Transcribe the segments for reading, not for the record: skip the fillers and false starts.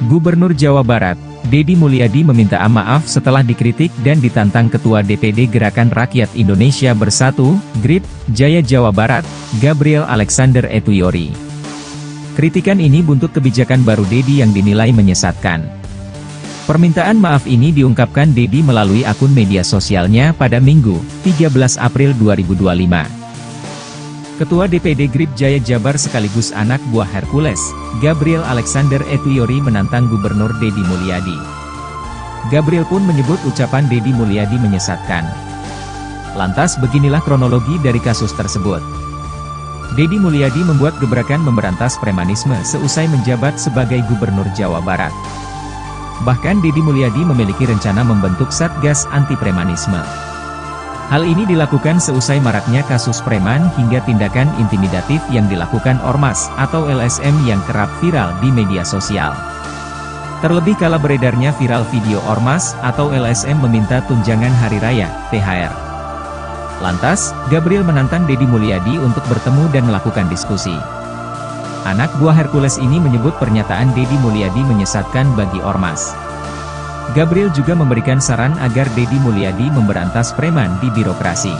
Gubernur Jawa Barat, Deddy Mulyadi meminta maaf setelah dikritik dan ditantang Ketua DPD Gerakan Rakyat Indonesia Bersatu, GRIP, Jaya Jawa Barat, Gabriel Alexander Etuyori. Kritikan ini buntut kebijakan baru Deddy yang dinilai menyesatkan. Permintaan maaf ini diungkapkan Deddy melalui akun media sosialnya pada Minggu, 13 April 2025. Ketua DPD GRIP Jaya Jabar sekaligus anak buah Hercules, Gabriel Alexander Etuyori menantang Gubernur Deddy Mulyadi. Gabriel pun menyebut ucapan Deddy Mulyadi menyesatkan. Lantas beginilah kronologi dari kasus tersebut. Deddy Mulyadi membuat gebrakan memberantas premanisme seusai menjabat sebagai Gubernur Jawa Barat. Bahkan Deddy Mulyadi memiliki rencana membentuk Satgas Anti Premanisme. Hal ini dilakukan seusai maraknya kasus preman hingga tindakan intimidatif yang dilakukan Ormas atau LSM yang kerap viral di media sosial. Terlebih kala beredarnya viral video Ormas atau LSM meminta tunjangan hari raya, THR. Lantas, Gabriel menantang Deddy Mulyadi untuk bertemu dan melakukan diskusi. Anak buah Hercules ini menyebut pernyataan Deddy Mulyadi menyesatkan bagi Ormas. Gabriel juga memberikan saran agar Deddy Mulyadi memberantas preman di birokrasi.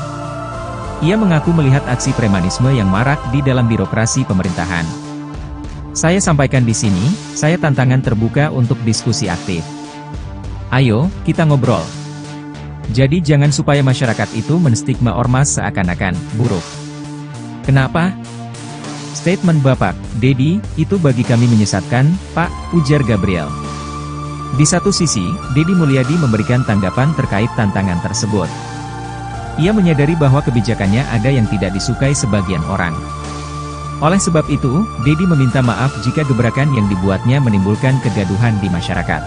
Ia mengaku melihat aksi premanisme yang marak di dalam birokrasi pemerintahan. Saya sampaikan di sini, saya tantangan terbuka untuk diskusi aktif. Ayo, kita ngobrol. Jadi jangan supaya masyarakat itu menstigma Ormas seakan-akan buruk. Kenapa? Statement Bapak, Deddy, itu bagi kami menyesatkan, Pak, ujar Gabriel. Di satu sisi, Deddy Mulyadi memberikan tanggapan terkait tantangan tersebut. Ia menyadari bahwa kebijakannya ada yang tidak disukai sebagian orang. Oleh sebab itu, Deddy meminta maaf jika gebrakan yang dibuatnya menimbulkan kegaduhan di masyarakat.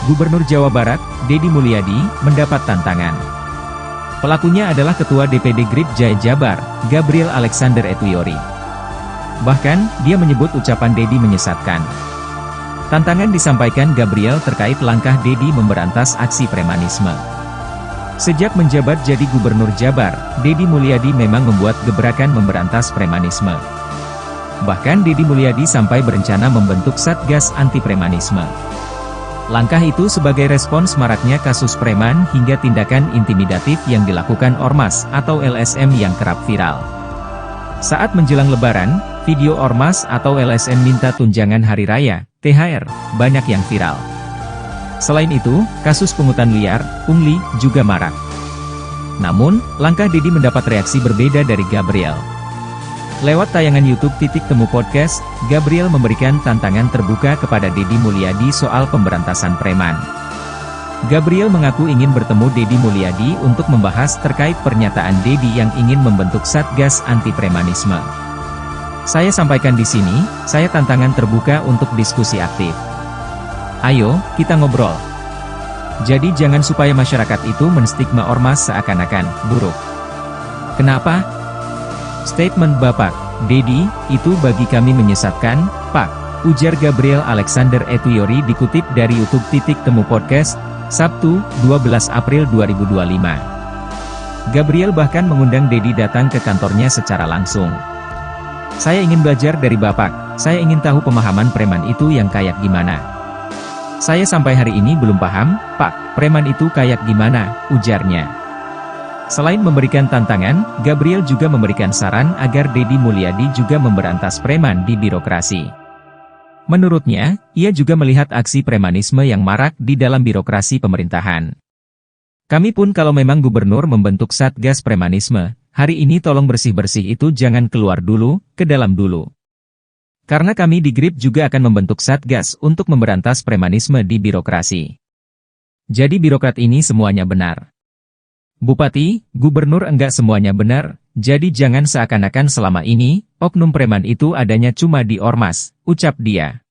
Gubernur Jawa Barat, Deddy Mulyadi, mendapat tantangan. Pelakunya adalah Ketua DPD GRIP Jaya Jabar, Gabriel Alexander Etuyori. Bahkan, dia menyebut ucapan Deddy menyesatkan. Tantangan disampaikan Gabriel terkait langkah Deddy memberantas aksi premanisme. Sejak menjabat jadi Gubernur Jabar, Deddy Mulyadi memang membuat gebrakan memberantas premanisme. Bahkan Deddy Mulyadi sampai berencana membentuk Satgas Anti Premanisme. Langkah itu sebagai respons maraknya kasus preman hingga tindakan intimidatif yang dilakukan Ormas atau LSM yang kerap viral. Saat menjelang Lebaran, video Ormas atau LSM minta tunjangan hari raya, THR, banyak yang viral. Selain itu, kasus pungutan liar, pungli, juga marak. Namun, langkah Deddy mendapat reaksi berbeda dari Gabriel. Lewat tayangan YouTube Temu Podcast, Gabriel memberikan tantangan terbuka kepada Deddy Mulyadi soal pemberantasan preman. Gabriel mengaku ingin bertemu Deddy Mulyadi untuk membahas terkait pernyataan Deddy yang ingin membentuk Satgas Anti Premanisme. Saya sampaikan di sini, saya tantangan terbuka untuk diskusi aktif. Ayo, kita ngobrol. Jadi jangan supaya masyarakat itu menstigma Ormas seakan-akan buruk. Kenapa? Statement Bapak, Deddy, itu bagi kami menyesatkan, Pak, ujar Gabriel Alexander Etuyori dikutip dari YouTube Temu Podcast, Sabtu, 12 April 2025. Gabriel bahkan mengundang Deddy datang ke kantornya secara langsung. Saya ingin belajar dari Bapak, saya ingin tahu pemahaman preman itu yang kayak gimana. Saya sampai hari ini belum paham, Pak, preman itu kayak gimana, ujarnya. Selain memberikan tantangan, Gabriel juga memberikan saran agar Deddy Mulyadi juga memberantas preman di birokrasi. Menurutnya, ia juga melihat aksi premanisme yang marak di dalam birokrasi pemerintahan. Kami pun kalau memang gubernur membentuk Satgas Premanisme, hari ini tolong bersih-bersih itu jangan keluar dulu, ke dalam dulu. Karena kami di GRIP juga akan membentuk Satgas untuk memberantas premanisme di birokrasi. Jadi birokrat ini semuanya benar. Bupati, gubernur enggak semuanya benar, jadi jangan seakan-akan selama ini, oknum preman itu adanya cuma di Ormas, ucap dia.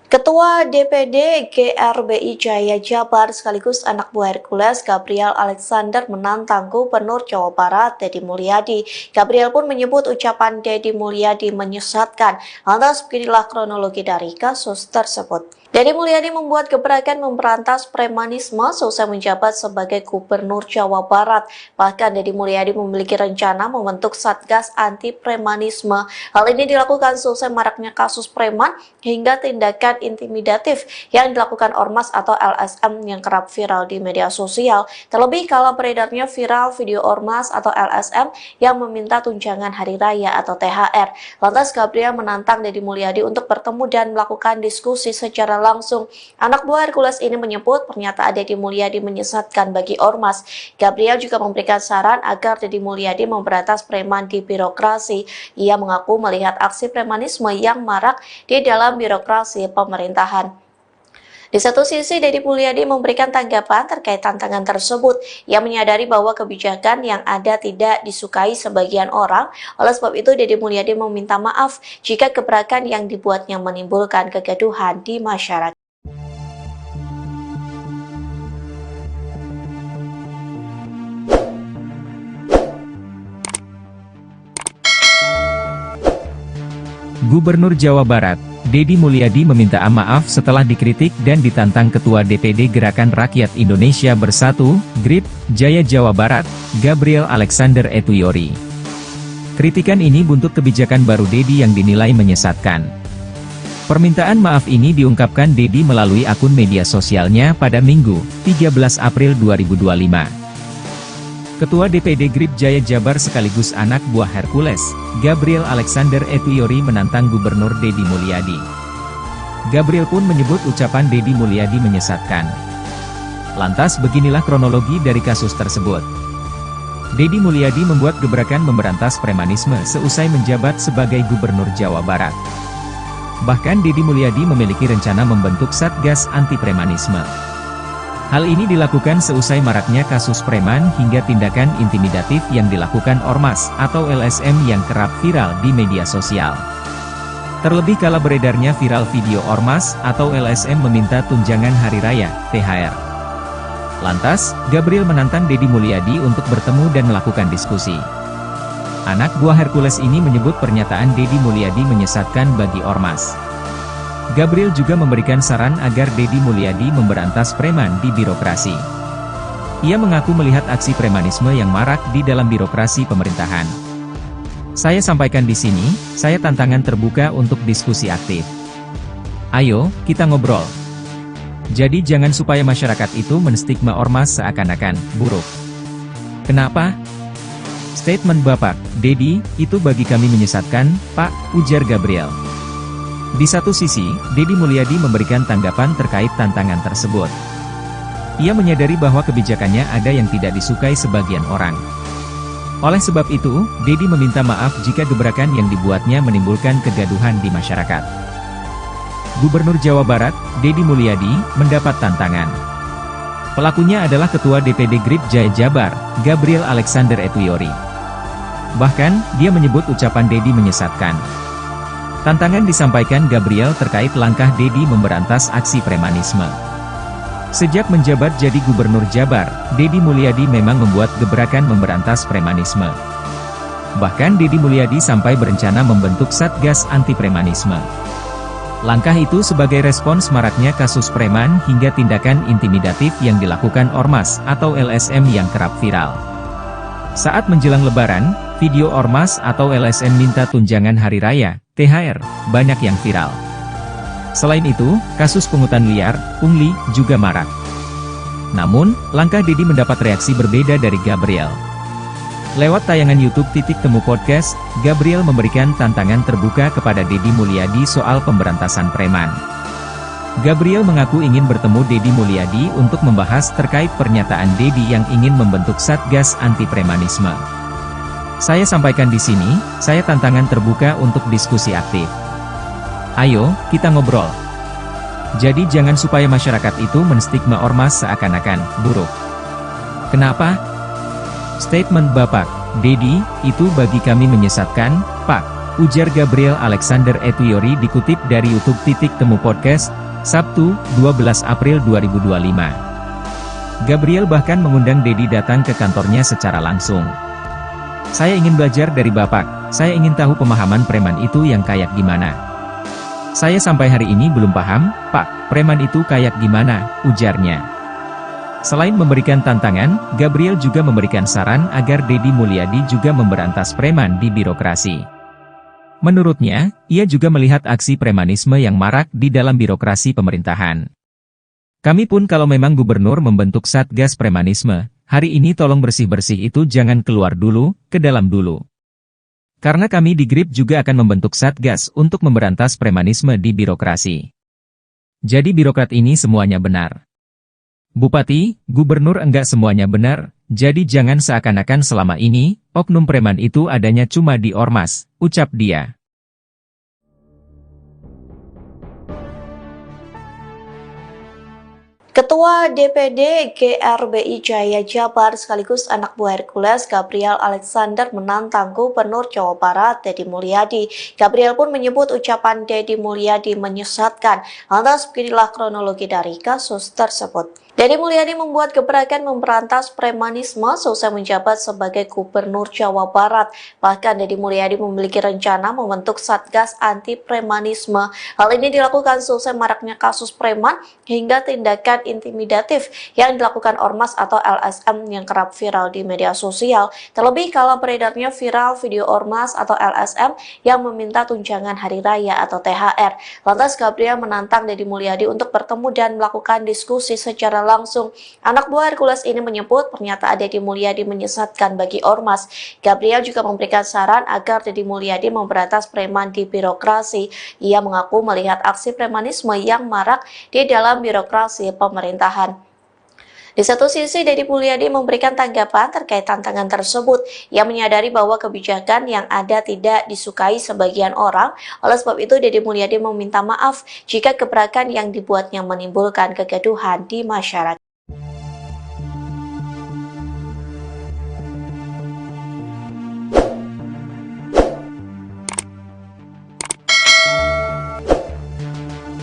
Ketua DPD GRBI Jaya Jabar sekaligus anak buah Hercules Gabriel Alexander menantang Gubernur Jawa Barat Deddy Mulyadi. Gabriel pun menyebut ucapan Deddy Mulyadi menyesatkan. Lantas beginilah kronologi dari kasus tersebut. Deddy Mulyadi membuat gebrakan memberantas premanisme seusai menjabat sebagai Gubernur Jawa Barat. Bahkan Deddy Mulyadi memiliki rencana membentuk Satgas Anti Premanisme. Hal ini dilakukan seusai maraknya kasus preman hingga tindakan intimidatif yang dilakukan Ormas atau LSM yang kerap viral di media sosial. Terlebih kala beredarnya viral video Ormas atau LSM yang meminta tunjangan hari raya atau THR. Lantas Gabriel menantang Deddy Mulyadi untuk bertemu dan melakukan diskusi secara langsung. Anak buah Hercules ini menyebut pernyataan Deddy Mulyadi menyesatkan bagi Ormas. Gabriel juga memberikan saran agar Deddy Mulyadi memberantas preman di birokrasi. Ia mengaku melihat aksi premanisme yang marak di dalam birokrasi pemerintahan. Di satu sisi, Deddy Mulyadi memberikan tanggapan terkait tantangan tersebut. Ia menyadari bahwa kebijakan yang ada tidak disukai sebagian orang. Oleh sebab itu, Deddy Mulyadi meminta maaf jika gebrakan yang dibuatnya menimbulkan kegaduhan di masyarakat. Gubernur Jawa Barat, Deddy Mulyadi meminta maaf setelah dikritik dan ditantang Ketua DPD Gerakan Rakyat Indonesia Bersatu, GRIP, Jaya Jawa Barat, Gabriel Alexander Etuyori. Kritikan ini buntut kebijakan baru Deddy yang dinilai menyesatkan. Permintaan maaf ini diungkapkan Deddy melalui akun media sosialnya pada Minggu, 13 April 2025. Ketua DPD GRIP Jaya Jabar sekaligus anak buah Hercules, Gabriel Alexander Etuyori menantang Gubernur Deddy Mulyadi. Gabriel pun menyebut ucapan Deddy Mulyadi menyesatkan. Lantas beginilah kronologi dari kasus tersebut. Deddy Mulyadi membuat gebrakan memberantas premanisme seusai menjabat sebagai Gubernur Jawa Barat. Bahkan Deddy Mulyadi memiliki rencana membentuk Satgas Anti Premanisme. Hal ini dilakukan seusai maraknya kasus preman hingga tindakan intimidatif yang dilakukan Ormas atau LSM yang kerap viral di media sosial. Terlebih kala beredarnya viral video Ormas atau LSM meminta tunjangan hari raya, THR. Lantas, Gabriel menantang Deddy Mulyadi untuk bertemu dan melakukan diskusi. Anak buah Hercules ini menyebut pernyataan Deddy Mulyadi menyesatkan bagi Ormas. Gabriel juga memberikan saran agar Deddy Mulyadi memberantas preman di birokrasi. Ia mengaku melihat aksi premanisme yang marak di dalam birokrasi pemerintahan. Saya sampaikan di sini, saya tantangan terbuka untuk diskusi aktif. Ayo, kita ngobrol. Jadi jangan supaya masyarakat itu menstigma Ormas seakan-akan buruk. Kenapa? Statement Bapak, Deddy, itu bagi kami menyesatkan, Pak, ujar Gabriel. Di satu sisi, Deddy Mulyadi memberikan tanggapan terkait tantangan tersebut. Ia menyadari bahwa kebijakannya ada yang tidak disukai sebagian orang. Oleh sebab itu, Deddy meminta maaf jika gebrakan yang dibuatnya menimbulkan kegaduhan di masyarakat. Gubernur Jawa Barat, Deddy Mulyadi, mendapat tantangan. Pelakunya adalah Ketua DPD GRIP Jaya Jabar, Gabriel Alexander Etuyori. Bahkan, dia menyebut ucapan Deddy menyesatkan. Tantangan disampaikan Gabriel terkait langkah Deddy memberantas aksi premanisme. Sejak menjabat jadi Gubernur Jabar, Deddy Mulyadi memang membuat gebrakan memberantas premanisme. Bahkan Deddy Mulyadi sampai berencana membentuk Satgas Anti Premanisme. Langkah itu sebagai respons maraknya kasus preman hingga tindakan intimidatif yang dilakukan Ormas atau LSM yang kerap viral. Saat menjelang Lebaran, video Ormas atau LSM minta tunjangan hari raya, THR, banyak yang viral. Selain itu, kasus pungutan liar, pungli, juga marak. Namun, langkah Deddy mendapat reaksi berbeda dari Gabriel. Lewat tayangan YouTube Titik Temu Podcast, Gabriel memberikan tantangan terbuka kepada Deddy Mulyadi soal pemberantasan preman. Gabriel mengaku ingin bertemu Deddy Mulyadi untuk membahas terkait pernyataan Deddy yang ingin membentuk Satgas Anti Premanisme. Saya sampaikan di sini, saya tantangan terbuka untuk diskusi aktif. Ayo, kita ngobrol. Jadi jangan supaya masyarakat itu menstigma Ormas seakan-akan buruk. Kenapa? Statement Bapak, Deddy, itu bagi kami menyesatkan, Pak, ujar Gabriel Alexander Etuyori dikutip dari YouTube Titik Temu Podcast, Sabtu, 12 April 2025. Gabriel bahkan mengundang Deddy datang ke kantornya secara langsung. Saya ingin belajar dari Bapak, saya ingin tahu pemahaman preman itu yang kayak gimana. Saya sampai hari ini belum paham, Pak, preman itu kayak gimana, ujarnya. Selain memberikan tantangan, Gabriel juga memberikan saran agar Deddy Mulyadi juga memberantas preman di birokrasi. Menurutnya, ia juga melihat aksi premanisme yang marak di dalam birokrasi pemerintahan. Kami pun kalau memang gubernur membentuk Satgas Premanisme, hari ini tolong bersih-bersih itu jangan keluar dulu, ke dalam dulu. Karena kami di GRIP juga akan membentuk Satgas untuk memberantas premanisme di birokrasi. Jadi birokrat ini semuanya benar. Bupati, gubernur enggak semuanya benar, jadi jangan seakan-akan selama ini, oknum preman itu adanya cuma di ormas, ucap dia. Ketua DPD GRBI Jaya Jabar sekaligus anak buah Hercules Gabriel Alexander menantang Gubernur Jawa Barat Deddy Mulyadi. Gabriel pun menyebut ucapan Deddy Mulyadi menyesatkan. Lantas beginilah kronologi dari kasus tersebut. Deddy Mulyadi membuat gebrakan memberantas premanisme selesai menjabat sebagai Gubernur Jawa Barat. Bahkan Deddy Mulyadi memiliki rencana membentuk Satgas Anti Premanisme. Hal ini dilakukan selesai maraknya kasus preman hingga tindakan intimidatif yang dilakukan ormas atau LSM yang kerap viral di media sosial. Terlebih kalau beredarnya viral video ormas atau LSM yang meminta tunjangan hari raya atau THR. Lantas Gabriel menantang Deddy Mulyadi untuk bertemu dan melakukan diskusi secara langsung. Anak buah Hercules ini menyebut pernyataan Deddy Mulyadi menyesatkan bagi ormas. Gabriel juga memberikan saran agar Deddy Mulyadi memberantas preman di birokrasi. Ia mengaku melihat aksi premanisme yang marak di dalam birokrasi pemerintahan. Di satu sisi, Deddy Mulyadi memberikan tanggapan terkait tantangan tersebut. Ia menyadari bahwa kebijakan yang ada tidak disukai sebagian orang. Oleh sebab itu, Deddy Mulyadi meminta maaf jika gebrakan yang dibuatnya menimbulkan kegaduhan di masyarakat.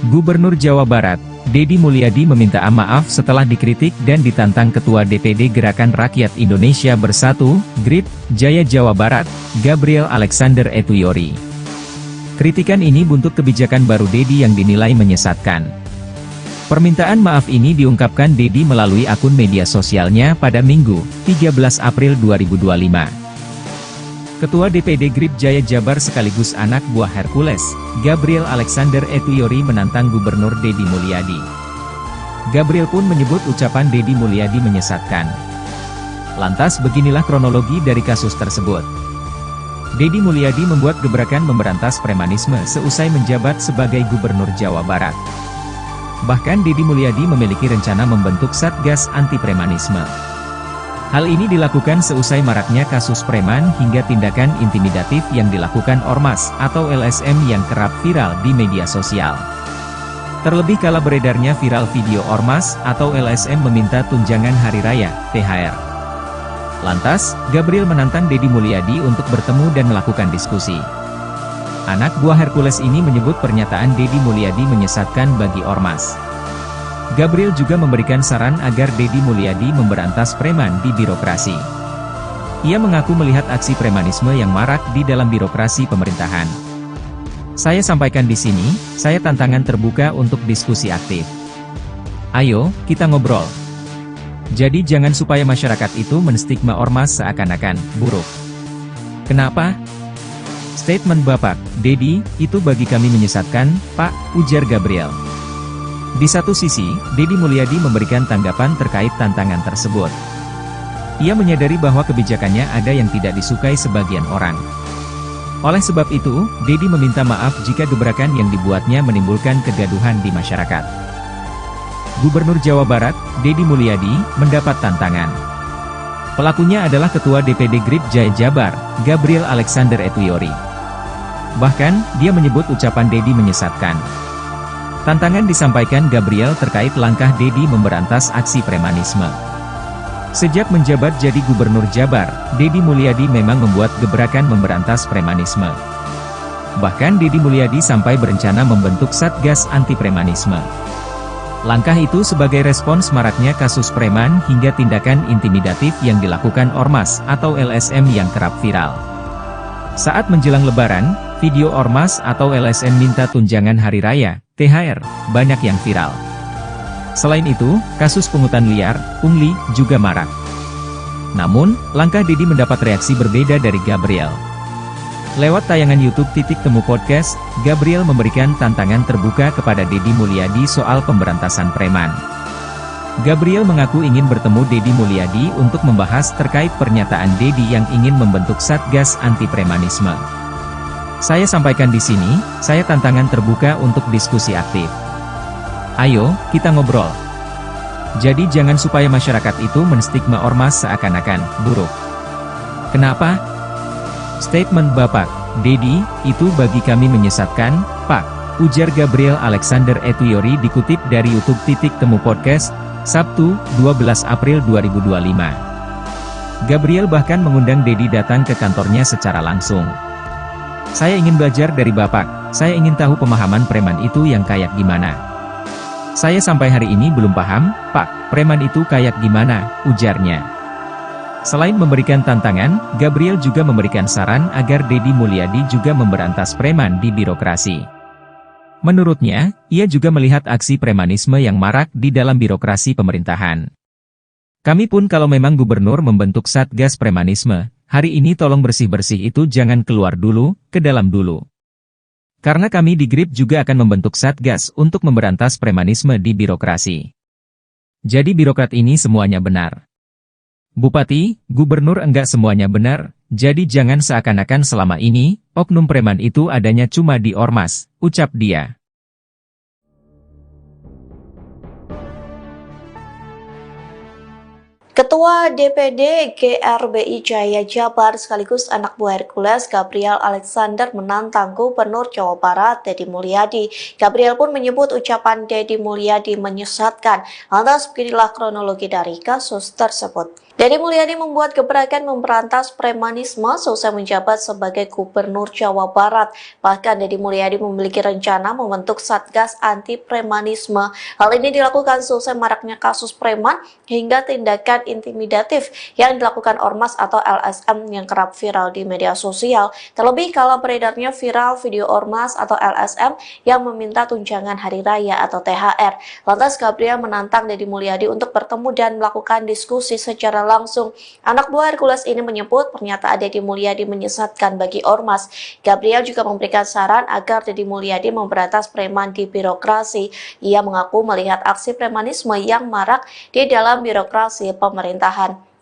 Gubernur Jawa Barat, Deddy Mulyadi meminta maaf setelah dikritik dan ditantang Ketua DPD Gerakan Rakyat Indonesia Bersatu, GRIP, Jaya Jawa Barat, Gabriel Alexander Etuyori. Kritikan ini buntut kebijakan baru Deddy yang dinilai menyesatkan. Permintaan maaf ini diungkapkan Deddy melalui akun media sosialnya pada Minggu, 13 April 2025. Ketua DPD GRIP Jaya Jabar sekaligus anak buah Hercules, Gabriel Alexander Etuyori menantang Gubernur Deddy Mulyadi. Gabriel pun menyebut ucapan Deddy Mulyadi menyesatkan. Lantas beginilah kronologi dari kasus tersebut. Deddy Mulyadi membuat gebrakan memberantas premanisme seusai menjabat sebagai Gubernur Jawa Barat. Bahkan Deddy Mulyadi memiliki rencana membentuk Satgas Anti Premanisme. Hal ini dilakukan seusai maraknya kasus preman hingga tindakan intimidatif yang dilakukan ormas atau LSM yang kerap viral di media sosial. Terlebih kala beredarnya viral video ormas atau LSM meminta tunjangan hari raya, THR. Lantas, Gabriel menantang Deddy Mulyadi untuk bertemu dan melakukan diskusi. Anak buah Hercules ini menyebut pernyataan Deddy Mulyadi menyesatkan bagi ormas. Gabriel juga memberikan saran agar Deddy Mulyadi memberantas preman di birokrasi. Ia mengaku melihat aksi premanisme yang marak di dalam birokrasi pemerintahan. Saya sampaikan di sini, saya tantangan terbuka untuk diskusi aktif. Ayo, kita ngobrol. Jadi jangan supaya masyarakat itu menstigma ormas seakan-akan buruk. Kenapa? Statement Bapak, Deddy, itu bagi kami menyesatkan, Pak, ujar Gabriel. Di satu sisi, Deddy Mulyadi memberikan tanggapan terkait tantangan tersebut. Ia menyadari bahwa kebijakannya ada yang tidak disukai sebagian orang. Oleh sebab itu, Deddy meminta maaf jika gebrakan yang dibuatnya menimbulkan kegaduhan di masyarakat. Gubernur Jawa Barat, Deddy Mulyadi, mendapat tantangan. Pelakunya adalah Ketua DPD GRIP Jaya Jabar, Gabriel Alexander Etuyori. Bahkan, dia menyebut ucapan Deddy menyesatkan. Tantangan disampaikan Gabriel terkait langkah Deddy memberantas aksi premanisme. Sejak menjabat jadi Gubernur Jabar, Deddy Mulyadi memang membuat gebrakan memberantas premanisme. Bahkan Deddy Mulyadi sampai berencana membentuk Satgas Anti Premanisme. Langkah itu sebagai respons maraknya kasus preman hingga tindakan intimidatif yang dilakukan ormas atau LSM yang kerap viral. Saat menjelang Lebaran, Video ormas atau LSM minta tunjangan hari raya, THR, banyak yang viral. Selain itu, kasus pungutan liar, pungli, juga marak. Namun, langkah Dedi mendapat reaksi berbeda dari Gabriel. Lewat tayangan YouTube Titik Temu Podcast, Gabriel memberikan tantangan terbuka kepada Dedi Mulyadi soal pemberantasan preman. Gabriel mengaku ingin bertemu Dedi Mulyadi untuk membahas terkait pernyataan Dedi yang ingin membentuk Satgas Anti Premanisme. Saya sampaikan di sini, saya tantangan terbuka untuk diskusi aktif. Ayo, kita ngobrol. Jadi jangan supaya masyarakat itu menstigma ormas seakan-akan buruk. Kenapa? Statement Bapak Dedi, itu bagi kami menyesatkan, Pak, ujar Gabriel Alexander Etuyori dikutip dari YouTube Titik Temu Podcast, Sabtu, 12 April 2025. Gabriel bahkan mengundang Dedi datang ke kantornya secara langsung. Saya ingin belajar dari Bapak, saya ingin tahu pemahaman preman itu yang kayak gimana. Saya sampai hari ini belum paham, Pak, preman itu kayak gimana, ujarnya. Selain memberikan tantangan, Gabriel juga memberikan saran agar Dedi Mulyadi juga memberantas preman di birokrasi. Menurutnya, ia juga melihat aksi premanisme yang marak di dalam birokrasi pemerintahan. Kami pun kalau memang gubernur membentuk Satgas Premanisme, hari ini tolong bersih-bersih itu jangan keluar dulu, ke dalam dulu. Karena kami di GRIP juga akan membentuk Satgas untuk memberantas premanisme di birokrasi. Jadi birokrat ini semuanya benar. Bupati, gubernur enggak semuanya benar, jadi jangan seakan-akan selama ini, oknum preman itu adanya cuma di ormas, ucap dia. Ketua DPD GRBI Jaya Jabar sekaligus anak buah Hercules Gabriel Alexander menantang Gubernur Jawa Barat Dedi Mulyadi. Gabriel pun menyebut ucapan Dedi Mulyadi menyesatkan. Lantas beginilah kronologi dari kasus tersebut. Dedi Mulyadi membuat gebrakan memberantas premanisme selesai menjabat sebagai Gubernur Jawa Barat. Bahkan Dedi Mulyadi memiliki rencana membentuk Satgas Anti Premanisme. Hal ini dilakukan selesai maraknya kasus preman hingga tindakan intimidatif yang dilakukan ormas atau LSM yang kerap viral di media sosial. Terlebih kalau beredarnya viral video ormas atau LSM yang meminta tunjangan hari raya atau THR. Lantas Gabriel menantang Dedi Mulyadi untuk bertemu dan melakukan diskusi secara langsung. Anak buah Hercules ini menyebut pernyataan Dedi Mulyadi menyesatkan bagi ormas. Gabriel juga memberikan saran agar Dedi Mulyadi memberantas preman di birokrasi. Ia mengaku melihat aksi premanisme yang marak di dalam birokrasi pemerintahan.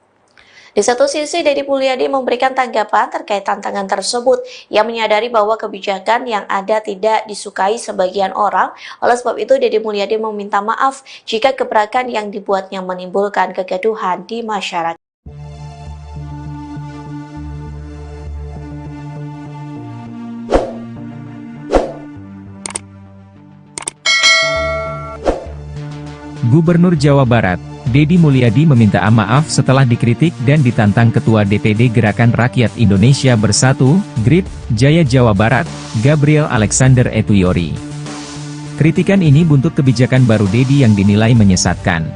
Di satu sisi, Dedi Mulyadi memberikan tanggapan terkait tantangan tersebut. Ia menyadari bahwa kebijakan yang ada tidak disukai sebagian orang. Oleh sebab itu, Dedi Mulyadi meminta maaf jika gebrakan yang dibuatnya menimbulkan kegaduhan di masyarakat. Gubernur Jawa Barat, Dedi Mulyadi meminta maaf setelah dikritik dan ditantang Ketua DPD Gerakan Rakyat Indonesia Bersatu, GRIP, Jaya Jawa Barat, Gabriel Alexander Etuyori. Kritikan ini buntut kebijakan baru Dedi yang dinilai menyesatkan.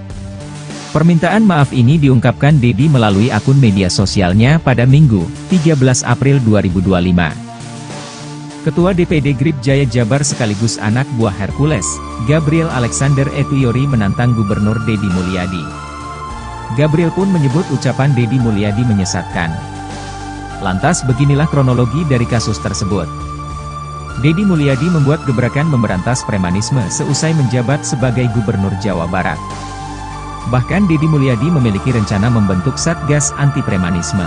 Permintaan maaf ini diungkapkan Dedi melalui akun media sosialnya pada Minggu, 13 April 2025. Ketua DPD GRIP Jaya Jabar sekaligus anak buah Hercules, Gabriel Alexander Etuyori menantang Gubernur Dedi Mulyadi. Gabriel pun menyebut ucapan Dedi Mulyadi menyesatkan. Lantas beginilah kronologi dari kasus tersebut. Dedi Mulyadi membuat gebrakan memberantas premanisme seusai menjabat sebagai Gubernur Jawa Barat. Bahkan Dedi Mulyadi memiliki rencana membentuk Satgas Anti Premanisme.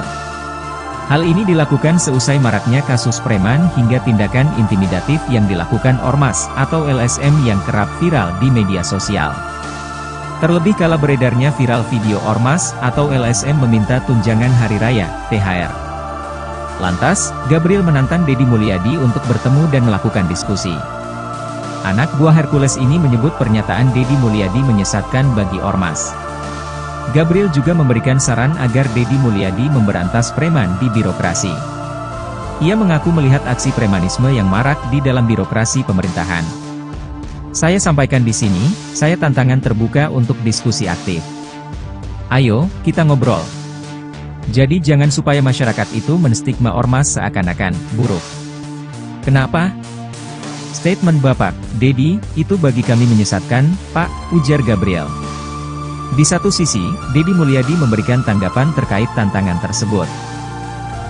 Hal ini dilakukan seusai maraknya kasus preman hingga tindakan intimidatif yang dilakukan ormas atau LSM yang kerap viral di media sosial. Terlebih kala beredarnya viral video ormas atau LSM meminta tunjangan hari raya, THR. Lantas, Gabriel menantang Dedi Mulyadi untuk bertemu dan melakukan diskusi. Anak buah Hercules ini menyebut pernyataan Dedi Mulyadi menyesatkan bagi ormas. Gabriel juga memberikan saran agar Dedi Mulyadi memberantas preman di birokrasi. Ia mengaku melihat aksi premanisme yang marak di dalam birokrasi pemerintahan. Saya sampaikan di sini, saya tantangan terbuka untuk diskusi aktif. Ayo, kita ngobrol. Jadi jangan supaya masyarakat itu menstigma ormas seakan-akan buruk. Kenapa? Statement Bapak, Dedi, itu bagi kami menyesatkan, Pak, ujar Gabriel. Di satu sisi, Dedi Mulyadi memberikan tanggapan terkait tantangan tersebut.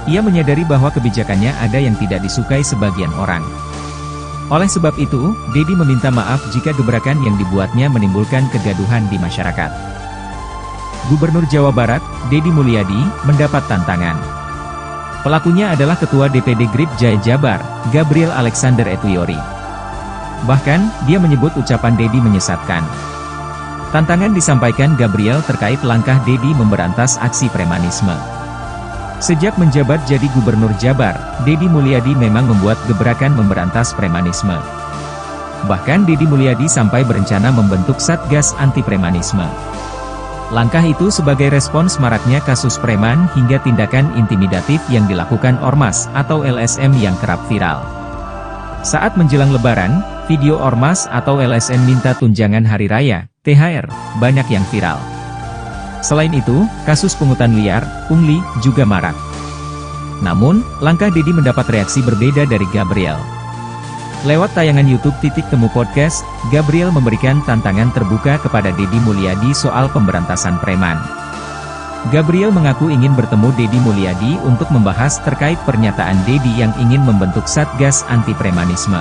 Ia menyadari bahwa kebijakannya ada yang tidak disukai sebagian orang. Oleh sebab itu, Dedi meminta maaf jika gebrakan yang dibuatnya menimbulkan kegaduhan di masyarakat. Gubernur Jawa Barat, Dedi Mulyadi, mendapat tantangan. Pelakunya adalah Ketua DPD GRIP Jaya Jabar, Gabriel Alexander Etuyori. Bahkan, dia menyebut ucapan Dedi menyesatkan. Tantangan disampaikan Gabriel terkait langkah Dedi memberantas aksi premanisme. Sejak menjabat jadi Gubernur Jabar, Dedi Mulyadi memang membuat gebrakan memberantas premanisme. Bahkan Dedi Mulyadi sampai berencana membentuk Satgas Anti Premanisme. Langkah itu sebagai respons maraknya kasus preman hingga tindakan intimidatif yang dilakukan Ormas atau LSM yang kerap viral. Saat menjelang Lebaran, video Ormas atau LSM minta tunjangan hari raya, THR, banyak yang viral. Selain itu, kasus pungutan liar, pungli, juga marak. Namun, langkah Dedi mendapat reaksi berbeda dari Gabriel. Lewat tayangan YouTube Temu Podcast, Gabriel memberikan tantangan terbuka kepada Dedi Mulyadi soal pemberantasan preman. Gabriel mengaku ingin bertemu Dedi Mulyadi untuk membahas terkait pernyataan Dedi yang ingin membentuk Satgas Anti Premanisme.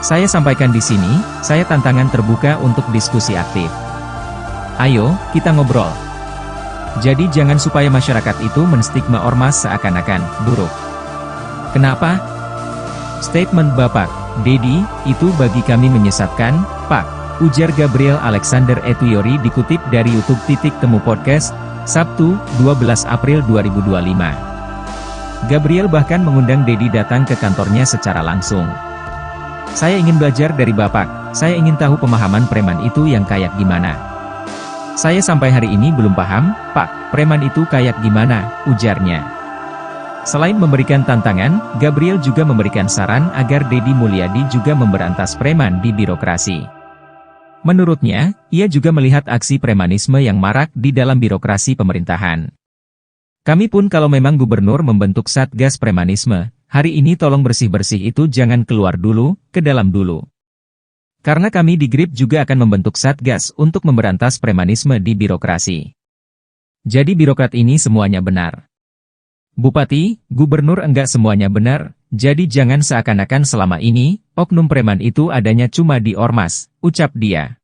Saya sampaikan di sini, saya tantangan terbuka untuk diskusi aktif. Ayo, kita ngobrol. Jadi jangan supaya masyarakat itu menstigma Ormas seakan-akan buruk. Kenapa? Statement Bapak, Dedi, itu bagi kami menyesatkan, Pak, ujar Gabriel Alexander Etuyori dikutip dari YouTube Temu Podcast, Sabtu, 12 April 2025. Gabriel bahkan mengundang Dedi datang ke kantornya secara langsung. Saya ingin belajar dari Bapak, saya ingin tahu pemahaman preman itu yang kayak gimana. Saya sampai hari ini belum paham, Pak, preman itu kayak gimana, ujarnya. Selain memberikan tantangan, Gabriel juga memberikan saran agar Dedi Mulyadi juga memberantas preman di birokrasi. Menurutnya, ia juga melihat aksi premanisme yang marak di dalam birokrasi pemerintahan. Kami pun kalau memang gubernur membentuk Satgas Premanisme, hari ini tolong bersih-bersih itu jangan keluar dulu, ke dalam dulu. Karena kami di GRIP juga akan membentuk Satgas untuk memberantas premanisme di birokrasi. Jadi birokrat ini semuanya benar. Bupati, gubernur enggak semuanya benar, jadi jangan seakan-akan selama ini, oknum preman itu adanya cuma di Ormas, ucap dia.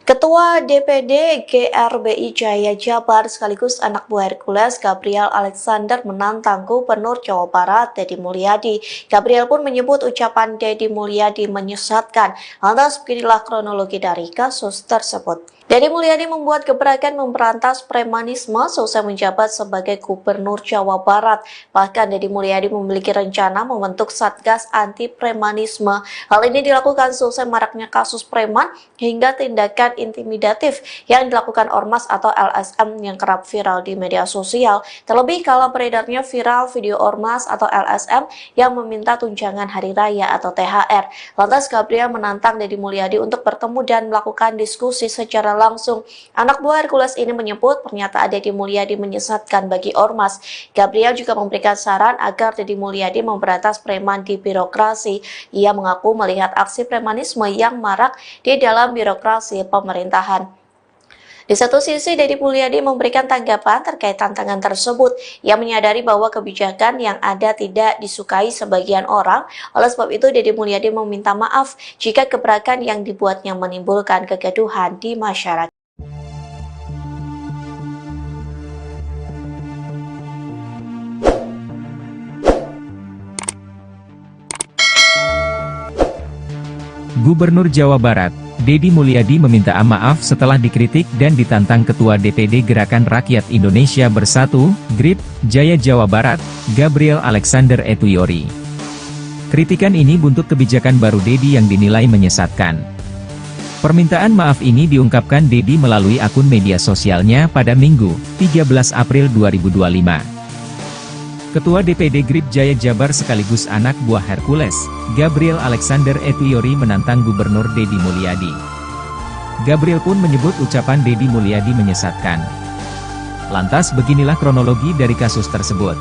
Ketua DPD GRBI Jaya Jabar sekaligus anak buah Hercules Gabriel Alexander menantang Gubernur Jawa Barat Dedi Mulyadi. Gabriel pun menyebut ucapan Dedi Mulyadi menyesatkan. Lantas beginilah kronologi dari kasus tersebut. Dedi Mulyadi membuat gebrakan memberantas premanisme selesai menjabat sebagai Gubernur Jawa Barat. Bahkan Dedi Mulyadi memiliki rencana membentuk Satgas Anti Premanisme. Hal ini dilakukan selesai maraknya kasus preman hingga tindakan intimidatif yang dilakukan Ormas atau LSM yang kerap viral di media sosial. Terlebih kala beredarnya viral video Ormas atau LSM yang meminta tunjangan hari raya atau THR. Lantas Gabriel menantang Dedi Mulyadi untuk bertemu dan melakukan diskusi secara langsung. Anak buah Hercules ini menyebut pernyataan Dedi Mulyadi menyesatkan bagi Ormas. Gabriel juga memberikan saran agar Dedi Mulyadi memberantas preman di birokrasi. Ia mengaku melihat aksi premanisme yang marak di dalam birokrasi pemerintahan. Di satu sisi, Dedi Mulyadi memberikan tanggapan terkait tantangan tersebut. Ia menyadari bahwa kebijakan yang ada tidak disukai sebagian orang. Oleh sebab itu, Dedi Mulyadi meminta maaf jika gebrakan yang dibuatnya menimbulkan kegaduhan di masyarakat. Gubernur Jawa Barat, Dedi Mulyadi meminta maaf setelah dikritik dan ditantang Ketua DPD Gerakan Rakyat Indonesia Bersatu, GRIP, Jaya Jawa Barat, Gabriel Alexander Etuyori. Kritikan ini buntut kebijakan baru Dedi yang dinilai menyesatkan. Permintaan maaf ini diungkapkan Dedi melalui akun media sosialnya pada Minggu, 13 April 2025. Ketua DPD GRIP Jaya Jabar sekaligus anak buah Hercules, Gabriel Alexander Etuyori menantang Gubernur Dedi Mulyadi. Gabriel pun menyebut ucapan Dedi Mulyadi menyesatkan. Lantas beginilah kronologi dari kasus tersebut.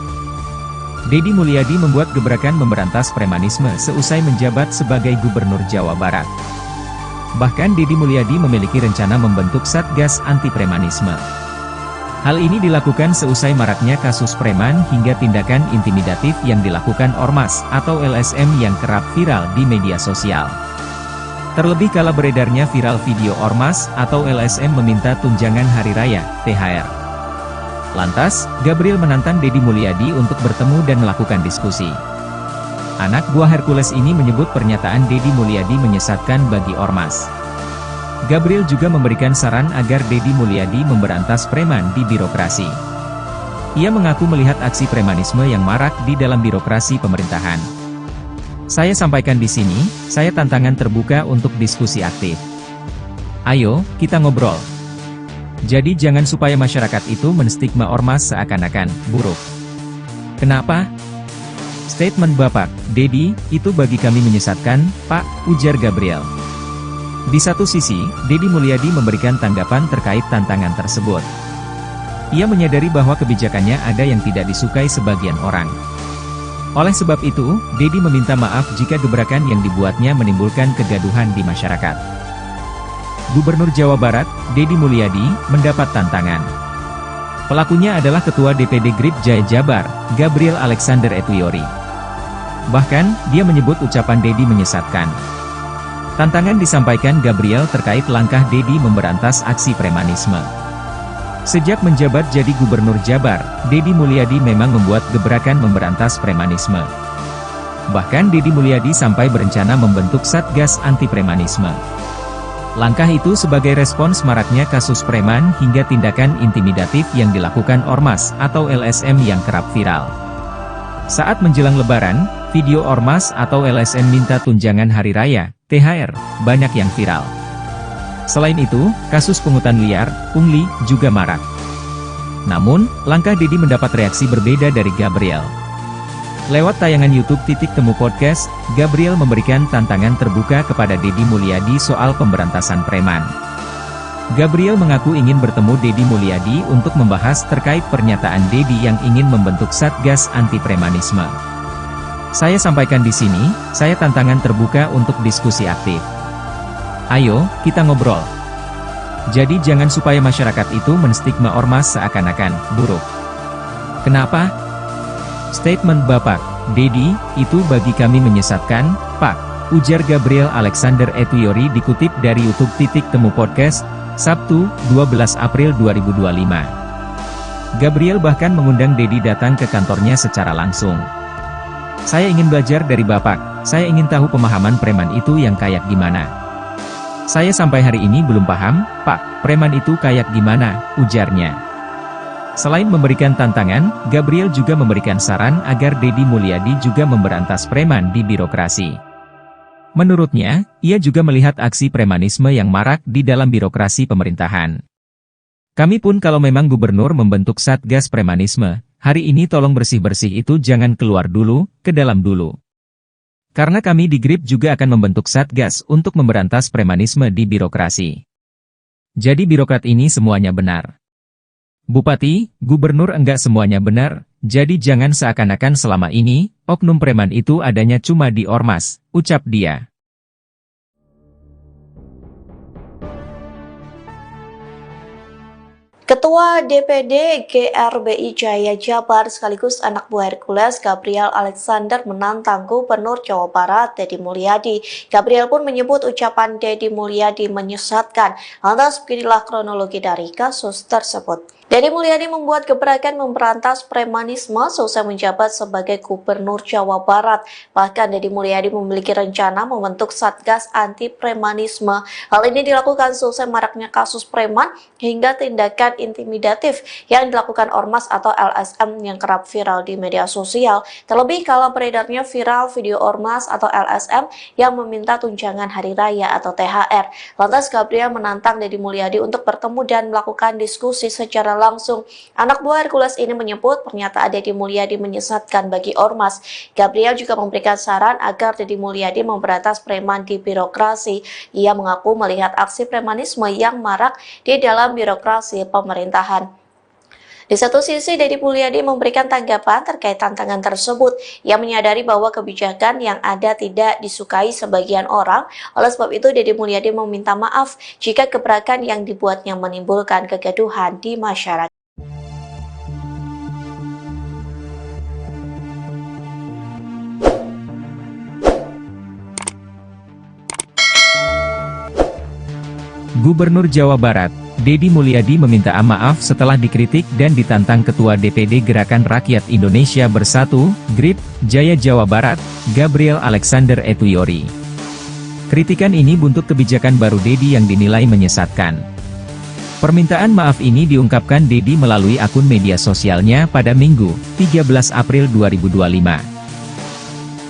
Deddy Mulyadi membuat gebrakan memberantas premanisme seusai menjabat sebagai Gubernur Jawa Barat. Bahkan Deddy Mulyadi memiliki rencana membentuk Satgas Anti Premanisme. Hal ini dilakukan seusai maraknya kasus preman hingga tindakan intimidatif yang dilakukan Ormas atau LSM yang kerap viral di media sosial. Terlebih kala beredarnya viral video Ormas atau LSM meminta tunjangan hari raya, THR. Lantas, Gabriel menantang Deddy Mulyadi untuk bertemu dan melakukan diskusi. Anak buah Hercules ini menyebut pernyataan Deddy Mulyadi menyesatkan bagi Ormas. Gabriel juga memberikan saran agar Deddy Mulyadi memberantas preman di birokrasi. Ia mengaku melihat aksi premanisme yang marak di dalam birokrasi pemerintahan. Saya sampaikan di sini, saya tantangan terbuka untuk diskusi aktif. Ayo, kita ngobrol. Jadi jangan supaya masyarakat itu menstigma Ormas seakan-akan buruk. Kenapa? Statement Bapak, Deddy, itu bagi kami menyesatkan, Pak, ujar Gabriel. Di satu sisi, Deddy Mulyadi memberikan tanggapan terkait tantangan tersebut. Ia menyadari bahwa kebijakannya ada yang tidak disukai sebagian orang. Oleh sebab itu, Deddy meminta maaf jika gebrakan yang dibuatnya menimbulkan kegaduhan di masyarakat. Gubernur Jawa Barat, Deddy Mulyadi, mendapat tantangan. Pelakunya adalah Ketua DPD GRIP Jaya Jabar, Gabriel Alexander Etuyori. Bahkan, dia menyebut ucapan Deddy menyesatkan. Tantangan disampaikan Gabriel terkait langkah Deddy memberantas aksi premanisme. Sejak menjabat jadi Gubernur Jabar, Deddy Mulyadi memang membuat gebrakan memberantas premanisme. Bahkan Deddy Mulyadi sampai berencana membentuk Satgas Anti Premanisme. Langkah itu sebagai respons maraknya kasus preman hingga tindakan intimidatif yang dilakukan Ormas atau LSM yang kerap viral. Saat menjelang Lebaran, video Ormas atau LSM minta tunjangan hari raya, THR, banyak yang viral. Selain itu, kasus pungutan liar, pungli, juga marak. Namun, langkah Deddy mendapat reaksi berbeda dari Gabriel. Lewat tayangan YouTube Temu Podcast, Gabriel memberikan tantangan terbuka kepada Deddy Mulyadi soal pemberantasan preman. Gabriel mengaku ingin bertemu Deddy Mulyadi untuk membahas terkait pernyataan Deddy yang ingin membentuk Satgas Anti Premanisme. Saya sampaikan di sini, saya tantangan terbuka untuk diskusi aktif. Ayo, kita ngobrol. Jadi jangan supaya masyarakat itu menstigma Ormas seakan-akan buruk. Kenapa? Statement Bapak, Deddy, itu bagi kami menyesatkan, Pak, ujar Gabriel Alexander Etuyori dikutip dari YouTube Temu Podcast, Sabtu, 12 April 2025. Gabriel bahkan mengundang Deddy datang ke kantornya secara langsung. Saya ingin belajar dari Bapak, saya ingin tahu pemahaman preman itu yang kayak gimana. Saya sampai hari ini belum paham, Pak, preman itu kayak gimana, ujarnya. Selain memberikan tantangan, Gabriel juga memberikan saran agar Deddy Mulyadi juga memberantas preman di birokrasi. Menurutnya, ia juga melihat aksi premanisme yang marak di dalam birokrasi pemerintahan. Kami pun kalau memang gubernur membentuk Satgas Premanisme, hari ini tolong bersih-bersih itu jangan keluar dulu, ke dalam dulu. Karena kami di GRIP juga akan membentuk Satgas untuk memberantas premanisme di birokrasi. Jadi birokrat ini semuanya benar. Bupati, gubernur enggak semuanya benar, jadi jangan seakan-akan selama ini, oknum preman itu adanya cuma di Ormas, ucap dia. Ketua DPD GRBI Jaya Jabar sekaligus anak buah Hercules Gabriel Alexander menantang Gubernur Jawa Barat Deddy Mulyadi. Gabriel pun menyebut ucapan Deddy Mulyadi menyesatkan. Lantas beginilah kronologi dari kasus tersebut. Deddy Mulyadi membuat gebrakan memberantas premanisme seusai menjabat sebagai Gubernur Jawa Barat. Bahkan Deddy Mulyadi memiliki rencana membentuk Satgas Anti Premanisme. Hal ini dilakukan seusai maraknya kasus preman hingga tindakan intimidatif yang dilakukan Ormas atau LSM yang kerap viral di media sosial. Terlebih kala beredarnya viral video Ormas atau LSM yang meminta tunjangan hari raya atau THR. Lantas Gabriel menantang Deddy Mulyadi untuk bertemu dan melakukan diskusi secara langsung. Anak buah Hercules ini menyebut pernyataan Deddy Mulyadi menyesatkan bagi Ormas. Gabriel juga memberikan saran agar Deddy Mulyadi memberantas preman di birokrasi. Ia mengaku melihat aksi premanisme yang marak di dalam birokrasi pemerintahan. Di satu sisi, Deddy Mulyadi memberikan tanggapan terkait tantangan tersebut. Ia menyadari bahwa kebijakan yang ada tidak disukai sebagian orang. Oleh sebab itu, Deddy Mulyadi meminta maaf jika gebrakan yang dibuatnya menimbulkan kegaduhan di masyarakat. Gubernur Jawa Barat, Deddy Mulyadi meminta maaf setelah dikritik dan ditantang Ketua DPD Gerakan Rakyat Indonesia Bersatu, GRIP, Jaya Jawa Barat, Gabriel Alexander Etuyori. Kritikan ini buntut kebijakan baru Deddy yang dinilai menyesatkan. Permintaan maaf ini diungkapkan Deddy melalui akun media sosialnya pada Minggu, 13 April 2025.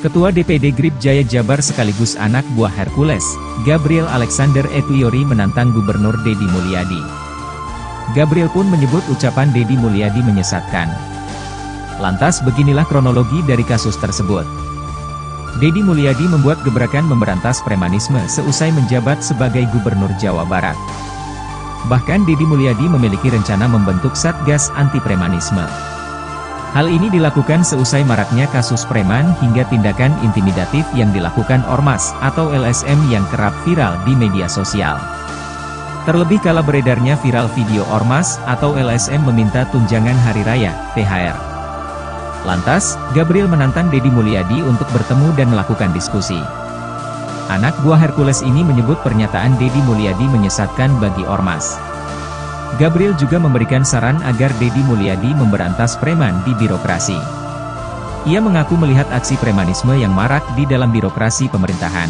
Ketua DPD GRIP Jaya Jabar sekaligus anak buah Hercules, Gabriel Alexander Etuyori menantang Gubernur Deddy Mulyadi. Gabriel pun menyebut ucapan Deddy Mulyadi menyesatkan. Lantas beginilah kronologi dari kasus tersebut. Deddy Mulyadi membuat gebrakan memberantas premanisme seusai menjabat sebagai Gubernur Jawa Barat. Bahkan Deddy Mulyadi memiliki rencana membentuk Satgas Anti Premanisme. Hal ini dilakukan seusai maraknya kasus preman hingga tindakan intimidatif yang dilakukan Ormas atau LSM yang kerap viral di media sosial. Terlebih kala beredarnya viral video Ormas atau LSM meminta tunjangan hari raya, THR. Lantas, Gabriel menantang Deddy Mulyadi untuk bertemu dan melakukan diskusi. Anak buah Hercules ini menyebut pernyataan Deddy Mulyadi menyesatkan bagi Ormas. Gabriel juga memberikan saran agar Deddy Mulyadi memberantas preman di birokrasi. Ia mengaku melihat aksi premanisme yang marak di dalam birokrasi pemerintahan.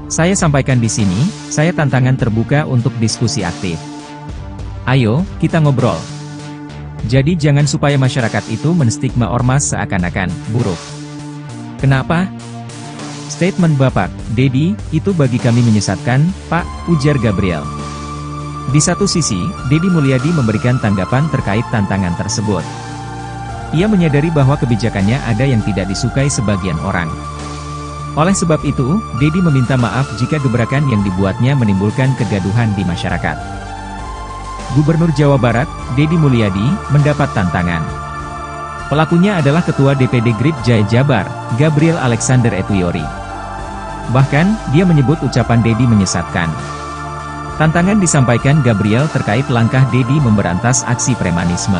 Saya sampaikan di sini, saya tantangan terbuka untuk diskusi aktif. Ayo, kita ngobrol. Jadi jangan supaya masyarakat itu menstigma Ormas seakan-akan buruk. Kenapa? Statement Bapak, Deddy, itu bagi kami menyesatkan, Pak, ujar Gabriel. Di satu sisi, Deddy Mulyadi memberikan tanggapan terkait tantangan tersebut. Ia menyadari bahwa kebijakannya ada yang tidak disukai sebagian orang. Oleh sebab itu, Deddy meminta maaf jika gebrakan yang dibuatnya menimbulkan kegaduhan di masyarakat. Gubernur Jawa Barat, Deddy Mulyadi, mendapat tantangan. Pelakunya adalah Ketua DPD GRIP Jaya Jabar, Gabriel Alexander Etuyori. Bahkan, dia menyebut ucapan Deddy menyesatkan. Tantangan disampaikan Gabriel terkait langkah Deddy memberantas aksi premanisme.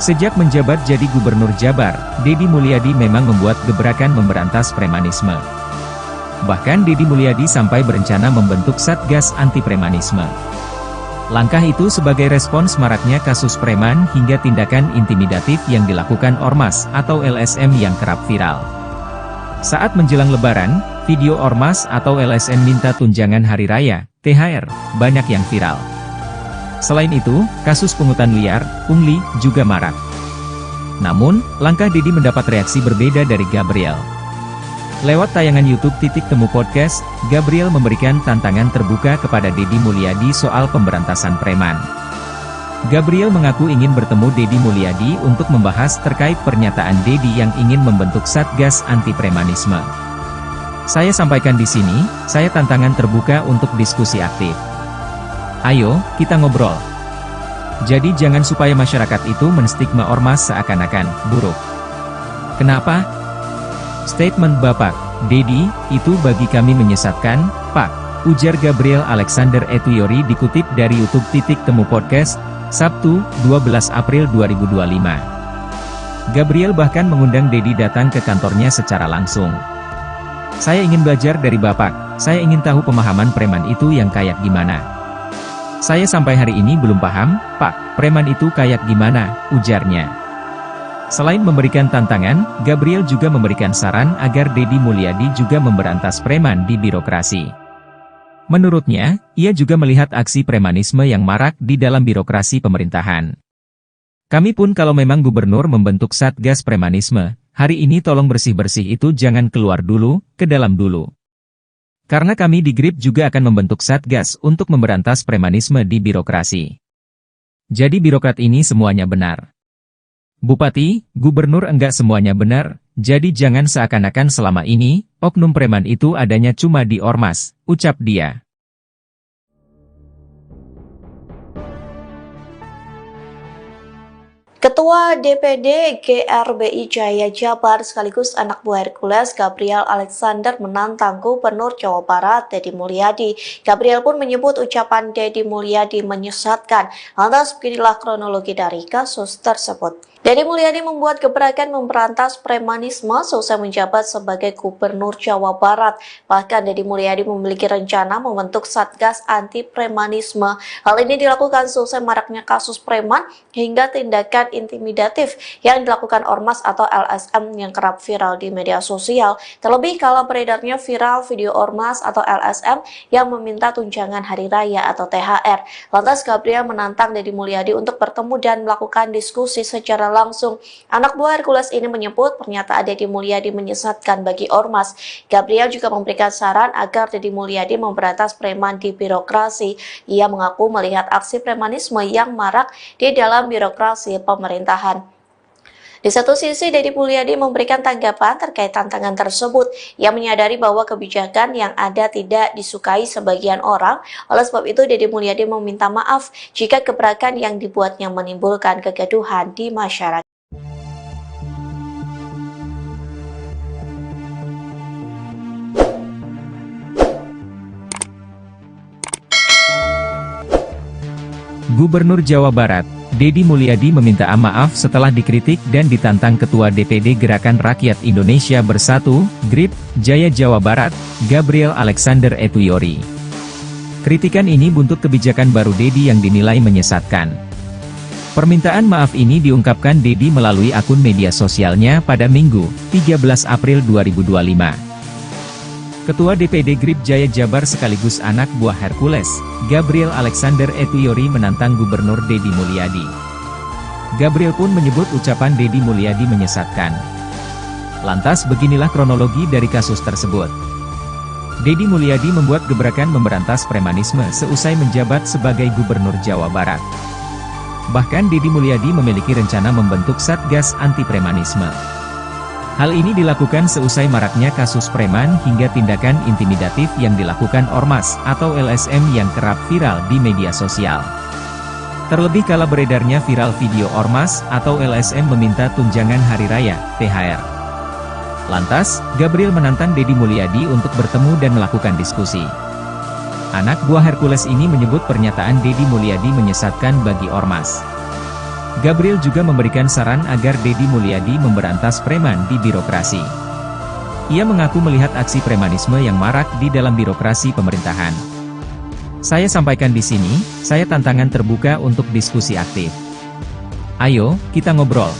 Sejak menjabat jadi Gubernur Jabar, Deddy Mulyadi memang membuat gebrakan memberantas premanisme. Bahkan Deddy Mulyadi sampai berencana membentuk Satgas Anti Premanisme. Langkah itu sebagai respons maraknya kasus preman hingga tindakan intimidatif yang dilakukan Ormas atau LSM yang kerap viral. Saat menjelang Lebaran, video Ormas atau LSM minta tunjangan hari raya, THR, banyak yang viral. Selain itu, kasus pungutan liar, pungli, juga marak. Namun, langkah Deddy mendapat reaksi berbeda dari Gabriel. Lewat tayangan YouTube Temu Podcast, Gabriel memberikan tantangan terbuka kepada Deddy Mulyadi soal pemberantasan preman. Gabriel mengaku ingin bertemu Deddy Mulyadi untuk membahas terkait pernyataan Deddy yang ingin membentuk Satgas Anti Premanisme. Saya sampaikan di sini, saya tantangan terbuka untuk diskusi aktif. Ayo, kita ngobrol. Jadi jangan supaya masyarakat itu menstigma Ormas seakan-akan buruk. Kenapa? Statement Bapak, Deddy, itu bagi kami menyesatkan, Pak, ujar Gabriel Alexander Etuyori dikutip dari YouTube Temu Podcast, Sabtu, 12 April 2025. Gabriel bahkan mengundang Deddy datang ke kantornya secara langsung. Saya ingin belajar dari Bapak, saya ingin tahu pemahaman preman itu yang kayak gimana. Saya sampai hari ini belum paham, Pak, preman itu kayak gimana, ujarnya. Selain memberikan tantangan, Gabriel juga memberikan saran agar Deddy Mulyadi juga memberantas preman di birokrasi. Menurutnya, ia juga melihat aksi premanisme yang marak di dalam birokrasi pemerintahan. Kami pun kalau memang gubernur membentuk Satgas Premanisme, hari ini tolong bersih-bersih itu jangan keluar dulu, ke dalam dulu. Karena kami di GRIP juga akan membentuk Satgas untuk memberantas premanisme di birokrasi. Jadi birokrat ini semuanya benar. Bupati, gubernur enggak semuanya benar, jadi jangan seakan-akan selama ini, oknum preman itu adanya cuma di Ormas, ucap dia. Ketua DPD GRBI Jaya Jabar sekaligus anak buah Hercules Gabriel Alexander menantang Gubernur Jawa Barat Deddy Mulyadi. Gabriel pun menyebut ucapan Deddy Mulyadi menyesatkan. Lantas beginilah kronologi dari kasus tersebut. Deddy Mulyadi membuat gebrakan memberantas premanisme seusai menjabat sebagai Gubernur Jawa Barat. Bahkan Deddy Mulyadi memiliki rencana membentuk Satgas Anti Premanisme. Hal ini dilakukan seusai maraknya kasus preman hingga tindakan intimidatif yang dilakukan Ormas atau LSM yang kerap viral di media sosial. Terlebih kala beredarnya viral video Ormas atau LSM yang meminta tunjangan hari raya atau THR. Lantas Gabriel menantang Deddy Mulyadi untuk bertemu dan melakukan diskusi secara langsung. Anak buah Hercules ini menyebut pernyataan Deddy Mulyadi menyesatkan bagi Ormas. Gabriel juga memberikan saran agar Deddy Mulyadi memberantas preman di birokrasi. Ia mengaku melihat aksi premanisme yang marak di dalam birokrasi pemerintahan. Di satu sisi, Deddy Mulyadi memberikan tanggapan terkait tantangan tersebut. Ia menyadari bahwa kebijakan yang ada tidak disukai sebagian orang. Oleh sebab itu, Deddy Mulyadi meminta maaf jika gebrakan yang dibuatnya menimbulkan kegaduhan di masyarakat. Gubernur Jawa Barat, Deddy Mulyadi meminta maaf setelah dikritik dan ditantang Ketua DPD Gerakan Rakyat Indonesia Bersatu, GRIP, Jaya Jawa Barat, Gabriel Alexander Etuyori. Kritikan ini buntut kebijakan baru Deddy yang dinilai menyesatkan. Permintaan maaf ini diungkapkan Deddy melalui akun media sosialnya pada Minggu, 13 April 2025. Ketua DPD GRIP Jaya Jabar sekaligus anak buah Hercules, Gabriel Alexander Etuyori menantang Gubernur Deddy Mulyadi. Gabriel pun menyebut ucapan Deddy Mulyadi menyesatkan. Lantas beginilah kronologi dari kasus tersebut. Deddy Mulyadi membuat gebrakan memberantas premanisme seusai menjabat sebagai Gubernur Jawa Barat. Bahkan Deddy Mulyadi memiliki rencana membentuk Satgas Anti Premanisme. Hal ini dilakukan seusai maraknya kasus preman hingga tindakan intimidatif yang dilakukan Ormas atau LSM yang kerap viral di media sosial. Terlebih kala beredarnya viral video Ormas atau LSM meminta tunjangan hari raya, THR. Lantas, Gabriel menantang Deddy Mulyadi untuk bertemu dan melakukan diskusi. Anak buah Hercules ini menyebut pernyataan Deddy Mulyadi menyesatkan bagi Ormas. Gabriel juga memberikan saran agar Deddy Mulyadi memberantas preman di birokrasi. Ia mengaku melihat aksi premanisme yang marak di dalam birokrasi pemerintahan. Saya sampaikan di sini, saya tantangan terbuka untuk diskusi aktif. Ayo, kita ngobrol.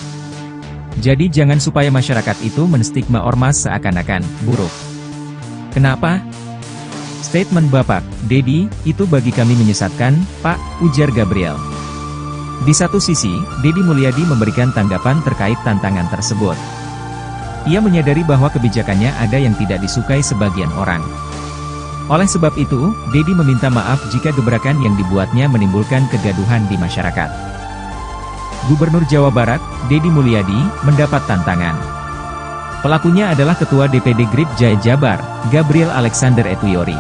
Jadi jangan supaya masyarakat itu menstigma Ormas seakan-akan buruk. Kenapa? Statement Bapak, Deddy, itu bagi kami menyesatkan, Pak, ujar Gabriel. Di satu sisi, Deddy Mulyadi memberikan tanggapan terkait tantangan tersebut. Ia menyadari bahwa kebijakannya ada yang tidak disukai sebagian orang. Oleh sebab itu, Deddy meminta maaf jika gebrakan yang dibuatnya menimbulkan kegaduhan di masyarakat. Gubernur Jawa Barat, Deddy Mulyadi, mendapat tantangan. Pelakunya adalah Ketua DPD GRIP Jaya Jabar, Gabriel Alexander Etuyori.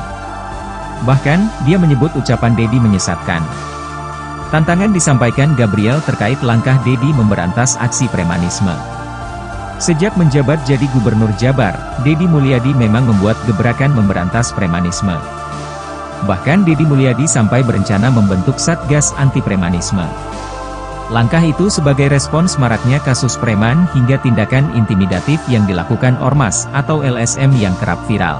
Bahkan, dia menyebut ucapan Deddy menyesatkan. Tantangan disampaikan Gabriel terkait langkah Deddy memberantas aksi premanisme. Sejak menjabat jadi Gubernur Jabar, Deddy Mulyadi memang membuat gebrakan memberantas premanisme. Bahkan Deddy Mulyadi sampai berencana membentuk Satgas Anti Premanisme. Langkah itu sebagai respons maraknya kasus preman hingga tindakan intimidatif yang dilakukan Ormas atau LSM yang kerap viral.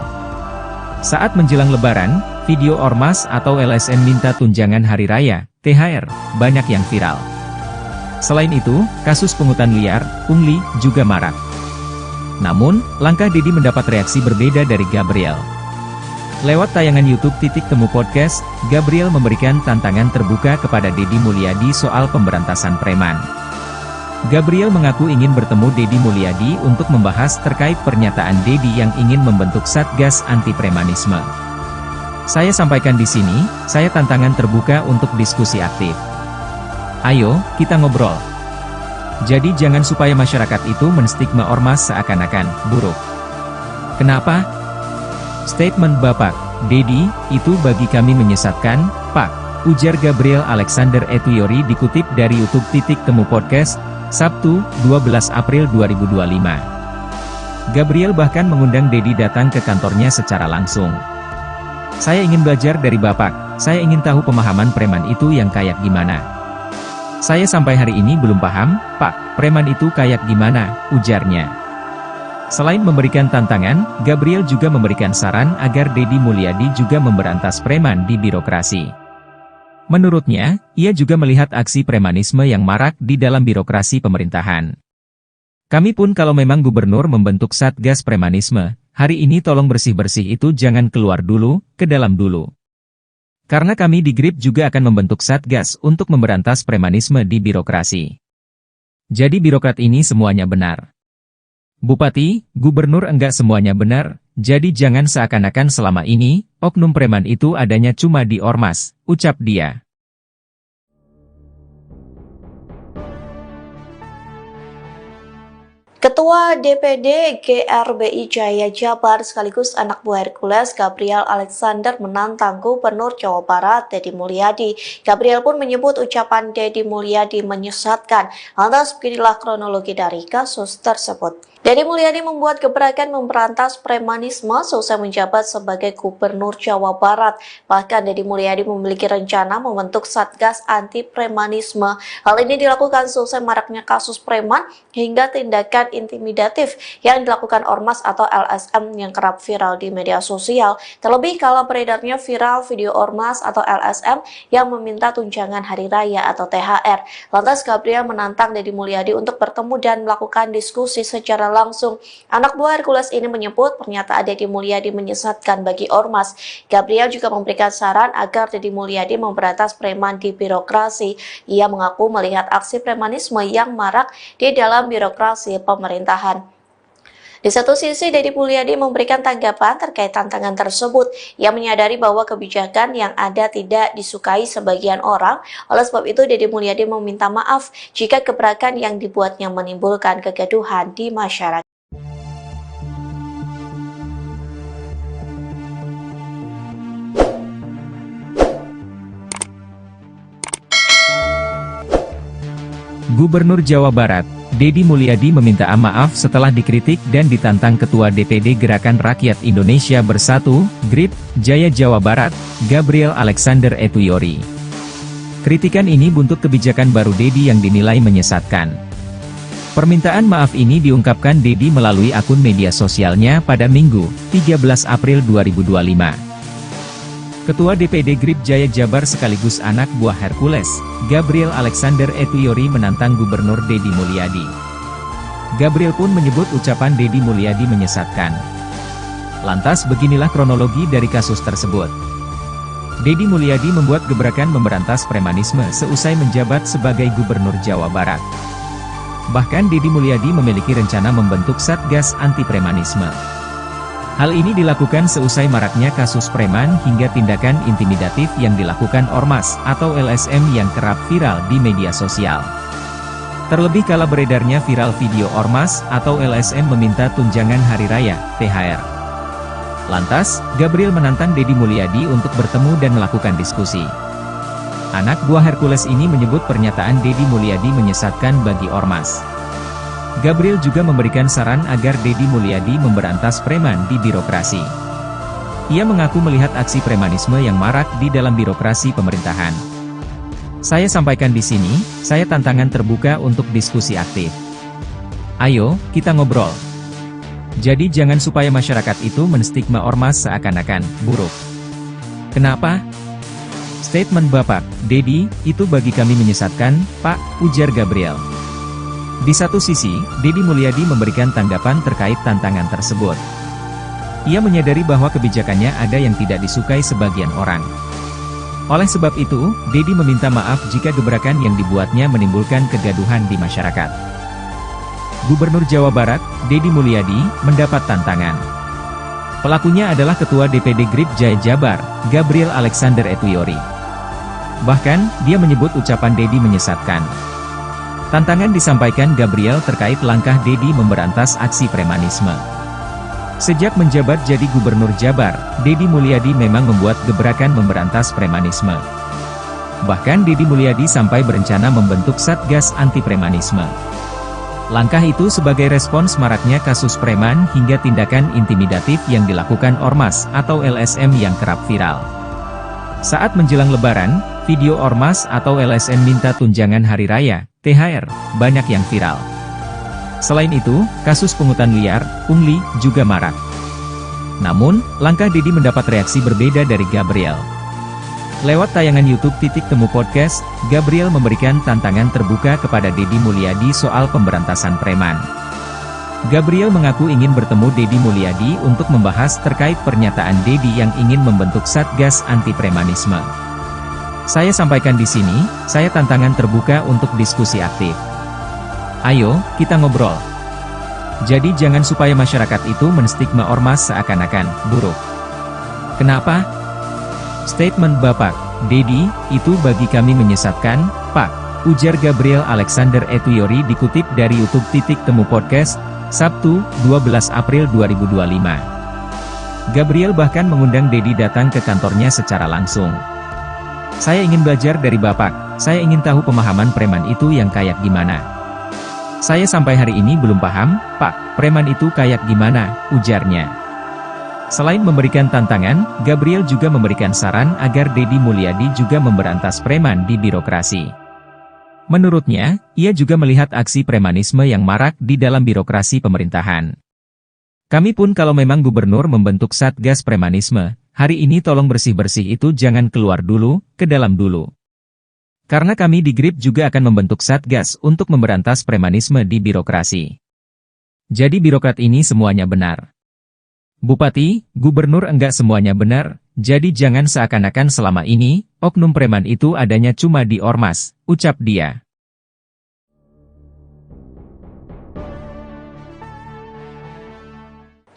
Saat menjelang Lebaran, video Ormas atau LSM minta tunjangan hari raya, THR, banyak yang viral. Selain itu, kasus pungutan liar, pungli, juga marak. Namun, langkah Deddy mendapat reaksi berbeda dari Gabriel. Lewat tayangan YouTube Temu Podcast, Gabriel memberikan tantangan terbuka kepada Deddy Mulyadi soal pemberantasan preman. Gabriel mengaku ingin bertemu Deddy Mulyadi untuk membahas terkait pernyataan Deddy yang ingin membentuk Satgas Anti Premanisme. Saya sampaikan di sini, saya tantangan terbuka untuk diskusi aktif. Ayo, kita ngobrol. Jadi jangan supaya masyarakat itu menstigma Ormas seakan-akan buruk. Kenapa? Statement Bapak, Deddy, itu bagi kami menyesatkan, Pak, ujar Gabriel Alexander Etuyori dikutip dari YouTube Temu Podcast. Sabtu, 12 April 2025. Gabriel bahkan mengundang Dedi datang ke kantornya secara langsung. "Saya ingin belajar dari Bapak, saya ingin tahu pemahaman preman itu yang kayak gimana. Saya sampai hari ini belum paham, Pak, preman itu kayak gimana," ujarnya. Selain memberikan tantangan, Gabriel juga memberikan saran agar Dedi Mulyadi juga memberantas preman di birokrasi. Menurutnya, ia juga melihat aksi premanisme yang marak di dalam birokrasi pemerintahan. "Kami pun kalau memang gubernur membentuk Satgas Premanisme, hari ini tolong bersih-bersih itu jangan keluar dulu, ke dalam dulu. Karena kami di GRIP juga akan membentuk Satgas untuk memberantas premanisme di birokrasi. Jadi birokrat ini semuanya benar. Bupati, gubernur enggak semuanya benar, jadi jangan seakan-akan selama ini, oknum preman itu adanya cuma di ormas," ucap dia. Ketua DPD GRBI Jaya Jabar sekaligus anak buah Hercules Gabriel Alexander menantang Gubernur Jawa Barat Dedi Mulyadi. Gabriel pun menyebut ucapan Dedi Mulyadi menyesatkan. Lantas beginilah kronologi dari kasus tersebut. Dedi Mulyadi membuat gebrakan memberantas premanisme seusai menjabat sebagai Gubernur Jawa Barat. Bahkan Dedi Mulyadi memiliki rencana membentuk Satgas Anti Premanisme. Hal ini dilakukan seusai maraknya kasus preman hingga tindakan intimidatif yang dilakukan Ormas atau LSM yang kerap viral di media sosial. Terlebih kala beredarnya viral video Ormas atau LSM yang meminta tunjangan hari raya atau THR. Lantas Gabriel menantang Dedi Mulyadi untuk bertemu dan melakukan diskusi secara langsung. Anak buah Hercules ini menyebut pernyataan Dedi Mulyadi menyesatkan bagi Ormas. Gabriel juga memberikan saran agar Dedi Mulyadi memberantas preman di birokrasi. Ia mengaku melihat aksi premanisme yang marak di dalam birokrasi pemerintahan. Di satu sisi, Dedi Mulyadi memberikan tanggapan terkait tantangan tersebut. Ia menyadari bahwa kebijakan yang ada tidak disukai sebagian orang. Oleh sebab itu, Dedi Mulyadi meminta maaf jika gebrakan yang dibuatnya menimbulkan kegaduhan di masyarakat. Gubernur Jawa Barat, Dedi Mulyadi meminta maaf setelah dikritik dan ditantang Ketua DPD Gerakan Rakyat Indonesia Bersatu, GRIP, Jaya Jawa Barat, Gabriel Alexander Etuyori. Kritikan ini buntut kebijakan baru Dedi yang dinilai menyesatkan. Permintaan maaf ini diungkapkan Dedi melalui akun media sosialnya pada Minggu, 13 April 2025. Ketua DPD GRIP Jaya Jabar sekaligus anak buah Hercules, Gabriel Alexander Etuyori menantang Gubernur Dedi Mulyadi. Gabriel pun menyebut ucapan Dedi Mulyadi menyesatkan. Lantas beginilah kronologi dari kasus tersebut. Dedi Mulyadi membuat gebrakan memberantas premanisme seusai menjabat sebagai Gubernur Jawa Barat. Bahkan Dedi Mulyadi memiliki rencana membentuk Satgas Anti Premanisme. Hal ini dilakukan seusai maraknya kasus preman hingga tindakan intimidatif yang dilakukan Ormas atau LSM yang kerap viral di media sosial. Terlebih kala beredarnya viral video Ormas atau LSM meminta tunjangan hari raya, THR. Lantas, Gabriel menantang Dedi Mulyadi untuk bertemu dan melakukan diskusi. Anak buah Hercules ini menyebut pernyataan Dedi Mulyadi menyesatkan bagi Ormas. Gabriel juga memberikan saran agar Dedi Mulyadi memberantas preman di birokrasi. Ia mengaku melihat aksi premanisme yang marak di dalam birokrasi pemerintahan. "Saya sampaikan di sini, saya tantangan terbuka untuk diskusi aktif. Ayo, kita ngobrol. Jadi jangan supaya masyarakat itu menstigma Ormas seakan-akan buruk." "Kenapa?" "Statement Bapak, Dedi, itu bagi kami menyesatkan, Pak," ujar Gabriel. Di satu sisi, Dedi Mulyadi memberikan tanggapan terkait tantangan tersebut. Ia menyadari bahwa kebijakannya ada yang tidak disukai sebagian orang. Oleh sebab itu, Dedi meminta maaf jika gebrakan yang dibuatnya menimbulkan kegaduhan di masyarakat. Gubernur Jawa Barat, Dedi Mulyadi, mendapat tantangan. Pelakunya adalah Ketua DPD GRIP Jaya Jabar, Gabriel Alexander Etuyori. Bahkan, dia menyebut ucapan Dedi menyesatkan. Tantangan disampaikan Gabriel terkait langkah Dedi memberantas aksi premanisme. Sejak menjabat jadi Gubernur Jabar, Dedi Mulyadi memang membuat gebrakan memberantas premanisme. Bahkan Deddy Mulyadi sampai berencana membentuk Satgas Anti Premanisme. Langkah itu sebagai respons maraknya kasus preman hingga tindakan intimidatif yang dilakukan Ormas atau LSM yang kerap viral. Saat menjelang Lebaran, video Ormas atau LSM minta tunjangan hari raya, THR, banyak yang viral. Selain itu, kasus pungutan liar, pungli, juga marak. Namun, langkah Deddy mendapat reaksi berbeda dari Gabriel. Lewat tayangan YouTube Titik Temu Podcast, Gabriel memberikan tantangan terbuka kepada Deddy Mulyadi soal pemberantasan preman. Gabriel mengaku ingin bertemu Deddy Mulyadi untuk membahas terkait pernyataan Deddy yang ingin membentuk Satgas Anti Premanisme. Saya sampaikan di sini, saya tantangan terbuka untuk diskusi aktif. Ayo, kita ngobrol. Jadi jangan supaya masyarakat itu menstigma Ormas seakan-akan buruk. Kenapa? Statement Bapak Deddy, itu bagi kami menyesatkan, Pak, ujar Gabriel Alexander Etuyori dikutip dari YouTube Titik Temu Podcast, Sabtu, 12 April 2025. Gabriel bahkan mengundang Deddy datang ke kantornya secara langsung. Saya ingin belajar dari Bapak, saya ingin tahu pemahaman preman itu yang kayak gimana. Saya sampai hari ini belum paham, Pak, preman itu kayak gimana, ujarnya. Selain memberikan tantangan, Gabriel juga memberikan saran agar Deddy Mulyadi juga memberantas preman di birokrasi. Menurutnya, ia juga melihat aksi premanisme yang marak di dalam birokrasi pemerintahan. Kami pun kalau memang gubernur membentuk Satgas Premanisme, hari ini tolong bersih-bersih itu jangan keluar dulu, ke dalam dulu. Karena kami di GRIP juga akan membentuk Satgas untuk memberantas premanisme di birokrasi. Jadi birokrat ini semuanya benar. Bupati, gubernur enggak semuanya benar, jadi jangan seakan-akan selama ini, oknum preman itu adanya cuma di Ormas, ucap dia.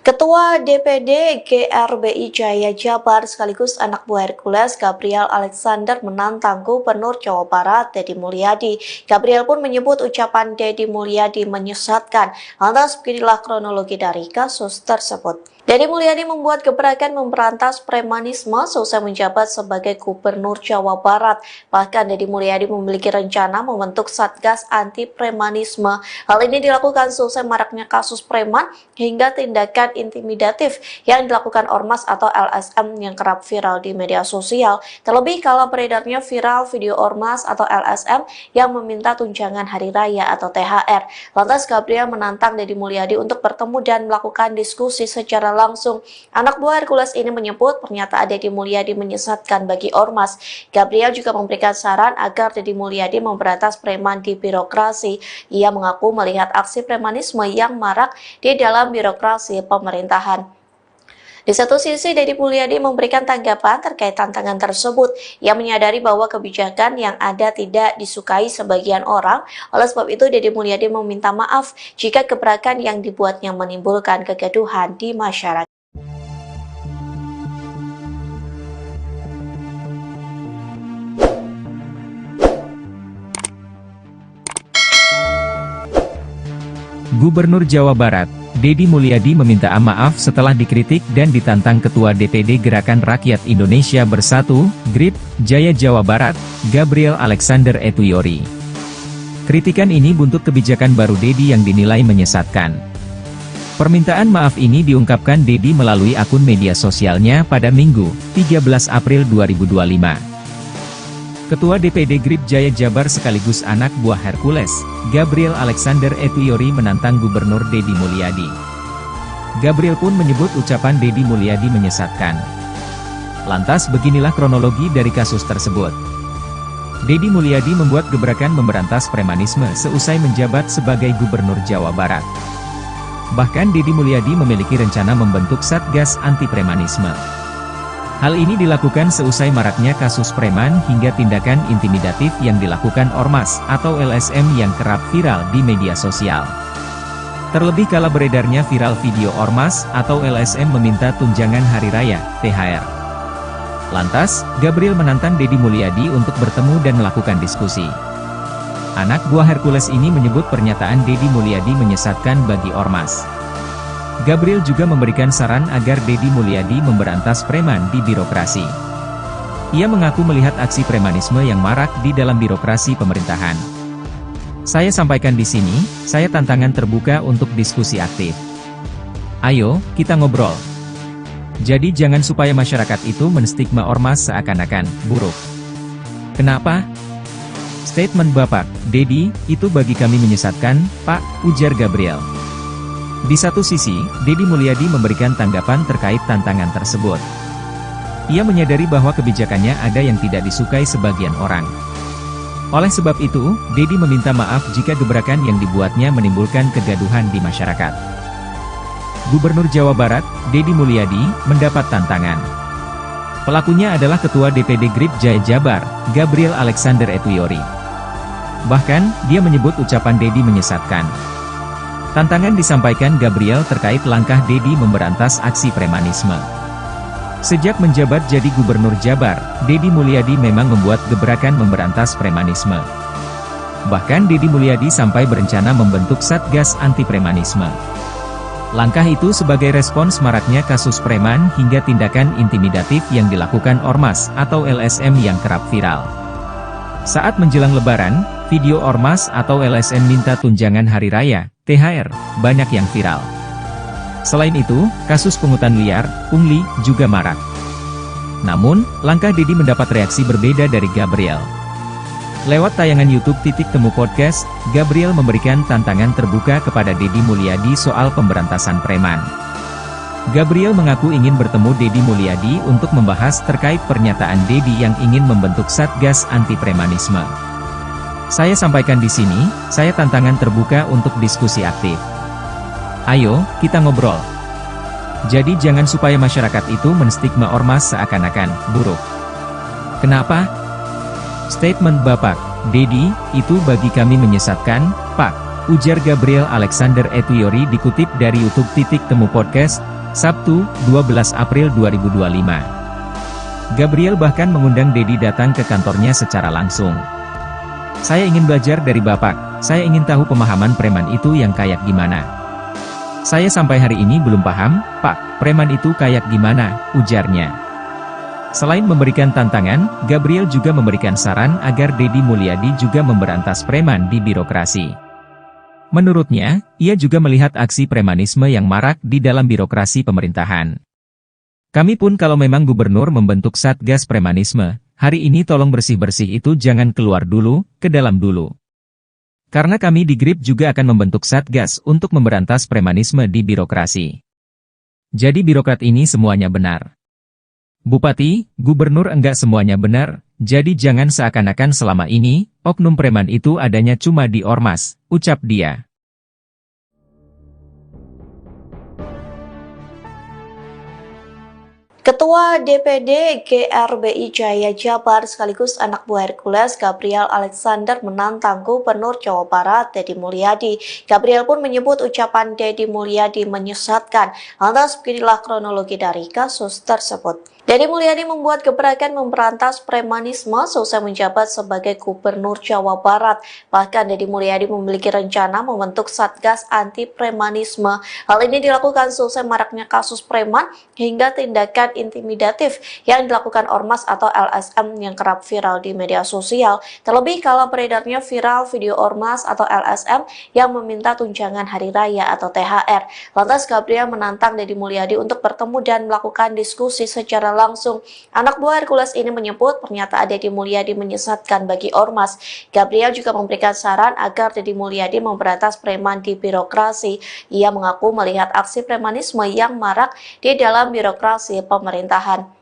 Ketua DPD GRBI Jaya Jabar sekaligus anak buah Hercules Gabriel Alexander menantang Gubernur Jawa Barat Deddy Mulyadi. Gabriel pun menyebut ucapan Deddy Mulyadi menyesatkan. Lantas beginilah kronologi dari kasus tersebut. Deddy Mulyadi membuat gebrakan memberantas premanisme seusai menjabat sebagai Gubernur Jawa Barat. Bahkan Deddy Mulyadi memiliki rencana membentuk Satgas Anti Premanisme. Hal ini dilakukan seusai maraknya kasus preman hingga tindakan intimidatif yang dilakukan Ormas atau LSM yang kerap viral di media sosial. Terlebih kala beredarnya viral video Ormas atau LSM yang meminta tunjangan hari raya atau THR. Lantas Gabriel menantang Deddy Mulyadi untuk bertemu dan melakukan diskusi secara langsung. Anak buah Hercules ini menyebut pernyataan Deddy Mulyadi menyesatkan bagi Ormas. Gabriel juga memberikan saran agar Deddy Mulyadi memberantas preman di birokrasi. Ia mengaku melihat aksi premanisme yang marak di dalam birokrasi pemerintahan. Di satu sisi, Deddy Mulyadi memberikan tanggapan terkait tantangan tersebut. Ia menyadari bahwa kebijakan yang ada tidak disukai sebagian orang. Oleh sebab itu, Deddy Mulyadi meminta maaf jika gebrakan yang dibuatnya menimbulkan kegaduhan di masyarakat. Gubernur Jawa Barat, Deddy Mulyadi meminta maaf setelah dikritik dan ditantang Ketua DPD Gerakan Rakyat Indonesia Bersatu, GRIP, Jaya Jawa Barat, Gabriel Alexander Etuyori. Kritikan ini buntut kebijakan baru Deddy yang dinilai menyesatkan. Permintaan maaf ini diungkapkan Deddy melalui akun media sosialnya pada Minggu, 13 April 2025. Ketua DPD GRIP Jaya Jabar sekaligus anak buah Hercules, Gabriel Alexander Etuyori menantang Gubernur Deddy Mulyadi. Gabriel pun menyebut ucapan Deddy Mulyadi menyesatkan. Lantas beginilah kronologi dari kasus tersebut. Deddy Mulyadi membuat gebrakan memberantas premanisme seusai menjabat sebagai Gubernur Jawa Barat. Bahkan Deddy Mulyadi memiliki rencana membentuk Satgas Anti Premanisme. Hal ini dilakukan seusai maraknya kasus preman hingga tindakan intimidatif yang dilakukan Ormas atau LSM yang kerap viral di media sosial. Terlebih kala beredarnya viral video Ormas atau LSM meminta tunjangan hari raya, THR. Lantas, Gabriel menantang Deddy Mulyadi untuk bertemu dan melakukan diskusi. Anak buah Hercules ini menyebut pernyataan Deddy Mulyadi menyesatkan bagi Ormas. Gabriel juga memberikan saran agar Deddy Mulyadi memberantas preman di birokrasi. Ia mengaku melihat aksi premanisme yang marak di dalam birokrasi pemerintahan. Saya sampaikan di sini, saya tantangan terbuka untuk diskusi aktif. Ayo, kita ngobrol. Jadi jangan supaya masyarakat itu menstigma ormas seakan-akan buruk. Kenapa? Statement Bapak Dedi, itu bagi kami menyesatkan, Pak, ujar Gabriel. Di satu sisi, Dedi Mulyadi memberikan tanggapan terkait tantangan tersebut. Ia menyadari bahwa kebijakannya ada yang tidak disukai sebagian orang. Oleh sebab itu, Dedi meminta maaf jika gebrakan yang dibuatnya menimbulkan kegaduhan di masyarakat. Gubernur Jawa Barat, Dedi Mulyadi, mendapat tantangan. Pelakunya adalah Ketua DPD GRIP Jaya Jabar, Gabriel Alexander Etuyori. Bahkan, dia menyebut ucapan Dedi menyesatkan. Tantangan disampaikan Gabriel terkait langkah Dedi memberantas aksi premanisme. Sejak menjabat jadi Gubernur Jabar, Dedi Mulyadi memang membuat gebrakan memberantas premanisme. Bahkan Dedi Mulyadi sampai berencana membentuk Satgas Anti Premanisme. Langkah itu sebagai respons maraknya kasus preman hingga tindakan intimidatif yang dilakukan ormas atau LSM yang kerap viral. Saat menjelang Lebaran, video ormas atau LSM minta tunjangan hari raya, THR, banyak yang viral. Selain itu, kasus pungutan liar, pungli, juga marak. Namun, langkah Dedi mendapat reaksi berbeda dari Gabriel. Lewat tayangan YouTube Titik Temu Podcast, Gabriel memberikan tantangan terbuka kepada Dedi Mulyadi soal pemberantasan preman. Gabriel mengaku ingin bertemu Dedi Mulyadi untuk membahas terkait pernyataan Dedi yang ingin membentuk Satgas Anti Premanisme. Saya sampaikan di sini, saya tantangan terbuka untuk diskusi aktif. Ayo, kita ngobrol. Jadi jangan supaya masyarakat itu menstigma ormas seakan-akan buruk. Kenapa? Statement Bapak Dedi, itu bagi kami menyesatkan, Pak, ujar Gabriel Alexander Etuyori dikutip dari YouTube Titik Temu Podcast, Sabtu, 12 April 2025. Gabriel bahkan mengundang Dedi datang ke kantornya secara langsung. Saya ingin belajar dari Bapak, saya ingin tahu pemahaman preman itu yang kayak gimana. Saya sampai hari ini belum paham, Pak, preman itu kayak gimana, ujarnya. Selain memberikan tantangan, Gabriel juga memberikan saran agar Dedi Mulyadi juga memberantas preman di birokrasi. Menurutnya, ia juga melihat aksi premanisme yang marak di dalam birokrasi pemerintahan. Kami pun kalau memang gubernur membentuk Satgas Premanisme, hari ini tolong bersih-bersih itu jangan keluar dulu, ke dalam dulu. Karena kami di GRIP juga akan membentuk Satgas untuk memberantas premanisme di birokrasi. Jadi birokrat ini semuanya benar. Bupati, gubernur enggak semuanya benar, jadi jangan seakan-akan selama ini, oknum preman itu adanya cuma di ormas, ucap dia. Ketua DPD GRBI Jaya Jabar sekaligus anak buah Hercules Gabriel Alexander menantang Gubernur Jawa Barat Dedi Mulyadi. Gabriel pun menyebut ucapan Dedi Mulyadi menyesatkan. Lantas beginilah kronologi dari kasus tersebut. Dedi Mulyadi membuat gebrakan memberantas premanisme selesai menjabat sebagai Gubernur Jawa Barat. Bahkan Dedi Mulyadi memiliki rencana membentuk Satgas Anti Premanisme. Hal ini dilakukan selesai maraknya kasus preman hingga tindakan intimidatif yang dilakukan ormas atau LSM yang kerap viral di media sosial. Terlebih kala beredarnya viral video ormas atau LSM yang meminta tunjangan hari raya atau THR. Lantas Gabriel menantang Dedi Mulyadi untuk bertemu dan melakukan diskusi secara langsung. Anak buah Hercules ini menyebut pernyataan Dedi Mulyadi menyesatkan bagi ormas. Gabriel juga memberikan saran agar Dedi Mulyadi memberantas preman di birokrasi. Ia mengaku melihat aksi premanisme yang marak di dalam birokrasi pemerintahan.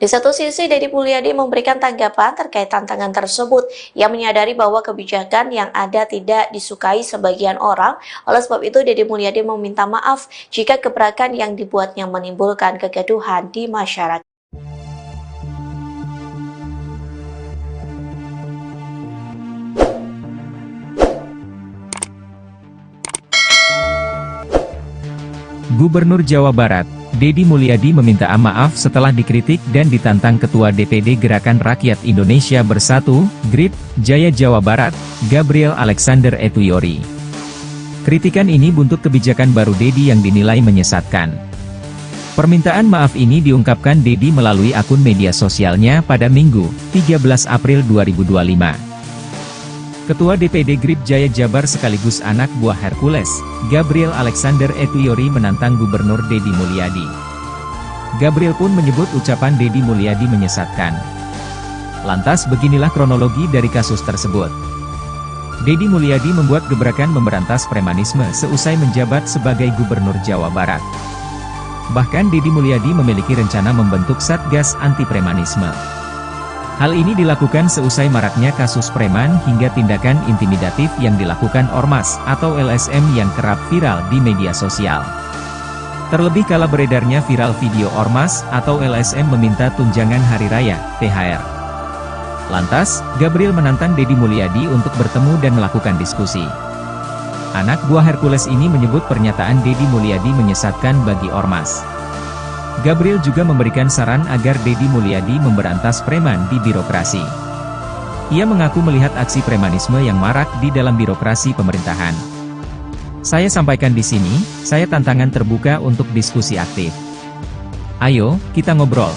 Di satu sisi, Dedi Mulyadi memberikan tanggapan terkait tantangan tersebut. Ia menyadari bahwa kebijakan yang ada tidak disukai sebagian orang. Oleh sebab itu, Dedi Mulyadi meminta maaf jika gebrakan yang dibuatnya menimbulkan kegaduhan di masyarakat. Gubernur Jawa Barat, Dedi Mulyadi meminta maaf setelah dikritik dan ditantang Ketua DPD Gerakan Rakyat Indonesia Bersatu, GRIP, Jaya Jawa Barat, Gabriel Alexander Etuyori. Kritikan ini buntut kebijakan baru Dedi yang dinilai menyesatkan. Permintaan maaf ini diungkapkan Dedi melalui akun media sosialnya pada Minggu, 13 April 2025. Ketua DPD Grip Jaya Jabar sekaligus anak buah Hercules, Gabriel Alexander Etuyori menantang Gubernur Dedi Mulyadi. Gabriel pun menyebut ucapan Dedi Mulyadi menyesatkan. Lantas beginilah kronologi dari kasus tersebut. Dedi Mulyadi membuat gebrakan memberantas premanisme seusai menjabat sebagai Gubernur Jawa Barat. Bahkan Dedi Mulyadi memiliki rencana membentuk Satgas Anti Premanisme. Hal ini dilakukan seusai maraknya kasus preman hingga tindakan intimidatif yang dilakukan Ormas atau LSM yang kerap viral di media sosial. Terlebih kala beredarnya viral video Ormas atau LSM meminta tunjangan hari raya, THR. Lantas, Gabriel menantang Dedi Mulyadi untuk bertemu dan melakukan diskusi. Anak buah Hercules ini menyebut pernyataan Dedi Mulyadi menyesatkan bagi Ormas. Gabriel juga memberikan saran agar Dedi Mulyadi memberantas preman di birokrasi. Ia mengaku melihat aksi premanisme yang marak di dalam birokrasi pemerintahan. Saya sampaikan di sini, saya tantangan terbuka untuk diskusi aktif. Ayo, kita ngobrol.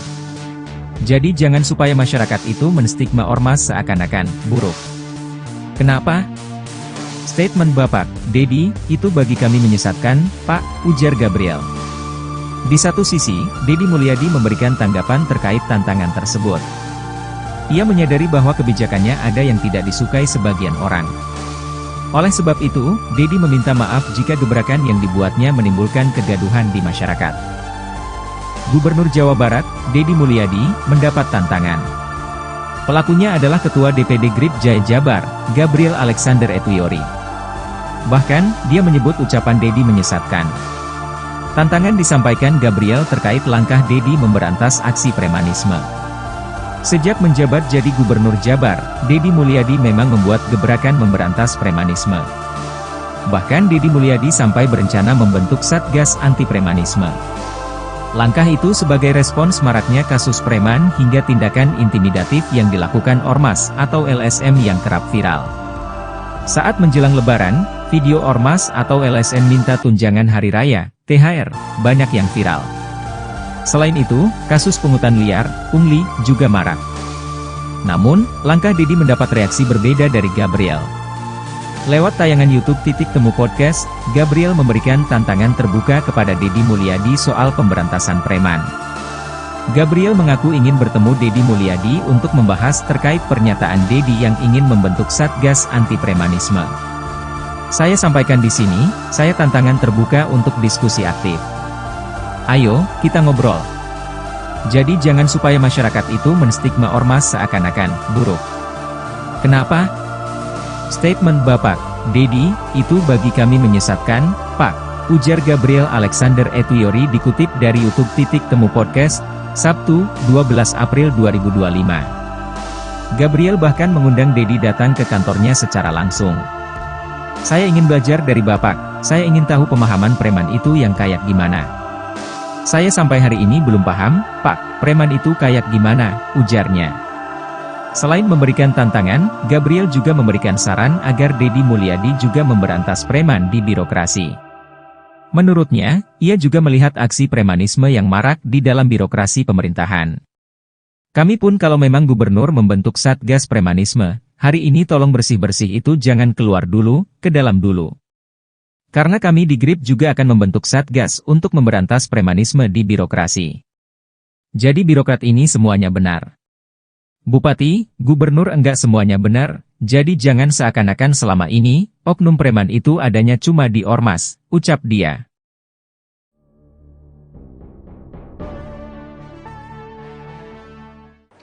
Jadi jangan supaya masyarakat itu menstigma Ormas seakan-akan buruk. Kenapa? Statement Bapak, Dedi, itu bagi kami menyesatkan, Pak, ujar Gabriel. Di satu sisi, Dedi Mulyadi memberikan tanggapan terkait tantangan tersebut. Ia menyadari bahwa kebijakannya ada yang tidak disukai sebagian orang. Oleh sebab itu, Dedi meminta maaf jika gebrakan yang dibuatnya menimbulkan kegaduhan di masyarakat. Gubernur Jawa Barat, Dedi Mulyadi, mendapat tantangan. Pelakunya adalah Ketua DPD Grip Jaya Jabar, Gabriel Alexander Etuyori. Bahkan, dia menyebut ucapan Dedi menyesatkan. Tantangan disampaikan Gabriel terkait langkah Dedi memberantas aksi premanisme. Sejak menjabat jadi Gubernur Jabar, Dedi Mulyadi memang membuat gebrakan memberantas premanisme. Bahkan Dedi Mulyadi sampai berencana membentuk Satgas Anti Premanisme. Langkah itu sebagai respons maraknya kasus preman hingga tindakan intimidatif yang dilakukan Ormas atau LSM yang kerap viral. Saat menjelang Lebaran, video Ormas atau LSM minta tunjangan hari raya, THR, banyak yang viral. Selain itu, kasus pungutan liar, pungli, juga marak. Namun, langkah Dedi mendapat reaksi berbeda dari Gabriel. Lewat tayangan YouTube Titik Temu Podcast, Gabriel memberikan tantangan terbuka kepada Dedi Mulyadi soal pemberantasan preman. Gabriel mengaku ingin bertemu Dedi Mulyadi untuk membahas terkait pernyataan Dedi yang ingin membentuk Satgas Anti Premanisme. Saya sampaikan di sini, saya tantangan terbuka untuk diskusi aktif. Ayo, kita ngobrol. Jadi jangan supaya masyarakat itu menstigma Ormas seakan-akan buruk. Kenapa? Statement Bapak, Dedi, itu bagi kami menyesatkan, Pak, ujar Gabriel Alexander Etuyori dikutip dari YouTube Titik Temu Podcast, Sabtu, 12 April 2025. Gabriel bahkan mengundang Dedi datang ke kantornya secara langsung. Saya ingin belajar dari Bapak, saya ingin tahu pemahaman preman itu yang kayak gimana. Saya sampai hari ini belum paham, Pak, preman itu kayak gimana, ujarnya. Selain memberikan tantangan, Gabriel juga memberikan saran agar Dedi Mulyadi juga memberantas preman di birokrasi. Menurutnya, ia juga melihat aksi premanisme yang marak di dalam birokrasi pemerintahan. Kami pun kalau memang gubernur membentuk Satgas Premanisme, hari ini tolong bersih-bersih itu jangan keluar dulu, ke dalam dulu. Karena kami di Grip juga akan membentuk Satgas untuk memberantas premanisme di birokrasi. Jadi birokrat ini semuanya benar. Bupati, gubernur enggak semuanya benar, jadi jangan seakan-akan selama ini, oknum preman itu adanya cuma di Ormas, ucap dia.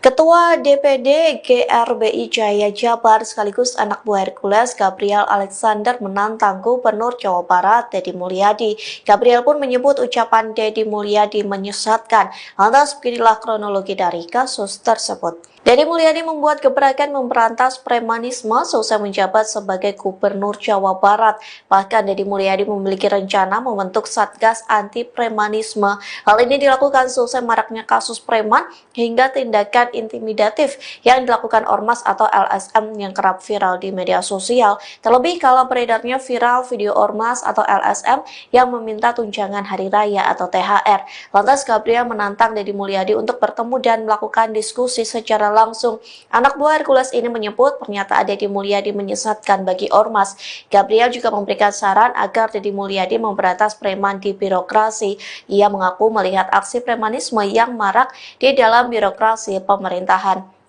Ketua DPD GRBI Jaya Jabar sekaligus anak buah Hercules Gabriel Alexander menantang Gubernur Jawa Barat Dedi Mulyadi. Gabriel pun menyebut ucapan Dedi Mulyadi menyesatkan. Lantas beginilah kronologi dari kasus tersebut. Deddy Mulyadi membuat gebrakan memberantas premanisme selesai menjabat sebagai Gubernur Jawa Barat. Bahkan Deddy Mulyadi memiliki rencana membentuk Satgas Anti Premanisme. Hal ini dilakukan selesai maraknya kasus preman hingga tindakan intimidatif yang dilakukan Ormas atau LSM yang kerap viral di media sosial. Terlebih kalau beredarnya viral video Ormas atau LSM yang meminta tunjangan hari raya atau THR. Lantas Gabriel menantang Deddy Mulyadi untuk bertemu dan melakukan diskusi secara langsung. Anak buah Hercules ini menyebut pernyataan Deddy Mulyadi menyesatkan bagi Ormas. Gabriel juga memberikan saran agar Deddy Mulyadi memberantas preman di birokrasi. Ia mengaku melihat aksi premanisme yang marak di dalam birokrasi pemerintahan.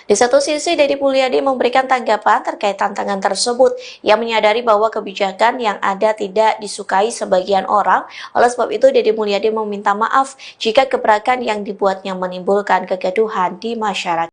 Di satu sisi, Deddy Mulyadi memberikan tanggapan terkait tantangan tersebut. Ia menyadari bahwa kebijakan yang ada tidak disukai sebagian orang. Oleh sebab itu, Deddy Mulyadi meminta maaf jika gebrakan yang dibuatnya menimbulkan kegaduhan di masyarakat.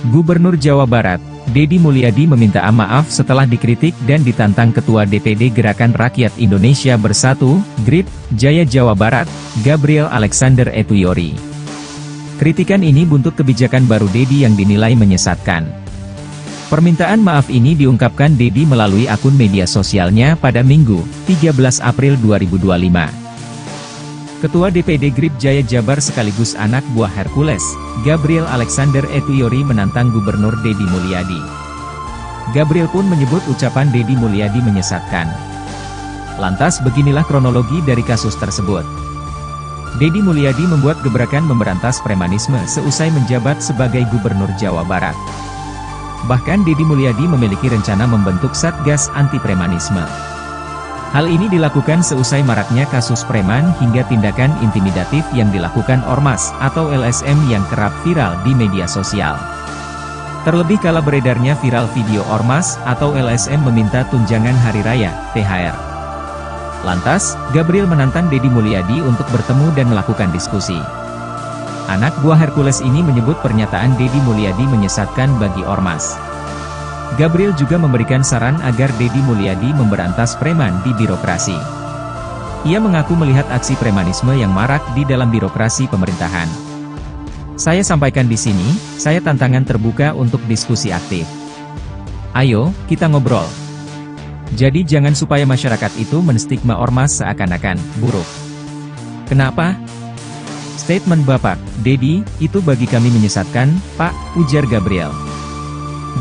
Gubernur Jawa Barat, Deddy Mulyadi meminta maaf setelah dikritik dan ditantang Ketua DPD Gerakan Rakyat Indonesia Bersatu, GRIP, Jaya Jawa Barat, Gabriel Alexander Etuyori. Kritikan ini buntut kebijakan baru Deddy yang dinilai menyesatkan. Permintaan maaf ini diungkapkan Deddy melalui akun media sosialnya pada Minggu, 13 April 2025. Ketua DPD GRIP Jaya Jabar sekaligus anak buah Hercules, Gabriel Alexander Etuyori menantang Gubernur Deddy Mulyadi. Gabriel pun menyebut ucapan Deddy Mulyadi menyesatkan. Lantas beginilah kronologi dari kasus tersebut. Deddy Mulyadi membuat gebrakan memberantas premanisme seusai menjabat sebagai Gubernur Jawa Barat. Bahkan Deddy Mulyadi memiliki rencana membentuk Satgas Anti Premanisme. Hal ini dilakukan seusai maraknya kasus preman hingga tindakan intimidatif yang dilakukan Ormas atau LSM yang kerap viral di media sosial. Terlebih kala beredarnya viral video Ormas atau LSM meminta tunjangan hari raya, THR. Lantas, Gabriel menantang Deddy Mulyadi untuk bertemu dan melakukan diskusi. Anak buah Hercules ini menyebut pernyataan Deddy Mulyadi menyesatkan bagi Ormas. Gabriel juga memberikan saran agar Deddy Mulyadi memberantas preman di birokrasi. Ia mengaku melihat aksi premanisme yang marak di dalam birokrasi pemerintahan. Saya sampaikan di sini, saya tantangan terbuka untuk diskusi aktif. Ayo, kita ngobrol. Jadi jangan supaya masyarakat itu menstigma Ormas seakan-akan buruk. Kenapa? Statement Bapak, Deddy, itu bagi kami menyesatkan, Pak, ujar Gabriel.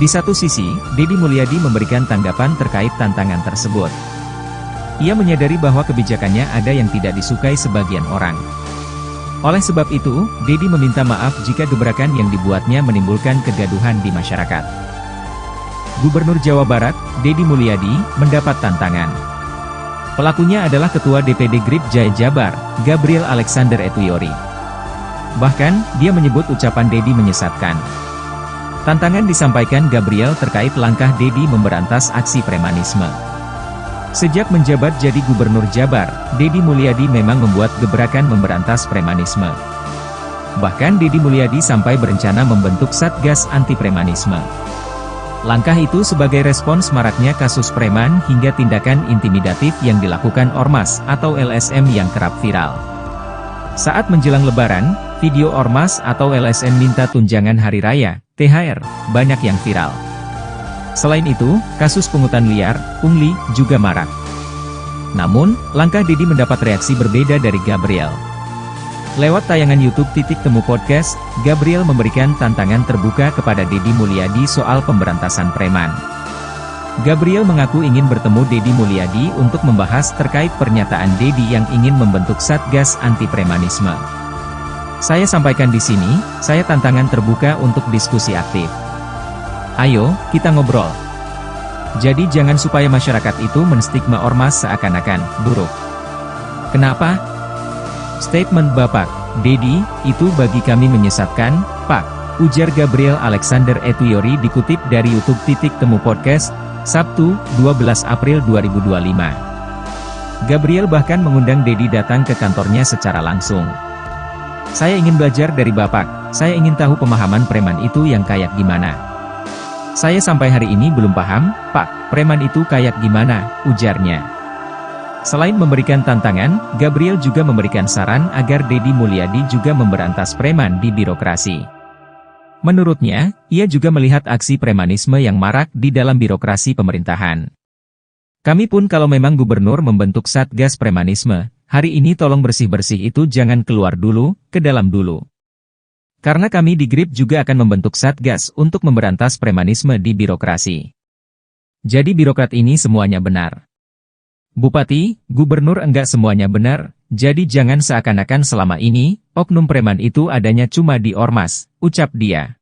Di satu sisi, Deddy Mulyadi memberikan tanggapan terkait tantangan tersebut. Ia menyadari bahwa kebijakannya ada yang tidak disukai sebagian orang. Oleh sebab itu, Deddy meminta maaf jika gebrakan yang dibuatnya menimbulkan kegaduhan di masyarakat. Gubernur Jawa Barat, Deddy Mulyadi, mendapat tantangan. Pelakunya adalah Ketua DPD GRIP Jaya Jabar, Gabriel Alexander Etuyori. Bahkan, dia menyebut ucapan Deddy menyesatkan. Tantangan disampaikan Gabriel terkait langkah Deddy memberantas aksi premanisme. Sejak menjabat jadi Gubernur Jabar, Deddy Mulyadi memang membuat gebrakan memberantas premanisme. Bahkan Deddy Mulyadi sampai berencana membentuk Satgas Anti Premanisme. Langkah itu sebagai respons maraknya kasus preman hingga tindakan intimidatif yang dilakukan Ormas atau LSM yang kerap viral. Saat menjelang Lebaran, video Ormas atau LSM minta tunjangan hari raya, THR, banyak yang viral. Selain itu, kasus pungutan liar, pungli, juga marak. Namun, langkah Deddy mendapat reaksi berbeda dari Gabriel. Lewat tayangan YouTube Temu Podcast, Gabriel memberikan tantangan terbuka kepada Deddy Mulyadi soal pemberantasan preman. Gabriel mengaku ingin bertemu Deddy Mulyadi untuk membahas terkait pernyataan Deddy yang ingin membentuk Satgas Anti Premanisme. Saya sampaikan di sini, saya tantangan terbuka untuk diskusi aktif. Ayo, kita ngobrol. Jadi jangan supaya masyarakat itu menstigma Ormas seakan-akan buruk. Kenapa? Statement Bapak, Deddy, itu bagi kami menyesatkan, Pak, ujar Gabriel Alexander Etuyori dikutip dari YouTube Temu Podcast, Sabtu, 12 April 2025. Gabriel bahkan mengundang Deddy datang ke kantornya secara langsung. Saya ingin belajar dari Bapak, saya ingin tahu pemahaman preman itu yang kayak gimana. Saya sampai hari ini belum paham, Pak, preman itu kayak gimana, ujarnya. Selain memberikan tantangan, Gabriel juga memberikan saran agar Deddy Mulyadi juga memberantas preman di birokrasi. Menurutnya, ia juga melihat aksi premanisme yang marak di dalam birokrasi pemerintahan. Kami pun kalau memang gubernur membentuk Satgas Premanisme, hari ini tolong bersih-bersih itu jangan keluar dulu, ke dalam dulu. Karena kami di GRIP juga akan membentuk Satgas untuk memberantas premanisme di birokrasi. Jadi birokrat ini semuanya benar. Bupati, gubernur enggak semuanya benar, jadi jangan seakan-akan selama ini, oknum preman itu adanya cuma di ormas, ucap dia.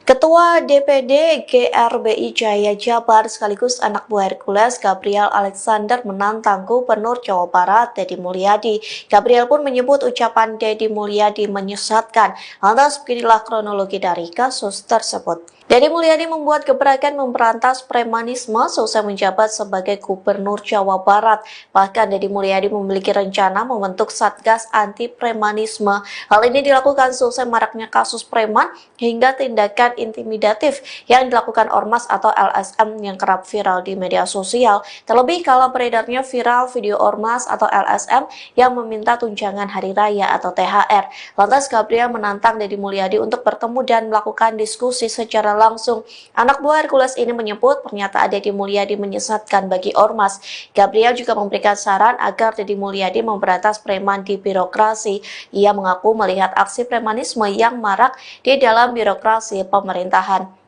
Ketua DPD GRBI Jaya Jabar sekaligus anak buah Hercules Gabriel Alexander menantang Gubernur Jawa Barat Deddy Mulyadi. Gabriel pun menyebut ucapan Deddy Mulyadi menyesatkan. Lantas beginilah kronologi dari kasus tersebut. Deddy Mulyadi membuat gebrakan memberantas premanisme selesai menjabat sebagai Gubernur Jawa Barat. Bahkan Deddy Mulyadi memiliki rencana membentuk Satgas Anti Premanisme. Hal ini dilakukan selesai maraknya kasus preman hingga tindakan intimidatif yang dilakukan Ormas atau LSM yang kerap viral di media sosial. Terlebih kala beredarnya viral video Ormas atau LSM yang meminta tunjangan hari raya atau THR. Lantas Gabriel menantang Deddy Mulyadi untuk bertemu dan melakukan diskusi secara langsung. Anak buah Hercules ini menyebut pernyataan Deddy Mulyadi menyesatkan bagi Ormas. Gabriel juga memberikan saran agar Deddy Mulyadi memberantas preman di birokrasi. Ia mengaku melihat aksi premanisme yang marak di dalam birokrasi pemerintahan.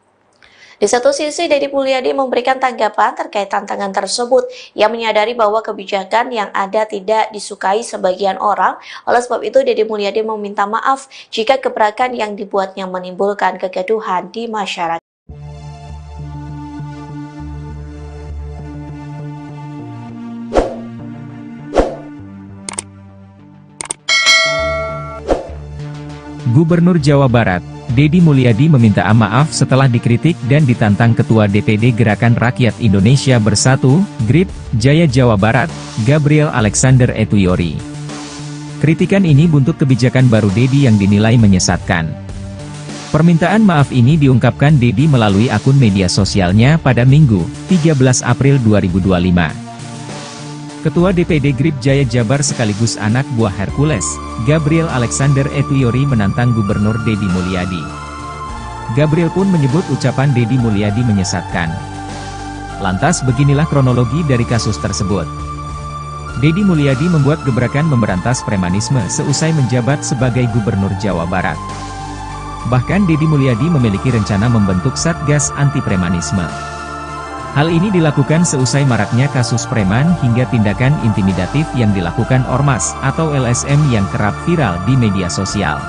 Di satu sisi, Deddy Mulyadi memberikan tanggapan terkait tantangan tersebut. Ia menyadari bahwa kebijakan yang ada tidak disukai sebagian orang. Oleh sebab itu, Deddy Mulyadi meminta maaf jika gebrakan yang dibuatnya menimbulkan kegaduhan di masyarakat. Gubernur Jawa Barat, Deddy Mulyadi meminta maaf setelah dikritik dan ditantang Ketua DPD Gerakan Rakyat Indonesia Bersatu, GRIP, Jaya Jawa Barat, Gabriel Alexander Etuyori. Kritikan ini buntut kebijakan baru Deddy yang dinilai menyesatkan. Permintaan maaf ini diungkapkan Deddy melalui akun media sosialnya pada Minggu, 13 April 2025. Ketua DPD GRIP Jaya Jabar sekaligus anak buah Hercules, Gabriel Alexander Etuyori menantang Gubernur Deddy Mulyadi. Gabriel pun menyebut ucapan Deddy Mulyadi menyesatkan. Lantas beginilah kronologi dari kasus tersebut. Deddy Mulyadi membuat gebrakan memberantas premanisme seusai menjabat sebagai Gubernur Jawa Barat. Bahkan Deddy Mulyadi memiliki rencana membentuk Satgas Anti Premanisme. Hal ini dilakukan seusai maraknya kasus preman hingga tindakan intimidatif yang dilakukan Ormas atau LSM yang kerap viral di media sosial.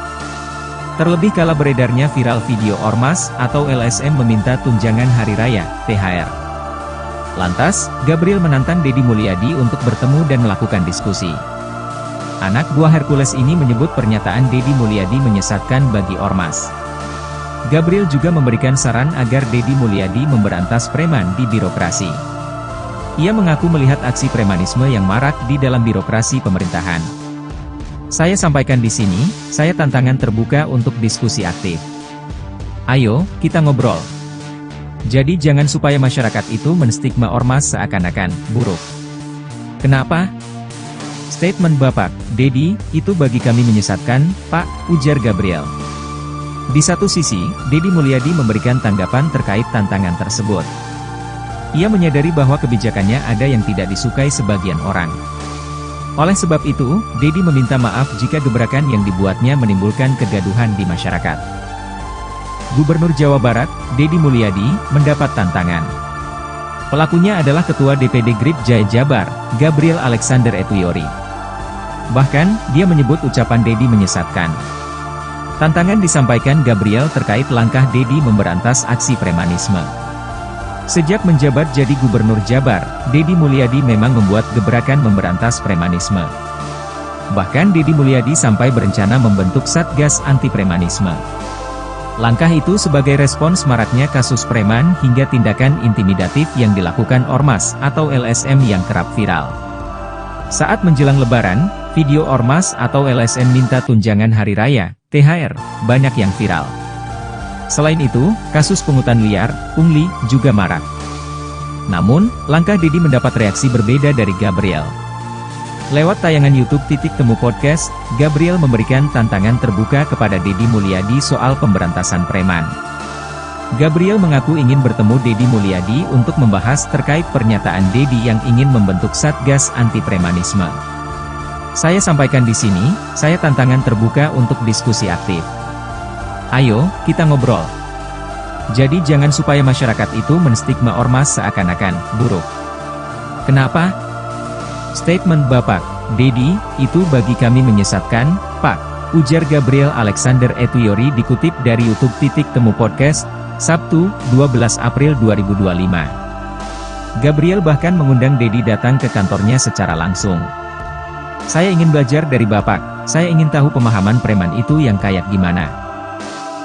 Terlebih kala beredarnya viral video Ormas atau LSM meminta tunjangan hari raya, THR. Lantas, Gabriel menantang Deddy Mulyadi untuk bertemu dan melakukan diskusi. Anak buah Hercules ini menyebut pernyataan Deddy Mulyadi menyesatkan bagi Ormas. Gabriel juga memberikan saran agar Deddy Mulyadi memberantas preman di birokrasi. Ia mengaku melihat aksi premanisme yang marak di dalam birokrasi pemerintahan. Saya sampaikan di sini, saya tantangan terbuka untuk diskusi aktif. Ayo, kita ngobrol. Jadi jangan supaya masyarakat itu menstigma Ormas seakan-akan buruk. Kenapa? Statement Bapak, Deddy, itu bagi kami menyesatkan, Pak, ujar Gabriel. Di satu sisi, Deddy Mulyadi memberikan tanggapan terkait tantangan tersebut. Ia menyadari bahwa kebijakannya ada yang tidak disukai sebagian orang. Oleh sebab itu, Deddy meminta maaf jika gebrakan yang dibuatnya menimbulkan kegaduhan di masyarakat. Gubernur Jawa Barat, Deddy Mulyadi, mendapat tantangan. Pelakunya adalah Ketua DPD GRIP Jaya Jabar, Gabriel Alexander Etuyori. Bahkan, dia menyebut ucapan Deddy menyesatkan. Tantangan disampaikan Gabriel terkait langkah Deddy memberantas aksi premanisme. Sejak menjabat jadi Gubernur Jabar, Deddy Mulyadi memang membuat gebrakan memberantas premanisme. Bahkan Deddy Mulyadi sampai berencana membentuk Satgas Anti Premanisme. Langkah itu sebagai respons maraknya kasus preman hingga tindakan intimidatif yang dilakukan Ormas atau LSM yang kerap viral. Saat menjelang Lebaran, Video ormas atau LSM minta tunjangan hari raya, THR, banyak yang viral. Selain itu, kasus pungutan liar, pungli, juga marak. Namun, langkah Dedi mendapat reaksi berbeda dari Gabriel. Lewat tayangan YouTube Titik Temu Podcast, Gabriel memberikan tantangan terbuka kepada Dedi Mulyadi soal pemberantasan preman. Gabriel mengaku ingin bertemu Dedi Mulyadi untuk membahas terkait pernyataan Dedi yang ingin membentuk Satgas Anti Premanisme. Saya sampaikan di sini, saya tantangan terbuka untuk diskusi aktif. Ayo, kita ngobrol. Jadi jangan supaya masyarakat itu menstigma ormas seakan-akan buruk. Kenapa? Statement Bapak Dedi, itu bagi kami menyesatkan, Pak, ujar Gabriel Alexander Etuyori dikutip dari YouTube Titik Temu Podcast, Sabtu, 12 April 2025. Gabriel bahkan mengundang Dedi datang ke kantornya secara langsung. Saya ingin belajar dari Bapak, saya ingin tahu pemahaman preman itu yang kayak gimana.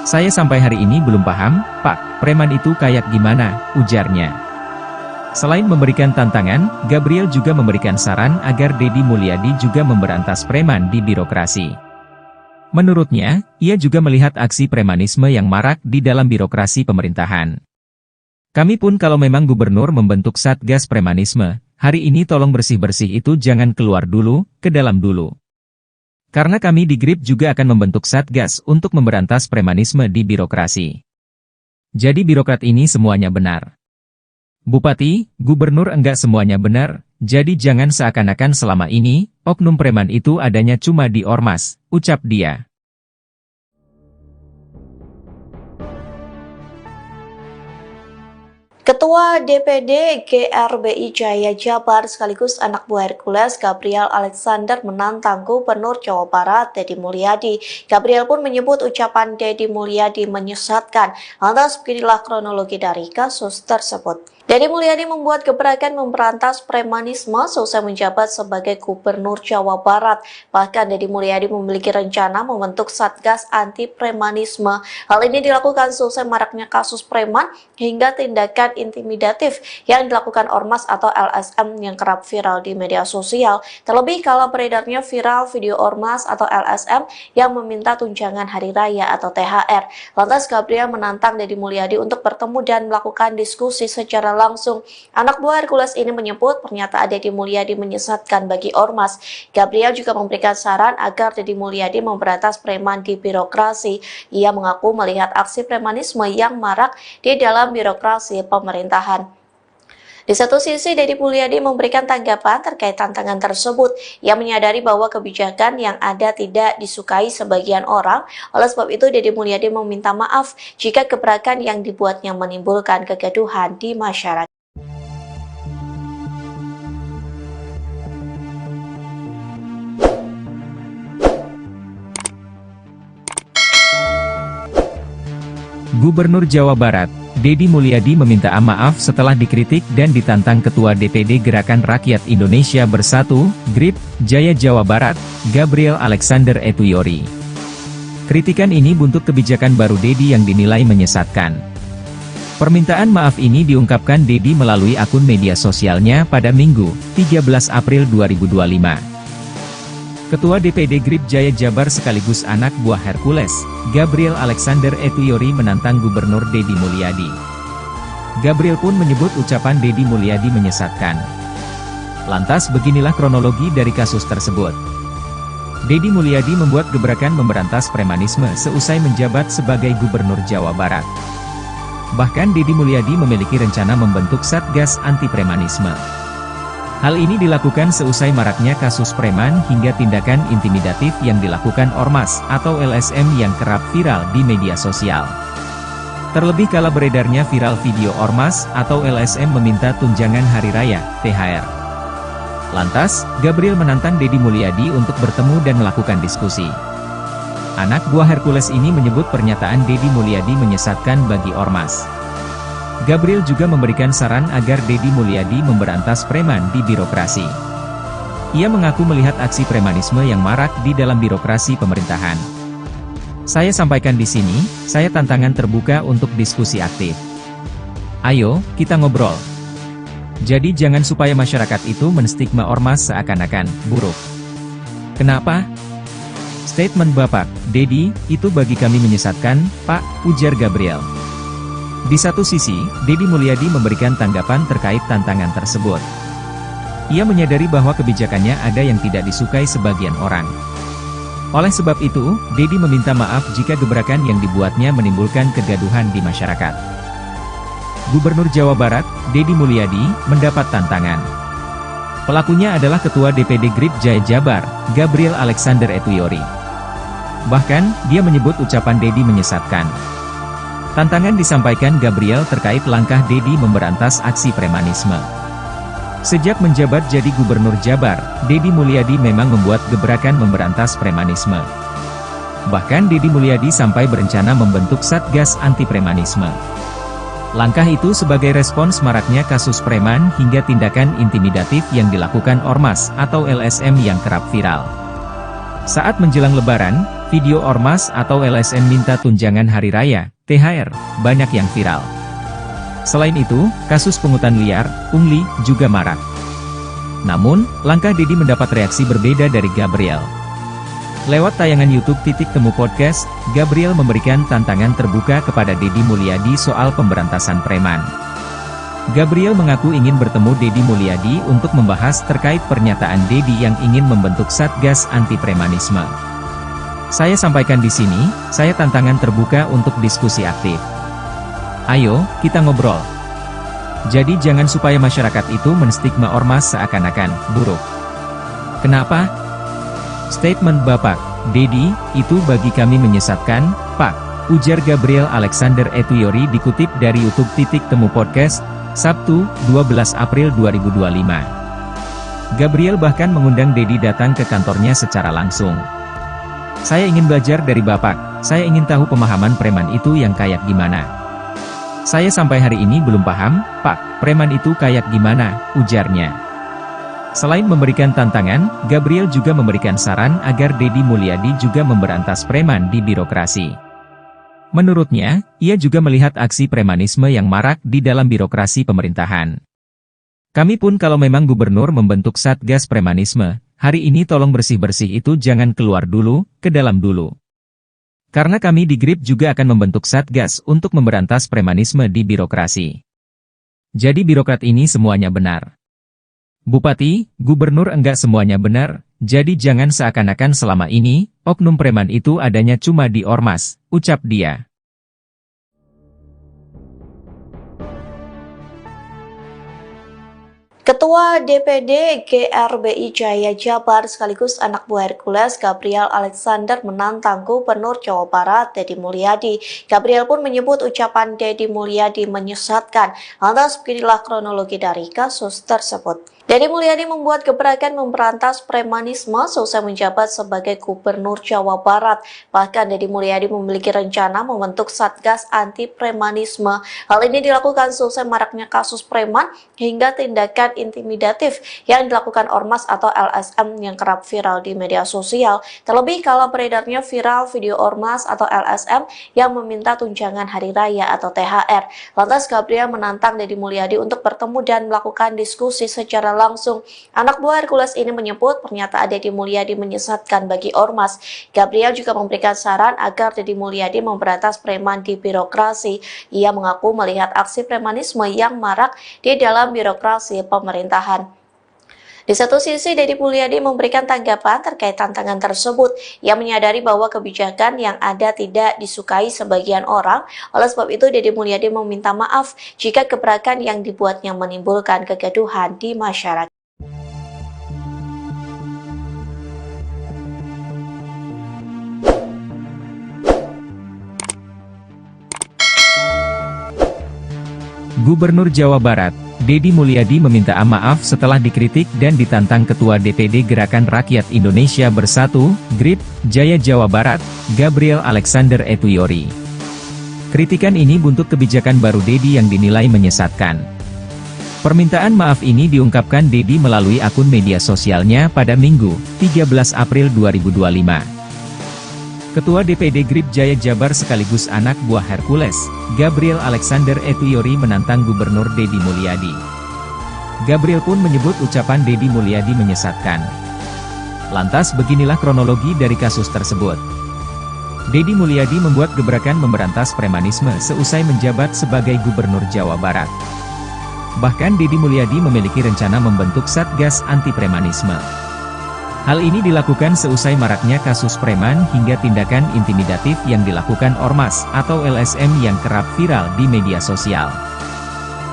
Saya sampai hari ini belum paham, Pak, preman itu kayak gimana, ujarnya. Selain memberikan tantangan, Gabriel juga memberikan saran agar Dedi Mulyadi juga memberantas preman di birokrasi. Menurutnya, ia juga melihat aksi premanisme yang marak di dalam birokrasi pemerintahan. Kami pun kalau memang gubernur membentuk Satgas Premanisme, hari ini tolong bersih-bersih itu jangan keluar dulu, ke dalam dulu. Karena kami di GRIP juga akan membentuk Satgas untuk memberantas premanisme di birokrasi. Jadi birokrat ini semuanya benar. Bupati, gubernur enggak semuanya benar, jadi jangan seakan-akan selama ini, oknum preman itu adanya cuma di ormas, ucap dia. Ketua DPD GRBI Jaya Jabar sekaligus anak buah Hercules Gabriel Alexander menantang Gubernur Jawa Barat Dedi Mulyadi. Gabriel pun menyebut ucapan Dedi Mulyadi menyesatkan. Lantas beginilah kronologi dari kasus tersebut. Dedi Mulyadi membuat gebrakan memberantas premanisme selesai menjabat sebagai Gubernur Jawa Barat. Bahkan Dedi Mulyadi memiliki rencana membentuk Satgas Anti Premanisme. Hal ini dilakukan selesai maraknya kasus preman hingga tindakan intimidatif yang dilakukan ormas atau LSM yang kerap viral di media sosial. Terlebih kala beredarnya viral video ormas atau LSM yang meminta tunjangan hari raya atau THR. Lantas Gabriel menantang Dedi Mulyadi untuk bertemu dan melakukan diskusi secara langsung. Anak buah Hercules ini menyebut pernyataan Dedi Mulyadi menyesatkan bagi ormas. Gabriel juga memberikan saran agar Dedi Mulyadi memberantas preman di birokrasi. Ia mengaku melihat aksi premanisme yang marak di dalam birokrasi pemerintahan. Di satu sisi, Dedi Mulyadi memberikan tanggapan terkait tantangan tersebut. Ia menyadari bahwa kebijakan yang ada tidak disukai sebagian orang. Oleh sebab itu, Dedi Mulyadi meminta maaf jika gebrakan yang dibuatnya menimbulkan kegaduhan di masyarakat. Gubernur Jawa Barat, Dedi Mulyadi meminta maaf setelah dikritik dan ditantang Ketua DPD Gerakan Rakyat Indonesia Bersatu, GRIP, Jaya Jawa Barat, Gabriel Alexander Etuyori. Kritikan ini buntut kebijakan baru Dedi yang dinilai menyesatkan. Permintaan maaf ini diungkapkan Dedi melalui akun media sosialnya pada Minggu, 13 April 2025. Ketua DPD GRIP Jaya Jabar sekaligus anak buah Hercules, Gabriel Alexander Etuyori menantang Gubernur Dedi Mulyadi. Gabriel pun menyebut ucapan Dedi Mulyadi menyesatkan. Lantas beginilah kronologi dari kasus tersebut. Dedi Mulyadi membuat gebrakan memberantas premanisme seusai menjabat sebagai Gubernur Jawa Barat. Bahkan Dedi Mulyadi memiliki rencana membentuk Satgas Anti Premanisme. Hal ini dilakukan seusai maraknya kasus preman hingga tindakan intimidatif yang dilakukan ormas atau LSM yang kerap viral di media sosial. Terlebih kala beredarnya viral video ormas atau LSM meminta tunjangan hari raya, THR. Lantas, Gabriel menantang Dedi Mulyadi untuk bertemu dan melakukan diskusi. Anak buah Hercules ini menyebut pernyataan Dedi Mulyadi menyesatkan bagi ormas. Gabriel juga memberikan saran agar Dedi Mulyadi memberantas preman di birokrasi. Ia mengaku melihat aksi premanisme yang marak di dalam birokrasi pemerintahan. Saya sampaikan di sini, saya tantangan terbuka untuk diskusi aktif. Ayo, kita ngobrol. Jadi jangan supaya masyarakat itu menstigma ormas seakan-akan buruk. Kenapa? Statement Bapak, Dedi, itu bagi kami menyesatkan, Pak, ujar Gabriel. Di satu sisi, Dedi Mulyadi memberikan tanggapan terkait tantangan tersebut. Ia menyadari bahwa kebijakannya ada yang tidak disukai sebagian orang. Oleh sebab itu, Dedi meminta maaf jika gebrakan yang dibuatnya menimbulkan kegaduhan di masyarakat. Gubernur Jawa Barat, Dedi Mulyadi, mendapat tantangan. Pelakunya adalah Ketua DPD GRIP Jaya Jabar, Gabriel Alexander Etuyori. Bahkan, dia menyebut ucapan Dedi menyesatkan. Tantangan disampaikan Gabriel terkait langkah Dedi memberantas aksi premanisme. Sejak menjabat jadi Gubernur Jabar, Dedi Mulyadi memang membuat gebrakan memberantas premanisme. Bahkan Dedi Mulyadi sampai berencana membentuk Satgas Anti Premanisme. Langkah itu sebagai respons maraknya kasus preman hingga tindakan intimidatif yang dilakukan Ormas atau LSM yang kerap viral. Saat menjelang Lebaran, video Ormas atau LSM minta tunjangan hari raya, THR, banyak yang viral. Selain itu, kasus pungutan liar, pungli, juga marak. Namun, langkah Dedi mendapat reaksi berbeda dari Gabriel. Lewat tayangan YouTube Titik Temu Podcast, Gabriel memberikan tantangan terbuka kepada Dedi Mulyadi soal pemberantasan preman. Gabriel mengaku ingin bertemu Dedi Mulyadi untuk membahas terkait pernyataan Dedi yang ingin membentuk Satgas Anti Premanisme. Saya sampaikan di sini, saya tantangan terbuka untuk diskusi aktif. Ayo, kita ngobrol. Jadi jangan supaya masyarakat itu menstigma Ormas seakan-akan buruk. Kenapa? Statement Bapak, Dedi, itu bagi kami menyesatkan, Pak, ujar Gabriel Alexander Etuyori dikutip dari YouTube Titik Temu Podcast, Sabtu, 12 April 2025. Gabriel bahkan mengundang Dedi datang ke kantornya secara langsung. Saya ingin belajar dari Bapak, saya ingin tahu pemahaman preman itu yang kayak gimana. Saya sampai hari ini belum paham, Pak, preman itu kayak gimana, ujarnya. Selain memberikan tantangan, Gabriel juga memberikan saran agar Dedi Mulyadi juga memberantas preman di birokrasi. Menurutnya, ia juga melihat aksi premanisme yang marak di dalam birokrasi pemerintahan. Kami pun kalau memang gubernur membentuk Satgas Premanisme, hari ini tolong bersih-bersih itu jangan keluar dulu, ke dalam dulu. Karena kami di GRIP juga akan membentuk Satgas untuk memberantas premanisme di birokrasi. Jadi birokrat ini semuanya benar. Bupati, gubernur enggak semuanya benar, jadi jangan seakan-akan selama ini, oknum preman itu adanya cuma di Ormas, ucap dia. Ketua DPD GRBI Jaya Jabar sekaligus anak buah Hercules Gabriel Alexander menantang Gubernur Jawa Barat Dedi Mulyadi. Gabriel pun menyebut ucapan Dedi Mulyadi menyesatkan. Lantas beginilah kronologi dari kasus tersebut. Dedi Mulyadi membuat gebrakan memberantas premanisme selesai menjabat sebagai Gubernur Jawa Barat. Bahkan Dedi Mulyadi memiliki rencana membentuk Satgas Anti Premanisme. Hal ini dilakukan selesai maraknya kasus preman hingga tindakan intimidatif yang dilakukan Ormas atau LSM yang kerap viral di media sosial. Terlebih kalau beredarnya viral video Ormas atau LSM yang meminta tunjangan hari raya atau THR. Lantas Gabriel menantang Dedi Mulyadi untuk bertemu dan melakukan diskusi secara langsung. Anak buah Hercules ini menyebut pernyataan Dedi Mulyadi menyesatkan bagi Ormas. Gabriel juga memberikan saran agar Dedi Mulyadi memberantas preman di birokrasi. Ia mengaku melihat aksi premanisme yang marak di dalam birokrasi pemerintahan. Di satu sisi, Dedi Mulyadi memberikan tanggapan terkait tantangan tersebut. Ia menyadari bahwa kebijakan yang ada tidak disukai sebagian orang. Oleh sebab itu, Dedi Mulyadi meminta maaf jika gebrakan yang dibuatnya menimbulkan kegaduhan di masyarakat. Gubernur Jawa Barat, Dedi Mulyadi meminta maaf setelah dikritik dan ditantang Ketua DPD Gerakan Rakyat Indonesia Bersatu, GRIP, Jaya Jawa Barat, Gabriel Alexander Etuyori. Kritikan ini buntut kebijakan baru Dedi yang dinilai menyesatkan. Permintaan maaf ini diungkapkan Dedi melalui akun media sosialnya pada Minggu, 13 April 2025. Ketua DPD GRIP Jaya Jabar sekaligus anak buah Hercules, Gabriel Alexander Etuyori menantang Gubernur Dedi Mulyadi. Gabriel pun menyebut ucapan Dedi Mulyadi menyesatkan. Lantas beginilah kronologi dari kasus tersebut. Deddy Mulyadi membuat gebrakan memberantas premanisme seusai menjabat sebagai Gubernur Jawa Barat. Bahkan Deddy Mulyadi memiliki rencana membentuk Satgas Anti Premanisme. Hal ini dilakukan seusai maraknya kasus preman hingga tindakan intimidatif yang dilakukan Ormas atau LSM yang kerap viral di media sosial.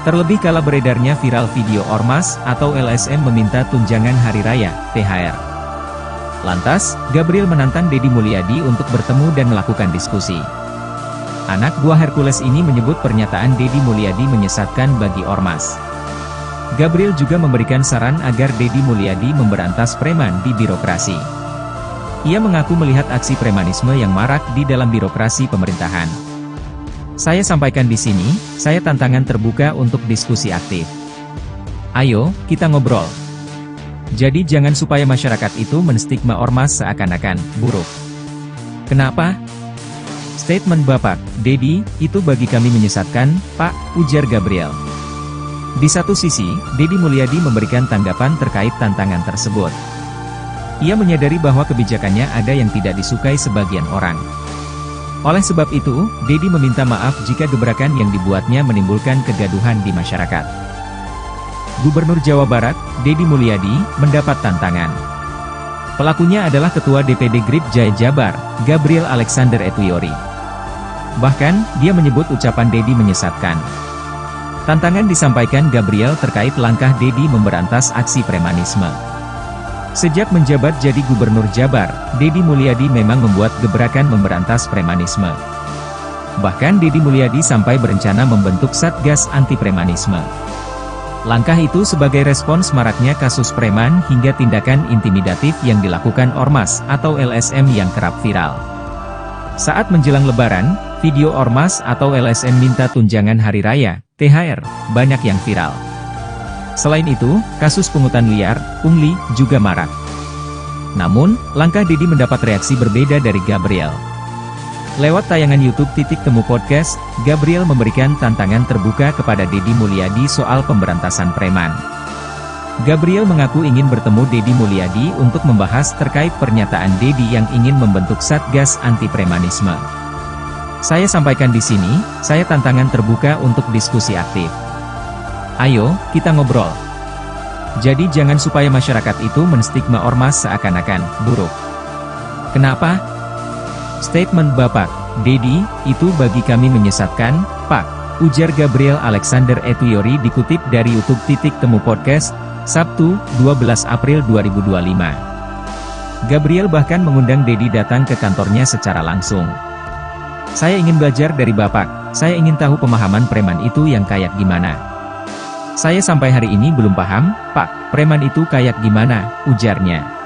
Terlebih kala beredarnya viral video Ormas atau LSM meminta tunjangan hari raya, THR. Lantas, Gabriel menantang Deddy Mulyadi untuk bertemu dan melakukan diskusi. Anak buah Hercules ini menyebut pernyataan Deddy Mulyadi menyesatkan bagi Ormas. Gabriel juga memberikan saran agar Deddy Mulyadi memberantas preman di birokrasi. Ia mengaku melihat aksi premanisme yang marak di dalam birokrasi pemerintahan. Saya sampaikan di sini, saya tantangan terbuka untuk diskusi aktif. Ayo, kita ngobrol. Jadi jangan supaya masyarakat itu menstigma Ormas seakan-akan buruk. Kenapa? Statement Bapak, Deddy, itu bagi kami menyesatkan, Pak, ujar Gabriel. Di satu sisi, Deddy Mulyadi memberikan tanggapan terkait tantangan tersebut. Ia menyadari bahwa kebijakannya ada yang tidak disukai sebagian orang. Oleh sebab itu, Deddy meminta maaf jika gebrakan yang dibuatnya menimbulkan kegaduhan di masyarakat. Gubernur Jawa Barat, Deddy Mulyadi, mendapat tantangan. Pelakunya adalah Ketua DPD GRIP Jaya Jabar, Gabriel Alexander Etuyori. Bahkan, dia menyebut ucapan Deddy menyesatkan. Tantangan disampaikan Gabriel terkait langkah Deddy memberantas aksi premanisme. Sejak menjabat jadi Gubernur Jabar, Deddy Mulyadi memang membuat gebrakan memberantas premanisme. Bahkan Deddy Mulyadi sampai berencana membentuk Satgas Anti Premanisme. Langkah itu sebagai respons maraknya kasus preman hingga tindakan intimidatif yang dilakukan Ormas atau LSM yang kerap viral. Saat menjelang Lebaran, video Ormas atau LSM minta tunjangan hari raya, THR, banyak yang viral. Selain itu, kasus pungutan liar, pungli, juga marak. Namun, langkah Deddy mendapat reaksi berbeda dari Gabriel. Lewat tayangan YouTube Temu Podcast, Gabriel memberikan tantangan terbuka kepada Deddy Mulyadi soal pemberantasan preman. Gabriel mengaku ingin bertemu Deddy Mulyadi untuk membahas terkait pernyataan Deddy yang ingin membentuk Satgas Anti Premanisme. Saya sampaikan di sini, saya tantangan terbuka untuk diskusi aktif. Ayo, kita ngobrol. Jadi jangan supaya masyarakat itu menstigma Ormas seakan-akan buruk. Kenapa? Statement Bapak, Deddy, itu bagi kami menyesatkan, Pak, ujar Gabriel Alexander Etuyori dikutip dari YouTube Temu Podcast, Sabtu, 12 April 2025. Gabriel bahkan mengundang Deddy datang ke kantornya secara langsung. Saya ingin belajar dari Bapak, saya ingin tahu pemahaman preman itu yang kayak gimana. Saya sampai hari ini belum paham, Pak, preman itu kayak gimana, ujarnya.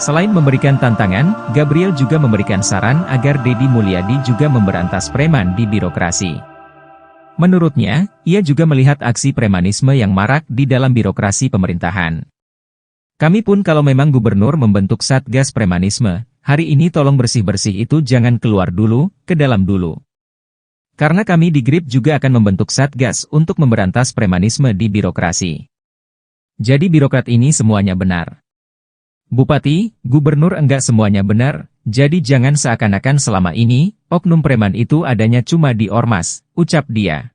Selain memberikan tantangan, Gabriel juga memberikan saran agar Deddy Mulyadi juga memberantas preman di birokrasi. Menurutnya, ia juga melihat aksi premanisme yang marak di dalam birokrasi pemerintahan. Kami pun kalau memang gubernur membentuk Satgas Premanisme, hari ini tolong bersih-bersih itu jangan keluar dulu, ke dalam dulu. Karena kami di GRIP juga akan membentuk Satgas untuk memberantas premanisme di birokrasi. Jadi birokrat ini semuanya benar. Bupati, gubernur enggak semuanya benar, jadi jangan seakan-akan selama ini, oknum preman itu adanya cuma di Ormas, ucap dia.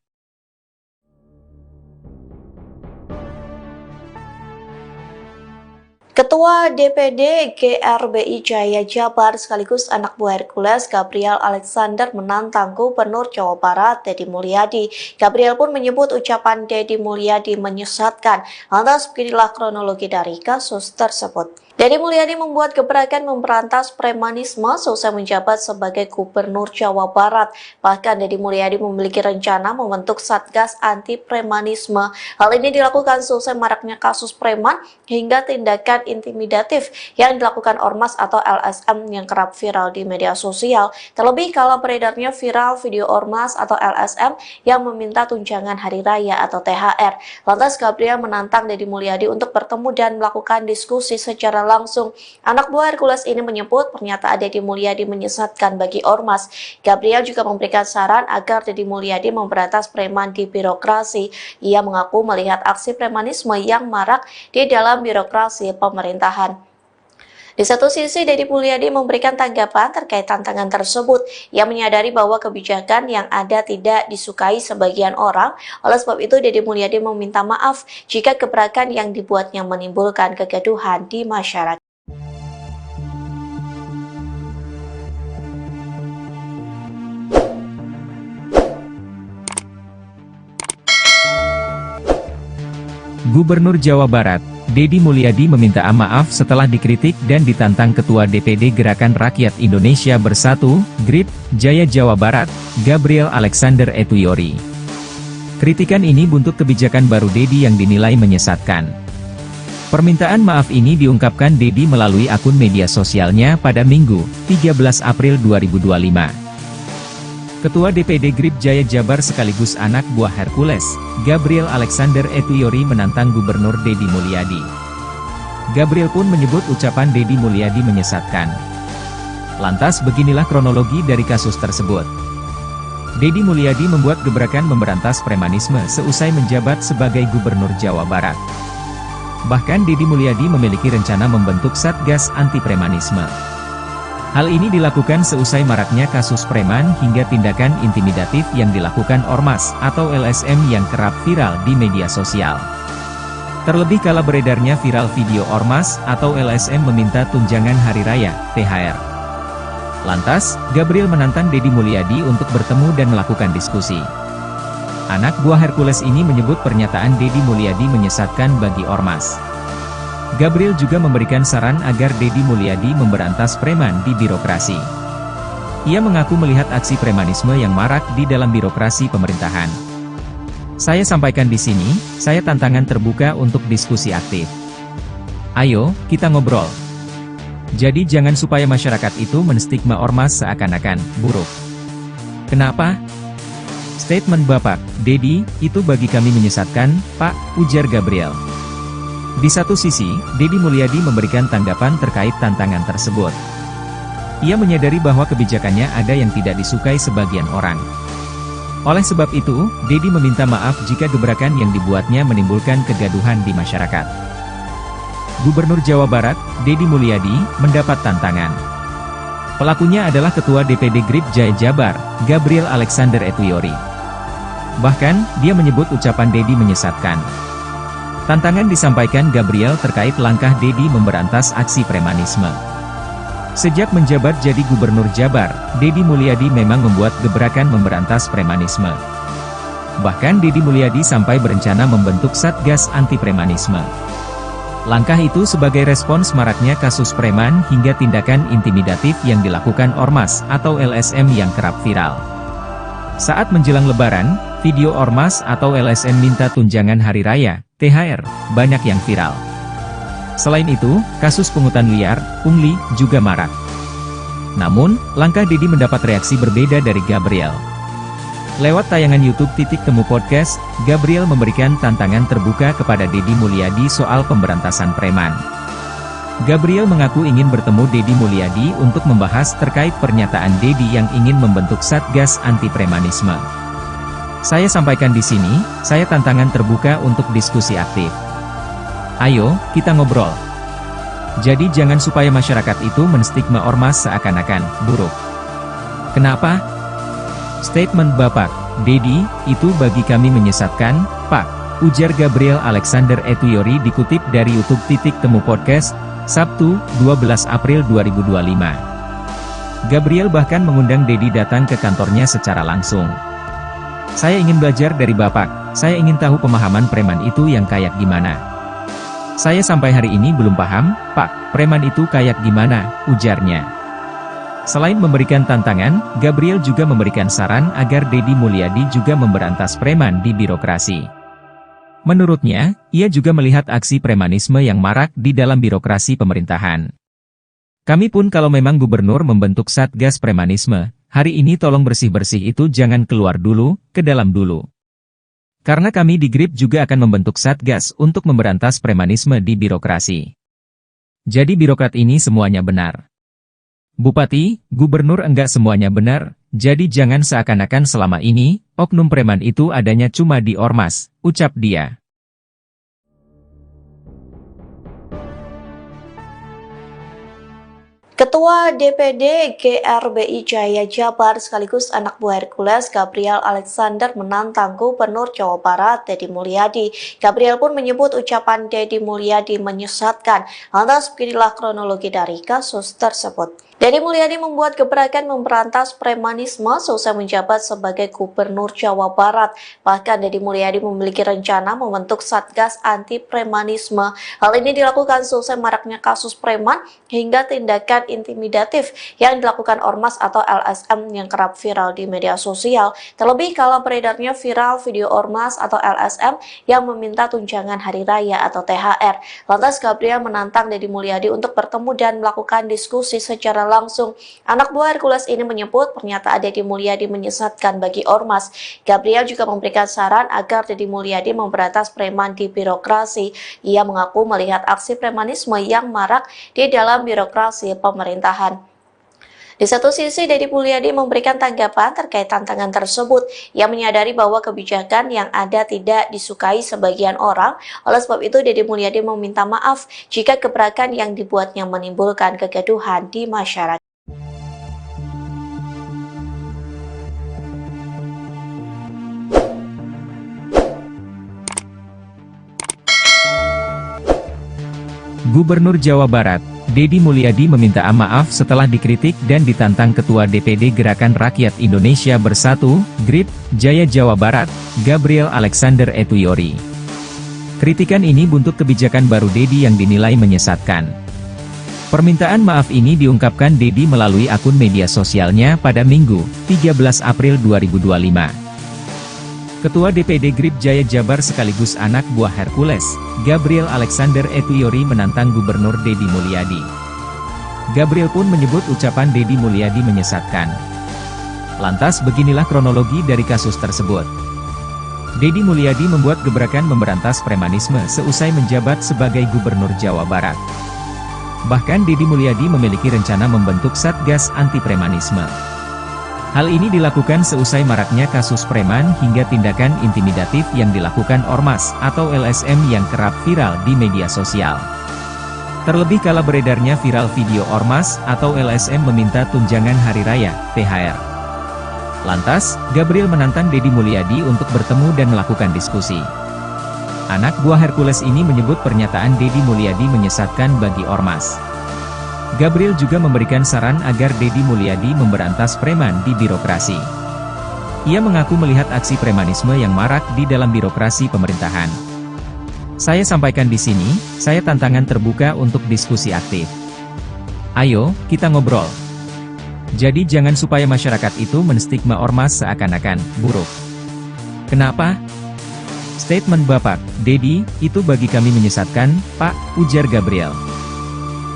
Ketua DPD GRBI Jaya Jabar sekaligus anak buah Hercules Gabriel Alexander menantang Gubernur Jawa Barat Deddy Mulyadi. Gabriel pun menyebut ucapan Deddy Mulyadi menyesatkan. Lantas beginilah kronologi dari kasus tersebut. Deddy Mulyadi membuat gebrakan memberantas premanisme seusai menjabat sebagai Gubernur Jawa Barat. Bahkan Deddy Mulyadi memiliki rencana membentuk Satgas Anti Premanisme. Hal ini dilakukan seusai maraknya kasus preman hingga tindakan intimidatif yang dilakukan Ormas atau LSM yang kerap viral di media sosial. Terlebih kala beredarnya viral video Ormas atau LSM yang meminta tunjangan hari raya atau THR. Lantas Gabriel menantang Deddy Mulyadi untuk bertemu dan melakukan diskusi secara langsung. Anak buah Hercules ini menyebut pernyataan Deddy Mulyadi menyesatkan bagi Ormas. Gabriel juga memberikan saran agar Deddy Mulyadi memberantas preman di birokrasi. Ia mengaku melihat aksi premanisme yang marak di dalam birokrasi pemerintahan. Di satu sisi, Deddy Mulyadi memberikan tanggapan terkait tantangan tersebut. Ia menyadari bahwa kebijakan yang ada tidak disukai sebagian orang. Oleh sebab itu, Deddy Mulyadi meminta maaf jika gebrakan yang dibuatnya menimbulkan kegaduhan di masyarakat. Gubernur Jawa Barat, Deddy Mulyadi meminta maaf setelah dikritik dan ditantang Ketua DPD Gerakan Rakyat Indonesia Bersatu, GRIP, Jaya Jawa Barat, Gabriel Alexander Etuyori. Kritikan ini buntut kebijakan baru Deddy yang dinilai menyesatkan. Permintaan maaf ini diungkapkan Deddy melalui akun media sosialnya pada Minggu, 13 April 2025. Ketua DPD GRIP Jaya Jabar sekaligus anak buah Hercules, Gabriel Alexander Etuyori menantang Gubernur Deddy Mulyadi. Gabriel pun menyebut ucapan Deddy Mulyadi menyesatkan. Lantas beginilah kronologi dari kasus tersebut. Deddy Mulyadi membuat gebrakan memberantas premanisme seusai menjabat sebagai Gubernur Jawa Barat. Bahkan Deddy Mulyadi memiliki rencana membentuk Satgas Anti Premanisme. Hal ini dilakukan seusai maraknya kasus preman hingga tindakan intimidatif yang dilakukan Ormas atau LSM yang kerap viral di media sosial. Terlebih kala beredarnya viral video Ormas atau LSM meminta tunjangan hari raya, THR. Lantas, Gabriel menantang Deddy Mulyadi untuk bertemu dan melakukan diskusi. Anak buah Hercules ini menyebut pernyataan Deddy Mulyadi menyesatkan bagi Ormas. Gabriel juga memberikan saran agar Deddy Mulyadi memberantas preman di birokrasi. Ia mengaku melihat aksi premanisme yang marak di dalam birokrasi pemerintahan. Saya sampaikan di sini, saya tantangan terbuka untuk diskusi aktif. Ayo, kita ngobrol. Jadi jangan supaya masyarakat itu menstigma Ormas seakan-akan buruk. Kenapa? Statement Bapak, Deddy, itu bagi kami menyesatkan, Pak, ujar Gabriel. Di satu sisi, Deddy Mulyadi memberikan tanggapan terkait tantangan tersebut. Ia menyadari bahwa kebijakannya ada yang tidak disukai sebagian orang. Oleh sebab itu, Deddy meminta maaf jika gebrakan yang dibuatnya menimbulkan kegaduhan di masyarakat. Gubernur Jawa Barat, Deddy Mulyadi, mendapat tantangan. Pelakunya adalah Ketua DPD GRIP Jaya Jabar, Gabriel Alexander Etuyori. Bahkan, dia menyebut ucapan Deddy menyesatkan. Tantangan disampaikan Gabriel terkait langkah Deddy memberantas aksi premanisme. Sejak menjabat jadi Gubernur Jabar, Deddy Mulyadi memang membuat gebrakan memberantas premanisme. Bahkan Deddy Mulyadi sampai berencana membentuk Satgas Anti Premanisme. Langkah itu sebagai respons maraknya kasus preman hingga tindakan intimidatif yang dilakukan Ormas atau LSM yang kerap viral. Saat menjelang Lebaran, video Ormas atau LSM minta tunjangan hari raya, THR, banyak yang viral. Selain itu, kasus pungutan liar, pungli, juga marak. Namun, langkah Deddy mendapat reaksi berbeda dari Gabriel. Lewat tayangan YouTube Titik Temu Podcast, Gabriel memberikan tantangan terbuka kepada Deddy Mulyadi soal pemberantasan preman. Gabriel mengaku ingin bertemu Deddy Mulyadi untuk membahas terkait pernyataan Deddy yang ingin membentuk Satgas Anti Premanisme. Saya sampaikan di sini, saya tantangan terbuka untuk diskusi aktif. Ayo, kita ngobrol. Jadi jangan supaya masyarakat itu menstigma Ormas seakan-akan buruk. Kenapa? Statement Bapak, Deddy, itu bagi kami menyesatkan, Pak, ujar Gabriel Alexander Etuyori dikutip dari YouTube Titik Temu Podcast, Sabtu, 12 April 2025. Gabriel bahkan mengundang Deddy datang ke kantornya secara langsung. Saya ingin belajar dari Bapak, saya ingin tahu pemahaman preman itu yang kayak gimana. Saya sampai hari ini belum paham, Pak, preman itu kayak gimana, ujarnya. Selain memberikan tantangan, Gabriel juga memberikan saran agar Deddy Mulyadi juga memberantas preman di birokrasi. Menurutnya, ia juga melihat aksi premanisme yang marak di dalam birokrasi pemerintahan. Kami pun kalau memang gubernur membentuk Satgas Premanisme, hari ini tolong bersih-bersih itu jangan keluar dulu, ke dalam dulu. Karena kami di GRIP juga akan membentuk Satgas untuk memberantas premanisme di birokrasi. Jadi birokrat ini semuanya benar. Bupati, gubernur enggak semuanya benar, jadi jangan seakan-akan selama ini, oknum preman itu adanya cuma di Ormas, ucap dia. Ketua DPD GRBI Jaya Jabar sekaligus anak buah Hercules Gabriel Alexander menantang Gubernur Jawa Barat Deddy Mulyadi. Gabriel pun menyebut ucapan Deddy Mulyadi menyesatkan. Lantas beginilah kronologi dari kasus tersebut. Deddy Mulyadi membuat gebrakan memberantas premanisme seusai menjabat sebagai Gubernur Jawa Barat. Bahkan Deddy Mulyadi memiliki rencana membentuk Satgas Anti Premanisme. Hal ini dilakukan seusai maraknya kasus preman hingga tindakan intimidatif yang dilakukan Ormas atau LSM yang kerap viral di media sosial. Terlebih kala beredarnya viral video Ormas atau LSM yang meminta tunjangan hari raya atau THR. Lantas Gabriel menantang Deddy Mulyadi untuk bertemu dan melakukan diskusi secara langsung. Anak buah Hercules ini menyebut pernyataan Deddy Mulyadi menyesatkan bagi Ormas. Gabriel juga memberikan saran agar Deddy Mulyadi memberantas preman di birokrasi. Ia mengaku melihat aksi premanisme yang marak di dalam birokrasi pemerintahan. Di satu sisi, Deddy Mulyadi memberikan tanggapan terkait tantangan tersebut. Ia menyadari bahwa kebijakan yang ada tidak disukai sebagian orang. Oleh sebab itu, Deddy Mulyadi meminta maaf jika gebrakan yang dibuatnya menimbulkan kegaduhan di masyarakat. Gubernur Jawa Barat, Deddy Mulyadi meminta maaf setelah dikritik dan ditantang Ketua DPD Gerakan Rakyat Indonesia Bersatu, GRIP, Jaya Jawa Barat, Gabriel Alexander Etuyori. Kritikan ini buntut kebijakan baru Deddy yang dinilai menyesatkan. Permintaan maaf ini diungkapkan Deddy melalui akun media sosialnya pada Minggu, 13 April 2025. Ketua DPD GRIP Jaya Jabar sekaligus anak buah Hercules, Gabriel Alexander Etuyori menantang Gubernur Deddy Mulyadi. Gabriel pun menyebut ucapan Deddy Mulyadi menyesatkan. Lantas beginilah kronologi dari kasus tersebut. Deddy Mulyadi membuat gebrakan memberantas premanisme seusai menjabat sebagai Gubernur Jawa Barat. Bahkan Deddy Mulyadi memiliki rencana membentuk Satgas Anti Premanisme. Hal ini dilakukan seusai maraknya kasus preman hingga tindakan intimidatif yang dilakukan Ormas atau LSM yang kerap viral di media sosial. Terlebih kala beredarnya viral video Ormas atau LSM meminta tunjangan hari raya, THR. Lantas, Gabriel menantang Deddy Mulyadi untuk bertemu dan melakukan diskusi. Anak buah Hercules ini menyebut pernyataan Deddy Mulyadi menyesatkan bagi Ormas. Gabriel juga memberikan saran agar Deddy Mulyadi memberantas preman di birokrasi. Ia mengaku melihat aksi premanisme yang marak di dalam birokrasi pemerintahan. Saya sampaikan di sini, saya tantangan terbuka untuk diskusi aktif. Ayo, kita ngobrol. Jadi jangan supaya masyarakat itu menstigma Ormas seakan-akan buruk. Kenapa? Statement Bapak, Deddy, itu bagi kami menyesatkan, Pak, ujar Gabriel.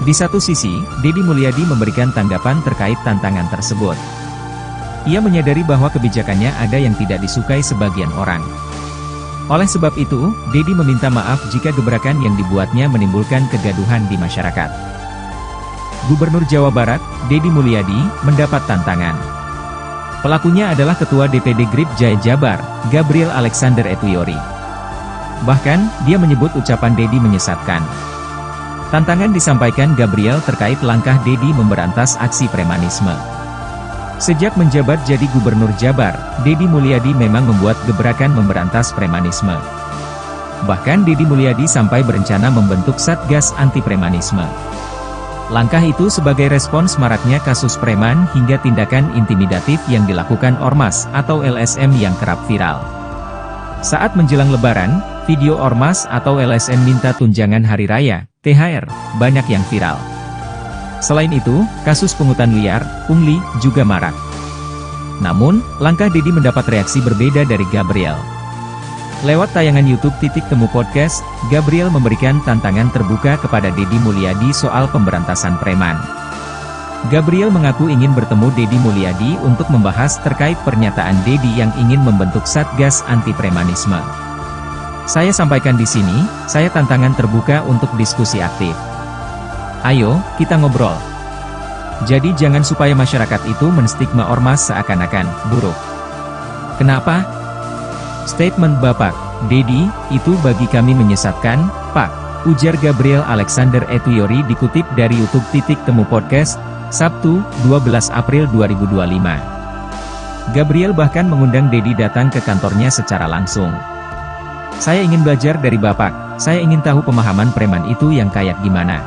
Di satu sisi, Deddy Mulyadi memberikan tanggapan terkait tantangan tersebut. Ia menyadari bahwa kebijakannya ada yang tidak disukai sebagian orang. Oleh sebab itu, Deddy meminta maaf jika gebrakan yang dibuatnya menimbulkan kegaduhan di masyarakat. Gubernur Jawa Barat, Deddy Mulyadi, mendapat tantangan. Pelakunya adalah Ketua DPD GRIP Jaya Jabar, Gabriel Alexander Etuyori. Bahkan, dia menyebut ucapan Deddy menyesatkan. Tantangan disampaikan Gabriel terkait langkah Deddy memberantas aksi premanisme. Sejak menjabat jadi Gubernur Jabar, Deddy Mulyadi memang membuat gebrakan memberantas premanisme. Bahkan Deddy Mulyadi sampai berencana membentuk Satgas Anti Premanisme. Langkah itu sebagai respons maraknya kasus preman hingga tindakan intimidatif yang dilakukan Ormas atau LSM yang kerap viral. Saat menjelang Lebaran, video Ormas atau LSM minta tunjangan hari raya, THR, banyak yang viral. Selain itu, kasus pungutan liar, pungli, juga marak. Namun, langkah Deddy mendapat reaksi berbeda dari Gabriel. Lewat tayangan YouTube Titik Temu Podcast, Gabriel memberikan tantangan terbuka kepada Deddy Mulyadi soal pemberantasan preman. Gabriel mengaku ingin bertemu Deddy Mulyadi untuk membahas terkait pernyataan Deddy yang ingin membentuk Satgas Anti Premanisme. Saya sampaikan di sini, saya tantangan terbuka untuk diskusi aktif. Ayo, kita ngobrol. Jadi jangan supaya masyarakat itu menstigma Ormas seakan-akan buruk. Kenapa? Statement Bapak, Deddy, itu bagi kami menyesatkan, Pak. ujar Gabriel Alexander Etuyori dikutip dari YouTube Titik Temu Podcast, Sabtu, 12 April 2025. Gabriel bahkan mengundang Dedi datang ke kantornya secara langsung. "Saya ingin belajar dari Bapak, saya ingin tahu pemahaman preman itu yang kayak gimana.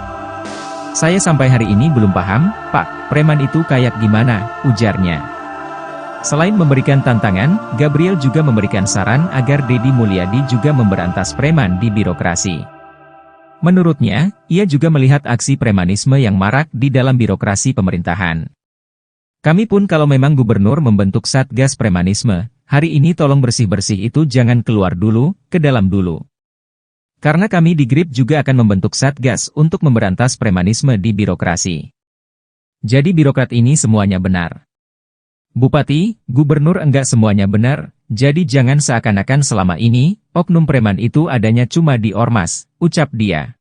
Saya sampai hari ini belum paham, Pak, preman itu kayak gimana," ujarnya. Selain memberikan tantangan, Gabriel juga memberikan saran agar Dedi Mulyadi juga memberantas preman di birokrasi. Menurutnya, ia juga melihat aksi premanisme yang marak di dalam birokrasi pemerintahan. "Kami pun kalau memang gubernur membentuk Satgas Premanisme, hari ini tolong bersih-bersih itu jangan keluar dulu, ke dalam dulu. Karena kami di GRIP juga akan membentuk Satgas untuk memberantas premanisme di birokrasi. Jadi birokrat ini semuanya benar. Bupati, gubernur enggak semuanya benar, jadi jangan seakan-akan selama ini, oknum preman itu adanya cuma di ormas," ucap dia.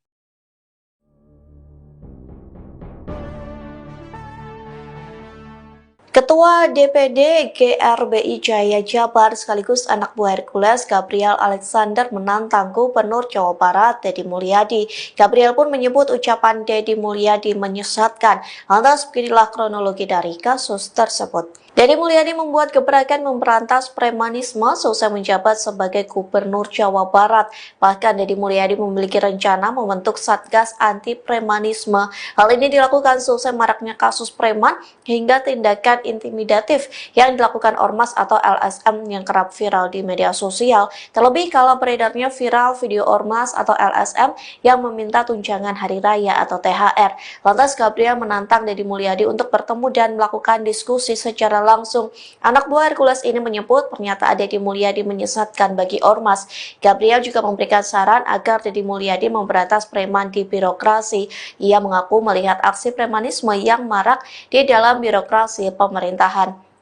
Ketua DPD GRBI Jaya Jabar sekaligus anak buah Hercules Gabriel Alexander menantang Gubernur Jawa Barat Dedi Mulyadi. Gabriel pun menyebut ucapan Dedi Mulyadi menyesatkan. Lantas beginilah kronologi dari kasus tersebut. Dedi Mulyadi membuat gebrakan memberantas premanisme selesai menjabat sebagai Gubernur Jawa Barat. Bahkan Dedi Mulyadi memiliki rencana membentuk Satgas Anti Premanisme. Hal ini dilakukan selesai maraknya kasus preman hingga tindakan intimidatif yang dilakukan ormas atau LSM yang kerap viral di media sosial. Terlebih kalau beredarnya viral video ormas atau LSM yang meminta tunjangan hari raya atau THR. Lantas Gabriel menantang Dedi Mulyadi untuk bertemu dan melakukan diskusi secara langsung. Anak buah Hercules ini menyebut pernyataan Dedi Mulyadi menyesatkan bagi ormas. Gabriel juga memberikan saran agar Dedi Mulyadi memberantas preman di birokrasi. Ia mengaku melihat aksi premanisme yang marak di dalam birokrasi pemerintahan.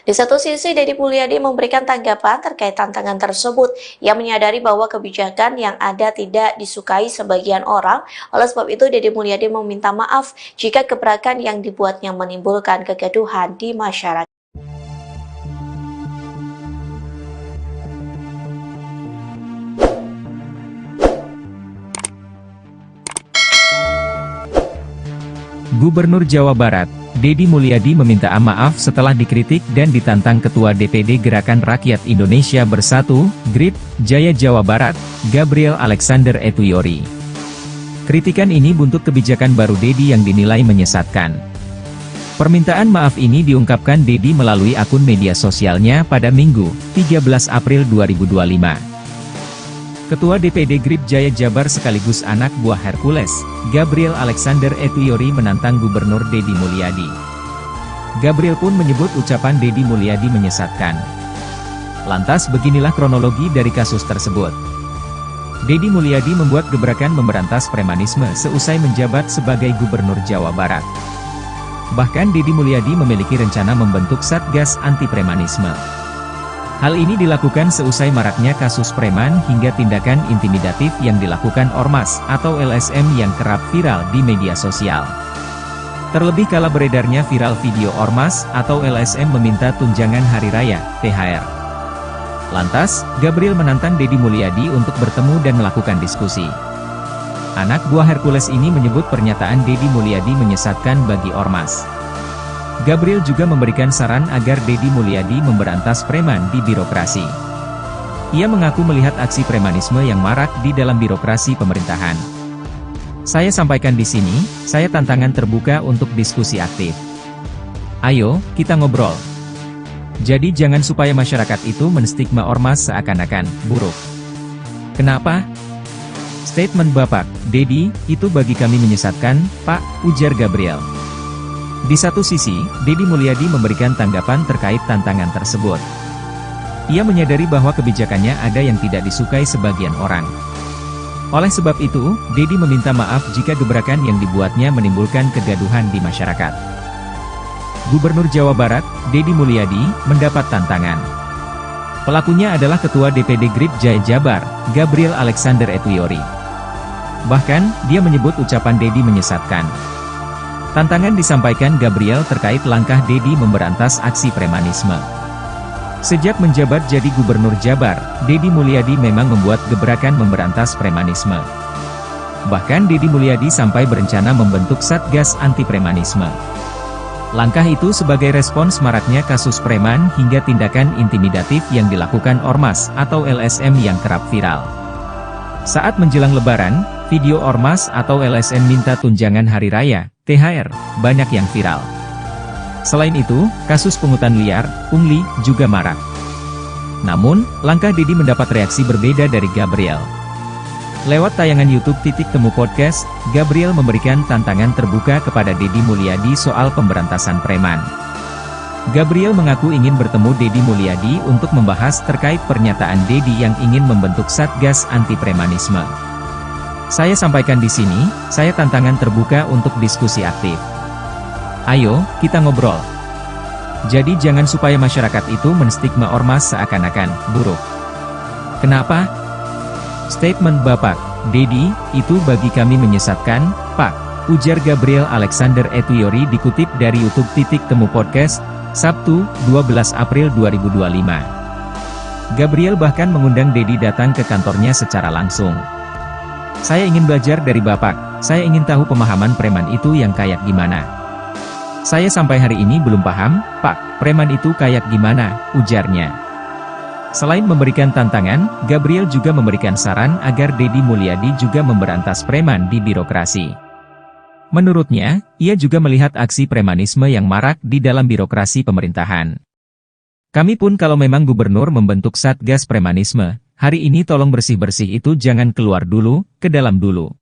Di satu sisi, Dedi Mulyadi memberikan tanggapan terkait tantangan tersebut. Ia menyadari bahwa kebijakan yang ada tidak disukai sebagian orang. Oleh sebab itu, Dedi Mulyadi meminta maaf jika gebrakan yang dibuatnya menimbulkan kegaduhan di masyarakat. Gubernur Jawa Barat, Dedi Mulyadi meminta maaf setelah dikritik dan ditantang Ketua DPD Gerakan Rakyat Indonesia Bersatu, GRIP, Jaya Jawa Barat, Gabriel Alexander Etuyori. Kritikan ini buntut kebijakan baru Dedi yang dinilai menyesatkan. Permintaan maaf ini diungkapkan Dedi melalui akun media sosialnya pada Minggu, 13 April 2025. Ketua DPD GRIP Jaya Jabar sekaligus anak buah Hercules, Gabriel Alexander Etuyori menantang Gubernur Dedi Mulyadi. Gabriel pun menyebut ucapan Dedi Mulyadi menyesatkan. Lantas beginilah kronologi dari kasus tersebut. Dedi Mulyadi membuat gebrakan memberantas premanisme seusai menjabat sebagai Gubernur Jawa Barat. Bahkan Dedi Mulyadi memiliki rencana membentuk Satgas Anti Premanisme. Hal ini dilakukan seusai maraknya kasus preman hingga tindakan intimidatif yang dilakukan ormas atau LSM yang kerap viral di media sosial. Terlebih kala beredarnya viral video ormas atau LSM meminta tunjangan hari raya, THR. Lantas, Gabriel menantang Dedi Mulyadi untuk bertemu dan melakukan diskusi. Anak buah Hercules ini menyebut pernyataan Dedi Mulyadi menyesatkan bagi ormas. Gabriel juga memberikan saran agar Dedi Mulyadi memberantas preman di birokrasi. Ia mengaku melihat aksi premanisme yang marak di dalam birokrasi pemerintahan. "Saya sampaikan di sini, saya tantangan terbuka untuk diskusi aktif. Ayo, kita ngobrol. Jadi jangan supaya masyarakat itu menstigma ormas seakan-akan buruk. Kenapa? Statement Bapak, Dedi, itu bagi kami menyesatkan, Pak," ujar Gabriel. Di satu sisi, Dedi Mulyadi memberikan tanggapan terkait tantangan tersebut. Ia menyadari bahwa kebijakannya ada yang tidak disukai sebagian orang. Oleh sebab itu, Dedi meminta maaf jika gebrakan yang dibuatnya menimbulkan kegaduhan di masyarakat. Gubernur Jawa Barat, Dedi Mulyadi, mendapat tantangan. Pelakunya adalah Ketua DPD GRIP Jaya Jabar, Gabriel Alexander Etuyori. Bahkan, dia menyebut ucapan Dedi menyesatkan. Tantangan disampaikan Gabriel terkait langkah Dedi memberantas aksi premanisme. Sejak menjabat jadi Gubernur Jabar, Dedi Mulyadi memang membuat gebrakan memberantas premanisme. Bahkan Deddy Mulyadi sampai berencana membentuk Satgas Anti Premanisme. Langkah itu sebagai respons maraknya kasus preman hingga tindakan intimidatif yang dilakukan Ormas atau LSM yang kerap viral. Saat menjelang Lebaran, video Ormas atau LSM minta tunjangan hari raya, THR, banyak yang viral. Selain itu, kasus pungutan liar, pungli, juga marak. Namun, langkah Deddy mendapat reaksi berbeda dari Gabriel. Lewat tayangan YouTube Titik Temu Podcast, Gabriel memberikan tantangan terbuka kepada Deddy Mulyadi soal pemberantasan preman. Gabriel mengaku ingin bertemu Deddy Mulyadi untuk membahas terkait pernyataan Deddy yang ingin membentuk Satgas Anti Premanisme. Saya sampaikan di sini, saya tantangan terbuka untuk diskusi aktif. Ayo, kita ngobrol. Jadi jangan supaya masyarakat itu menstigma Ormas seakan-akan buruk. Kenapa? Statement Bapak Deddy, itu bagi kami menyesatkan, Pak, ujar Gabriel Alexander Etuyori dikutip dari YouTube Titik Temu Podcast, Sabtu, 12 April 2025. Gabriel bahkan mengundang Deddy datang ke kantornya secara langsung. Saya ingin belajar dari Bapak, saya ingin tahu pemahaman preman itu yang kayak gimana. Saya sampai hari ini belum paham, Pak, preman itu kayak gimana, ujarnya. Selain memberikan tantangan, Gabriel juga memberikan saran agar Deddy Mulyadi juga memberantas preman di birokrasi. Menurutnya, ia juga melihat aksi premanisme yang marak di dalam birokrasi pemerintahan. Kami pun kalau memang gubernur membentuk Satgas Premanisme, hari ini tolong bersih-bersih itu jangan keluar dulu, ke dalam dulu.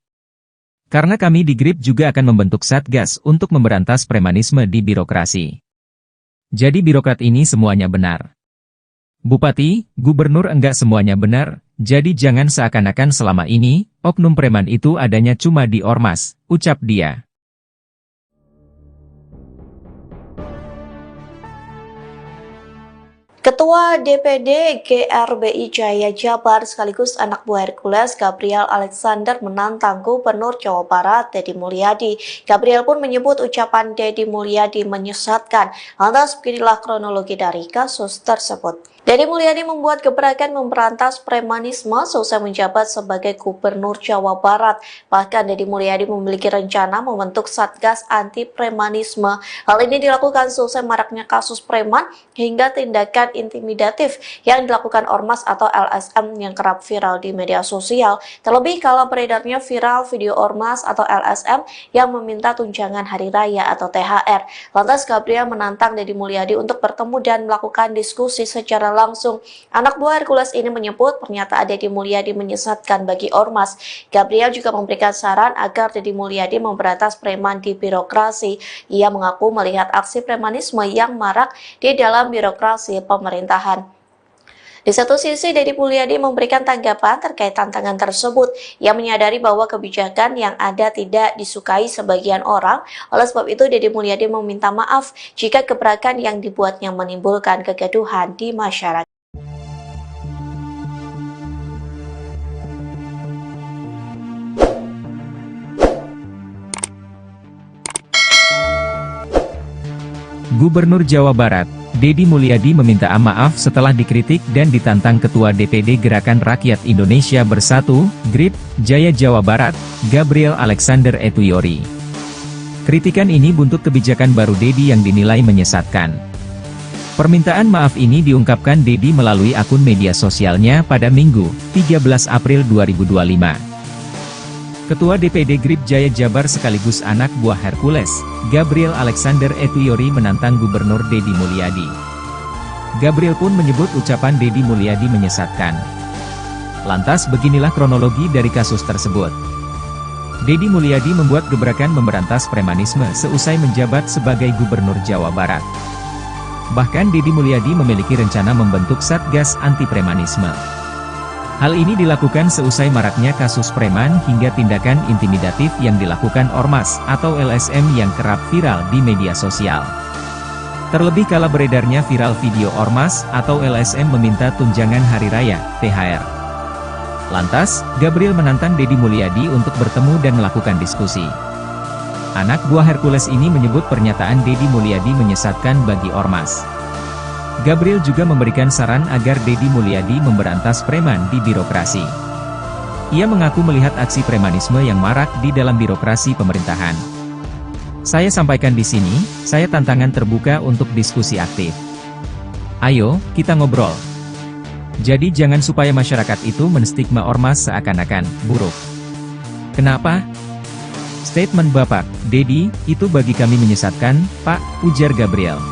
Karena kami di GRIP juga akan membentuk Satgas untuk memberantas premanisme di birokrasi. Jadi birokrat ini semuanya benar. Bupati, gubernur enggak semuanya benar, jadi jangan seakan-akan selama ini, oknum preman itu adanya cuma di Ormas, ucap dia. Ketua DPD GRBI Jaya Jabar sekaligus anak buah Hercules Gabriel Alexander menantang Gubernur Jawa Barat Deddy Mulyadi. Gabriel pun menyebut ucapan Deddy Mulyadi menyesatkan. Lantas beginilah kronologi dari kasus tersebut. Deddy Mulyadi membuat gebrakan memberantas premanisme seusai menjabat sebagai Gubernur Jawa Barat. Bahkan Deddy Mulyadi memiliki rencana membentuk Satgas Anti Premanisme. Hal ini dilakukan seusai maraknya kasus preman hingga tindakan intimidatif yang dilakukan Ormas atau LSM yang kerap viral di media sosial. Terlebih kalau beredarnya viral video Ormas atau LSM yang meminta tunjangan hari raya atau THR. Lantas Gabriel menantang Deddy Mulyadi untuk bertemu dan melakukan diskusi secara langsung. Anak buah Hercules ini menyebut pernyataan Deddy Mulyadi menyesatkan bagi Ormas. Gabriel juga memberikan saran agar Deddy Mulyadi memberantas preman di birokrasi. Ia mengaku melihat aksi premanisme yang marak di dalam birokrasi pemerintahan. Di satu sisi, Deddy Mulyadi memberikan tanggapan terkait tantangan tersebut. Ia menyadari bahwa kebijakan yang ada tidak disukai sebagian orang. Oleh sebab itu, Deddy Mulyadi meminta maaf jika gebrakan yang dibuatnya menimbulkan kegaduhan di masyarakat. Gubernur Jawa Barat, Deddy Mulyadi meminta maaf setelah dikritik dan ditantang Ketua DPD Gerakan Rakyat Indonesia Bersatu, GRIP, Jaya Jawa Barat, Gabriel Alexander Etuyori. Kritikan ini buntut kebijakan baru Deddy yang dinilai menyesatkan. Permintaan maaf ini diungkapkan Deddy melalui akun media sosialnya pada Minggu, 13 April 2025. Ketua DPD GRIP Jaya Jabar sekaligus anak buah Hercules, Gabriel Alexander Etuyori menantang Gubernur Deddy Mulyadi. Gabriel pun menyebut ucapan Deddy Mulyadi menyesatkan. Lantas beginilah kronologi dari kasus tersebut. Deddy Mulyadi membuat gebrakan memberantas premanisme seusai menjabat sebagai Gubernur Jawa Barat. Bahkan Deddy Mulyadi memiliki rencana membentuk Satgas Anti Premanisme. Hal ini dilakukan seusai maraknya kasus preman hingga tindakan intimidatif yang dilakukan Ormas atau LSM yang kerap viral di media sosial. Terlebih kala beredarnya viral video Ormas atau LSM meminta tunjangan hari raya, THR. Lantas, Gabriel menantang Deddy Mulyadi untuk bertemu dan melakukan diskusi. Anak buah Hercules ini menyebut pernyataan Deddy Mulyadi menyesatkan bagi Ormas. Gabriel juga memberikan saran agar Deddy Mulyadi memberantas preman di birokrasi. Ia mengaku melihat aksi premanisme yang marak di dalam birokrasi pemerintahan. Saya sampaikan di sini, saya tantangan terbuka untuk diskusi aktif. Ayo, kita ngobrol. Jadi jangan supaya masyarakat itu menstigma ormas seakan-akan buruk. Kenapa? Statement Bapak Dedi, itu bagi kami menyesatkan, Pak, ujar Gabriel.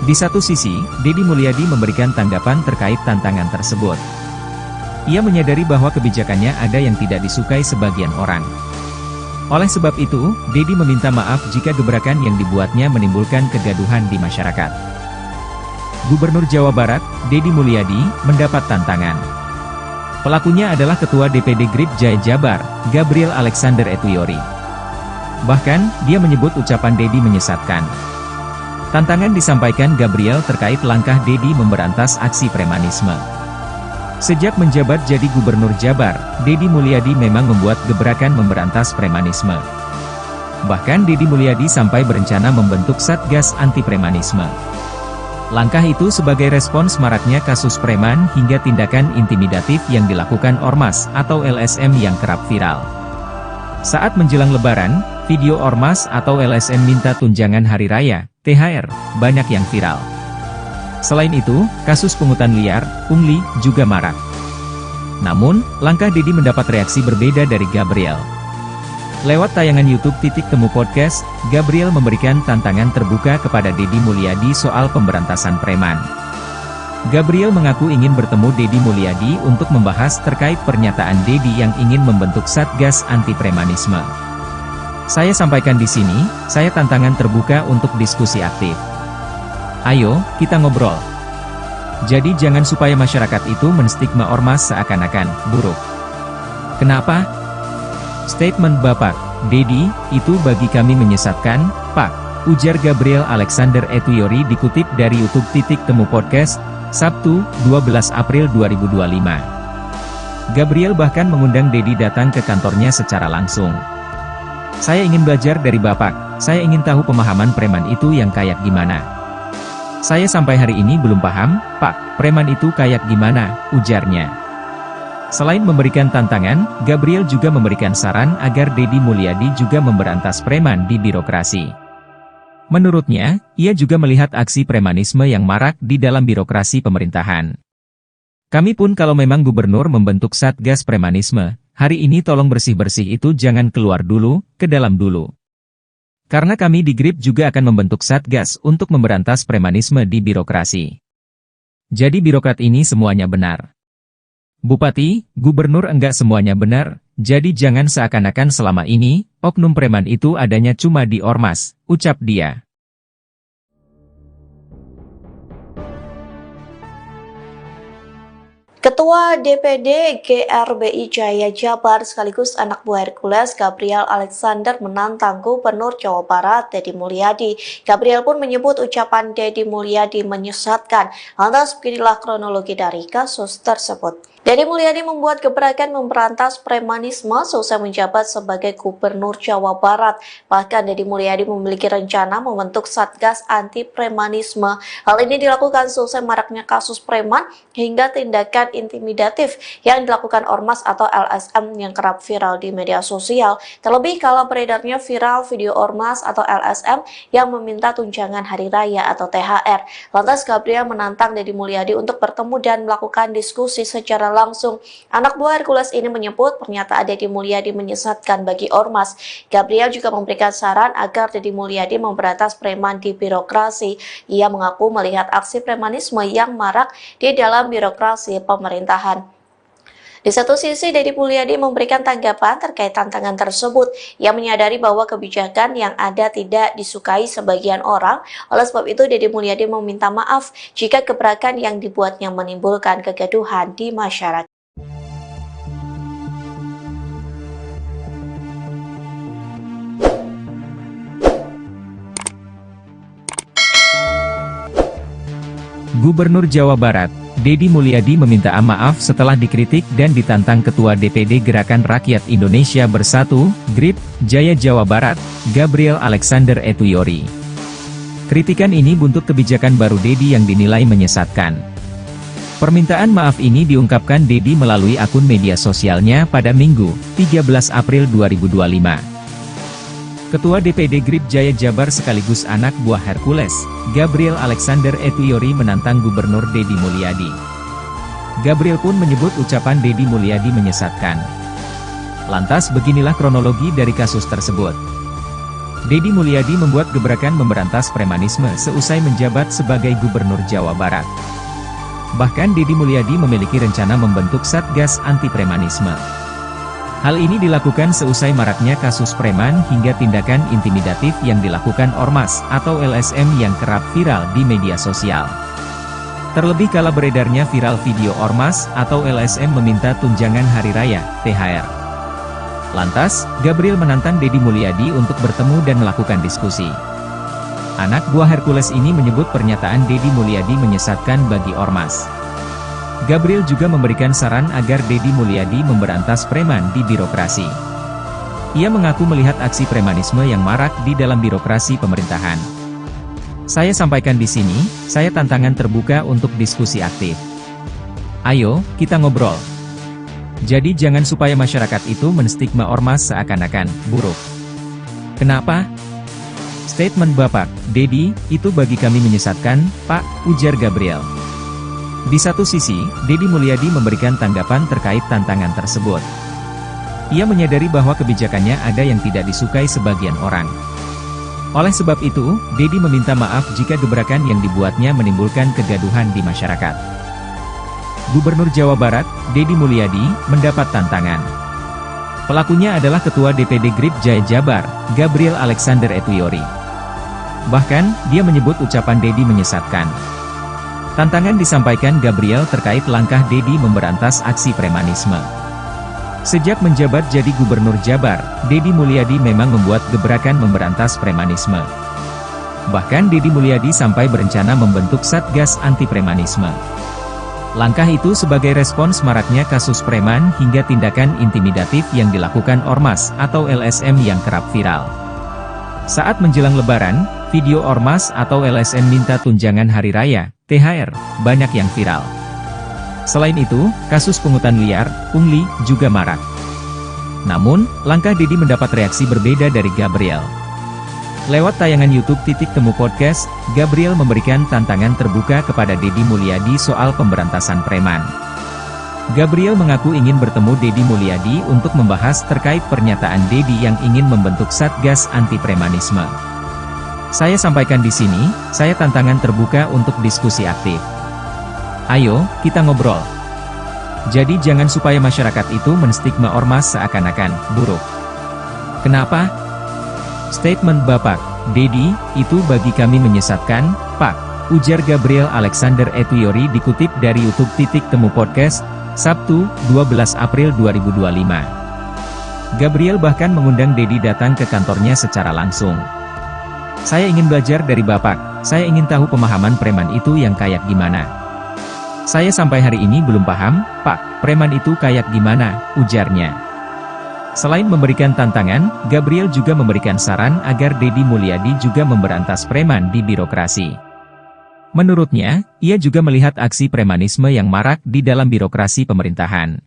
Di satu sisi, Dedi Mulyadi memberikan tanggapan terkait tantangan tersebut. Ia menyadari bahwa kebijakannya ada yang tidak disukai sebagian orang. Oleh sebab itu, Dedi meminta maaf jika gebrakan yang dibuatnya menimbulkan kegaduhan di masyarakat. Gubernur Jawa Barat, Dedi Mulyadi, mendapat tantangan. Pelakunya adalah Ketua DPD GRIP Jaya Jabar, Gabriel Alexander Etuyori. Bahkan, dia menyebut ucapan Dedi menyesatkan. Tantangan disampaikan Gabriel terkait langkah Dedi memberantas aksi premanisme. Sejak menjabat jadi Gubernur Jabar, Dedi Mulyadi memang membuat gebrakan memberantas premanisme. Bahkan Dedi Mulyadi sampai berencana membentuk Satgas Anti Premanisme. Langkah itu sebagai respons maraknya kasus preman hingga tindakan intimidatif yang dilakukan Ormas atau LSM yang kerap viral. Saat menjelang Lebaran, video Ormas atau LSM minta tunjangan hari raya, THR, banyak yang viral. Selain itu, kasus pungutan liar, pungli, juga marak. Namun, langkah Dedi mendapat reaksi berbeda dari Gabriel. Lewat tayangan YouTube Titik Temu Podcast, Gabriel memberikan tantangan terbuka kepada Dedi Mulyadi soal pemberantasan preman. Gabriel mengaku ingin bertemu Dedi Mulyadi untuk membahas terkait pernyataan Dedi yang ingin membentuk Satgas Anti Premanisme. Saya sampaikan di sini, saya tantangan terbuka untuk diskusi aktif. Ayo, kita ngobrol. Jadi jangan supaya masyarakat itu menstigma ormas seakan-akan buruk. Kenapa? Statement Bapak Dedi, itu bagi kami menyesatkan, Pak, ujar Gabriel Alexander Etuyori dikutip dari YouTube Titik Temu Podcast, Sabtu, 12 April 2025. Gabriel bahkan mengundang Dedi datang ke kantornya secara langsung. Saya ingin belajar dari Bapak, saya ingin tahu pemahaman preman itu yang kayak gimana. Saya sampai hari ini belum paham, Pak, preman itu kayak gimana, ujarnya. Selain memberikan tantangan, Gabriel juga memberikan saran agar Dedi Mulyadi juga memberantas preman di birokrasi. Menurutnya, ia juga melihat aksi premanisme yang marak di dalam birokrasi pemerintahan. Kami pun kalau memang gubernur membentuk Satgas Premanisme, hari ini tolong bersih-bersih itu jangan keluar dulu, ke dalam dulu. Karena kami di GRIP juga akan membentuk Satgas untuk memberantas premanisme di birokrasi. Jadi birokrat ini semuanya benar. Bupati, gubernur enggak semuanya benar, jadi jangan seakan-akan selama ini, oknum preman itu adanya cuma di Ormas, ucap dia. Ketua DPD GRBI Jaya Jabar sekaligus anak buah Hercules Gabriel Alexander menantang Gubernur Jawa Barat Dedi Mulyadi. Gabriel pun menyebut ucapan Dedi Mulyadi menyesatkan. Lantas beginilah kronologi dari kasus tersebut. Dedi Mulyadi membuat gebrakan memberantas premanisme selesai menjabat sebagai Gubernur Jawa Barat. Bahkan Dedi Mulyadi memiliki rencana membentuk Satgas Anti Premanisme. Hal ini dilakukan selesai maraknya kasus preman hingga tindakan intimidatif yang dilakukan Ormas atau LSM yang kerap viral di media sosial. Terlebih kalau beredarnya viral video Ormas atau LSM yang meminta tunjangan hari raya atau THR. Lantas Gabriel menantang Dedi Mulyadi untuk bertemu dan melakukan diskusi secara langsung. Anak buah Hercules ini menyebut pernyataan Dedi Mulyadi menyesatkan bagi Ormas. Gabriel juga memberikan saran agar Dedi Mulyadi memberantas preman di birokrasi. Ia mengaku melihat aksi premanisme yang marak di dalam birokrasi pemerintahan. Di satu sisi, Dedi Mulyadi memberikan tanggapan terkait tantangan tersebut. Ia menyadari bahwa kebijakan yang ada tidak disukai sebagian orang. Oleh sebab itu, Dedi Mulyadi meminta maaf jika gebrakan yang dibuatnya menimbulkan kegaduhan di masyarakat. Gubernur Jawa Barat, Dedi Mulyadi meminta maaf setelah dikritik dan ditantang Ketua DPD Gerakan Rakyat Indonesia Bersatu, GRIP, Jaya Jawa Barat, Gabriel Alexander Etuyori. Kritikan ini buntut kebijakan baru Dedi yang dinilai menyesatkan. Permintaan maaf ini diungkapkan Dedi melalui akun media sosialnya pada Minggu, 13 April 2025. Ketua DPD Grip Jaya Jabar sekaligus anak buah Hercules, Gabriel Alexander Etuyori menantang Gubernur Dedi Mulyadi. Gabriel pun menyebut ucapan Dedi Mulyadi menyesatkan. Lantas beginilah kronologi dari kasus tersebut. Dedi Mulyadi membuat gebrakan memberantas premanisme seusai menjabat sebagai Gubernur Jawa Barat. Bahkan Dedi Mulyadi memiliki rencana membentuk Satgas Anti Premanisme. Hal ini dilakukan seusai maraknya kasus preman hingga tindakan intimidatif yang dilakukan Ormas atau LSM yang kerap viral di media sosial. Terlebih kala beredarnya viral video Ormas atau LSM meminta tunjangan hari raya, THR. Lantas, Gabriel menantang Dedi Mulyadi untuk bertemu dan melakukan diskusi. Anak buah Hercules ini menyebut pernyataan Dedi Mulyadi menyesatkan bagi Ormas. Gabriel juga memberikan saran agar Dedi Mulyadi memberantas preman di birokrasi. Ia mengaku melihat aksi premanisme yang marak di dalam birokrasi pemerintahan. Saya sampaikan di sini, saya tantangan terbuka untuk diskusi aktif. Ayo, kita ngobrol. Jadi jangan supaya masyarakat itu menstigma Ormas seakan-akan buruk. Kenapa? Statement Bapak, Dedi, itu bagi kami menyesatkan, Pak, ujar Gabriel. Di satu sisi, Dedi Mulyadi memberikan tanggapan terkait tantangan tersebut. Ia menyadari bahwa kebijakannya ada yang tidak disukai sebagian orang. Oleh sebab itu, Dedi meminta maaf jika gebrakan yang dibuatnya menimbulkan kegaduhan di masyarakat. Gubernur Jawa Barat, Dedi Mulyadi, mendapat tantangan. Pelakunya adalah Ketua DPD Grip Jaya Jabar, Gabriel Alexander Etuyori. Bahkan, dia menyebut ucapan Dedi menyesatkan. Tantangan disampaikan Gabriel terkait langkah Dedi memberantas aksi premanisme. Sejak menjabat jadi Gubernur Jabar, Dedi Mulyadi memang membuat gebrakan memberantas premanisme. Bahkan Dedi Mulyadi sampai berencana membentuk Satgas Anti Premanisme. Langkah itu sebagai respons maraknya kasus preman hingga tindakan intimidatif yang dilakukan Ormas atau LSM yang kerap viral. Saat menjelang Lebaran, video Ormas atau LSM minta tunjangan hari raya, THR, banyak yang viral. Selain itu, kasus pungutan liar, pungli, juga marak. Namun, langkah Dedi mendapat reaksi berbeda dari Gabriel. Lewat tayangan YouTube Temu Podcast, Gabriel memberikan tantangan terbuka kepada Dedi Mulyadi soal pemberantasan preman. Gabriel mengaku ingin bertemu Dedi Mulyadi untuk membahas terkait pernyataan Dedi yang ingin membentuk Satgas Anti Premanisme. Saya sampaikan di sini, saya tantangan terbuka untuk diskusi aktif. Ayo, kita ngobrol. Jadi jangan supaya masyarakat itu menstigma Ormas seakan-akan buruk. Kenapa? Statement Bapak, Dedi, itu bagi kami menyesatkan, Pak, ujar Gabriel Alexander Etuyori dikutip dari YouTube Temu Podcast, Sabtu, 12 April 2025. Gabriel bahkan mengundang Dedi datang ke kantornya secara langsung. Saya ingin belajar dari Bapak, saya ingin tahu pemahaman preman itu yang kayak gimana. Saya sampai hari ini belum paham, Pak, preman itu kayak gimana, ujarnya. Selain memberikan tantangan, Gabriel juga memberikan saran agar Dedi Mulyadi juga memberantas preman di birokrasi. Menurutnya, ia juga melihat aksi premanisme yang marak di dalam birokrasi pemerintahan.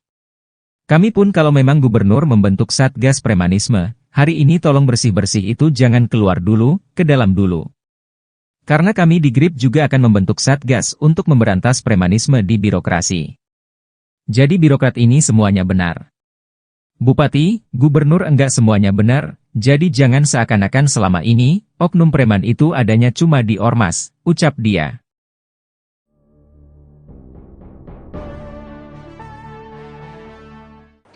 Kami pun kalau memang gubernur membentuk Satgas Premanisme, hari ini tolong bersih-bersih itu jangan keluar dulu, ke dalam dulu. Karena kami di Grip juga akan membentuk Satgas untuk memberantas premanisme di birokrasi. Jadi birokrat ini semuanya benar. Bupati, gubernur enggak semuanya benar, jadi jangan seakan-akan selama ini, oknum preman itu adanya cuma di Ormas, ucap dia.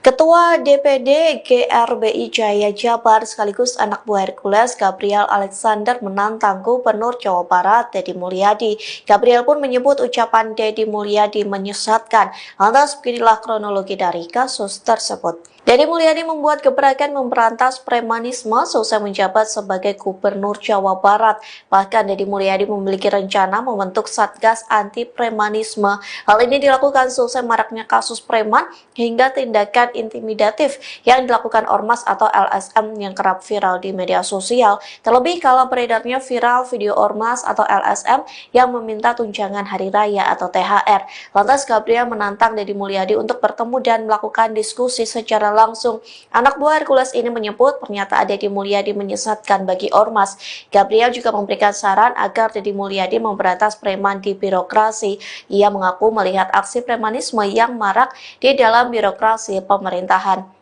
Ketua DPD GRBI Jaya Jabar sekaligus anak buah Hercules Gabriel Alexander menantang Gubernur Jawa Barat Dedi Mulyadi. Gabriel pun menyebut ucapan Dedi Mulyadi menyesatkan. Lantas beginilah kronologi dari kasus tersebut. Deddy Mulyadi membuat gebrakan memberantas premanisme selesai menjabat sebagai Gubernur Jawa Barat. Bahkan Deddy Mulyadi memiliki rencana membentuk Satgas Anti Premanisme. Hal ini dilakukan selesai maraknya kasus preman hingga tindakan intimidatif yang dilakukan Ormas atau LSM yang kerap viral di media sosial. Terlebih kala beredarnya viral video Ormas atau LSM yang meminta tunjangan hari raya atau THR. Lantas Gabriel menantang Deddy Mulyadi untuk bertemu dan melakukan diskusi secara langsung. Anak buah Hercules ini menyebut pernyataan Deddy Mulyadi menyesatkan bagi Ormas. Gabriel juga memberikan saran agar Deddy Mulyadi memberantas preman di birokrasi. Ia mengaku melihat aksi premanisme yang marak di dalam birokrasi pemerintahan.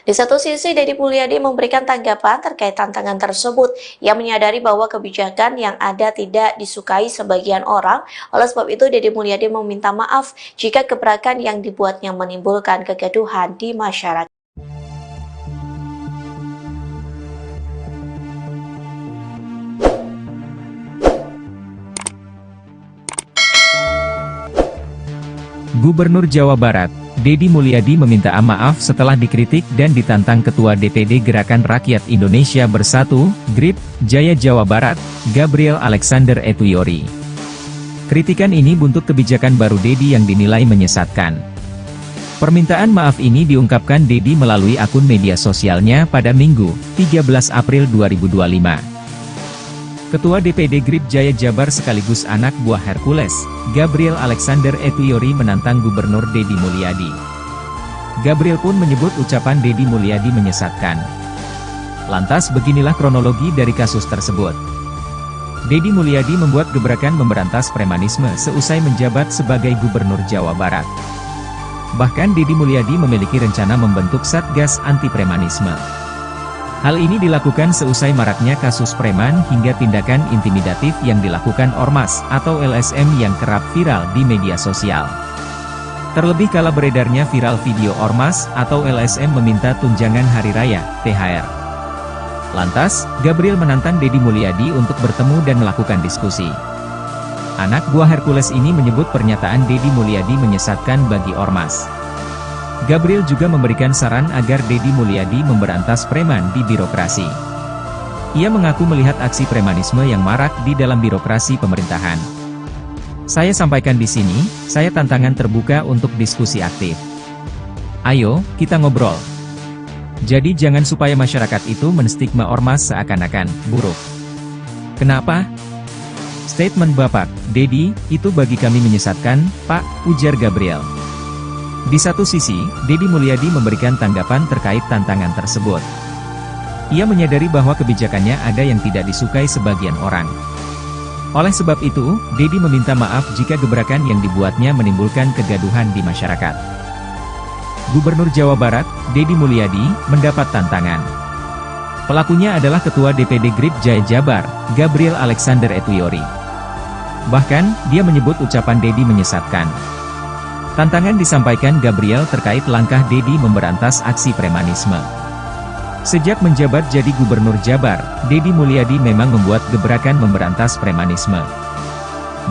Di satu sisi, Deddy Mulyadi memberikan tanggapan terkait tantangan tersebut. Ia menyadari bahwa kebijakan yang ada tidak disukai sebagian orang. Oleh sebab itu, Deddy Mulyadi meminta maaf jika gebrakan yang dibuatnya menimbulkan kegaduhan di masyarakat. Gubernur Jawa Barat, Deddy Mulyadi meminta maaf setelah dikritik dan ditantang Ketua DPD Gerakan Rakyat Indonesia Bersatu, GRIP, Jaya Jawa Barat, Gabriel Alexander Etuyori. Kritikan ini buntut kebijakan baru Deddy yang dinilai menyesatkan. Permintaan maaf ini diungkapkan Deddy melalui akun media sosialnya pada Minggu, 13 April 2025. Ketua DPD GRIP Jaya Jabar sekaligus anak buah Hercules, Gabriel Alexander Etuyori menantang Gubernur Deddy Mulyadi. Gabriel pun menyebut ucapan Deddy Mulyadi menyesatkan. Lantas beginilah kronologi dari kasus tersebut. Deddy Mulyadi membuat gebrakan memberantas premanisme seusai menjabat sebagai Gubernur Jawa Barat. Bahkan Deddy Mulyadi memiliki rencana membentuk Satgas Anti Premanisme. Hal ini dilakukan seusai maraknya kasus preman hingga tindakan intimidatif yang dilakukan Ormas atau LSM yang kerap viral di media sosial. Terlebih kala beredarnya viral video Ormas atau LSM meminta tunjangan hari raya, THR. Lantas, Gabriel menantang Deddy Mulyadi untuk bertemu dan melakukan diskusi. Anak buah Hercules ini menyebut pernyataan Deddy Mulyadi menyesatkan bagi Ormas. Gabriel juga memberikan saran agar Deddy Mulyadi memberantas preman di birokrasi. Ia mengaku melihat aksi premanisme yang marak di dalam birokrasi pemerintahan. Saya sampaikan di sini, saya tantangan terbuka untuk diskusi aktif. Ayo, kita ngobrol. Jadi jangan supaya masyarakat itu menstigma Ormas seakan-akan buruk. Kenapa? Statement Bapak, Deddy, itu bagi kami menyesatkan, Pak, ujar Gabriel. Di satu sisi, Deddy Mulyadi memberikan tanggapan terkait tantangan tersebut. Ia menyadari bahwa kebijakannya ada yang tidak disukai sebagian orang. Oleh sebab itu, Deddy meminta maaf jika gebrakan yang dibuatnya menimbulkan kegaduhan di masyarakat. Gubernur Jawa Barat, Deddy Mulyadi, mendapat tantangan. Pelakunya adalah Ketua DPD GRIP Jaya Jabar, Gabriel Alexander Etuyori. Bahkan, dia menyebut ucapan Deddy menyesatkan. Tantangan disampaikan Gabriel terkait langkah Deddy memberantas aksi premanisme. Sejak menjabat jadi Gubernur Jabar, Deddy Mulyadi memang membuat gebrakan memberantas premanisme.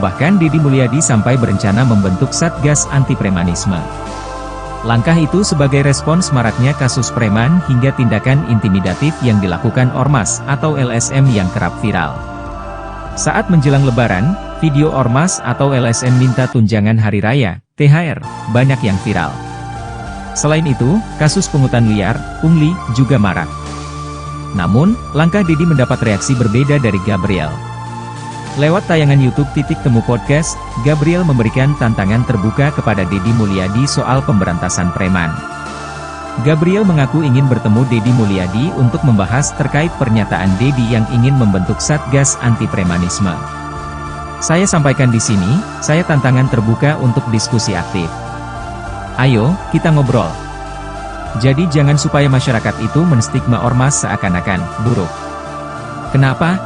Bahkan Deddy Mulyadi sampai berencana membentuk Satgas Anti Premanisme. Langkah itu sebagai respons maraknya kasus preman hingga tindakan intimidatif yang dilakukan Ormas atau LSM yang kerap viral. Saat menjelang Lebaran, video Ormas atau LSM minta tunjangan hari raya, THR, banyak yang viral. Selain itu, kasus pungutan liar, pungli, juga marak. Namun, langkah Deddy mendapat reaksi berbeda dari Gabriel. Lewat tayangan YouTube Temu Podcast, Gabriel memberikan tantangan terbuka kepada Deddy Mulyadi soal pemberantasan preman. Gabriel mengaku ingin bertemu Deddy Mulyadi untuk membahas terkait pernyataan Deddy yang ingin membentuk Satgas Anti Premanisme. Saya sampaikan di sini, saya tantangan terbuka untuk diskusi aktif. Ayo, kita ngobrol. Jadi jangan supaya masyarakat itu menstigma Ormas seakan-akan buruk. Kenapa?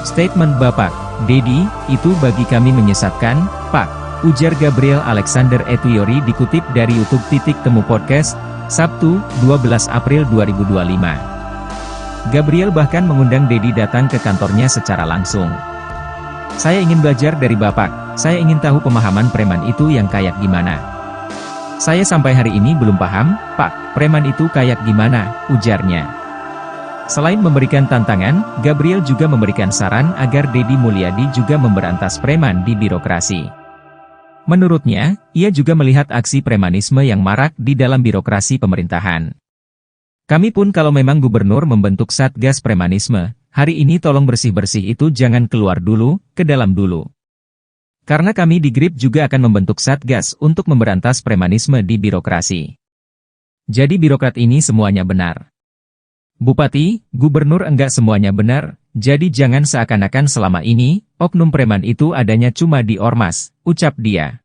Statement Bapak, Deddy, itu bagi kami menyesatkan, Pak, ujar Gabriel Alexander Etuyori dikutip dari YouTube Temu Podcast, Sabtu, 12 April 2025. Gabriel bahkan mengundang Deddy datang ke kantornya secara langsung. Saya ingin belajar dari Bapak, saya ingin tahu pemahaman preman itu yang kayak gimana. Saya sampai hari ini belum paham, Pak, preman itu kayak gimana, ujarnya. Selain memberikan tantangan, Gabriel juga memberikan saran agar Deddy Mulyadi juga memberantas preman di birokrasi. Menurutnya, ia juga melihat aksi premanisme yang marak di dalam birokrasi pemerintahan. Kami pun kalau memang gubernur membentuk Satgas Premanisme, hari ini tolong bersih-bersih itu jangan keluar dulu, ke dalam dulu. Karena kami di GRIP juga akan membentuk Satgas untuk memberantas premanisme di birokrasi. Jadi birokrat ini semuanya benar. Bupati, gubernur enggak semuanya benar, jadi jangan seakan-akan selama ini, oknum preman itu adanya cuma di ormas, ucap dia.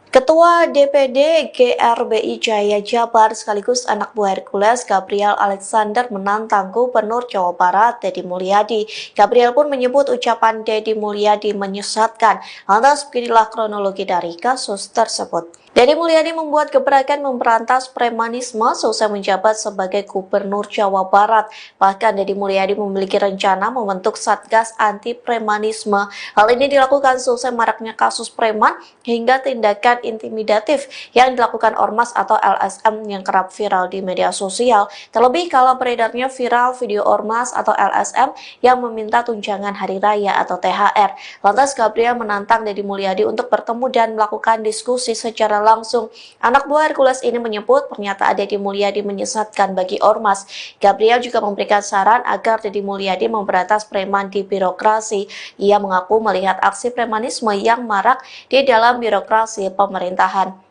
Ketua DPD GRBI Jaya Jabar sekaligus anak buah Hercules Gabriel Alexander menantang Gubernur Jawa Barat Deddy Mulyadi. Gabriel pun menyebut ucapan Deddy Mulyadi menyesatkan. Lantas beginilah kronologi dari kasus tersebut. Deddy Mulyadi membuat gebrakan memberantas premanisme seusai menjabat sebagai Gubernur Jawa Barat. Bahkan Deddy Mulyadi memiliki rencana membentuk Satgas Anti Premanisme. Hal ini dilakukan seusai maraknya kasus preman hingga tindakan intimidatif yang dilakukan Ormas atau LSM yang kerap viral di media sosial. Terlebih kala beredarnya viral video Ormas atau LSM yang meminta tunjangan hari raya atau THR. Lantas Gabriel menantang Deddy Mulyadi untuk bertemu dan melakukan diskusi secara langsung. Anak buah Hercules ini menyebut pernyataan Deddy Mulyadi menyesatkan bagi Ormas. Gabriel juga memberikan saran agar Deddy Mulyadi memberantas preman di birokrasi. Ia mengaku melihat aksi premanisme yang marak di dalam birokrasi pemerintahan.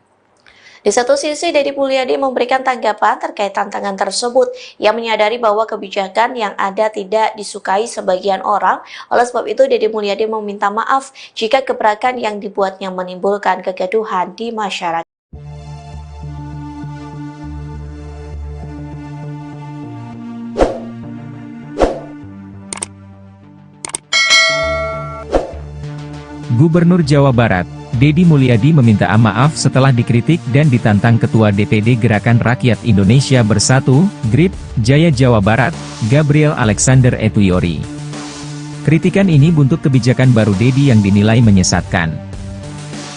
Di satu sisi, Deddy Mulyadi memberikan tanggapan terkait tantangan tersebut. Ia menyadari bahwa kebijakan yang ada tidak disukai sebagian orang. Oleh sebab itu, Deddy Mulyadi meminta maaf jika gebrakan yang dibuatnya menimbulkan kegaduhan di masyarakat. Gubernur Jawa Barat, Deddy Mulyadi meminta maaf setelah dikritik dan ditantang Ketua DPD Gerakan Rakyat Indonesia Bersatu, GRIP, Jaya Jawa Barat, Gabriel Alexander Etuyori. Kritikan ini buntut kebijakan baru Deddy yang dinilai menyesatkan.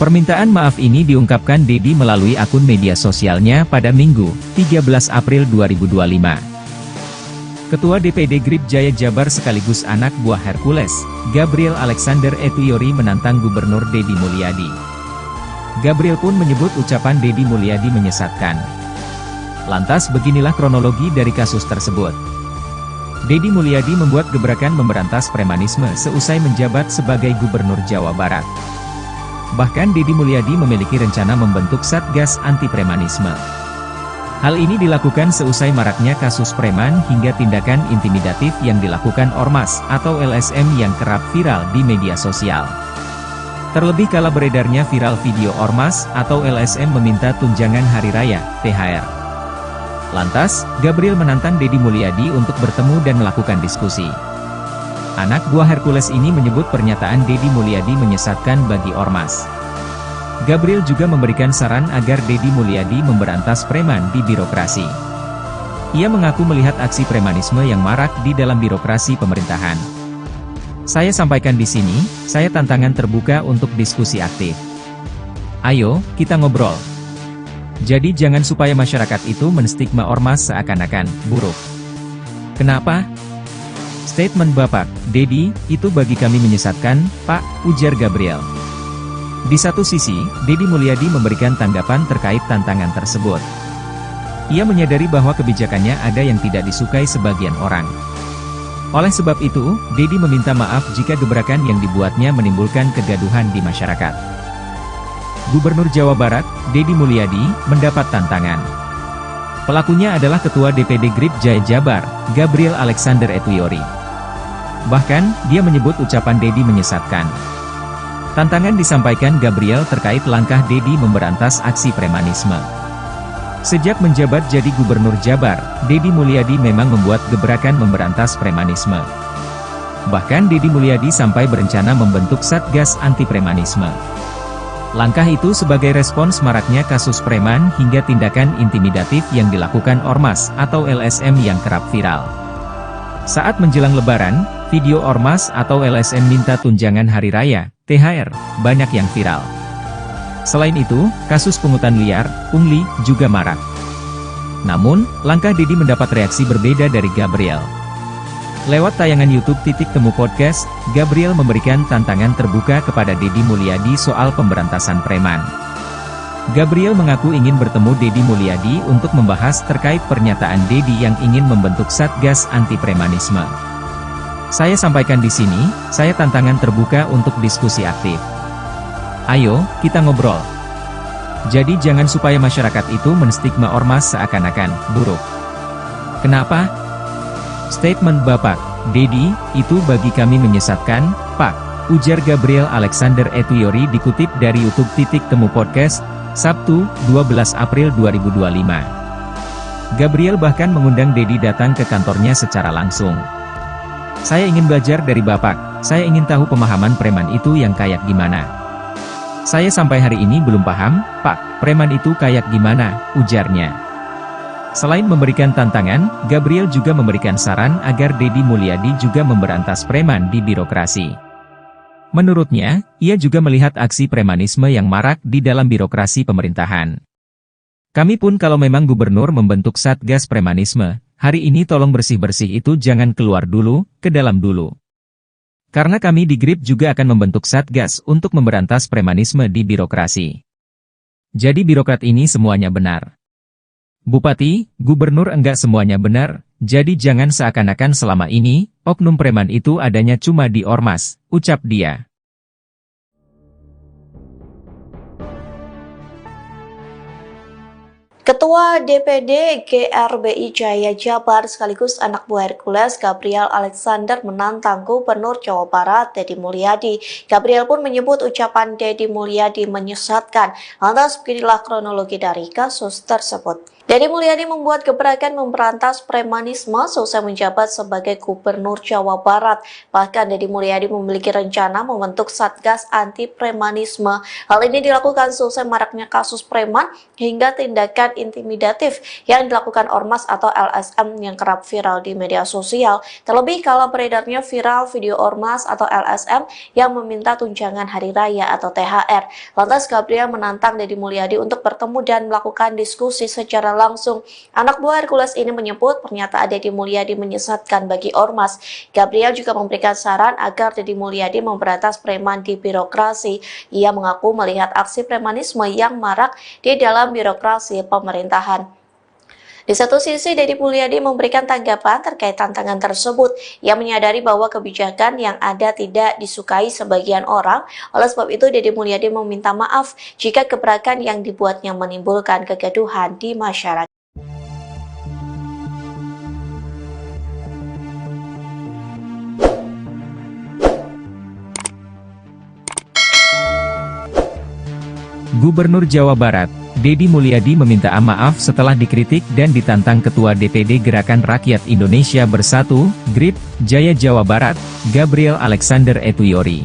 Permintaan maaf ini diungkapkan Deddy melalui akun media sosialnya pada Minggu, 13 April 2025. Ketua DPD GRIP Jaya Jabar sekaligus anak buah Hercules, Gabriel Alexander Etuyori menantang Gubernur Deddy Mulyadi. Gabriel pun menyebut ucapan Deddy Mulyadi menyesatkan. Lantas beginilah kronologi dari kasus tersebut. Deddy Mulyadi membuat gebrakan memberantas premanisme seusai menjabat sebagai Gubernur Jawa Barat. Bahkan Deddy Mulyadi memiliki rencana membentuk Satgas Anti Premanisme. Hal ini dilakukan seusai maraknya kasus preman hingga tindakan intimidatif yang dilakukan Ormas atau LSM yang kerap viral di media sosial. Terlebih kala beredarnya viral video Ormas atau LSM meminta tunjangan hari raya, THR. Lantas, Gabriel menantang Deddy Mulyadi untuk bertemu dan melakukan diskusi. Anak buah Hercules ini menyebut pernyataan Deddy Mulyadi menyesatkan bagi Ormas. Gabriel juga memberikan saran agar Deddy Mulyadi memberantas preman di birokrasi. Ia mengaku melihat aksi premanisme yang marak di dalam birokrasi pemerintahan. Saya sampaikan di sini, saya tantangan terbuka untuk diskusi aktif. Ayo, kita ngobrol. Jadi jangan supaya masyarakat itu menstigma Ormas seakan-akan buruk. Kenapa? Statement Bapak, Deddy, itu bagi kami menyesatkan, Pak, ujar Gabriel. Di satu sisi, Deddy Mulyadi memberikan tanggapan terkait tantangan tersebut. Ia menyadari bahwa kebijakannya ada yang tidak disukai sebagian orang. Oleh sebab itu, Deddy meminta maaf jika gebrakan yang dibuatnya menimbulkan kegaduhan di masyarakat. Gubernur Jawa Barat, Deddy Mulyadi, mendapat tantangan. Pelakunya adalah Ketua DPD GRIP Jaya Jabar, Gabriel Alexander Etuyori. Bahkan, dia menyebut ucapan Deddy menyesatkan. Tantangan disampaikan Gabriel terkait langkah Deddy memberantas aksi premanisme. Sejak menjabat jadi Gubernur Jabar, Deddy Mulyadi memang membuat gebrakan memberantas premanisme. Bahkan Deddy Mulyadi sampai berencana membentuk Satgas Anti Premanisme. Langkah itu sebagai respons maraknya kasus preman hingga tindakan intimidatif yang dilakukan Ormas atau LSM yang kerap viral. Saat menjelang Lebaran, Video ormas atau LSM minta tunjangan hari raya, THR, banyak yang viral. Selain itu, kasus pungutan liar, pungli, juga marak. Namun, langkah Dedi mendapat reaksi berbeda dari Gabriel. Lewat tayangan YouTube Titik Temu Podcast, Gabriel memberikan tantangan terbuka kepada Dedi Mulyadi soal pemberantasan preman. Gabriel mengaku ingin bertemu Dedi Mulyadi untuk membahas terkait pernyataan Dedi yang ingin membentuk Satgas Anti Premanisme. Saya sampaikan di sini, saya tantangan terbuka untuk diskusi aktif. Ayo, kita ngobrol. Jadi jangan supaya masyarakat itu menstigma ormas seakan-akan buruk. Kenapa? Statement Bapak Dedi, itu bagi kami menyesatkan, Pak, ujar Gabriel Alexander Etuyori dikutip dari YouTube Titik Temu Podcast, Sabtu, 12 April 2025. Gabriel bahkan mengundang Dedi datang ke kantornya secara langsung. Saya ingin belajar dari Bapak, saya ingin tahu pemahaman preman itu yang kayak gimana. Saya sampai hari ini belum paham, Pak, preman itu kayak gimana, ujarnya. Selain memberikan tantangan, Gabriel juga memberikan saran agar Dedi Mulyadi juga memberantas preman di birokrasi. Menurutnya, ia juga melihat aksi premanisme yang marak di dalam birokrasi pemerintahan. Kami pun kalau memang gubernur membentuk Satgas Premanisme, hari ini tolong bersih-bersih itu jangan keluar dulu, ke dalam dulu. Karena kami di GRIP juga akan membentuk Satgas untuk memberantas premanisme di birokrasi. Jadi birokrat ini semuanya benar. Bupati, gubernur enggak semuanya benar, jadi jangan seakan-akan selama ini, oknum preman itu adanya cuma di ormas, ucap dia. Ketua DPD GRBI Jaya Jabar sekaligus anak buah Hercules Gabriel Alexander menantang Gubernur Jawa Barat Dedi Mulyadi. Gabriel pun menyebut ucapan Dedi Mulyadi menyesatkan. Lantas beginilah kronologi dari kasus tersebut. Dedi Mulyadi membuat gebrakan memberantas premanisme seusai menjabat sebagai Gubernur Jawa Barat. Bahkan Dedi Mulyadi memiliki rencana membentuk Satgas Anti Premanisme. Hal ini dilakukan seusai maraknya kasus preman hingga tindakan intimidatif yang dilakukan ormas atau LSM yang kerap viral di media sosial. Terlebih kala beredarnya viral video ormas atau LSM yang meminta tunjangan hari raya atau THR. Lantas Gabriel menantang Dedi Mulyadi untuk bertemu dan melakukan diskusi secara langsung. Anak buah Hercules ini menyebut pernyataan Dedi Mulyadi menyesatkan bagi ormas. Gabriel juga memberikan saran agar Dedi Mulyadi memberantas preman di birokrasi. Ia mengaku melihat aksi premanisme yang marak di dalam birokrasi pemerintahan. Di satu sisi, Dedi Mulyadi memberikan tanggapan terkait tantangan tersebut. Ia menyadari bahwa kebijakan yang ada tidak disukai sebagian orang. Oleh sebab itu, Dedi Mulyadi meminta maaf jika gebrakan yang dibuatnya menimbulkan kegaduhan di masyarakat. Gubernur Jawa Barat, Dedi Mulyadi meminta maaf setelah dikritik dan ditantang Ketua DPD Gerakan Rakyat Indonesia Bersatu, GRIP, Jaya Jawa Barat, Gabriel Alexander Etuyori.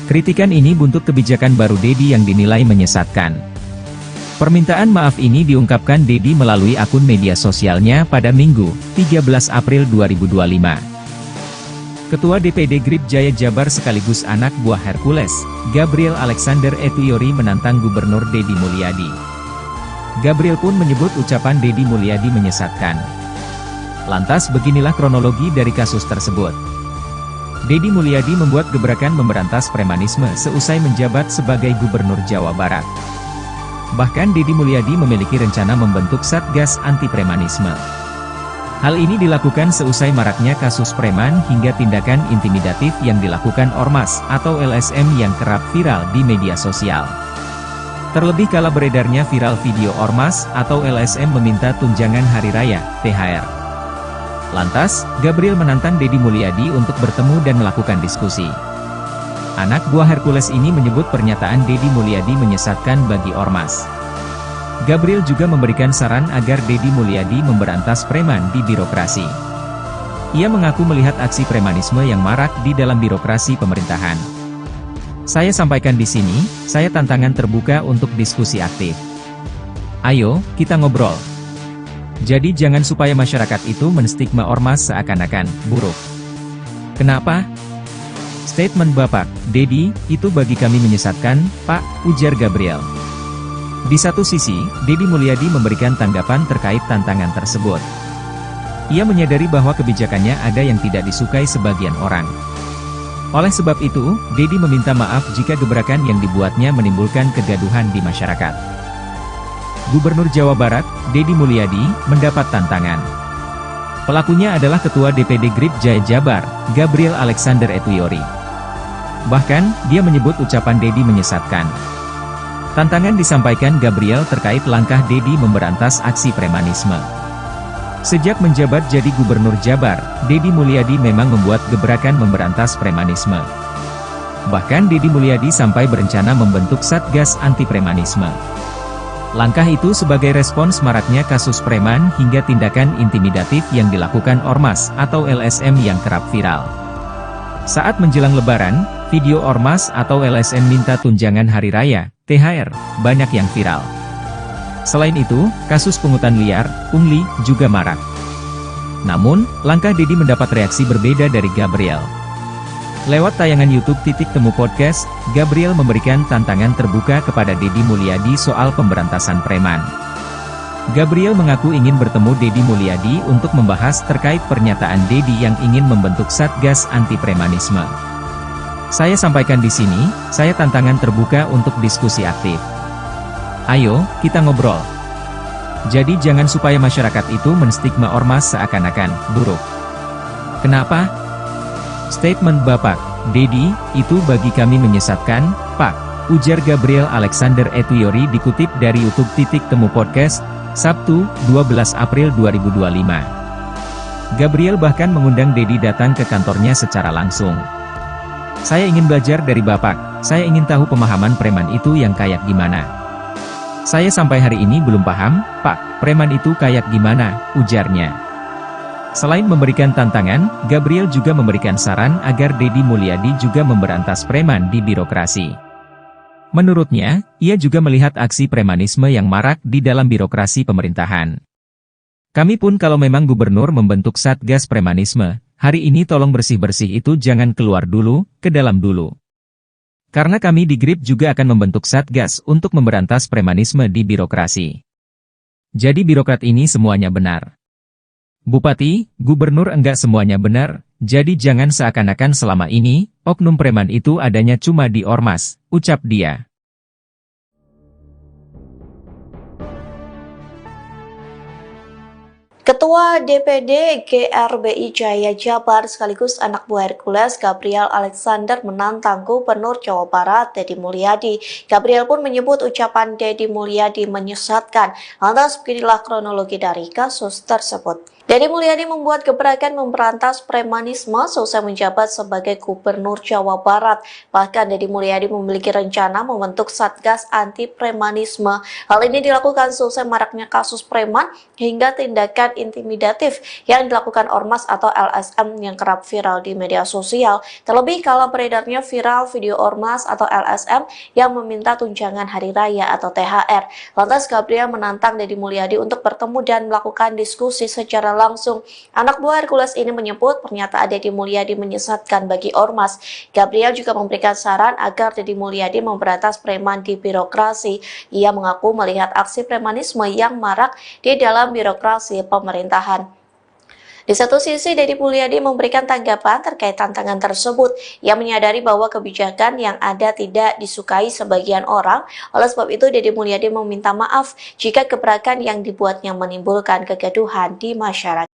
Kritikan ini buntut kebijakan baru Dedi yang dinilai menyesatkan. Permintaan maaf ini diungkapkan Dedi melalui akun media sosialnya pada Minggu, 13 April 2025. Ketua DPD GRIP Jaya Jabar sekaligus anak buah Hercules, Gabriel Alexander Etuyori menantang Gubernur Dedi Mulyadi. Gabriel pun menyebut ucapan Dedi Mulyadi menyesatkan. Lantas beginilah kronologi dari kasus tersebut. Dedi Mulyadi membuat gebrakan memberantas premanisme seusai menjabat sebagai Gubernur Jawa Barat. Bahkan Dedi Mulyadi memiliki rencana membentuk Satgas Anti Premanisme. Hal ini dilakukan seusai maraknya kasus preman hingga tindakan intimidatif yang dilakukan ormas atau LSM yang kerap viral di media sosial. Terlebih kala beredarnya viral video ormas atau LSM meminta tunjangan hari raya, THR. Lantas, Gabriel menantang Dedi Mulyadi untuk bertemu dan melakukan diskusi. Anak buah Hercules ini menyebut pernyataan Dedi Mulyadi menyesatkan bagi ormas. Gabriel juga memberikan saran agar Dedi Mulyadi memberantas preman di birokrasi. Ia mengaku melihat aksi premanisme yang marak di dalam birokrasi pemerintahan. Saya sampaikan di sini, saya tantangan terbuka untuk diskusi aktif. Ayo, kita ngobrol. Jadi jangan supaya masyarakat itu menstigma ormas seakan-akan buruk. Kenapa? Statement Bapak, Dedi, itu bagi kami menyesatkan, Pak, ujar Gabriel. Di satu sisi, Dedi Mulyadi memberikan tanggapan terkait tantangan tersebut. Ia menyadari bahwa kebijakannya ada yang tidak disukai sebagian orang. Oleh sebab itu, Dedi meminta maaf jika gebrakan yang dibuatnya menimbulkan kegaduhan di masyarakat. Gubernur Jawa Barat, Dedi Mulyadi, mendapat tantangan. Pelakunya adalah Ketua DPD GRIP Jaya Jabar, Gabriel Alexander Etuyori. Bahkan, dia menyebut ucapan Dedi menyesatkan. Tantangan disampaikan Gabriel terkait langkah Dedi memberantas aksi premanisme. Sejak menjabat jadi Gubernur Jabar, Dedi Mulyadi memang membuat gebrakan memberantas premanisme. Bahkan Dedi Mulyadi sampai berencana membentuk Satgas Anti Premanisme. Langkah itu sebagai respons maraknya kasus preman hingga tindakan intimidatif yang dilakukan Ormas atau LSM yang kerap viral. Saat menjelang Lebaran, video Ormas atau LSM minta tunjangan hari raya, THR, banyak yang viral. Selain itu, kasus pungutan liar, pungli, juga marak. Namun, langkah Dedi mendapat reaksi berbeda dari Gabriel. Lewat tayangan YouTube Temu Podcast, Gabriel memberikan tantangan terbuka kepada Dedi Mulyadi soal pemberantasan preman. Gabriel mengaku ingin bertemu Dedi Mulyadi untuk membahas terkait pernyataan Dedi yang ingin membentuk Satgas Anti Premanisme. Saya sampaikan di sini, saya tantangan terbuka untuk diskusi aktif. Ayo, kita ngobrol. Jadi jangan supaya masyarakat itu menstigma Ormas seakan-akan buruk. Kenapa? Statement Bapak, Dedi, itu bagi kami menyesatkan, Pak, ujar Gabriel Alexander Etuyori dikutip dari YouTube Temu Podcast, Sabtu, 12 April 2025. Gabriel bahkan mengundang Dedi datang ke kantornya secara langsung. Saya ingin belajar dari Bapak, saya ingin tahu pemahaman preman itu yang kayak gimana. Saya sampai hari ini belum paham, Pak, preman itu kayak gimana, ujarnya. Selain memberikan tantangan, Gabriel juga memberikan saran agar Dedi Mulyadi juga memberantas preman di birokrasi. Menurutnya, ia juga melihat aksi premanisme yang marak di dalam birokrasi pemerintahan. Kami pun kalau memang gubernur membentuk Satgas Premanisme, hari ini tolong bersih-bersih itu jangan keluar dulu, ke dalam dulu. Karena kami di GRIP juga akan membentuk Satgas untuk memberantas premanisme di birokrasi. Jadi birokrat ini semuanya benar. Bupati, gubernur enggak semuanya benar, jadi jangan seakan-akan selama ini, oknum preman itu adanya cuma di Ormas, ucap dia. Ketua DPD GRBI Jaya Jabar sekaligus anak buah Hercules Gabriel Alexander menantang Gubernur Jawa Barat Dedi Mulyadi. Gabriel pun menyebut ucapan Dedi Mulyadi menyesatkan. Lantas beginilah kronologi dari kasus tersebut. Dedi Mulyadi membuat gebrakan memberantas premanisme selesai menjabat sebagai Gubernur Jawa Barat. Bahkan Dedi Mulyadi memiliki rencana membentuk Satgas Anti Premanisme. Hal ini dilakukan selesai maraknya kasus preman hingga tindakan intimidatif yang dilakukan Ormas atau LSM yang kerap viral di media sosial. Terlebih kala beredarnya viral video Ormas atau LSM yang meminta tunjangan hari raya atau THR. Lantas Gabriel menantang Dedi Mulyadi untuk bertemu dan melakukan diskusi secara langsung. Anak buah Hercules ini menyebut pernyataan Dedi Mulyadi menyesatkan bagi Ormas. Gabriel juga memberikan saran agar Dedi Mulyadi memberantas preman di birokrasi. Ia mengaku melihat aksi premanisme yang marak di dalam birokrasi pemerintahan. Di satu sisi, Dedi Mulyadi memberikan tanggapan terkait tantangan tersebut. Ia menyadari bahwa kebijakan yang ada tidak disukai sebagian orang. Oleh sebab itu, Dedi Mulyadi meminta maaf jika gebrakan yang dibuatnya menimbulkan kegaduhan di masyarakat.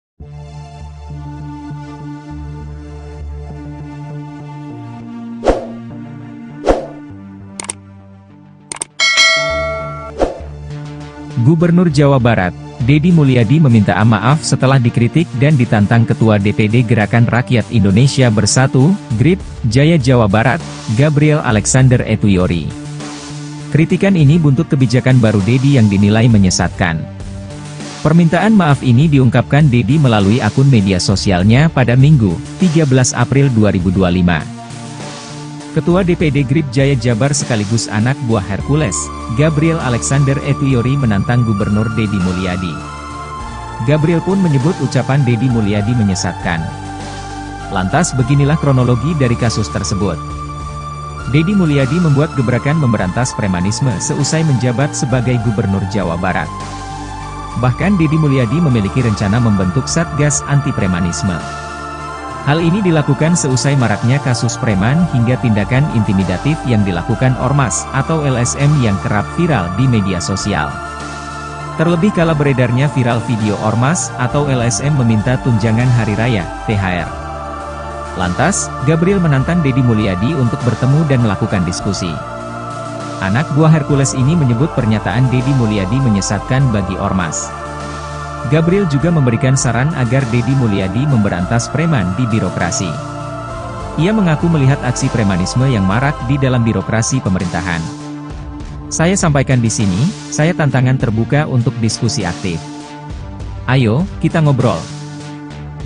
Gubernur Jawa Barat, Dedi Mulyadi meminta maaf setelah dikritik dan ditantang Ketua DPD Gerakan Rakyat Indonesia Bersatu, GRIP, Jaya Jawa Barat, Gabriel Alexander Etuyori. Kritikan ini buntut kebijakan baru Dedi yang dinilai menyesatkan. Permintaan maaf ini diungkapkan Dedi melalui akun media sosialnya pada Minggu, 13 April 2025. Ketua DPD GRIP Jaya Jabar sekaligus anak buah Hercules, Gabriel Alexander Etuyori menantang Gubernur Dedi Mulyadi. Gabriel pun menyebut ucapan Dedi Mulyadi menyesatkan. Lantas beginilah kronologi dari kasus tersebut. Deddy Mulyadi membuat gebrakan memberantas premanisme seusai menjabat sebagai Gubernur Jawa Barat. Bahkan Deddy Mulyadi memiliki rencana membentuk Satgas Anti Premanisme. Hal ini dilakukan seusai maraknya kasus preman hingga tindakan intimidatif yang dilakukan Ormas atau LSM yang kerap viral di media sosial. Terlebih kala beredarnya viral video Ormas atau LSM meminta tunjangan hari raya, THR. Lantas, Gabriel menantang Deddy Mulyadi untuk bertemu dan melakukan diskusi. Anak buah Hercules ini menyebut pernyataan Deddy Mulyadi menyesatkan bagi Ormas. Gabriel juga memberikan saran agar Deddy Mulyadi memberantas preman di birokrasi. Ia mengaku melihat aksi premanisme yang marak di dalam birokrasi pemerintahan. Saya sampaikan di sini, saya tantangan terbuka untuk diskusi aktif. Ayo, kita ngobrol.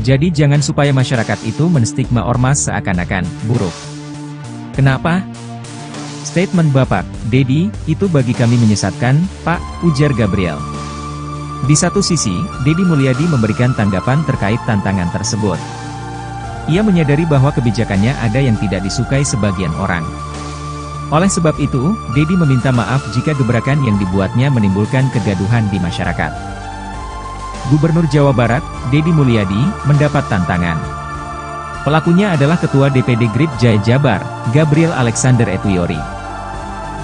Jadi jangan supaya masyarakat itu menstigma Ormas seakan-akan buruk. Kenapa? Statement Bapak, Deddy, itu bagi kami menyesatkan, Pak, ujar Gabriel. Di satu sisi, Deddy Mulyadi memberikan tanggapan terkait tantangan tersebut. Ia menyadari bahwa kebijakannya ada yang tidak disukai sebagian orang. Oleh sebab itu, Deddy meminta maaf jika gebrakan yang dibuatnya menimbulkan kegaduhan di masyarakat. Gubernur Jawa Barat, Deddy Mulyadi, mendapat tantangan. Pelakunya adalah Ketua DPD GRIP Jaya Jabar, Gabriel Alexander Etuyori.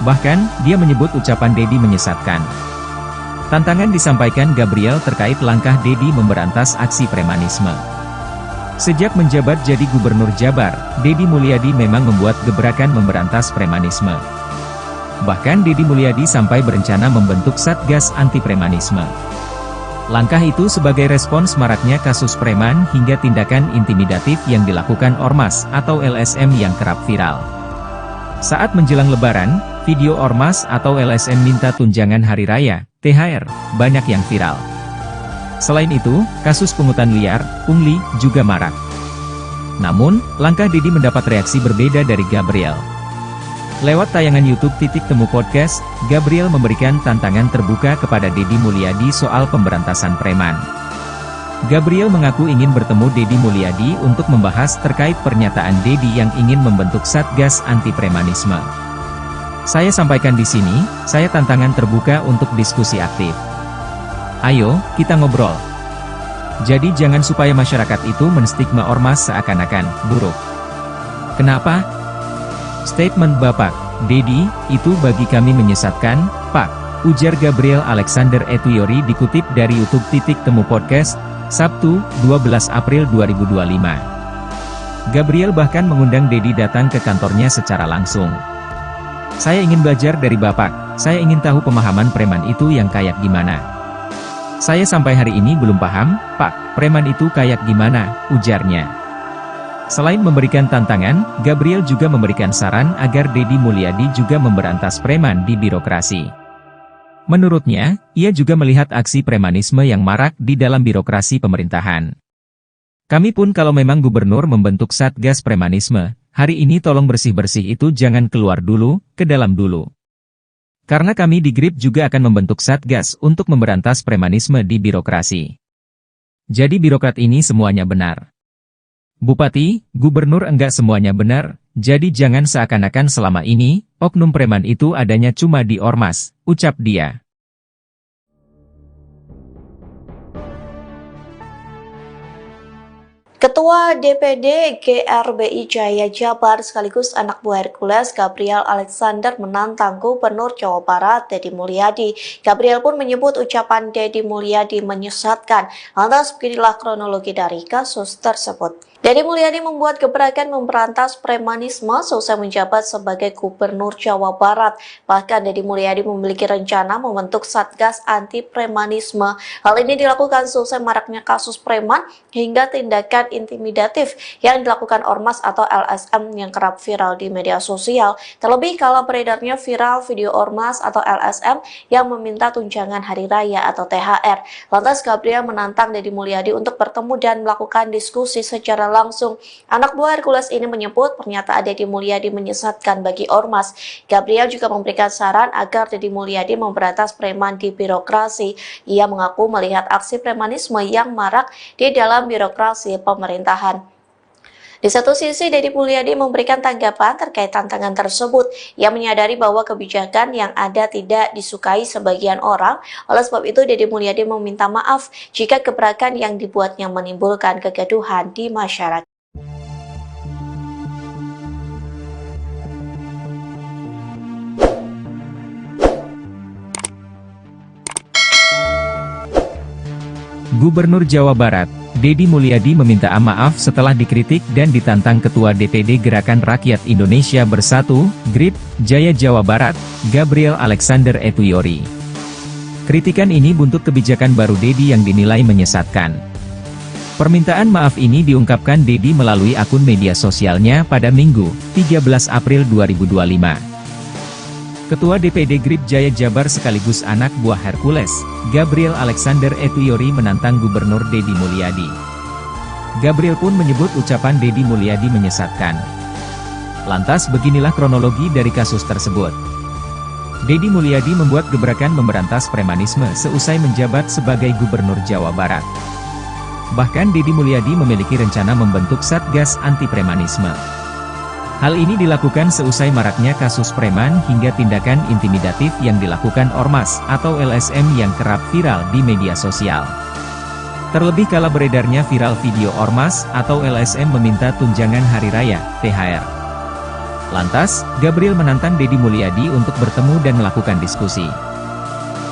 Bahkan, dia menyebut ucapan Deddy menyesatkan. Tantangan disampaikan Gabriel terkait langkah Deddy memberantas aksi premanisme. Sejak menjabat jadi Gubernur Jabar, Deddy Mulyadi memang membuat gebrakan memberantas premanisme. Bahkan Deddy Mulyadi sampai berencana membentuk Satgas Anti Premanisme. Langkah itu sebagai respons maraknya kasus preman hingga tindakan intimidatif yang dilakukan Ormas atau LSM yang kerap viral. Saat menjelang Lebaran, video Ormas atau LSM minta tunjangan hari raya, THR, banyak yang viral. Selain itu, kasus pungutan liar, pungli, juga marak. Namun, langkah Deddy mendapat reaksi berbeda dari Gabriel. Lewat tayangan YouTube Temu Podcast, Gabriel memberikan tantangan terbuka kepada Deddy Mulyadi soal pemberantasan preman. Gabriel mengaku ingin bertemu Deddy Mulyadi untuk membahas terkait pernyataan Deddy yang ingin membentuk Satgas Anti Premanisme. Saya sampaikan di sini, saya tantangan terbuka untuk diskusi aktif. Ayo, kita ngobrol. Jadi jangan supaya masyarakat itu menstigma Ormas seakan-akan buruk. Kenapa? Statement Bapak, Deddy, itu bagi kami menyesatkan, Pak, ujar Gabriel Alexander Etuyori dikutip dari YouTube Temu Podcast, Sabtu, 12 April 2025. Gabriel bahkan mengundang Deddy datang ke kantornya secara langsung. Saya ingin belajar dari Bapak, saya ingin tahu pemahaman preman itu yang kayak gimana. Saya sampai hari ini belum paham, Pak, preman itu kayak gimana, ujarnya. Selain memberikan tantangan, Gabriel juga memberikan saran agar Deddy Mulyadi juga memberantas preman di birokrasi. Menurutnya, ia juga melihat aksi premanisme yang marak di dalam birokrasi pemerintahan. Kami pun kalau memang gubernur membentuk Satgas Premanisme, hari ini tolong bersih-bersih itu jangan keluar dulu, ke dalam dulu. Karena kami di GRIP juga akan membentuk Satgas untuk memberantas premanisme di birokrasi. Jadi birokrat ini semuanya benar. Bupati, gubernur enggak semuanya benar, jadi jangan seakan-akan selama ini, oknum preman itu adanya cuma di Ormas, ucap dia. Ketua DPD GRBI Jaya Jabar sekaligus anak buah Hercules Gabriel Alexander menantang Gubernur Jawa Barat Deddy Mulyadi. Gabriel pun menyebut ucapan Deddy Mulyadi menyesatkan. Lantas beginilah kronologi dari kasus tersebut. Deddy Mulyadi membuat gebrakan memberantas premanisme seusai menjabat sebagai Gubernur Jawa Barat. Bahkan Deddy Mulyadi memiliki rencana membentuk Satgas Anti Premanisme. Hal ini dilakukan seusai maraknya kasus preman hingga tindakan intimidatif yang dilakukan Ormas atau LSM yang kerap viral di media sosial. Terlebih kala beredarnya viral video Ormas atau LSM yang meminta tunjangan hari raya atau THR. Lantas Gabriel menantang Deddy Mulyadi untuk bertemu dan melakukan diskusi secara langsung. Anak buah Hercules ini menyebut pernyataan Deddy Mulyadi menyesatkan bagi Ormas. Gabriel juga memberikan saran agar Deddy Mulyadi memberantas preman di birokrasi. Ia mengaku melihat aksi premanisme yang marak di dalam birokrasi pemerintahan. Di satu sisi, Deddy Mulyadi memberikan tanggapan terkait tantangan tersebut. Ia menyadari bahwa kebijakan yang ada tidak disukai sebagian orang. Oleh sebab itu, Deddy Mulyadi meminta maaf jika gebrakan yang dibuatnya menimbulkan kegaduhan di masyarakat. Gubernur Jawa Barat, Deddy Mulyadi meminta maaf setelah dikritik dan ditantang Ketua DPD Gerakan Rakyat Indonesia Bersatu, GRIP, Jaya Jawa Barat, Gabriel Alexander Etuyori. Kritikan ini buntut kebijakan baru Deddy yang dinilai menyesatkan. Permintaan maaf ini diungkapkan Deddy melalui akun media sosialnya pada Minggu, 13 April 2025. Ketua DPD GRIP Jaya Jabar sekaligus anak buah Hercules, Gabriel Alexander Etuyori menantang Gubernur Deddy Mulyadi. Gabriel pun menyebut ucapan Deddy Mulyadi menyesatkan. Lantas beginilah kronologi dari kasus tersebut. Deddy Mulyadi membuat gebrakan memberantas premanisme seusai menjabat sebagai Gubernur Jawa Barat. Bahkan Deddy Mulyadi memiliki rencana membentuk Satgas Anti Premanisme. Hal ini dilakukan seusai maraknya kasus preman hingga tindakan intimidatif yang dilakukan Ormas atau LSM yang kerap viral di media sosial. Terlebih kala beredarnya viral video Ormas atau LSM meminta tunjangan hari raya, THR. Lantas, Gabriel menantang Deddy Mulyadi untuk bertemu dan melakukan diskusi.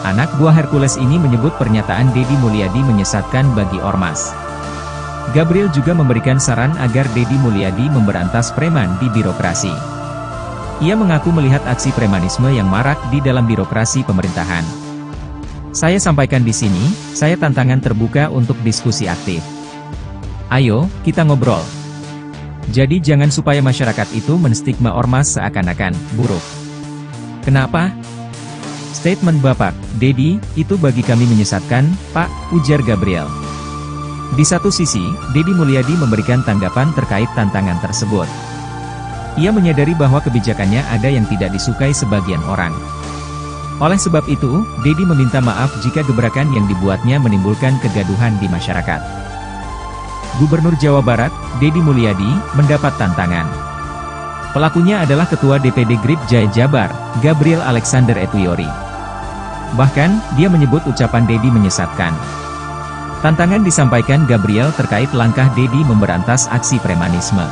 Anak buah Hercules ini menyebut pernyataan Deddy Mulyadi menyesatkan bagi Ormas. Gabriel juga memberikan saran agar Deddy Mulyadi memberantas preman di birokrasi. Ia mengaku melihat aksi premanisme yang marak di dalam birokrasi pemerintahan. Saya sampaikan di sini, saya tantangan terbuka untuk diskusi aktif. Ayo, kita ngobrol. Jadi jangan supaya masyarakat itu menstigma Ormas seakan-akan buruk. Kenapa? Statement Bapak, Deddy, itu bagi kami menyesatkan, Pak, ujar Gabriel. Di satu sisi, Deddy Mulyadi memberikan tanggapan terkait tantangan tersebut. Ia menyadari bahwa kebijakannya ada yang tidak disukai sebagian orang. Oleh sebab itu, Deddy meminta maaf jika gebrakan yang dibuatnya menimbulkan kegaduhan di masyarakat. Gubernur Jawa Barat, Deddy Mulyadi, mendapat tantangan. Pelakunya adalah Ketua DPD GRIP Jaya Jabar, Gabriel Alexander Etuyori. Bahkan, dia menyebut ucapan Deddy menyesatkan. Tantangan disampaikan Gabriel terkait langkah Deddy memberantas aksi premanisme.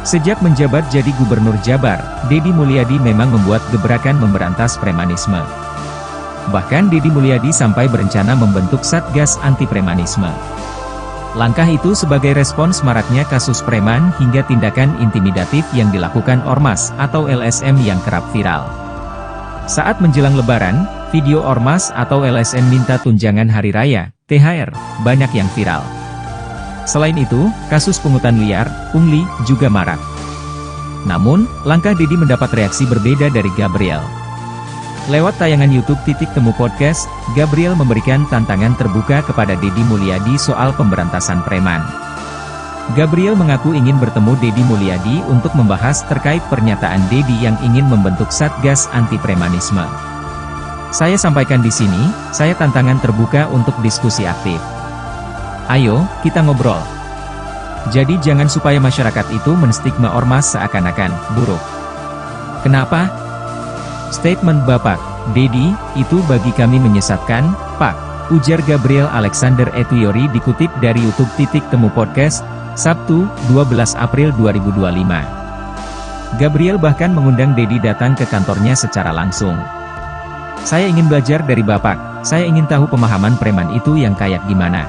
Sejak menjabat jadi Gubernur Jabar, Deddy Mulyadi memang membuat gebrakan memberantas premanisme. Bahkan Deddy Mulyadi sampai berencana membentuk Satgas Anti Premanisme. Langkah itu sebagai respons maraknya kasus preman hingga tindakan intimidatif yang dilakukan Ormas atau LSM yang kerap viral. Saat menjelang Lebaran, video Ormas atau LSM minta tunjangan hari raya, THR, banyak yang viral. Selain itu, kasus pungutan liar, pungli, juga marak. Namun, langkah Deddy mendapat reaksi berbeda dari Gabriel. Lewat tayangan YouTube Titik Temu Podcast, Gabriel memberikan tantangan terbuka kepada Deddy Mulyadi soal pemberantasan preman. Gabriel mengaku ingin bertemu Deddy Mulyadi untuk membahas terkait pernyataan Deddy yang ingin membentuk Satgas Anti Premanisme. Saya sampaikan di sini, saya tantangan terbuka untuk diskusi aktif. Ayo, kita ngobrol. Jadi jangan supaya masyarakat itu menstigma Ormas seakan-akan buruk. Kenapa? Statement Bapak, Deddy, itu bagi kami menyesatkan, Pak, ujar Gabriel Alexander Etuyori dikutip dari YouTube Titik Temu Podcast, Sabtu, 12 April 2025. Gabriel bahkan mengundang Deddy datang ke kantornya secara langsung. Saya ingin belajar dari Bapak, saya ingin tahu pemahaman preman itu yang kayak gimana.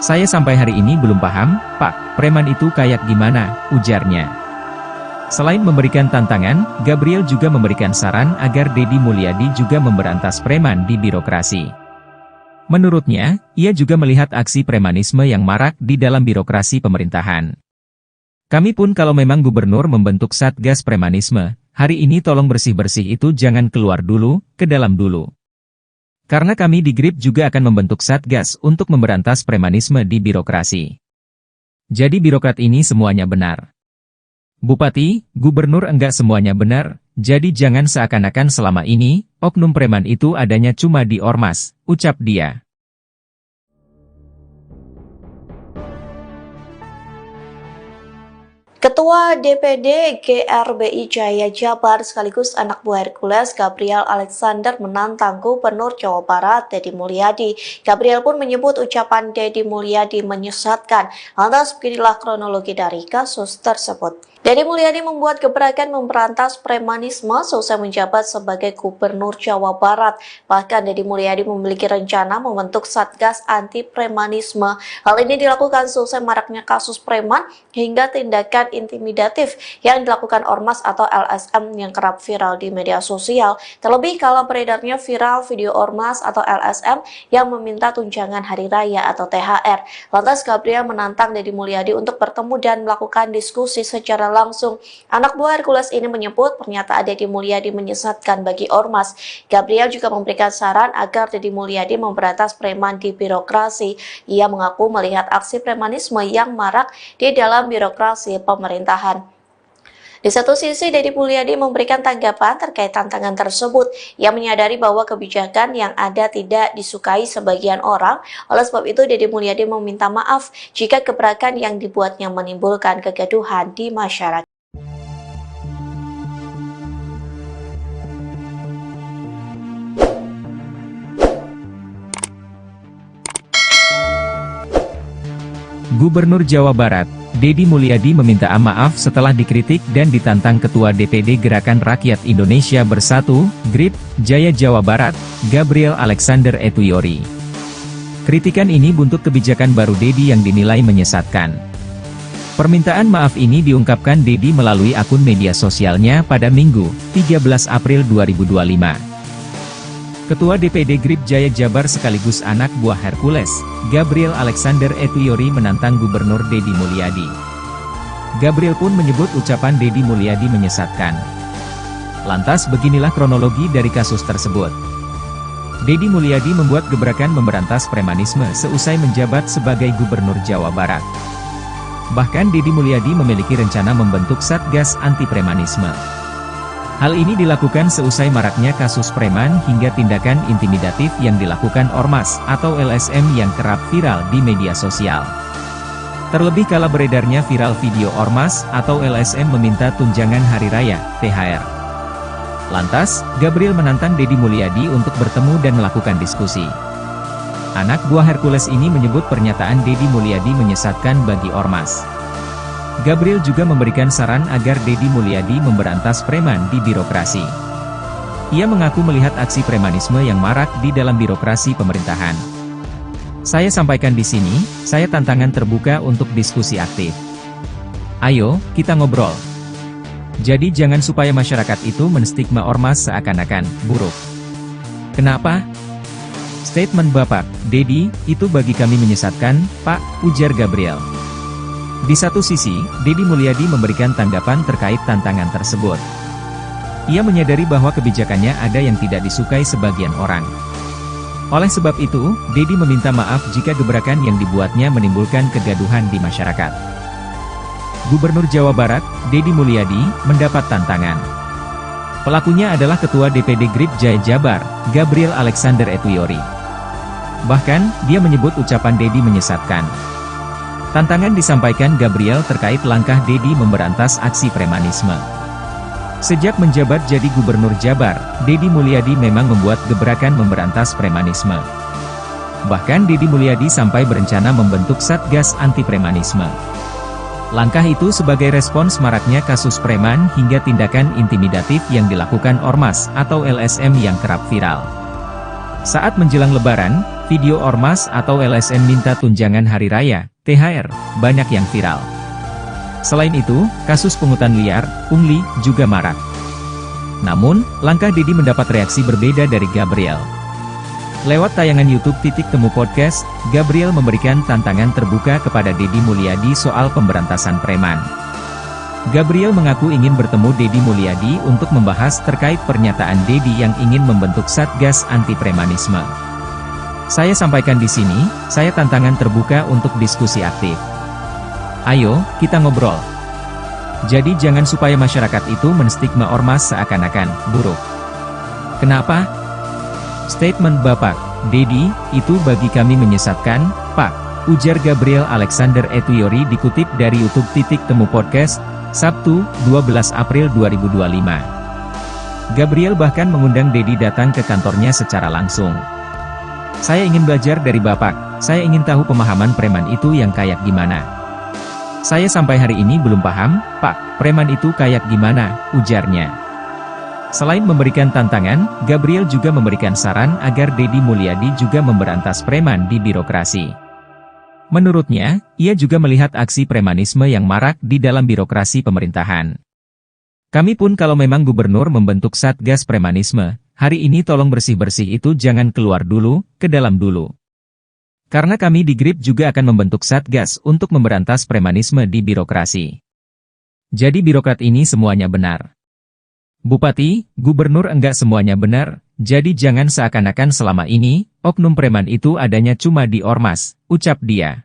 Saya sampai hari ini belum paham, Pak, preman itu kayak gimana, ujarnya. Selain memberikan tantangan, Gabriel juga memberikan saran agar Deddy Mulyadi juga memberantas preman di birokrasi. Menurutnya, ia juga melihat aksi premanisme yang marak di dalam birokrasi pemerintahan. Kami pun kalau memang gubernur membentuk Satgas Premanisme, hari ini tolong bersih-bersih itu jangan keluar dulu, ke dalam dulu. Karena kami di GRIP juga akan membentuk Satgas untuk memberantas premanisme di birokrasi. Jadi birokrat ini semuanya benar. Bupati, gubernur enggak semuanya benar, jadi jangan seakan-akan selama ini, oknum preman itu adanya cuma di Ormas, ucap dia. Ketua DPD GRBI Jaya Jabar sekaligus anak buah Hercules Gabriel Alexander menantang Gubernur Jawa Barat Deddy Mulyadi. Gabriel pun menyebut ucapan Deddy Mulyadi menyesatkan. Lantas beginilah kronologi dari kasus tersebut. Deddy Mulyadi membuat gebrakan memberantas premanisme selesai menjabat sebagai Gubernur Jawa Barat. Bahkan Deddy Mulyadi memiliki rencana membentuk Satgas Anti Premanisme. Hal ini dilakukan selesai maraknya kasus preman hingga tindakan intimidatif yang dilakukan ormas atau LSM yang kerap viral di media sosial. Terlebih kalau beredarnya viral video ormas atau LSM yang meminta tunjangan hari raya atau THR. Lantas Gabriel menantang Deddy Mulyadi untuk bertemu dan melakukan diskusi secara langsung. Anak buah Hercules ini menyebut pernyataan Deddy Mulyadi menyesatkan bagi ormas. Gabriel juga memberikan saran agar Deddy Mulyadi memberantas preman di birokrasi. Ia mengaku melihat aksi premanisme yang marak di dalam birokrasi pemerintahan. Di satu sisi, Deddy Mulyadi memberikan tanggapan terkait tantangan tersebut. Ia menyadari bahwa kebijakan yang ada tidak disukai sebagian orang. Oleh sebab itu, Deddy Mulyadi meminta maaf jika gebrakan yang dibuatnya menimbulkan kegaduhan di masyarakat. Gubernur Jawa Barat, Deddy Mulyadi meminta maaf setelah dikritik dan ditantang Ketua DPD Gerakan Rakyat Indonesia Bersatu, GRIP, Jaya Jawa Barat, Gabriel Alexander Etuyori. Kritikan ini buntut kebijakan baru Deddy yang dinilai menyesatkan. Permintaan maaf ini diungkapkan Deddy melalui akun media sosialnya pada Minggu, 13 April 2025. Ketua DPD GRIP Jaya Jabar sekaligus anak buah Hercules, Gabriel Alexander Etuyori menantang Gubernur Deddy Mulyadi. Gabriel pun menyebut ucapan Deddy Mulyadi menyesatkan. Lantas beginilah kronologi dari kasus tersebut. Deddy Mulyadi membuat gebrakan memberantas premanisme seusai menjabat sebagai Gubernur Jawa Barat. Bahkan Deddy Mulyadi memiliki rencana membentuk Satgas Anti Premanisme. Hal ini dilakukan seusai maraknya kasus preman hingga tindakan intimidatif yang dilakukan ormas atau LSM yang kerap viral di media sosial. Terlebih kala beredarnya viral video ormas atau LSM meminta tunjangan hari raya, THR. Lantas, Gabriel menantang Deddy Mulyadi untuk bertemu dan melakukan diskusi. Anak buah Hercules ini menyebut pernyataan Deddy Mulyadi menyesatkan bagi ormas. Gabriel juga memberikan saran agar Deddy Mulyadi memberantas preman di birokrasi. Ia mengaku melihat aksi premanisme yang marak di dalam birokrasi pemerintahan. Saya sampaikan di sini, saya tantangan terbuka untuk diskusi aktif. Ayo, kita ngobrol. Jadi jangan supaya masyarakat itu menstigma ormas seakan-akan buruk. Kenapa? Statement Bapak, Deddy, itu bagi kami menyesatkan, Pak, ujar Gabriel. Di satu sisi, Deddy Mulyadi memberikan tanggapan terkait tantangan tersebut. Ia menyadari bahwa kebijakannya ada yang tidak disukai sebagian orang. Oleh sebab itu, Deddy meminta maaf jika gebrakan yang dibuatnya menimbulkan kegaduhan di masyarakat. Gubernur Jawa Barat, Deddy Mulyadi, mendapat tantangan. Pelakunya adalah Ketua DPD GRIP Jaya Jabar, Gabriel Alexander Etuyori. Bahkan, dia menyebut ucapan Deddy menyesatkan. Tantangan disampaikan Gabriel terkait langkah Deddy memberantas aksi premanisme. Sejak menjabat jadi Gubernur Jabar, Deddy Mulyadi memang membuat gebrakan memberantas premanisme. Bahkan Deddy Mulyadi sampai berencana membentuk Satgas Anti Premanisme. Langkah itu sebagai respons maraknya kasus preman hingga tindakan intimidatif yang dilakukan ormas atau LSM yang kerap viral. Saat menjelang Lebaran, video ormas atau LSM minta tunjangan hari raya, THR, banyak yang viral. Selain itu, kasus pungutan liar, pungli, juga marak. Namun, langkah Deddy mendapat reaksi berbeda dari Gabriel. Lewat tayangan YouTube Titik Temu Podcast, Gabriel memberikan tantangan terbuka kepada Deddy Mulyadi soal pemberantasan preman. Gabriel mengaku ingin bertemu Deddy Mulyadi untuk membahas terkait pernyataan Deddy yang ingin membentuk Satgas Anti Premanisme. Saya sampaikan di sini, saya tantangan terbuka untuk diskusi aktif. Ayo, kita ngobrol. Jadi jangan supaya masyarakat itu menstigma ormas seakan-akan buruk. Kenapa? Statement Bapak, Deddy, itu bagi kami menyesatkan, Pak, ujar Gabriel Alexander Etuyori dikutip dari YouTube Titik Temu Podcast. Sabtu, 12 April 2025. Gabriel bahkan mengundang Dedi datang ke kantornya secara langsung. "Saya ingin belajar dari Bapak, saya ingin tahu pemahaman preman itu yang kayak gimana. Saya sampai hari ini belum paham, Pak, preman itu kayak gimana," ujarnya. Selain memberikan tantangan, Gabriel juga memberikan saran agar Dedi Mulyadi juga memberantas preman di birokrasi. Menurutnya, ia juga melihat aksi premanisme yang marak di dalam birokrasi pemerintahan. "Kami pun kalau memang gubernur membentuk Satgas Premanisme, hari ini tolong bersih-bersih itu jangan keluar dulu, ke dalam dulu. Karena kami di GRIP juga akan membentuk Satgas untuk memberantas premanisme di birokrasi. Jadi birokrat ini semuanya benar. Bupati, gubernur enggak semuanya benar, jadi jangan seakan-akan selama ini, oknum preman itu adanya cuma di ormas," ucap dia.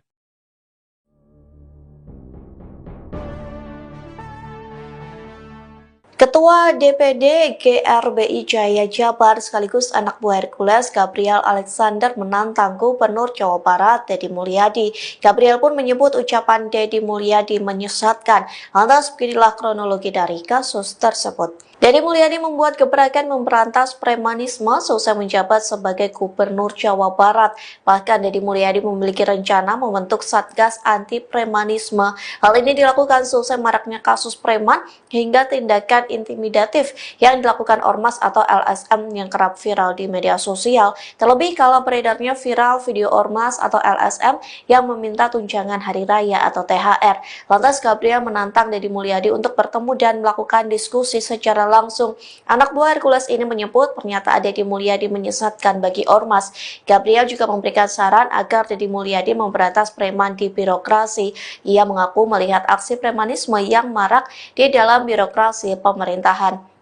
Ketua DPD GRBI Jaya Jabar sekaligus anak buah Hercules Gabriel Alexander menantang Gubernur Jawa Barat Dedi Mulyadi. Gabriel pun menyebut ucapan Dedi Mulyadi menyesatkan. Lantas beginilah kronologi dari kasus tersebut. Dedi Mulyadi membuat gebrakan memberantas premanisme selesai menjabat sebagai Gubernur Jawa Barat. Bahkan Dedi Mulyadi memiliki rencana membentuk Satgas Anti Premanisme. Hal ini dilakukan selesai maraknya kasus preman hingga tindakan intimidatif yang dilakukan ormas atau LSM yang kerap viral di media sosial. Terlebih kalau beredarnya viral video ormas atau LSM yang meminta tunjangan hari raya atau THR. Lantas Gabriel menantang Dedi Mulyadi untuk bertemu dan melakukan diskusi secara langsung. Anak buah Hercules ini menyebut pernyataan Dedi Mulyadi menyesatkan bagi ormas. Gabriel juga memberikan saran agar Dedi Mulyadi memberantas preman di birokrasi. Ia mengaku melihat aksi premanisme yang marak di dalam birokrasi pemerintahan.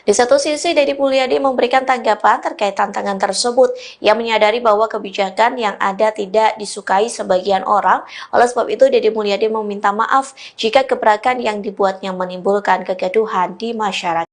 Di satu sisi, Dedi Mulyadi memberikan tanggapan terkait tantangan tersebut. Ia menyadari bahwa kebijakan yang ada tidak disukai sebagian orang. Oleh sebab itu, Dedi Mulyadi meminta maaf jika gebrakan yang dibuatnya menimbulkan kegaduhan di masyarakat.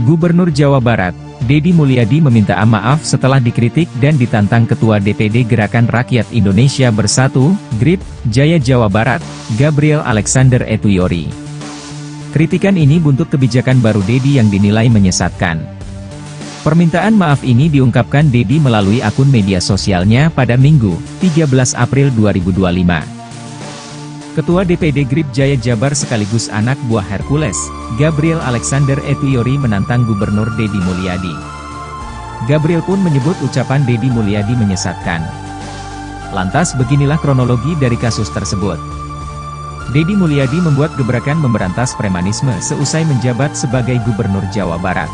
Gubernur Jawa Barat, Dedi Mulyadi meminta maaf setelah dikritik dan ditantang Ketua DPD Gerakan Rakyat Indonesia Bersatu, GRIP, Jaya Jawa Barat, Gabriel Alexander Etuyori. Kritikan ini buntut kebijakan baru Dedi yang dinilai menyesatkan. Permintaan maaf ini diungkapkan Dedi melalui akun media sosialnya pada Minggu, 13 April 2025. Ketua DPD GRIP Jaya Jabar sekaligus anak buah Hercules, Gabriel Alexander Etuyori menantang Gubernur Dedi Mulyadi. Gabriel pun menyebut ucapan Dedi Mulyadi menyesatkan. Lantas beginilah kronologi dari kasus tersebut. Dedi Mulyadi membuat gebrakan memberantas premanisme seusai menjabat sebagai Gubernur Jawa Barat.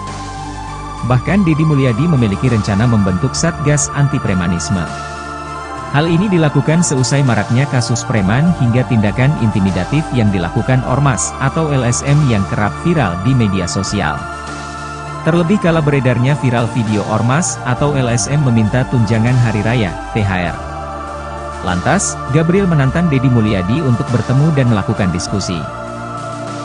Bahkan Dedi Mulyadi memiliki rencana membentuk Satgas Anti Premanisme. Hal ini dilakukan seusai maraknya kasus preman hingga tindakan intimidatif yang dilakukan ormas atau LSM yang kerap viral di media sosial. Terlebih kala beredarnya viral video ormas atau LSM meminta tunjangan hari raya, THR. Lantas, Gabriel menantang Dedi Mulyadi untuk bertemu dan melakukan diskusi.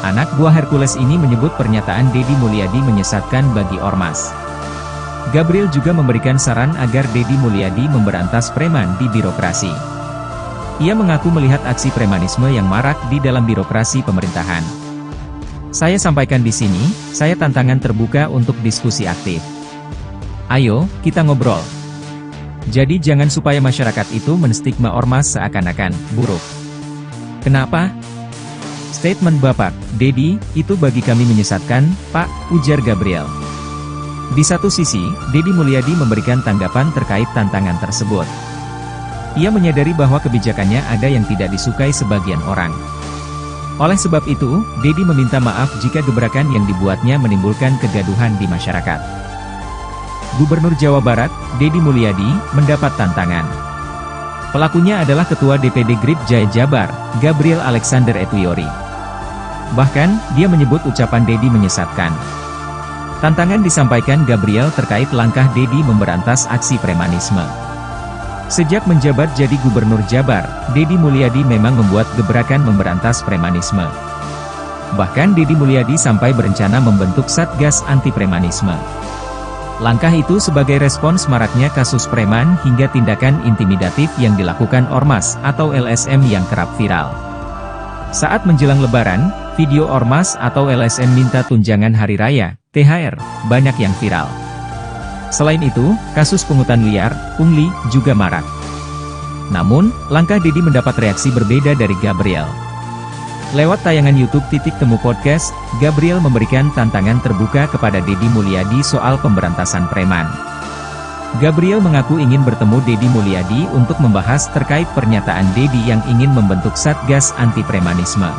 Anak buah Hercules ini menyebut pernyataan Dedi Mulyadi menyesatkan bagi ormas. Gabriel juga memberikan saran agar Dedi Mulyadi memberantas preman di birokrasi. Ia mengaku melihat aksi premanisme yang marak di dalam birokrasi pemerintahan. "Saya sampaikan di sini, saya tantangan terbuka untuk diskusi aktif. Ayo, kita ngobrol. Jadi jangan supaya masyarakat itu menstigma ormas seakan-akan buruk." "Kenapa?" "Statement Bapak, Dedi, itu bagi kami menyesatkan, Pak," ujar Gabriel. Di satu sisi, Dedi Mulyadi memberikan tanggapan terkait tantangan tersebut. Ia menyadari bahwa kebijakannya ada yang tidak disukai sebagian orang. Oleh sebab itu, Dedi meminta maaf jika gebrakan yang dibuatnya menimbulkan kegaduhan di masyarakat. Gubernur Jawa Barat, Dedi Mulyadi, mendapat tantangan. Pelakunya adalah Ketua DPD GRIP Jaya Jabar, Gabriel Alexander Etuyori. Bahkan, dia menyebut ucapan Dedi menyesatkan. Tantangan disampaikan Gabriel terkait langkah Dedi memberantas aksi premanisme. Sejak menjabat jadi Gubernur Jabar, Dedi Mulyadi memang membuat gebrakan memberantas premanisme. Bahkan Deddy Mulyadi sampai berencana membentuk Satgas Anti Premanisme. Langkah itu sebagai respons maraknya kasus preman hingga tindakan intimidatif yang dilakukan Ormas atau LSM yang kerap viral. Saat menjelang Lebaran, video Ormas atau LSM minta tunjangan hari raya, THR, banyak yang viral. Selain itu, kasus pungutan liar, pungli, juga marak. Namun, langkah Deddy mendapat reaksi berbeda dari Gabriel. Lewat tayangan YouTube Titik Temu Podcast, Gabriel memberikan tantangan terbuka kepada Deddy Mulyadi soal pemberantasan preman. Gabriel mengaku ingin bertemu Deddy Mulyadi untuk membahas terkait pernyataan Deddy yang ingin membentuk Satgas Anti Premanisme.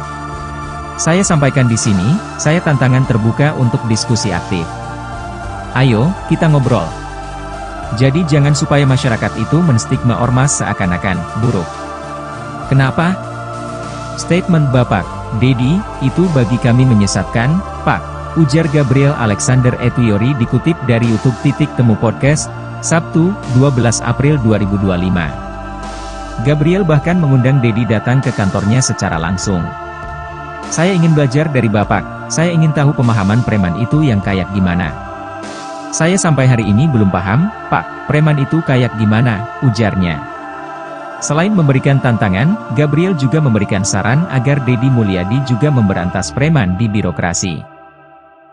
Saya sampaikan di sini, saya tantangan terbuka untuk diskusi aktif. Ayo, kita ngobrol. Jadi jangan supaya masyarakat itu menstigma Ormas seakan-akan buruk. Kenapa? Statement Bapak Deddy, itu bagi kami menyesatkan, Pak, ujar Gabriel Alexander Etuyori dikutip dari YouTube Titik Temu Podcast, Sabtu, 12 April 2025. Gabriel bahkan mengundang Deddy datang ke kantornya secara langsung. Saya ingin belajar dari Bapak, saya ingin tahu pemahaman preman itu yang kayak gimana. Saya sampai hari ini belum paham, Pak, preman itu kayak gimana, ujarnya. Selain memberikan tantangan, Gabriel juga memberikan saran agar Deddy Mulyadi juga memberantas preman di birokrasi.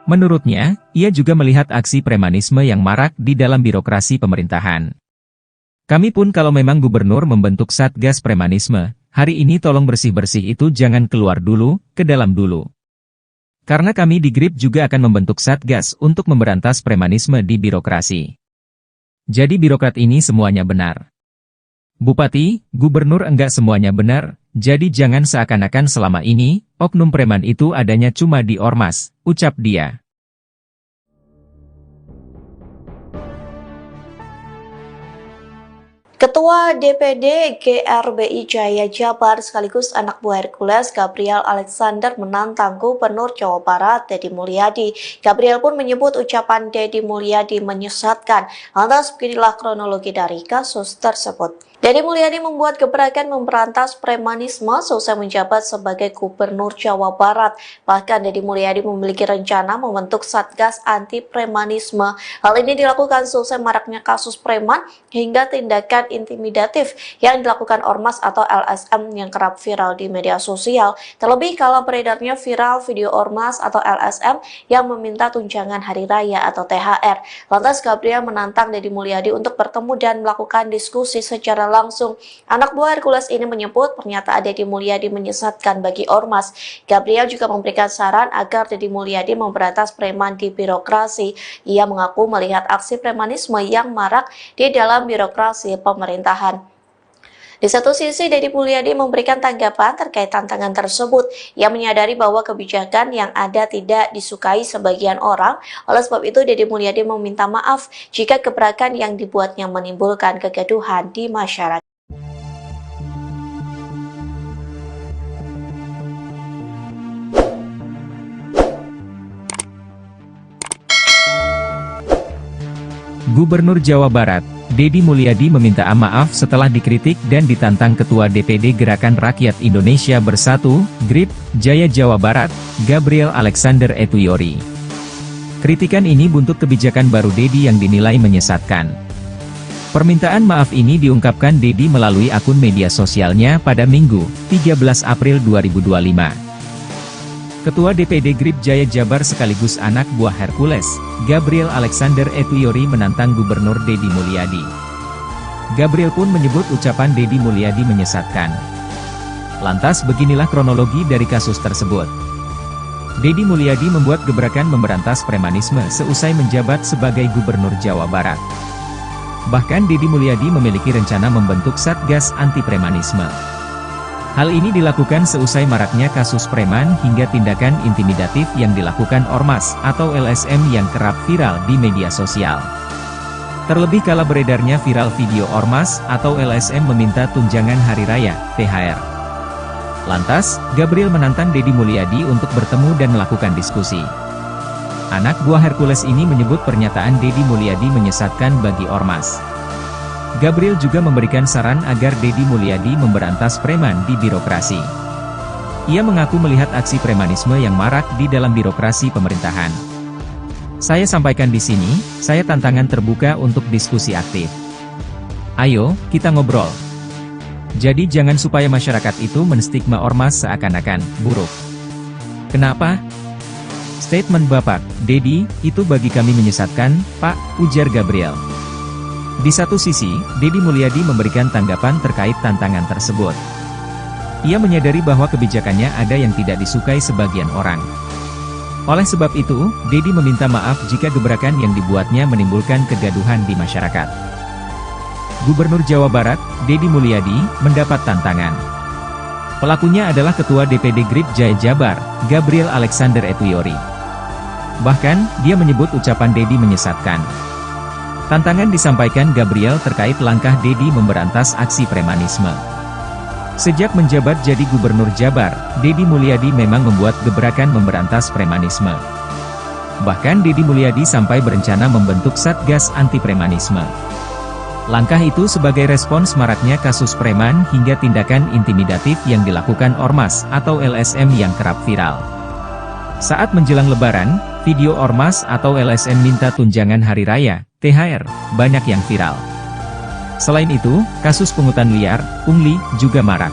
Menurutnya, ia juga melihat aksi premanisme yang marak di dalam birokrasi pemerintahan. Kami pun kalau memang gubernur membentuk Satgas Premanisme, hari ini tolong bersih-bersih itu jangan keluar dulu, ke dalam dulu. Karena kami di GRIP juga akan membentuk Satgas untuk memberantas premanisme di birokrasi. Jadi birokrat ini semuanya benar. Bupati, gubernur enggak semuanya benar, jadi jangan seakan-akan selama ini, oknum preman itu adanya cuma di Ormas, ucap dia. Ketua DPD GRBI Jaya Jabar sekaligus anak buah Hercules Gabriel Alexander menantang Gubernur Jawa Barat Deddy Mulyadi. Gabriel pun menyebut ucapan Deddy Mulyadi menyesatkan. Lantas beginilah kronologi dari kasus tersebut. Deddy Mulyadi membuat gebrakan memberantas premanisme selesai menjabat sebagai Gubernur Jawa Barat. Bahkan Deddy Mulyadi memiliki rencana membentuk Satgas Anti Premanisme. Hal ini dilakukan selesai maraknya kasus preman hingga tindakan intimidatif yang dilakukan Ormas atau LSM yang kerap viral di media sosial. Terlebih kalau beredarnya viral video Ormas atau LSM yang meminta tunjangan hari raya atau THR. Lantas Gabriel menantang Deddy Mulyadi untuk bertemu dan melakukan diskusi secara langsung. Anak buah Hercules ini menyebut pernyataan Deddy Mulyadi menyesatkan bagi Ormas. Gabriel juga memberikan saran agar Deddy Mulyadi memberantas preman di birokrasi. Ia mengaku melihat aksi premanisme yang marak di dalam birokrasi pemerintahan. Di satu sisi, Deddy Mulyadi memberikan tanggapan terkait tantangan tersebut. Ia menyadari bahwa kebijakan yang ada tidak disukai sebagian orang. Oleh sebab itu, Deddy Mulyadi meminta maaf jika gebrakan yang dibuatnya menimbulkan kegaduhan di masyarakat. Gubernur Jawa Barat, Deddy Mulyadi meminta maaf setelah dikritik dan ditantang Ketua DPD Gerakan Rakyat Indonesia Bersatu, GRIP, Jaya Jawa Barat, Gabriel Alexander Etuyori. Kritikan ini buntut kebijakan baru Deddy yang dinilai menyesatkan. Permintaan maaf ini diungkapkan Deddy melalui akun media sosialnya pada Minggu, 13 April 2025. Ketua DPD GRIP Jaya Jabar sekaligus anak buah Hercules, Gabriel Alexander Etuyori menantang Gubernur Deddy Mulyadi. Gabriel pun menyebut ucapan Deddy Mulyadi menyesatkan. Lantas beginilah kronologi dari kasus tersebut. Deddy Mulyadi membuat gebrakan memberantas premanisme seusai menjabat sebagai Gubernur Jawa Barat. Bahkan Deddy Mulyadi memiliki rencana membentuk Satgas Anti Premanisme. Hal ini dilakukan seusai maraknya kasus preman hingga tindakan intimidatif yang dilakukan Ormas atau LSM yang kerap viral di media sosial. Terlebih kala beredarnya viral video Ormas atau LSM meminta tunjangan hari raya, THR. Lantas, Gabriel menantang Deddy Mulyadi untuk bertemu dan melakukan diskusi. Anak buah Hercules ini menyebut pernyataan Deddy Mulyadi menyesatkan bagi Ormas. Gabriel juga memberikan saran agar Deddy Mulyadi memberantas preman di birokrasi. Ia mengaku melihat aksi premanisme yang marak di dalam birokrasi pemerintahan. Saya sampaikan di sini, saya tantangan terbuka untuk diskusi aktif. Ayo, kita ngobrol. Jadi jangan supaya masyarakat itu menstigma ormas seakan-akan buruk. Kenapa? Statement Bapak, Dedi, itu bagi kami menyesatkan, Pak, ujar Gabriel. Di satu sisi, Dedi Mulyadi memberikan tanggapan terkait tantangan tersebut. Ia menyadari bahwa kebijakannya ada yang tidak disukai sebagian orang. Oleh sebab itu, Dedi meminta maaf jika gebrakan yang dibuatnya menimbulkan kegaduhan di masyarakat. Gubernur Jawa Barat, Dedi Mulyadi, mendapat tantangan. Pelakunya adalah Ketua DPD GRIP Jaya Jabar, Gabriel Alexander Etuyori. Bahkan, dia menyebut ucapan Dedi menyesatkan. Tantangan disampaikan Gabriel terkait langkah Dedi memberantas aksi premanisme. Sejak menjabat jadi Gubernur Jabar, Dedi Mulyadi memang membuat gebrakan memberantas premanisme. Bahkan Dedi Mulyadi sampai berencana membentuk Satgas Anti Premanisme. Langkah itu sebagai respons maraknya kasus preman hingga tindakan intimidatif yang dilakukan Ormas atau LSM yang kerap viral. Saat menjelang Lebaran, video Ormas atau LSM minta tunjangan hari raya, THR, banyak yang viral. Selain itu, kasus pungutan liar, pungli, juga marak.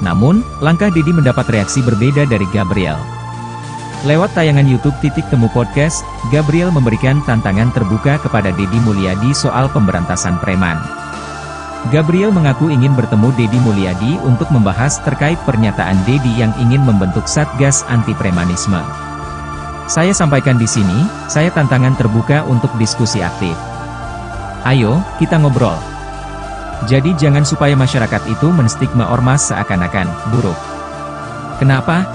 Namun, langkah Dedi mendapat reaksi berbeda dari Gabriel. Lewat tayangan YouTube Titik Temu Podcast, Gabriel memberikan tantangan terbuka kepada Dedi Mulyadi soal pemberantasan preman. Gabriel mengaku ingin bertemu Dedi Mulyadi untuk membahas terkait pernyataan Dedi yang ingin membentuk Satgas Anti Premanisme. Saya sampaikan di sini, saya tantangan terbuka untuk diskusi aktif. Ayo, kita ngobrol. Jadi jangan supaya masyarakat itu menstigma ormas seakan-akan buruk. Kenapa?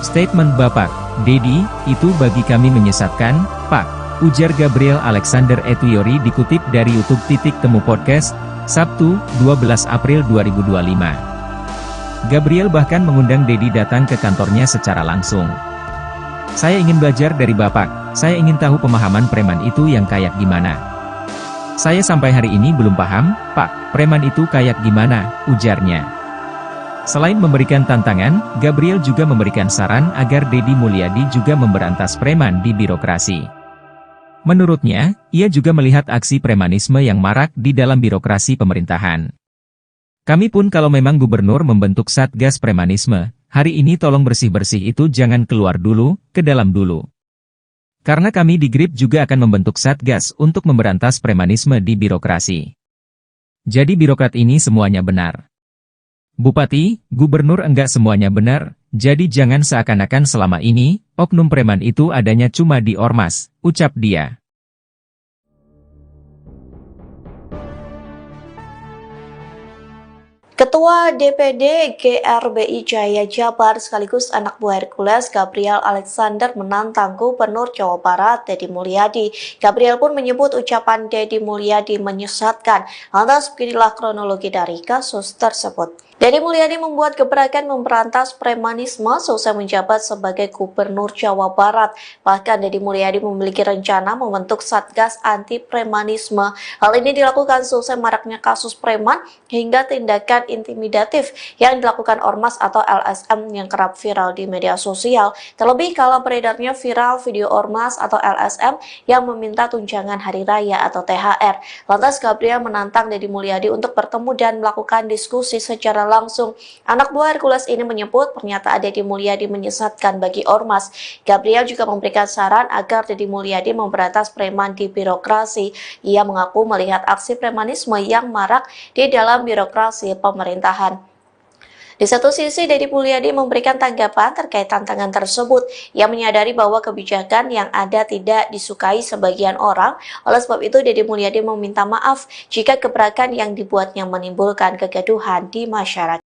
Statement Bapak, Dedi, itu bagi kami menyesatkan, Pak, ujar Gabriel Alexander Etuyori dikutip dari YouTube Titik Temu Podcast, Sabtu, 12 April 2025. Gabriel bahkan mengundang Dedi datang ke kantornya secara langsung. Saya ingin belajar dari Bapak, saya ingin tahu pemahaman preman itu yang kayak gimana. Saya sampai hari ini belum paham, Pak, preman itu kayak gimana, ujarnya. Selain memberikan tantangan, Gabriel juga memberikan saran agar Dedi Mulyadi juga memberantas preman di birokrasi. Menurutnya, ia juga melihat aksi premanisme yang marak di dalam birokrasi pemerintahan. Kami pun kalau memang gubernur membentuk Satgas Premanisme, hari ini tolong bersih-bersih itu jangan keluar dulu, ke dalam dulu. Karena kami di GRIP juga akan membentuk Satgas untuk memberantas premanisme di birokrasi. Jadi birokrat ini semuanya benar. Bupati, gubernur enggak semuanya benar, jadi jangan seakan-akan selama ini, oknum preman itu adanya cuma di Ormas, ucap dia. Ketua DPD GRBI Jaya Jabar sekaligus anak buah Hercules Gabriel Alexander menantang Gubernur Jawa Barat Dedi Mulyadi. Gabriel pun menyebut ucapan Dedi Mulyadi menyesatkan. Lantas beginilah kronologi dari kasus tersebut. Dedi Mulyadi membuat gebrakan memberantas premanisme selesai menjabat sebagai Gubernur Jawa Barat. Bahkan Dedi Mulyadi memiliki rencana membentuk Satgas Anti Premanisme. Hal ini dilakukan selesai maraknya kasus preman hingga tindakan intimidatif yang dilakukan Ormas atau LSM yang kerap viral di media sosial. Terlebih kalau beredarnya viral video Ormas atau LSM yang meminta tunjangan hari raya atau THR. Lantas Gabriel menantang Dedi Mulyadi untuk bertemu dan melakukan diskusi secara langsung. Anak buah Hercules ini menyebut pernyataan Dedi Mulyadi menyesatkan bagi Ormas. Gabriel juga memberikan saran agar Dedi Mulyadi memberantas preman di birokrasi. Ia mengaku melihat aksi premanisme yang marak di dalam birokrasi pemerintahan. Di satu sisi, Dedi Mulyadi memberikan tanggapan terkait tantangan tersebut. Ia menyadari bahwa kebijakan yang ada tidak disukai sebagian orang. Oleh sebab itu, Dedi Mulyadi meminta maaf jika gebrakan yang dibuatnya menimbulkan kegaduhan di masyarakat.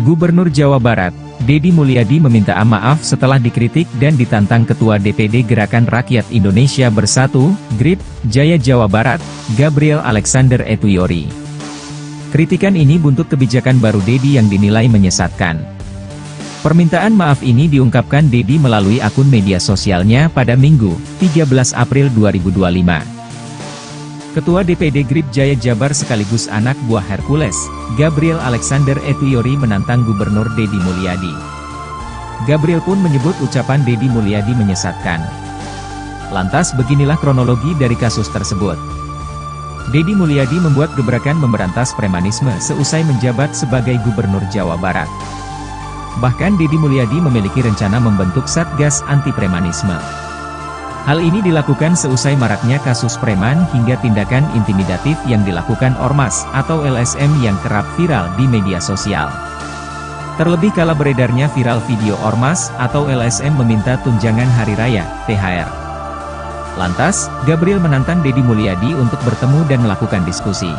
Gubernur Jawa Barat, Dedi Mulyadi meminta maaf setelah dikritik dan ditantang Ketua DPD Gerakan Rakyat Indonesia Bersatu, GRIP, Jaya Jawa Barat, Gabriel Alexander Etuyori. Kritikan ini buntut kebijakan baru Dedi yang dinilai menyesatkan. Permintaan maaf ini diungkapkan Dedi melalui akun media sosialnya pada Minggu, 13 April 2025. Ketua DPD GRIP Jaya Jabar sekaligus anak buah Hercules, Gabriel Alexander Etuyori menantang Gubernur Dedi Mulyadi. Gabriel pun menyebut ucapan Dedi Mulyadi menyesatkan. Lantas beginilah kronologi dari kasus tersebut. Dedi Mulyadi membuat gebrakan memberantas premanisme seusai menjabat sebagai Gubernur Jawa Barat. Bahkan Dedi Mulyadi memiliki rencana membentuk Satgas Anti Premanisme. Hal ini dilakukan seusai maraknya kasus preman hingga tindakan intimidatif yang dilakukan Ormas atau LSM yang kerap viral di media sosial. Terlebih kala beredarnya viral video Ormas atau LSM meminta tunjangan hari raya, THR. Lantas, Gabriel menantang Dedi Mulyadi untuk bertemu dan melakukan diskusi.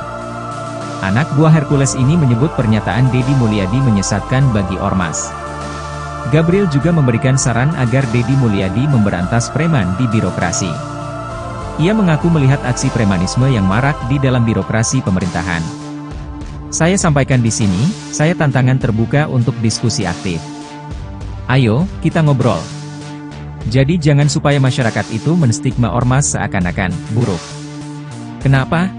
Anak buah Hercules ini menyebut pernyataan Dedi Mulyadi menyesatkan bagi Ormas. Gabriel juga memberikan saran agar Dedi Mulyadi memberantas preman di birokrasi. Ia mengaku melihat aksi premanisme yang marak di dalam birokrasi pemerintahan. Saya sampaikan di sini, saya tantangan terbuka untuk diskusi aktif. Ayo, kita ngobrol. Jadi jangan supaya masyarakat itu menstigma Ormas seakan-akan buruk. Kenapa?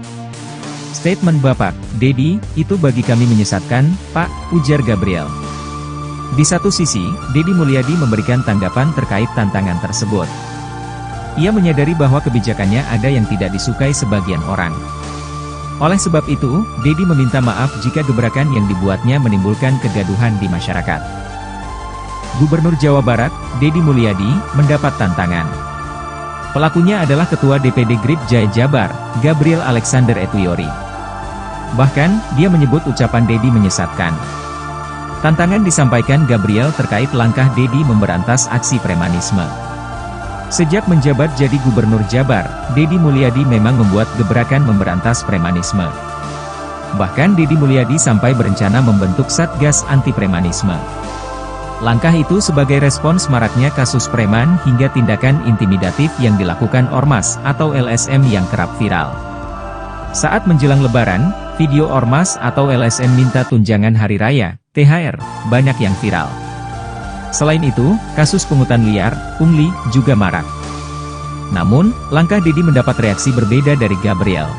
Statement Bapak, Dedi, itu bagi kami menyesatkan, Pak, ujar Gabriel. Di satu sisi, Dedi Mulyadi memberikan tanggapan terkait tantangan tersebut. Ia menyadari bahwa kebijakannya ada yang tidak disukai sebagian orang. Oleh sebab itu, Dedi meminta maaf jika gebrakan yang dibuatnya menimbulkan kegaduhan di masyarakat. Gubernur Jawa Barat, Dedi Mulyadi, mendapat tantangan. Pelakunya adalah Ketua DPD GRIP Jaya Jabar, Gabriel Alexander Etuyori. Bahkan, dia menyebut ucapan Dedi menyesatkan. Tantangan disampaikan Gabriel terkait langkah Dedi memberantas aksi premanisme. Sejak menjabat jadi Gubernur Jabar, Dedi Mulyadi memang membuat gebrakan memberantas premanisme. Bahkan Dedi Mulyadi sampai berencana membentuk Satgas Anti Premanisme. Langkah itu sebagai respons maraknya kasus preman hingga tindakan intimidatif yang dilakukan Ormas atau LSM yang kerap viral. Saat menjelang Lebaran, video Ormas atau LSM minta tunjangan hari raya, THR, banyak yang viral. Selain itu, kasus pungutan liar, pungli, juga marak. Namun, langkah Dedi mendapat reaksi berbeda dari Gabriel.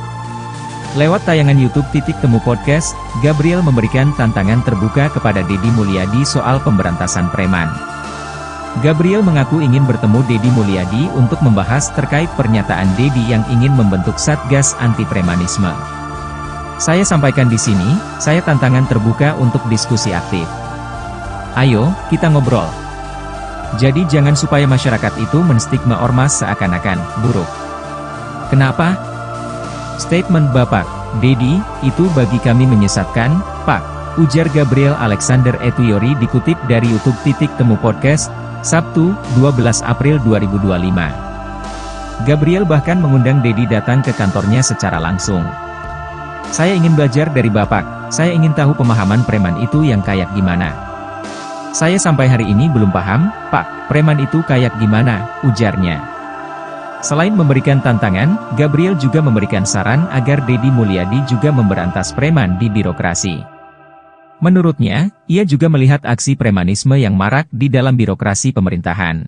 Lewat tayangan YouTube Temu Podcast, Gabriel memberikan tantangan terbuka kepada Dedi Mulyadi soal pemberantasan preman. Gabriel mengaku ingin bertemu Dedi Mulyadi untuk membahas terkait pernyataan Dedi yang ingin membentuk Satgas Anti Premanisme. Saya sampaikan di sini, saya tantangan terbuka untuk diskusi aktif. Ayo, kita ngobrol. Jadi jangan supaya masyarakat itu menstigma Ormas seakan-akan buruk. Kenapa? Statement Bapak, Dedi, itu bagi kami menyesatkan, Pak, ujar Gabriel Alexander Etuyori dikutip dari YouTube Temu Podcast, Sabtu, 12 April 2025. Gabriel bahkan mengundang Dedi datang ke kantornya secara langsung. Saya ingin belajar dari Bapak, saya ingin tahu pemahaman preman itu yang kayak gimana. Saya sampai hari ini belum paham, Pak, preman itu kayak gimana, ujarnya. Selain memberikan tantangan, Gabriel juga memberikan saran agar Dedi Mulyadi juga memberantas preman di birokrasi. Menurutnya, ia juga melihat aksi premanisme yang marak di dalam birokrasi pemerintahan.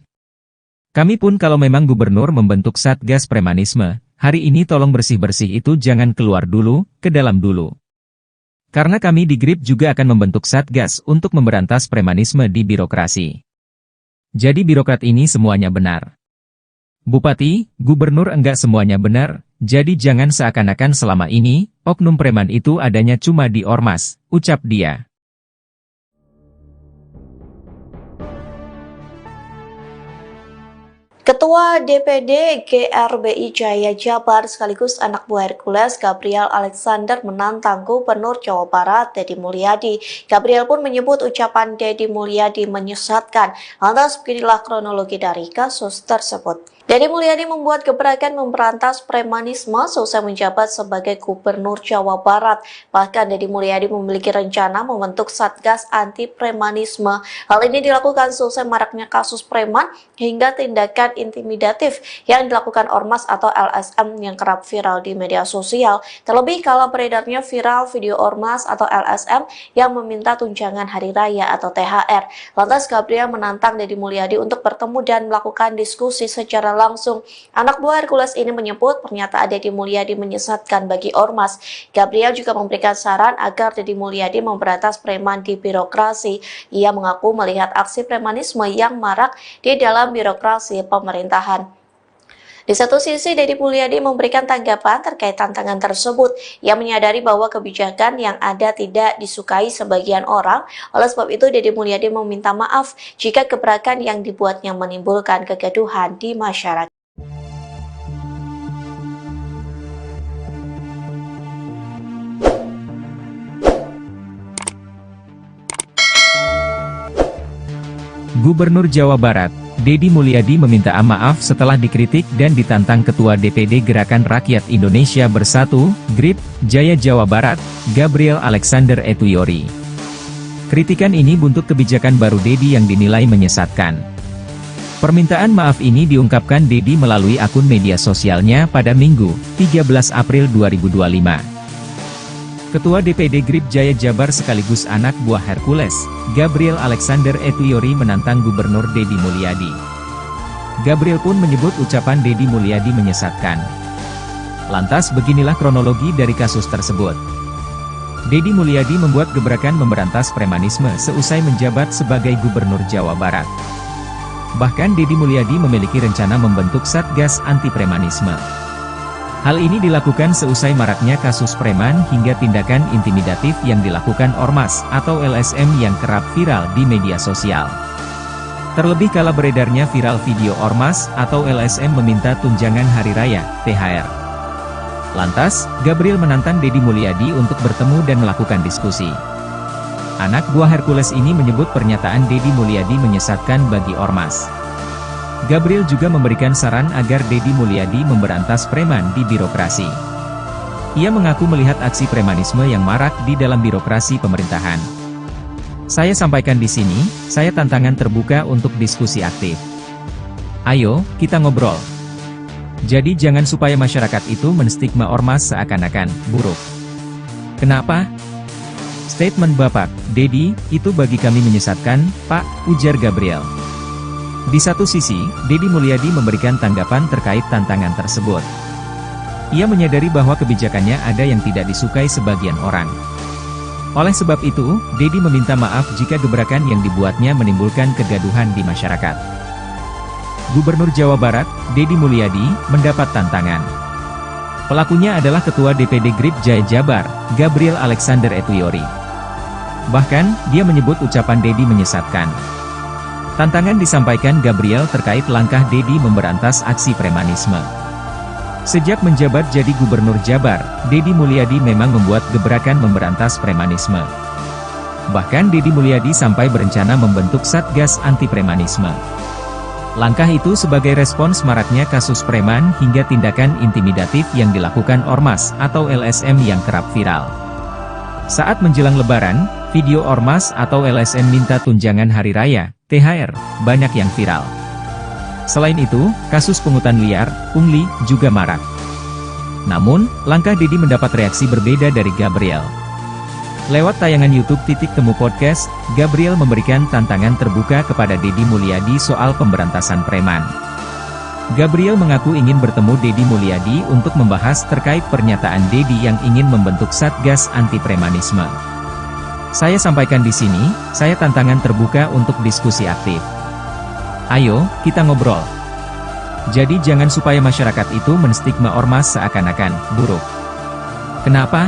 Kami pun kalau memang gubernur membentuk Satgas Premanisme, hari ini tolong bersih-bersih itu jangan keluar dulu, ke dalam dulu. Karena kami di GRIP juga akan membentuk Satgas untuk memberantas premanisme di birokrasi. Jadi birokrat ini semuanya benar. Bupati, gubernur enggak semuanya benar, jadi jangan seakan-akan selama ini, oknum preman itu adanya cuma di Ormas, ucap dia. Ketua DPD GRBI Jaya Jabar sekaligus anak buah Hercules Gabriel Alexander menantang Gubernur Jawa Barat Dedi Mulyadi. Gabriel pun menyebut ucapan Dedi Mulyadi menyesatkan. Lantas beginilah kronologi dari kasus tersebut. Deddy Mulyadi membuat gebrakan memberantas premanisme seusai menjabat sebagai Gubernur Jawa Barat. Bahkan Deddy Mulyadi memiliki rencana membentuk Satgas Anti Premanisme. Hal ini dilakukan seusai maraknya kasus preman hingga tindakan intimidatif yang dilakukan Ormas atau LSM yang kerap viral di media sosial. Terlebih kala beredarnya viral video Ormas atau LSM yang meminta tunjangan hari raya atau THR. Lantas Gabriel menantang Deddy Mulyadi untuk bertemu dan melakukan diskusi secara langsung. Anak buah Hercules ini menyebut pernyataan Deddy Mulyadi menyesatkan bagi Ormas. Gabriel juga memberikan saran agar Deddy Mulyadi memberantas preman di birokrasi. Ia mengaku melihat aksi premanisme yang marak di dalam birokrasi pemerintahan. Di satu sisi, Deddy Mulyadi memberikan tanggapan terkait tantangan tersebut. Ia menyadari bahwa kebijakan yang ada tidak disukai sebagian orang. Oleh sebab itu, Deddy Mulyadi meminta maaf jika gebrakan yang dibuatnya menimbulkan kegaduhan di masyarakat. Gubernur Jawa Barat, Deddy Mulyadi meminta maaf setelah dikritik dan ditantang Ketua DPD Gerakan Rakyat Indonesia Bersatu, GRIP, Jaya Jawa Barat, Gabriel Alexander Etuyori. Kritikan ini buntut kebijakan baru Deddy yang dinilai menyesatkan. Permintaan maaf ini diungkapkan Deddy melalui akun media sosialnya pada Minggu, 13 April 2025. Ketua DPD GRIP Jaya Jabar sekaligus anak buah Hercules, Gabriel Alexander Etuyori menantang Gubernur Deddy Mulyadi. Gabriel pun menyebut ucapan Deddy Mulyadi menyesatkan. Lantas beginilah kronologi dari kasus tersebut. Deddy Mulyadi membuat gebrakan memberantas premanisme seusai menjabat sebagai Gubernur Jawa Barat. Bahkan Deddy Mulyadi memiliki rencana membentuk Satgas Anti Premanisme. Hal ini dilakukan seusai maraknya kasus preman hingga tindakan intimidatif yang dilakukan Ormas atau LSM yang kerap viral di media sosial. Terlebih kala beredarnya viral video Ormas atau LSM meminta tunjangan hari raya, THR. Lantas, Gabriel menantang Deddy Mulyadi untuk bertemu dan melakukan diskusi. Anak buah Hercules ini menyebut pernyataan Deddy Mulyadi menyesatkan bagi Ormas. Gabriel juga memberikan saran agar Deddy Mulyadi memberantas preman di birokrasi. Ia mengaku melihat aksi premanisme yang marak di dalam birokrasi pemerintahan. Saya sampaikan di sini, saya tantangan terbuka untuk diskusi aktif. Ayo, kita ngobrol. Jadi jangan supaya masyarakat itu menstigma Ormas seakan-akan buruk. Kenapa? Statement Bapak, Deddy, itu bagi kami menyesatkan, Pak, ujar Gabriel. Di satu sisi, Deddy Mulyadi memberikan tanggapan terkait tantangan tersebut. Ia menyadari bahwa kebijakannya ada yang tidak disukai sebagian orang. Oleh sebab itu, Deddy meminta maaf jika gebrakan yang dibuatnya menimbulkan kegaduhan di masyarakat. Gubernur Jawa Barat, Deddy Mulyadi, mendapat tantangan. Pelakunya adalah Ketua DPD GRIP Jaya Jabar, Gabriel Alexander Etuyori. Bahkan, dia menyebut ucapan Deddy menyesatkan. Tantangan disampaikan Gabriel terkait langkah Deddy memberantas aksi premanisme. Sejak menjabat jadi Gubernur Jabar, Deddy Mulyadi memang membuat gebrakan memberantas premanisme. Bahkan Deddy Mulyadi sampai berencana membentuk Satgas Anti Premanisme. Langkah itu sebagai respons maraknya kasus preman hingga tindakan intimidatif yang dilakukan Ormas atau LSM yang kerap viral. Saat menjelang Lebaran, video Ormas atau LSM minta tunjangan hari raya, THR, banyak yang viral. Selain itu, kasus pungutan liar, pungli, juga marak. Namun, langkah Deddy mendapat reaksi berbeda dari Gabriel. Lewat tayangan YouTube Temu Podcast, Gabriel memberikan tantangan terbuka kepada Deddy Mulyadi soal pemberantasan preman. Gabriel mengaku ingin bertemu Deddy Mulyadi untuk membahas terkait pernyataan Deddy yang ingin membentuk Satgas Anti Premanisme. Saya sampaikan di sini, saya tantangan terbuka untuk diskusi aktif. Ayo, kita ngobrol. Jadi jangan supaya masyarakat itu menstigma Ormas seakan-akan buruk. Kenapa?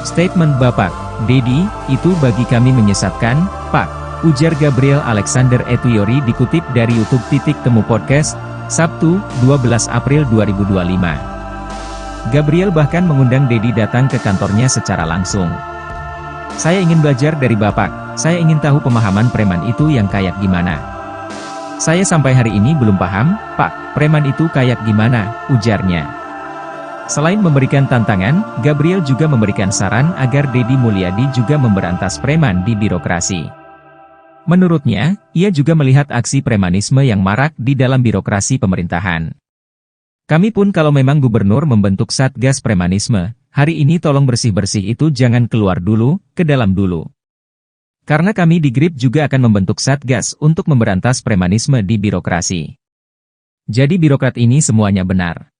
Statement Bapak, Deddy, itu bagi kami menyesatkan, Pak, ujar Gabriel Alexander Etuyori dikutip dari YouTube Temu Podcast, Sabtu, 12 April 2025. Gabriel bahkan mengundang Deddy datang ke kantornya secara langsung. Saya ingin belajar dari Bapak, saya ingin tahu pemahaman preman itu yang kayak gimana. Saya sampai hari ini belum paham, Pak, preman itu kayak gimana, ujarnya. Selain memberikan tantangan, Gabriel juga memberikan saran agar Deddy Mulyadi juga memberantas preman di birokrasi. Menurutnya, ia juga melihat aksi premanisme yang marak di dalam birokrasi pemerintahan. Kami pun kalau memang gubernur membentuk Satgas Premanisme, hari ini tolong bersih-bersih itu jangan keluar dulu, ke dalam dulu. Karena kami di GRIP juga akan membentuk Satgas untuk memberantas premanisme di birokrasi. Jadi birokrat ini semuanya benar.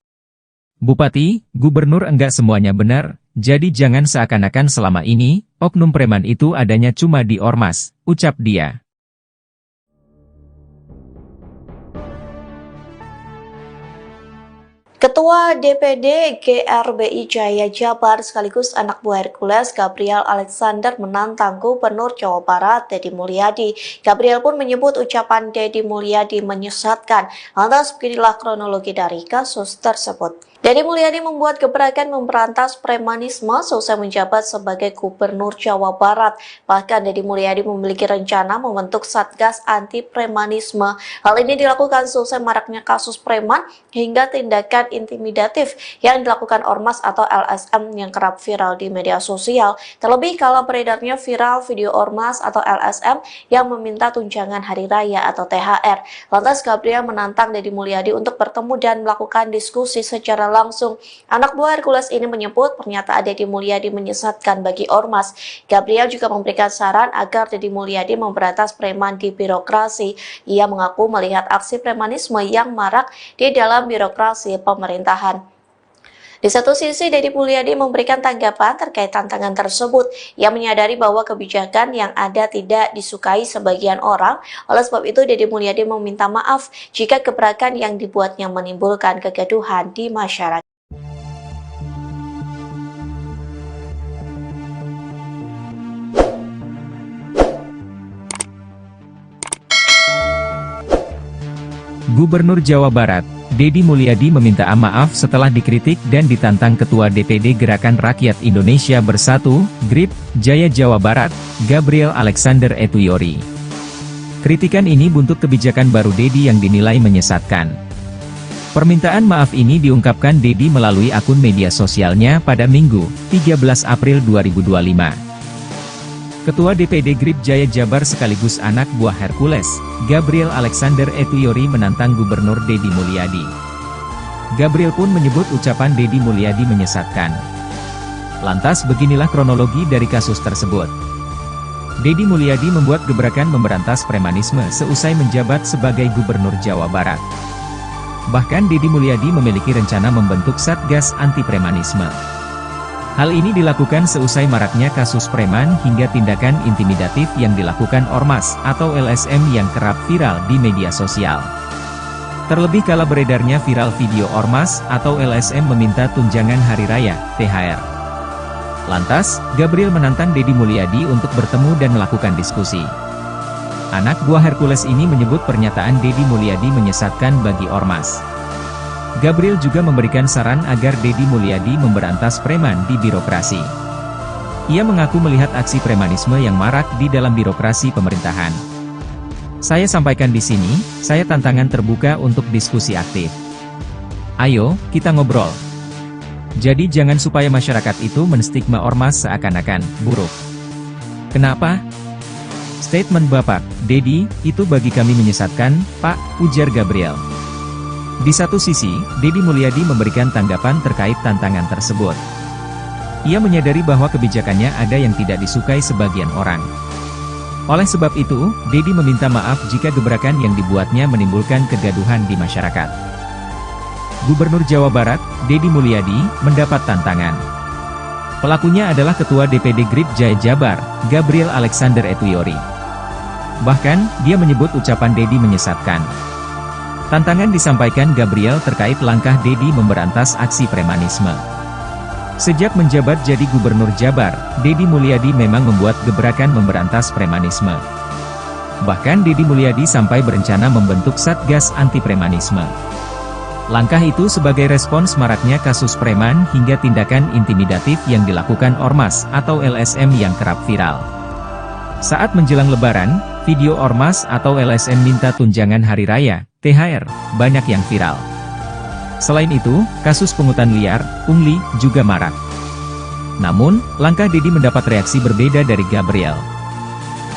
Bupati, gubernur enggak semuanya benar, jadi jangan seakan-akan selama ini, oknum preman itu adanya cuma di ormas, ucap dia. Ketua DPD GRBI Jaya Jabar sekaligus anak buah Hercules Gabriel Alexander menantang Gubernur Jawa Barat Deddy Mulyadi. Gabriel pun menyebut ucapan Deddy Mulyadi menyesatkan. Lantas beginilah kronologi dari kasus tersebut. Deddy Mulyadi membuat gebrakan memberantas premanisme selesai menjabat sebagai Gubernur Jawa Barat. Bahkan Deddy Mulyadi memiliki rencana membentuk Satgas Anti Premanisme. Hal ini dilakukan selesai maraknya kasus preman hingga tindakan intimidatif yang dilakukan ormas atau LSM yang kerap viral di media sosial. Terlebih kala beredarnya viral video ormas atau LSM yang meminta tunjangan hari raya atau THR. Lantas Gabriel menantang Deddy Mulyadi untuk bertemu dan melakukan diskusi secara langsung. Anak buah Hercules ini menyebut pernyataan Deddy Mulyadi menyesatkan bagi ormas. Gabriel juga memberikan saran agar Deddy Mulyadi memberantas preman di birokrasi. Ia mengaku melihat aksi premanisme yang marak di dalam birokrasi pemerintahan. Di satu sisi, Deddy Mulyadi memberikan tanggapan terkait tantangan tersebut. Ia menyadari bahwa kebijakan yang ada tidak disukai sebagian orang. Oleh sebab itu, Deddy Mulyadi meminta maaf jika gebrakan yang dibuatnya menimbulkan kegaduhan di masyarakat. Gubernur Jawa Barat, Deddy Mulyadi meminta maaf setelah dikritik dan ditantang Ketua DPD Gerakan Rakyat Indonesia Bersatu, GRIP, Jaya Jawa Barat, Gabriel Alexander Etuyori. Kritikan ini buntut kebijakan baru Deddy yang dinilai menyesatkan. Permintaan maaf ini diungkapkan Deddy melalui akun media sosialnya pada Minggu, 13 April 2025. Ketua DPD GRIP Jaya Jabar sekaligus anak buah Hercules, Gabriel Alexander Etuyori menantang Gubernur Deddy Mulyadi. Gabriel pun menyebut ucapan Deddy Mulyadi menyesatkan. Lantas beginilah kronologi dari kasus tersebut. Deddy Mulyadi membuat gebrakan memberantas premanisme seusai menjabat sebagai Gubernur Jawa Barat. Bahkan Deddy Mulyadi memiliki rencana membentuk Satgas Anti Premanisme. Hal ini dilakukan seusai maraknya kasus preman hingga tindakan intimidatif yang dilakukan ormas atau LSM yang kerap viral di media sosial. Terlebih kala beredarnya viral video ormas atau LSM meminta tunjangan hari raya, THR. Lantas, Gabriel menantang Deddy Mulyadi untuk bertemu dan melakukan diskusi. Anak buah Hercules ini menyebut pernyataan Deddy Mulyadi menyesatkan bagi ormas. Gabriel juga memberikan saran agar Deddy Mulyadi memberantas preman di birokrasi. Ia mengaku melihat aksi premanisme yang marak di dalam birokrasi pemerintahan. Saya sampaikan di sini, saya tantangan terbuka untuk diskusi aktif. Ayo, kita ngobrol. Jadi jangan supaya masyarakat itu menstigma ormas seakan-akan buruk. Kenapa? Statement Bapak, Deddy, itu bagi kami menyesatkan, Pak, ujar Gabriel. Di satu sisi, Deddy Mulyadi memberikan tanggapan terkait tantangan tersebut. Ia menyadari bahwa kebijakannya ada yang tidak disukai sebagian orang. Oleh sebab itu, Deddy meminta maaf jika gebrakan yang dibuatnya menimbulkan kegaduhan di masyarakat. Gubernur Jawa Barat, Deddy Mulyadi, mendapat tantangan. Pelakunya adalah Ketua DPD GRIP Jaya Jabar, Gabriel Alexander Etuyori. Bahkan, dia menyebut ucapan Deddy menyesatkan. Tantangan disampaikan Gabriel terkait langkah Deddy memberantas aksi premanisme. Sejak menjabat jadi Gubernur Jabar, Deddy Mulyadi memang membuat gebrakan memberantas premanisme. Bahkan Deddy Mulyadi sampai berencana membentuk Satgas Anti Premanisme. Langkah itu sebagai respons maraknya kasus preman hingga tindakan intimidatif yang dilakukan ormas atau LSM yang kerap viral. Saat menjelang Lebaran, video ormas atau LSM minta tunjangan hari raya, THR, banyak yang viral. Selain itu, kasus pungutan liar, pungli, juga marak. Namun, langkah Dedi mendapat reaksi berbeda dari Gabriel.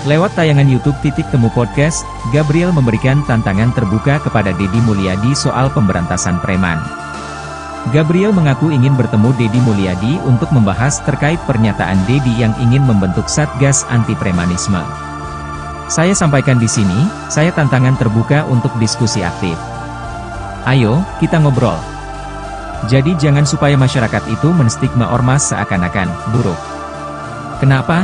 Lewat tayangan YouTube Titik Temu Podcast, Gabriel memberikan tantangan terbuka kepada Dedi Mulyadi soal pemberantasan preman. Gabriel mengaku ingin bertemu Dedi Mulyadi untuk membahas terkait pernyataan Dedi yang ingin membentuk Satgas Anti Premanisme. Saya sampaikan di sini, saya tantangan terbuka untuk diskusi aktif. Ayo, kita ngobrol. Jadi jangan supaya masyarakat itu menstigma ormas seakan-akan buruk. Kenapa?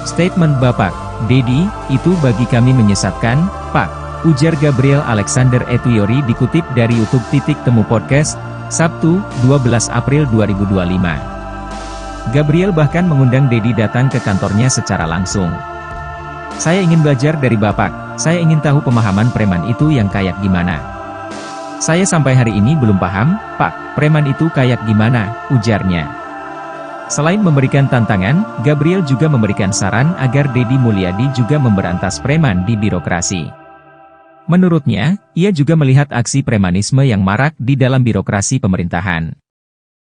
Statement Bapak Dedi, itu bagi kami menyesatkan, Pak, ujar Gabriel Alexander Etuyori dikutip dari YouTube Titik Temu Podcast, Sabtu, 12 April 2025. Gabriel bahkan mengundang Dedi datang ke kantornya secara langsung. Saya ingin belajar dari Bapak, saya ingin tahu pemahaman preman itu yang kayak gimana. Saya sampai hari ini belum paham, Pak, preman itu kayak gimana, ujarnya. Selain memberikan tantangan, Gabriel juga memberikan saran agar Dedi Mulyadi juga memberantas preman di birokrasi. Menurutnya, ia juga melihat aksi premanisme yang marak di dalam birokrasi pemerintahan.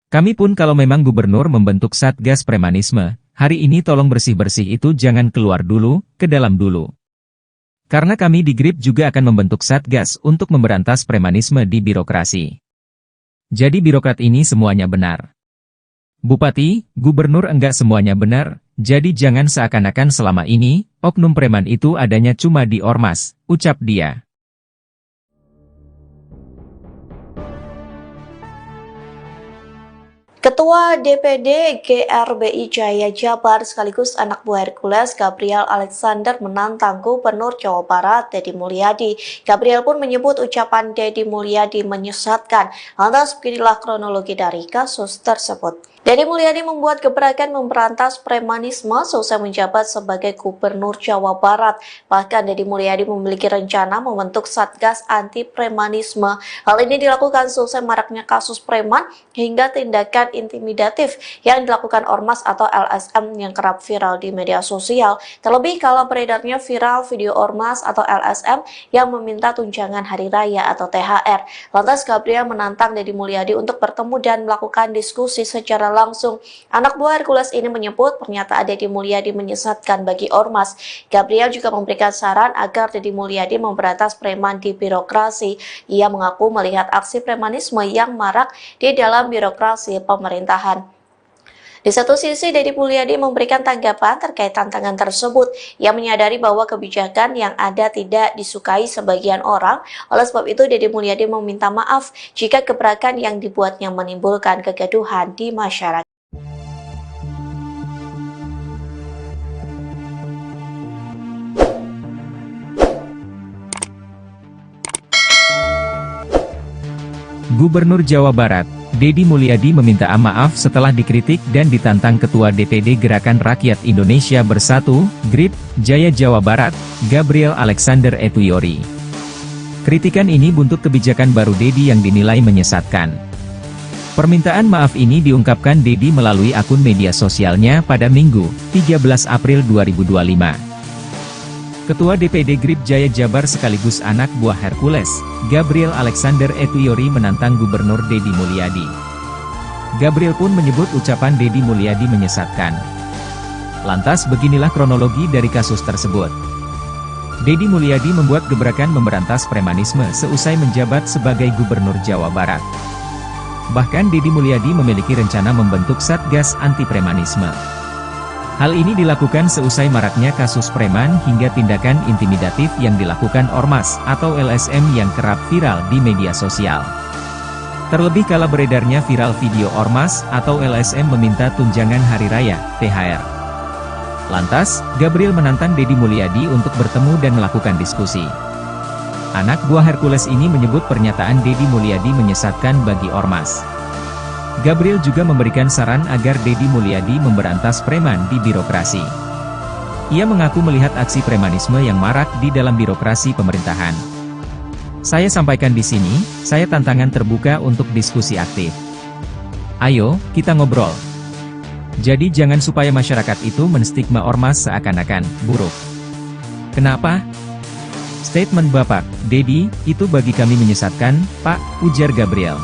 Kami pun kalau memang gubernur membentuk Satgas Premanisme, hari ini tolong bersih-bersih itu jangan keluar dulu, ke dalam dulu. Karena kami di GRIP juga akan membentuk Satgas untuk memberantas premanisme di birokrasi. Jadi birokrat ini semuanya benar. Bupati, gubernur enggak semuanya benar, jadi jangan seakan-akan selama ini, oknum preman itu adanya cuma di ormas, ucap dia. Ketua DPD GRBI Jaya Jabar sekaligus anak buah Hercules Gabriel Alexander menantang Gubernur Jawa Barat Dedi Mulyadi. Gabriel pun menyebut ucapan Dedi Mulyadi menyesatkan. Lantas beginilah kronologi dari kasus tersebut. Dedi Mulyadi membuat gebrakan memberantas premanisme selesai menjabat sebagai Gubernur Jawa Barat. Bahkan Dedi Mulyadi memiliki rencana membentuk Satgas Anti Premanisme. Hal ini dilakukan selesai maraknya kasus preman hingga tindakan intimidatif yang dilakukan ormas atau LSM yang kerap viral di media sosial. Terlebih kalau beredarnya viral video ormas atau LSM yang meminta tunjangan hari raya atau THR. Lantas Gabriel menantang Dedi Mulyadi untuk bertemu dan melakukan diskusi secara langsung. Anak buah Hercules ini menyebut pernyataan Dedi Mulyadi menyesatkan bagi ormas. Gabriel juga memberikan saran agar Dedi Mulyadi memberantas preman di birokrasi. Ia mengaku melihat aksi premanisme yang marak di dalam birokrasi pemerintahan. Di satu sisi, Dedi Mulyadi memberikan tanggapan terkait tantangan tersebut. Ia menyadari bahwa kebijakan yang ada tidak disukai sebagian orang. Oleh sebab itu, Dedi Mulyadi meminta maaf jika gebrakan yang dibuatnya menimbulkan kegaduhan di masyarakat. Gubernur Jawa Barat, Dedi Mulyadi meminta maaf setelah dikritik dan ditantang Ketua DPD Gerakan Rakyat Indonesia Bersatu, GRIP, Jaya Jawa Barat, Gabriel Alexander Etuyori. Kritikan ini buntut kebijakan baru Dedi yang dinilai menyesatkan. Permintaan maaf ini diungkapkan Dedi melalui akun media sosialnya pada Minggu, 13 April 2025. Ketua DPD GRIP Jaya Jabar sekaligus anak buah Hercules, Gabriel Alexander Etuyori menantang Gubernur Dedi Mulyadi. Gabriel pun menyebut ucapan Dedi Mulyadi menyesatkan. Lantas beginilah kronologi dari kasus tersebut. Dedi Mulyadi membuat gebrakan memberantas premanisme seusai menjabat sebagai Gubernur Jawa Barat. Bahkan Dedi Mulyadi memiliki rencana membentuk Satgas Anti Premanisme. Hal ini dilakukan seusai maraknya kasus preman hingga tindakan intimidatif yang dilakukan ormas atau LSM yang kerap viral di media sosial. Terlebih kala beredarnya viral video ormas atau LSM meminta tunjangan hari raya, THR. Lantas, Gabriel menantang Dedi Mulyadi untuk bertemu dan melakukan diskusi. Anak buah Hercules ini menyebut pernyataan Dedi Mulyadi menyesatkan bagi ormas. Gabriel juga memberikan saran agar Dedi Mulyadi memberantas preman di birokrasi. Ia mengaku melihat aksi premanisme yang marak di dalam birokrasi pemerintahan. Saya sampaikan di sini, saya tantangan terbuka untuk diskusi aktif. Ayo, kita ngobrol. Jadi jangan supaya masyarakat itu menstigma ormas seakan-akan buruk. Kenapa? Statement Bapak Dedi, itu bagi kami menyesatkan, Pak, ujar Gabriel.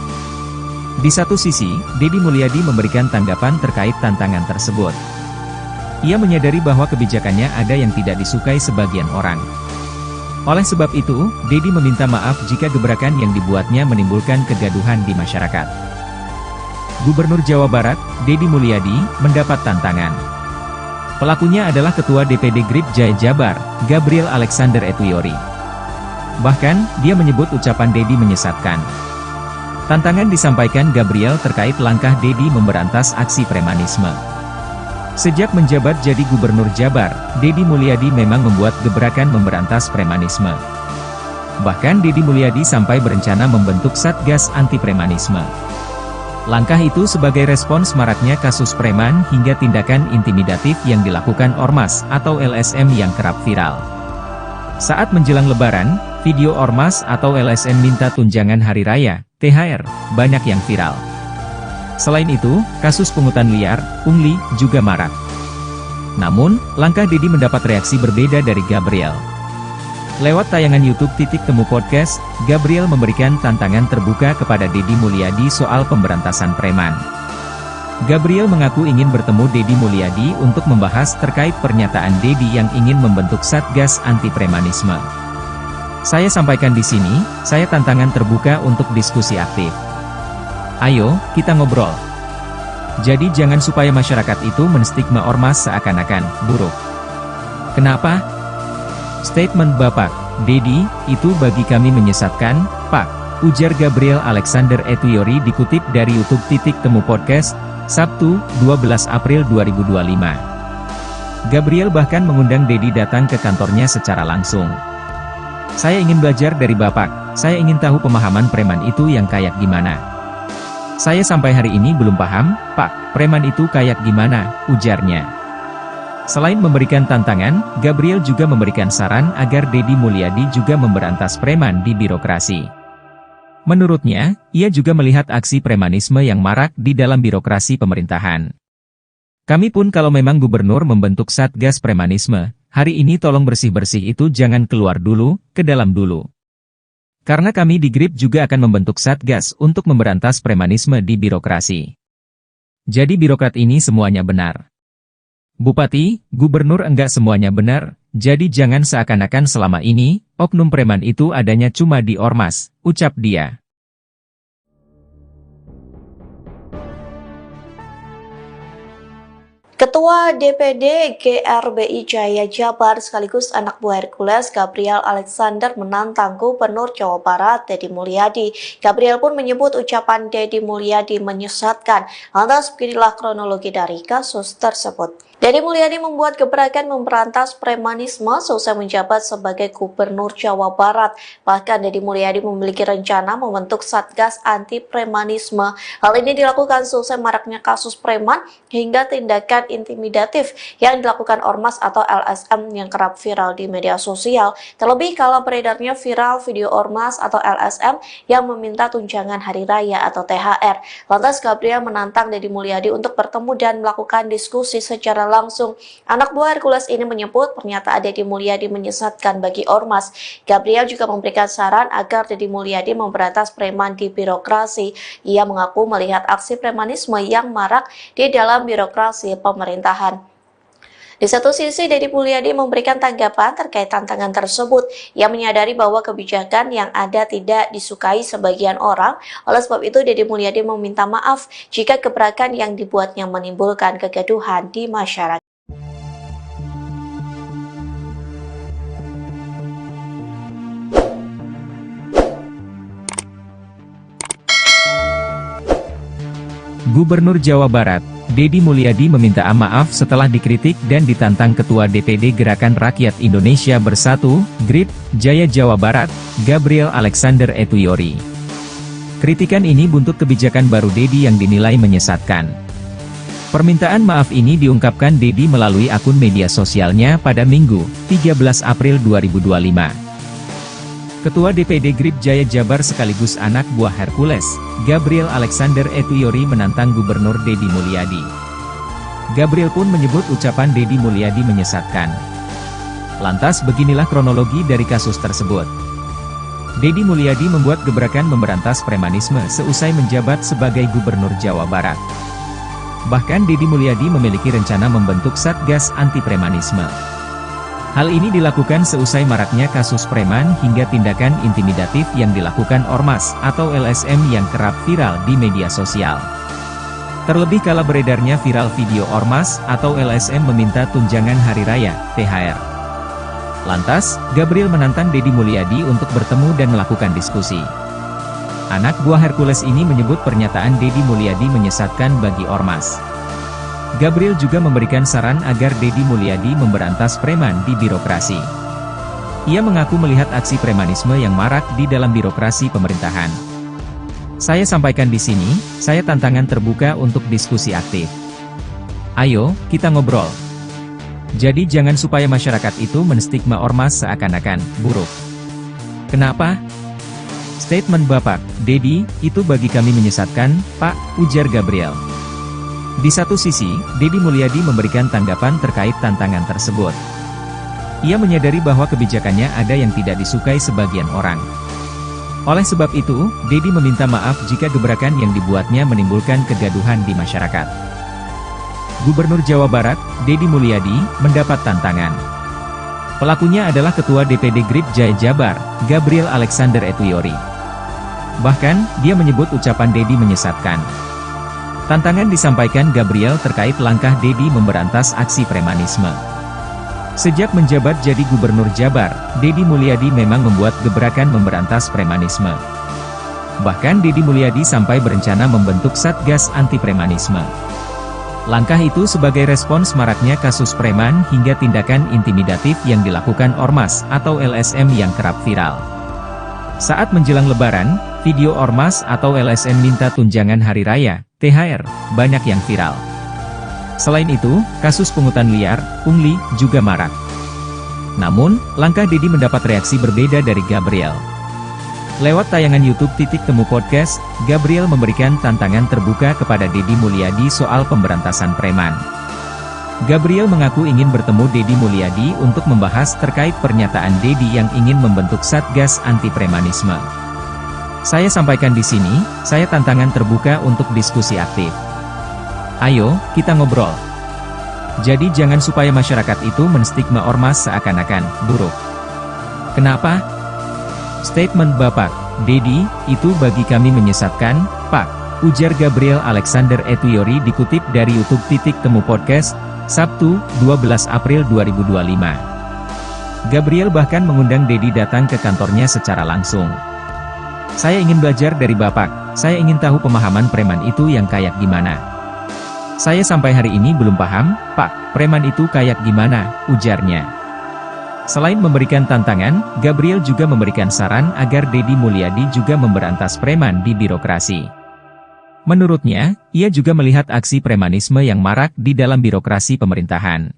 Di satu sisi, Dedi Mulyadi memberikan tanggapan terkait tantangan tersebut. Ia menyadari bahwa kebijakannya ada yang tidak disukai sebagian orang. Oleh sebab itu, Dedi meminta maaf jika gebrakan yang dibuatnya menimbulkan kegaduhan di masyarakat. Gubernur Jawa Barat, Dedi Mulyadi, mendapat tantangan. Pelakunya adalah Ketua DPD GRIP Jaya Jabar, Gabriel Alexander Etuyori. Bahkan, dia menyebut ucapan Dedi menyesatkan. Tantangan disampaikan Gabriel terkait langkah Dedi memberantas aksi premanisme. Sejak menjabat jadi Gubernur Jabar, Dedi Mulyadi memang membuat gebrakan memberantas premanisme. Bahkan Dedi Mulyadi sampai berencana membentuk Satgas Anti Premanisme. Langkah itu sebagai respons maraknya kasus preman hingga tindakan intimidatif yang dilakukan ormas atau LSM yang kerap viral. Saat menjelang Lebaran, video ormas atau LSM minta tunjangan hari raya, THR, banyak yang viral. Selain itu, kasus pungutan liar, pungli, juga marak. Namun, langkah Dedi mendapat reaksi berbeda dari Gabriel. Lewat tayangan YouTube Titik Temu Podcast, Gabriel memberikan tantangan terbuka kepada Dedi Mulyadi soal pemberantasan preman. Gabriel mengaku ingin bertemu Dedi Mulyadi untuk membahas terkait pernyataan Dedi yang ingin membentuk Satgas Anti Premanisme. Saya sampaikan di sini, saya tantangan terbuka untuk diskusi aktif. Ayo, kita ngobrol. Jadi jangan supaya masyarakat itu menstigma ormas seakan-akan buruk. Kenapa? Statement Bapak Dedi, itu bagi kami menyesatkan, Pak, ujar Gabriel Alexander Etuyori dikutip dari YouTube Titik Temu Podcast, Sabtu, 12 April 2025. Gabriel bahkan mengundang Dedi datang ke kantornya secara langsung. Saya ingin belajar dari Bapak, saya ingin tahu pemahaman preman itu yang kayak gimana. Saya sampai hari ini belum paham, Pak, preman itu kayak gimana, ujarnya. Selain memberikan tantangan, Gabriel juga memberikan saran agar Dedi Mulyadi juga memberantas preman di birokrasi. Menurutnya, ia juga melihat aksi premanisme yang marak di dalam birokrasi pemerintahan. Kami pun kalau memang gubernur membentuk Satgas Premanisme, hari ini tolong bersih-bersih itu jangan keluar dulu, ke dalam dulu. Karena kami di GRIP juga akan membentuk Satgas untuk memberantas premanisme di birokrasi. Jadi birokrat ini semuanya benar. Bupati, gubernur enggak semuanya benar, jadi jangan seakan-akan selama ini, oknum preman itu adanya cuma di ormas, ucap dia. Ketua DPD GRBI Jaya Jabar sekaligus anak buah Hercules Gabriel Alexander menantang Gubernur Jawa Barat Dedi Mulyadi. Gabriel pun menyebut ucapan Dedi Mulyadi menyesatkan. Lantas beginilah kronologi dari kasus tersebut. Dedi Mulyadi membuat gebrakan memberantas premanisme seusai menjabat sebagai Gubernur Jawa Barat. Bahkan Dedi Mulyadi memiliki rencana membentuk Satgas Anti Premanisme. Hal ini dilakukan seusai maraknya kasus preman hingga tindakan intimidatif yang dilakukan ormas atau LSM yang kerap viral di media sosial. Terlebih kalau beredarnya viral video ormas atau LSM yang meminta tunjangan hari raya atau THR. Lantas Gabriel menantang Dedi Mulyadi untuk bertemu dan melakukan diskusi secara langsung. Anak buah Hercules ini menyebut pernyataan Dedi Mulyadi menyesatkan bagi ormas. Gabriel juga memberikan saran agar Dedi Mulyadi memberantas preman di birokrasi. Ia mengaku melihat aksi premanisme yang marak di dalam birokrasi pemerintahan. Di satu sisi, Dedi Mulyadi memberikan tanggapan terkait tantangan tersebut. Ia menyadari bahwa kebijakan yang ada tidak disukai sebagian orang. Oleh sebab itu, Dedi Mulyadi meminta maaf jika gebrakan yang dibuatnya menimbulkan kegaduhan di masyarakat. Gubernur Jawa Barat, Dedi Mulyadi meminta maaf setelah dikritik dan ditantang Ketua DPD Gerakan Rakyat Indonesia Bersatu, GRIP, Jaya Jawa Barat, Gabriel Alexander Etuyori. Kritikan ini buntut kebijakan baru Dedi yang dinilai menyesatkan. Permintaan maaf ini diungkapkan Dedi melalui akun media sosialnya pada Minggu, 13 April 2025. Ketua DPD GRIP Jaya Jabar sekaligus anak buah Hercules, Gabriel Alexander Etuyori menantang Gubernur Dedi Mulyadi. Gabriel pun menyebut ucapan Deddy Mulyadi menyesatkan. Lantas beginilah kronologi dari kasus tersebut. Deddy Mulyadi membuat gebrakan memberantas premanisme seusai menjabat sebagai Gubernur Jawa Barat. Bahkan Deddy Mulyadi memiliki rencana membentuk Satgas Anti Premanisme. Hal ini dilakukan seusai maraknya kasus preman hingga tindakan intimidatif yang dilakukan Ormas atau LSM yang kerap viral di media sosial. Terlebih kala beredarnya viral video Ormas atau LSM meminta tunjangan hari raya, THR. Lantas, Gabriel menantang Deddy Mulyadi untuk bertemu dan melakukan diskusi. Anak buah Hercules ini menyebut pernyataan Deddy Mulyadi menyesatkan bagi Ormas. Gabriel juga memberikan saran agar Deddy Mulyadi memberantas preman di birokrasi. Ia mengaku melihat aksi premanisme yang marak di dalam birokrasi pemerintahan. Saya sampaikan di sini, saya tantangan terbuka untuk diskusi aktif. Ayo, kita ngobrol. Jadi jangan supaya masyarakat itu menstigma Ormas seakan-akan buruk. Kenapa? Statement Bapak, Deddy, itu bagi kami menyesatkan, Pak, ujar Gabriel. Di satu sisi, Deddy Mulyadi memberikan tanggapan terkait tantangan tersebut. Ia menyadari bahwa kebijakannya ada yang tidak disukai sebagian orang. Oleh sebab itu, Deddy meminta maaf jika gebrakan yang dibuatnya menimbulkan kegaduhan di masyarakat. Gubernur Jawa Barat, Deddy Mulyadi, mendapat tantangan. Pelakunya adalah Ketua DPD GRIP Jaya Jabar, Gabriel Alexander Etuyori. Bahkan, dia menyebut ucapan Deddy menyesatkan. Tantangan disampaikan Gabriel terkait langkah Deddy memberantas aksi premanisme. Sejak menjabat jadi Gubernur Jabar, Deddy Mulyadi memang membuat gebrakan memberantas premanisme. Bahkan Deddy Mulyadi sampai berencana membentuk Satgas Anti Premanisme. Langkah itu sebagai respons maraknya kasus preman hingga tindakan intimidatif yang dilakukan Ormas atau LSM yang kerap viral. Saat menjelang Lebaran, video Ormas atau LSM minta tunjangan hari raya, THR, banyak yang viral. Selain itu, kasus pungutan liar, pungli, juga marak. Namun, langkah Deddy mendapat reaksi berbeda dari Gabriel. Lewat tayangan YouTube Temu Podcast, Gabriel memberikan tantangan terbuka kepada Deddy Mulyadi soal pemberantasan preman. Gabriel mengaku ingin bertemu Deddy Mulyadi untuk membahas terkait pernyataan Deddy yang ingin membentuk Satgas Anti Premanisme. Saya sampaikan di sini, saya tantangan terbuka untuk diskusi aktif. Ayo, kita ngobrol. Jadi jangan supaya masyarakat itu menstigma Ormas seakan-akan buruk. Kenapa? Statement Bapak, Deddy, itu bagi kami menyesatkan, Pak, ujar Gabriel Alexander Etuyori dikutip dari YouTube Temu Podcast, Sabtu, 12 April 2025. Gabriel bahkan mengundang Deddy datang ke kantornya secara langsung. Saya ingin belajar dari Bapak, saya ingin tahu pemahaman preman itu yang kayak gimana. Saya sampai hari ini belum paham, Pak, preman itu kayak gimana, ujarnya. Selain memberikan tantangan, Gabriel juga memberikan saran agar Deddy Mulyadi juga memberantas preman di birokrasi. Menurutnya, ia juga melihat aksi premanisme yang marak di dalam birokrasi pemerintahan.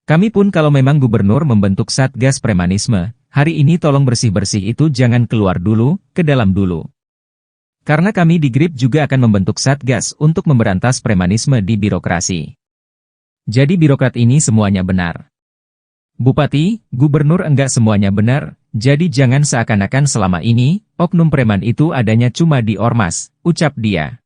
Kami pun kalau memang gubernur membentuk Satgas Premanisme, hari ini tolong bersih-bersih itu jangan keluar dulu, ke dalam dulu. Karena kami di GRIP juga akan membentuk Satgas untuk memberantas premanisme di birokrasi. Jadi birokrat ini semuanya benar. Bupati, gubernur enggak semuanya benar, jadi jangan seakan-akan selama ini, oknum preman itu adanya cuma di Ormas, ucap dia.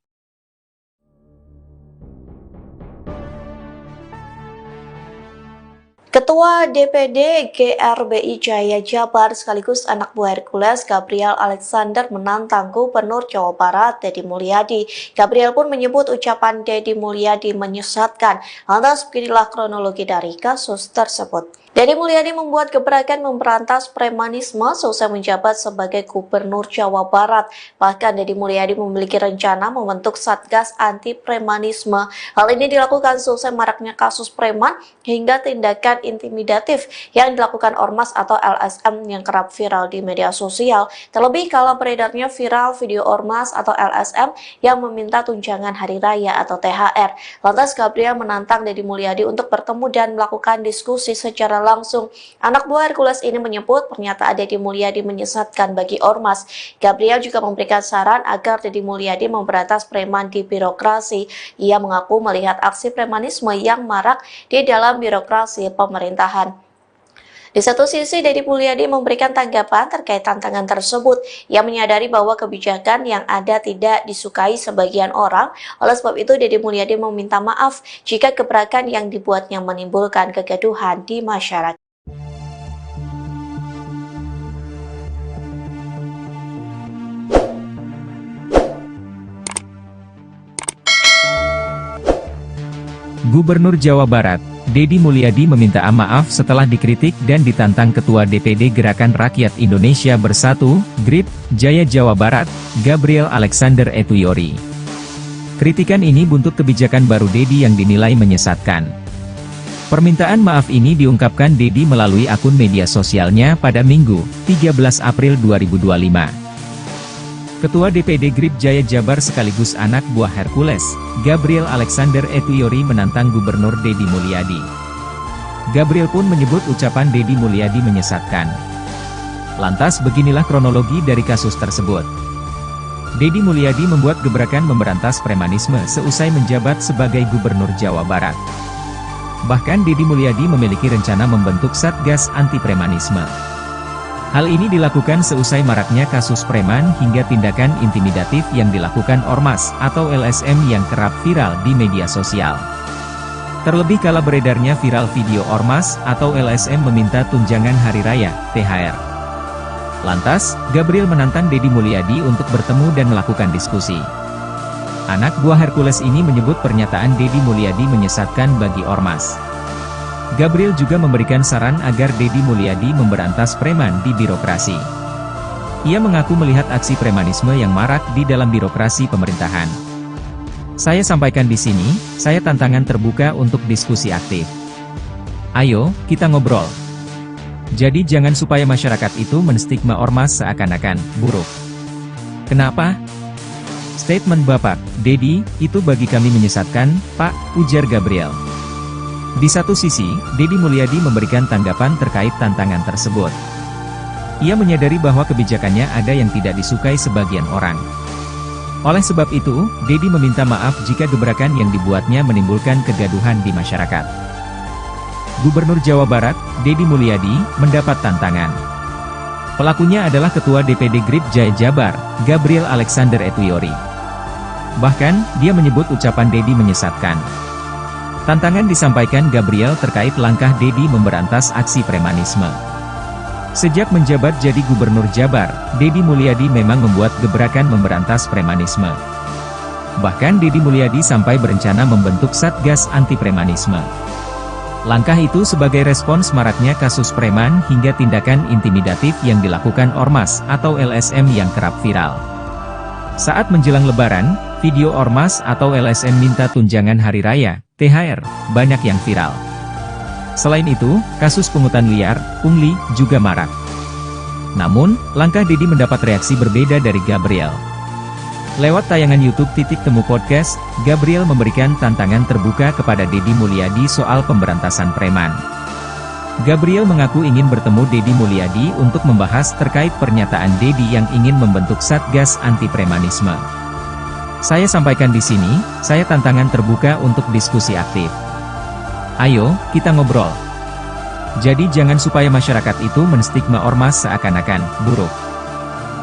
Ketua DPD GRBI Jaya Jabar sekaligus anak buah Hercules Gabriel Alexander menantang Gubernur Jawa Barat Deddy Mulyadi. Gabriel pun menyebut ucapan Deddy Mulyadi menyesatkan. Lantas beginilah kronologi dari kasus tersebut. Deddy Mulyadi membuat gebrakan memberantas premanisme seusai menjabat sebagai Gubernur Jawa Barat. Bahkan Deddy Mulyadi memiliki rencana membentuk Satgas Anti Premanisme. Hal ini dilakukan seusai maraknya kasus preman hingga tindakan intimidatif yang dilakukan Ormas atau LSM yang kerap viral di media sosial. Terlebih kala beredarnya viral video Ormas atau LSM yang meminta tunjangan hari raya atau THR. Lantas Gabriel menantang Deddy Mulyadi untuk bertemu dan melakukan diskusi secara langsung. Anak buah Hercules ini menyebut pernyataan Deddy Mulyadi menyesatkan bagi ormas. Gabriel juga memberikan saran agar Deddy Mulyadi memberantas preman di birokrasi. Ia mengaku melihat aksi premanisme yang marak di dalam birokrasi pemerintahan. Di satu sisi, Deddy Mulyadi memberikan tanggapan terkait tantangan tersebut. Ia menyadari bahwa kebijakan yang ada tidak disukai sebagian orang. Oleh sebab itu, Deddy Mulyadi meminta maaf jika gebrakan yang dibuatnya menimbulkan kegaduhan di masyarakat. Gubernur Jawa Barat, Deddy Mulyadi meminta maaf setelah dikritik dan ditantang Ketua DPD Gerakan Rakyat Indonesia Bersatu, GRIP, Jaya Jawa Barat, Gabriel Alexander Etuyori. Kritikan ini buntut kebijakan baru Deddy yang dinilai menyesatkan. Permintaan maaf ini diungkapkan Deddy melalui akun media sosialnya pada Minggu, 13 April 2025. Ketua DPD GRIP Jaya Jabar sekaligus anak buah Hercules, Gabriel Alexander Etuyori menantang Gubernur Deddy Mulyadi. Gabriel pun menyebut ucapan Deddy Mulyadi menyesatkan. Lantas beginilah kronologi dari kasus tersebut. Deddy Mulyadi membuat gebrakan memberantas premanisme seusai menjabat sebagai Gubernur Jawa Barat. Bahkan Deddy Mulyadi memiliki rencana membentuk Satgas Anti Premanisme. Hal ini dilakukan seusai maraknya kasus preman hingga tindakan intimidatif yang dilakukan ormas atau LSM yang kerap viral di media sosial. Terlebih kala beredarnya viral video ormas atau LSM meminta tunjangan hari raya, THR. Lantas, Gabriel menantang Deddy Mulyadi untuk bertemu dan melakukan diskusi. Anak buah Hercules ini menyebut pernyataan Deddy Mulyadi menyesatkan bagi ormas. Gabriel juga memberikan saran agar Deddy Mulyadi memberantas preman di birokrasi. Ia mengaku melihat aksi premanisme yang marak di dalam birokrasi pemerintahan. Saya sampaikan di sini, saya tantangan terbuka untuk diskusi aktif. Ayo, kita ngobrol. Jadi jangan supaya masyarakat itu menstigma ormas seakan-akan buruk. Kenapa? Statement Bapak, Deddy, itu bagi kami menyesatkan, Pak, ujar Gabriel. Di satu sisi, Deddy Mulyadi memberikan tanggapan terkait tantangan tersebut. Ia menyadari bahwa kebijakannya ada yang tidak disukai sebagian orang. Oleh sebab itu, Deddy meminta maaf jika gebrakan yang dibuatnya menimbulkan kegaduhan di masyarakat. Gubernur Jawa Barat, Deddy Mulyadi, mendapat tantangan. Pelakunya adalah Ketua DPD GRIP Jaya Jabar, Gabriel Alexander Etuyori. Bahkan, dia menyebut ucapan Deddy menyesatkan. Tantangan disampaikan Gabriel terkait langkah Deddy memberantas aksi premanisme. Sejak menjabat jadi Gubernur Jabar, Deddy Mulyadi memang membuat gebrakan memberantas premanisme. Bahkan Deddy Mulyadi sampai berencana membentuk Satgas Anti Premanisme. Langkah itu sebagai respons maraknya kasus preman hingga tindakan intimidatif yang dilakukan ormas atau LSM yang kerap viral. Saat menjelang Lebaran, video ormas atau LSM minta tunjangan hari raya, THR, banyak yang viral. Selain itu, kasus pungutan liar, pungli, juga marak. Namun, langkah Deddy mendapat reaksi berbeda dari Gabriel. Lewat tayangan YouTube Titik Temu Podcast, Gabriel memberikan tantangan terbuka kepada Deddy Mulyadi soal pemberantasan preman. Gabriel mengaku ingin bertemu Deddy Mulyadi untuk membahas terkait pernyataan Deddy yang ingin membentuk Satgas Anti Premanisme. Saya sampaikan di sini, saya tantangan terbuka untuk diskusi aktif. Ayo, kita ngobrol. Jadi jangan supaya masyarakat itu menstigma ormas seakan-akan buruk.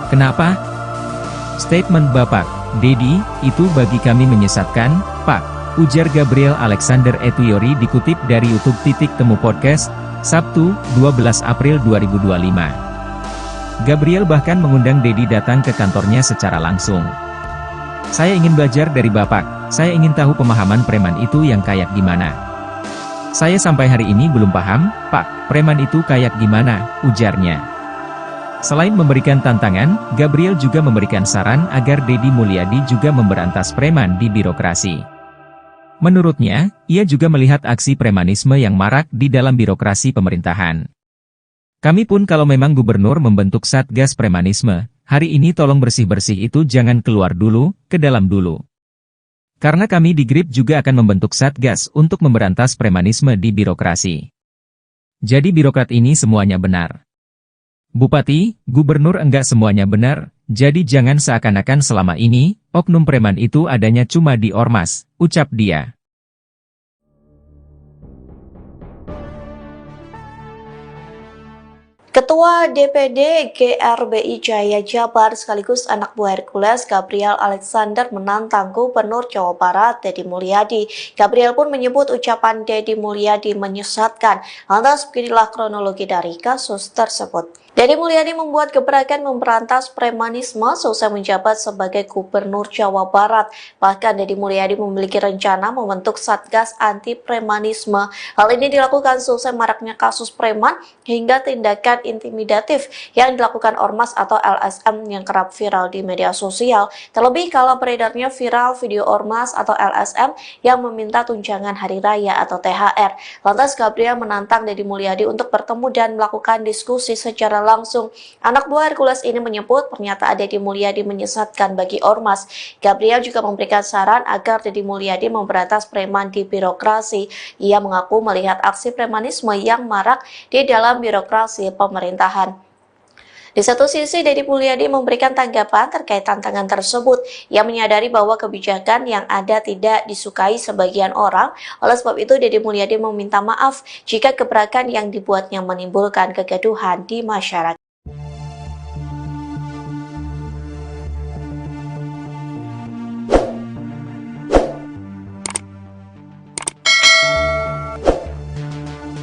Kenapa? Statement Bapak, Deddy, itu bagi kami menyesatkan, Pak, ujar Gabriel Alexander Etuyori dikutip dari YouTube Titik Temu Podcast, Sabtu, 12 April 2025. Gabriel bahkan mengundang Deddy datang ke kantornya secara langsung. Saya ingin belajar dari Bapak, saya ingin tahu pemahaman preman itu yang kayak gimana. Saya sampai hari ini belum paham, Pak, preman itu kayak gimana, ujarnya. Selain memberikan tantangan, Gabriel juga memberikan saran agar Deddy Mulyadi juga memberantas preman di birokrasi. Menurutnya, ia juga melihat aksi premanisme yang marak di dalam birokrasi pemerintahan. Kami pun kalau memang gubernur membentuk Satgas Premanisme, hari ini tolong bersih-bersih itu jangan keluar dulu, ke dalam dulu. Karena kami di GRIP juga akan membentuk Satgas untuk memberantas premanisme di birokrasi. Jadi birokrat ini semuanya benar. Bupati, gubernur enggak semuanya benar, jadi jangan seakan-akan selama ini, oknum preman itu adanya cuma di ormas, ucap dia. Ketua DPD GRBI Jaya Jabar sekaligus anak buah Hercules Gabriel Alexander menantang Gubernur Jawa Barat Deddy Mulyadi. Gabriel pun menyebut ucapan Deddy Mulyadi menyesatkan. Lantas beginilah kronologi dari kasus tersebut. Deddy Mulyadi membuat gebrakan memberantas premanisme selesai menjabat sebagai Gubernur Jawa Barat. Bahkan Deddy Mulyadi memiliki rencana membentuk Satgas Anti Premanisme. Hal ini dilakukan selesai maraknya kasus preman hingga tindakan intimidatif yang dilakukan ormas atau LSM yang kerap viral di media sosial. Terlebih kalau beredarnya viral video ormas atau LSM yang meminta tunjangan hari raya atau THR. Lantas Gabriel menantang Deddy Mulyadi untuk bertemu dan melakukan diskusi secara langsung. Anak buah Hercules ini menyebut pernyataan Deddy Mulyadi menyesatkan bagi ormas. Gabriel juga memberikan saran agar Deddy Mulyadi memberantas preman di birokrasi. Ia mengaku melihat aksi premanisme yang marak di dalam birokrasi pemerintahan. Di satu sisi, Deddy Mulyadi memberikan tanggapan terkait tantangan tersebut. Ia menyadari bahwa kebijakan yang ada tidak disukai sebagian orang. Oleh sebab itu, Deddy Mulyadi meminta maaf jika gebrakan yang dibuatnya menimbulkan kegaduhan di masyarakat.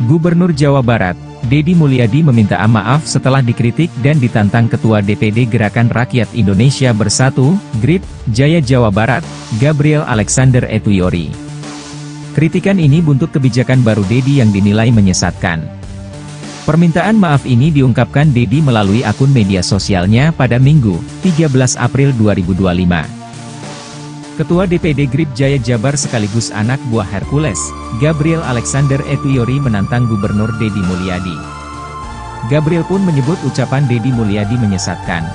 Gubernur Jawa Barat, Deddy Mulyadi meminta maaf setelah dikritik dan ditantang Ketua DPD Gerakan Rakyat Indonesia Bersatu, GRIP, Jaya Jawa Barat, Gabriel Alexander Etuyori. Kritikan ini buntut kebijakan baru Deddy yang dinilai menyesatkan. Permintaan maaf ini diungkapkan Deddy melalui akun media sosialnya pada Minggu, 13 April 2025. Ketua DPD GRIP Jaya Jabar sekaligus anak buah Hercules, Gabriel Alexander Etuyori menantang Gubernur Deddy Mulyadi. Gabriel pun menyebut ucapan Deddy Mulyadi menyesatkan.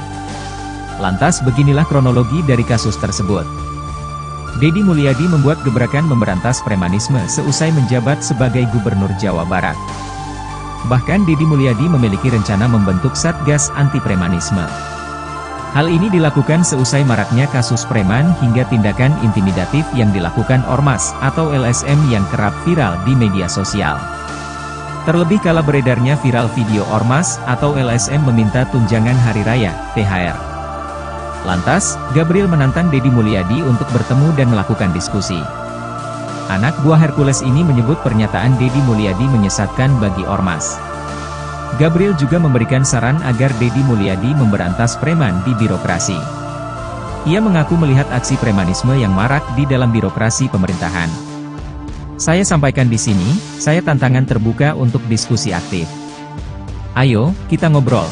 Lantas beginilah kronologi dari kasus tersebut. Deddy Mulyadi membuat gebrakan memberantas premanisme seusai menjabat sebagai Gubernur Jawa Barat. Bahkan Deddy Mulyadi memiliki rencana membentuk Satgas Anti Premanisme. Hal ini dilakukan seusai maraknya kasus preman hingga tindakan intimidatif yang dilakukan ormas atau LSM yang kerap viral di media sosial. Terlebih kala beredarnya viral video ormas atau LSM meminta tunjangan hari raya, THR. Lantas, Gabriel menantang Deddy Mulyadi untuk bertemu dan melakukan diskusi. Anak buah Hercules ini menyebut pernyataan Deddy Mulyadi menyesatkan bagi ormas. Gabriel juga memberikan saran agar Deddy Mulyadi memberantas preman di birokrasi. Ia mengaku melihat aksi premanisme yang marak di dalam birokrasi pemerintahan. Saya sampaikan di sini, saya tantangan terbuka untuk diskusi aktif. Ayo, kita ngobrol.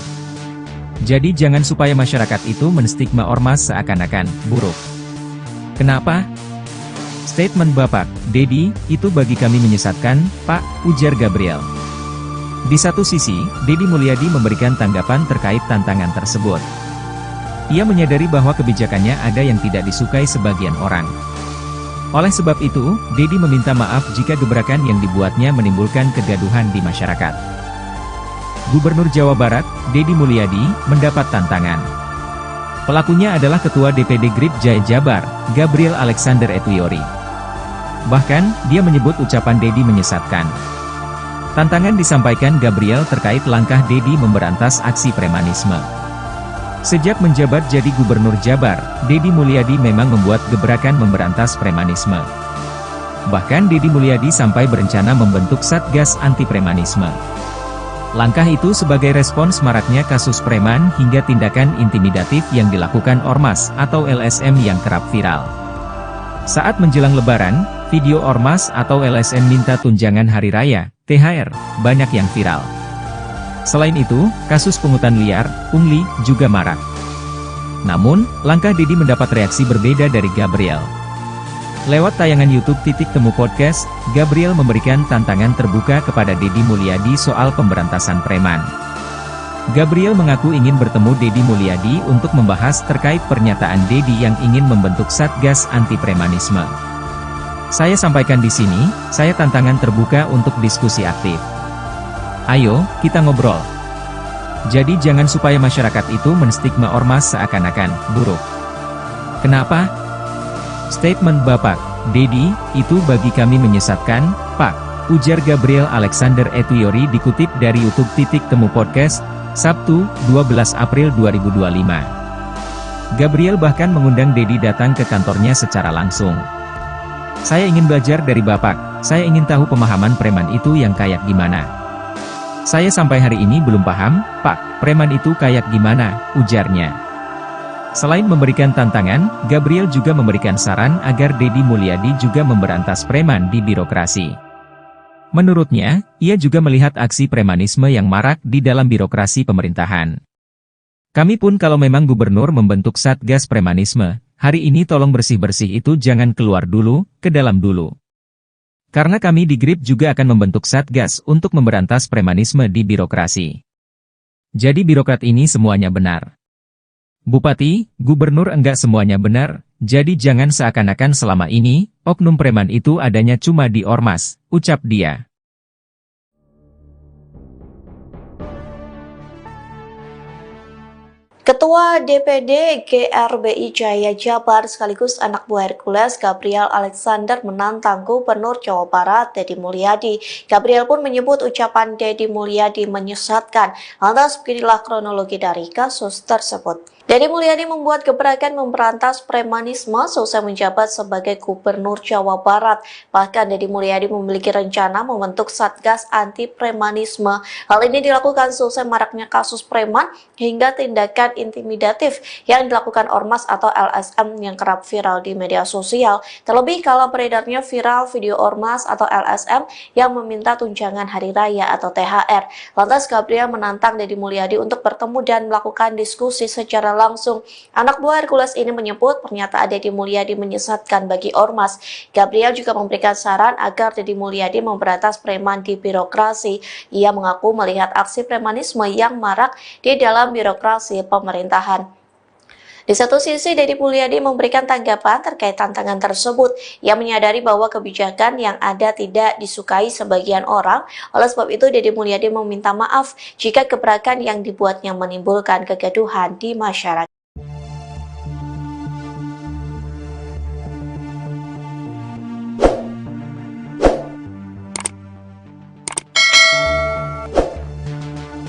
Jadi jangan supaya masyarakat itu menstigma ormas seakan-akan buruk. Kenapa? Statement Bapak, Deddy, itu bagi kami menyesatkan, Pak, ujar Gabriel. Di satu sisi, Deddy Mulyadi memberikan tanggapan terkait tantangan tersebut. Ia menyadari bahwa kebijakannya ada yang tidak disukai sebagian orang. Oleh sebab itu, Deddy meminta maaf jika gebrakan yang dibuatnya menimbulkan kegaduhan di masyarakat. Gubernur Jawa Barat, Deddy Mulyadi, mendapat tantangan. Pelakunya adalah Ketua DPD GRIP Jaya Jabar, Gabriel Alexander Etuyori. Bahkan, dia menyebut ucapan Deddy menyesatkan. Tantangan disampaikan Gabriel terkait langkah Deddy memberantas aksi premanisme. Sejak menjabat jadi Gubernur Jabar, Deddy Mulyadi memang membuat gebrakan memberantas premanisme. Bahkan Deddy Mulyadi sampai berencana membentuk Satgas Anti Premanisme. Langkah itu sebagai respons maraknya kasus preman hingga tindakan intimidatif yang dilakukan ormas atau LSM yang kerap viral. Saat menjelang Lebaran, video ormas atau LSM minta tunjangan hari raya, THR, banyak yang viral. Selain itu, kasus pungutan liar, pungli, juga marak. Namun, langkah Deddy mendapat reaksi berbeda dari Gabriel. Lewat tayangan YouTube Titik Temu Podcast, Gabriel memberikan tantangan terbuka kepada Deddy Mulyadi soal pemberantasan preman. Gabriel mengaku ingin bertemu Deddy Mulyadi untuk membahas terkait pernyataan Deddy yang ingin membentuk Satgas Anti Premanisme. Saya sampaikan di sini, saya tantangan terbuka untuk diskusi aktif. Ayo, kita ngobrol. Jadi jangan supaya masyarakat itu menstigma ormas seakan-akan buruk. Kenapa? Statement Bapak Dedi, itu bagi kami menyesatkan, Pak, ujar Gabriel Alexander Etuyori dikutip dari YouTube Temu Podcast, Sabtu, 12 April 2025. Gabriel bahkan mengundang Dedi datang ke kantornya secara langsung. Saya ingin belajar dari Bapak, saya ingin tahu pemahaman preman itu yang kayak gimana. Saya sampai hari ini belum paham, Pak, preman itu kayak gimana, ujarnya. Selain memberikan tantangan, Gabriel juga memberikan saran agar Dedi Mulyadi juga memberantas preman di birokrasi. Menurutnya, ia juga melihat aksi premanisme yang marak di dalam birokrasi pemerintahan. Kami pun kalau memang gubernur membentuk Satgas Premanisme, hari ini tolong bersih-bersih itu jangan keluar dulu, ke dalam dulu. Karena kami di GRIP juga akan membentuk Satgas untuk memberantas premanisme di birokrasi. Jadi birokrat ini semuanya benar. Bupati, gubernur enggak semuanya benar, jadi jangan seakan-akan selama ini, oknum preman itu adanya cuma di ormas, ucap dia. Ketua DPD GRBI Jaya Jabar sekaligus anak buah Hercules Gabriel Alexander menantang Gubernur Jawa Barat Dedi Mulyadi. Gabriel pun menyebut ucapan Dedi Mulyadi menyesatkan. Lantas beginilah kronologi dari kasus tersebut. Dedi Mulyadi membuat gebrakan memberantas premanisme selesai menjabat sebagai Gubernur Jawa Barat. Bahkan Dedi Mulyadi memiliki rencana membentuk Satgas Anti Premanisme. Hal ini dilakukan selesai maraknya kasus preman hingga tindakan intimidatif yang dilakukan ormas atau LSM yang kerap viral di media sosial. Terlebih kalau beredarnya viral video ormas atau LSM yang meminta tunjangan hari raya atau THR. Lantas Gabriel menantang Dedi Mulyadi untuk bertemu dan melakukan diskusi secara langsung. Anak buah Hercules ini menyebut pernyataan Dedi Mulyadi menyesatkan bagi ormas. Gabriel juga memberikan saran agar Dedi Mulyadi memberantas preman di birokrasi. Ia mengaku melihat aksi premanisme yang marak di dalam birokrasi pemerintahan. Di satu sisi, Dedi Mulyadi memberikan tanggapan terkait tantangan tersebut. Ia menyadari bahwa kebijakan yang ada tidak disukai sebagian orang. Oleh sebab itu, Dedi Mulyadi meminta maaf jika gebrakan yang dibuatnya menimbulkan kegaduhan di masyarakat.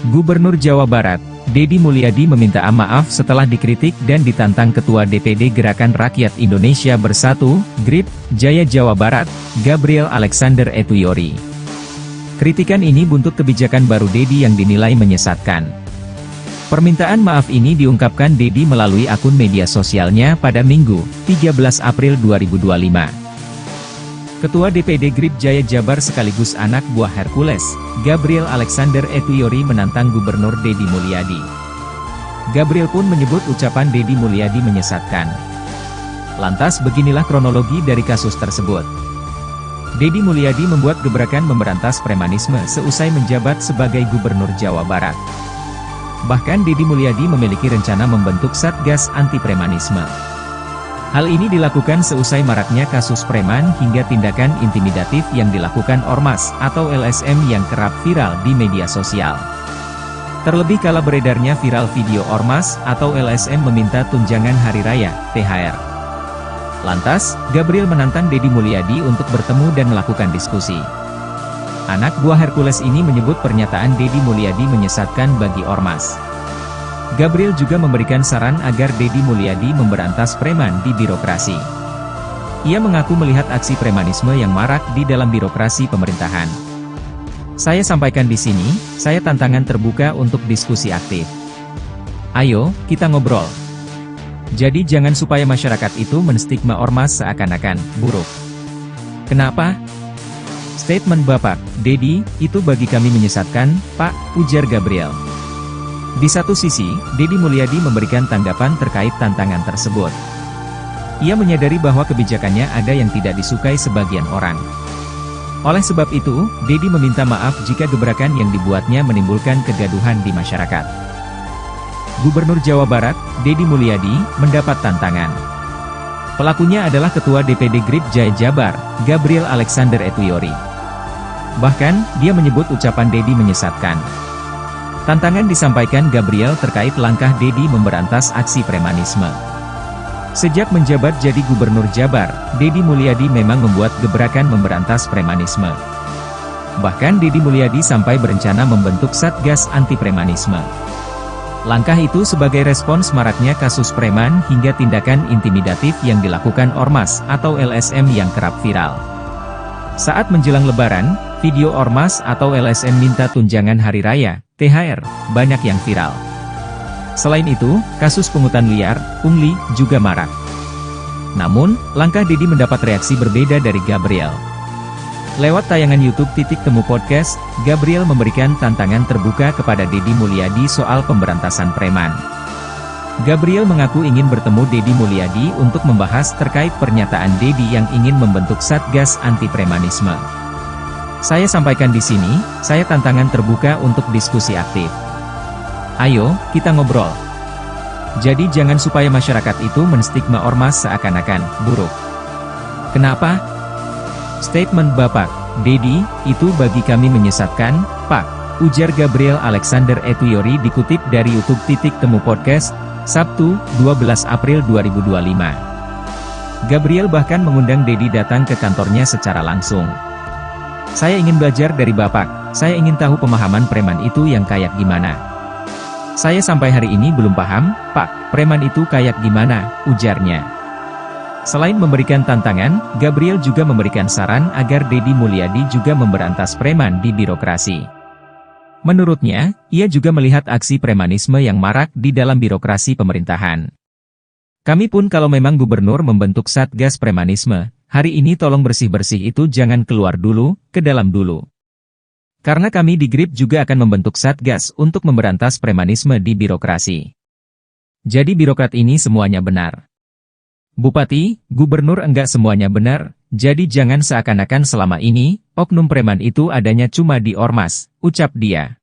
Gubernur Jawa Barat, Dedi Mulyadi meminta maaf setelah dikritik dan ditantang Ketua DPD Gerakan Rakyat Indonesia Bersatu, GRIP, Jaya Jawa Barat, Gabriel Alexander Etuyori. Kritikan ini buntut kebijakan baru Dedi yang dinilai menyesatkan. Permintaan maaf ini diungkapkan Dedi melalui akun media sosialnya pada Minggu, 13 April 2025. Ketua DPD GRIP Jaya Jabar sekaligus anak buah Hercules, Gabriel Alexander Etuyori menantang Gubernur Dedi Mulyadi. Gabriel pun menyebut ucapan Dedi Mulyadi menyesatkan. Lantas beginilah kronologi dari kasus tersebut. Dedi Mulyadi membuat gebrakan memberantas premanisme seusai menjabat sebagai Gubernur Jawa Barat. Bahkan Dedi Mulyadi memiliki rencana membentuk Satgas Anti Premanisme. Hal ini dilakukan seusai maraknya kasus preman hingga tindakan intimidatif yang dilakukan ormas atau LSM yang kerap viral di media sosial. Terlebih kala beredarnya viral video ormas atau LSM meminta tunjangan hari raya, THR. Lantas, Gabriel menantang Dedi Mulyadi untuk bertemu dan melakukan diskusi. Anak buah Hercules ini menyebut pernyataan Dedi Mulyadi menyesatkan bagi ormas. Gabriel juga memberikan saran agar Dedi Mulyadi memberantas preman di birokrasi. Ia mengaku melihat aksi premanisme yang marak di dalam birokrasi pemerintahan. Saya sampaikan di sini, saya tantangan terbuka untuk diskusi aktif. Ayo, kita ngobrol. Jadi jangan supaya masyarakat itu menstigma ormas seakan-akan buruk. Kenapa? Statement Bapak Dedi, itu bagi kami menyesatkan, Pak, ujar Gabriel. Di satu sisi, Dedi Mulyadi memberikan tanggapan terkait tantangan tersebut. Ia menyadari bahwa kebijakannya ada yang tidak disukai sebagian orang. Oleh sebab itu, Dedi meminta maaf jika gebrakan yang dibuatnya menimbulkan kegaduhan di masyarakat. Gubernur Jawa Barat, Dedi Mulyadi, mendapat tantangan. Pelakunya adalah Ketua DPD GRIP Jaya Jabar, Gabriel Alexander Etuyori. Bahkan, dia menyebut ucapan Dedi menyesatkan. Tantangan disampaikan Gabriel terkait langkah Dedi memberantas aksi premanisme. Sejak menjabat jadi Gubernur Jabar, Dedi Mulyadi memang membuat gebrakan memberantas premanisme. Bahkan Dedi Mulyadi sampai berencana membentuk Satgas Anti Premanisme. Langkah itu sebagai respons maraknya kasus preman hingga tindakan intimidatif yang dilakukan Ormas atau LSM yang kerap viral. Saat menjelang Lebaran, video Ormas atau LSM minta tunjangan hari raya, THR, banyak yang viral. Selain itu, kasus pungutan liar, pungli, juga marak. Namun, langkah Dedi mendapat reaksi berbeda dari Gabriel. Lewat tayangan YouTube Titik Temu Podcast, Gabriel memberikan tantangan terbuka kepada Dedi Mulyadi soal pemberantasan preman. Gabriel mengaku ingin bertemu Dedi Mulyadi untuk membahas terkait pernyataan Dedi yang ingin membentuk Satgas Anti Premanisme. Saya sampaikan di sini, saya tantangan terbuka untuk diskusi aktif. Ayo, kita ngobrol. Jadi jangan supaya masyarakat itu menstigma Ormas seakan-akan buruk. Kenapa? Statement Bapak Dedi, itu bagi kami menyesatkan, Pak, ujar Gabriel Alexander Etuyori dikutip dari YouTube Titik Temu Podcast, Sabtu, 12 April 2025. Gabriel bahkan mengundang Dedi datang ke kantornya secara langsung. Saya ingin belajar dari Bapak, saya ingin tahu pemahaman preman itu yang kayak gimana. Saya sampai hari ini belum paham, Pak, preman itu kayak gimana, ujarnya. Selain memberikan tantangan, Gabriel juga memberikan saran agar Dedi Mulyadi juga memberantas preman di birokrasi. Menurutnya, ia juga melihat aksi premanisme yang marak di dalam birokrasi pemerintahan. Kami pun kalau memang gubernur membentuk Satgas Premanisme, hari ini tolong bersih-bersih itu jangan keluar dulu, ke dalam dulu. Karena kami di GRIP juga akan membentuk Satgas untuk memberantas premanisme di birokrasi. Jadi birokrat ini semuanya benar. Bupati, gubernur enggak semuanya benar, jadi jangan seakan-akan selama ini, oknum preman itu adanya cuma di Ormas, ucap dia.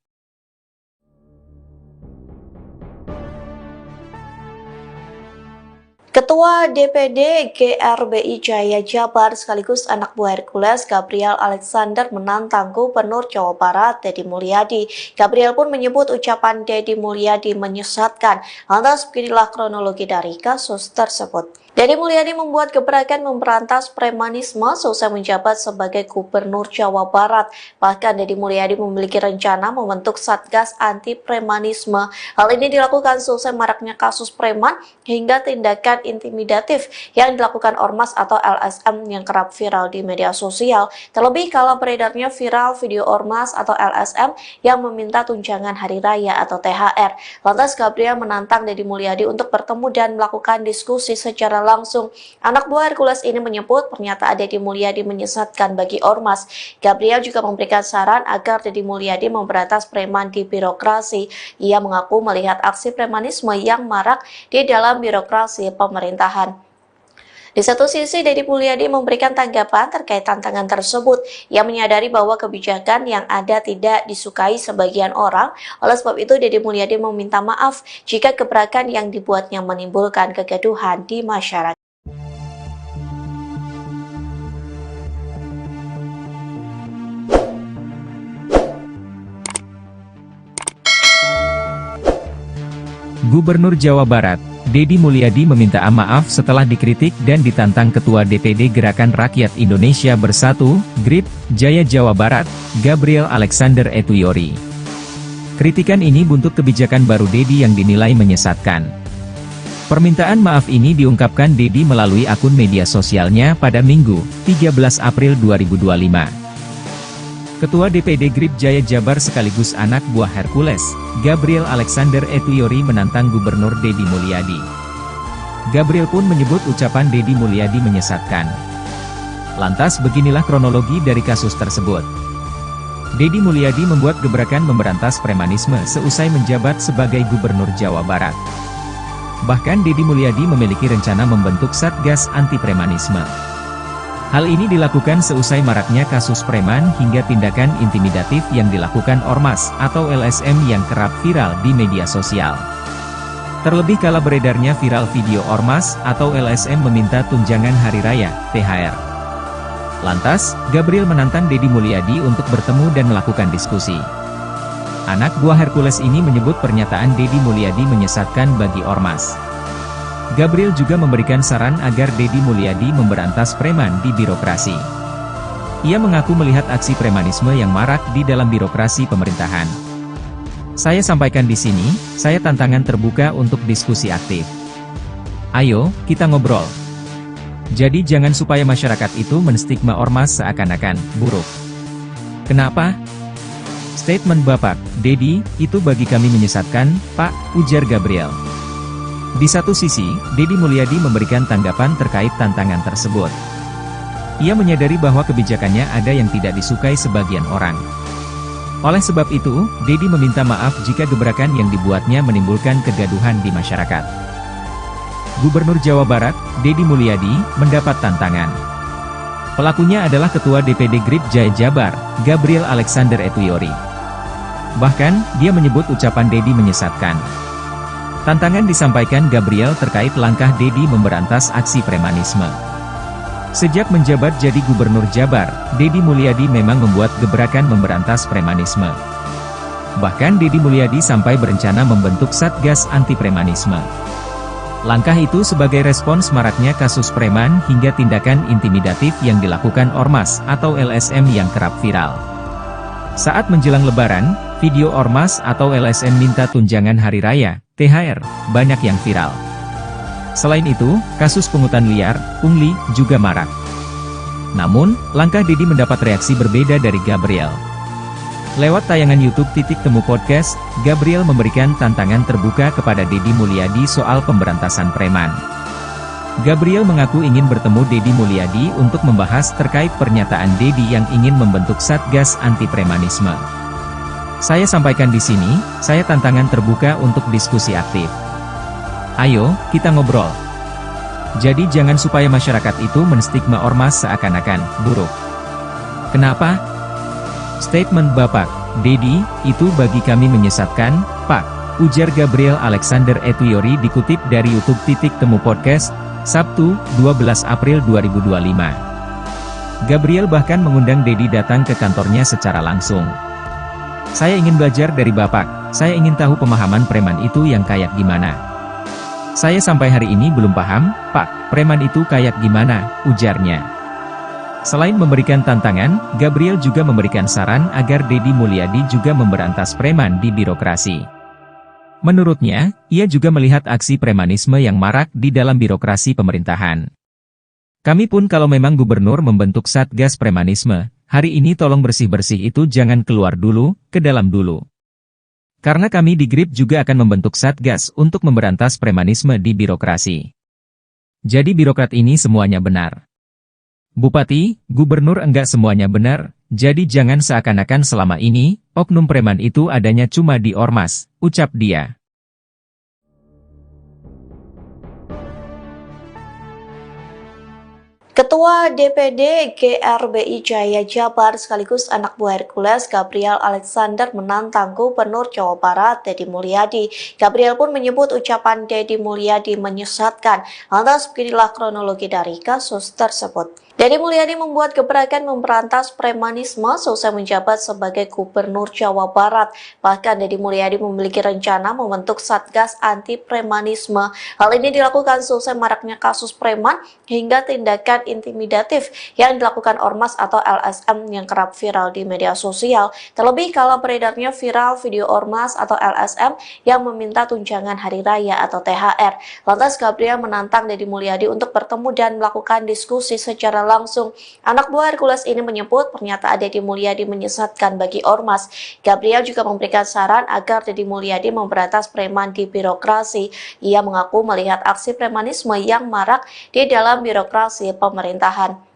Ketua DPD GRBI Jaya Jabar sekaligus anak buah Hercules Gabriel Alexander menantang Gubernur Jawa Barat Dedi Mulyadi. Gabriel pun menyebut ucapan Dedi Mulyadi menyesatkan. Lantas beginilah kronologi dari kasus tersebut. Dedi Mulyadi membuat gebrakan memberantas premanisme selesai menjabat sebagai Gubernur Jawa Barat. Bahkan Dedi Mulyadi memiliki rencana membentuk Satgas Anti Premanisme. Hal ini dilakukan selesai maraknya kasus preman hingga tindakan intimidatif yang dilakukan Ormas atau LSM yang kerap viral di media sosial. Terlebih kalau beredarnya viral video Ormas atau LSM yang meminta tunjangan hari raya atau THR. Lantas Gabriel menantang Dedi Mulyadi untuk bertemu dan melakukan diskusi secara langsung. Anak buah Hercules ini menyebut pernyataan Dedi Mulyadi menyesatkan bagi Ormas. Gabriel juga memberikan saran agar Dedi Mulyadi memberantas preman di birokrasi. Ia mengaku melihat aksi premanisme yang marak di dalam birokrasi pemerintahan. Di satu sisi, Dedi Mulyadi memberikan tanggapan terkait tantangan tersebut. Ia menyadari bahwa kebijakan yang ada tidak disukai sebagian orang. Oleh sebab itu, Dedi Mulyadi meminta maaf jika gebrakan yang dibuatnya menimbulkan kegaduhan di masyarakat. Gubernur Jawa Barat, Dedi Mulyadi meminta maaf setelah dikritik dan ditantang Ketua DPD Gerakan Rakyat Indonesia Bersatu, GRIP, Jaya Jawa Barat, Gabriel Alexander Etuyori. Kritikan ini buntut kebijakan baru Dedi yang dinilai menyesatkan. Permintaan maaf ini diungkapkan Dedi melalui akun media sosialnya pada Minggu, 13 April 2025. Ketua DPD GRIP Jaya Jabar sekaligus anak buah Hercules, Gabriel Alexander Etuyori menantang Gubernur Dedi Mulyadi. Gabriel pun menyebut ucapan Dedi Mulyadi menyesatkan. Lantas beginilah kronologi dari kasus tersebut. Dedi Mulyadi membuat gebrakan memberantas premanisme seusai menjabat sebagai Gubernur Jawa Barat. Bahkan Dedi Mulyadi memiliki rencana membentuk Satgas Anti Premanisme. Hal ini dilakukan seusai maraknya kasus preman hingga tindakan intimidatif yang dilakukan Ormas atau LSM yang kerap viral di media sosial. Terlebih kala beredarnya viral video Ormas atau LSM meminta tunjangan hari raya, THR. Lantas, Gabriel menantang Deddy Mulyadi untuk bertemu dan melakukan diskusi. Anak buah Hercules ini menyebut pernyataan Deddy Mulyadi menyesatkan bagi ormas. Gabriel juga memberikan saran agar Deddy Mulyadi memberantas preman di birokrasi. Ia mengaku melihat aksi premanisme yang marak di dalam birokrasi pemerintahan. Saya sampaikan di sini, saya tantangan terbuka untuk diskusi aktif. Ayo, kita ngobrol. Jadi jangan supaya masyarakat itu menstigma ormas seakan-akan buruk. Kenapa? Statement Bapak, Deddy, itu bagi kami menyesatkan, Pak, ujar Gabriel. Di satu sisi, Deddy Mulyadi memberikan tanggapan terkait tantangan tersebut. Ia menyadari bahwa kebijakannya ada yang tidak disukai sebagian orang. Oleh sebab itu, Deddy meminta maaf jika gebrakan yang dibuatnya menimbulkan kegaduhan di masyarakat. Gubernur Jawa Barat, Deddy Mulyadi, mendapat tantangan. Pelakunya adalah Ketua DPD GRIP Jaya Jabar, Gabriel Alexander Etuyori. Bahkan, dia menyebut ucapan Deddy menyesatkan. Tantangan disampaikan Gabriel terkait langkah Deddy memberantas aksi premanisme. Sejak menjabat jadi Gubernur Jabar, Deddy Mulyadi memang membuat gebrakan memberantas premanisme. Bahkan Deddy Mulyadi sampai berencana membentuk Satgas Anti Premanisme. Langkah itu sebagai respons maraknya kasus preman hingga tindakan intimidatif yang dilakukan ormas atau LSM yang kerap viral. Saat menjelang Lebaran, video ormas atau LSM minta tunjangan hari raya, THR, banyak yang viral. Selain itu, kasus pungutan liar, pungli, juga marak. Namun, langkah Deddy mendapat reaksi berbeda dari Gabriel. Lewat tayangan YouTube Temu Podcast, Gabriel memberikan tantangan terbuka kepada Deddy Mulyadi soal pemberantasan preman. Gabriel mengaku ingin bertemu Deddy Mulyadi untuk membahas terkait pernyataan Deddy yang ingin membentuk Satgas Anti Premanisme. Saya sampaikan di sini, saya tantangan terbuka untuk diskusi aktif. Ayo, kita ngobrol. Jadi jangan supaya masyarakat itu menstigma ormas seakan-akan buruk. Kenapa? Statement Bapak, Deddy, itu bagi kami menyesatkan, Pak, ujar Gabriel Alexander Etuyori dikutip dari YouTube Temu Podcast, Sabtu, 12 April 2025. Gabriel bahkan mengundang Deddy datang ke kantornya secara langsung. Saya ingin belajar dari Bapak, saya ingin tahu pemahaman preman itu yang kayak gimana. Saya sampai hari ini belum paham, Pak, preman itu kayak gimana, ujarnya. Selain memberikan tantangan, Gabriel juga memberikan saran agar Deddy Mulyadi juga memberantas preman di birokrasi. Menurutnya, ia juga melihat aksi premanisme yang marak di dalam birokrasi pemerintahan. Kami pun kalau memang gubernur membentuk Satgas Premanisme, hari ini tolong bersih-bersih itu jangan keluar dulu, ke dalam dulu. Karena kami di GRIP juga akan membentuk Satgas untuk memberantas premanisme di birokrasi. Jadi birokrat ini semuanya benar. Bupati, gubernur enggak semuanya benar, jadi jangan seakan-akan selama ini, oknum preman itu adanya cuma di ormas, ucap dia. Ketua DPD GRBI Jaya Jabar sekaligus anak buah Hercules Gabriel Alexander menantang Gubernur Jawa Barat Deddy Mulyadi. Gabriel pun menyebut ucapan Deddy Mulyadi menyesatkan. Lantas beginilah kronologi dari kasus tersebut. Deddy Mulyadi membuat gebrakan memberantas premanisme selesai menjabat sebagai Gubernur Jawa Barat. Bahkan Deddy Mulyadi memiliki rencana membentuk Satgas Anti Premanisme. Hal ini dilakukan selesai maraknya kasus preman hingga tindakan intimidatif yang dilakukan ormas atau LSM yang kerap viral di media sosial. Terlebih kalau beredarnya viral video ormas atau LSM yang meminta tunjangan hari raya atau THR. Lantas Gabriel menantang Deddy Mulyadi untuk bertemu dan melakukan diskusi secara langsung. Anak buah Hercules ini menyebut pernyataan Deddy Mulyadi menyesatkan bagi ormas. Gabriel juga memberikan saran agar Deddy Mulyadi memberantas preman di birokrasi. Ia mengaku melihat aksi premanisme yang marak di dalam birokrasi pemerintahan.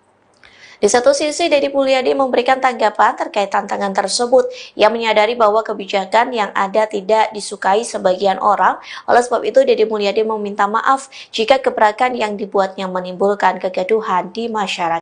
Di satu sisi, Deddy Mulyadi memberikan tanggapan terkait tantangan tersebut. Ia menyadari bahwa kebijakan yang ada tidak disukai sebagian orang. Oleh sebab itu, Deddy Mulyadi meminta maaf jika gebrakan yang dibuatnya menimbulkan kegaduhan di masyarakat.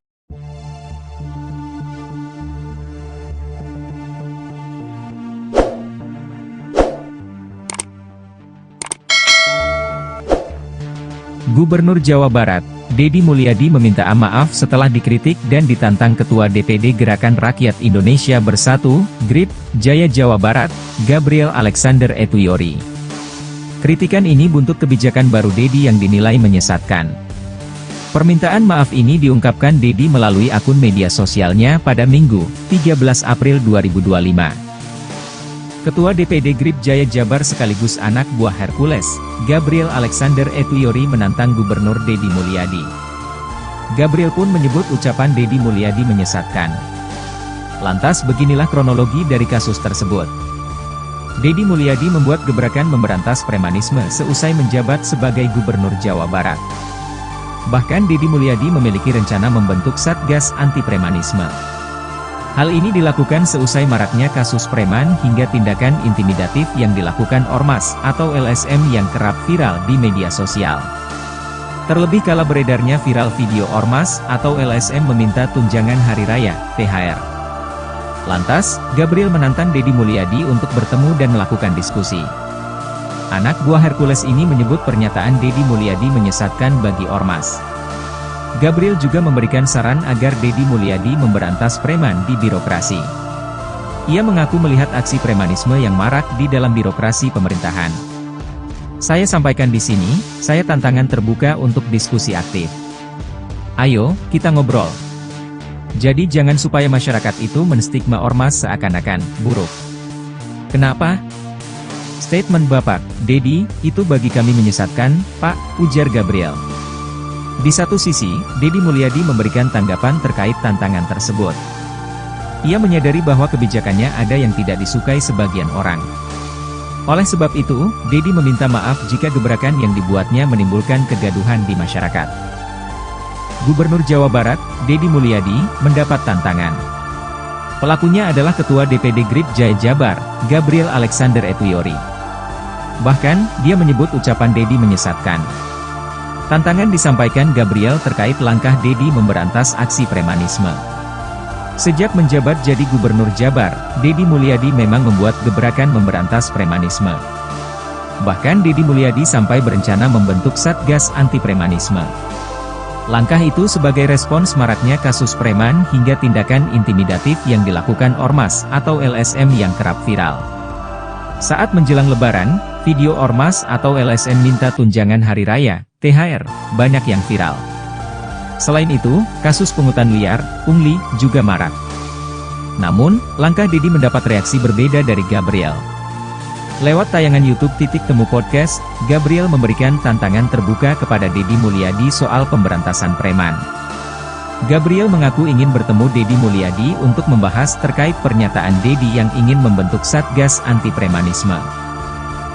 Gubernur Jawa Barat, Deddy Mulyadi meminta maaf setelah dikritik dan ditantang Ketua DPD Gerakan Rakyat Indonesia Bersatu, GRIP, Jaya Jawa Barat, Gabriel Alexander Etuyori. Kritikan ini buntut kebijakan baru Deddy yang dinilai menyesatkan. Permintaan maaf ini diungkapkan Deddy melalui akun media sosialnya pada Minggu, 13 April 2025. Ketua DPD GRIP Jaya Jabar sekaligus anak buah Hercules, Gabriel Alexander Etuyori menantang Gubernur Deddy Mulyadi. Gabriel pun menyebut ucapan Deddy Mulyadi menyesatkan. Lantas beginilah kronologi dari kasus tersebut. Deddy Mulyadi membuat gebrakan memberantas premanisme seusai menjabat sebagai Gubernur Jawa Barat. Bahkan Deddy Mulyadi memiliki rencana membentuk Satgas Anti Premanisme. Hal ini dilakukan seusai maraknya kasus preman hingga tindakan intimidatif yang dilakukan Ormas atau LSM yang kerap viral di media sosial. Terlebih kala beredarnya viral video Ormas atau LSM meminta tunjangan hari raya, THR. Lantas, Gabriel menantang Deddy Mulyadi untuk bertemu dan melakukan diskusi. Anak buah Hercules ini menyebut pernyataan Deddy Mulyadi menyesatkan bagi Ormas. Gabriel juga memberikan saran agar Deddy Mulyadi memberantas preman di birokrasi. Ia mengaku melihat aksi premanisme yang marak di dalam birokrasi pemerintahan. Saya sampaikan di sini, saya tantangan terbuka untuk diskusi aktif. Ayo, kita ngobrol. Jadi jangan supaya masyarakat itu menstigma Ormas seakan-akan buruk. Kenapa? Statement Bapak, Deddy, itu bagi kami menyesatkan, Pak, ujar Gabriel. Di satu sisi, Deddy Mulyadi memberikan tanggapan terkait tantangan tersebut. Ia menyadari bahwa kebijakannya ada yang tidak disukai sebagian orang. Oleh sebab itu, Deddy meminta maaf jika gebrakan yang dibuatnya menimbulkan kegaduhan di masyarakat. Gubernur Jawa Barat, Deddy Mulyadi, mendapat tantangan. Pelakunya adalah Ketua DPD GRIP Jaya Jabar, Gabriel Alexander Etuyori. Bahkan, dia menyebut ucapan Deddy menyesatkan. Tantangan disampaikan Gabriel terkait langkah Deddy memberantas aksi premanisme. Sejak menjabat jadi Gubernur Jabar, Deddy Mulyadi memang membuat gebrakan memberantas premanisme. Bahkan Deddy Mulyadi sampai berencana membentuk Satgas Anti Premanisme. Langkah itu sebagai respons maraknya kasus preman hingga tindakan intimidatif yang dilakukan Ormas atau LSM yang kerap viral. Saat menjelang Lebaran, video Ormas atau LSM minta tunjangan hari raya, THR, banyak yang viral. Selain itu, kasus pungutan liar, pungli, juga marak. Namun, langkah Deddy mendapat reaksi berbeda dari Gabriel. Lewat tayangan YouTube Temu Podcast, Gabriel memberikan tantangan terbuka kepada Deddy Mulyadi soal pemberantasan preman. Gabriel mengaku ingin bertemu Deddy Mulyadi untuk membahas terkait pernyataan Deddy yang ingin membentuk Satgas Anti Premanisme.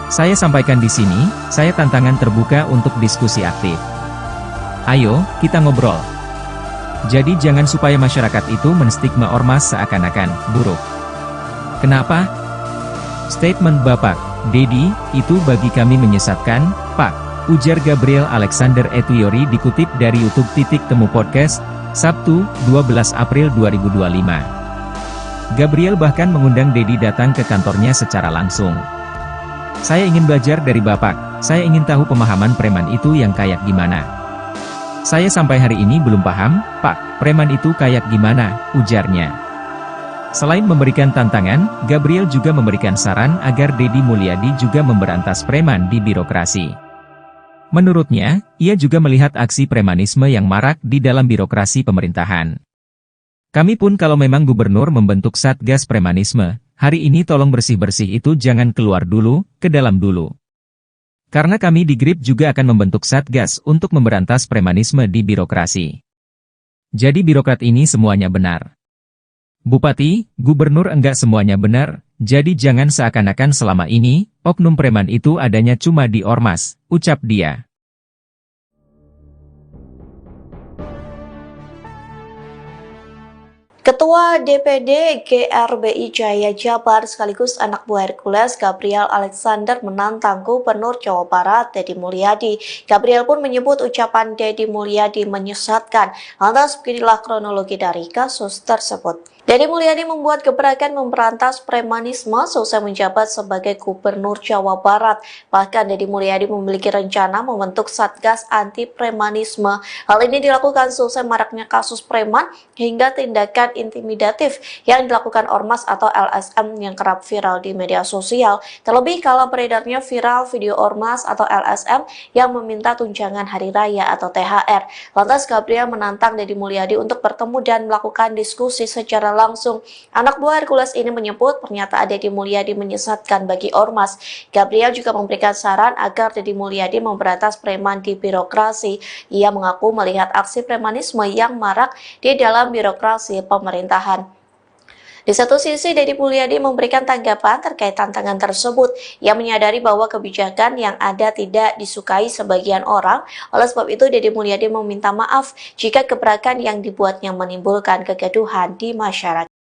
Saya sampaikan di sini, saya tantangan terbuka untuk diskusi aktif. Ayo, kita ngobrol. Jadi jangan supaya masyarakat itu menstigma Ormas seakan-akan buruk. Kenapa? Statement Bapak, Deddy, itu bagi kami menyesatkan, Pak, ujar Gabriel Alexander Etuyori dikutip dari YouTube Temu Podcast, Sabtu, 12 April 2025. Gabriel bahkan mengundang Deddy datang ke kantornya secara langsung. Saya ingin belajar dari Bapak, saya ingin tahu pemahaman preman itu yang kayak gimana. Saya sampai hari ini belum paham, Pak, preman itu kayak gimana, ujarnya. Selain memberikan tantangan, Gabriel juga memberikan saran agar Deddy Mulyadi juga memberantas preman di birokrasi. Menurutnya, ia juga melihat aksi premanisme yang marak di dalam birokrasi pemerintahan. Kami pun kalau memang gubernur membentuk Satgas Premanisme, hari ini tolong bersih-bersih itu jangan keluar dulu, ke dalam dulu. Karena kami di GRIP juga akan membentuk Satgas untuk memberantas premanisme di birokrasi. Jadi birokrat ini semuanya benar. Bupati, gubernur enggak semuanya benar, jadi jangan seakan-akan selama ini, oknum preman itu adanya cuma di Ormas, ucap dia. Ketua DPD GRBI Jaya Jabar sekaligus anak buah Hercules Gabriel Alexander menantang Gubernur Jawa Barat Deddy Mulyadi. Gabriel pun menyebut ucapan Deddy Mulyadi menyesatkan. Lantas beginilah kronologi dari kasus tersebut. Deddy Mulyadi membuat gebrakan memberantas premanisme selesai menjabat sebagai Gubernur Jawa Barat. Bahkan Deddy Mulyadi memiliki rencana membentuk Satgas Anti Premanisme. Hal ini dilakukan selesai maraknya kasus preman hingga tindakan intimidatif yang dilakukan Ormas atau LSM yang kerap viral di media sosial. Terlebih kala beredarnya viral video Ormas atau LSM yang meminta tunjangan hari raya atau THR. Lantas Gabriel menantang Deddy Mulyadi untuk bertemu dan melakukan diskusi secara langsung. Anak buah Hercules ini menyebut pernyataan Deddy Mulyadi menyesatkan bagi Ormas. Gabriel juga memberikan saran agar Deddy Mulyadi memberantas preman di birokrasi. Ia mengaku melihat aksi premanisme yang marak di dalam birokrasi pemerintahan. Di satu sisi, Deddy Mulyadi memberikan tanggapan terkait tantangan tersebut. Ia menyadari bahwa kebijakan yang ada tidak disukai sebagian orang. Oleh sebab itu, Deddy Mulyadi meminta maaf jika gebrakan yang dibuatnya menimbulkan kegaduhan di masyarakat.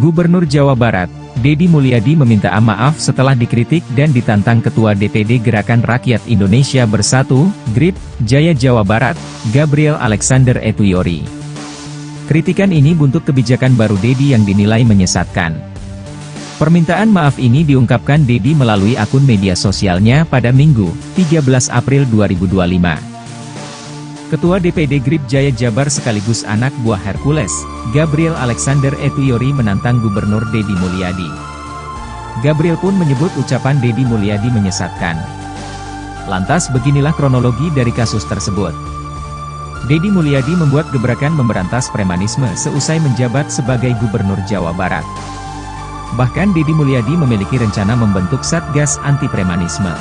Gubernur Jawa Barat, Deddy Mulyadi meminta maaf setelah dikritik dan ditantang Ketua DPD Gerakan Rakyat Indonesia Bersatu, GRIP, Jaya Jawa Barat, Gabriel Alexander Etuyori. Kritikan ini buntut kebijakan baru Deddy yang dinilai menyesatkan. Permintaan maaf ini diungkapkan Deddy melalui akun media sosialnya pada Minggu, 13 April 2025. Ketua DPD GRIP Jaya Jabar sekaligus anak buah Hercules, Gabriel Alexander Etuyori menantang Gubernur Deddy Mulyadi. Gabriel pun menyebut ucapan Deddy Mulyadi menyesatkan. Lantas beginilah kronologi dari kasus tersebut. Deddy Mulyadi membuat gebrakan memberantas premanisme seusai menjabat sebagai Gubernur Jawa Barat. Bahkan Deddy Mulyadi memiliki rencana membentuk Satgas Anti Premanisme.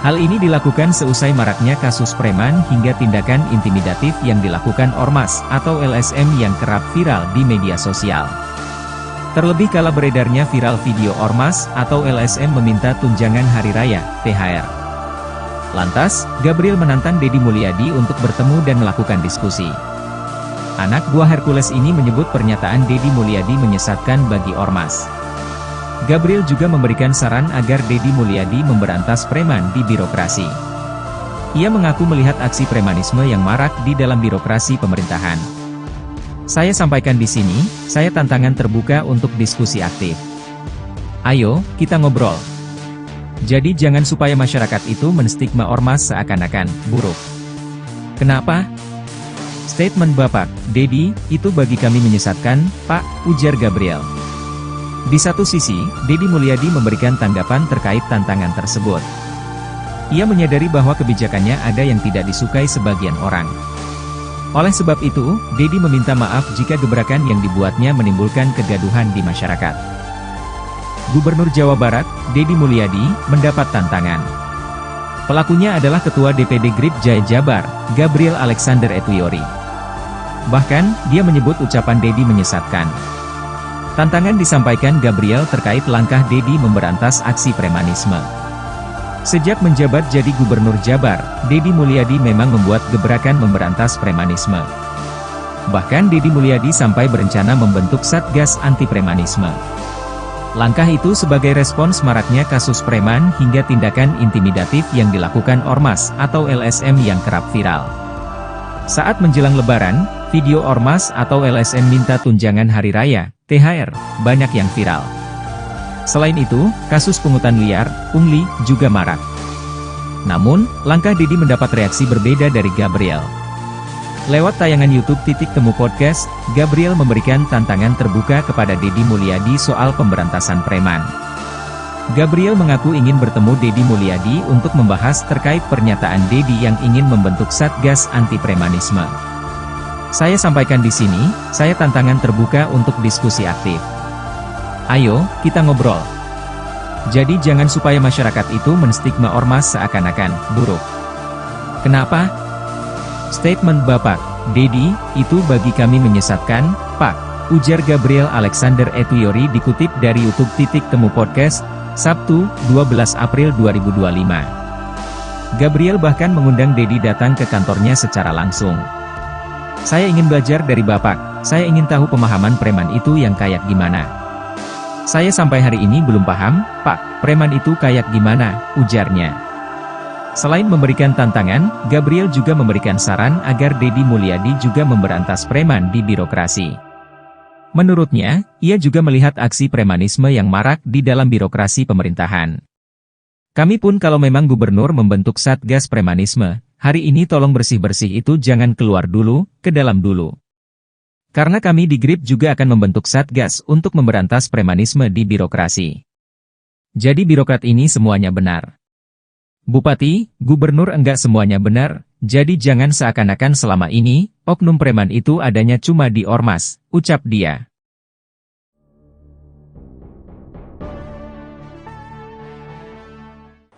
Hal ini dilakukan seusai maraknya kasus preman hingga tindakan intimidatif yang dilakukan Ormas atau LSM yang kerap viral di media sosial. Terlebih kala beredarnya viral video Ormas atau LSM meminta tunjangan hari raya, THR. Lantas, Gabriel menantang Deddy Mulyadi untuk bertemu dan melakukan diskusi. Anak buah Hercules ini menyebut pernyataan Deddy Mulyadi menyesatkan bagi Ormas. Gabriel juga memberikan saran agar Deddy Mulyadi memberantas preman di birokrasi. Ia mengaku melihat aksi premanisme yang marak di dalam birokrasi pemerintahan. Saya sampaikan di sini, saya tantangan terbuka untuk diskusi aktif. Ayo, kita ngobrol. Jadi jangan supaya masyarakat itu menstigma Ormas seakan-akan buruk. Kenapa? Statement Bapak, Deddy, itu bagi kami menyesatkan, Pak, ujar Gabriel. Di satu sisi, Deddy Mulyadi memberikan tanggapan terkait tantangan tersebut. Ia menyadari bahwa kebijakannya ada yang tidak disukai sebagian orang. Oleh sebab itu, Deddy meminta maaf jika gebrakan yang dibuatnya menimbulkan kegaduhan di masyarakat. Gubernur Jawa Barat, Deddy Mulyadi, mendapat tantangan. Pelakunya adalah Ketua DPD GRIP Jaya Jabar, Gabriel Alexander Etuyori. Bahkan, dia menyebut ucapan Deddy menyesatkan. Tantangan disampaikan Gabriel terkait langkah Deddy memberantas aksi premanisme. Sejak menjabat jadi Gubernur Jabar, Deddy Mulyadi memang membuat gebrakan memberantas premanisme. Bahkan Deddy Mulyadi sampai berencana membentuk Satgas Anti Premanisme. Langkah itu sebagai respons maraknya kasus preman hingga tindakan intimidatif yang dilakukan Ormas atau LSM yang kerap viral. Saat menjelang Lebaran, video Ormas atau LSM minta tunjangan hari raya, THR, banyak yang viral. Selain itu, kasus pungutan liar, pungli, juga marak. Namun, langkah Deddy mendapat reaksi berbeda dari Gabriel. Lewat tayangan YouTube Titik Temu Podcast, Gabriel memberikan tantangan terbuka kepada Deddy Mulyadi soal pemberantasan preman. Gabriel mengaku ingin bertemu Deddy Mulyadi untuk membahas terkait pernyataan Deddy yang ingin membentuk Satgas Anti Premanisme. Saya sampaikan di sini, saya tantangan terbuka untuk diskusi aktif. Ayo, kita ngobrol. Jadi jangan supaya masyarakat itu menstigma Ormas seakan-akan buruk. Kenapa? Statement Bapak, Deddy, itu bagi kami menyesatkan, Pak, ujar Gabriel Alexander Etuyori dikutip dari YouTube Titik Temu Podcast. Sabtu, 12 April 2025. Gabriel bahkan mengundang Dedi datang ke kantornya secara langsung. "Saya ingin belajar dari Bapak, saya ingin tahu pemahaman preman itu yang kayak gimana. Saya sampai hari ini belum paham, Pak, preman itu kayak gimana," ujarnya. Selain memberikan tantangan, Gabriel juga memberikan saran agar Dedi Mulyadi juga memberantas preman di birokrasi. Menurutnya, ia juga melihat aksi premanisme yang marak di dalam birokrasi pemerintahan. "Kami pun kalau memang gubernur membentuk Satgas Premanisme, hari ini tolong bersih-bersih itu jangan keluar dulu, ke dalam dulu. Karena kami di GRIP juga akan membentuk Satgas untuk memberantas premanisme di birokrasi. Jadi birokrat ini semuanya benar. Bupati, gubernur enggak semuanya benar, jadi jangan seakan-akan selama ini, oknum preman itu adanya cuma di ormas," ucap dia.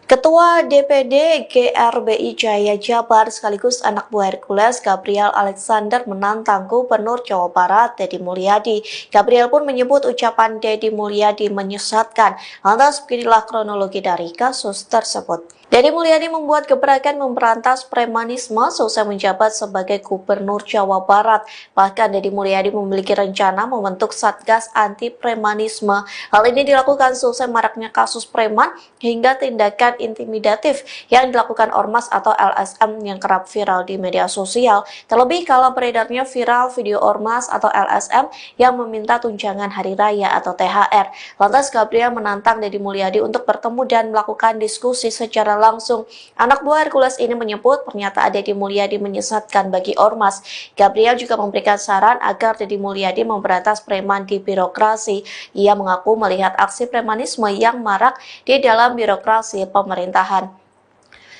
Ketua DPD GRBI Jaya Jabar sekaligus anak buah Hercules Gabriel Alexander menantang Gubernur Jawa Barat Dedi Mulyadi. Gabriel pun menyebut ucapan Dedi Mulyadi menyesatkan. Lantas beginilah kronologi dari kasus tersebut. Dedi Mulyadi membuat gebrakan memberantas premanisme selesai menjabat sebagai Gubernur Jawa Barat. Bahkan Dedi Mulyadi memiliki rencana membentuk Satgas Anti Premanisme. Hal ini dilakukan selesai maraknya kasus preman hingga tindakan intimidatif yang dilakukan ormas atau LSM yang kerap viral di media sosial. Terlebih kalau beredarnya viral video ormas atau LSM yang meminta tunjangan hari raya atau THR. Lantas Gabriel menantang Dedi Mulyadi untuk bertemu dan melakukan diskusi secara langsung. Anak buah Hercules ini menyebut pernyataan Dedi Mulyadi menyesatkan bagi ormas. Gabriel juga memberikan saran agar Dedi Mulyadi memberantas preman di birokrasi. Ia mengaku melihat aksi premanisme yang marak di dalam birokrasi pemerintahan.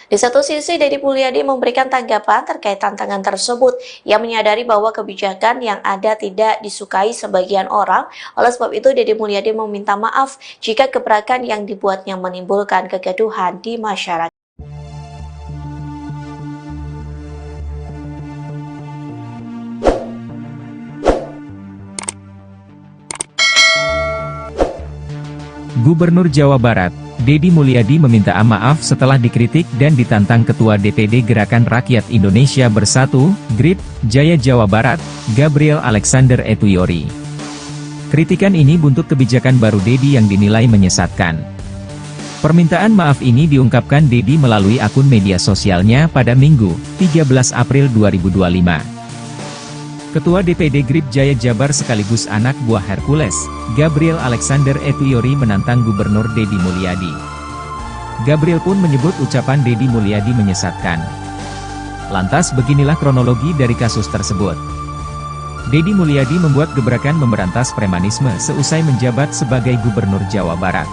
Di satu sisi, Dedi Mulyadi memberikan tanggapan terkait tantangan tersebut. Ia menyadari bahwa kebijakan yang ada tidak disukai sebagian orang. Oleh sebab itu, Dedi Mulyadi meminta maaf jika gebrakan yang dibuatnya menimbulkan kegaduhan di masyarakat. Gubernur Jawa Barat, Dedi Mulyadi meminta maaf setelah dikritik dan ditantang Ketua DPD Gerakan Rakyat Indonesia Bersatu, GRIP, Jaya Jawa Barat, Gabriel Alexander Etuyori. Kritikan ini buntut kebijakan baru Dedi yang dinilai menyesatkan. Permintaan maaf ini diungkapkan Dedi melalui akun media sosialnya pada Minggu, 13 April 2025. Ketua DPD GRIP Jaya Jabar sekaligus anak buah Hercules, Gabriel Alexander Etuyori menantang Gubernur Dedi Mulyadi. Gabriel pun menyebut ucapan Dedi Mulyadi menyesatkan. Lantas beginilah kronologi dari kasus tersebut. Dedi Mulyadi membuat gebrakan memberantas premanisme seusai menjabat sebagai Gubernur Jawa Barat.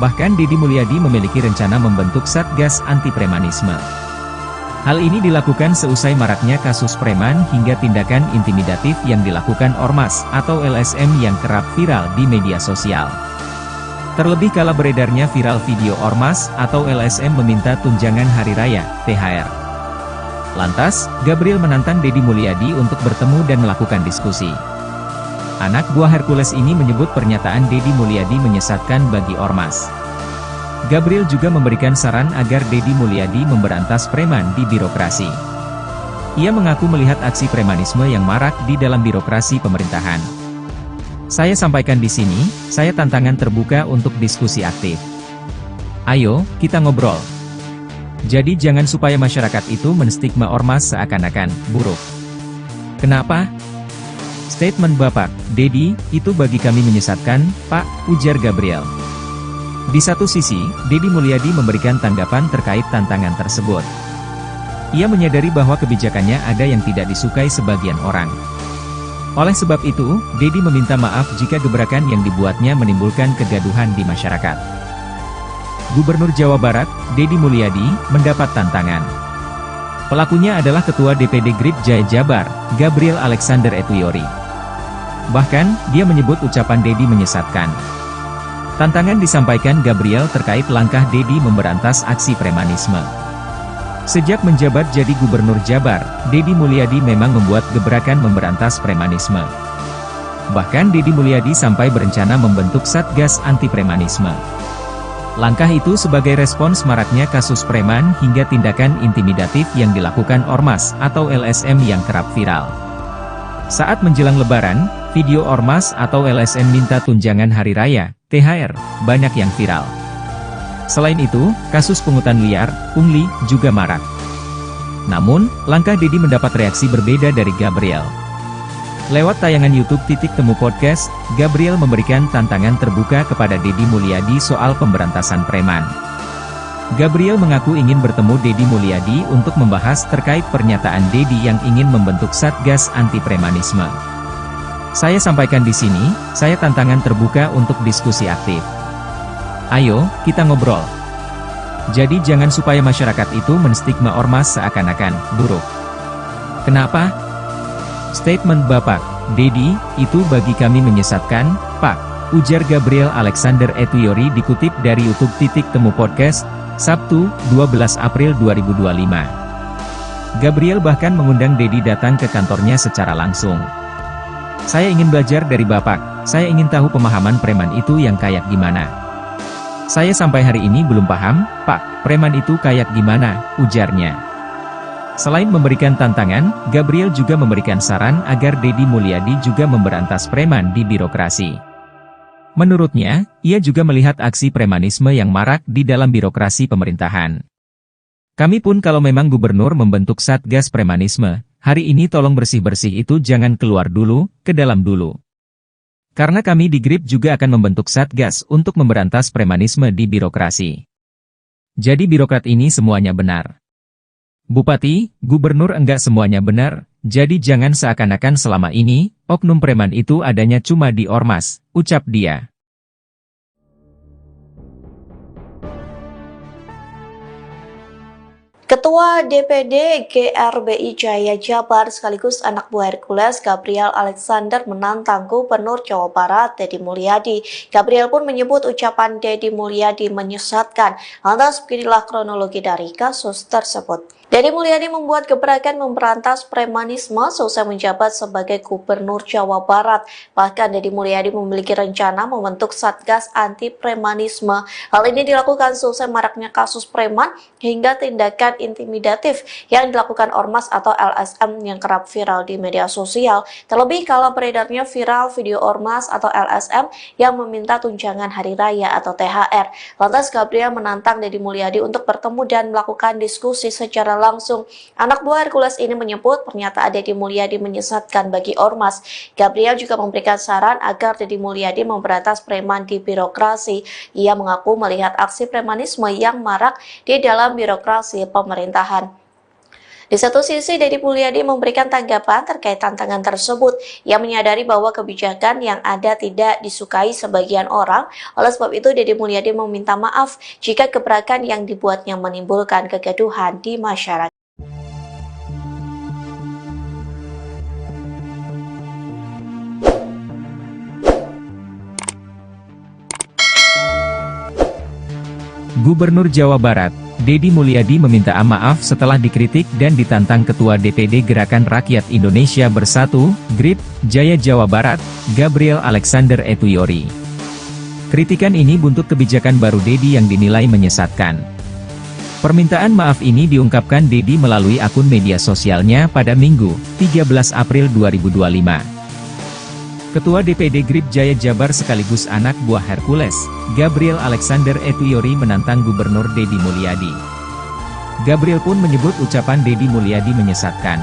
Bahkan Dedi Mulyadi memiliki rencana membentuk Satgas Anti Premanisme. Hal ini dilakukan seusai maraknya kasus preman hingga tindakan intimidatif yang dilakukan ormas atau LSM yang kerap viral di media sosial. Terlebih kala beredarnya viral video ormas atau LSM meminta tunjangan hari raya, THR. Lantas, Gabriel menantang Dedi Mulyadi untuk bertemu dan melakukan diskusi. Anak buah Hercules ini menyebut pernyataan Dedi Mulyadi menyesatkan bagi ormas. Gabriel juga memberikan saran agar Dedi Mulyadi memberantas preman di birokrasi. Ia mengaku melihat aksi premanisme yang marak di dalam birokrasi pemerintahan. "Saya sampaikan di sini, saya tantangan terbuka untuk diskusi aktif. Ayo, kita ngobrol. Jadi jangan supaya masyarakat itu menstigma ormas seakan-akan buruk." "Kenapa?" "Statement Bapak, Dedi, itu bagi kami menyesatkan, Pak," ujar Gabriel. Di satu sisi, Dedi Mulyadi memberikan tanggapan terkait tantangan tersebut. Ia menyadari bahwa kebijakannya ada yang tidak disukai sebagian orang. Oleh sebab itu, Dedi meminta maaf jika gebrakan yang dibuatnya menimbulkan kegaduhan di masyarakat. Gubernur Jawa Barat, Dedi Mulyadi, mendapat tantangan. Pelakunya adalah Ketua DPD GRIP Jaya Jabar, Gabriel Alexander Etuyori. Bahkan, dia menyebut ucapan Dedi menyesatkan. Tantangan disampaikan Gabriel terkait langkah Dedi memberantas aksi premanisme. Sejak menjabat jadi Gubernur Jabar, Dedi Mulyadi memang membuat gebrakan memberantas premanisme. Bahkan Dedi Mulyadi sampai berencana membentuk Satgas Anti Premanisme. Langkah itu sebagai respons maraknya kasus preman hingga tindakan intimidatif yang dilakukan ormas atau LSM yang kerap viral. Saat menjelang Lebaran, video ormas atau LSM minta tunjangan hari raya, THR, banyak yang viral. Selain itu, kasus pungutan liar, pungli, juga marak. Namun, langkah Dedi mendapat reaksi berbeda dari Gabriel. Lewat tayangan YouTube Titik Temu Podcast, Gabriel memberikan tantangan terbuka kepada Deddy Mulyadi soal pemberantasan preman. Gabriel mengaku ingin bertemu Deddy Mulyadi untuk membahas terkait pernyataan Deddy yang ingin membentuk Satgas Anti Premanisme. Saya sampaikan di sini, saya tantangan terbuka untuk diskusi aktif. Ayo, kita ngobrol. Jadi jangan supaya masyarakat itu menstigma ormas seakan-akan buruk. Kenapa? Statement Bapak Deddy, itu bagi kami menyesatkan, Pak, ujar Gabriel Alexander Etuyori dikutip dari YouTube Titik Temu Podcast, Sabtu, 12 April 2025. Gabriel bahkan mengundang Deddy datang ke kantornya secara langsung. Saya ingin belajar dari Bapak, saya ingin tahu pemahaman preman itu yang kayak gimana. Saya sampai hari ini belum paham, Pak, preman itu kayak gimana, ujarnya. Selain memberikan tantangan, Gabriel juga memberikan saran agar Deddy Mulyadi juga memberantas preman di birokrasi. Menurutnya, ia juga melihat aksi premanisme yang marak di dalam birokrasi pemerintahan. Kami pun kalau memang gubernur membentuk Satgas Premanisme, hari ini tolong bersih-bersih itu jangan keluar dulu, ke dalam dulu. Karena kami di GRIP juga akan membentuk Satgas untuk memberantas premanisme di birokrasi. Jadi birokrat ini semuanya benar. Bupati, gubernur enggak semuanya benar, jadi jangan seakan-akan selama ini, oknum preman itu adanya cuma di ormas, ucap dia. Ketua DPD GRBI Jaya Jabar sekaligus anak buah Hercules Gabriel Alexander menantang Gubernur Jawa Barat Deddy Mulyadi. Gabriel pun menyebut ucapan Deddy Mulyadi menyesatkan. Lantas beginilah kronologi dari kasus tersebut. Deddy Mulyadi membuat gebrakan memberantas premanisme selesai menjabat sebagai Gubernur Jawa Barat. Bahkan Deddy Mulyadi memiliki rencana membentuk Satgas Anti Premanisme. Hal ini dilakukan selesai maraknya kasus preman hingga tindakan intimidatif yang dilakukan ormas atau LSM yang kerap viral di media sosial. Terlebih kalau beredarnya viral video ormas atau LSM yang meminta tunjangan hari raya atau THR. Lantas Gabriel menantang Deddy Mulyadi untuk bertemu dan melakukan diskusi secara langsung. Anak buah Hercules ini menyebut pernyataan Deddy Mulyadi menyesatkan bagi ormas. Gabriel juga memberikan saran agar Deddy Mulyadi memberantas preman di birokrasi. Ia mengaku melihat aksi premanisme yang marak di dalam birokrasi pemerintahan. Di satu sisi, Deddy Mulyadi memberikan tanggapan terkait tantangan tersebut. Ia menyadari bahwa kebijakan yang ada tidak disukai sebagian orang. Oleh sebab itu, Deddy Mulyadi meminta maaf jika gebrakan yang dibuatnya menimbulkan kegaduhan di masyarakat. Gubernur Jawa Barat, Deddy Mulyadi meminta maaf setelah dikritik dan ditantang Ketua DPD Gerakan Rakyat Indonesia Bersatu, GRIP, Jaya Jawa Barat, Gabriel Alexander Etuyori. Kritikan ini buntut kebijakan baru Deddy yang dinilai menyesatkan. Permintaan maaf ini diungkapkan Deddy melalui akun media sosialnya pada Minggu, 13 April 2025. Ketua DPD GRIP Jaya Jabar sekaligus anak buah Hercules, Gabriel Alexander Etuyori menantang Gubernur Deddy Mulyadi. Gabriel pun menyebut ucapan Deddy Mulyadi menyesatkan.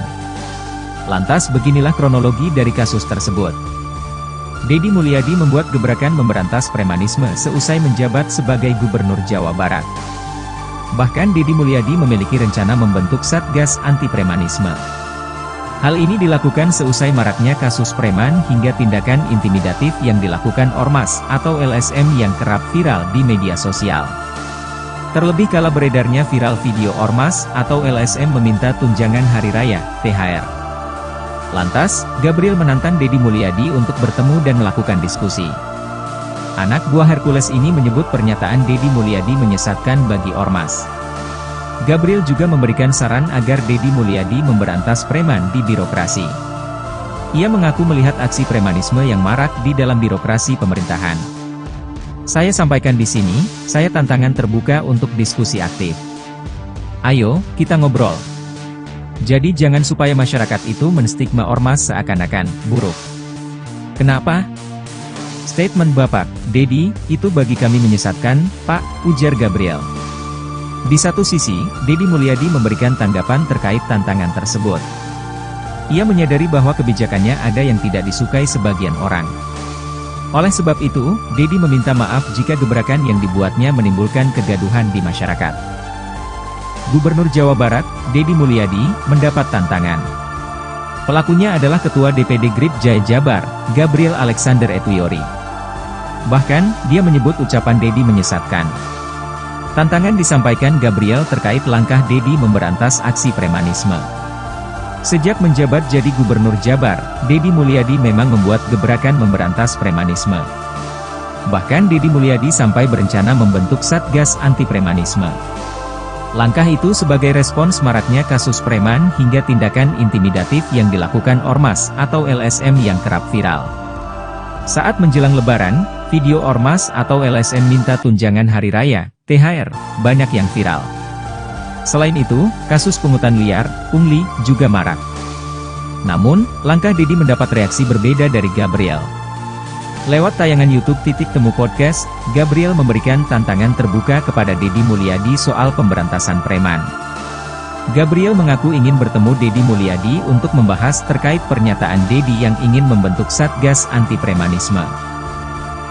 Lantas beginilah kronologi dari kasus tersebut. Deddy Mulyadi membuat gebrakan memberantas premanisme seusai menjabat sebagai Gubernur Jawa Barat. Bahkan Deddy Mulyadi memiliki rencana membentuk Satgas Anti Premanisme. Hal ini dilakukan seusai maraknya kasus preman hingga tindakan intimidatif yang dilakukan ormas atau LSM yang kerap viral di media sosial. Terlebih kala beredarnya viral video ormas atau LSM meminta tunjangan hari raya, THR. Lantas, Gabriel menantang Deddy Mulyadi untuk bertemu dan melakukan diskusi. Anak buah Hercules ini menyebut pernyataan Deddy Mulyadi menyesatkan bagi ormas. Gabriel juga memberikan saran agar Deddy Mulyadi memberantas preman di birokrasi. Ia mengaku melihat aksi premanisme yang marak di dalam birokrasi pemerintahan. Saya sampaikan di sini, saya tantangan terbuka untuk diskusi aktif. Ayo, kita ngobrol. Jadi jangan supaya masyarakat itu menstigma ormas seakan-akan buruk. Kenapa? Statement Bapak Dedi, itu bagi kami menyesatkan, Pak, ujar Gabriel. Di satu sisi, Dedi Mulyadi memberikan tanggapan terkait tantangan tersebut. Ia menyadari bahwa kebijakannya ada yang tidak disukai sebagian orang. Oleh sebab itu, Dedi meminta maaf jika gebrakan yang dibuatnya menimbulkan kegaduhan di masyarakat. Gubernur Jawa Barat, Dedi Mulyadi, mendapat tantangan. Pelakunya adalah Ketua DPD GRIP Jaya Jabar, Gabriel Alexander Etuyori. Bahkan, dia menyebut ucapan Dedi menyesatkan. Tantangan disampaikan Gabriel terkait langkah Dedi memberantas aksi premanisme. Sejak menjabat jadi Gubernur Jabar, Dedi Mulyadi memang membuat gebrakan memberantas premanisme. Bahkan Dedi Mulyadi sampai berencana membentuk Satgas Anti Premanisme. Langkah itu sebagai respons maraknya kasus preman hingga tindakan intimidatif yang dilakukan ormas atau LSM yang kerap viral. Saat menjelang Lebaran, video ormas atau LSM minta tunjangan hari raya, THR, banyak yang viral. Selain itu, kasus pungutan liar, pungli, juga marak. Namun, langkah Dedi mendapat reaksi berbeda dari Gabriel. Lewat tayangan YouTube Titik Temu Podcast, Gabriel memberikan tantangan terbuka kepada Dedi Mulyadi soal pemberantasan preman. Gabriel mengaku ingin bertemu Dedi Mulyadi untuk membahas terkait pernyataan Dedi yang ingin membentuk Satgas Anti Premanisme.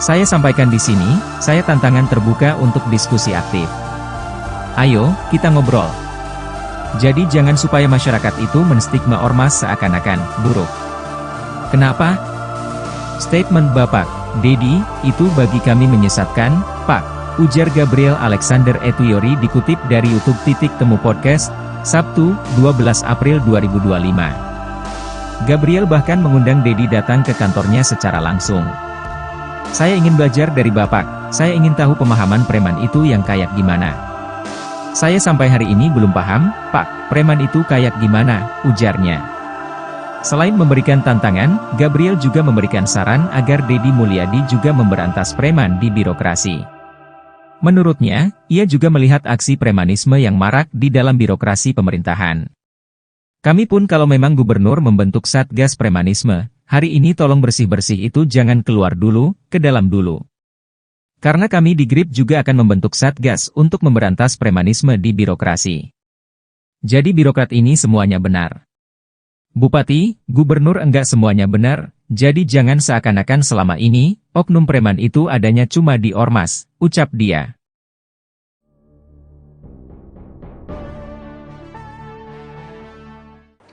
Saya sampaikan di sini, saya tantangan terbuka untuk diskusi aktif. Ayo, kita ngobrol. Jadi jangan supaya masyarakat itu menstigma ormas seakan-akan buruk. Kenapa? Statement Bapak Dedi, itu bagi kami menyesatkan, Pak, ujar Gabriel Alexander Etuyori dikutip dari YouTube Titik Temu Podcast, Sabtu, 12 April 2025. Gabriel bahkan mengundang Dedi datang ke kantornya secara langsung. Saya ingin belajar dari Bapak, saya ingin tahu pemahaman preman itu yang kayak gimana. Saya sampai hari ini belum paham, Pak, preman itu kayak gimana, ujarnya. Selain memberikan tantangan, Gabriel juga memberikan saran agar Dedi Mulyadi juga memberantas preman di birokrasi. Menurutnya, ia juga melihat aksi premanisme yang marak di dalam birokrasi pemerintahan. Kami pun kalau memang gubernur membentuk Satgas Premanisme, hari ini tolong bersih-bersih itu jangan keluar dulu, ke dalam dulu. Karena kami di GRIP juga akan membentuk Satgas untuk memberantas premanisme di birokrasi. Jadi birokrat ini semuanya benar. Bupati, gubernur enggak semuanya benar, jadi jangan seakan-akan selama ini, oknum preman itu adanya cuma di ormas, ucap dia.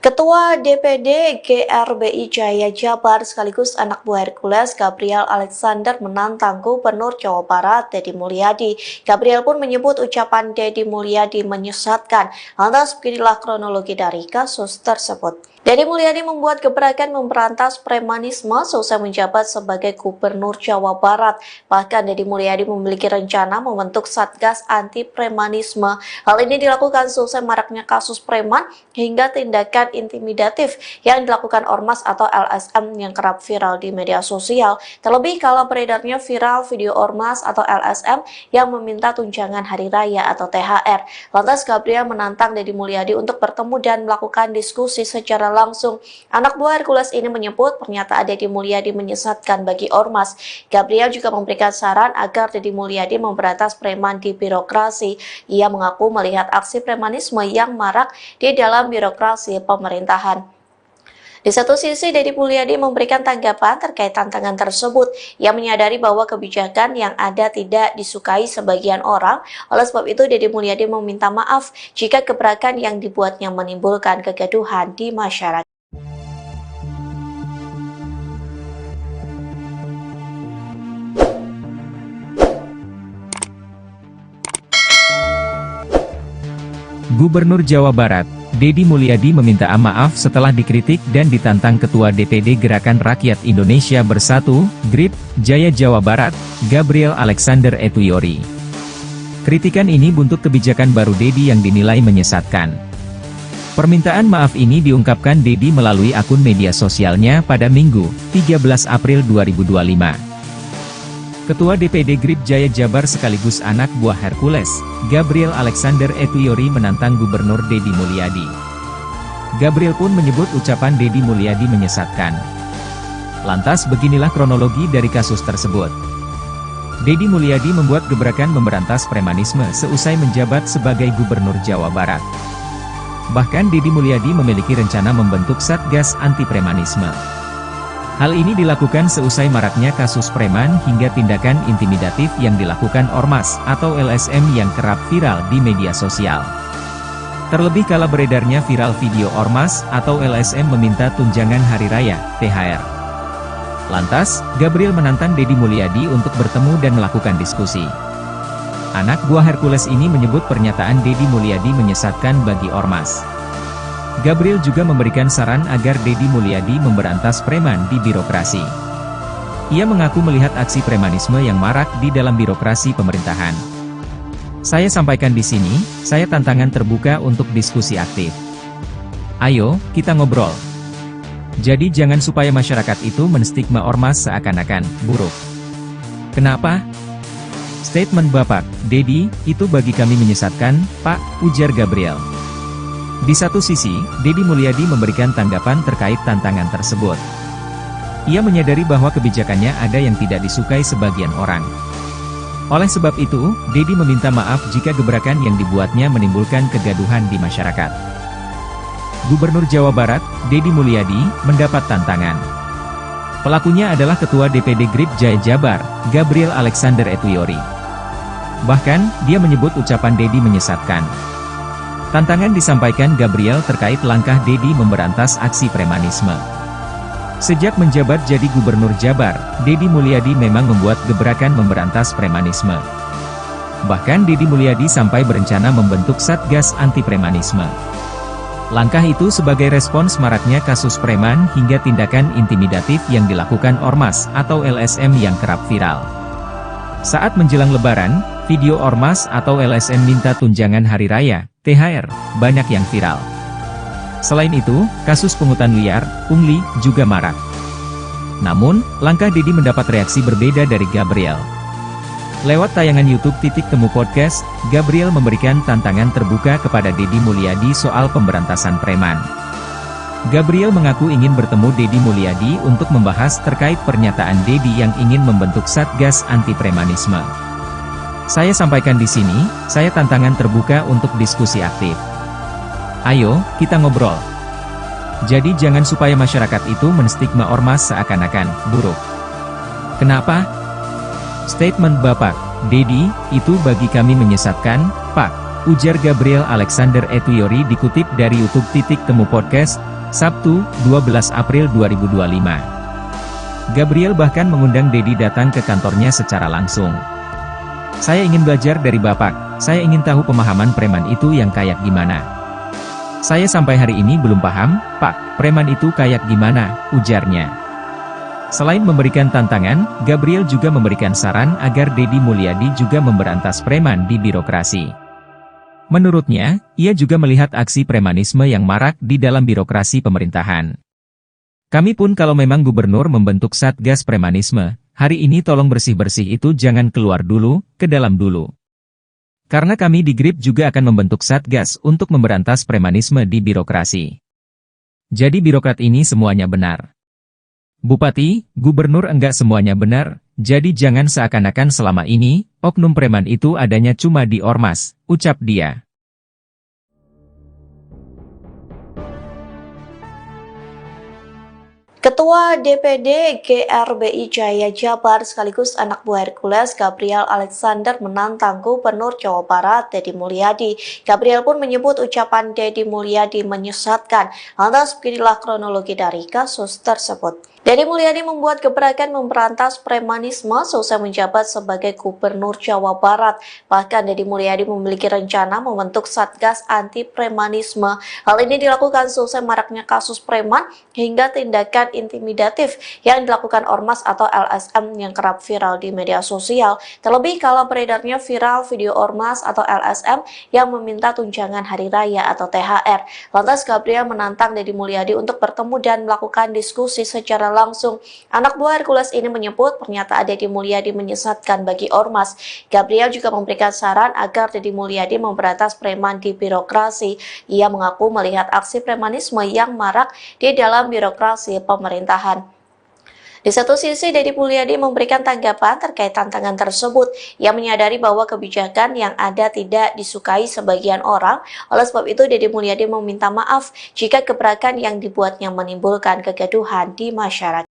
Ketua DPD GRBI Jaya Jabar sekaligus anak buah Hercules Gabriel Alexander menantang Gubernur Jawa Barat Dedi Mulyadi. Gabriel pun menyebut ucapan Dedi Mulyadi menyesatkan. Lantas beginilah kronologi dari kasus tersebut. Dedi Mulyadi membuat gebrakan memberantas premanisme selesai menjabat sebagai Gubernur Jawa Barat. Bahkan Dedi Mulyadi memiliki rencana membentuk Satgas Anti Premanisme. Hal ini dilakukan selesai maraknya kasus preman hingga tindakan intimidatif yang dilakukan ormas atau LSM yang kerap viral di media sosial. Terlebih kalau beredarnya viral video ormas atau LSM yang meminta tunjangan hari raya atau THR. Lantas Gabriel menantang Dedi Mulyadi untuk bertemu dan melakukan diskusi secara langsung. Anak buah Hercules ini menyebut pernyataan Dedi Mulyadi menyesatkan bagi ormas. Gabriel juga memberikan saran agar Dedi Mulyadi memberantas preman di birokrasi. Ia mengaku melihat aksi premanisme yang marak di dalam birokrasi pemerintahan. Di satu sisi, Dedi Mulyadi memberikan tanggapan terkait tantangan tersebut. Ia menyadari bahwa kebijakan yang ada tidak disukai sebagian orang. Oleh sebab itu, Dedi Mulyadi meminta maaf jika gebrakan yang dibuatnya menimbulkan kegaduhan di masyarakat. Gubernur Jawa Barat, Dedi Mulyadi meminta maaf setelah dikritik dan ditantang Ketua DPD Gerakan Rakyat Indonesia Bersatu, GRIP, Jaya Jawa Barat, Gabriel Alexander Etuyori. Kritikan ini buntut kebijakan baru Dedi yang dinilai menyesatkan. Permintaan maaf ini diungkapkan Dedi melalui akun media sosialnya pada Minggu, 13 April 2025. Ketua DPD Grip Jaya Jabar sekaligus anak buah Hercules, Gabriel Alexander Etuyori menantang Gubernur Deddy Mulyadi. Gabriel pun menyebut ucapan Deddy Mulyadi menyesatkan. Lantas beginilah kronologi dari kasus tersebut. Deddy Mulyadi membuat gebrakan memberantas premanisme seusai menjabat sebagai Gubernur Jawa Barat. Bahkan Deddy Mulyadi memiliki rencana membentuk Satgas Anti Premanisme. Hal ini dilakukan seusai maraknya kasus preman hingga tindakan intimidatif yang dilakukan Ormas atau LSM yang kerap viral di media sosial. Terlebih kala beredarnya viral video Ormas atau LSM meminta tunjangan hari raya, THR. Lantas, Gabriel menantang Deddy Mulyadi untuk bertemu dan melakukan diskusi. Anak buah Hercules ini menyebut pernyataan Deddy Mulyadi menyesatkan bagi Ormas. Gabriel juga memberikan saran agar Deddy Mulyadi memberantas preman di birokrasi. Ia mengaku melihat aksi premanisme yang marak di dalam birokrasi pemerintahan. Saya sampaikan di sini, saya tantangan terbuka untuk diskusi aktif. Ayo, kita ngobrol. Jadi jangan supaya masyarakat itu menstigma Ormas seakan-akan buruk. Kenapa? Statement Bapak, Deddy, itu bagi kami menyesatkan, Pak, ujar Gabriel. Di satu sisi, Deddy Mulyadi memberikan tanggapan terkait tantangan tersebut. Ia menyadari bahwa kebijakannya ada yang tidak disukai sebagian orang. Oleh sebab itu, Deddy meminta maaf jika gebrakan yang dibuatnya menimbulkan kegaduhan di masyarakat. Gubernur Jawa Barat, Deddy Mulyadi, mendapat tantangan. Pelakunya adalah Ketua DPD Grip Jaya Jabar, Gabriel Alexander Etuyori. Bahkan, dia menyebut ucapan Deddy menyesatkan. Tantangan disampaikan Gabriel terkait langkah Deddy memberantas aksi premanisme. Sejak menjabat jadi Gubernur Jabar, Deddy Mulyadi memang membuat gebrakan memberantas premanisme. Bahkan Deddy Mulyadi sampai berencana membentuk Satgas Anti Premanisme. Langkah itu sebagai respons maraknya kasus preman hingga tindakan intimidatif yang dilakukan Ormas atau LSM yang kerap viral. Saat menjelang Lebaran, video Ormas atau LSM minta tunjangan hari raya, THR, banyak yang viral. Selain itu, kasus pungutan liar, pungli, juga marak. Namun, langkah Deddy mendapat reaksi berbeda dari Gabriel. Lewat tayangan YouTube Titik Temu Podcast, Gabriel memberikan tantangan terbuka kepada Deddy Mulyadi soal pemberantasan preman. Gabriel mengaku ingin bertemu Deddy Mulyadi untuk membahas terkait pernyataan Deddy yang ingin membentuk Satgas Anti Premanisme. Saya sampaikan di sini, saya tantangan terbuka untuk diskusi aktif. Ayo, kita ngobrol. Jadi jangan supaya masyarakat itu menstigma Ormas seakan-akan buruk. Kenapa? Statement Bapak, Deddy, itu bagi kami menyesatkan, Pak, ujar Gabriel Alexander Etuyori dikutip dari YouTube Titik Temu Podcast, Sabtu, 12 April 2025. Gabriel bahkan mengundang Deddy datang ke kantornya secara langsung. Saya ingin belajar dari Bapak, saya ingin tahu pemahaman preman itu yang kayak gimana. Saya sampai hari ini belum paham, Pak, preman itu kayak gimana, ujarnya. Selain memberikan tantangan, Gabriel juga memberikan saran agar Deddy Mulyadi juga memberantas preman di birokrasi. Menurutnya, ia juga melihat aksi premanisme yang marak di dalam birokrasi pemerintahan. Kami pun kalau memang gubernur membentuk Satgas Premanisme, hari ini tolong bersih-bersih itu jangan keluar dulu, ke dalam dulu. Karena kami di Grip juga akan membentuk Satgas untuk memberantas premanisme di birokrasi. Jadi birokrat ini semuanya benar. Bupati, gubernur enggak semuanya benar, jadi jangan seakan-akan selama ini, oknum preman itu adanya cuma di Ormas, ucap dia. Ketua DPD GRBI Jaya Jabar sekaligus anak buah Hercules Gabriel Alexander menantang Gubernur Jawa Barat Deddy Mulyadi. Gabriel pun menyebut ucapan Deddy Mulyadi menyesatkan. Lantas beginilah kronologi dari kasus tersebut. Deddy Mulyadi membuat gebrakan memberantas premanisme seusai menjabat sebagai Gubernur Jawa Barat. Bahkan Deddy Mulyadi memiliki rencana membentuk Satgas Anti Premanisme. Hal ini dilakukan seusai maraknya kasus preman hingga tindakan intimidatif yang dilakukan Ormas atau LSM yang kerap viral di media sosial. Terlebih kalau beredarnya viral video Ormas atau LSM yang meminta tunjangan hari raya atau THR. Lantas Gabriel menantang Deddy Mulyadi untuk bertemu dan melakukan diskusi secara langsung. Anak buah Hercules ini menyebut pernyataan Deddy Mulyadi menyesatkan bagi ormas. Gabriel juga memberikan saran agar Deddy Mulyadi memberantas preman di birokrasi. Ia mengaku melihat aksi premanisme yang marak di dalam birokrasi pemerintahan. Di satu sisi, Deddy Mulyadi memberikan tanggapan terkait tantangan tersebut. Ia menyadari bahwa kebijakan yang ada tidak disukai sebagian orang. Oleh sebab itu, Deddy Mulyadi meminta maaf jika gebrakan yang dibuatnya menimbulkan kegaduhan di masyarakat.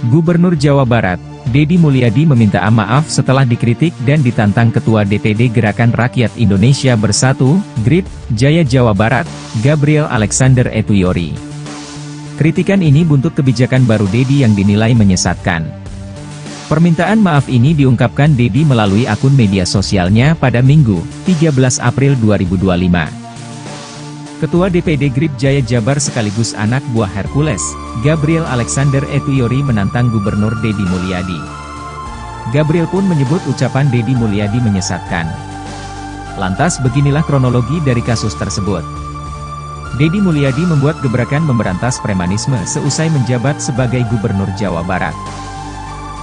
Gubernur Jawa Barat, Deddy Mulyadi meminta maaf setelah dikritik dan ditantang Ketua DPD Gerakan Rakyat Indonesia Bersatu, GRIP, Jaya Jawa Barat, Gabriel Alexander Etuyori. Kritikan ini buntut kebijakan baru Deddy yang dinilai menyesatkan. Permintaan maaf ini diungkapkan Deddy melalui akun media sosialnya pada Minggu, 13 April 2025. Ketua DPD GRIP Jaya Jabar sekaligus anak buah Hercules, Gabriel Alexander Etuyori menantang Gubernur Deddy Mulyadi. Gabriel pun menyebut ucapan Deddy Mulyadi menyesatkan. Lantas beginilah kronologi dari kasus tersebut. Deddy Mulyadi membuat gebrakan memberantas premanisme seusai menjabat sebagai Gubernur Jawa Barat.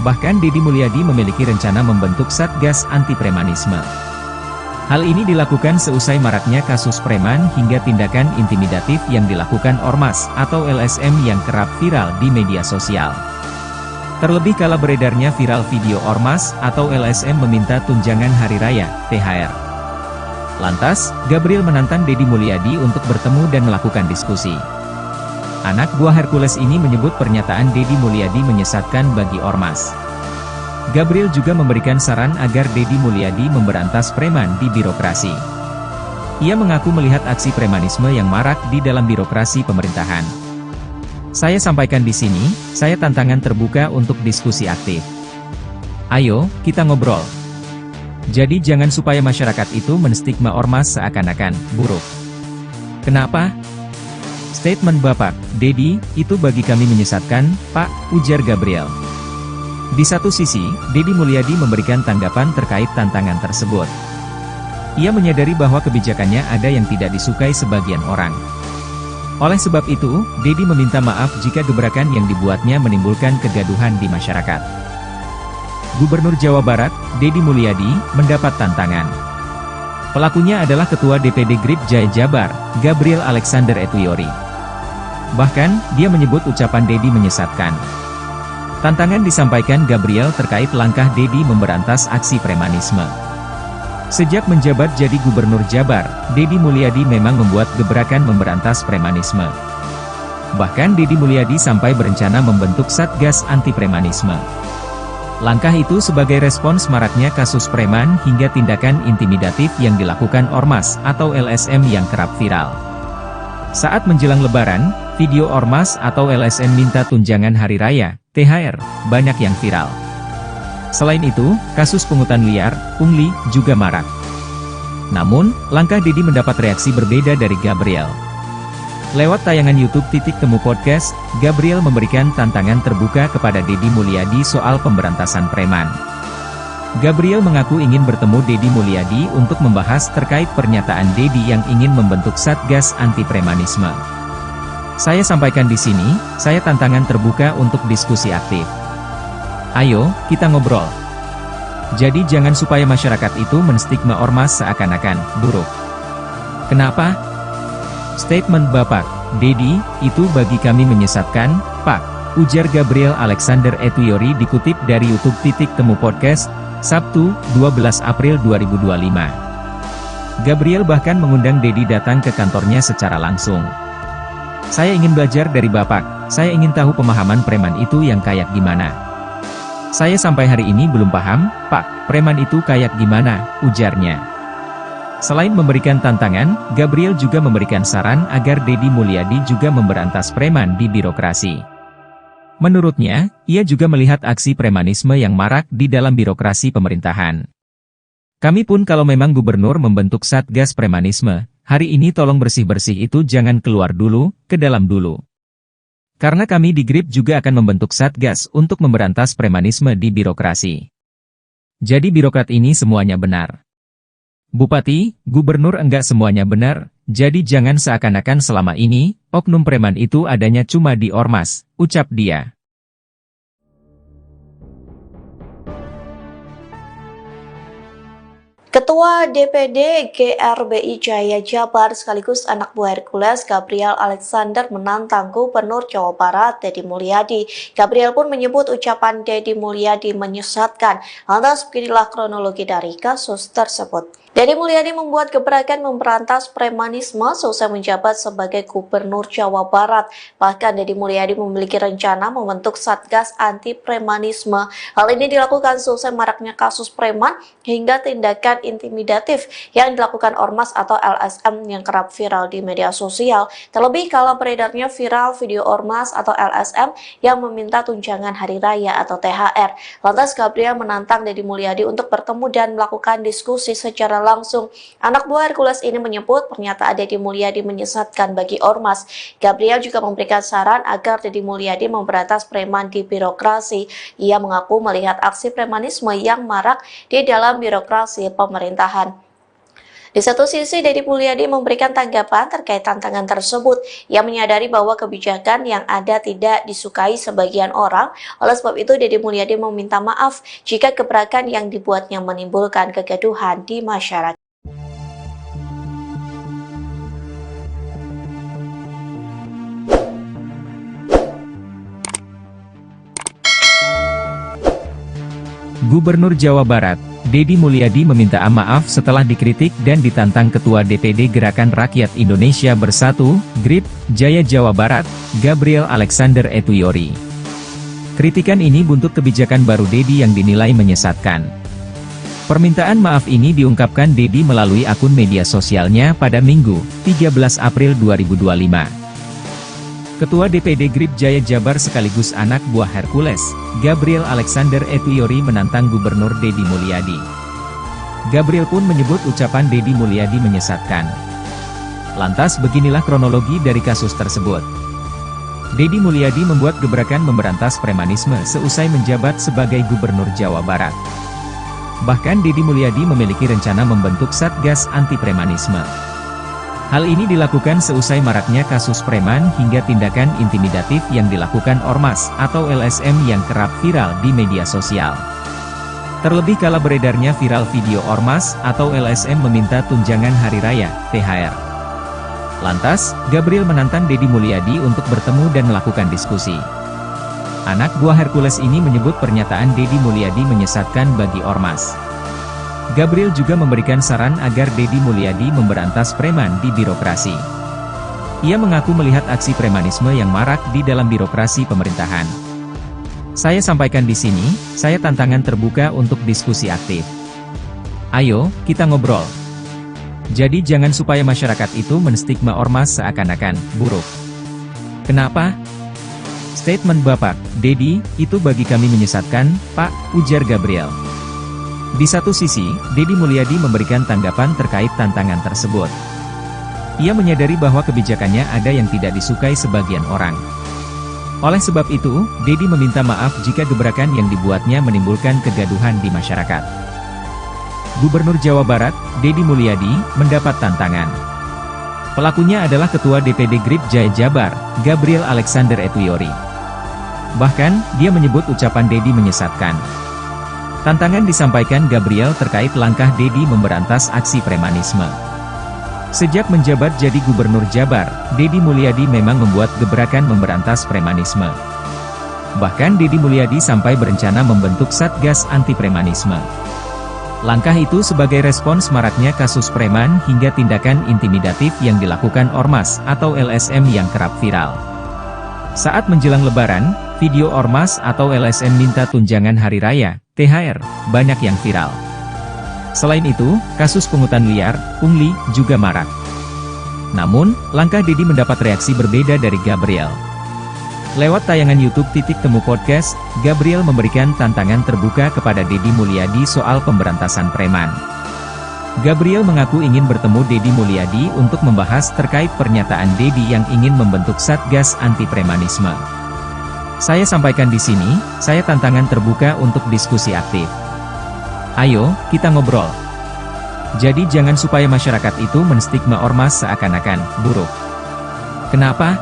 Bahkan Deddy Mulyadi memiliki rencana membentuk Satgas Anti Premanisme. Hal ini dilakukan seusai maraknya kasus preman hingga tindakan intimidatif yang dilakukan ormas atau LSM yang kerap viral di media sosial. Terlebih kala beredarnya viral video ormas atau LSM meminta tunjangan hari raya, THR. Lantas, Gabriel menantang Deddy Mulyadi untuk bertemu dan melakukan diskusi. Anak buah Hercules ini menyebut pernyataan Deddy Mulyadi menyesatkan bagi ormas. Gabriel juga memberikan saran agar Deddy Mulyadi memberantas preman di birokrasi. Ia mengaku melihat aksi premanisme yang marak di dalam birokrasi pemerintahan. Saya sampaikan di sini, saya tantangan terbuka untuk diskusi aktif. Ayo, kita ngobrol. Jadi jangan supaya masyarakat itu menstigma ormas seakan-akan buruk. Kenapa? Statement Bapak, Deddy, itu bagi kami menyesatkan, Pak, ujar Gabriel. Di satu sisi, Deddy Mulyadi memberikan tanggapan terkait tantangan tersebut. Ia menyadari bahwa kebijakannya ada yang tidak disukai sebagian orang. Oleh sebab itu, Deddy meminta maaf jika gebrakan yang dibuatnya menimbulkan kegaduhan di masyarakat. Gubernur Jawa Barat, Deddy Mulyadi, mendapat tantangan. Pelakunya adalah Ketua DPD GRIP Jaya Jabar, Gabriel Alexander Etuyori. Bahkan, dia menyebut ucapan Deddy menyesatkan. Tantangan disampaikan Gabriel terkait langkah Deddy memberantas aksi premanisme. Sejak menjabat jadi Gubernur Jabar, Deddy Mulyadi memang membuat gebrakan memberantas premanisme. Bahkan Deddy Mulyadi sampai berencana membentuk Satgas Anti Premanisme. Langkah itu sebagai respons maraknya kasus preman hingga tindakan intimidatif yang dilakukan ormas atau LSM yang kerap viral. Saat menjelang Lebaran, video ormas atau LSM minta tunjangan hari raya, THR, banyak yang viral. Selain itu, kasus pungutan liar, pungli, juga marak. Namun, langkah Deddy mendapat reaksi berbeda dari Gabriel. Lewat tayangan YouTube Temu Podcast, Gabriel memberikan tantangan terbuka kepada Deddy Mulyadi soal pemberantasan preman. Gabriel mengaku ingin bertemu Deddy Mulyadi untuk membahas terkait pernyataan Deddy yang ingin membentuk Satgas Anti Premanisme. Saya sampaikan di sini, saya tantangan terbuka untuk diskusi aktif. Ayo, kita ngobrol. Jadi jangan supaya masyarakat itu menstigma ormas seakan-akan buruk. Kenapa? Statement Bapak, Deddy, itu bagi kami menyesatkan, Pak, ujar Gabriel Alexander Etuyori dikutip dari YouTube Temu Podcast, Sabtu, 12 April 2025. Gabriel bahkan mengundang Deddy datang ke kantornya secara langsung. Saya ingin belajar dari Bapak, saya ingin tahu pemahaman preman itu yang kayak gimana. Saya sampai hari ini belum paham, Pak, preman itu kayak gimana, ujarnya. Selain memberikan tantangan, Gabriel juga memberikan saran agar Deddy Mulyadi juga memberantas preman di birokrasi. Menurutnya, ia juga melihat aksi premanisme yang marak di dalam birokrasi pemerintahan. Kami pun kalau memang gubernur membentuk Satgas Premanisme, hari ini tolong bersih-bersih itu jangan keluar dulu, ke dalam dulu. Karena kami di GRIP juga akan membentuk Satgas untuk memberantas premanisme di birokrasi. Jadi birokrat ini semuanya benar. Bupati, gubernur enggak semuanya benar, jadi jangan seakan-akan selama ini, oknum preman itu adanya cuma di ormas, ucap dia. Ketua DPD GRBI Jaya Jabar sekaligus anak buah Hercules Gabriel Alexander menantang Gubernur Jawa Barat Deddy Mulyadi. Gabriel pun menyebut ucapan Deddy Mulyadi menyesatkan. Lantas beginilah kronologi dari kasus tersebut. Deddy Mulyadi membuat gebrakan memberantas premanisme selesai menjabat sebagai Gubernur Jawa Barat. Bahkan Deddy Mulyadi memiliki rencana membentuk Satgas Anti Premanisme. Hal ini dilakukan selesai maraknya kasus preman hingga tindakan intimidatif yang dilakukan ormas atau LSM yang kerap viral di media sosial. Terlebih kala beredarnya viral video ormas atau LSM yang meminta tunjangan hari raya atau THR. Lantas Gabriel menantang Deddy Mulyadi untuk bertemu dan melakukan diskusi secara langsung. Anak buah Hercules ini menyebut pernyataan Deddy Mulyadi menyesatkan bagi ormas. Gabriel juga memberikan saran agar Deddy Mulyadi memberantas preman di birokrasi. Ia mengaku melihat aksi premanisme yang marak di dalam birokrasi pemerintahan. Di satu sisi, Deddy Mulyadi memberikan tanggapan terkait tantangan tersebut. Ia menyadari bahwa kebijakan yang ada tidak disukai sebagian orang. Oleh sebab itu, Deddy Mulyadi meminta maaf jika gebrakan yang dibuatnya menimbulkan kegaduhan di masyarakat. Gubernur Jawa Barat, Deddy Mulyadi meminta maaf setelah dikritik dan ditantang Ketua DPD Gerakan Rakyat Indonesia Bersatu, GRIP, Jaya Jawa Barat, Gabriel Alexander Etuyori. Kritikan ini buntut kebijakan baru Deddy yang dinilai menyesatkan. Permintaan maaf ini diungkapkan Deddy melalui akun media sosialnya pada Minggu, 13 April 2025. Ketua DPD GRIP Jaya Jabar sekaligus anak buah Hercules, Gabriel Alexander Etuyori menantang Gubernur Deddy Mulyadi. Gabriel pun menyebut ucapan Deddy Mulyadi menyesatkan. Lantas beginilah kronologi dari kasus tersebut. Deddy Mulyadi membuat gebrakan memberantas premanisme seusai menjabat sebagai Gubernur Jawa Barat. Bahkan Deddy Mulyadi memiliki rencana membentuk Satgas Anti Premanisme. Hal ini dilakukan seusai maraknya kasus preman hingga tindakan intimidatif yang dilakukan ormas atau LSM yang kerap viral di media sosial. Terlebih kala beredarnya viral video ormas atau LSM meminta tunjangan hari raya, THR. Lantas, Gabriel menantang Deddy Mulyadi untuk bertemu dan melakukan diskusi. Anak buah Hercules ini menyebut pernyataan Deddy Mulyadi menyesatkan bagi ormas. Gabriel juga memberikan saran agar Deddy Mulyadi memberantas preman di birokrasi. Ia mengaku melihat aksi premanisme yang marak di dalam birokrasi pemerintahan. Saya sampaikan di sini, saya tantangan terbuka untuk diskusi aktif. Ayo, kita ngobrol. Jadi jangan supaya masyarakat itu menstigma ormas seakan-akan buruk. Kenapa? Statement Bapak, Deddy, itu bagi kami menyesatkan, Pak, ujar Gabriel. Di satu sisi, Deddy Mulyadi memberikan tanggapan terkait tantangan tersebut. Ia menyadari bahwa kebijakannya ada yang tidak disukai sebagian orang. Oleh sebab itu, Deddy meminta maaf jika gebrakan yang dibuatnya menimbulkan kegaduhan di masyarakat. Gubernur Jawa Barat, Deddy Mulyadi, mendapat tantangan. Pelakunya adalah Ketua DPD GRIP Jaya Jabar, Gabriel Alexander Etuyori. Bahkan, dia menyebut ucapan Deddy menyesatkan. Tantangan disampaikan Gabriel terkait langkah Deddy memberantas aksi premanisme. Sejak menjabat jadi Gubernur Jabar, Deddy Mulyadi memang membuat gebrakan memberantas premanisme. Bahkan Deddy Mulyadi sampai berencana membentuk Satgas Anti Premanisme. Langkah itu sebagai respons maraknya kasus preman hingga tindakan intimidatif yang dilakukan ormas atau LSM yang kerap viral. Saat menjelang Lebaran, video ormas atau LSM minta tunjangan hari raya, THR, banyak yang viral. Selain itu, kasus pungutan liar, pungli, juga marak. Namun, langkah Deddy mendapat reaksi berbeda dari Gabriel. Lewat tayangan YouTube Temu Podcast, Gabriel memberikan tantangan terbuka kepada Deddy Mulyadi soal pemberantasan preman. Gabriel mengaku ingin bertemu Deddy Mulyadi untuk membahas terkait pernyataan Deddy yang ingin membentuk Satgas Anti Premanisme. Saya sampaikan di sini, saya tantangan terbuka untuk diskusi aktif. Ayo, kita ngobrol. Jadi jangan supaya masyarakat itu menstigma ormas seakan-akan buruk. Kenapa?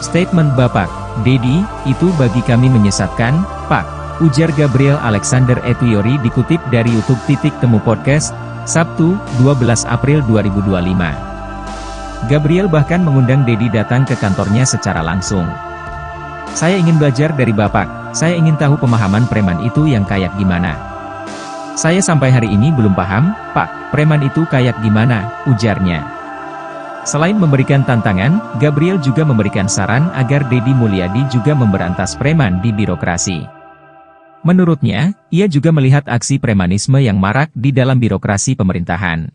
Statement Bapak Dedi, itu bagi kami menyesatkan, Pak, ujar Gabriel Alexander Etuyori dikutip dari YouTube Temu Podcast, Sabtu, 12 April 2025. Gabriel bahkan mengundang Dedi datang ke kantornya secara langsung. Saya ingin belajar dari Bapak, saya ingin tahu pemahaman preman itu yang kayak gimana. Saya sampai hari ini belum paham, Pak, preman itu kayak gimana, ujarnya. Selain memberikan tantangan, Gabriel juga memberikan saran agar Dedi Mulyadi juga memberantas preman di birokrasi. Menurutnya, ia juga melihat aksi premanisme yang marak di dalam birokrasi pemerintahan.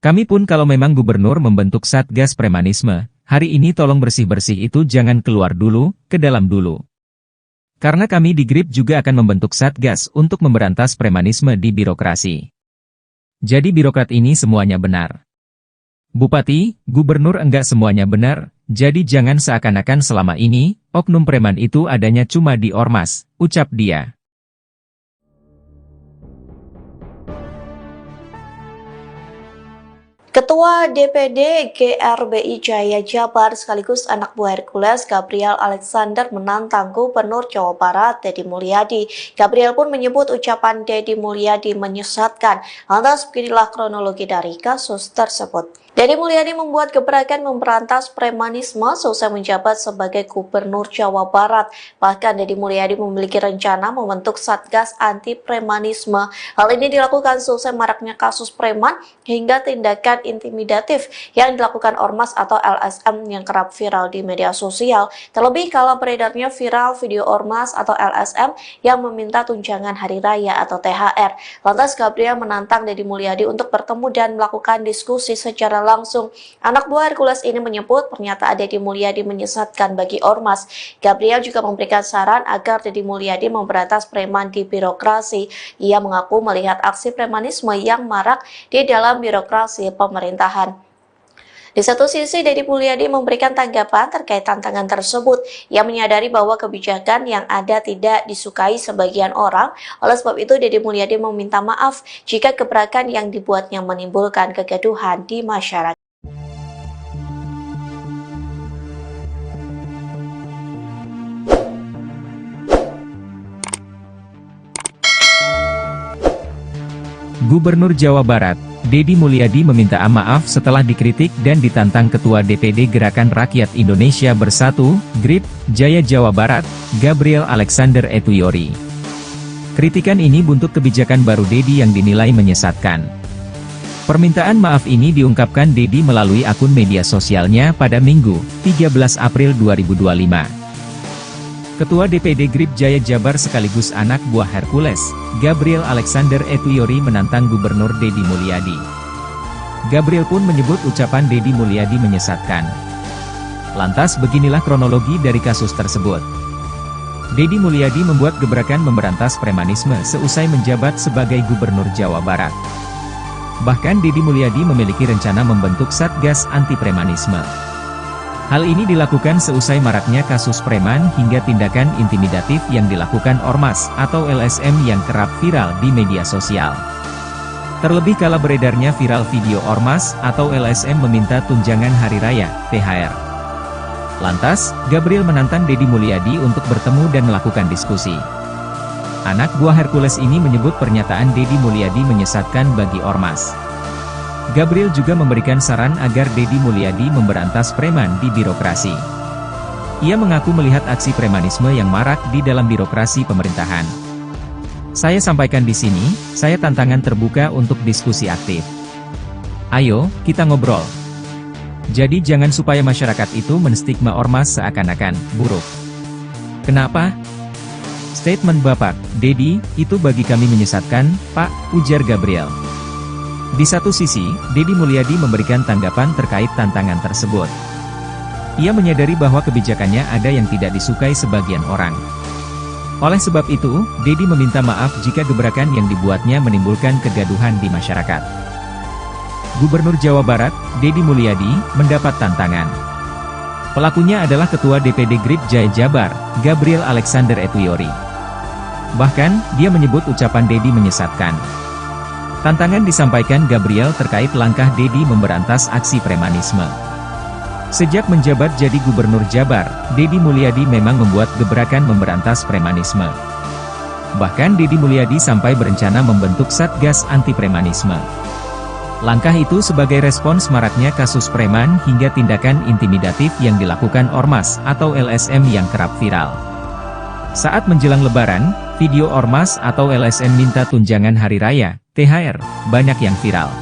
Kami pun kalau memang gubernur membentuk Satgas Premanisme, hari ini tolong bersih-bersih itu jangan keluar dulu, ke dalam dulu. Karena kami di GRIP juga akan membentuk Satgas untuk memberantas premanisme di birokrasi. Jadi birokrat ini semuanya benar. Bupati, gubernur enggak semuanya benar, jadi jangan seakan-akan selama ini, oknum preman itu adanya cuma di ormas, ucap dia. Ketua DPD GRBI Jaya Jabar sekaligus anak buah Hercules Gabriel Alexander menantang Gubernur Jawa Barat Dedi Mulyadi. Gabriel pun menyebut ucapan Dedi Mulyadi menyesatkan. Lantas beginilah kronologi dari kasus tersebut. Dedi Mulyadi membuat gebrakan memberantas premanisme seusai menjabat sebagai Gubernur Jawa Barat. Bahkan Dedi Mulyadi memiliki rencana membentuk Satgas Anti Premanisme. Hal ini dilakukan seusai maraknya kasus preman hingga tindakan intimidatif yang dilakukan ormas atau LSM yang kerap viral di media sosial. Terlebih kala beredarnya viral video ormas atau LSM yang meminta tunjangan hari raya atau THR. Lantas Gabriel menantang Dedi Mulyadi untuk bertemu dan melakukan diskusi secara langsung. Anak buah Hercules ini menyebut pernyataan Dedi Mulyadi menyesatkan bagi ormas. Gabriel juga memberikan saran agar Dedi Mulyadi memberantas preman di birokrasi. Ia mengaku melihat aksi premanisme yang marak di dalam birokrasi pemerintahan. Di satu sisi, Dedi Mulyadi memberikan tanggapan terkait tantangan tersebut. Ia menyadari bahwa kebijakan yang ada tidak disukai sebagian orang. Oleh sebab itu, Dedi Mulyadi meminta maaf jika gebrakan yang dibuatnya menimbulkan kegaduhan di masyarakat. Gubernur Jawa Barat, Dedi Mulyadi meminta maaf setelah dikritik dan ditantang Ketua DPD Gerakan Rakyat Indonesia Bersatu, GRIP, Jaya Jawa Barat, Gabriel Alexander Etuyori. Kritikan ini buntut kebijakan baru Dedi yang dinilai menyesatkan. Permintaan maaf ini diungkapkan Dedi melalui akun media sosialnya pada Minggu, 13 April 2025. Ketua DPD GRIP Jaya Jabar sekaligus anak buah Hercules, Gabriel Alexander Etuyori menantang Gubernur Dedi Mulyadi. Gabriel pun menyebut ucapan Dedi Mulyadi menyesatkan. Lantas beginilah kronologi dari kasus tersebut. Dedi Mulyadi membuat gebrakan memberantas premanisme seusai menjabat sebagai Gubernur Jawa Barat. Bahkan Dedi Mulyadi memiliki rencana membentuk Satgas Anti Premanisme. Hal ini dilakukan seusai maraknya kasus preman hingga tindakan intimidatif yang dilakukan ormas atau LSM yang kerap viral di media sosial. Terlebih kala beredarnya viral video ormas atau LSM meminta tunjangan hari raya, THR. Lantas, Gabriel menantang Dedi Mulyadi untuk bertemu dan melakukan diskusi. Anak buah Hercules ini menyebut pernyataan Dedi Mulyadi menyesatkan bagi ormas. Gabriel juga memberikan saran agar Dedi Mulyadi memberantas preman di birokrasi. Ia mengaku melihat aksi premanisme yang marak di dalam birokrasi pemerintahan. Saya sampaikan di sini, saya tantangan terbuka untuk diskusi aktif. Ayo, kita ngobrol. Jadi jangan supaya masyarakat itu menstigma ormas seakan-akan buruk. Kenapa? Statement Bapak Dedi, itu bagi kami menyesatkan, Pak, ujar Gabriel. Di satu sisi, Dedi Mulyadi memberikan tanggapan terkait tantangan tersebut. Ia menyadari bahwa kebijakannya ada yang tidak disukai sebagian orang. Oleh sebab itu, Dedi meminta maaf jika gebrakan yang dibuatnya menimbulkan kegaduhan di masyarakat. Gubernur Jawa Barat, Dedi Mulyadi, mendapat tantangan. Pelakunya adalah Ketua DPD GRIP Jaya Jabar, Gabriel Alexander Etuyori. Bahkan, dia menyebut ucapan Dedi menyesatkan. Tantangan disampaikan Gabriel terkait langkah Dedi memberantas aksi premanisme. Sejak menjabat jadi Gubernur Jabar, Dedi Mulyadi memang membuat gebrakan memberantas premanisme. Bahkan Dedi Mulyadi sampai berencana membentuk Satgas Anti Premanisme. Langkah itu sebagai respons maraknya kasus preman hingga tindakan intimidatif yang dilakukan Ormas atau LSM yang kerap viral. Saat menjelang Lebaran, video Ormas atau LSM minta tunjangan hari raya, THR, banyak yang viral.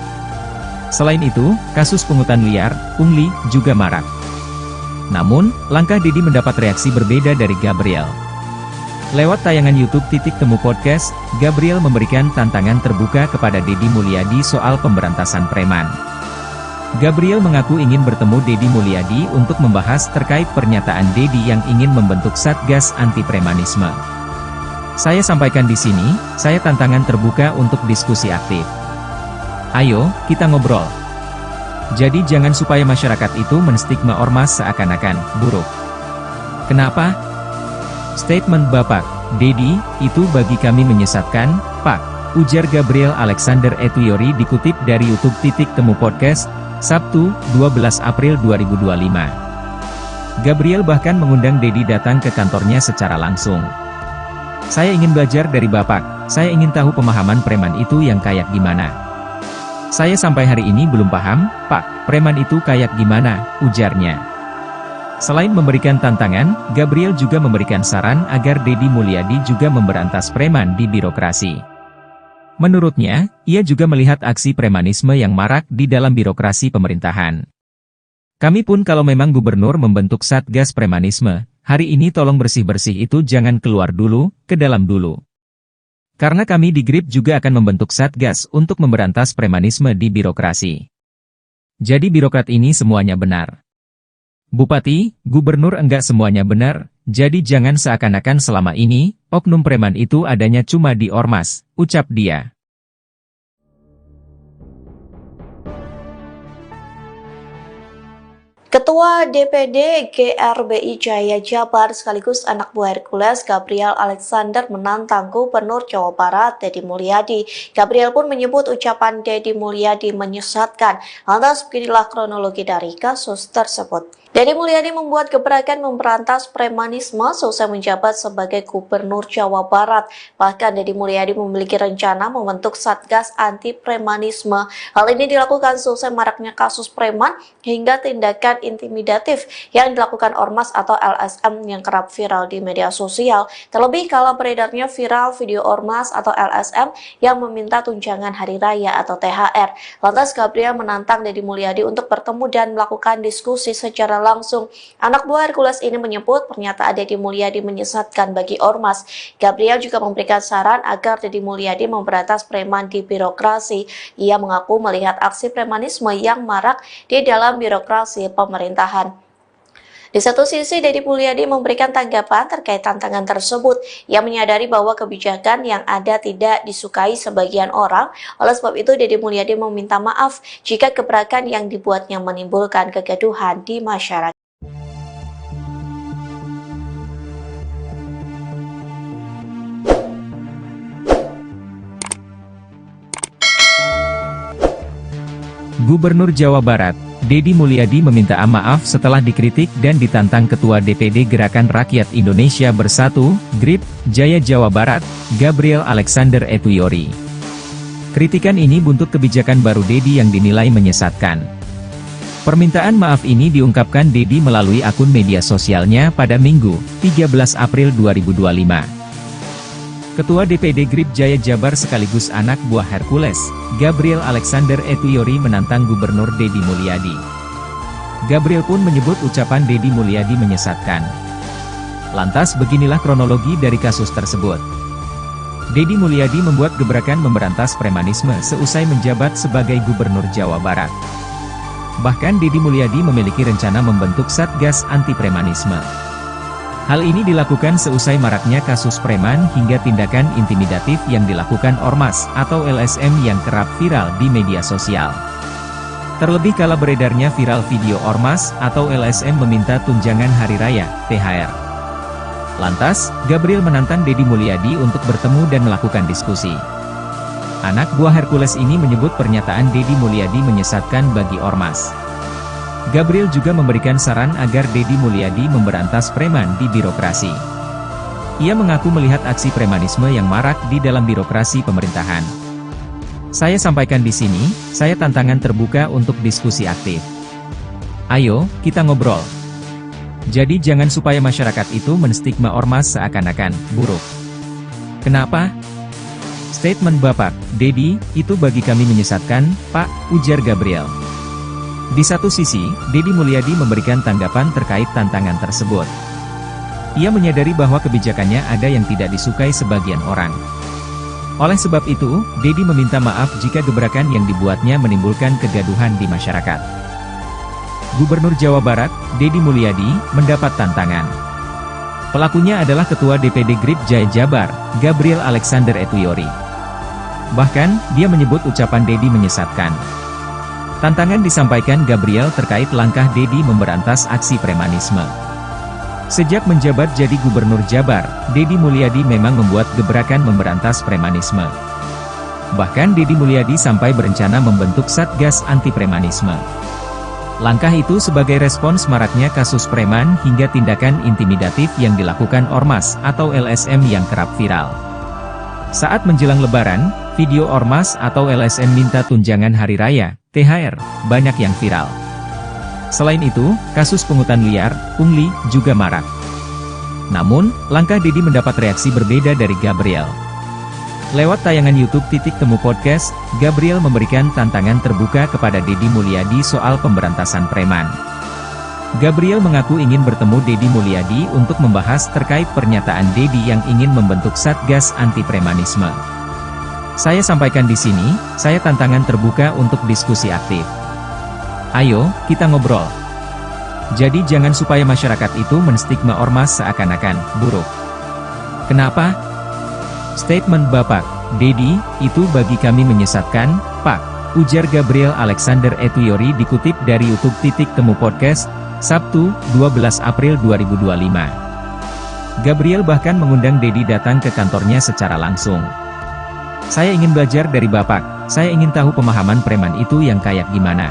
Selain itu, kasus pungutan liar, pungli, juga marak. Namun, langkah Dedi mendapat reaksi berbeda dari Gabriel. Lewat tayangan YouTube Titik Temu Podcast, Gabriel memberikan tantangan terbuka kepada Dedi Mulyadi soal pemberantasan preman. Gabriel mengaku ingin bertemu Dedi Mulyadi untuk membahas terkait pernyataan Dedi yang ingin membentuk Satgas Anti Premanisme. Saya sampaikan di sini, saya tantangan terbuka untuk diskusi aktif. Ayo, kita ngobrol. Jadi jangan supaya masyarakat itu menstigma Ormas seakan-akan buruk. Kenapa? Statement Bapak Dedi, itu bagi kami menyesatkan, Pak, ujar Gabriel Alexander Etuyori dikutip dari YouTube Titik Temu Podcast, Sabtu, 12 April 2025. Gabriel bahkan mengundang Dedi datang ke kantornya secara langsung. Saya ingin belajar dari Bapak, saya ingin tahu pemahaman preman itu yang kayak gimana. Saya sampai hari ini belum paham, Pak, preman itu kayak gimana, ujarnya. Selain memberikan tantangan, Gabriel juga memberikan saran agar Dedi Mulyadi juga memberantas preman di birokrasi. Menurutnya, ia juga melihat aksi premanisme yang marak di dalam birokrasi pemerintahan. Kami pun kalau memang gubernur membentuk Satgas Premanisme, hari ini tolong bersih-bersih itu jangan keluar dulu, ke dalam dulu. Karena kami di GRIP juga akan membentuk Satgas untuk memberantas premanisme di birokrasi. Jadi birokrat ini semuanya benar. Bupati, gubernur enggak semuanya benar, jadi jangan seakan-akan selama ini, oknum preman itu adanya cuma di Ormas, ucap dia. Ketua DPD GRBI Jaya Jabar sekaligus anak buah Hercules Gabriel Alexander menantang Gubernur Jawa Barat Dedi Mulyadi. Gabriel pun menyebut ucapan Dedi Mulyadi menyesatkan. Lantas beginilah kronologi dari kasus tersebut. Dedi Mulyadi membuat gebrakan memberantas premanisme seusai menjabat sebagai Gubernur Jawa Barat. Bahkan Dedi Mulyadi memiliki rencana membentuk Satgas Anti Premanisme. Hal ini dilakukan seusai maraknya kasus preman hingga tindakan intimidatif yang dilakukan Ormas atau LSM yang kerap viral di media sosial. Terlebih kala beredarnya viral video Ormas atau LSM yang meminta tunjangan hari raya atau THR. Lantas Gabriel menantang Dedi Mulyadi untuk bertemu dan melakukan diskusi secara langsung. Anak buah Hercules ini menyebut pernyataan Dedi Mulyadi menyesatkan bagi Ormas. Gabriel juga memberikan saran agar Dedi Mulyadi memberantas preman di birokrasi. Ia mengaku melihat aksi premanisme yang marak di dalam birokrasi pemerintahan. Di satu sisi, Dedi Mulyadi memberikan tanggapan terkait tantangan tersebut. Ia menyadari bahwa kebijakan yang ada tidak disukai sebagian orang. Oleh sebab itu, Dedi Mulyadi meminta maaf jika gebrakan yang dibuatnya menimbulkan kegaduhan di masyarakat. Gubernur Jawa Barat, Dedi Mulyadi meminta maaf setelah dikritik dan ditantang Ketua DPD Gerakan Rakyat Indonesia Bersatu, GRIP, Jaya Jawa Barat, Gabriel Alexander Etuyori. Kritikan ini buntut kebijakan baru Dedi yang dinilai menyesatkan. Permintaan maaf ini diungkapkan Dedi melalui akun media sosialnya pada Minggu, 13 April 2025. Ketua DPD GRIP Jaya Jabar sekaligus anak buah Hercules, Gabriel Alexander Etuyori menantang Gubernur Dedi Mulyadi. Gabriel pun menyebut ucapan Dedi Mulyadi menyesatkan. Lantas beginilah kronologi dari kasus tersebut. Dedi Mulyadi membuat gebrakan memberantas premanisme seusai menjabat sebagai Gubernur Jawa Barat. Bahkan Dedi Mulyadi memiliki rencana membentuk Satgas Anti Premanisme. Hal ini dilakukan seusai maraknya kasus preman hingga tindakan intimidatif yang dilakukan Ormas atau LSM yang kerap viral di media sosial. Terlebih kala beredarnya viral video Ormas atau LSM meminta tunjangan hari raya, THR. Lantas, Gabriel menantang Deddy Mulyadi untuk bertemu dan melakukan diskusi. Anak buah Hercules ini menyebut pernyataan Deddy Mulyadi menyesatkan bagi ormas. Gabriel juga memberikan saran agar Deddy Mulyadi memberantas preman di birokrasi. Ia mengaku melihat aksi premanisme yang marak di dalam birokrasi pemerintahan. Saya sampaikan di sini, saya tantangan terbuka untuk diskusi aktif. Ayo, kita ngobrol. Jadi jangan supaya masyarakat itu menstigma ormas seakan-akan buruk. Kenapa? Statement Bapak, Deddy, itu bagi kami menyesatkan, Pak, ujar Gabriel. Di satu sisi, Deddy Mulyadi memberikan tanggapan terkait tantangan tersebut. Ia menyadari bahwa kebijakannya ada yang tidak disukai sebagian orang. Oleh sebab itu, Deddy meminta maaf jika gebrakan yang dibuatnya menimbulkan kegaduhan di masyarakat. Gubernur Jawa Barat, Deddy Mulyadi, mendapat tantangan. Pelakunya adalah Ketua DPD GRIP Jaya Jabar, Gabriel Alexander Etuyori. Bahkan, dia menyebut ucapan Deddy menyesatkan. Tantangan disampaikan Gabriel terkait langkah Deddy memberantas aksi premanisme. Sejak menjabat jadi Gubernur Jabar, Deddy Mulyadi memang membuat gebrakan memberantas premanisme. Bahkan Deddy Mulyadi sampai berencana membentuk Satgas Anti Premanisme. Langkah itu sebagai respons maraknya kasus preman hingga tindakan intimidatif yang dilakukan ormas atau LSM yang kerap viral. Saat menjelang Lebaran, video ormas atau LSM minta tunjangan hari raya, THR, banyak yang viral. Selain itu, kasus pungutan liar, pungli, juga marak. Namun, langkah Deddy mendapat reaksi berbeda dari Gabriel. Lewat tayangan YouTube Temu Podcast, Gabriel memberikan tantangan terbuka kepada Deddy Mulyadi soal pemberantasan preman. Gabriel mengaku ingin bertemu Deddy Mulyadi untuk membahas terkait pernyataan Deddy yang ingin membentuk Satgas Anti Premanisme. Saya sampaikan di sini, saya tantangan terbuka untuk diskusi aktif. Ayo, kita ngobrol. Jadi jangan supaya masyarakat itu menstigma ormas seakan-akan buruk. Kenapa? Statement Bapak, Deddy, itu bagi kami menyesatkan, Pak, ujar Gabriel Alexander Etuyori dikutip dari YouTube Temu Podcast, Sabtu, 12 April 2025. Gabriel bahkan mengundang Deddy datang ke kantornya secara langsung. Saya ingin belajar dari Bapak, saya ingin tahu pemahaman preman itu yang kayak gimana.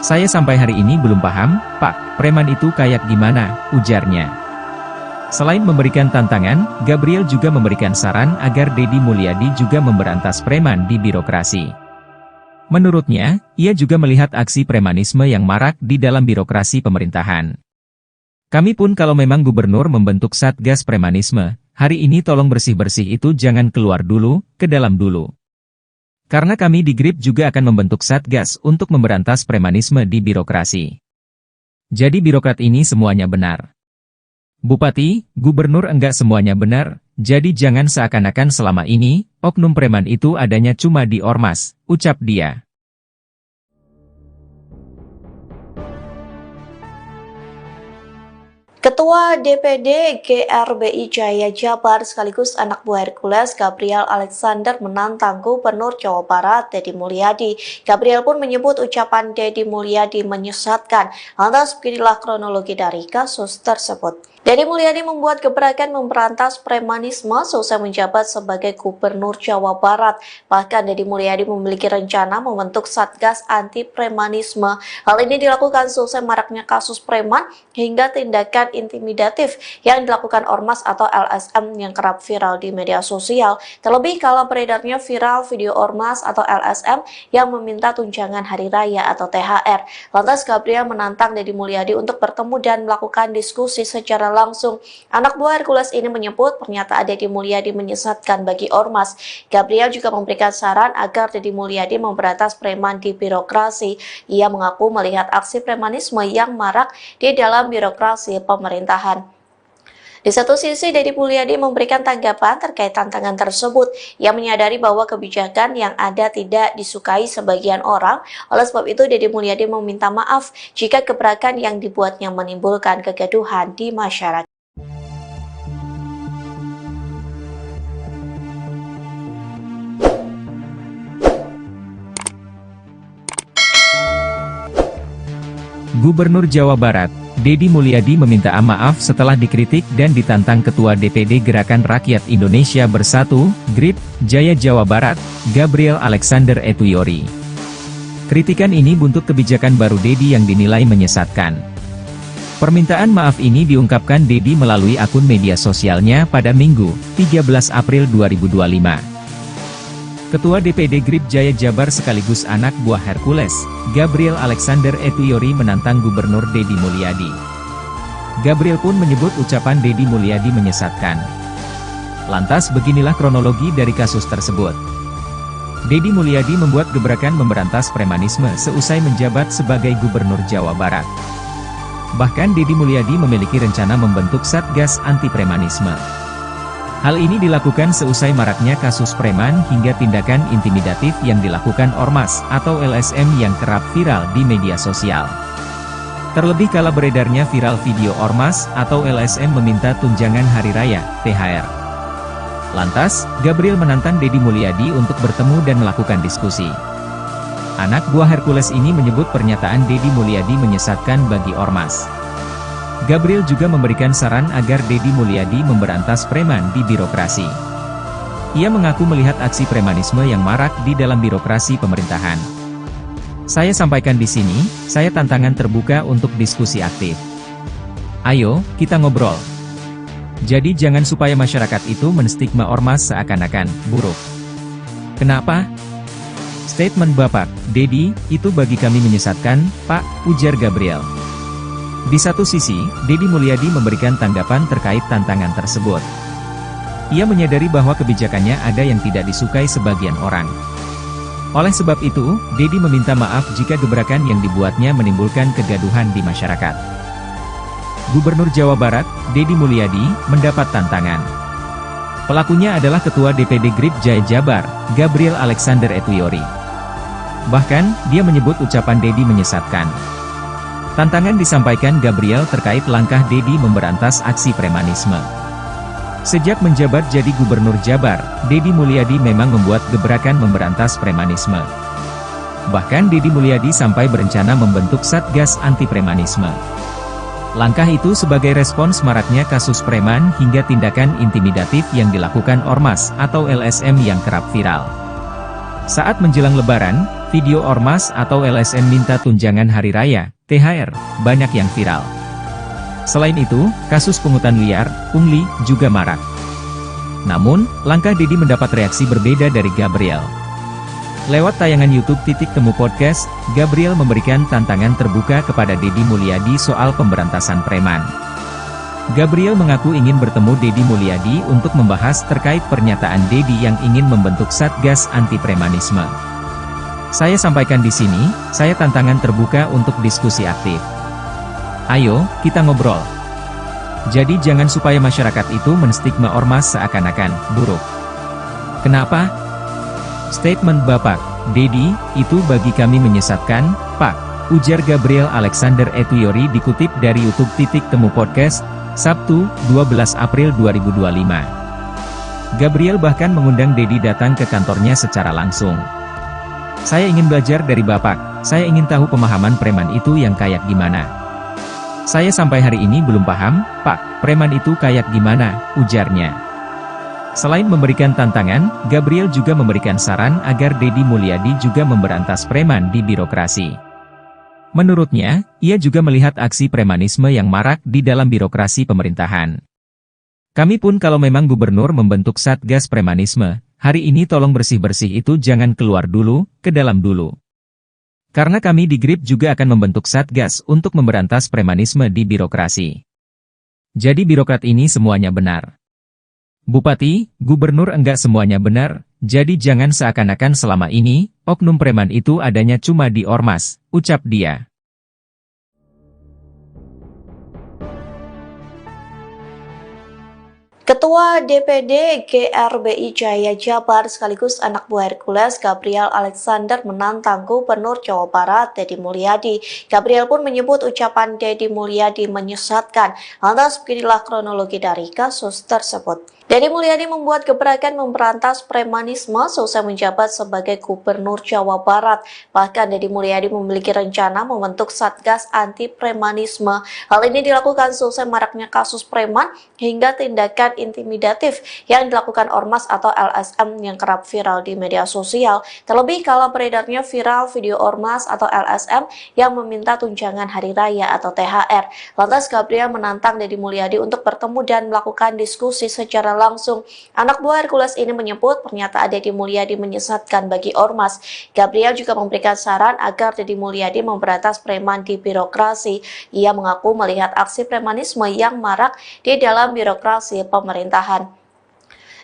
Saya sampai hari ini belum paham, Pak, preman itu kayak gimana, ujarnya. Selain memberikan tantangan, Gabriel juga memberikan saran agar Deddy Mulyadi juga memberantas preman di birokrasi. Menurutnya, ia juga melihat aksi premanisme yang marak di dalam birokrasi pemerintahan. Kami pun kalau memang gubernur membentuk Satgas Premanisme, hari ini tolong bersih-bersih itu jangan keluar dulu, ke dalam dulu. Karena kami di GRIP juga akan membentuk Satgas untuk memberantas premanisme di birokrasi. Jadi birokrat ini semuanya benar. Bupati, gubernur enggak semuanya benar, jadi jangan seakan-akan selama ini, oknum preman itu adanya cuma di ormas, ucap dia. Ketua DPD GRBI Jaya Jabar sekaligus anak buah Hercules Gabriel Alexander menantang Gubernur Jawa Barat Deddy Mulyadi. Gabriel pun menyebut ucapan Deddy Mulyadi menyesatkan. Lantas beginilah kronologi dari kasus tersebut. Deddy Mulyadi membuat gebrakan memberantas premanisme selesai menjabat sebagai Gubernur Jawa Barat. Bahkan Deddy Mulyadi memiliki rencana membentuk Satgas Anti Premanisme. Hal ini dilakukan selesai maraknya kasus preman hingga tindakan intimidatif yang dilakukan ormas atau LSM yang kerap viral di media sosial. Terlebih kalau beredarnya viral video ormas atau LSM yang meminta tunjangan hari raya atau THR. Lantas Gabriel menantang Deddy Mulyadi untuk bertemu dan melakukan diskusi secara langsung. Anak buah Hercules ini menyebut pernyataan Deddy Mulyadi menyesatkan bagi ormas. Gabriel juga memberikan saran agar Deddy Mulyadi memberantas preman di birokrasi. Ia mengaku melihat aksi premanisme yang marak di dalam birokrasi pemerintahan. Di satu sisi, Deddy Mulyadi memberikan tanggapan terkait tantangan tersebut. Ia menyadari bahwa kebijakan yang ada tidak disukai sebagian orang. Oleh sebab itu, Deddy Mulyadi meminta maaf jika gebrakan yang dibuatnya menimbulkan kegaduhan di masyarakat. Gubernur Jawa Barat, Deddy Mulyadi meminta maaf setelah dikritik dan ditantang Ketua DPD Gerakan Rakyat Indonesia Bersatu, GRIP, Jaya Jawa Barat, Gabriel Alexander Etuyori. Kritikan ini buntut kebijakan baru Deddy yang dinilai menyesatkan. Permintaan maaf ini diungkapkan Deddy melalui akun media sosialnya pada Minggu, 13 April 2025. Ketua DPD GRIP Jaya Jabar sekaligus anak buah Hercules, Gabriel Alexander Etuyori menantang Gubernur Deddy Mulyadi. Gabriel pun menyebut ucapan Deddy Mulyadi menyesatkan. Lantas beginilah kronologi dari kasus tersebut. Deddy Mulyadi membuat gebrakan memberantas premanisme seusai menjabat sebagai Gubernur Jawa Barat. Bahkan Deddy Mulyadi memiliki rencana membentuk Satgas Anti Premanisme. Hal ini dilakukan seusai maraknya kasus preman hingga tindakan intimidatif yang dilakukan Ormas atau LSM yang kerap viral di media sosial. Terlebih kala beredarnya viral video Ormas atau LSM meminta tunjangan hari raya, THR. Lantas, Gabriel menantang Deddy Mulyadi untuk bertemu dan melakukan diskusi. Anak buah Hercules ini menyebut pernyataan Deddy Mulyadi menyesatkan bagi Ormas. Gabriel juga memberikan saran agar Deddy Mulyadi memberantas preman di birokrasi. Ia mengaku melihat aksi premanisme yang marak di dalam birokrasi pemerintahan. Saya sampaikan di sini, saya tantangan terbuka untuk diskusi aktif. Ayo, kita ngobrol. Jadi jangan supaya masyarakat itu menstigma Ormas seakan-akan buruk. Kenapa? Statement Bapak, Deddy, itu bagi kami menyesatkan, Pak, ujar Gabriel. Di satu sisi, Deddy Mulyadi memberikan tanggapan terkait tantangan tersebut. Ia menyadari bahwa kebijakannya ada yang tidak disukai sebagian orang. Oleh sebab itu, Deddy meminta maaf jika gebrakan yang dibuatnya menimbulkan kegaduhan di masyarakat. Gubernur Jawa Barat, Deddy Mulyadi, mendapat tantangan. Pelakunya adalah Ketua DPD GRIP Jaya Jabar, Gabriel Alexander Etuyori. Bahkan, dia menyebut ucapan Deddy menyesatkan. Tantangan disampaikan Gabriel terkait langkah Deddy memberantas aksi premanisme. Sejak menjabat jadi Gubernur Jabar, Deddy Mulyadi memang membuat gebrakan memberantas premanisme. Bahkan Deddy Mulyadi sampai berencana membentuk Satgas Anti Premanisme. Langkah itu sebagai respons maraknya kasus preman hingga tindakan intimidatif yang dilakukan Ormas atau LSM yang kerap viral. Saat menjelang Lebaran, video Ormas atau LSM minta tunjangan hari raya, THR, banyak yang viral. Selain itu, kasus pungutan liar, pungli, juga marak. Namun, langkah Deddy mendapat reaksi berbeda dari Gabriel. Lewat tayangan YouTube Titik Temu Podcast, Gabriel memberikan tantangan terbuka kepada Deddy Mulyadi soal pemberantasan preman. Gabriel mengaku ingin bertemu Deddy Mulyadi untuk membahas terkait pernyataan Deddy yang ingin membentuk Satgas Anti Premanisme. Saya sampaikan di sini, saya tantangan terbuka untuk diskusi aktif. Ayo, kita ngobrol. Jadi jangan supaya masyarakat itu menstigma Ormas seakan-akan buruk. Kenapa? Statement Bapak, Deddy, itu bagi kami menyesatkan, Pak, ujar Gabriel Alexander Etuyori dikutip dari YouTube Titik Temu Podcast, Sabtu, 12 April 2025. Gabriel bahkan mengundang Deddy datang ke kantornya secara langsung. Saya ingin belajar dari Bapak, saya ingin tahu pemahaman preman itu yang kayak gimana. Saya sampai hari ini belum paham, Pak, preman itu kayak gimana, ujarnya. Selain memberikan tantangan, Gabriel juga memberikan saran agar Deddy Mulyadi juga memberantas preman di birokrasi. Menurutnya, ia juga melihat aksi premanisme yang marak di dalam birokrasi pemerintahan. Kami pun kalau memang gubernur membentuk Satgas Premanisme, hari ini tolong bersih-bersih itu jangan keluar dulu, ke dalam dulu. Karena kami di GRIP juga akan membentuk Satgas untuk memberantas premanisme di birokrasi. Jadi birokrat ini semuanya benar. Bupati, gubernur enggak semuanya benar, jadi jangan seakan-akan selama ini, oknum preman itu adanya cuma di Ormas, ucap dia. Ketua DPD GRBI Jaya Jabar sekaligus anak buah Hercules Gabriel Alexander menantang Gubernur Jawa Barat Deddy Mulyadi. Gabriel pun menyebut ucapan Deddy Mulyadi menyesatkan. Lantas beginilah kronologi dari kasus tersebut. Deddy Mulyadi membuat gebrakan memberantas premanisme seusai menjabat sebagai Gubernur Jawa Barat. Bahkan Deddy Mulyadi memiliki rencana membentuk Satgas Anti Premanisme. Hal ini dilakukan seusai maraknya kasus preman hingga tindakan intimidatif yang dilakukan Ormas atau LSM yang kerap viral di media sosial. Terlebih kala beredarnya viral video Ormas atau LSM yang meminta tunjangan hari raya atau THR. Lantas Gabriel menantang Deddy Mulyadi untuk bertemu dan melakukan diskusi secara langsung. Anak buah Hercules ini menyebut pernyataan Deddy Mulyadi menyesatkan bagi Ormas. Gabriel juga memberikan saran agar Deddy Mulyadi memberantas preman di birokrasi. Ia mengaku melihat aksi premanisme yang marak di dalam birokrasi pemerintahan.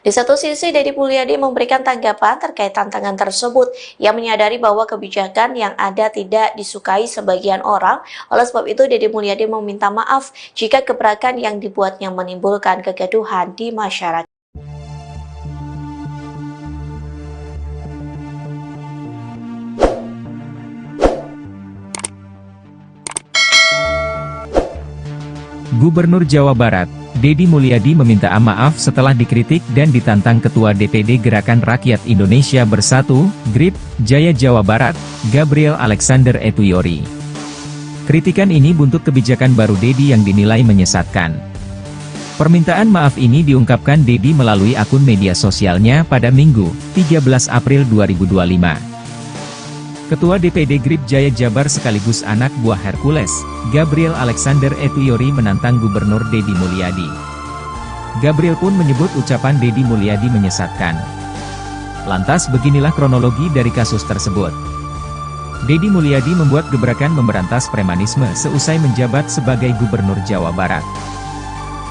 Di satu sisi, Deddy Mulyadi memberikan tanggapan terkait tantangan tersebut. Ia menyadari bahwa kebijakan yang ada tidak disukai sebagian orang. Oleh sebab itu, Deddy Mulyadi meminta maaf jika gebrakan yang dibuatnya menimbulkan kegaduhan di masyarakat. Gubernur Jawa Barat, Deddy Mulyadi meminta maaf setelah dikritik dan ditantang Ketua DPD Gerakan Rakyat Indonesia Bersatu, GRIP, Jaya Jawa Barat, Gabriel Alexander Etuyori. Kritikan ini buntut kebijakan baru Deddy yang dinilai menyesatkan. Permintaan maaf ini diungkapkan Deddy melalui akun media sosialnya pada Minggu, 13 April 2025. Ketua DPD GRIP Jaya Jabar sekaligus anak buah Hercules, Gabriel Alexander Etuyori menantang Gubernur Deddy Mulyadi. Gabriel pun menyebut ucapan Deddy Mulyadi menyesatkan. Lantas beginilah kronologi dari kasus tersebut. Deddy Mulyadi membuat gebrakan memberantas premanisme seusai menjabat sebagai Gubernur Jawa Barat.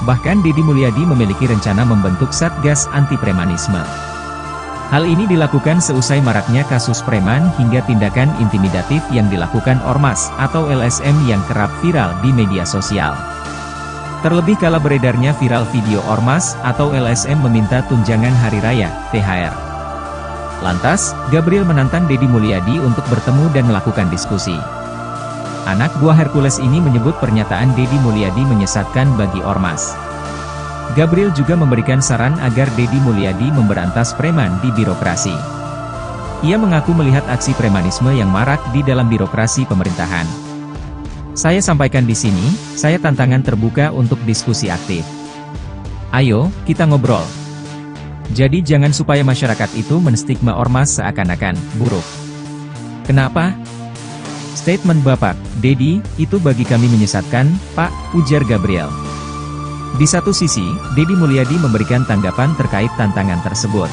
Bahkan Deddy Mulyadi memiliki rencana membentuk Satgas Anti Premanisme. Hal ini dilakukan seusai maraknya kasus preman hingga tindakan intimidatif yang dilakukan Ormas atau LSM yang kerap viral di media sosial. Terlebih kala beredarnya viral video Ormas atau LSM meminta tunjangan hari raya, THR. Lantas, Gabriel menantang Deddy Mulyadi untuk bertemu dan melakukan diskusi. Anak buah Hercules ini menyebut pernyataan Deddy Mulyadi menyesatkan bagi Ormas. Gabriel juga memberikan saran agar Deddy Mulyadi memberantas preman di birokrasi. Ia mengaku melihat aksi premanisme yang marak di dalam birokrasi pemerintahan. Saya sampaikan di sini, saya tantangan terbuka untuk diskusi aktif. Ayo, kita ngobrol. Jadi jangan supaya masyarakat itu menstigma Ormas seakan-akan buruk. Kenapa? Statement Bapak, Deddy, itu bagi kami menyesatkan, Pak, ujar Gabriel. Di satu sisi, Deddy Mulyadi memberikan tanggapan terkait tantangan tersebut.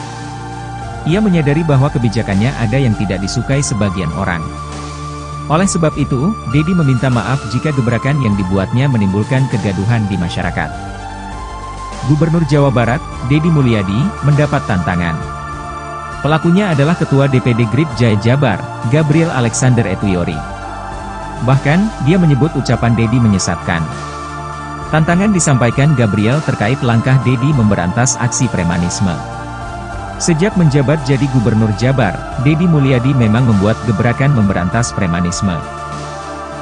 Ia menyadari bahwa kebijakannya ada yang tidak disukai sebagian orang. Oleh sebab itu, Deddy meminta maaf jika gebrakan yang dibuatnya menimbulkan kegaduhan di masyarakat. Gubernur Jawa Barat, Deddy Mulyadi, mendapat tantangan. Pelakunya adalah Ketua DPD GRIP Jaya Jabar, Gabriel Alexander Etuyori. Bahkan, dia menyebut ucapan Deddy menyesatkan. Tantangan disampaikan Gabriel terkait langkah Deddy memberantas aksi premanisme. Sejak menjabat jadi Gubernur Jabar, Deddy Mulyadi memang membuat gebrakan memberantas premanisme.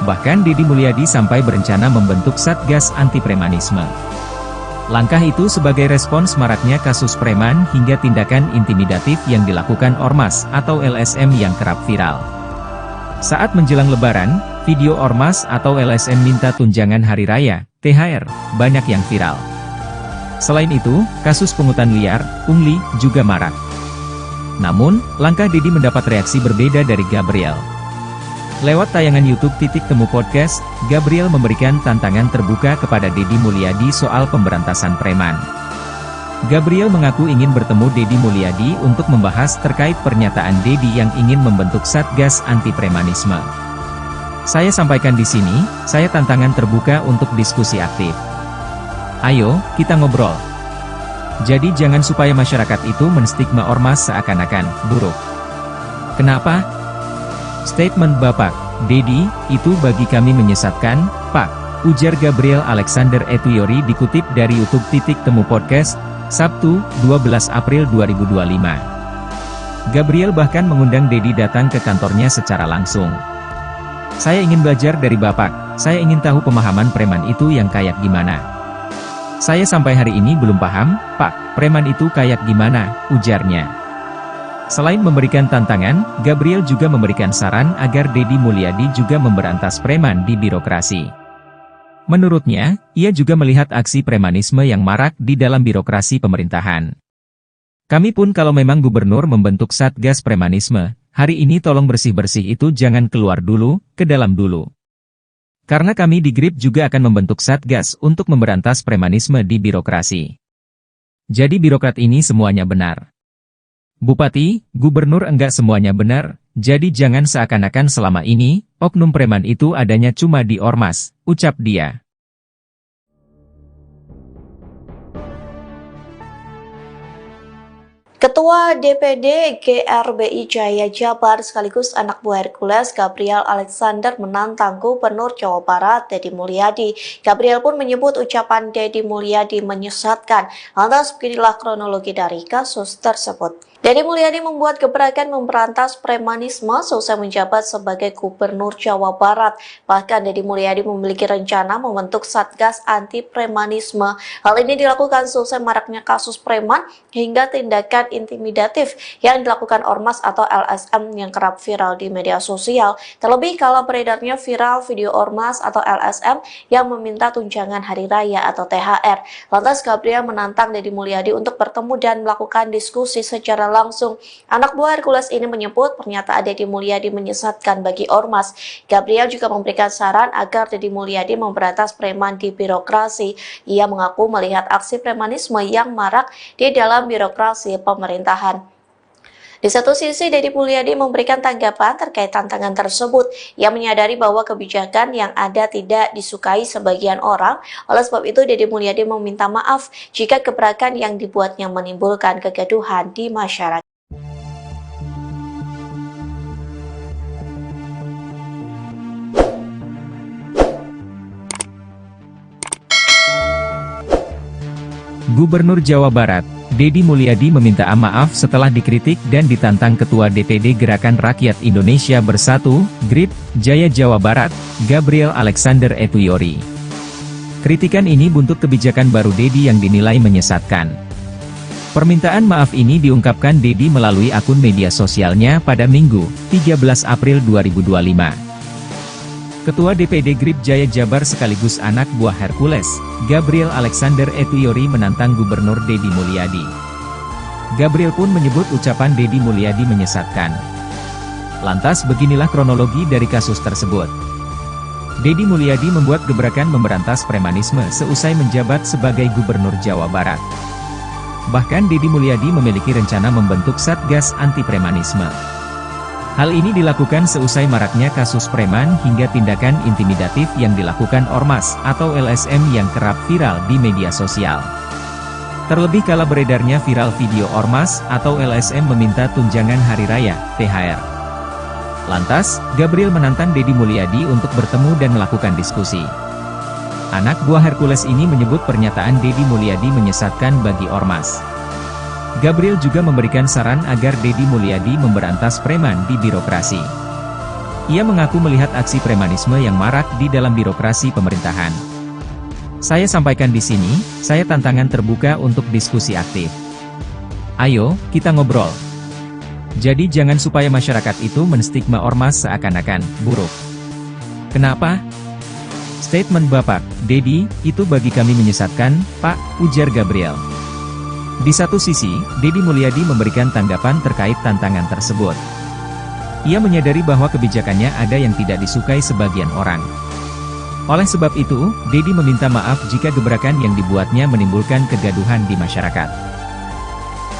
Bahkan Deddy Mulyadi sampai berencana membentuk Satgas Anti Premanisme. Langkah itu sebagai respons maraknya kasus preman hingga tindakan intimidatif yang dilakukan Ormas atau LSM yang kerap viral. Saat menjelang Lebaran, video Ormas atau LSM minta tunjangan hari raya, THR, banyak yang viral. Selain itu, kasus pungutan liar, pungli, juga marak. Namun, langkah Deddy mendapat reaksi berbeda dari Gabriel. Lewat tayangan YouTube Titik Temu Podcast, Gabriel memberikan tantangan terbuka kepada Deddy Mulyadi soal pemberantasan preman. Gabriel mengaku ingin bertemu Deddy Mulyadi untuk membahas terkait pernyataan Deddy yang ingin membentuk Satgas Anti Premanisme. Saya sampaikan di sini, saya tantangan terbuka untuk diskusi aktif. Ayo, kita ngobrol. Jadi jangan supaya masyarakat itu menstigma Ormas seakan-akan buruk. Kenapa? Statement Bapak, Deddy, itu bagi kami menyesatkan, Pak, ujar Gabriel Alexander Etuyori dikutip dari YouTube Titik Temu Podcast, Sabtu, 12 April 2025. Gabriel bahkan mengundang Deddy datang ke kantornya secara langsung. Saya ingin belajar dari Bapak, saya ingin tahu pemahaman preman itu yang kayak gimana. Saya sampai hari ini belum paham, Pak, preman itu kayak gimana, ujarnya. Selain memberikan tantangan, Gabriel juga memberikan saran agar Deddy Mulyadi juga memberantas preman di birokrasi. Menurutnya, ia juga melihat aksi premanisme yang marak di dalam birokrasi pemerintahan. Kami pun kalau memang gubernur membentuk Satgas Premanisme, hari ini tolong bersih-bersih itu jangan keluar dulu, ke dalam dulu. Karena kami di GRIP juga akan membentuk Satgas untuk memberantas premanisme di birokrasi. Jadi birokrat ini semuanya benar. Bupati, gubernur enggak semuanya benar, jadi jangan seakan-akan selama ini, oknum preman itu adanya cuma di ormas, ucap dia. Ketua DPD GRBI Jaya Jabar sekaligus anak buah Hercules Gabriel Alexander menantang Gubernur Jawa Barat Deddy Mulyadi. Gabriel pun menyebut ucapan Deddy Mulyadi menyesatkan. Lantas beginilah kronologi dari kasus tersebut. Deddy Mulyadi membuat gebrakan memberantas premanisme selesai menjabat sebagai Gubernur Jawa Barat. Bahkan Deddy Mulyadi memiliki rencana membentuk Satgas Anti Premanisme. Hal ini dilakukan selesai maraknya kasus preman hingga tindakan intimidatif yang dilakukan ormas atau LSM yang kerap viral di media sosial. Terlebih kalau beredarnya viral video ormas atau LSM yang meminta tunjangan hari raya atau THR. Lantas Gabriel menantang Deddy Mulyadi untuk bertemu dan melakukan diskusi secara langsung. Anak buah Hercules ini menyebut pernyataan Deddy Mulyadi menyesatkan bagi ormas. Gabriel juga memberikan saran agar Deddy Mulyadi memberantas preman di birokrasi. Ia mengaku melihat aksi premanisme yang marak di dalam birokrasi pemerintahan. Di satu sisi, Deddy Mulyadi memberikan tanggapan terkait tantangan tersebut. Ia menyadari bahwa kebijakan yang ada tidak disukai sebagian orang. Oleh sebab itu, Deddy Mulyadi meminta maaf jika gebrakan yang dibuatnya menimbulkan kegaduhan di masyarakat. Gubernur Jawa Barat, Deddy Mulyadi meminta maaf setelah dikritik dan ditantang Ketua DPD Gerakan Rakyat Indonesia Bersatu, GRIP, Jaya Jawa Barat, Gabriel Alexander Etuyori. Kritikan ini buntut kebijakan baru Deddy yang dinilai menyesatkan. Permintaan maaf ini diungkapkan Deddy melalui akun media sosialnya pada Minggu, 13 April 2025. Ketua DPD GRIP Jaya Jabar sekaligus anak buah Hercules, Gabriel Alexander Etuyori menantang Gubernur Deddy Mulyadi. Gabriel pun menyebut ucapan Deddy Mulyadi menyesatkan. Lantas beginilah kronologi dari kasus tersebut. Deddy Mulyadi membuat gebrakan memberantas premanisme seusai menjabat sebagai Gubernur Jawa Barat. Bahkan Deddy Mulyadi memiliki rencana membentuk Satgas Anti Premanisme. Hal ini dilakukan seusai maraknya kasus preman hingga tindakan intimidatif yang dilakukan ormas atau LSM yang kerap viral di media sosial. Terlebih kala beredarnya viral video ormas atau LSM meminta tunjangan hari raya, THR. Lantas, Gabriel menantang Deddy Mulyadi untuk bertemu dan melakukan diskusi. Anak buah Hercules ini menyebut pernyataan Deddy Mulyadi menyesatkan bagi ormas. Gabriel juga memberikan saran agar Deddy Mulyadi memberantas preman di birokrasi. Ia mengaku melihat aksi premanisme yang marak di dalam birokrasi pemerintahan. Saya sampaikan di sini, saya tantangan terbuka untuk diskusi aktif. Ayo, kita ngobrol. Jadi jangan supaya masyarakat itu menstigma ormas seakan-akan buruk. Kenapa? Statement Bapak, Deddy, itu bagi kami menyesatkan, Pak, ujar Gabriel. Di satu sisi, Deddy Mulyadi memberikan tanggapan terkait tantangan tersebut. Ia menyadari bahwa kebijakannya ada yang tidak disukai sebagian orang. Oleh sebab itu, Deddy meminta maaf jika gebrakan yang dibuatnya menimbulkan kegaduhan di masyarakat.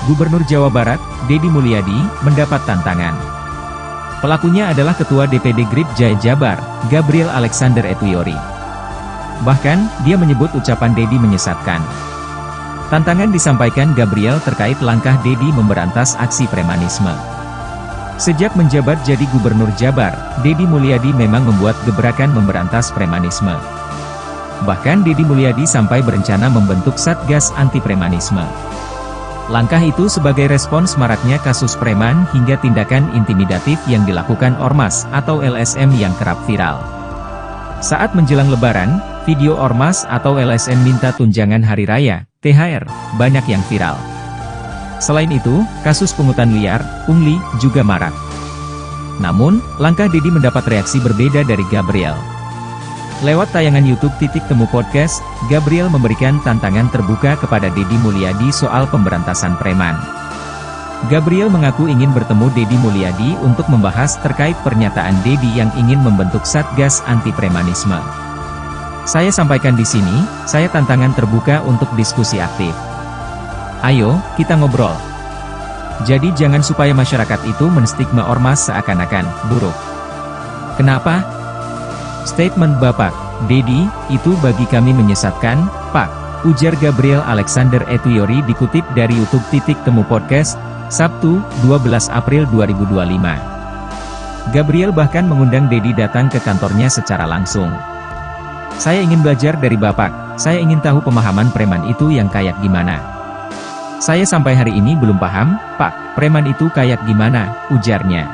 Gubernur Jawa Barat, Deddy Mulyadi, mendapat tantangan. Pelakunya adalah Ketua DPD GRIP Jaya Jabar, Gabriel Alexander Etuyori. Bahkan, dia menyebut ucapan Deddy menyesatkan. Tantangan disampaikan Gabriel terkait langkah Deddy memberantas aksi premanisme. Sejak menjabat jadi Gubernur Jabar, Deddy Mulyadi memang membuat gebrakan memberantas premanisme. Bahkan Deddy Mulyadi sampai berencana membentuk Satgas Anti Premanisme. Langkah itu sebagai respons maraknya kasus preman hingga tindakan intimidatif yang dilakukan ormas atau LSM yang kerap viral. Saat menjelang Lebaran, Video ormas atau LSM minta tunjangan hari raya, THR, banyak yang viral. Selain itu, kasus pungutan liar, pungli, juga marak. Namun, langkah Dedi mendapat reaksi berbeda dari Gabriel. Lewat tayangan YouTube Titik Temu Podcast, Gabriel memberikan tantangan terbuka kepada Deddy Mulyadi soal pemberantasan preman. Gabriel mengaku ingin bertemu Deddy Mulyadi untuk membahas terkait pernyataan Deddy yang ingin membentuk Satgas Anti Premanisme. Saya sampaikan di sini, saya tantangan terbuka untuk diskusi aktif. Ayo, kita ngobrol. Jadi jangan supaya masyarakat itu menstigma ormas seakan-akan buruk. Kenapa? Statement Bapak Deddy, itu bagi kami menyesatkan, Pak, ujar Gabriel Alexander Etuyori dikutip dari YouTube Titik Temu Podcast, Sabtu, 12 April 2025. Gabriel bahkan mengundang Deddy datang ke kantornya secara langsung. Saya ingin belajar dari Bapak, saya ingin tahu pemahaman preman itu yang kayak gimana. Saya sampai hari ini belum paham, Pak, preman itu kayak gimana, ujarnya.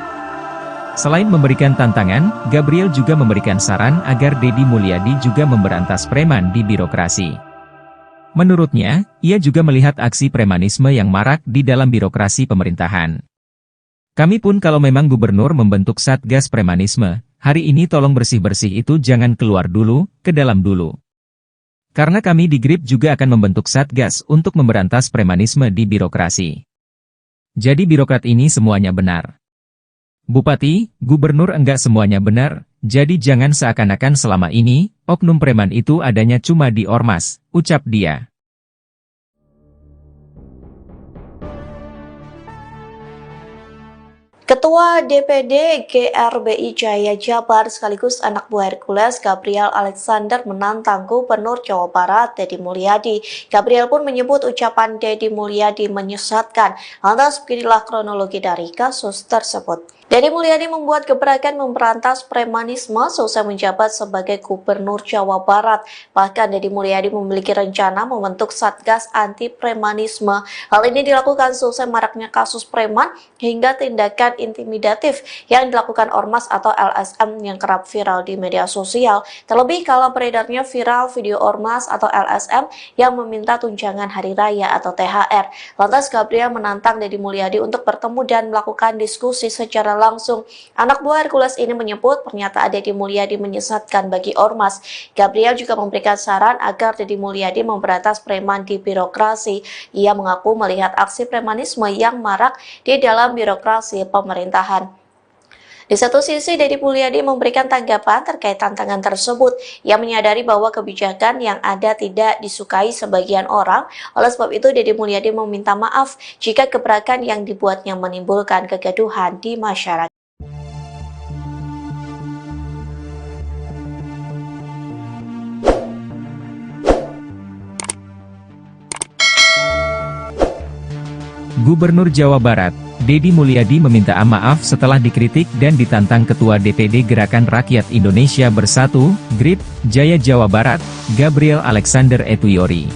Selain memberikan tantangan, Gabriel juga memberikan saran agar Deddy Mulyadi juga memberantas preman di birokrasi. Menurutnya, ia juga melihat aksi premanisme yang marak di dalam birokrasi pemerintahan. Kami pun kalau memang gubernur membentuk Satgas Premanisme, hari ini tolong bersih-bersih itu jangan keluar dulu, ke dalam dulu. Karena kami di GRIP juga akan membentuk Satgas untuk memberantas premanisme di birokrasi. Jadi birokrat ini semuanya benar. Bupati, gubernur enggak semuanya benar, jadi jangan seakan-akan selama ini, oknum preman itu adanya cuma di ormas, ucap dia. Ketua DPD GRBI Jaya Jabar sekaligus anak buah Hercules Gabriel Alexander menantang Gubernur Jawa Barat Deddy Mulyadi. Gabriel pun menyebut ucapan Deddy Mulyadi menyesatkan. Lantas beginilah kronologi dari kasus tersebut. Deddy Mulyadi membuat gebrakan memberantas premanisme selesai menjabat sebagai Gubernur Jawa Barat. Bahkan Deddy Mulyadi memiliki rencana membentuk Satgas Anti Premanisme. Hal ini dilakukan selesai maraknya kasus preman hingga tindakan intimidatif yang dilakukan ormas atau LSM yang kerap viral di media sosial. Terlebih kalau beredarnya viral video ormas atau LSM yang meminta tunjangan hari raya atau THR. Lantas Gabriel menantang Deddy Mulyadi untuk bertemu dan melakukan diskusi secara langsung. Anak buah Hercules ini menyebut pernyataan Deddy Mulyadi menyesatkan bagi ormas. Gabriel juga memberikan saran agar Deddy Mulyadi memberantas preman di birokrasi. Ia mengaku melihat aksi premanisme yang marak di dalam birokrasi pemerintahan. Di satu sisi, Deddy Mulyadi memberikan tanggapan terkait tantangan tersebut. Ia menyadari bahwa kebijakan yang ada tidak disukai sebagian orang. Oleh sebab itu, Deddy Mulyadi meminta maaf jika gebrakan yang dibuatnya menimbulkan kegaduhan di masyarakat. Gubernur Jawa Barat, Deddy Mulyadi meminta maaf setelah dikritik dan ditantang Ketua DPD Gerakan Rakyat Indonesia Bersatu, GRIP, Jaya Jawa Barat, Gabriel Alexander Etuyori.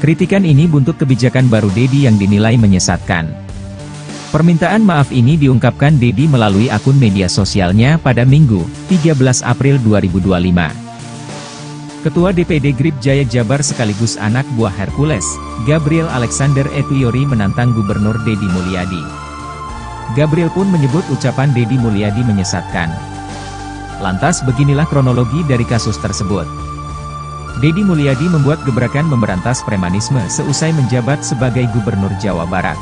Kritikan ini buntut kebijakan baru Deddy yang dinilai menyesatkan. Permintaan maaf ini diungkapkan Deddy melalui akun media sosialnya pada Minggu, 13 April 2025. Ketua DPD GRIP Jaya Jabar sekaligus anak buah Hercules, Gabriel Alexander Etuyori menantang Gubernur Deddy Mulyadi. Gabriel pun menyebut ucapan Deddy Mulyadi menyesatkan. Lantas beginilah kronologi dari kasus tersebut. Deddy Mulyadi membuat gebrakan memberantas premanisme seusai menjabat sebagai Gubernur Jawa Barat.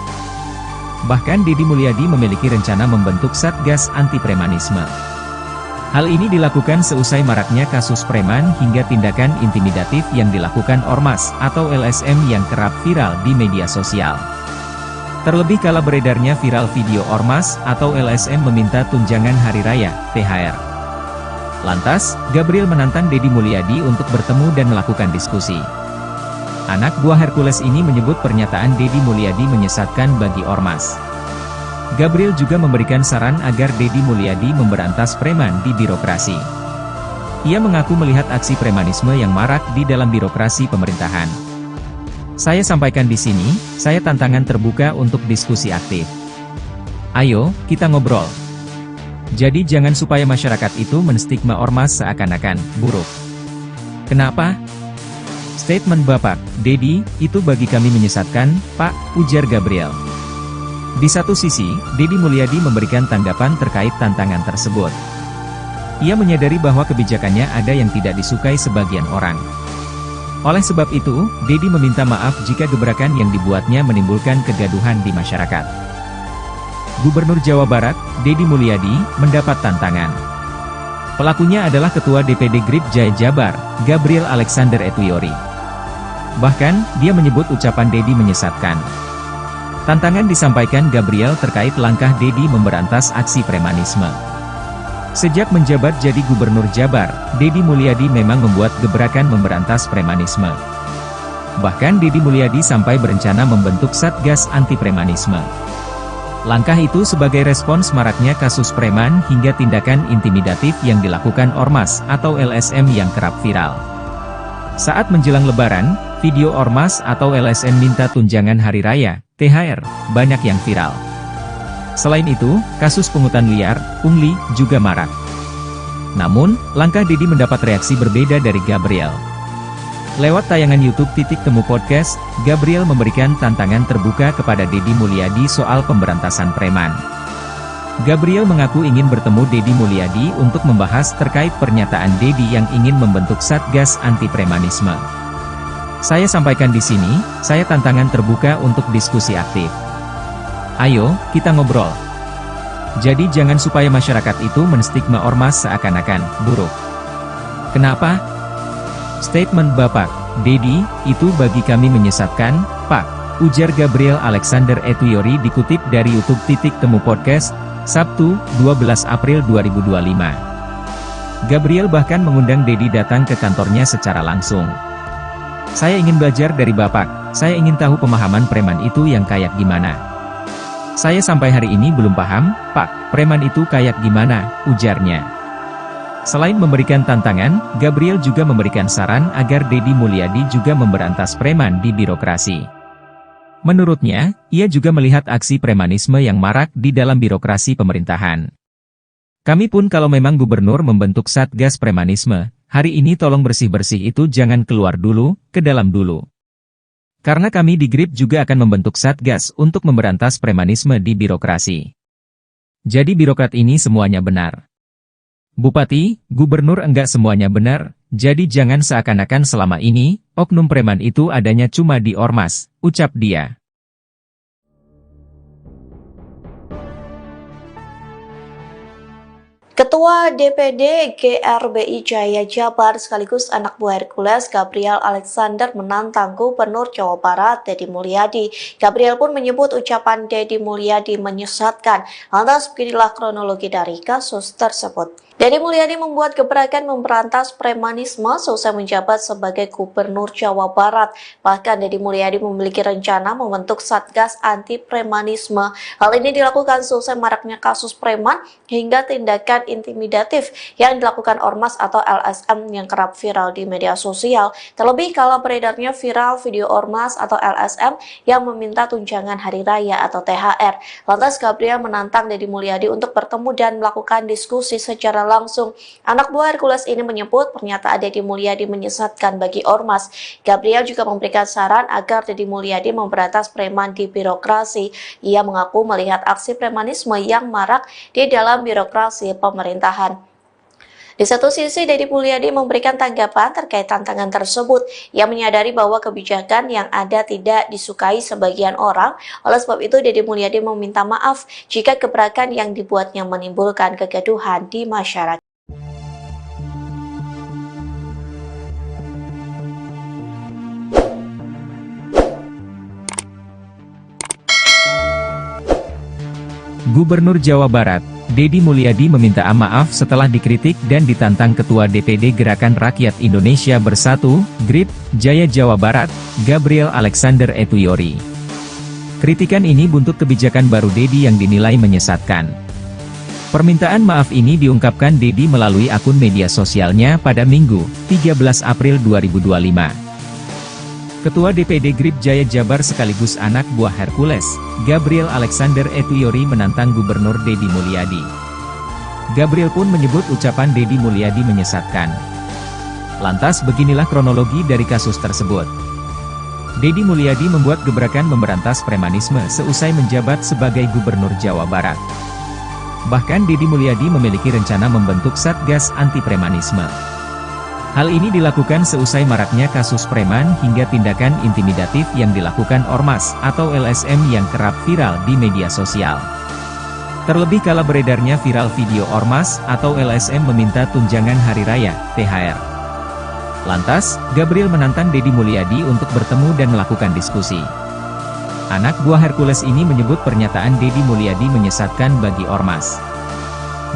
Bahkan Deddy Mulyadi memiliki rencana membentuk Satgas Anti Premanisme. Hal ini dilakukan seusai maraknya kasus preman hingga tindakan intimidatif yang dilakukan ormas atau LSM yang kerap viral di media sosial. Terlebih kala beredarnya viral video ormas atau LSM meminta tunjangan hari raya, THR. Lantas, Gabriel menantang Deddy Mulyadi untuk bertemu dan melakukan diskusi. Anak buah Hercules ini menyebut pernyataan Deddy Mulyadi menyesatkan bagi ormas. Gabriel juga memberikan saran agar Deddy Mulyadi memberantas preman di birokrasi. Ia mengaku melihat aksi premanisme yang marak di dalam birokrasi pemerintahan. Saya sampaikan di sini, saya tantangan terbuka untuk diskusi aktif. Ayo, kita ngobrol. Jadi jangan supaya masyarakat itu menstigma ormas seakan-akan buruk. Kenapa? Statement Bapak, Dedi, itu bagi kami menyesatkan, Pak, ujar Gabriel. Di satu sisi, Dedi Mulyadi memberikan tanggapan terkait tantangan tersebut. Ia menyadari bahwa kebijakannya ada yang tidak disukai sebagian orang. Oleh sebab itu, Dedi meminta maaf jika gebrakan yang dibuatnya menimbulkan kegaduhan di masyarakat. Gubernur Jawa Barat, Dedi Mulyadi, mendapat tantangan. Pelakunya adalah Ketua DPD GRIP Jaya Jabar, Gabriel Alexander Etuyori. Bahkan, dia menyebut ucapan Dedi menyesatkan. Tantangan disampaikan Gabriel terkait langkah Dedi memberantas aksi premanisme. Sejak menjabat jadi Gubernur Jabar, Dedi Mulyadi memang membuat gebrakan memberantas premanisme. Bahkan Dedi Mulyadi sampai berencana membentuk Satgas Anti Premanisme. Langkah itu sebagai respons maraknya kasus preman hingga tindakan intimidatif yang dilakukan Ormas atau LSM yang kerap viral. Saat menjelang Lebaran, video Ormas atau LSM minta tunjangan Hari Raya, THR, banyak yang viral. Selain itu, kasus pungutan liar, pungli, juga marak. Namun, langkah Dedi mendapat reaksi berbeda dari Gabriel. Lewat tayangan YouTube _temu podcast, Gabriel memberikan tantangan terbuka kepada Dedi Mulyadi soal pemberantasan preman. Gabriel mengaku ingin bertemu Dedi Mulyadi untuk membahas terkait pernyataan Dedi yang ingin membentuk Satgas Anti Premanisme. Saya sampaikan di sini, saya tantangan terbuka untuk diskusi aktif. Ayo, kita ngobrol. Jadi jangan supaya masyarakat itu menstigma Ormas seakan-akan buruk. Kenapa? Statement Bapak, Dedi, itu bagi kami menyesatkan, Pak, ujar Gabriel Alexander Etuyori dikutip dari YouTube _temu podcast, Sabtu, 12 April 2025. Gabriel bahkan mengundang Dedi datang ke kantornya secara langsung. Saya ingin belajar dari Bapak, saya ingin tahu pemahaman preman itu yang kayak gimana. Saya sampai hari ini belum paham, Pak, preman itu kayak gimana, ujarnya. Selain memberikan tantangan, Gabriel juga memberikan saran agar Dedi Mulyadi juga memberantas preman di birokrasi. Menurutnya, ia juga melihat aksi premanisme yang marak di dalam birokrasi pemerintahan. Kami pun kalau memang gubernur membentuk Satgas Premanisme, hari ini tolong bersih-bersih itu jangan keluar dulu, ke dalam dulu. Karena kami di GRIP juga akan membentuk Satgas untuk memberantas premanisme di birokrasi. Jadi birokrat ini semuanya benar. Bupati, gubernur enggak semuanya benar, jadi jangan seakan-akan selama ini, oknum preman itu adanya cuma di Ormas, ucap dia. Ketua DPD GRBI Jaya Jabar sekaligus anak buah Hercules Gabriel Alexander menantang Gubernur Jawa Barat Dedi Mulyadi. Gabriel pun menyebut ucapan Dedi Mulyadi menyesatkan. Lantas beginilah kronologi dari kasus tersebut. Dedi Mulyadi membuat gebrakan memberantas premanisme selesai menjabat sebagai Gubernur Jawa Barat. Bahkan Dedi Mulyadi memiliki rencana membentuk Satgas Anti Premanisme. Hal ini dilakukan selesai maraknya kasus preman hingga tindakan intimidatif yang dilakukan Ormas atau LSM yang kerap viral di media sosial. Terlebih kalau beredarnya viral video Ormas atau LSM yang meminta tunjangan Hari Raya atau THR. Lantas Gabriel menantang Dedi Mulyadi untuk bertemu dan melakukan diskusi secara langsung. Anak buah Hercules ini menyebut pernyataan Dedi Mulyadi menyesatkan bagi Ormas. Gabriel juga memberikan saran agar Dedi Mulyadi memberantas preman di birokrasi. Ia mengaku melihat aksi premanisme yang marak di dalam birokrasi pemerintahan. Di satu sisi, Dedi Mulyadi memberikan tanggapan terkait tantangan tersebut. Ia menyadari bahwa kebijakan yang ada tidak disukai sebagian orang. Oleh sebab itu, Dedi Mulyadi meminta maaf jika gebrakan yang dibuatnya menimbulkan kegaduhan di masyarakat. Gubernur Jawa Barat, Dedi Mulyadi meminta maaf setelah dikritik dan ditantang Ketua DPD Gerakan Rakyat Indonesia Bersatu, GRIP, Jaya Jawa Barat, Gabriel Alexander Etuyori. Kritikan ini buntut kebijakan baru Dedi yang dinilai menyesatkan. Permintaan maaf ini diungkapkan Dedi melalui akun media sosialnya pada Minggu, 13 April 2025. Ketua DPD GRIP Jaya Jabar sekaligus anak buah Hercules, Gabriel Alexander Etuyori menantang Gubernur Dedi Mulyadi. Gabriel pun menyebut ucapan Dedi Mulyadi menyesatkan. Lantas beginilah kronologi dari kasus tersebut. Deddy Mulyadi membuat gebrakan memberantas premanisme seusai menjabat sebagai Gubernur Jawa Barat. Bahkan Deddy Mulyadi memiliki rencana membentuk Satgas Anti Premanisme. Hal ini dilakukan seusai maraknya kasus preman hingga tindakan intimidatif yang dilakukan Ormas atau LSM yang kerap viral di media sosial. Terlebih kala beredarnya viral video Ormas atau LSM meminta tunjangan hari raya, THR. Lantas, Gabriel menantang Deddy Mulyadi untuk bertemu dan melakukan diskusi. Anak buah Hercules ini menyebut pernyataan Deddy Mulyadi menyesatkan bagi Ormas.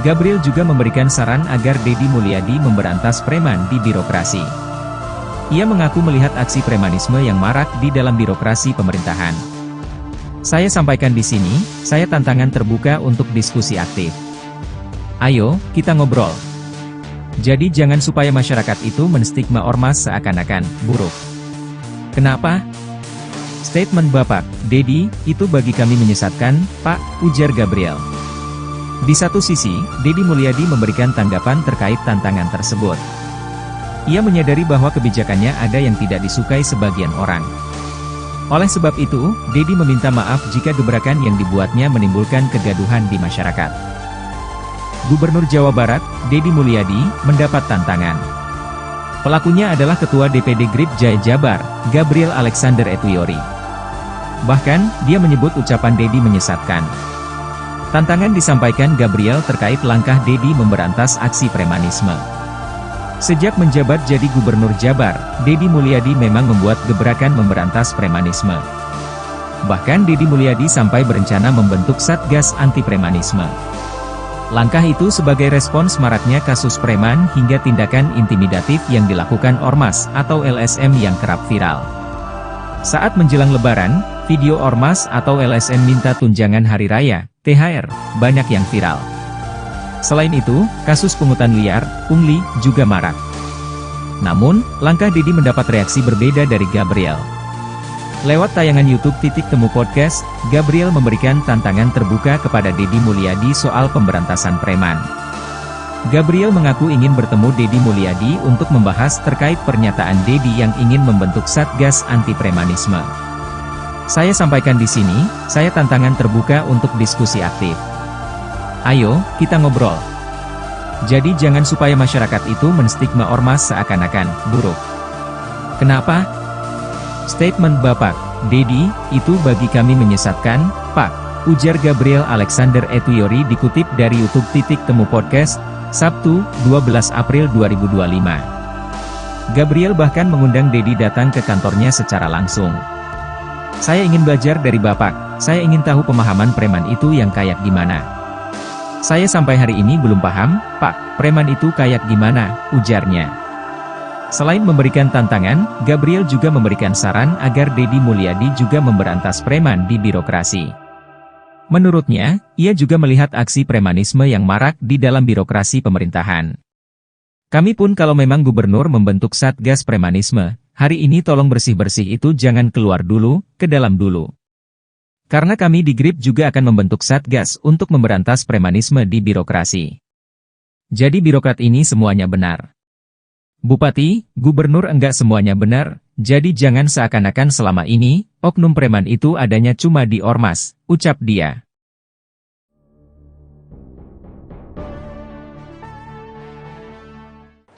Gabriel juga memberikan saran agar Deddy Mulyadi memberantas preman di birokrasi. Ia mengaku melihat aksi premanisme yang marak di dalam birokrasi pemerintahan. Saya sampaikan di sini, saya tantangan terbuka untuk diskusi aktif. Ayo, kita ngobrol. Jadi jangan supaya masyarakat itu menstigma Ormas seakan-akan buruk. Kenapa? Statement Bapak, Deddy, itu bagi kami menyesatkan, Pak, ujar Gabriel. Di satu sisi, Deddy Mulyadi memberikan tanggapan terkait tantangan tersebut. Ia menyadari bahwa kebijakannya ada yang tidak disukai sebagian orang. Oleh sebab itu, Deddy meminta maaf jika gebrakan yang dibuatnya menimbulkan kegaduhan di masyarakat. Gubernur Jawa Barat, Deddy Mulyadi, mendapat tantangan. Pelakunya adalah Ketua DPD GRIP Jaya Jabar, Gabriel Alexander Etuyori. Bahkan, dia menyebut ucapan Deddy menyesatkan. Tantangan disampaikan Gabriel terkait langkah Deddy memberantas aksi premanisme. Sejak menjabat jadi Gubernur Jabar, Deddy Mulyadi memang membuat gebrakan memberantas premanisme. Bahkan Deddy Mulyadi sampai berencana membentuk Satgas Anti Premanisme. Langkah itu sebagai respons maraknya kasus preman hingga tindakan intimidatif yang dilakukan Ormas atau LSM yang kerap viral. Saat menjelang Lebaran, video Ormas atau LSM minta tunjangan hari raya, THR, banyak yang viral. Selain itu, kasus pungutan liar, pungli, juga marak. Namun, langkah Deddy mendapat reaksi berbeda dari Gabriel. Lewat tayangan YouTube Temu Podcast, Gabriel memberikan tantangan terbuka kepada Deddy Mulyadi soal pemberantasan preman. Gabriel mengaku ingin bertemu Deddy Mulyadi untuk membahas terkait pernyataan Deddy yang ingin membentuk Satgas Anti Premanisme. Saya sampaikan di sini, saya tantangan terbuka untuk diskusi aktif. Ayo, kita ngobrol. Jadi jangan supaya masyarakat itu menstigma Ormas seakan-akan buruk. Kenapa? Statement Bapak, Deddy, itu bagi kami menyesatkan, Pak, ujar Gabriel Alexander Etuyori dikutip dari YouTube Temu Podcast, Sabtu, 12 April 2025. Gabriel bahkan mengundang Deddy datang ke kantornya secara langsung. Saya ingin belajar dari Bapak, saya ingin tahu pemahaman preman itu yang kayak gimana. Saya sampai hari ini belum paham, Pak, preman itu kayak gimana, ujarnya. Selain memberikan tantangan, Gabriel juga memberikan saran agar Deddy Mulyadi juga memberantas preman di birokrasi. Menurutnya, ia juga melihat aksi premanisme yang marak di dalam birokrasi pemerintahan. Kami pun kalau memang gubernur membentuk Satgas Premanisme, hari ini tolong bersih-bersih itu jangan keluar dulu, ke dalam dulu. Karena kami di GRIP juga akan membentuk Satgas untuk memberantas premanisme di birokrasi. Jadi birokrat ini semuanya benar. Bupati, gubernur enggak semuanya benar, jadi jangan seakan-akan selama ini, oknum preman itu adanya cuma di Ormas, ucap dia.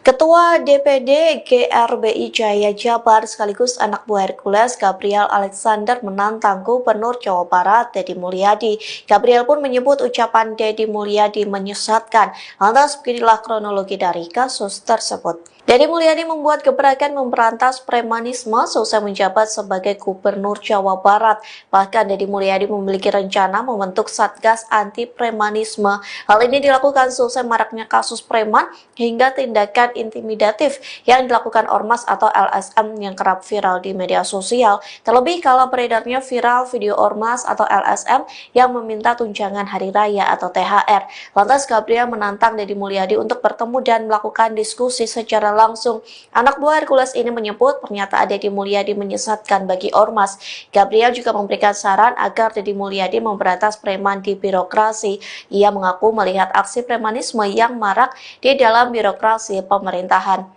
Ketua DPD GRBI Jaya Jabar sekaligus anak buah Hercules Gabriel Alexander menantang Gubernur Jawa Barat Deddy Mulyadi. Gabriel pun menyebut ucapan Deddy Mulyadi menyesatkan. Lantas beginilah kronologi dari kasus tersebut. Deddy Mulyadi membuat gebrakan memberantas premanisme seusai menjabat sebagai Gubernur Jawa Barat. Bahkan Deddy Mulyadi memiliki rencana membentuk Satgas Anti Premanisme. Hal ini dilakukan seusai maraknya kasus preman hingga tindakan intimidatif yang dilakukan Ormas atau LSM yang kerap viral di media sosial. Terlebih kalau beredarnya viral video Ormas atau LSM yang meminta tunjangan hari raya atau THR. Lantas Gabriel menantang Deddy Mulyadi untuk bertemu dan melakukan diskusi secara langsung. Anak buah Hercules ini menyebut pernyataan Deddy Mulyadi menyesatkan bagi Ormas. Gabriel juga memberikan saran agar Deddy Mulyadi memberantas preman di birokrasi. Ia mengaku melihat aksi premanisme yang marak di dalam birokrasi pemerintahan.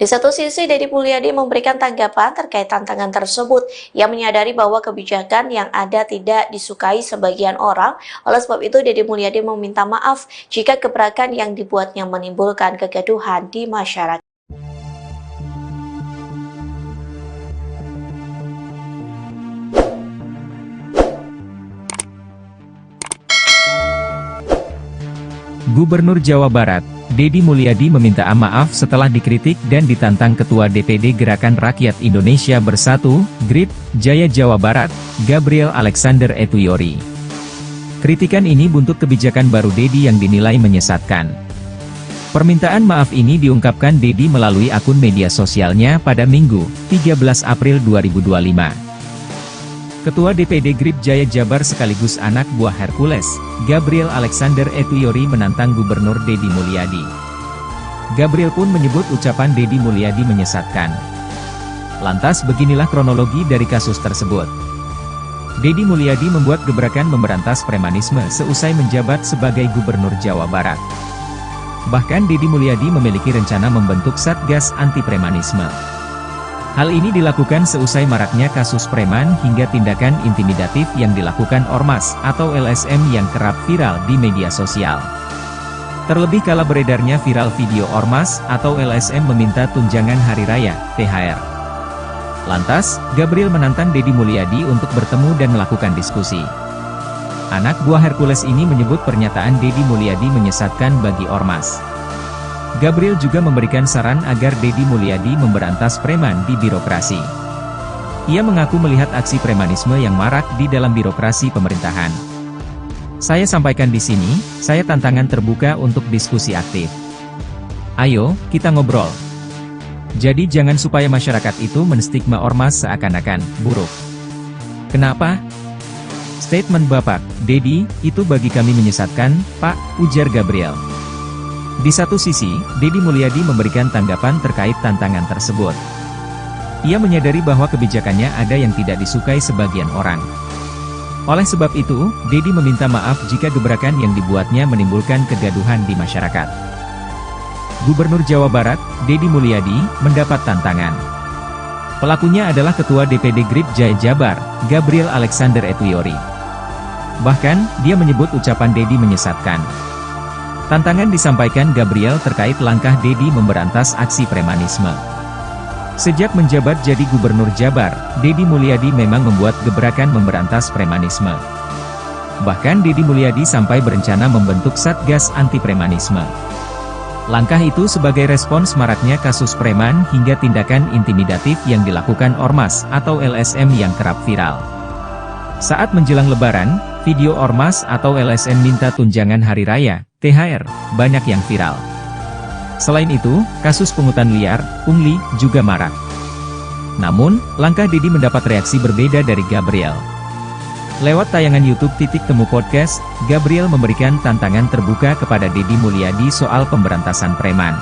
Di satu sisi, Deddy Mulyadi memberikan tanggapan terkait tantangan tersebut. Ia menyadari bahwa kebijakan yang ada tidak disukai sebagian orang. Oleh sebab itu, Deddy Mulyadi meminta maaf jika gebrakan yang dibuatnya menimbulkan kegaduhan di masyarakat. Gubernur Jawa Barat, Deddy Mulyadi meminta maaf setelah dikritik dan ditantang Ketua DPD Gerakan Rakyat Indonesia Bersatu, GRIP, Jaya Jawa Barat, Gabriel Alexander Etuyori. Kritikan ini buntut kebijakan baru Deddy yang dinilai menyesatkan. Permintaan maaf ini diungkapkan Deddy melalui akun media sosialnya pada Minggu, 13 April 2025. Ketua DPD GRIP Jaya Jabar sekaligus anak buah Hercules, Gabriel Alexander Etuyori menantang Gubernur Deddy Mulyadi. Gabriel pun menyebut ucapan Deddy Mulyadi menyesatkan. Lantas beginilah kronologi dari kasus tersebut. Deddy Mulyadi membuat gebrakan memberantas premanisme seusai menjabat sebagai Gubernur Jawa Barat. Bahkan Deddy Mulyadi memiliki rencana membentuk Satgas Anti Premanisme. Hal ini dilakukan seusai maraknya kasus preman hingga tindakan intimidatif yang dilakukan Ormas atau LSM yang kerap viral di media sosial. Terlebih kala beredarnya viral video Ormas atau LSM meminta tunjangan hari raya, THR. Lantas, Gabriel menantang Deddy Mulyadi untuk bertemu dan melakukan diskusi. Anak buah Hercules ini menyebut pernyataan Deddy Mulyadi menyesatkan bagi Ormas. Gabriel juga memberikan saran agar Deddy Mulyadi memberantas preman di birokrasi. Ia mengaku melihat aksi premanisme yang marak di dalam birokrasi pemerintahan. Saya sampaikan di sini, saya tantangan terbuka untuk diskusi aktif. Ayo, kita ngobrol. Jadi jangan supaya masyarakat itu menstigma Ormas seakan-akan buruk. Kenapa? Statement Bapak, Deddy, itu bagi kami menyesatkan, Pak, ujar Gabriel. Di satu sisi, Deddy Mulyadi memberikan tanggapan terkait tantangan tersebut. Ia menyadari bahwa kebijakannya ada yang tidak disukai sebagian orang. Oleh sebab itu, Deddy meminta maaf jika gebrakan yang dibuatnya menimbulkan kegaduhan di masyarakat. Gubernur Jawa Barat, Deddy Mulyadi, mendapat tantangan. Pelakunya adalah Ketua DPD GRIP Jaya Jabar, Gabriel Alexander Etuyori. Bahkan, dia menyebut ucapan Deddy menyesatkan. Tantangan disampaikan Gabriel terkait langkah Deddy memberantas aksi premanisme. Sejak menjabat jadi Gubernur Jabar, Deddy Mulyadi memang membuat gebrakan memberantas premanisme. Bahkan Deddy Mulyadi sampai berencana membentuk Satgas Anti Premanisme. Langkah itu sebagai respons maraknya kasus preman hingga tindakan intimidatif yang dilakukan Ormas atau LSM yang kerap viral. Saat menjelang Lebaran, video Ormas atau LSM minta tunjangan hari raya, THR, banyak yang viral. Selain itu, kasus pungutan liar, pungli, juga marak. Namun, langkah Deddy mendapat reaksi berbeda dari Gabriel. Lewat tayangan YouTube Temu Podcast, Gabriel memberikan tantangan terbuka kepada Deddy Mulyadi soal pemberantasan preman.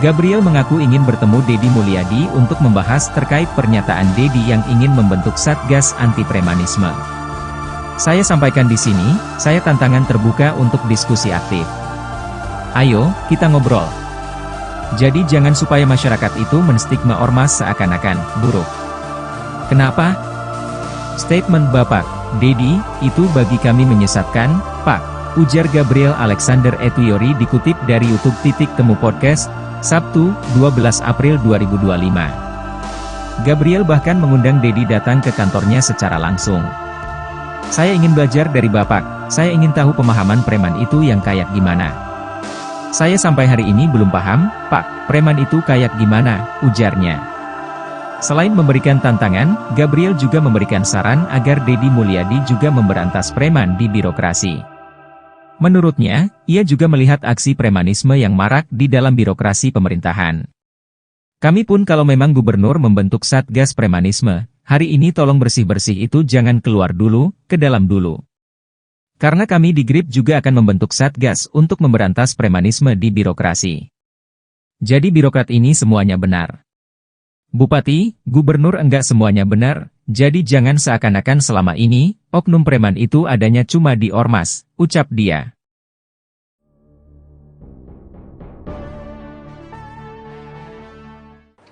Gabriel mengaku ingin bertemu Deddy Mulyadi untuk membahas terkait pernyataan Deddy yang ingin membentuk Satgas Anti Premanisme. Saya sampaikan di sini, saya tantangan terbuka untuk diskusi aktif. Ayo, kita ngobrol. Jadi jangan supaya masyarakat itu menstigma Ormas seakan-akan buruk. Kenapa? Statement Bapak, Deddy, itu bagi kami menyesatkan, Pak, ujar Gabriel Alexander Etuyori dikutip dari YouTube Temu Podcast, Sabtu, 12 April 2025. Gabriel bahkan mengundang Deddy datang ke kantornya secara langsung. Saya ingin belajar dari Bapak, saya ingin tahu pemahaman preman itu yang kayak gimana. Saya sampai hari ini belum paham, Pak, preman itu kayak gimana, ujarnya. Selain memberikan tantangan, Gabriel juga memberikan saran agar Deddy Mulyadi juga memberantas preman di birokrasi. Menurutnya, ia juga melihat aksi premanisme yang marak di dalam birokrasi pemerintahan. Kami pun kalau memang gubernur membentuk Satgas Premanisme, hari ini tolong bersih-bersih itu jangan keluar dulu, ke dalam dulu. Karena kami di GRIP juga akan membentuk Satgas untuk memberantas premanisme di birokrasi. Jadi birokrat ini semuanya benar. Bupati, gubernur enggak semuanya benar, jadi jangan seakan-akan selama ini, oknum preman itu adanya cuma di Ormas, ucap dia.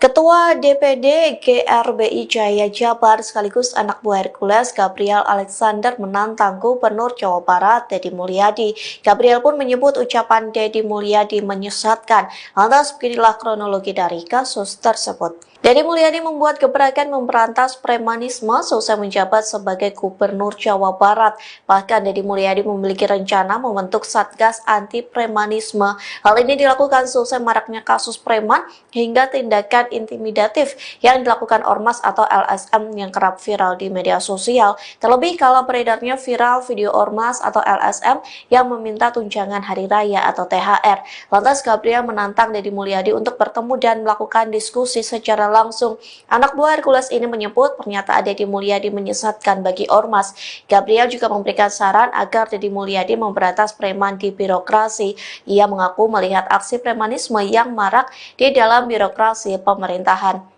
Ketua DPD GRBI Jaya Jabar sekaligus anak buah Hercules Gabriel Alexander menantang Gubernur Jawa Barat Deddy Mulyadi. Gabriel pun menyebut ucapan Deddy Mulyadi menyesatkan. Lantas beginilah kronologi dari kasus tersebut. Deddy Mulyadi membuat gebrakan memberantas premanisme seusai menjabat sebagai Gubernur Jawa Barat. Bahkan Deddy Mulyadi memiliki rencana membentuk Satgas Anti Premanisme. Hal ini dilakukan seusai maraknya kasus preman hingga tindakan intimidatif yang dilakukan Ormas atau LSM yang kerap viral di media sosial. Terlebih kala beredarnya viral video Ormas atau LSM yang meminta tunjangan hari raya atau THR. Lantas Gabriel menantang Deddy Mulyadi untuk bertemu dan melakukan diskusi secara langsung. Anak buah Hercules ini menyebut pernyataan Deddy Mulyadi menyesatkan bagi Ormas. Gabriel juga memberikan saran agar Deddy Mulyadi memberantas preman di birokrasi. Ia mengaku melihat aksi premanisme yang marak di dalam birokrasi pemerintahan.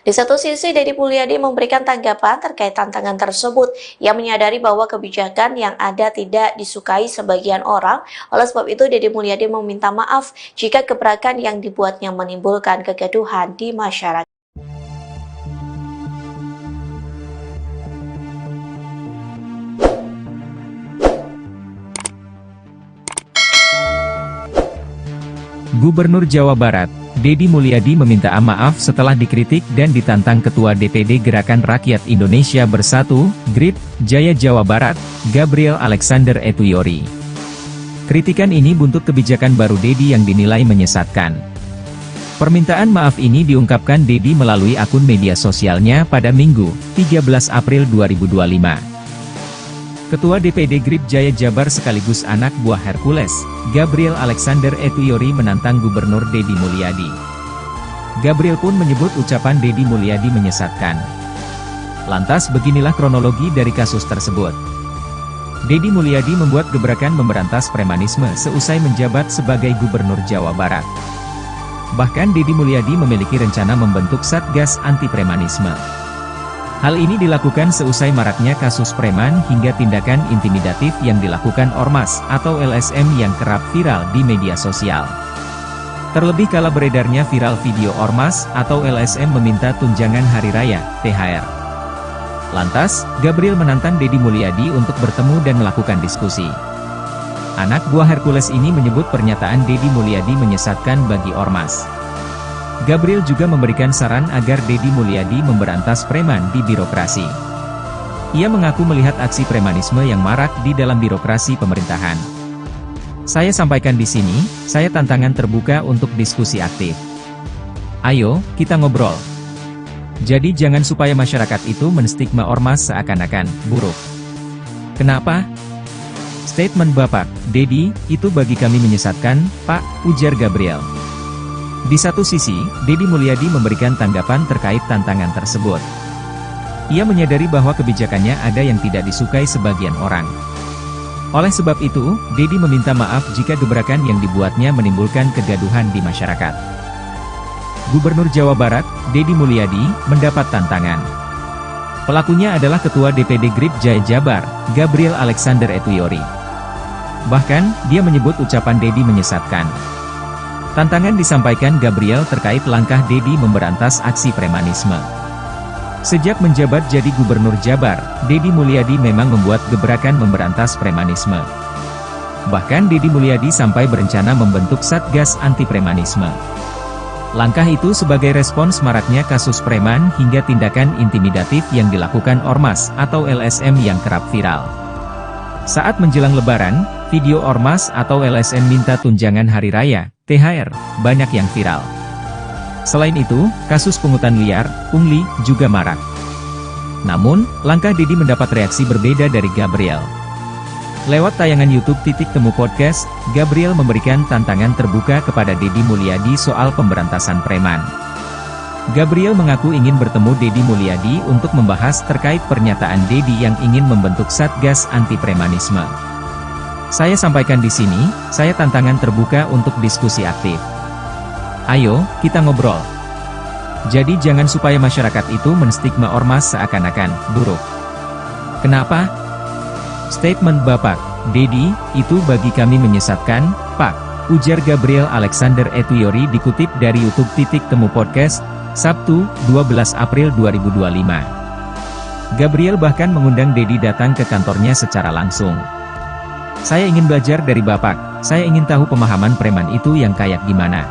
Di satu sisi, Deddy Mulyadi memberikan tanggapan terkait tantangan tersebut. Ia menyadari bahwa kebijakan yang ada tidak disukai sebagian orang. Oleh sebab itu, Deddy Mulyadi meminta maaf jika gebrakan yang dibuatnya menimbulkan kegaduhan di masyarakat. Gubernur Jawa Barat, Deddy Mulyadi meminta maaf setelah dikritik dan ditantang Ketua DPD Gerakan Rakyat Indonesia Bersatu, GRIP, Jaya Jawa Barat, Gabriel Alexander Etuyori. Kritikan ini buntut kebijakan baru Deddy yang dinilai menyesatkan. Permintaan maaf ini diungkapkan Deddy melalui akun media sosialnya pada Minggu, 13 April 2025. Ketua DPD GRIP Jaya Jabar sekaligus anak buah Hercules, Gabriel Alexander Etuyori menantang Gubernur Deddy Mulyadi. Gabriel pun menyebut ucapan Deddy Mulyadi menyesatkan. Lantas beginilah kronologi dari kasus tersebut. Deddy Mulyadi membuat gebrakan memberantas premanisme seusai menjabat sebagai Gubernur Jawa Barat. Bahkan Deddy Mulyadi memiliki rencana membentuk Satgas Anti Premanisme. Hal ini dilakukan seusai maraknya kasus preman hingga tindakan intimidatif yang dilakukan Ormas atau LSM yang kerap viral di media sosial. Terlebih kala beredarnya viral video Ormas atau LSM meminta tunjangan hari raya, THR. Lantas, Gabriel menantang Deddy Mulyadi untuk bertemu dan melakukan diskusi. Anak buah Hercules ini menyebut pernyataan Deddy Mulyadi menyesatkan bagi Ormas. Gabriel juga memberikan saran agar Deddy Mulyadi memberantas preman di birokrasi. Ia mengaku melihat aksi premanisme yang marak di dalam birokrasi pemerintahan. Saya sampaikan di sini, saya tantangan terbuka untuk diskusi aktif. Ayo, kita ngobrol. Jadi jangan supaya masyarakat itu menstigma Ormas seakan-akan buruk. Kenapa? Statement Bapak, Deddy, itu bagi kami menyesatkan, Pak, ujar Gabriel. Di satu sisi, Deddy Mulyadi memberikan tanggapan terkait tantangan tersebut. Ia menyadari bahwa kebijakannya ada yang tidak disukai sebagian orang. Oleh sebab itu, Deddy meminta maaf jika gebrakan yang dibuatnya menimbulkan kegaduhan di masyarakat. Gubernur Jawa Barat, Deddy Mulyadi, mendapat tantangan. Pelakunya adalah Ketua DPD GRIP Jaya Jabar, Gabriel Alexander Etuyori. Bahkan, dia menyebut ucapan Deddy menyesatkan. Tantangan disampaikan Gabriel terkait langkah Deddy memberantas aksi premanisme. Sejak menjabat jadi Gubernur Jabar, Deddy Mulyadi memang membuat gebrakan memberantas premanisme. Bahkan Deddy Mulyadi sampai berencana membentuk Satgas Anti Premanisme. Langkah itu sebagai respons maraknya kasus preman hingga tindakan intimidatif yang dilakukan Ormas atau LSM yang kerap viral. Saat menjelang Lebaran, video Ormas atau LSM minta tunjangan hari raya, THR, banyak yang viral. Selain itu, kasus pungutan liar, pungli, juga marak. Namun, langkah Deddy mendapat reaksi berbeda dari Gabriel. Lewat tayangan YouTube Titik Temu Podcast, Gabriel memberikan tantangan terbuka kepada Deddy Mulyadi soal pemberantasan preman. Gabriel mengaku ingin bertemu Deddy Mulyadi untuk membahas terkait pernyataan Deddy yang ingin membentuk Satgas Anti Premanisme. Saya sampaikan di sini, saya tantangan terbuka untuk diskusi aktif. Ayo, kita ngobrol. Jadi jangan supaya masyarakat itu menstigma Ormas seakan-akan buruk. Kenapa? Statement Bapak, Deddy, itu bagi kami menyesatkan, Pak, ujar Gabriel Alexander Etuyori dikutip dari YouTube Titik Temu Podcast, Sabtu, 12 April 2025. Gabriel bahkan mengundang Dedi datang ke kantornya secara langsung. "Saya ingin belajar dari Bapak, saya ingin tahu pemahaman preman itu yang kayak gimana.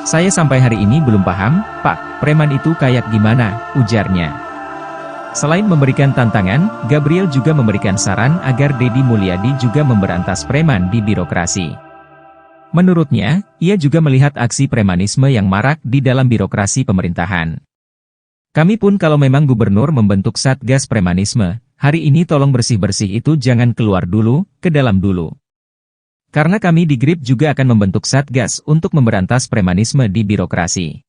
Saya sampai hari ini belum paham, Pak, preman itu kayak gimana," ujarnya. Selain memberikan tantangan, Gabriel juga memberikan saran agar Dedi Mulyadi juga memberantas preman di birokrasi. Menurutnya, ia juga melihat aksi premanisme yang marak di dalam birokrasi pemerintahan. "Kami pun kalau memang gubernur membentuk Satgas Premanisme, hari ini tolong bersih-bersih itu jangan keluar dulu, ke dalam dulu. Karena kami di GRIP juga akan membentuk Satgas untuk memberantas premanisme di birokrasi.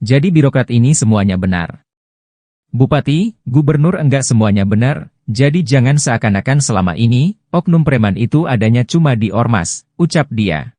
Jadi birokrat ini semuanya benar. Bupati, gubernur enggak semuanya benar, jadi jangan seakan-akan selama ini, oknum preman itu adanya cuma di ormas," ucap dia.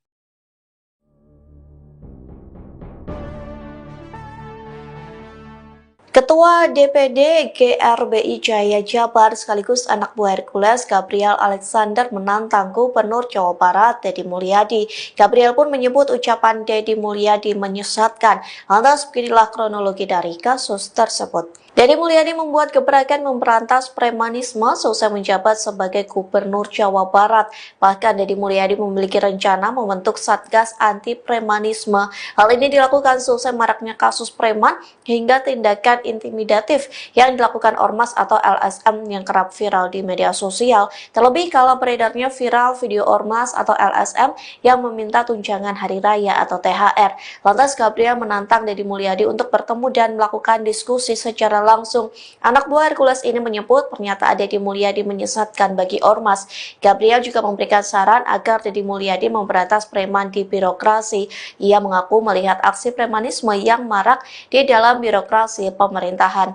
Ketua DPD GRBI Jaya Jabar sekaligus anak buah Hercules Gabriel Alexander menantang Gubernur Jawa Barat Dedi Mulyadi. Gabriel pun menyebut ucapan Dedi Mulyadi menyesatkan. Lantas beginilah kronologi dari kasus tersebut. Dedi Mulyadi membuat gebrakan memberantas premanisme seusai menjabat sebagai Gubernur Jawa Barat. Bahkan Dedi Mulyadi memiliki rencana membentuk Satgas Anti Premanisme. Hal ini dilakukan seusai maraknya kasus preman hingga tindakan intimidatif yang dilakukan ormas atau LSM yang kerap viral di media sosial. Terlebih kalau beredarnya viral video ormas atau LSM yang meminta tunjangan hari raya atau THR. Lantas Gabriel menantang Dedi Mulyadi untuk bertemu dan melakukan diskusi secara langsung. Anak buah Hercules ini menyebut pernyataan Dedi Mulyadi menyesatkan bagi ormas. Gabriel juga memberikan saran agar Dedi Mulyadi memberantas preman di birokrasi. Ia mengaku melihat aksi premanisme yang marak di dalam birokrasi pemerintahan.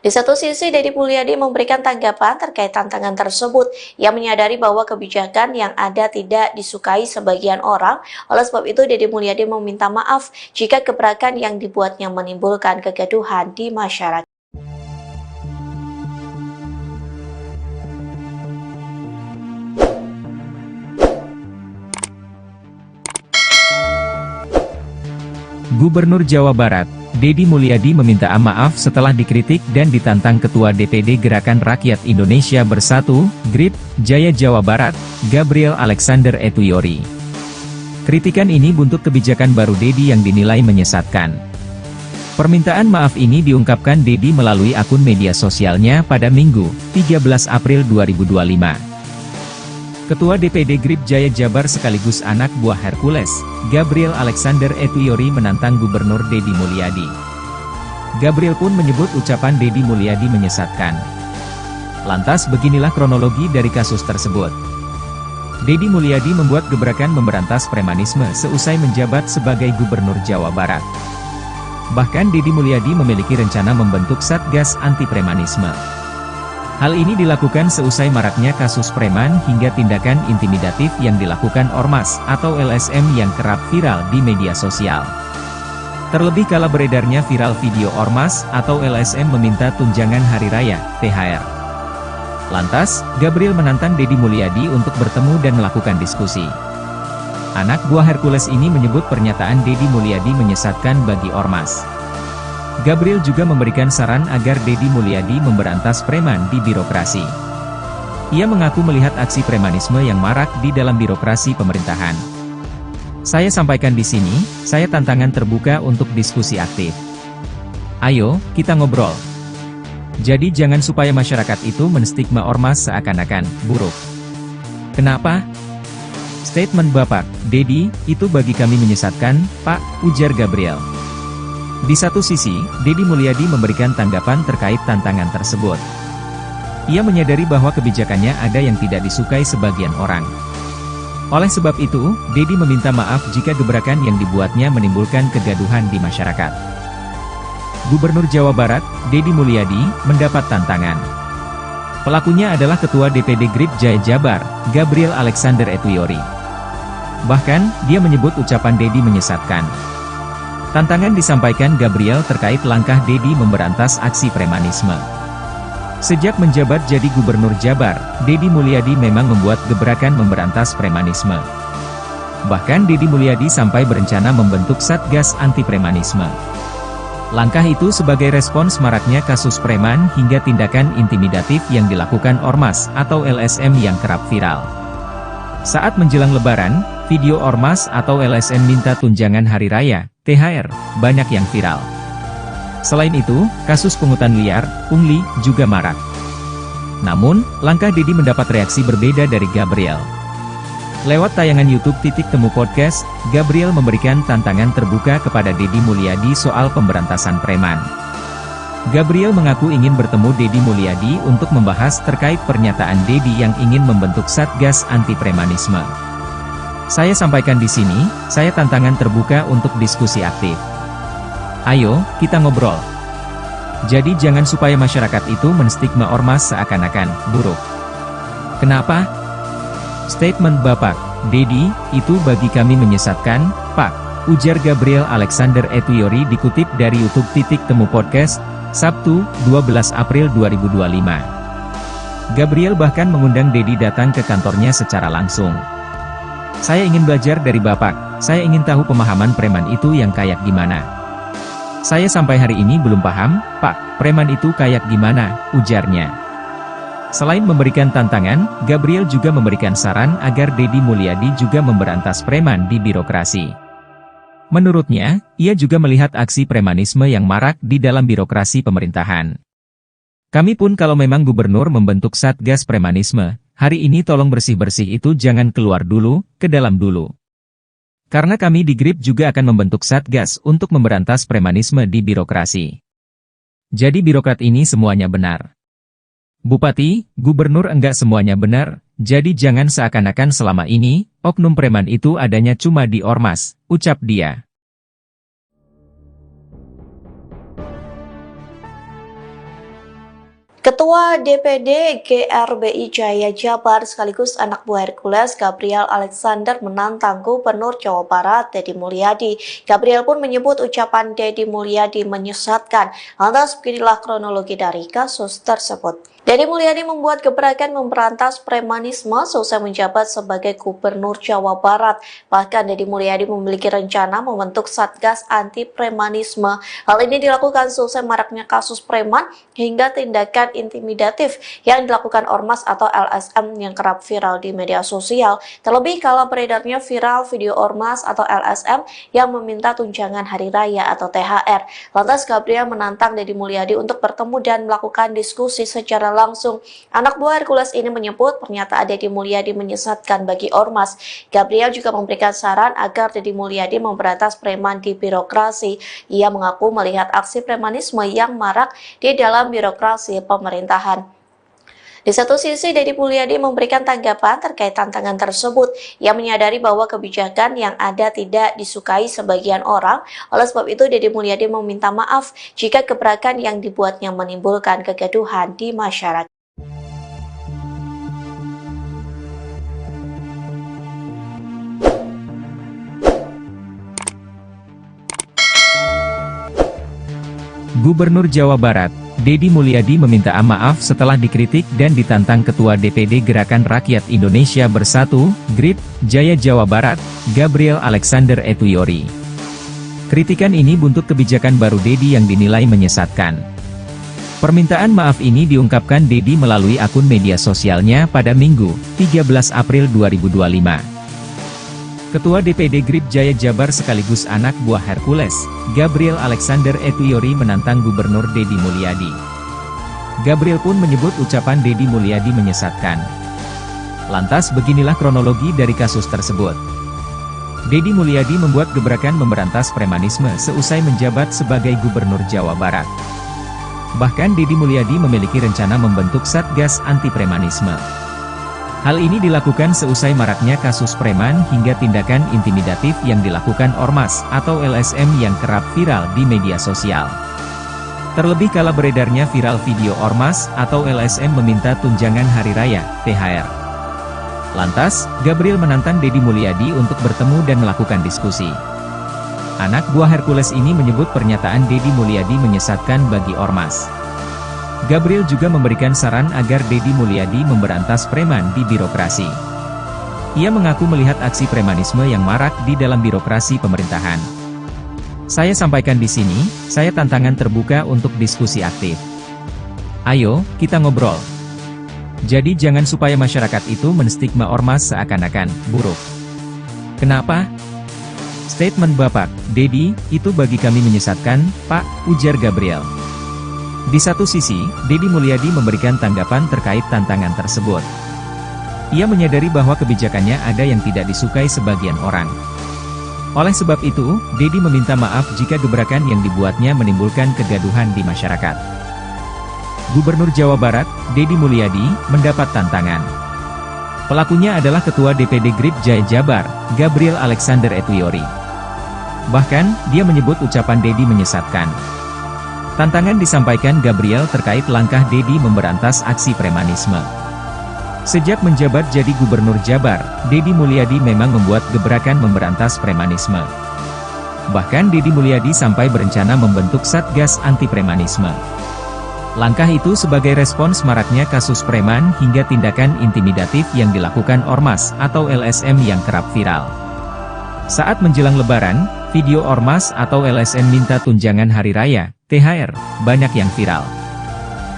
Di satu sisi, Dedi Mulyadi memberikan tanggapan terkait tantangan tersebut. Ia menyadari bahwa kebijakan yang ada tidak disukai sebagian orang. Oleh sebab itu, Dedi Mulyadi meminta maaf jika gebrakan yang dibuatnya menimbulkan kegaduhan di masyarakat. Gubernur Jawa Barat, Dedi Mulyadi meminta maaf setelah dikritik dan ditantang Ketua DPD Gerakan Rakyat Indonesia Bersatu, GRIP, Jaya Jawa Barat, Gabriel Alexander Etuyori. Kritikan ini buntut kebijakan baru Dedi yang dinilai menyesatkan. Permintaan maaf ini diungkapkan Dedi melalui akun media sosialnya pada Minggu, 13 April 2025. Ketua DPD GRIP Jaya Jabar sekaligus anak buah Hercules, Gabriel Alexander Etuyori menantang Gubernur Dedi Mulyadi. Gabriel pun menyebut ucapan Dedi Mulyadi menyesatkan. Lantas beginilah kronologi dari kasus tersebut. Dedi Mulyadi membuat gebrakan memberantas premanisme seusai menjabat sebagai Gubernur Jawa Barat. Bahkan Dedi Mulyadi memiliki rencana membentuk Satgas Anti Premanisme. Hal ini dilakukan seusai maraknya kasus preman hingga tindakan intimidatif yang dilakukan ormas atau LSM yang kerap viral di media sosial. Terlebih kala beredarnya viral video ormas atau LSM meminta tunjangan hari raya, THR. Lantas, Gabriel menantang Dedi Mulyadi untuk bertemu dan melakukan diskusi. Anak buah Hercules ini menyebut pernyataan Dedi Mulyadi menyesatkan bagi ormas. Gabriel juga memberikan saran agar Dedi Mulyadi memberantas preman di birokrasi. Ia mengaku melihat aksi premanisme yang marak di dalam birokrasi pemerintahan. "Saya sampaikan di sini, saya tantangan terbuka untuk diskusi aktif. Ayo, kita ngobrol. Jadi jangan supaya masyarakat itu menstigma ormas seakan-akan buruk." "Kenapa?" "Statement Bapak, Dedi, itu bagi kami menyesatkan, Pak," ujar Gabriel. Di satu sisi, Dedi Mulyadi memberikan tanggapan terkait tantangan tersebut. Ia menyadari bahwa kebijakannya ada yang tidak disukai sebagian orang. Oleh sebab itu, Dedi meminta maaf jika gebrakan yang dibuatnya menimbulkan kegaduhan di masyarakat. Gubernur Jawa Barat, Dedi Mulyadi, mendapat tantangan. Pelakunya adalah Ketua DPD GRIP Jaya Jabar, Gabriel Alexander Etuyori. Bahkan, dia menyebut ucapan Dedi menyesatkan. Tantangan disampaikan Gabriel terkait langkah Dedi memberantas aksi premanisme. Sejak menjabat jadi Gubernur Jabar, Dedi Mulyadi memang membuat gebrakan memberantas premanisme. Bahkan Deddy Mulyadi sampai berencana membentuk Satgas Anti Premanisme. Langkah itu sebagai respons maraknya kasus preman hingga tindakan intimidatif yang dilakukan Ormas atau LSM yang kerap viral. Saat menjelang Lebaran, video Ormas atau LSM minta tunjangan hari raya, THR, banyak yang viral. Selain itu, kasus pungutan liar, pungli, juga marak. Namun, langkah Deddy mendapat reaksi berbeda dari Gabriel. Lewat tayangan YouTube Titik Temu Podcast, Gabriel memberikan tantangan terbuka kepada Deddy Mulyadi soal pemberantasan preman. Gabriel mengaku ingin bertemu Deddy Mulyadi untuk membahas terkait pernyataan Deddy yang ingin membentuk Satgas Anti Premanisme. Saya sampaikan di sini, saya tantangan terbuka untuk diskusi aktif. Ayo, kita ngobrol. Jadi jangan supaya masyarakat itu menstigma Ormas seakan-akan buruk. Kenapa? Statement Bapak Deddy, itu bagi kami menyesatkan, Pak, ujar Gabriel Alexander Etuyori dikutip dari YouTube Titik Temu Podcast, Sabtu, 12 April 2025. Gabriel bahkan mengundang Deddy datang ke kantornya secara langsung. Saya ingin belajar dari Bapak, saya ingin tahu pemahaman preman itu yang kayak gimana. Saya sampai hari ini belum paham, Pak, preman itu kayak gimana, ujarnya. Selain memberikan tantangan, Gabriel juga memberikan saran agar Deddy Mulyadi juga memberantas preman di birokrasi. Menurutnya, ia juga melihat aksi premanisme yang marak di dalam birokrasi pemerintahan. Kami pun kalau memang gubernur membentuk Satgas Premanisme, hari ini tolong bersih-bersih itu jangan keluar dulu, ke dalam dulu. Karena kami di GRIP juga akan membentuk Satgas untuk memberantas premanisme di birokrasi. Jadi birokrat ini semuanya benar. Bupati, gubernur enggak semuanya benar, jadi jangan seakan-akan selama ini, oknum preman itu adanya cuma di Ormas, ucap dia. Ketua DPD GRBI Jaya Jabar sekaligus anak buah Hercules Gabriel Alexander menantang Gubernur Jawa Barat Deddy Mulyadi. Gabriel pun menyebut ucapan Deddy Mulyadi menyesatkan. Lantas beginilah kronologi dari kasus tersebut. Deddy Mulyadi membuat gebrakan memberantas premanisme selesai menjabat sebagai Gubernur Jawa Barat. Bahkan Deddy Mulyadi memiliki rencana membentuk Satgas Anti Premanisme. Hal ini dilakukan selesai maraknya kasus preman hingga tindakan intimidatif yang dilakukan Ormas atau LSM yang kerap viral di media sosial. Terlebih kala beredarnya viral video Ormas atau LSM yang meminta tunjangan hari raya atau THR. Lantas Gabriel menantang Deddy Mulyadi untuk bertemu dan melakukan diskusi secara langsung. Anak buah Hercules ini menyebut pernyataan Deddy Mulyadi menyesatkan bagi Ormas. Gabriel juga memberikan saran agar Deddy Mulyadi memberantas preman di birokrasi. Ia mengaku melihat aksi premanisme yang marak di dalam birokrasi pemerintahan. Di satu sisi, Deddy Mulyadi memberikan tanggapan terkait tantangan tersebut. Ia menyadari bahwa kebijakan yang ada tidak disukai sebagian orang. Oleh sebab itu, Deddy Mulyadi meminta maaf jika gebrakan yang dibuatnya menimbulkan kegaduhan di masyarakat. Gubernur Jawa Barat, Deddy Mulyadi meminta maaf setelah dikritik dan ditantang Ketua DPD Gerakan Rakyat Indonesia Bersatu, GRIP, Jaya Jawa Barat, Gabriel Alexander Etuyori. Kritikan ini buntut kebijakan baru Deddy yang dinilai menyesatkan. Permintaan maaf ini diungkapkan Deddy melalui akun media sosialnya pada Minggu, 13 April 2025. Ketua DPD GRIP Jaya Jabar sekaligus anak buah Hercules, Gabriel Alexander Etuyori menantang Gubernur Deddy Mulyadi. Gabriel pun menyebut ucapan Deddy Mulyadi menyesatkan. Lantas beginilah kronologi dari kasus tersebut. Deddy Mulyadi membuat gebrakan memberantas premanisme seusai menjabat sebagai Gubernur Jawa Barat. Bahkan Deddy Mulyadi memiliki rencana membentuk Satgas Anti Premanisme. Hal ini dilakukan seusai maraknya kasus preman hingga tindakan intimidatif yang dilakukan Ormas atau LSM yang kerap viral di media sosial. Terlebih kala beredarnya viral video Ormas atau LSM meminta tunjangan hari raya, THR. Lantas, Gabriel menantang Deddy Mulyadi untuk bertemu dan melakukan diskusi. Anak buah Hercules ini menyebut pernyataan Deddy Mulyadi menyesatkan bagi Ormas. Gabriel juga memberikan saran agar Deddy Mulyadi memberantas preman di birokrasi. Ia mengaku melihat aksi premanisme yang marak di dalam birokrasi pemerintahan. Saya sampaikan di sini, saya tantangan terbuka untuk diskusi aktif. Ayo, kita ngobrol. Jadi jangan supaya masyarakat itu menstigma ormas seakan-akan buruk. Kenapa? Statement Bapak Dedi, itu bagi kami menyesatkan, Pak, ujar Gabriel. Di satu sisi, Dedi Mulyadi memberikan tanggapan terkait tantangan tersebut. Ia menyadari bahwa kebijakannya ada yang tidak disukai sebagian orang. Oleh sebab itu, Dedi meminta maaf jika gebrakan yang dibuatnya menimbulkan kegaduhan di masyarakat. Gubernur Jawa Barat, Dedi Mulyadi, mendapat tantangan. Pelakunya adalah Ketua DPD GRIP Jaya Jabar, Gabriel Alexander Etuyori. Bahkan, dia menyebut ucapan Dedi menyesatkan. Tantangan disampaikan Gabriel terkait langkah Dedi memberantas aksi premanisme. Sejak menjabat jadi Gubernur Jabar, Dedi Mulyadi memang membuat gebrakan memberantas premanisme. Bahkan Dedi Mulyadi sampai berencana membentuk Satgas Anti Premanisme. Langkah itu sebagai respons maraknya kasus preman hingga tindakan intimidatif yang dilakukan Ormas atau LSM yang kerap viral. Saat menjelang Lebaran, video Ormas atau LSM minta tunjangan hari raya, THR, banyak yang viral.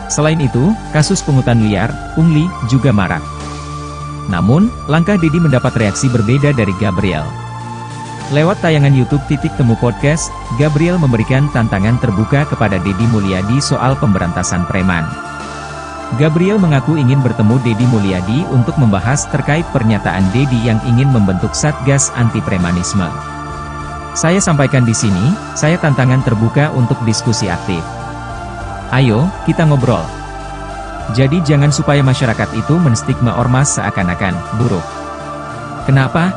Selain itu, kasus pungutan liar, pungli, juga marak. Namun, langkah Dedi mendapat reaksi berbeda dari Gabriel. Lewat tayangan YouTube Temu Podcast, Gabriel memberikan tantangan terbuka kepada Dedi Mulyadi soal pemberantasan preman. Gabriel mengaku ingin bertemu Dedi Mulyadi untuk membahas terkait pernyataan Dedi yang ingin membentuk Satgas Anti Premanisme. Saya sampaikan di sini, saya tantangan terbuka untuk diskusi aktif. Ayo, kita ngobrol. Jadi jangan supaya masyarakat itu menstigma ormas seakan-akan buruk. Kenapa?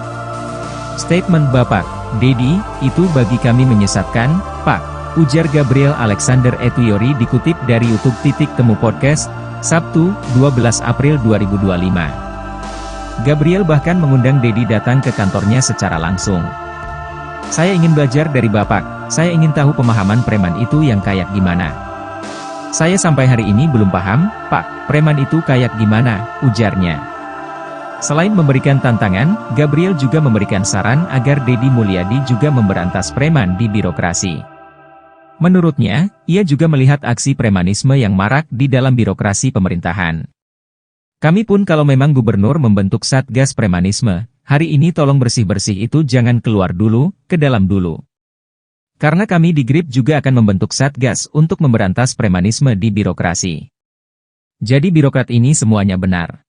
Statement Bapak Dedi, itu bagi kami menyesatkan, Pak, ujar Gabriel Alexander Etuyori dikutip dari YouTube Temu Podcast, Sabtu, 12 April 2025. Gabriel bahkan mengundang Dedi datang ke kantornya secara langsung. Saya ingin belajar dari Bapak, saya ingin tahu pemahaman preman itu yang kayak gimana. Saya sampai hari ini belum paham, Pak, preman itu kayak gimana, ujarnya. Selain memberikan tantangan, Gabriel juga memberikan saran agar Dedi Mulyadi juga memberantas preman di birokrasi. Menurutnya, ia juga melihat aksi premanisme yang marak di dalam birokrasi pemerintahan. Kami pun kalau memang gubernur membentuk Satgas Premanisme, hari ini tolong bersih-bersih itu jangan keluar dulu, ke dalam dulu. Karena kami di GRIP juga akan membentuk Satgas untuk memberantas premanisme di birokrasi. Jadi birokrat ini semuanya benar.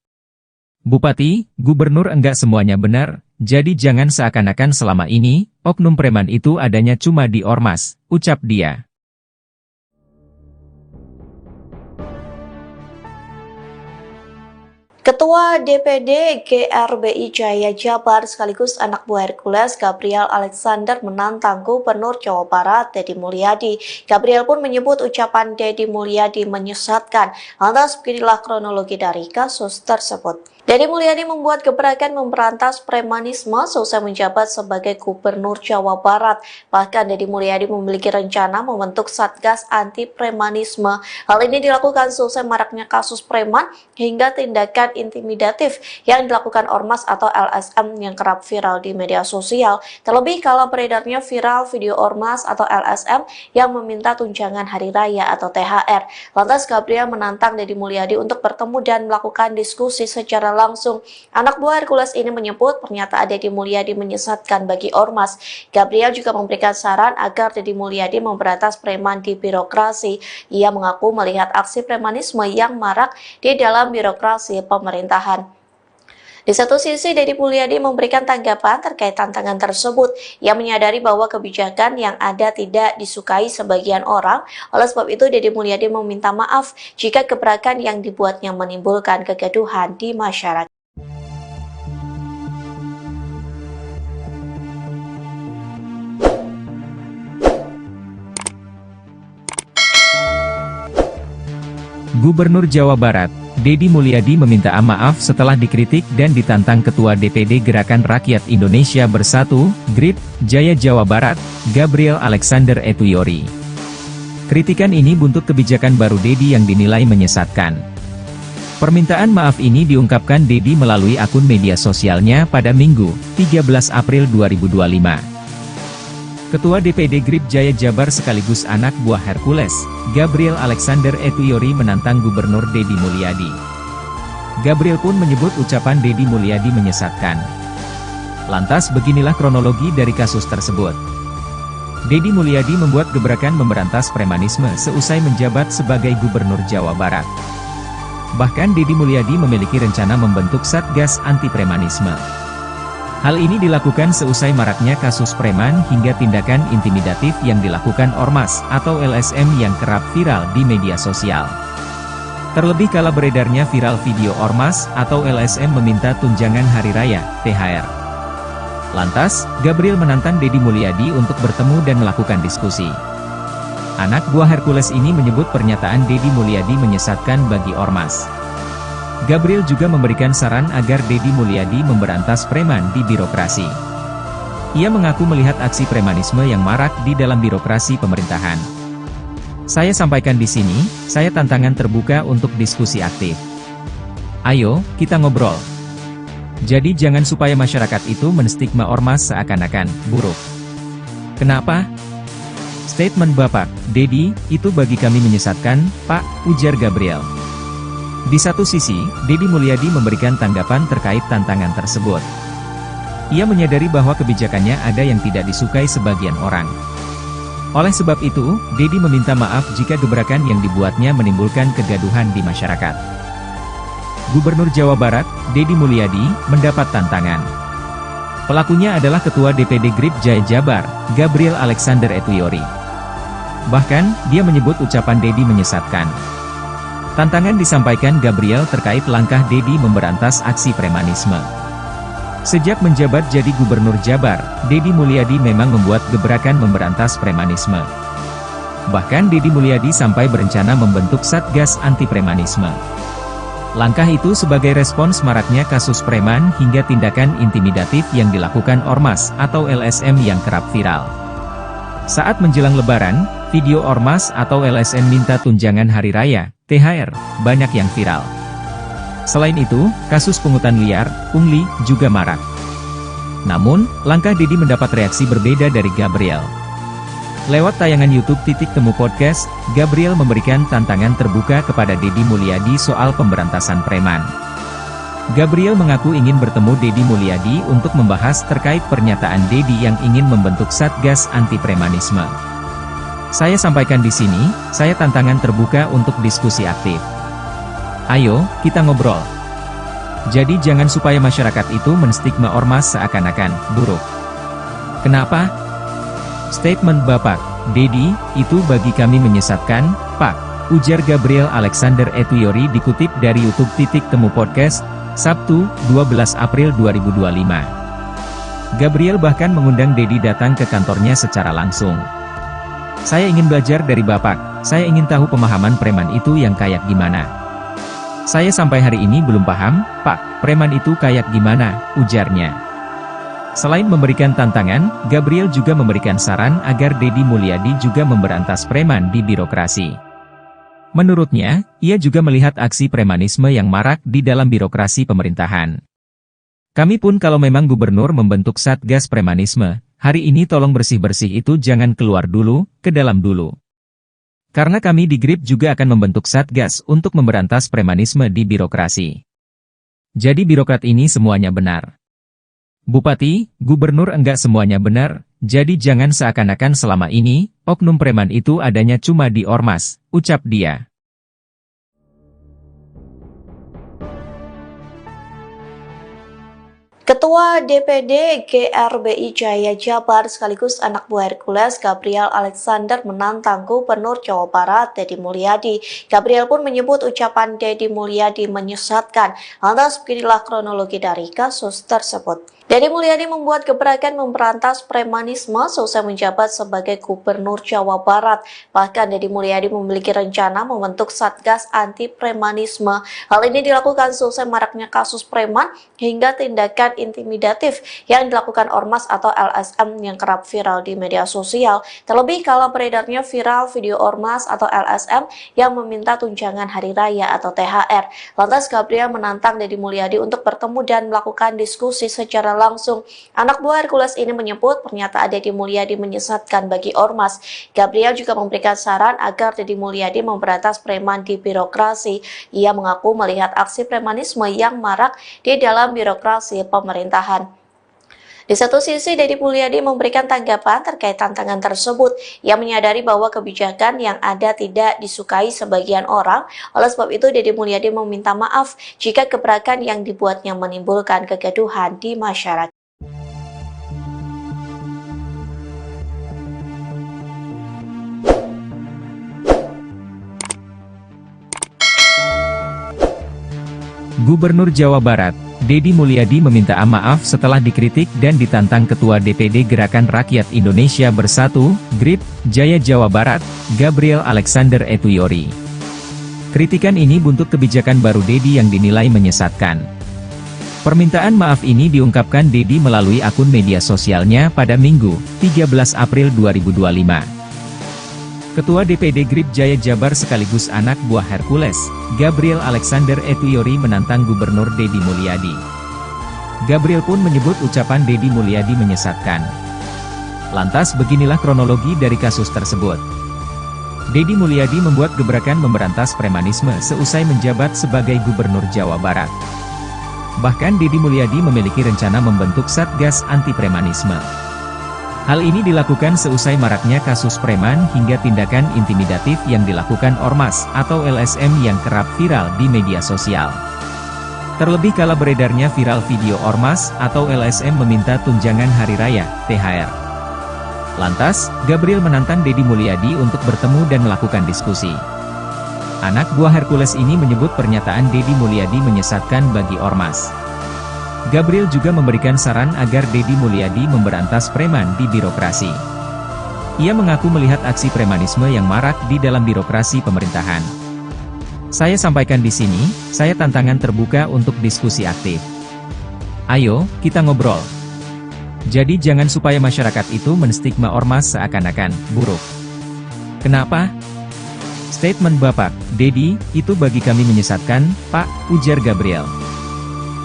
Bupati, gubernur enggak semuanya benar, jadi jangan seakan-akan selama ini, oknum preman itu adanya cuma di Ormas, ucap dia. Ketua DPD GRBI Jaya Jabar sekaligus anak buah Hercules Gabriel Alexander menantang Gubernur Jawa Barat Dedi Mulyadi. Gabriel pun menyebut ucapan Dedi Mulyadi menyesatkan. Lantas beginilah kronologi dari kasus tersebut. Dedi Mulyadi membuat gebrakan memberantas premanisme seusai menjabat sebagai Gubernur Jawa Barat. Bahkan Dedi Mulyadi memiliki rencana membentuk Satgas Anti Premanisme. Hal ini dilakukan seusai maraknya kasus preman hingga tindakan intimidatif yang dilakukan Ormas atau LSM yang kerap viral di media sosial. Terlebih kalau beredarnya viral video Ormas atau LSM yang meminta tunjangan hari raya atau THR. Lantas Gabriel menantang Dedi Mulyadi untuk bertemu dan melakukan diskusi secara langsung. Anak buah Hercules ini menyebut pernyataan Dedi Mulyadi menyesatkan bagi Ormas. Gabriel juga memberikan saran agar Dedi Mulyadi memberantas preman di birokrasi. Ia mengaku melihat aksi premanisme yang marak di dalam birokrasi pemerintahan. Di satu sisi, Dedi Mulyadi memberikan tanggapan terkait tantangan tersebut. Ia menyadari bahwa kebijakan yang ada tidak disukai sebagian orang. Oleh sebab itu, Dedi Mulyadi meminta maaf jika gebrakan yang dibuatnya menimbulkan kegaduhan di masyarakat. Gubernur Jawa Barat, Dedi Mulyadi meminta maaf setelah dikritik dan ditantang Ketua DPD Gerakan Rakyat Indonesia Bersatu, GRIP, Jaya Jawa Barat, Gabriel Alexander Etuyori. Kritikan ini buntut kebijakan baru Dedi yang dinilai menyesatkan. Permintaan maaf ini diungkapkan Dedi melalui akun media sosialnya pada Minggu, 13 April 2025. Ketua DPD GRIP Jaya Jabar sekaligus anak buah Hercules, Gabriel Alexander Etuyori menantang Gubernur Dedi Mulyadi. Gabriel pun menyebut ucapan Dedi Mulyadi menyesatkan. Lantas beginilah kronologi dari kasus tersebut. Dedi Mulyadi membuat gebrakan memberantas premanisme seusai menjabat sebagai Gubernur Jawa Barat. Bahkan Dedi Mulyadi memiliki rencana membentuk Satgas Anti Premanisme. Hal ini dilakukan seusai maraknya kasus preman hingga tindakan intimidatif yang dilakukan Ormas atau LSM yang kerap viral di media sosial. Terlebih kala beredarnya viral video Ormas atau LSM meminta tunjangan hari raya, THR. Lantas, Gabriel menantang Dedi Mulyadi untuk bertemu dan melakukan diskusi. Anak buah Hercules ini menyebut pernyataan Dedi Mulyadi menyesatkan bagi Ormas. Gabriel juga memberikan saran agar Dedi Mulyadi memberantas preman di birokrasi. Ia mengaku melihat aksi premanisme yang marak di dalam birokrasi pemerintahan. Saya sampaikan di sini, saya tantangan terbuka untuk diskusi aktif. Ayo, kita ngobrol. Jadi jangan supaya masyarakat itu menstigma Ormas seakan-akan buruk. Kenapa? Statement Bapak, Dedi, itu bagi kami menyesatkan, Pak, ujar Gabriel. Di satu sisi, Dedi Mulyadi memberikan tanggapan terkait tantangan tersebut. Ia menyadari bahwa kebijakannya ada yang tidak disukai sebagian orang. Oleh sebab itu, Dedi meminta maaf jika gebrakan yang dibuatnya menimbulkan kegaduhan di masyarakat. Gubernur Jawa Barat, Dedi Mulyadi, mendapat tantangan. Pelakunya adalah Ketua DPD GRIP Jaya Jabar, Gabriel Alexander Etuyori. Bahkan, dia menyebut ucapan Dedi menyesatkan. Tantangan disampaikan Gabriel terkait langkah Dedi memberantas aksi premanisme. Sejak menjabat jadi Gubernur Jabar, Dedi Mulyadi memang membuat gebrakan memberantas premanisme. Bahkan Dedi Mulyadi sampai berencana membentuk Satgas Anti Premanisme. Langkah itu sebagai respons maraknya kasus preman hingga tindakan intimidatif yang dilakukan Ormas atau LSM yang kerap viral. Saat menjelang Lebaran, video Ormas atau LSM minta tunjangan hari raya, THR, banyak yang viral. Selain itu, kasus pungutan liar, pungli, juga marak. Namun, langkah Dedi mendapat reaksi berbeda dari Gabriel. Lewat tayangan YouTube Temu Podcast, Gabriel memberikan tantangan terbuka kepada Dedi Mulyadi soal pemberantasan preman. Gabriel mengaku ingin bertemu Dedi Mulyadi untuk membahas terkait pernyataan Dedi yang ingin membentuk Satgas Anti Premanisme. Saya sampaikan di sini, saya tantangan terbuka untuk diskusi aktif. Ayo, kita ngobrol. Jadi jangan supaya masyarakat itu menstigma Ormas seakan-akan buruk. Kenapa? Statement Bapak, Dedi, itu bagi kami menyesatkan, Pak, ujar Gabriel Alexander Etuyori dikutip dari YouTube Temu Podcast, Sabtu, 12 April 2025. Gabriel bahkan mengundang Dedi datang ke kantornya secara langsung. Saya ingin belajar dari Bapak, saya ingin tahu pemahaman preman itu yang kayak gimana. Saya sampai hari ini belum paham, Pak, preman itu kayak gimana, ujarnya. Selain memberikan tantangan, Gabriel juga memberikan saran agar Dedi Mulyadi juga memberantas preman di birokrasi. Menurutnya, ia juga melihat aksi premanisme yang marak di dalam birokrasi pemerintahan. Kami pun kalau memang gubernur membentuk Satgas Premanisme, hari ini tolong bersih-bersih itu jangan keluar dulu, ke dalam dulu. Karena kami di GRIP juga akan membentuk Satgas untuk memberantas premanisme di birokrasi. Jadi birokrat ini semuanya benar. Bupati, gubernur enggak semuanya benar, jadi jangan seakan-akan selama ini, oknum preman itu adanya cuma di Ormas, ucap dia. Ketua DPD GRBI Jaya Jabar sekaligus anak buah Hercules Gabriel Alexander menantang Gubernur Jawa Barat Dedi Mulyadi. Gabriel pun menyebut ucapan Dedi Mulyadi menyesatkan. Lantas beginilah kronologi dari kasus tersebut. Dedi Mulyadi membuat gebrakan memberantas premanisme seusai menjabat sebagai Gubernur Jawa Barat. Bahkan Dedi Mulyadi memiliki rencana membentuk Satgas Anti Premanisme. Hal ini dilakukan seusai maraknya kasus preman hingga tindakan intimidatif yang dilakukan ormas atau LSM yang kerap viral di media sosial, terlebih kalau beredarnya viral video ormas atau LSM yang meminta tunjangan hari raya atau THR. Lantas Gabriel menantang Deddy Mulyadi untuk bertemu dan melakukan diskusi secara langsung. Anak buah Hercules ini menyebut pernyataan Deddy Mulyadi menyesatkan bagi ormas. Gabriel juga memberikan saran agar Deddy Mulyadi memberantas preman di birokrasi. Ia mengaku melihat aksi premanisme yang marak di dalam birokrasi pemerintahan. Di satu sisi, Deddy Mulyadi memberikan tanggapan terkait tantangan tersebut. Ia menyadari bahwa kebijakan yang ada tidak disukai sebagian orang. Oleh sebab itu, Deddy Mulyadi meminta maaf jika gebrakan yang dibuatnya menimbulkan kegaduhan di masyarakat. Gubernur Jawa Barat, Deddy Mulyadi meminta maaf setelah dikritik dan ditantang Ketua DPD Gerakan Rakyat Indonesia Bersatu, GRIP, Jaya Jawa Barat, Gabriel Alexander Etuyori. Kritikan ini buntut kebijakan baru Deddy yang dinilai menyesatkan. Permintaan maaf ini diungkapkan Deddy melalui akun media sosialnya pada Minggu, 13 April 2025. Ketua DPD GRIP Jaya Jabar sekaligus anak buah Hercules, Gabriel Alexander Etuyori menantang Gubernur Deddy Mulyadi. Gabriel pun menyebut ucapan Deddy Mulyadi menyesatkan. Lantas beginilah kronologi dari kasus tersebut. Deddy Mulyadi membuat gebrakan memberantas premanisme seusai menjabat sebagai Gubernur Jawa Barat. Bahkan Deddy Mulyadi memiliki rencana membentuk Satgas Anti Premanisme. Hal ini dilakukan seusai maraknya kasus preman hingga tindakan intimidatif yang dilakukan ormas atau LSM yang kerap viral di media sosial. Terlebih kala beredarnya viral video ormas atau LSM meminta tunjangan hari raya, THR. Lantas, Gabriel menantang Deddy Mulyadi untuk bertemu dan melakukan diskusi. Anak buah Hercules ini menyebut pernyataan Deddy Mulyadi menyesatkan bagi ormas. Gabriel juga memberikan saran agar Deddy Mulyadi memberantas preman di birokrasi. Ia mengaku melihat aksi premanisme yang marak di dalam birokrasi pemerintahan. Saya sampaikan di sini, saya tantangan terbuka untuk diskusi aktif. Ayo, kita ngobrol. Jadi jangan supaya masyarakat itu menstigma ormas seakan-akan buruk. Kenapa? Statement Bapak, Deddy, itu bagi kami menyesatkan, Pak, ujar Gabriel.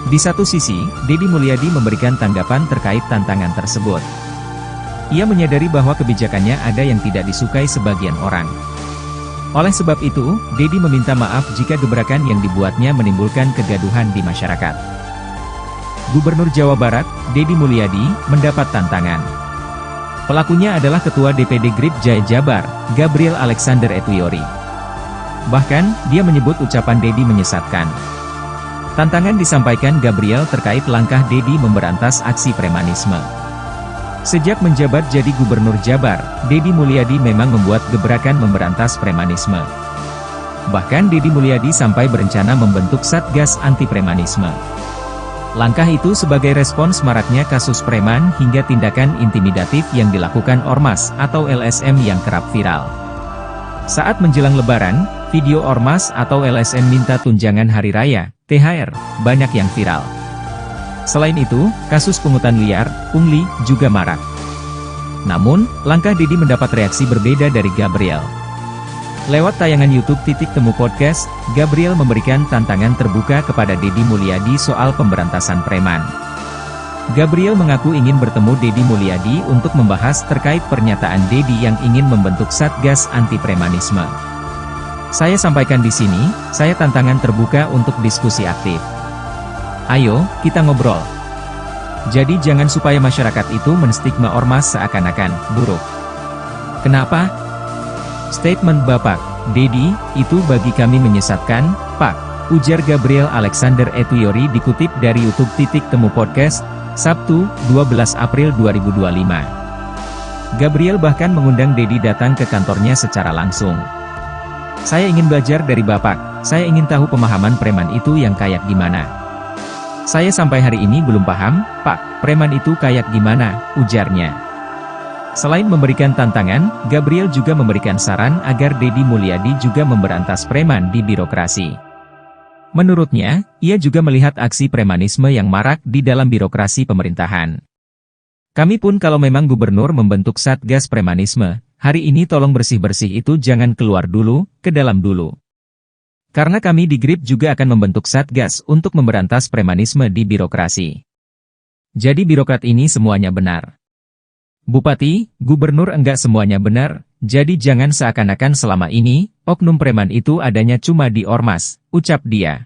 Di satu sisi, Deddy Mulyadi memberikan tanggapan terkait tantangan tersebut. Ia menyadari bahwa kebijakannya ada yang tidak disukai sebagian orang. Oleh sebab itu, Deddy meminta maaf jika gebrakan yang dibuatnya menimbulkan kegaduhan di masyarakat. Gubernur Jawa Barat, Deddy Mulyadi, mendapat tantangan. Pelakunya adalah Ketua DPD GRIP Jaya Jabar, Gabriel Alexander Etuyori. Bahkan, dia menyebut ucapan Deddy menyesatkan. Tantangan disampaikan Gabriel terkait langkah Deddy memberantas aksi premanisme. Sejak menjabat jadi Gubernur Jabar, Deddy Mulyadi memang membuat gebrakan memberantas premanisme. Bahkan Deddy Mulyadi sampai berencana membentuk Satgas Anti Premanisme. Langkah itu sebagai respons maraknya kasus preman hingga tindakan intimidatif yang dilakukan ormas atau LSM yang kerap viral. Saat menjelang Lebaran, video ormas atau LSM minta tunjangan hari raya, THR, banyak yang viral. Selain itu, kasus pungutan liar, pungli, juga marak. Namun, langkah Deddy mendapat reaksi berbeda dari Gabriel. Lewat tayangan YouTube Titik Temu Podcast, Gabriel memberikan tantangan terbuka kepada Deddy Mulyadi soal pemberantasan preman. Gabriel mengaku ingin bertemu Deddy Mulyadi untuk membahas terkait pernyataan Deddy yang ingin membentuk Satgas Anti Premanisme. Saya sampaikan di sini, saya tantangan terbuka untuk diskusi aktif. Ayo, kita ngobrol. Jadi jangan supaya masyarakat itu menstigma ormas seakan-akan buruk. Kenapa? Statement Bapak, Deddy, itu bagi kami menyesatkan, Pak, ujar Gabriel Alexander Etuyori dikutip dari YouTube Titik Temu Podcast, Sabtu, 12 April 2025. Gabriel bahkan mengundang Deddy datang ke kantornya secara langsung. Saya ingin belajar dari Bapak, saya ingin tahu pemahaman preman itu yang kayak gimana. Saya sampai hari ini belum paham, Pak, preman itu kayak gimana, ujarnya. Selain memberikan tantangan, Gabriel juga memberikan saran agar Deddy Mulyadi juga memberantas preman di birokrasi. Menurutnya, ia juga melihat aksi premanisme yang marak di dalam birokrasi pemerintahan. Kami pun kalau memang gubernur membentuk Satgas Premanisme, hari ini tolong bersih-bersih itu jangan keluar dulu, ke dalam dulu. Karena kami di GRIP juga akan membentuk Satgas untuk memberantas premanisme di birokrasi. Jadi birokrat ini semuanya benar. Bupati, gubernur enggak semuanya benar, jadi jangan seakan-akan selama ini, oknum preman itu adanya cuma di ormas, ucap dia.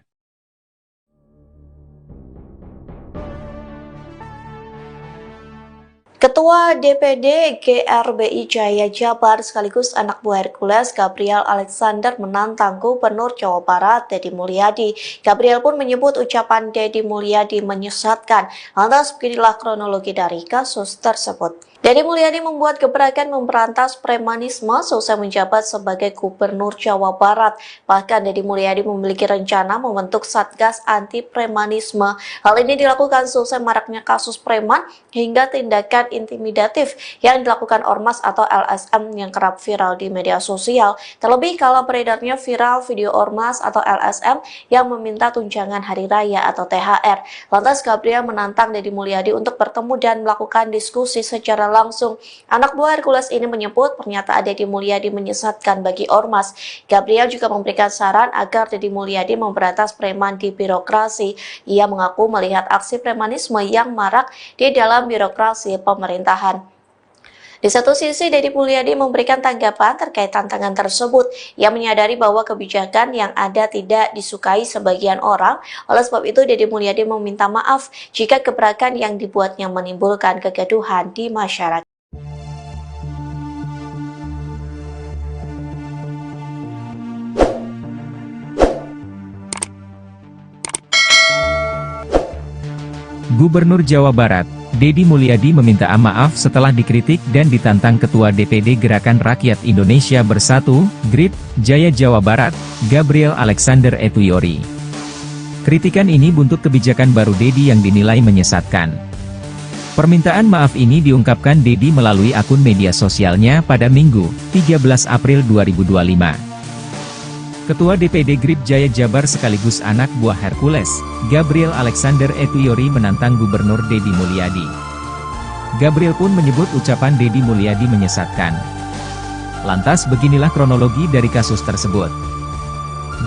Ketua DPD GRBI Jaya Jabar sekaligus anak buah Hercules Gabriel Alexander menantang Gubernur Jawa Barat Deddy Mulyadi. Gabriel pun menyebut ucapan Deddy Mulyadi menyesatkan. Lantas beginilah kronologi dari kasus tersebut. Deddy Mulyadi membuat gebrakan memberantas premanisme selesai menjabat sebagai Gubernur Jawa Barat. Bahkan Deddy Mulyadi memiliki rencana membentuk Satgas Anti Premanisme. Hal ini dilakukan selesai maraknya kasus preman hingga tindakan intimidatif yang dilakukan ormas atau LSM yang kerap viral di media sosial. Terlebih kalau beredarnya viral video ormas atau LSM yang meminta tunjangan hari raya atau THR. Lantas Gabriel menantang Deddy Mulyadi untuk bertemu dan melakukan diskusi secara langsung. Anak buah Hercules ini menyebut pernyataan Deddy Mulyadi menyesatkan bagi ormas. Gabriel juga memberikan saran agar Deddy Mulyadi memberantas preman di birokrasi. Ia mengaku melihat aksi premanisme yang marak di dalam birokrasi pemerintahan. Di satu sisi, Deddy Mulyadi memberikan tanggapan terkait tantangan tersebut. Ia menyadari bahwa kebijakan yang ada tidak disukai sebagian orang. Oleh sebab itu, Deddy Mulyadi meminta maaf jika gebrakan yang dibuatnya menimbulkan kegaduhan di masyarakat. Gubernur Jawa Barat, Deddy Mulyadi meminta maaf setelah dikritik dan ditantang Ketua DPD Gerakan Rakyat Indonesia Bersatu, GRIP, Jaya Jawa Barat, Gabriel Alexander Etuyori. Kritikan ini buntut kebijakan baru Deddy yang dinilai menyesatkan. Permintaan maaf ini diungkapkan Deddy melalui akun media sosialnya pada Minggu, 13 April 2025. Ketua DPD GRIP Jaya Jabar sekaligus anak buah Hercules, Gabriel Alexander Etuyori menantang Gubernur Deddy Mulyadi. Gabriel pun menyebut ucapan Deddy Mulyadi menyesatkan. Lantas beginilah kronologi dari kasus tersebut.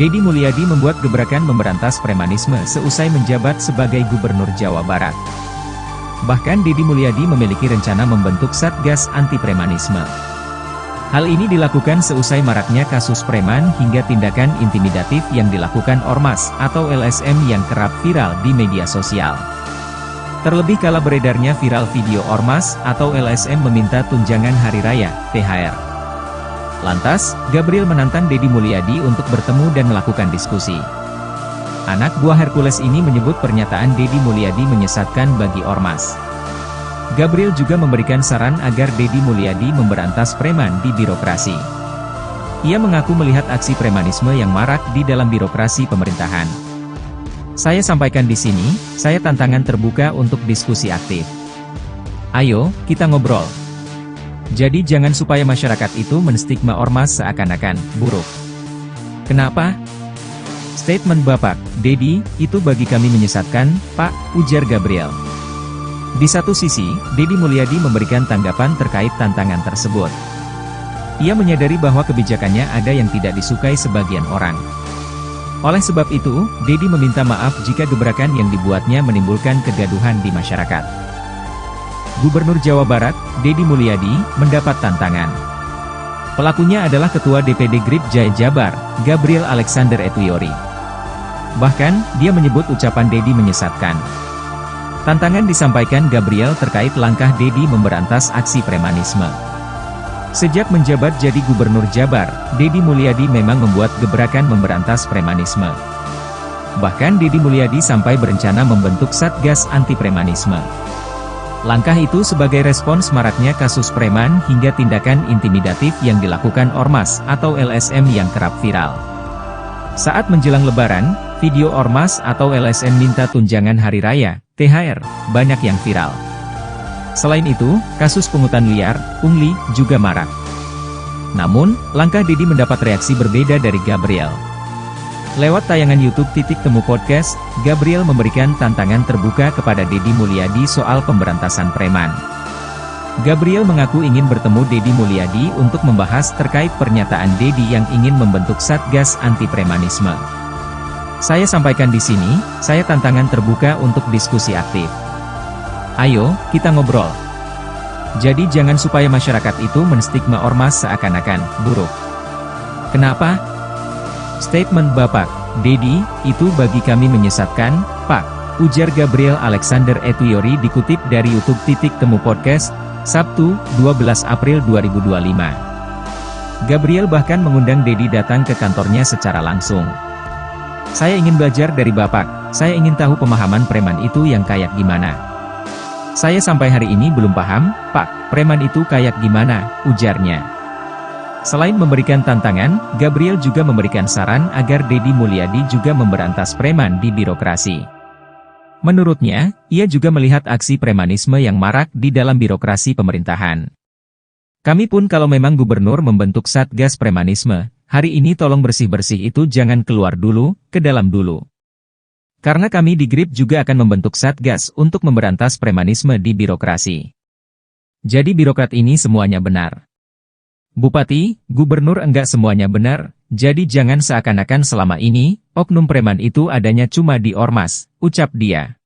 Deddy Mulyadi membuat gebrakan memberantas premanisme seusai menjabat sebagai Gubernur Jawa Barat. Bahkan Deddy Mulyadi memiliki rencana membentuk Satgas Anti Premanisme. Hal ini dilakukan seusai maraknya kasus preman hingga tindakan intimidatif yang dilakukan ormas atau LSM yang kerap viral di media sosial. Terlebih kala beredarnya viral video ormas atau LSM meminta tunjangan hari raya, THR. Lantas, Gabriel menantang Deddy Mulyadi untuk bertemu dan melakukan diskusi. Anak buah Hercules ini menyebut pernyataan Deddy Mulyadi menyesatkan bagi ormas. Gabriel juga memberikan saran agar Deddy Mulyadi memberantas preman di birokrasi. Ia mengaku melihat aksi premanisme yang marak di dalam birokrasi pemerintahan. Saya sampaikan di sini, saya tantangan terbuka untuk diskusi aktif. Ayo, kita ngobrol. Jadi jangan supaya masyarakat itu menstigma ormas seakan-akan buruk. Kenapa? Statement Bapak, Deddy, itu bagi kami menyesatkan, Pak, ujar Gabriel. Di satu sisi, Deddy Mulyadi memberikan tanggapan terkait tantangan tersebut. Ia menyadari bahwa kebijakannya ada yang tidak disukai sebagian orang. Oleh sebab itu, Deddy meminta maaf jika gebrakan yang dibuatnya menimbulkan kegaduhan di masyarakat. Gubernur Jawa Barat, Deddy Mulyadi, mendapat tantangan. Pelakunya adalah Ketua DPD GRIP Jaya Jabar, Gabriel Alexander Etuyori. Bahkan, dia menyebut ucapan Deddy menyesatkan. Tantangan disampaikan Gabriel terkait langkah Deddy memberantas aksi premanisme. Sejak menjabat jadi Gubernur Jabar, Deddy Mulyadi memang membuat gebrakan memberantas premanisme. Bahkan Deddy Mulyadi sampai berencana membentuk Satgas Anti Premanisme. Langkah itu sebagai respons maraknya kasus preman hingga tindakan intimidatif yang dilakukan ormas atau LSM yang kerap viral. Saat menjelang Lebaran, video ormas atau LSM minta tunjangan hari raya, THR, banyak yang viral. Selain itu, kasus pungutan liar, pungli, juga marak. Namun, langkah Deddy mendapat reaksi berbeda dari Gabriel. Lewat tayangan YouTube Titik Temu Podcast, Gabriel memberikan tantangan terbuka kepada Deddy Mulyadi soal pemberantasan preman. Gabriel mengaku ingin bertemu Deddy Mulyadi untuk membahas terkait pernyataan Deddy yang ingin membentuk Satgas Anti Premanisme. Saya sampaikan di sini, saya tantangan terbuka untuk diskusi aktif. Ayo, kita ngobrol. Jadi jangan supaya masyarakat itu menstigma ormas seakan-akan buruk. Kenapa? Statement Bapak Deddy, itu bagi kami menyesatkan, Pak, ujar Gabriel Alexander Etuyori dikutip dari YouTube Titik Temu Podcast, Sabtu, 12 April 2025. Gabriel bahkan mengundang Deddy datang ke kantornya secara langsung. Saya ingin belajar dari Bapak, saya ingin tahu pemahaman preman itu yang kayak gimana. Saya sampai hari ini belum paham, Pak, preman itu kayak gimana, ujarnya. Selain memberikan tantangan, Gabriel juga memberikan saran agar Deddy Mulyadi juga memberantas preman di birokrasi. Menurutnya, ia juga melihat aksi premanisme yang marak di dalam birokrasi pemerintahan. Kami pun kalau memang gubernur membentuk Satgas Premanisme, hari ini tolong bersih-bersih itu jangan keluar dulu, ke dalam dulu. Karena kami di GRIP juga akan membentuk Satgas untuk memberantas premanisme di birokrasi. Jadi birokrat ini semuanya benar. Bupati, gubernur enggak semuanya benar, jadi jangan seakan-akan selama ini, oknum preman itu adanya cuma di ormas, ucap dia.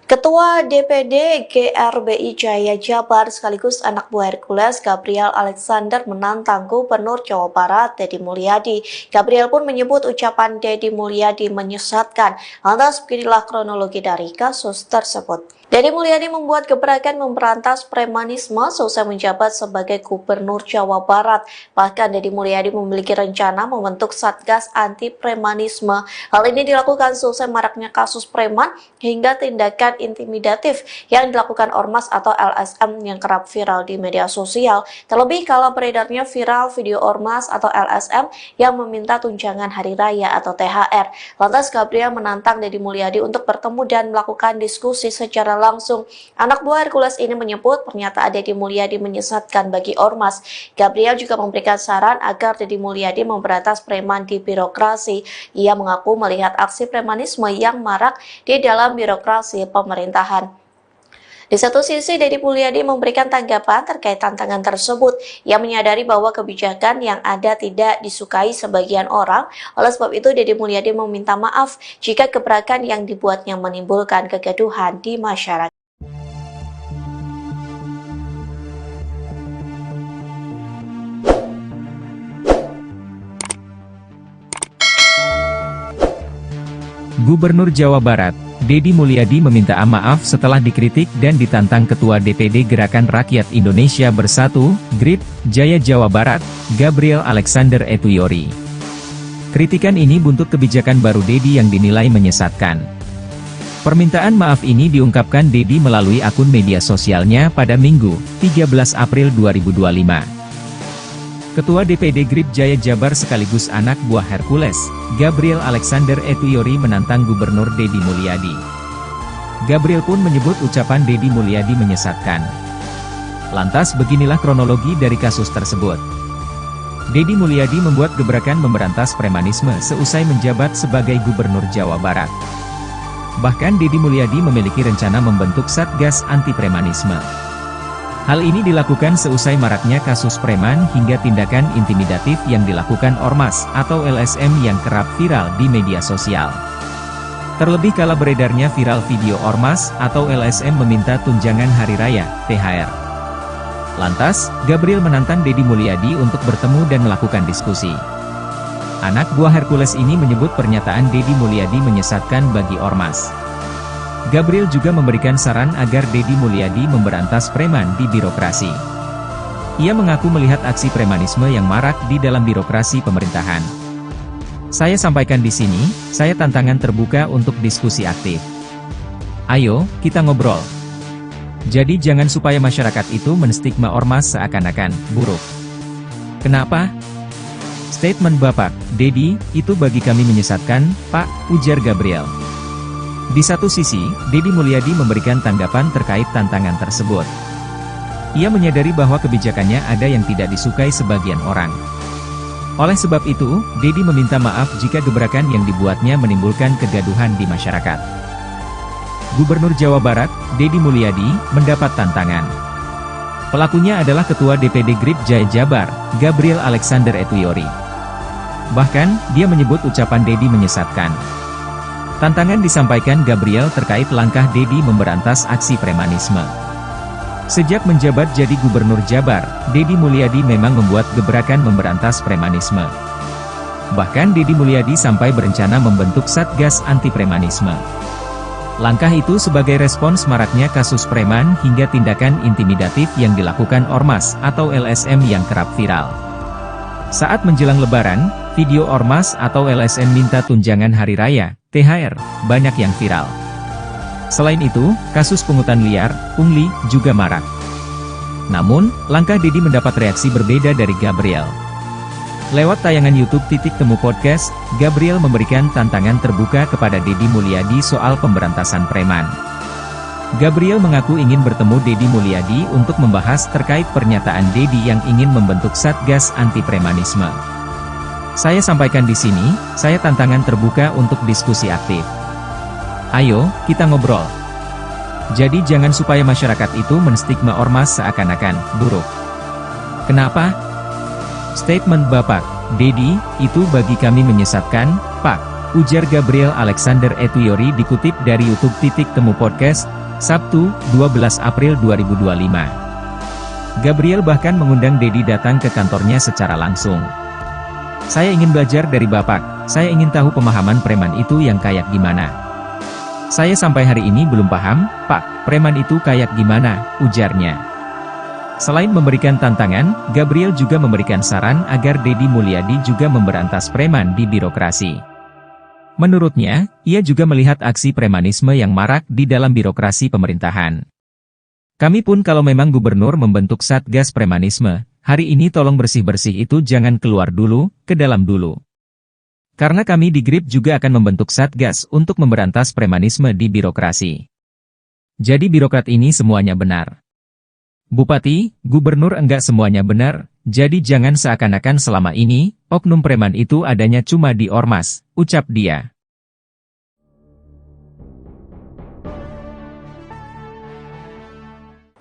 Ketua DPD GRBI Jaya Jabar sekaligus anak buah Hercules Gabriel Alexander menantang Gubernur Jawa Barat Deddy Mulyadi. Gabriel pun menyebut ucapan Deddy Mulyadi menyesatkan. Lantas beginilah kronologi dari kasus tersebut. Deddy Mulyadi membuat gebrakan memberantas premanisme selesai menjabat sebagai Gubernur Jawa Barat. Bahkan Deddy Mulyadi memiliki rencana membentuk Satgas Anti Premanisme. Hal ini dilakukan selesai maraknya kasus preman hingga tindakan intimidatif yang dilakukan ormas atau LSM yang kerap viral di media sosial. Terlebih kalau beredarnya viral video ormas atau LSM yang meminta tunjangan hari raya atau THR. Lantas Gabriel menantang Deddy Mulyadi untuk bertemu dan melakukan diskusi secara langsung. Anak buah Hercules ini menyebut pernyataan Deddy Mulyadi menyesatkan bagi ormas. Gabriel juga memberikan saran agar Deddy Mulyadi memberantas preman di birokrasi. Ia mengaku melihat aksi premanisme yang marak di dalam birokrasi pemerintahan. Di satu sisi, Deddy Mulyadi memberikan tanggapan terkait tantangan tersebut. Ia menyadari bahwa kebijakan yang ada tidak disukai sebagian orang. Oleh sebab itu, Deddy Mulyadi meminta maaf jika gebrakan yang dibuatnya menimbulkan kegaduhan di masyarakat. Gubernur Jawa Barat, Deddy Mulyadi meminta maaf setelah dikritik dan ditantang Ketua DPD Gerakan Rakyat Indonesia Bersatu, GRIP, Jaya Jawa Barat, Gabriel Alexander Etuyori. Kritikan ini buntut kebijakan baru Deddy yang dinilai menyesatkan. Permintaan maaf ini diungkapkan Deddy melalui akun media sosialnya pada Minggu, 13 April 2025. Ketua DPD GRIP Jaya Jabar sekaligus anak buah Hercules, Gabriel Alexander Etuyori menantang Gubernur Deddy Mulyadi. Gabriel pun menyebut ucapan Deddy Mulyadi menyesatkan. Lantas beginilah kronologi dari kasus tersebut. Deddy Mulyadi membuat gebrakan memberantas premanisme seusai menjabat sebagai Gubernur Jawa Barat. Bahkan Deddy Mulyadi memiliki rencana membentuk Satgas Anti Premanisme. Hal ini dilakukan seusai maraknya kasus preman hingga tindakan intimidatif yang dilakukan ormas atau LSM yang kerap viral di media sosial. Terlebih kala beredarnya viral video ormas atau LSM meminta tunjangan hari raya, THR. Lantas, Gabriel menantang Deddy Mulyadi untuk bertemu dan melakukan diskusi. Anak buah Hercules ini menyebut pernyataan Deddy Mulyadi menyesatkan bagi ormas. Gabriel juga memberikan saran agar Deddy Mulyadi memberantas preman di birokrasi. Ia mengaku melihat aksi premanisme yang marak di dalam birokrasi pemerintahan. Saya sampaikan di sini, saya tantangan terbuka untuk diskusi aktif. Ayo, kita ngobrol. Jadi jangan supaya masyarakat itu menstigma ormas seakan-akan buruk. Kenapa? Statement Bapak Deddy, itu bagi kami menyesatkan, Pak, ujar Gabriel. Di satu sisi, Deddy Mulyadi memberikan tanggapan terkait tantangan tersebut. Ia menyadari bahwa kebijakannya ada yang tidak disukai sebagian orang. Oleh sebab itu, Dedi meminta maaf jika gebrakan yang dibuatnya menimbulkan kegaduhan di masyarakat. Gubernur Jawa Barat, Dedi Mulyadi, mendapat tantangan. Pelakunya adalah Ketua DPD GRIP Jaya Jabar, Gabriel Alexander Etuyori. Bahkan, dia menyebut ucapan Dedi menyesatkan. Tantangan disampaikan Gabriel terkait langkah Dedi memberantas aksi premanisme. Sejak menjabat jadi Gubernur Jabar, Dedi Mulyadi memang membuat gebrakan memberantas premanisme. Bahkan Dedi Mulyadi sampai berencana membentuk Satgas Anti Premanisme. Langkah itu sebagai respons maraknya kasus preman hingga tindakan intimidatif yang dilakukan Ormas atau LSM yang kerap viral. Saat menjelang Lebaran, video Ormas atau LSM minta tunjangan hari raya, THR, banyak yang viral. Selain itu, kasus pungutan liar, pungli, juga marak. Namun, langkah Dedi mendapat reaksi berbeda dari Gabriel. Lewat tayangan YouTube Temu Podcast, Gabriel memberikan tantangan terbuka kepada Dedi Mulyadi soal pemberantasan preman. Gabriel mengaku ingin bertemu Dedi Mulyadi untuk membahas terkait pernyataan Dedi yang ingin membentuk Satgas Anti Premanisme. Saya sampaikan di sini, saya tantangan terbuka untuk diskusi aktif. Ayo, kita ngobrol. Jadi jangan supaya masyarakat itu menstigma Ormas seakan-akan buruk. Kenapa? Statement Bapak Dedi, itu bagi kami menyesatkan, Pak, ujar Gabriel Alexander Etuyori dikutip dari YouTube Temu Podcast, Sabtu, 12 April 2025. Gabriel bahkan mengundang Dedi datang ke kantornya secara langsung. Saya ingin belajar dari Bapak, saya ingin tahu pemahaman preman itu yang kayak gimana. Saya sampai hari ini belum paham, Pak, preman itu kayak gimana, ujarnya. Selain memberikan tantangan, Gabriel juga memberikan saran agar Dedi Mulyadi juga memberantas preman di birokrasi. Menurutnya, ia juga melihat aksi premanisme yang marak di dalam birokrasi pemerintahan. Kami pun kalau memang gubernur membentuk Satgas Premanisme, hari ini tolong bersih-bersih itu jangan keluar dulu, ke dalam dulu. Karena kami di GRIP juga akan membentuk Satgas untuk memberantas premanisme di birokrasi. Jadi birokrat ini semuanya benar. Bupati, gubernur enggak semuanya benar, jadi jangan seakan-akan selama ini, oknum preman itu adanya cuma di Ormas, ucap dia.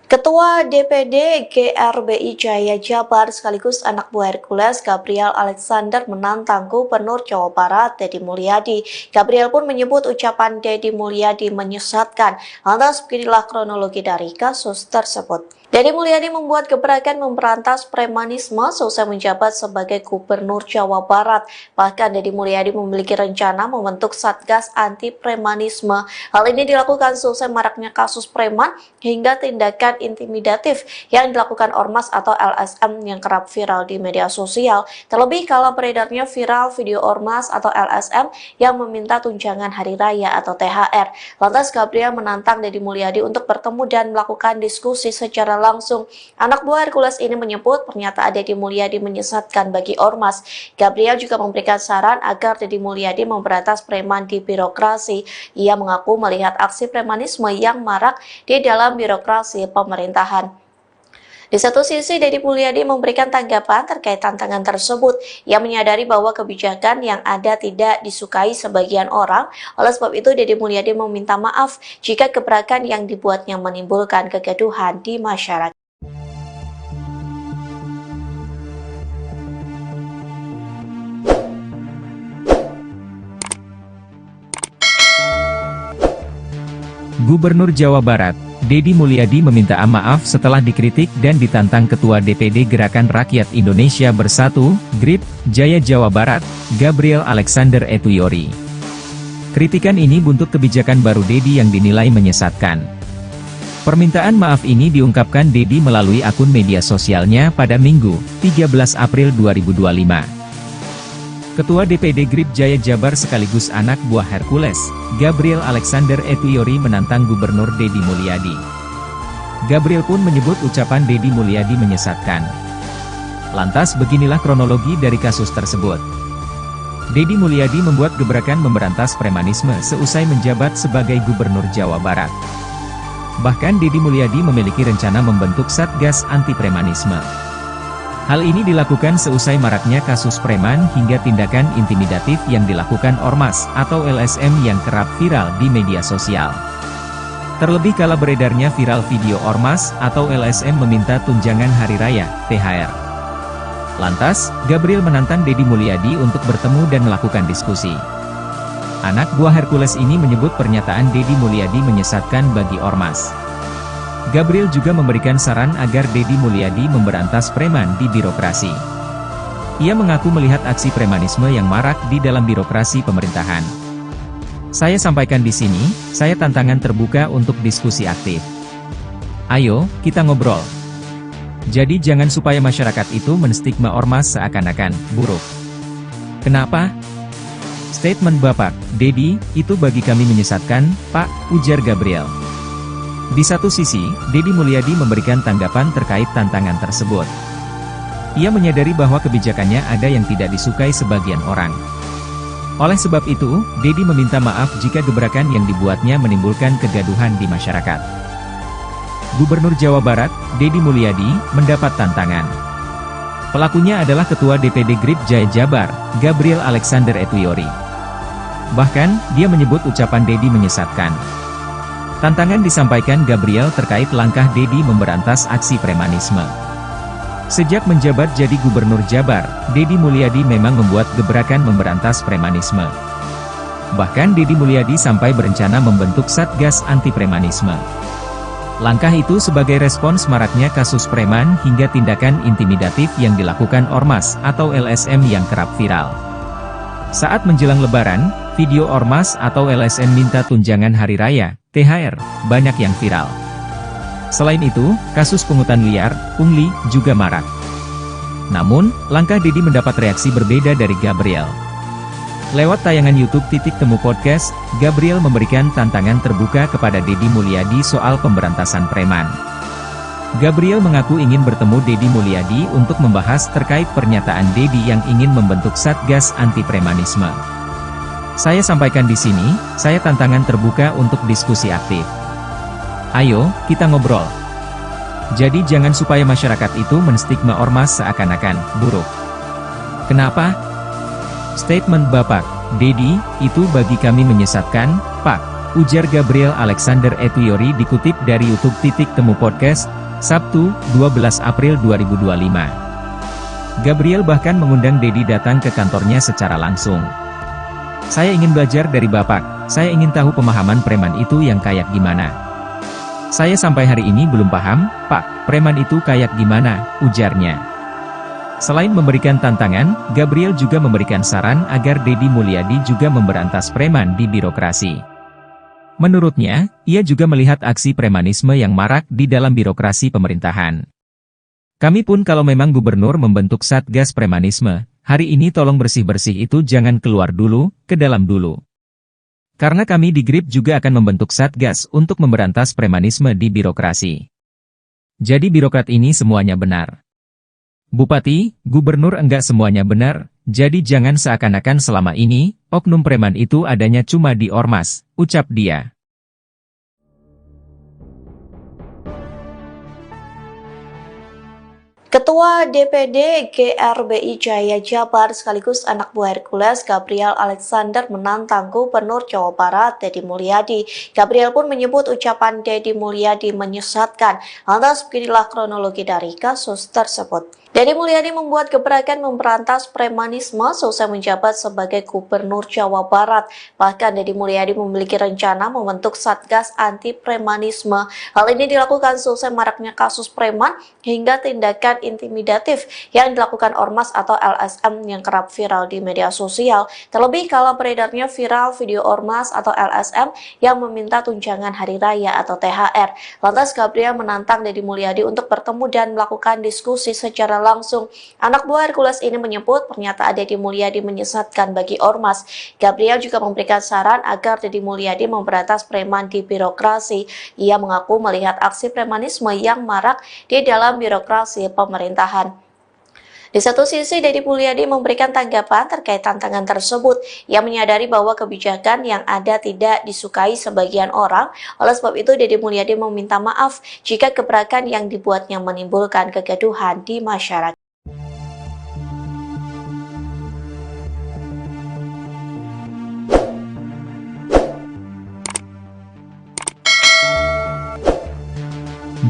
Ketua DPD GRBI Jaya Jabar sekaligus anak buah Hercules Gabriel Alexander menantang Gubernur Jawa Barat Dedi Mulyadi. Gabriel pun menyebut ucapan Dedi Mulyadi menyesatkan. Lantas beginilah kronologi dari kasus tersebut. Dedi Mulyadi membuat gebrakan memberantas premanisme seusai menjabat sebagai Gubernur Jawa Barat. Bahkan Dedi Mulyadi memiliki rencana membentuk Satgas Anti Premanisme. Hal ini dilakukan seusai maraknya kasus preman hingga tindakan intimidatif yang dilakukan Ormas atau LSM yang kerap viral di media sosial. Terlebih kala beredarnya viral video Ormas atau LSM yang meminta tunjangan hari raya atau THR. Lantas Gabriel menantang Dedi Mulyadi untuk bertemu dan melakukan diskusi secara langsung. Anak buah Hercules ini menyebut pernyataan Dedi Mulyadi menyesatkan bagi Ormas. Gabriel juga memberikan saran agar Dedi Mulyadi memberantas preman di birokrasi. Ia mengaku melihat aksi premanisme yang marak di dalam birokrasi pemerintahan. Di satu sisi, Dedi Mulyadi memberikan tanggapan terkait tantangan tersebut. Ia menyadari bahwa kebijakan yang ada tidak disukai sebagian orang. Oleh sebab itu, Dedi Mulyadi meminta maaf jika gebrakan yang dibuatnya menimbulkan kegaduhan di masyarakat. Gubernur Jawa Barat, Dedi Mulyadi meminta maaf setelah dikritik dan ditantang Ketua DPD Gerakan Rakyat Indonesia Bersatu, GRIP, Jaya Jawa Barat, Gabriel Alexander Etuyori. Kritikan ini buntut kebijakan baru Dedi yang dinilai menyesatkan. Permintaan maaf ini diungkapkan Dedi melalui akun media sosialnya pada Minggu, 13 April 2025. Ketua DPD GRIP Jaya Jabar sekaligus anak buah Hercules, Gabriel Alexander Etuyori menantang Gubernur Dedi Mulyadi. Gabriel pun menyebut ucapan Dedi Mulyadi menyesatkan. Lantas beginilah kronologi dari kasus tersebut. Dedi Mulyadi membuat gebrakan memberantas premanisme seusai menjabat sebagai Gubernur Jawa Barat. Bahkan Deddy Mulyadi memiliki rencana membentuk Satgas Anti Premanisme. Hal ini dilakukan seusai maraknya kasus preman hingga tindakan intimidatif yang dilakukan ormas atau LSM yang kerap viral di media sosial. Terlebih kala beredarnya viral video ormas atau LSM meminta tunjangan hari raya, THR. Lantas, Gabriel menantang Deddy Mulyadi untuk bertemu dan melakukan diskusi. Anak buah Hercules ini menyebut pernyataan Deddy Mulyadi menyesatkan bagi ormas. Gabriel juga memberikan saran agar Deddy Mulyadi memberantas preman di birokrasi. Ia mengaku melihat aksi premanisme yang marak di dalam birokrasi pemerintahan. Saya sampaikan di sini, saya tantangan terbuka untuk diskusi aktif. Ayo, kita ngobrol. Jadi jangan supaya masyarakat itu menstigma ormas seakan-akan buruk. Kenapa? Statement Bapak, Deddy, itu bagi kami menyesatkan, Pak, ujar Gabriel. Di satu sisi, Deddy Mulyadi memberikan tanggapan terkait tantangan tersebut. Ia menyadari bahwa kebijakannya ada yang tidak disukai sebagian orang. Oleh sebab itu, Deddy meminta maaf jika gebrakan yang dibuatnya menimbulkan kegaduhan di masyarakat. Gubernur Jawa Barat, Deddy Mulyadi, mendapat tantangan. Pelakunya adalah Ketua DPD GRIP Jaya Jabar, Gabriel Alexander Etuyori. Bahkan, dia menyebut ucapan Deddy menyesatkan. Tantangan disampaikan Gabriel terkait langkah Deddy memberantas aksi premanisme. Sejak menjabat jadi Gubernur Jabar, Deddy Mulyadi memang membuat gebrakan memberantas premanisme. Bahkan Deddy Mulyadi sampai berencana membentuk Satgas Anti Premanisme. Langkah itu sebagai respons maraknya kasus preman hingga tindakan intimidatif yang dilakukan ormas atau LSM yang kerap viral. Saat menjelang Lebaran, video ormas atau LSM minta tunjangan hari raya, THR, banyak yang viral. Selain itu, kasus pungutan liar, pungli, juga marak. Namun, langkah Deddy mendapat reaksi berbeda dari Gabriel. Lewat tayangan YouTube Temu Podcast, Gabriel memberikan tantangan terbuka kepada Deddy Mulyadi soal pemberantasan preman. Gabriel mengaku ingin bertemu Deddy Mulyadi untuk membahas terkait pernyataan Deddy yang ingin membentuk Satgas Anti Premanisme. Saya sampaikan di sini, saya tantangan terbuka untuk diskusi aktif. Ayo, kita ngobrol. Jadi jangan supaya masyarakat itu menstigma ormas seakan-akan buruk. Kenapa? Statement Bapak, Deddy, itu bagi kami menyesatkan, Pak, ujar Gabriel Alexander Etuyori dikutip dari YouTube Temu Podcast, Sabtu, 12 April 2025. Gabriel bahkan mengundang Deddy datang ke kantornya secara langsung. Saya ingin belajar dari Bapak, saya ingin tahu pemahaman preman itu yang kayak gimana. Saya sampai hari ini belum paham, Pak, preman itu kayak gimana, ujarnya. Selain memberikan tantangan, Gabriel juga memberikan saran agar Deddy Mulyadi juga memberantas preman di birokrasi. Menurutnya, ia juga melihat aksi premanisme yang marak di dalam birokrasi pemerintahan. Kami pun kalau memang gubernur membentuk Satgas Premanisme, hari ini tolong bersih-bersih itu jangan keluar dulu, ke dalam dulu. Karena kami di GRIP juga akan membentuk Satgas untuk memberantas premanisme di birokrasi. Jadi birokrat ini semuanya benar. Bupati, gubernur enggak semuanya benar, jadi jangan seakan-akan selama ini, oknum preman itu adanya cuma di ormas, ucap dia. Ketua DPD GRBI Jaya Jabar sekaligus anak buah Hercules Gabriel Alexander menantang Gubernur Jawa Barat Deddy Mulyadi. Gabriel pun menyebut ucapan Deddy Mulyadi menyesatkan. Lantas beginilah kronologi dari kasus tersebut. Deddy Mulyadi membuat gebrakan memberantas premanisme seusai menjabat sebagai Gubernur Jawa Barat. Bahkan Deddy Mulyadi memiliki rencana membentuk Satgas Anti Premanisme. Hal ini dilakukan seusai maraknya kasus preman hingga tindakan intimidatif yang dilakukan ormas atau LSM yang kerap viral di media sosial. Terlebih kala beredarnya viral video ormas atau LSM yang meminta tunjangan hari raya atau THR. Lantas Gabriel menantang Deddy Mulyadi untuk bertemu dan melakukan diskusi secara langsung. Anak buah Hercules ini menyebut pernyataan Deddy Mulyadi menyesatkan bagi ormas. Gabriel juga memberikan saran agar Deddy Mulyadi memberantas preman di birokrasi. Ia mengaku melihat aksi premanisme yang marak di dalam birokrasi pemerintahan. Di satu sisi, Deddy Mulyadi memberikan tanggapan terkait tantangan tersebut. Ia menyadari bahwa kebijakan yang ada tidak disukai sebagian orang. Oleh sebab itu, Deddy Mulyadi meminta maaf jika gebrakan yang dibuatnya menimbulkan kegaduhan di masyarakat.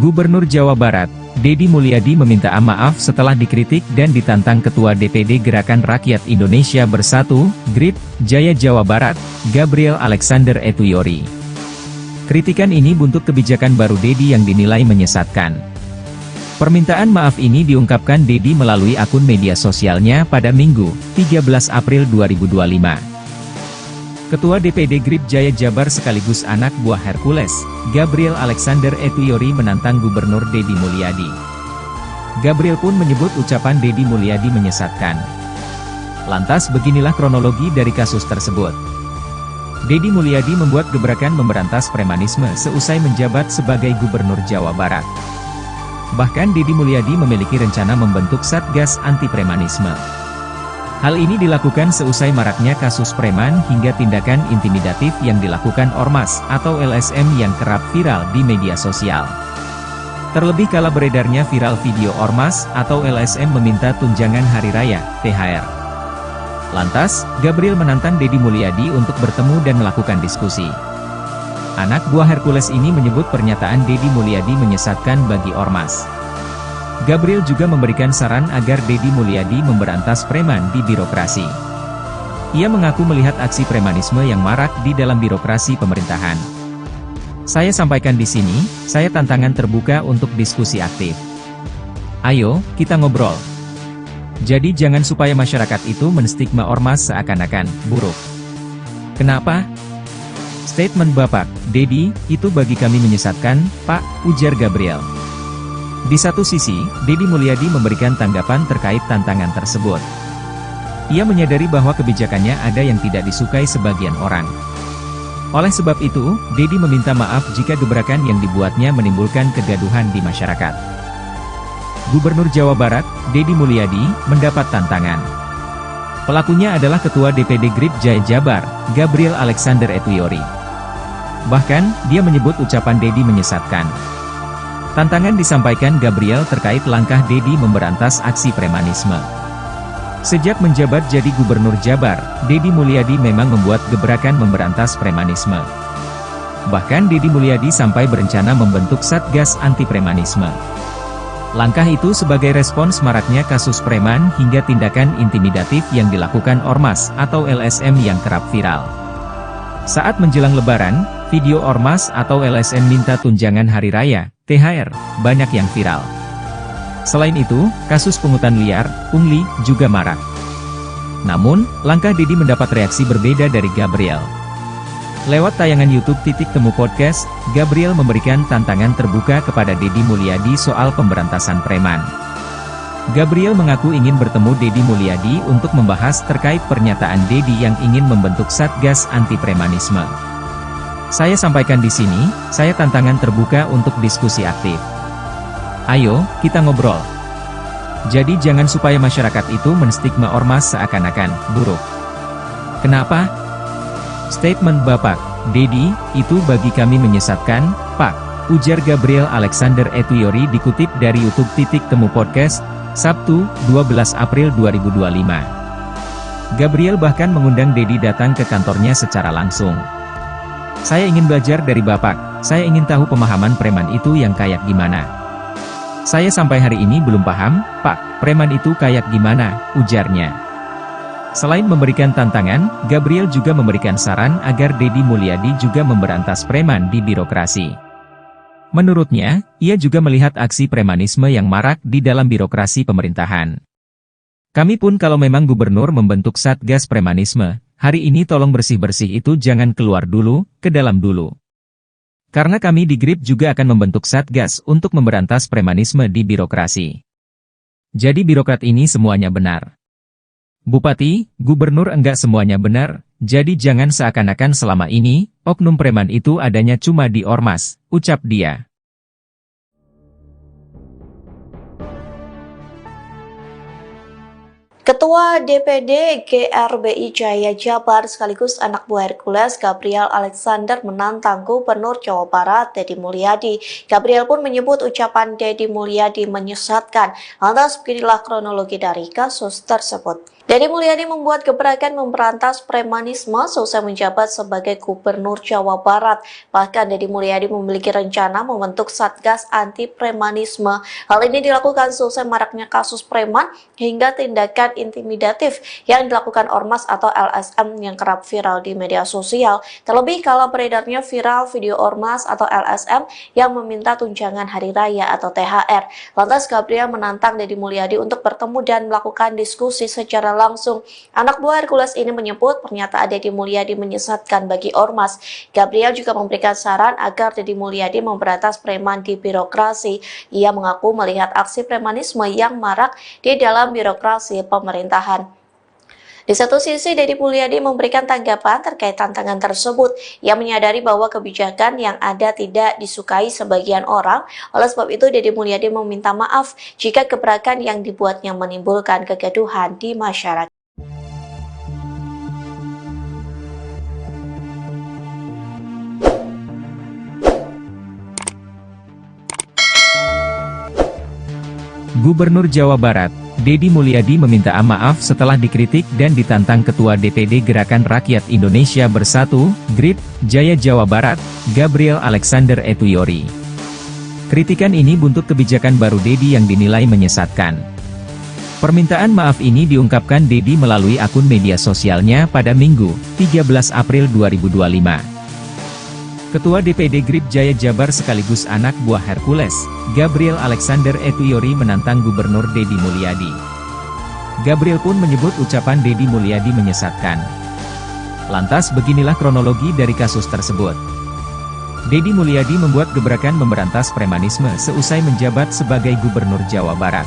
Gubernur Jawa Barat, Deddy Mulyadi meminta maaf setelah dikritik dan ditantang Ketua DPD Gerakan Rakyat Indonesia Bersatu, GRIP, Jaya Jawa Barat, Gabriel Alexander Etuyori. Kritikan ini buntut kebijakan baru Deddy yang dinilai menyesatkan. Permintaan maaf ini diungkapkan Deddy melalui akun media sosialnya pada Minggu, 13 April 2025. Ketua DPD GRIP Jaya Jabar sekaligus anak buah Hercules, Gabriel Alexander Etuyori menantang Gubernur Deddy Mulyadi. Gabriel pun menyebut ucapan Deddy Mulyadi menyesatkan. Lantas beginilah kronologi dari kasus tersebut. Deddy Mulyadi membuat gebrakan memberantas premanisme seusai menjabat sebagai Gubernur Jawa Barat. Bahkan Deddy Mulyadi memiliki rencana membentuk Satgas Anti Premanisme. Hal ini dilakukan seusai maraknya kasus preman hingga tindakan intimidatif yang dilakukan Ormas atau LSM yang kerap viral di media sosial. Terlebih kala beredarnya viral video Ormas atau LSM meminta tunjangan hari raya, THR. Lantas, Gabriel menantang Deddy Mulyadi untuk bertemu dan melakukan diskusi. Anak buah Hercules ini menyebut pernyataan Deddy Mulyadi menyesatkan bagi Ormas. Gabriel juga memberikan saran agar Deddy Mulyadi memberantas preman di birokrasi. Ia mengaku melihat aksi premanisme yang marak di dalam birokrasi pemerintahan. Saya sampaikan di sini, saya tantangan terbuka untuk diskusi aktif. Ayo, kita ngobrol. Jadi jangan supaya masyarakat itu menstigma Ormas seakan-akan buruk. Kenapa? Statement Bapak, Deddy, itu bagi kami menyesatkan, Pak, ujar Gabriel. Di satu sisi, Deddy Mulyadi memberikan tanggapan terkait tantangan tersebut. Ia menyadari bahwa kebijakannya ada yang tidak disukai sebagian orang. Oleh sebab itu, Deddy meminta maaf jika gebrakan yang dibuatnya menimbulkan kegaduhan di masyarakat. Gubernur Jawa Barat, Deddy Mulyadi, mendapat tantangan. Pelakunya adalah Ketua DPD GRIP Jaya Jabar, Gabriel Alexander Etuyori. Bahkan, dia menyebut ucapan Deddy menyesatkan. Tantangan disampaikan Gabriel terkait langkah Deddy memberantas aksi premanisme. Sejak menjabat jadi Gubernur Jabar, Deddy Mulyadi memang membuat gebrakan memberantas premanisme. Bahkan Deddy Mulyadi sampai berencana membentuk Satgas Anti Premanisme. Langkah itu sebagai respons maraknya kasus preman hingga tindakan intimidatif yang dilakukan Ormas atau LSM yang kerap viral. Saat menjelang Lebaran, video Ormas atau LSM minta tunjangan hari raya, THR, banyak yang viral. Selain itu, kasus pungutan liar, pungli, juga marak. Namun, langkah Deddy mendapat reaksi berbeda dari Gabriel. Lewat tayangan YouTube Titik Temu Podcast, Gabriel memberikan tantangan terbuka kepada Deddy Mulyadi soal pemberantasan preman. Gabriel mengaku ingin bertemu Deddy Mulyadi untuk membahas terkait pernyataan Deddy yang ingin membentuk Satgas Anti Premanisme. Saya sampaikan di sini, saya tantangan terbuka untuk diskusi aktif. Ayo, kita ngobrol. Jadi jangan supaya masyarakat itu menstigma Ormas seakan-akan buruk. Kenapa? Statement Bapak, Deddy, itu bagi kami menyesatkan, Pak, ujar Gabriel Alexander Etuyori dikutip dari YouTube Titik Temu Podcast, Sabtu, 12 April 2025. Gabriel bahkan mengundang Deddy datang ke kantornya secara langsung. Saya ingin belajar dari Bapak, saya ingin tahu pemahaman preman itu yang kayak gimana. Saya sampai hari ini belum paham, Pak, preman itu kayak gimana, ujarnya. Selain memberikan tantangan, Gabriel juga memberikan saran agar Deddy Mulyadi juga memberantas preman di birokrasi. Menurutnya, ia juga melihat aksi premanisme yang marak di dalam birokrasi pemerintahan. Kami pun kalau memang gubernur membentuk Satgas Premanisme, hari ini tolong bersih-bersih itu jangan keluar dulu, ke dalam dulu. Karena kami di GRIP juga akan membentuk Satgas untuk memberantas premanisme di birokrasi. Jadi birokrat ini semuanya benar. Bupati, gubernur enggak semuanya benar, jadi jangan seakan-akan selama ini, oknum preman itu adanya cuma di Ormas, ucap dia. Ketua DPD GRBI Jaya Jabar sekaligus anak buah Hercules Gabriel Alexander menantang Gubernur Jawa Barat Deddy Mulyadi. Gabriel pun menyebut ucapan Deddy Mulyadi menyesatkan. Lantas beginilah kronologi dari kasus tersebut. Deddy Mulyadi membuat gebrakan memberantas premanisme selesai menjabat sebagai Gubernur Jawa Barat. Bahkan Deddy Mulyadi memiliki rencana membentuk Satgas Anti Premanisme. Hal ini dilakukan selesai maraknya kasus preman hingga tindakan intimidatif yang dilakukan Ormas atau LSM yang kerap viral di media sosial. Terlebih kala beredarnya viral video Ormas atau LSM yang meminta tunjangan hari raya atau THR. Lantas Gabriel menantang Deddy Mulyadi untuk bertemu dan melakukan diskusi secara langsung. Anak buah Hercules ini menyebut pernyataan Deddy Mulyadi menyesatkan bagi Ormas. Gabriel juga memberikan saran agar Deddy Mulyadi memberantas preman di birokrasi. Ia mengaku melihat aksi premanisme yang marak di dalam birokrasi pemerintahan. Di satu sisi, Deddy Mulyadi memberikan tanggapan terkait tantangan tersebut. Ia menyadari bahwa kebijakan yang ada tidak disukai sebagian orang. Oleh sebab itu, Deddy Mulyadi meminta maaf jika gebrakan yang dibuatnya menimbulkan kegaduhan di masyarakat. Gubernur Jawa Barat, Deddy Mulyadi meminta maaf setelah dikritik dan ditantang Ketua DPD Gerakan Rakyat Indonesia Bersatu, GRIP, Jaya Jawa Barat, Gabriel Alexander Etuyori. Kritikan ini buntut kebijakan baru Deddy yang dinilai menyesatkan. Permintaan maaf ini diungkapkan Deddy melalui akun media sosialnya pada Minggu, 13 April 2025. Ketua DPD GRIP Jaya Jabar sekaligus anak buah Hercules, Gabriel Alexander Etuyori menantang Gubernur Deddy Mulyadi. Gabriel pun menyebut ucapan Deddy Mulyadi menyesatkan. Lantas beginilah kronologi dari kasus tersebut. Deddy Mulyadi membuat gebrakan memberantas premanisme seusai menjabat sebagai Gubernur Jawa Barat.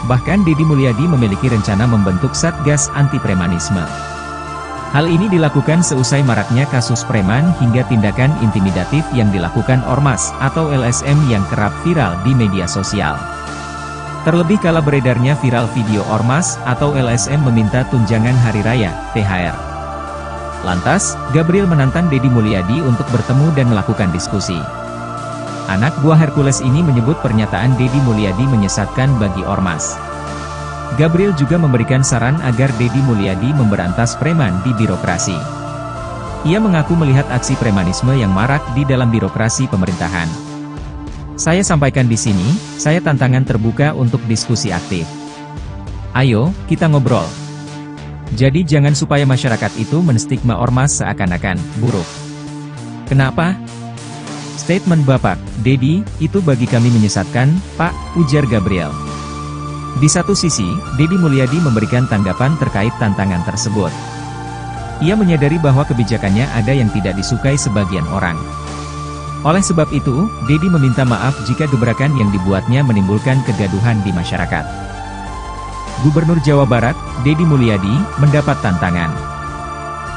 Bahkan Deddy Mulyadi memiliki rencana membentuk Satgas Anti Premanisme. Hal ini dilakukan seusai maraknya kasus preman hingga tindakan intimidatif yang dilakukan Ormas atau LSM yang kerap viral di media sosial. Terlebih kala beredarnya viral video Ormas atau LSM meminta tunjangan hari raya, THR. Lantas, Gabriel menantang Deddy Mulyadi untuk bertemu dan melakukan diskusi. Anak buah Hercules ini menyebut pernyataan Deddy Mulyadi menyesatkan bagi Ormas. Gabriel juga memberikan saran agar Deddy Mulyadi memberantas preman di birokrasi. Ia mengaku melihat aksi premanisme yang marak di dalam birokrasi pemerintahan. Saya sampaikan di sini, saya tantangan terbuka untuk diskusi aktif. Ayo, kita ngobrol. Jadi jangan supaya masyarakat itu menstigma Ormas seakan-akan buruk. Kenapa? Statement Bapak, Deddy, itu bagi kami menyesatkan, Pak, ujar Gabriel. Di satu sisi, Deddy Mulyadi memberikan tanggapan terkait tantangan tersebut. Ia menyadari bahwa kebijakannya ada yang tidak disukai sebagian orang. Oleh sebab itu, Deddy meminta maaf jika gebrakan yang dibuatnya menimbulkan kegaduhan di masyarakat. Gubernur Jawa Barat, Deddy Mulyadi, mendapat tantangan.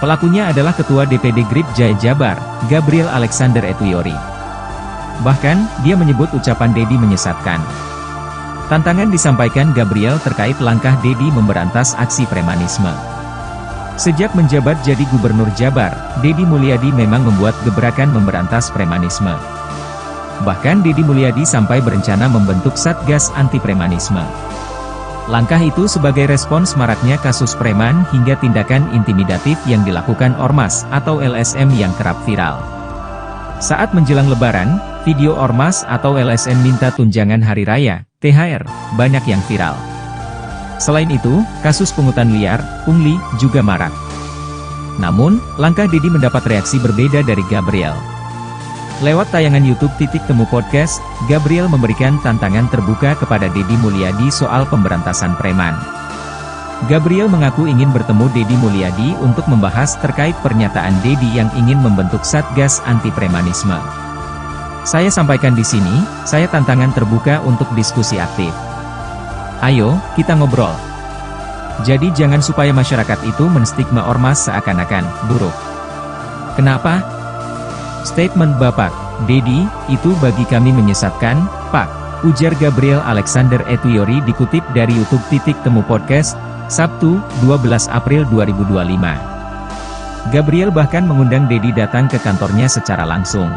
Pelakunya adalah Ketua DPD GRIP Jaya Jabar, Gabriel Alexander Etuyori. Bahkan, dia menyebut ucapan Deddy menyesatkan. Tantangan disampaikan Gabriel terkait langkah Deddy memberantas aksi premanisme. Sejak menjabat jadi Gubernur Jabar, Deddy Mulyadi memang membuat gebrakan memberantas premanisme. Bahkan Deddy Mulyadi sampai berencana membentuk Satgas Anti Premanisme. Langkah itu sebagai respons maraknya kasus preman hingga tindakan intimidatif yang dilakukan Ormas atau LSM yang kerap viral. Saat menjelang Lebaran, video Ormas atau LSM minta tunjangan hari raya, THR, banyak yang viral. Selain itu, kasus pungutan liar, pungli, juga marak. Namun, langkah Deddy mendapat reaksi berbeda dari Gabriel. Lewat tayangan YouTube Titik Temu Podcast, Gabriel memberikan tantangan terbuka kepada Deddy Mulyadi soal pemberantasan preman. Gabriel mengaku ingin bertemu Deddy Mulyadi untuk membahas terkait pernyataan Deddy yang ingin membentuk Satgas Anti Premanisme. Saya sampaikan di sini, saya tantangan terbuka untuk diskusi aktif. Ayo, kita ngobrol. Jadi jangan supaya masyarakat itu menstigma Ormas seakan-akan buruk. Kenapa? Statement Bapak, Deddy, itu bagi kami menyesatkan, Pak. ujar Gabriel Alexander Etuyori dikutip dari YouTube Titik Temu Podcast, Sabtu, 12 April 2025. Gabriel bahkan mengundang Dedi datang ke kantornya secara langsung.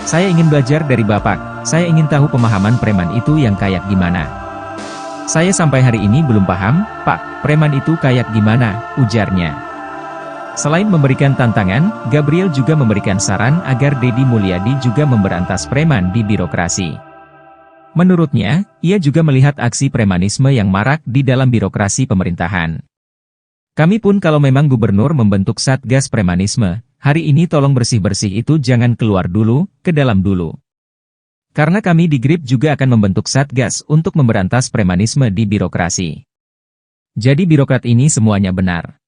"Saya ingin belajar dari Bapak, saya ingin tahu pemahaman preman itu yang kayak gimana. Saya sampai hari ini belum paham, Pak, preman itu kayak gimana," ujarnya. Selain memberikan tantangan, Gabriel juga memberikan saran agar Dedi Mulyadi juga memberantas preman di birokrasi. Menurutnya, ia juga melihat aksi premanisme yang marak di dalam birokrasi pemerintahan. "Kami pun kalau memang gubernur membentuk Satgas Premanisme, hari ini tolong bersih-bersih itu jangan keluar dulu, ke dalam dulu. Karena kami di GRIP juga akan membentuk Satgas untuk memberantas premanisme di birokrasi. Jadi birokrat ini semuanya benar.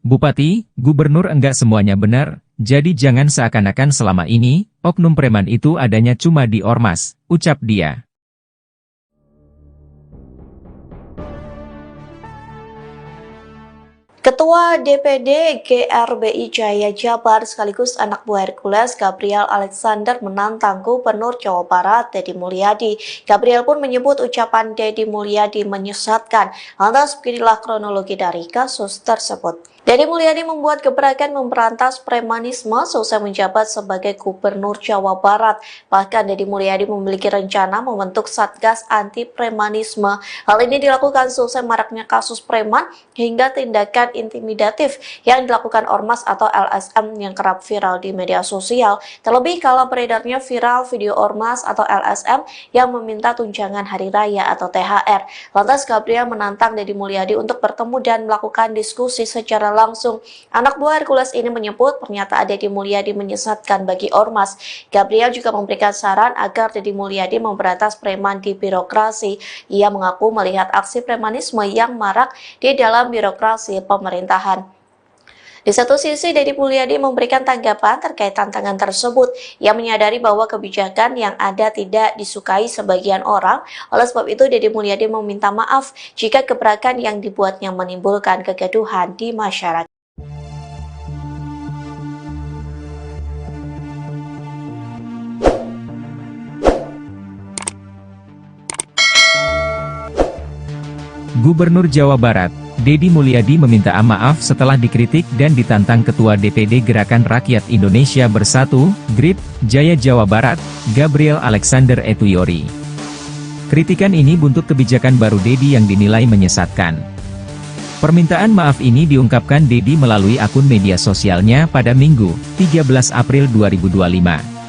Bupati, gubernur enggak semuanya benar, jadi jangan seakan-akan selama ini, oknum preman itu adanya cuma di ormas," ucap dia. Ketua DPD GRBI Jaya Jabar sekaligus anak buah Hercules Gabriel Alexander menantang Gubernur Jawa Barat Dedi Mulyadi. Gabriel pun menyebut ucapan Dedi Mulyadi menyesatkan. Lantas beginilah kronologi dari kasus tersebut. Dedi Mulyadi membuat gebrakan memberantas premanisme selesai menjabat sebagai Gubernur Jawa Barat. Bahkan Dedi Mulyadi memiliki rencana membentuk Satgas Anti Premanisme. Hal ini dilakukan selesai maraknya kasus preman hingga tindakan intimidatif yang dilakukan ormas atau LSM yang kerap viral di media sosial. Terlebih kalau beredarnya viral video ormas atau LSM yang meminta tunjangan hari raya atau THR. Lantas Gabriel menantang Dedi Mulyadi untuk bertemu dan melakukan diskusi secara langsung. Anak buah Hercules ini menyebut pernyataan Dedi Mulyadi menyesatkan bagi ormas. Gabriel juga memberikan saran agar Dedi Mulyadi memberantas preman di birokrasi. Ia mengaku melihat aksi premanisme yang marak di dalam birokrasi pemerintahan. Di satu sisi, Dedi Mulyadi memberikan tanggapan terkait tantangan tersebut. Ia menyadari bahwa kebijakan yang ada tidak disukai sebagian orang. Oleh sebab itu, Dedi Mulyadi meminta maaf jika gebrakan yang dibuatnya menimbulkan kegaduhan di masyarakat. Gubernur Jawa Barat, Dedi Mulyadi meminta maaf setelah dikritik dan ditantang Ketua DPD Gerakan Rakyat Indonesia Bersatu, GRIP, Jaya Jawa Barat, Gabriel Alexander Etuyori. Kritikan ini buntut kebijakan baru Dedi yang dinilai menyesatkan. Permintaan maaf ini diungkapkan Dedi melalui akun media sosialnya pada Minggu, 13 April 2025.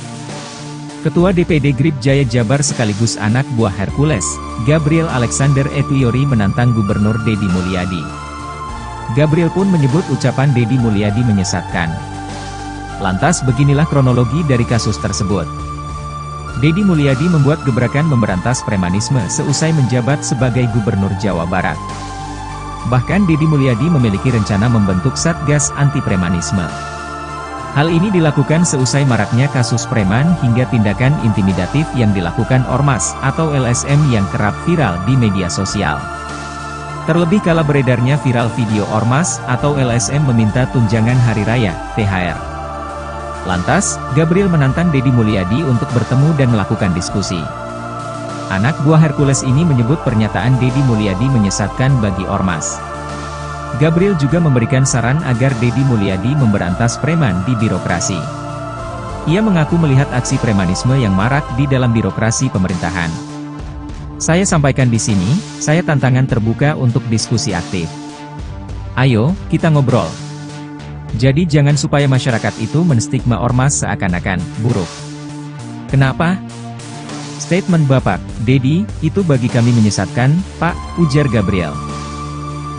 Ketua DPD GRIP Jaya Jabar sekaligus anak buah Hercules, Gabriel Alexander Etuyori menantang Gubernur Dedi Mulyadi. Gabriel pun menyebut ucapan Dedi Mulyadi menyesatkan. Lantas beginilah kronologi dari kasus tersebut. Dedi Mulyadi membuat gebrakan memberantas premanisme seusai menjabat sebagai Gubernur Jawa Barat. Bahkan Dedi Mulyadi memiliki rencana membentuk Satgas Anti Premanisme. Hal ini dilakukan seusai maraknya kasus preman hingga tindakan intimidatif yang dilakukan ormas atau LSM yang kerap viral di media sosial. Terlebih kala beredarnya viral video ormas atau LSM meminta tunjangan hari raya, THR. Lantas, Gabriel menantang Dedi Mulyadi untuk bertemu dan melakukan diskusi. Anak buah Hercules ini menyebut pernyataan Dedi Mulyadi menyesatkan bagi ormas. Gabriel juga memberikan saran agar Dedi Mulyadi memberantas preman di birokrasi. Ia mengaku melihat aksi premanisme yang marak di dalam birokrasi pemerintahan. "Saya sampaikan di sini, saya tantangan terbuka untuk diskusi aktif. Ayo, kita ngobrol. Jadi jangan supaya masyarakat itu menstigma ormas seakan-akan buruk." "Kenapa?" "Statement Bapak, Dedi, itu bagi kami menyesatkan, Pak," ujar Gabriel.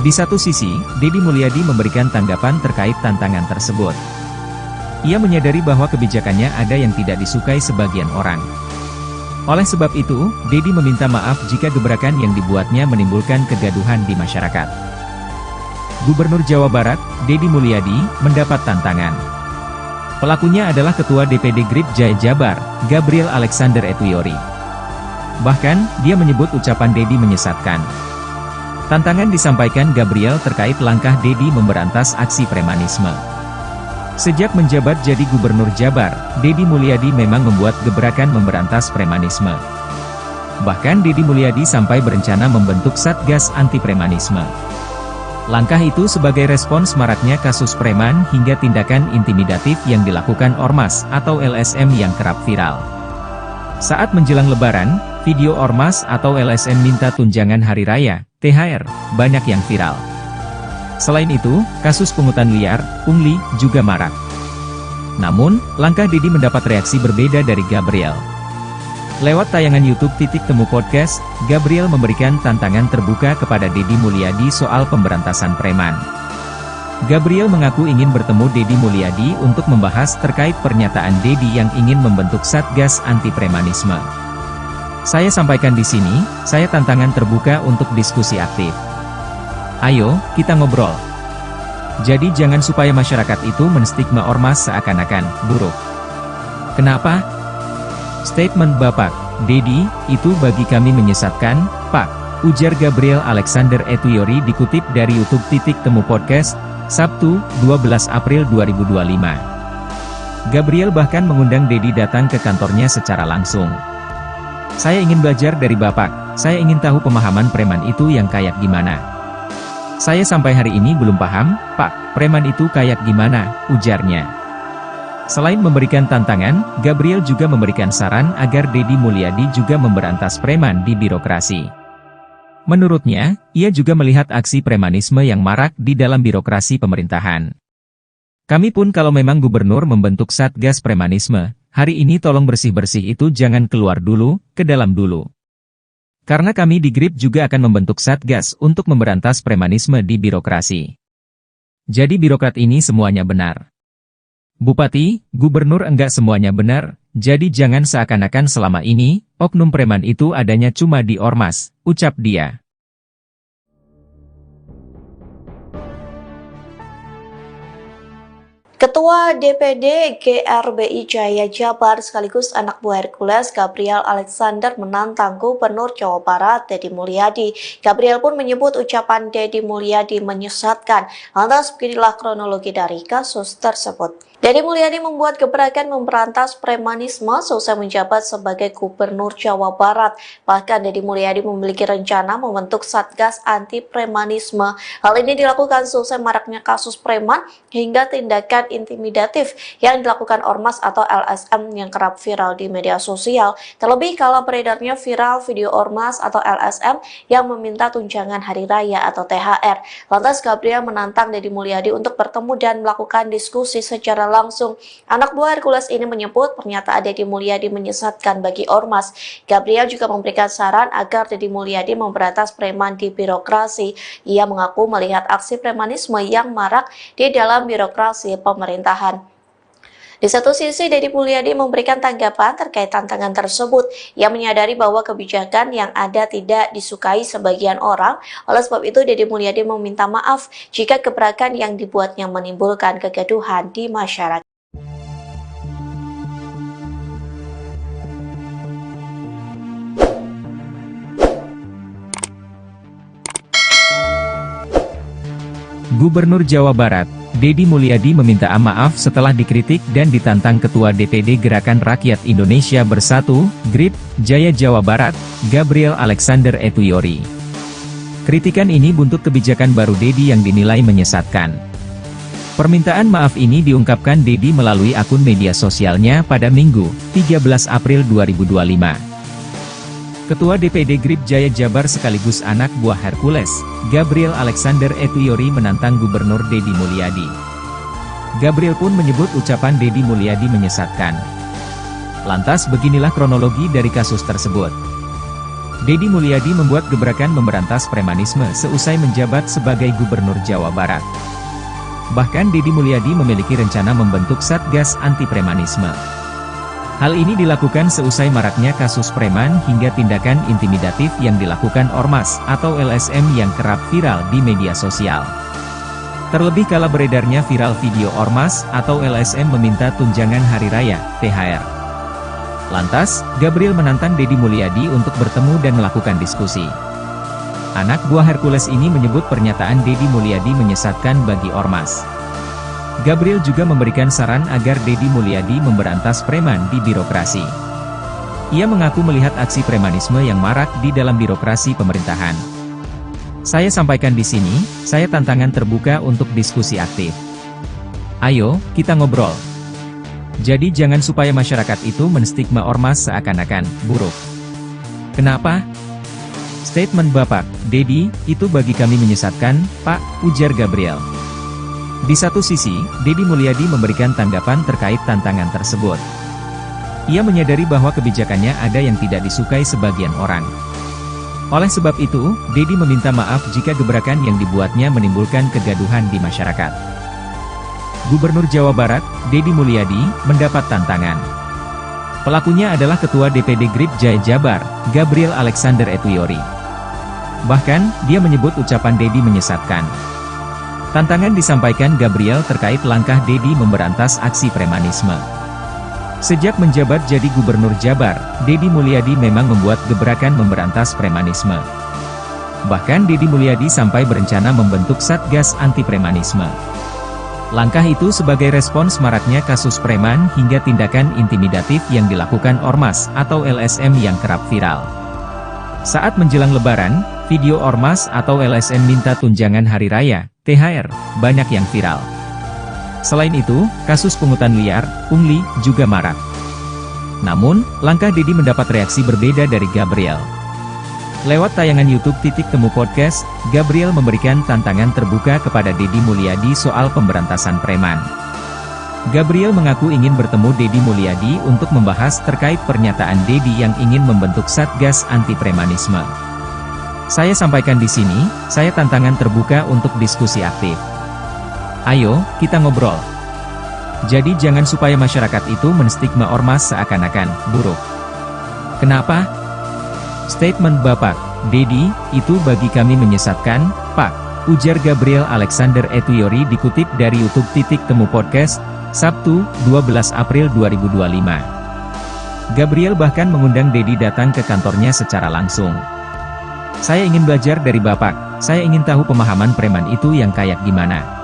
Di satu sisi, Dedi Mulyadi memberikan tanggapan terkait tantangan tersebut. Ia menyadari bahwa kebijakannya ada yang tidak disukai sebagian orang. Oleh sebab itu, Dedi meminta maaf jika gebrakan yang dibuatnya menimbulkan kegaduhan di masyarakat. Gubernur Jawa Barat, Dedi Mulyadi, mendapat tantangan. Pelakunya adalah Ketua DPD GRIP Jaya Jabar, Gabriel Alexander Etuyori. Bahkan, dia menyebut ucapan Dedi menyesatkan. Tantangan disampaikan Gabriel terkait langkah Dedi memberantas aksi premanisme. Sejak menjabat jadi Gubernur Jabar, Dedi Mulyadi memang membuat gebrakan memberantas premanisme. Bahkan Deddy Mulyadi sampai berencana membentuk Satgas Anti Premanisme. Langkah itu sebagai respons maraknya kasus preman hingga tindakan intimidatif yang dilakukan Ormas atau LSM yang kerap viral. Saat menjelang Lebaran, video Ormas atau LSM minta tunjangan hari raya, THR, banyak yang viral. Selain itu, kasus pungutan liar, pungli, juga marak. Namun, langkah Deddy mendapat reaksi berbeda dari Gabriel. Lewat tayangan YouTube Titik Temu Podcast, Gabriel memberikan tantangan terbuka kepada Deddy Mulyadi soal pemberantasan preman. Gabriel mengaku ingin bertemu Deddy Mulyadi untuk membahas terkait pernyataan Deddy yang ingin membentuk Satgas Anti Premanisme. Saya sampaikan di sini, saya tantangan terbuka untuk diskusi aktif. Ayo, kita ngobrol. Jadi jangan supaya masyarakat itu menstigma Ormas seakan-akan buruk. Kenapa? Statement Bapak Deddy, itu bagi kami menyesatkan, Pak, ujar Gabriel Alexander Etuyori dikutip dari YouTube Titik Temu Podcast, Sabtu, 12 April 2025. Gabriel bahkan mengundang Deddy datang ke kantornya secara langsung. Saya ingin belajar dari Bapak, saya ingin tahu pemahaman preman itu yang kayak gimana. Saya sampai hari ini belum paham, Pak, preman itu kayak gimana, ujarnya. Selain memberikan tantangan, Gabriel juga memberikan saran agar Deddy Mulyadi juga memberantas preman di birokrasi. Menurutnya, ia juga melihat aksi premanisme yang marak di dalam birokrasi pemerintahan. Kami pun kalau memang gubernur membentuk Satgas Premanisme, hari ini tolong bersih-bersih itu jangan keluar dulu, ke dalam dulu. Karena kami di GRIP juga akan membentuk Satgas untuk memberantas premanisme di birokrasi. Jadi birokrat ini semuanya benar. Bupati, gubernur enggak semuanya benar, jadi jangan seakan-akan selama ini, oknum preman itu adanya cuma di Ormas, ucap dia. Ketua DPD GRBI Jaya Jabar sekaligus anak buah Hercules Gabriel Alexander menantang Gubernur Jawa Barat Deddy Mulyadi. Gabriel pun menyebut ucapan Deddy Mulyadi menyesatkan. Lantas beginilah kronologi dari kasus tersebut. Deddy Mulyadi membuat gebrakan memberantas premanisme seusai menjabat sebagai Gubernur Jawa Barat. Bahkan Deddy Mulyadi memiliki rencana membentuk Satgas Anti Premanisme. Hal ini dilakukan seusai maraknya kasus preman hingga tindakan intimidatif yang dilakukan Ormas atau LSM yang kerap viral di media sosial. Terlebih kala beredarnya viral video Ormas atau LSM yang meminta tunjangan hari raya atau THR. Lantas Gabriel menantang Deddy Mulyadi untuk bertemu dan melakukan diskusi secara langsung. Anak buah Hercules ini menyebut pernyataan Deddy Mulyadi menyesatkan bagi Ormas. Gabriel juga memberikan saran agar Deddy Mulyadi memberantas preman di birokrasi. Ia mengaku melihat aksi premanisme yang marak di dalam birokrasi pemerintahan. Di satu sisi, Deddy Mulyadi memberikan tanggapan terkait tantangan tersebut. Ia menyadari bahwa kebijakan yang ada tidak disukai sebagian orang. Oleh sebab itu, Deddy Mulyadi meminta maaf jika gebrakan yang dibuatnya menimbulkan kegaduhan di masyarakat. Gubernur Jawa Barat, Deddy Mulyadi meminta maaf setelah dikritik dan ditantang Ketua DPD Gerakan Rakyat Indonesia Bersatu, GRIP, Jaya Jawa Barat, Gabriel Alexander Etuyori. Kritikan ini buntut kebijakan baru Deddy yang dinilai menyesatkan. Permintaan maaf ini diungkapkan Deddy melalui akun media sosialnya pada Minggu, 13 April 2025. Ketua DPD GRIP Jaya Jabar sekaligus anak buah Hercules, Gabriel Alexander Etuyori menantang Gubernur Deddy Mulyadi. Gabriel pun menyebut ucapan Deddy Mulyadi menyesatkan. Lantas beginilah kronologi dari kasus tersebut. Deddy Mulyadi membuat gebrakan memberantas premanisme seusai menjabat sebagai Gubernur Jawa Barat. Bahkan Deddy Mulyadi memiliki rencana membentuk Satgas Anti Premanisme. Hal ini dilakukan seusai maraknya kasus preman hingga tindakan intimidatif yang dilakukan Ormas atau LSM yang kerap viral di media sosial. Terlebih kala beredarnya viral video Ormas atau LSM meminta tunjangan hari raya, THR. Lantas, Gabriel menantang Deddy Mulyadi untuk bertemu dan melakukan diskusi. Anak buah Hercules ini menyebut pernyataan Deddy Mulyadi menyesatkan bagi Ormas. Gabriel juga memberikan saran agar Deddy Mulyadi memberantas preman di birokrasi. Ia mengaku melihat aksi premanisme yang marak di dalam birokrasi pemerintahan. Saya sampaikan di sini, saya tantangan terbuka untuk diskusi aktif. Ayo, kita ngobrol. Jadi jangan supaya masyarakat itu menstigma ormas seakan-akan buruk. Kenapa? Statement Bapak Dedi, itu bagi kami menyesatkan, Pak, ujar Gabriel. Di satu sisi, Dedi Mulyadi memberikan tanggapan terkait tantangan tersebut. Ia menyadari bahwa kebijakannya ada yang tidak disukai sebagian orang. Oleh sebab itu, Dedi meminta maaf jika gebrakan yang dibuatnya menimbulkan kegaduhan di masyarakat. Gubernur Jawa Barat, Dedi Mulyadi, mendapat tantangan. Pelakunya adalah Ketua DPD GRIP Jaya Jabar, Gabriel Alexander Etuyori. Bahkan, dia menyebut ucapan Dedi menyesatkan. Tantangan disampaikan Gabriel terkait langkah Dedi memberantas aksi premanisme. Sejak menjabat jadi Gubernur Jabar, Dedi Mulyadi memang membuat gebrakan memberantas premanisme. Bahkan Dedi Mulyadi sampai berencana membentuk Satgas Anti Premanisme. Langkah itu sebagai respons maraknya kasus preman hingga tindakan intimidatif yang dilakukan Ormas atau LSM yang kerap viral. Saat menjelang Lebaran, video Ormas atau LSM minta tunjangan hari raya, THR, banyak yang viral. Selain itu, kasus pungutan liar, pungli, juga marak. Namun, langkah Dedi mendapat reaksi berbeda dari Gabriel. Lewat tayangan YouTube Titik Temu Podcast, Gabriel memberikan tantangan terbuka kepada Dedi Mulyadi soal pemberantasan preman. Gabriel mengaku ingin bertemu Dedi Mulyadi untuk membahas terkait pernyataan Dedi yang ingin membentuk Satgas Anti Premanisme. Saya sampaikan di sini, saya tantangan terbuka untuk diskusi aktif. Ayo, kita ngobrol. Jadi jangan supaya masyarakat itu menstigma ormas seakan-akan buruk. Kenapa? Statement Bapak Dedi, itu bagi kami menyesatkan, Pak, ujar Gabriel Alexander Etuyori dikutip dari YouTube Titik Temu Podcast, Sabtu, 12 April 2025. Gabriel bahkan mengundang Dedi datang ke kantornya secara langsung. Saya ingin belajar dari Bapak, saya ingin tahu pemahaman preman itu yang kayak gimana.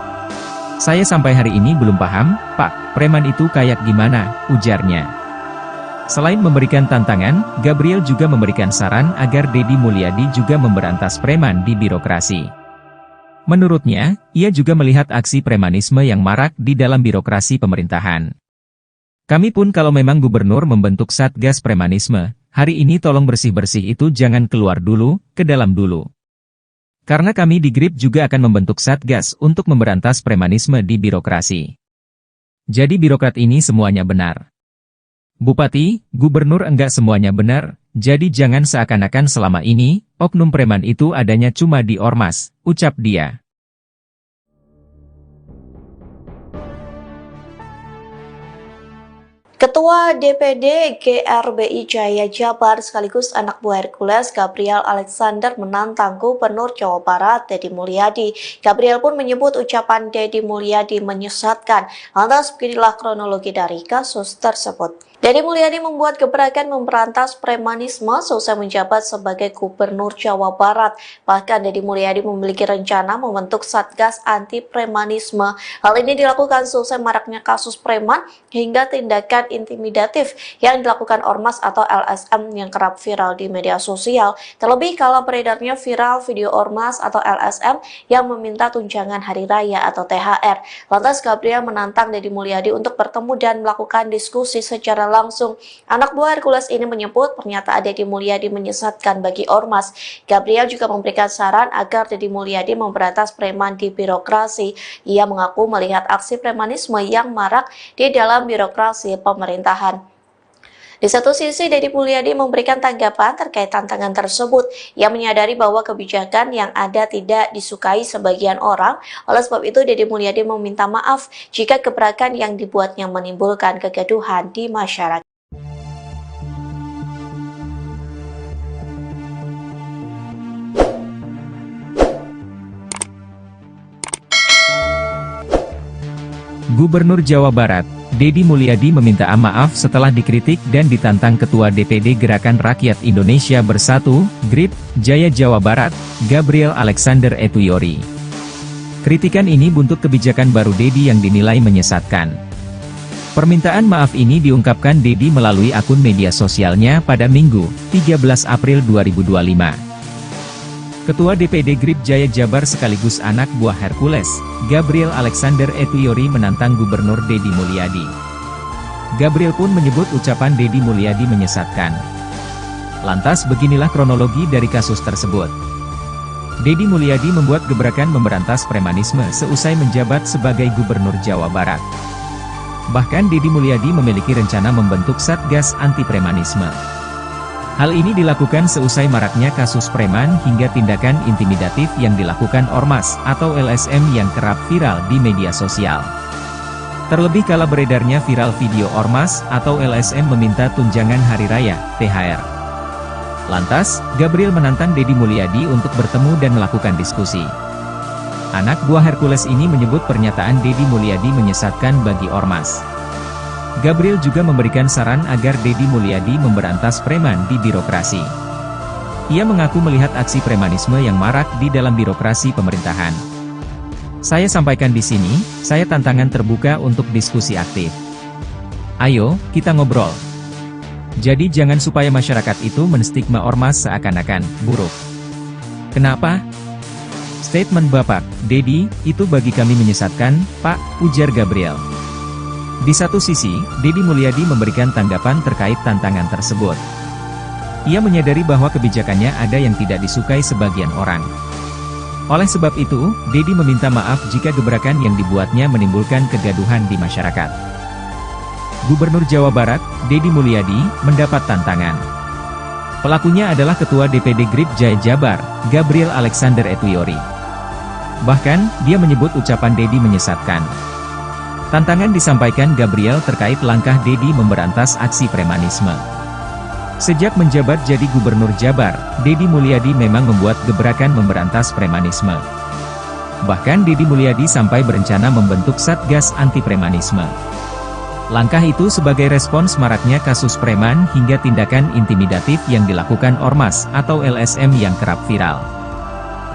Saya sampai hari ini belum paham, Pak, preman itu kayak gimana, ujarnya. Selain memberikan tantangan, Gabriel juga memberikan saran agar Dedi Mulyadi juga memberantas preman di birokrasi. Menurutnya, ia juga melihat aksi premanisme yang marak di dalam birokrasi pemerintahan. Kami pun kalau memang gubernur membentuk Satgas Premanisme, hari ini tolong bersih-bersih itu jangan keluar dulu, ke dalam dulu. Karena kami di GRIP juga akan membentuk Satgas untuk memberantas premanisme di birokrasi. Jadi birokrat ini semuanya benar. Bupati, gubernur enggak semuanya benar, jadi jangan seakan-akan selama ini, oknum preman itu adanya cuma di Ormas, ucap dia. Ketua DPD GRBI Jaya Jabar sekaligus anak buah Hercules Gabriel Alexander menantang Gubernur Jawa Barat Dedi Mulyadi. Gabriel pun menyebut ucapan Dedi Mulyadi menyesatkan. Lantas beginilah kronologi dari kasus tersebut. Dedi Mulyadi membuat gebrakan memberantas premanisme selesai menjabat sebagai Gubernur Jawa Barat. Bahkan Dedi Mulyadi memiliki rencana membentuk Satgas Anti Premanisme. Hal ini dilakukan selesai maraknya kasus preman hingga tindakan intimidatif yang dilakukan Ormas atau LSM yang kerap viral di media sosial. Terlebih kalau beredarnya viral video Ormas atau LSM yang meminta tunjangan hari raya atau THR. Lantas Gabriel menantang Dedi Mulyadi untuk bertemu dan melakukan diskusi secara langsung. Anak buah Hercules ini menyebut pernyataan Dedi Mulyadi menyesatkan bagi Ormas. Gabriel juga memberikan saran agar Dedi Mulyadi memberantas preman di birokrasi. Ia mengaku melihat aksi premanisme yang marak di dalam birokrasi pemerintahan. Di satu sisi, Dedi Mulyadi memberikan tanggapan terkait tantangan tersebut. Ia menyadari bahwa kebijakan yang ada tidak disukai sebagian orang. Oleh sebab itu, Dedi Mulyadi meminta maaf jika gebrakan yang dibuatnya menimbulkan kegaduhan di masyarakat. Gubernur Jawa Barat, Dedi Mulyadi meminta maaf setelah dikritik dan ditantang Ketua DPD Gerakan Rakyat Indonesia Bersatu, GRIP, Jaya Jawa Barat, Gabriel Alexander Etuyori. Kritikan ini buntut kebijakan baru Dedi yang dinilai menyesatkan. Permintaan maaf ini diungkapkan Dedi melalui akun media sosialnya pada Minggu, 13 April 2025. Ketua DPD GRIP Jaya Jabar sekaligus anak buah Hercules, Gabriel Alexander Etuyori menantang Gubernur Dedi Mulyadi. Gabriel pun menyebut ucapan Dedi Mulyadi menyesatkan. Lantas beginilah kronologi dari kasus tersebut. Dedi Mulyadi membuat gebrakan memberantas premanisme seusai menjabat sebagai Gubernur Jawa Barat. Bahkan Dedi Mulyadi memiliki rencana membentuk Satgas Anti Premanisme. Hal ini dilakukan seusai maraknya kasus preman hingga tindakan intimidatif yang dilakukan Ormas atau LSM yang kerap viral di media sosial. Terlebih kala beredarnya viral video Ormas atau LSM meminta tunjangan hari raya, THR. Lantas, Gabriel menantang Dedi Mulyadi untuk bertemu dan melakukan diskusi. Anak buah Hercules ini menyebut pernyataan Dedi Mulyadi menyesatkan bagi Ormas. Gabriel juga memberikan saran agar Dedi Mulyadi memberantas preman di birokrasi. Ia mengaku melihat aksi premanisme yang marak di dalam birokrasi pemerintahan. Saya sampaikan di sini, saya tantangan terbuka untuk diskusi aktif. Ayo, kita ngobrol. Jadi jangan supaya masyarakat itu menstigma Ormas seakan-akan buruk. Kenapa? Statement Bapak, Dedi, itu bagi kami menyesatkan, Pak, ujar Gabriel. Di satu sisi, Dedi Mulyadi memberikan tanggapan terkait tantangan tersebut. Ia menyadari bahwa kebijakannya ada yang tidak disukai sebagian orang. Oleh sebab itu, Dedi meminta maaf jika gebrakan yang dibuatnya menimbulkan kegaduhan di masyarakat. Gubernur Jawa Barat, Dedi Mulyadi, mendapat tantangan. Pelakunya adalah Ketua DPD GRIP Jaya Jabar, Gabriel Alexander Etuyori. Bahkan, dia menyebut ucapan Dedi menyesatkan. Tantangan disampaikan Gabriel terkait langkah Dedi memberantas aksi premanisme. Sejak menjabat jadi Gubernur Jabar, Dedi Mulyadi memang membuat gebrakan memberantas premanisme. Bahkan Dedi Mulyadi sampai berencana membentuk Satgas Anti Premanisme. Langkah itu sebagai respons maraknya kasus preman hingga tindakan intimidatif yang dilakukan Ormas atau LSM yang kerap viral.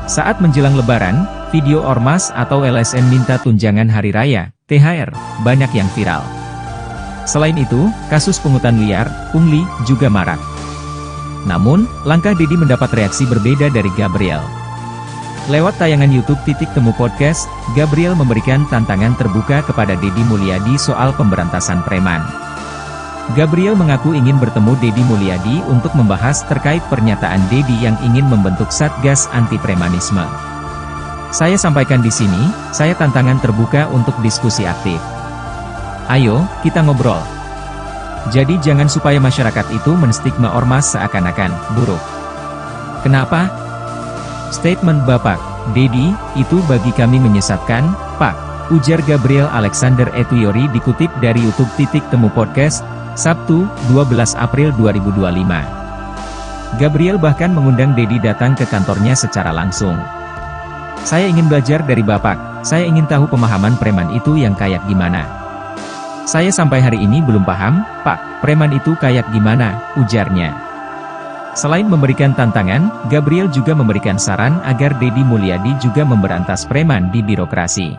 Saat menjelang Lebaran, video Ormas atau LSM minta tunjangan hari raya, THR, banyak yang viral. Selain itu, kasus pungutan liar, pungli, juga marak. Namun, langkah Dedi mendapat reaksi berbeda dari Gabriel. Lewat tayangan YouTube Temu Podcast, Gabriel memberikan tantangan terbuka kepada Dedi Mulyadi soal pemberantasan preman. Gabriel mengaku ingin bertemu Dedi Mulyadi untuk membahas terkait pernyataan Dedi yang ingin membentuk Satgas Anti Premanisme. Saya sampaikan di sini, saya tantangan terbuka untuk diskusi aktif. Ayo, kita ngobrol. Jadi jangan supaya masyarakat itu menstigma Ormas seakan-akan buruk. Kenapa? Statement Bapak, Dedi, itu bagi kami menyesatkan, Pak, ujar Gabriel Alexander Etuyori dikutip dari YouTube Temu Podcast, Sabtu, 12 April 2025. Gabriel bahkan mengundang Dedi datang ke kantornya secara langsung. Saya ingin belajar dari Bapak, saya ingin tahu pemahaman preman itu yang kayak gimana. Saya sampai hari ini belum paham, Pak, preman itu kayak gimana, ujarnya. Selain memberikan tantangan, Gabriel juga memberikan saran agar Dedi Mulyadi juga memberantas preman di birokrasi.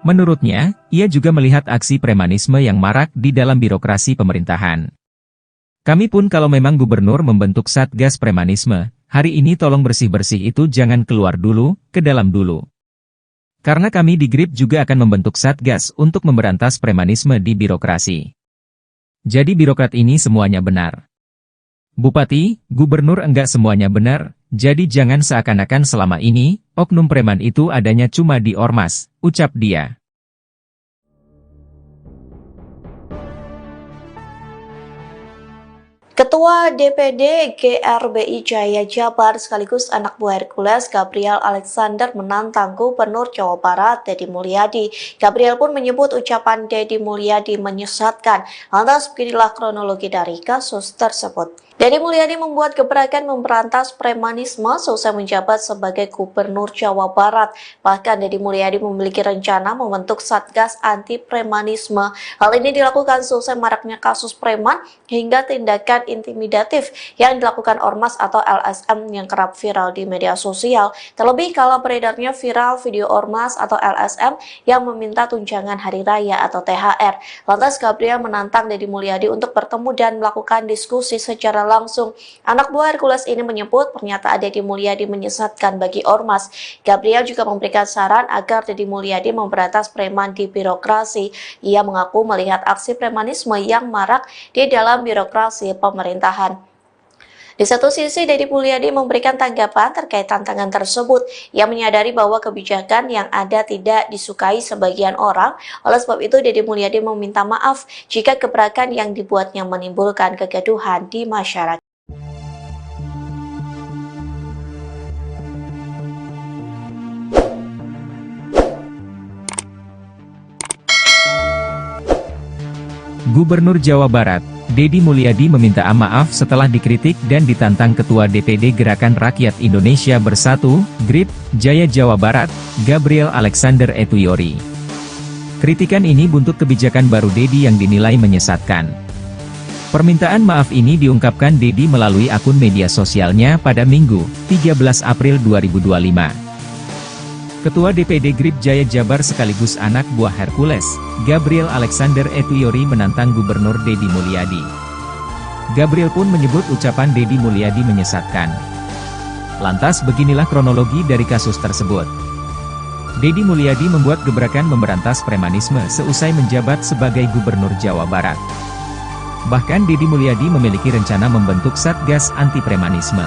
Menurutnya, ia juga melihat aksi premanisme yang marak di dalam birokrasi pemerintahan. Kami pun kalau memang gubernur membentuk Satgas Premanisme, hari ini tolong bersih-bersih itu jangan keluar dulu, ke dalam dulu. Karena kami di GRIP juga akan membentuk Satgas untuk memberantas premanisme di birokrasi. Jadi birokrat ini semuanya benar. Bupati, gubernur enggak semuanya benar, jadi jangan seakan-akan selama ini, oknum preman itu adanya cuma di Ormas, ucap dia. Ketua DPD GRBI Jaya Jabar sekaligus anak buah Hercules Gabriel Alexander menantang Gubernur Jawa Barat Dedi Mulyadi. Gabriel pun menyebut ucapan Dedi Mulyadi menyesatkan. Lantas beginilah kronologi dari kasus tersebut. Deddy Mulyadi membuat gebrakan memberantas premanisme selesai menjabat sebagai Gubernur Jawa Barat. Bahkan Deddy Mulyadi memiliki rencana membentuk Satgas Anti Premanisme. Hal ini dilakukan selesai maraknya kasus preman hingga tindakan intimidatif yang dilakukan Ormas atau LSM yang kerap viral di media sosial. Terlebih kala beredarnya viral video Ormas atau LSM yang meminta tunjangan hari raya atau THR. Lantas Gabriel menantang Deddy Mulyadi untuk bertemu dan melakukan diskusi secara langsung. Anak buah Hercules ini menyebut pernyataan Deddy Mulyadi menyesatkan bagi Ormas. Gabriel juga memberikan saran agar Deddy Mulyadi memberantas preman di birokrasi. Ia mengaku melihat aksi premanisme yang marak di dalam birokrasi pemerintahan. Di satu sisi, Deddy Mulyadi memberikan tanggapan terkait tantangan tersebut. Ia menyadari bahwa kebijakan yang ada tidak disukai sebagian orang. Oleh sebab itu, Deddy Mulyadi meminta maaf jika gebrakan yang dibuatnya menimbulkan kegaduhan di masyarakat. Gubernur Jawa Barat, Deddy Mulyadi meminta maaf setelah dikritik dan ditantang Ketua DPD Gerakan Rakyat Indonesia Bersatu, GRIP, Jaya Jawa Barat, Gabriel Alexander Etuyori. Kritikan ini buntut kebijakan baru Deddy yang dinilai menyesatkan. Permintaan maaf ini diungkapkan Deddy melalui akun media sosialnya pada Minggu, 13 April 2025. Ketua DPD GRIP Jaya Jabar sekaligus anak buah Hercules, Gabriel Alexander Etuyori menantang Gubernur Deddy Mulyadi. Gabriel pun menyebut ucapan Deddy Mulyadi menyesatkan. Lantas beginilah kronologi dari kasus tersebut. Deddy Mulyadi membuat gebrakan memberantas premanisme seusai menjabat sebagai Gubernur Jawa Barat. Bahkan Deddy Mulyadi memiliki rencana membentuk Satgas Anti Premanisme.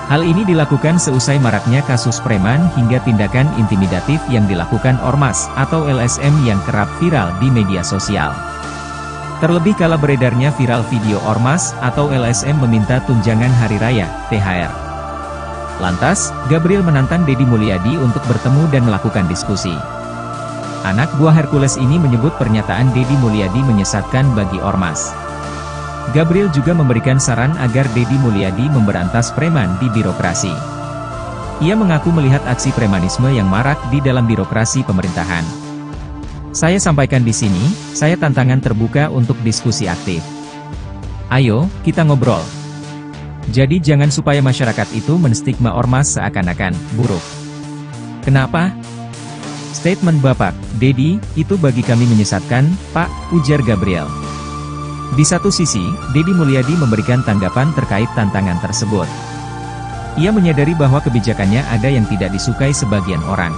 Hal ini dilakukan seusai maraknya kasus preman hingga tindakan intimidatif yang dilakukan Ormas atau LSM yang kerap viral di media sosial. Terlebih kala beredarnya viral video Ormas atau LSM meminta tunjangan hari raya, THR. Lantas, Gabriel menantang Deddy Mulyadi untuk bertemu dan melakukan diskusi. Anak buah Hercules ini menyebut pernyataan Deddy Mulyadi menyesatkan bagi Ormas. Gabriel juga memberikan saran agar Deddy Mulyadi memberantas preman di birokrasi. Ia mengaku melihat aksi premanisme yang marak di dalam birokrasi pemerintahan. Saya sampaikan di sini, saya tantangan terbuka untuk diskusi aktif. Ayo, kita ngobrol. Jadi jangan supaya masyarakat itu menstigma Ormas seakan-akan buruk. Kenapa? Statement Bapak, Deddy, itu bagi kami menyesatkan, Pak, ujar Gabriel. Di satu sisi, Deddy Mulyadi memberikan tanggapan terkait tantangan tersebut. Ia menyadari bahwa kebijakannya ada yang tidak disukai sebagian orang.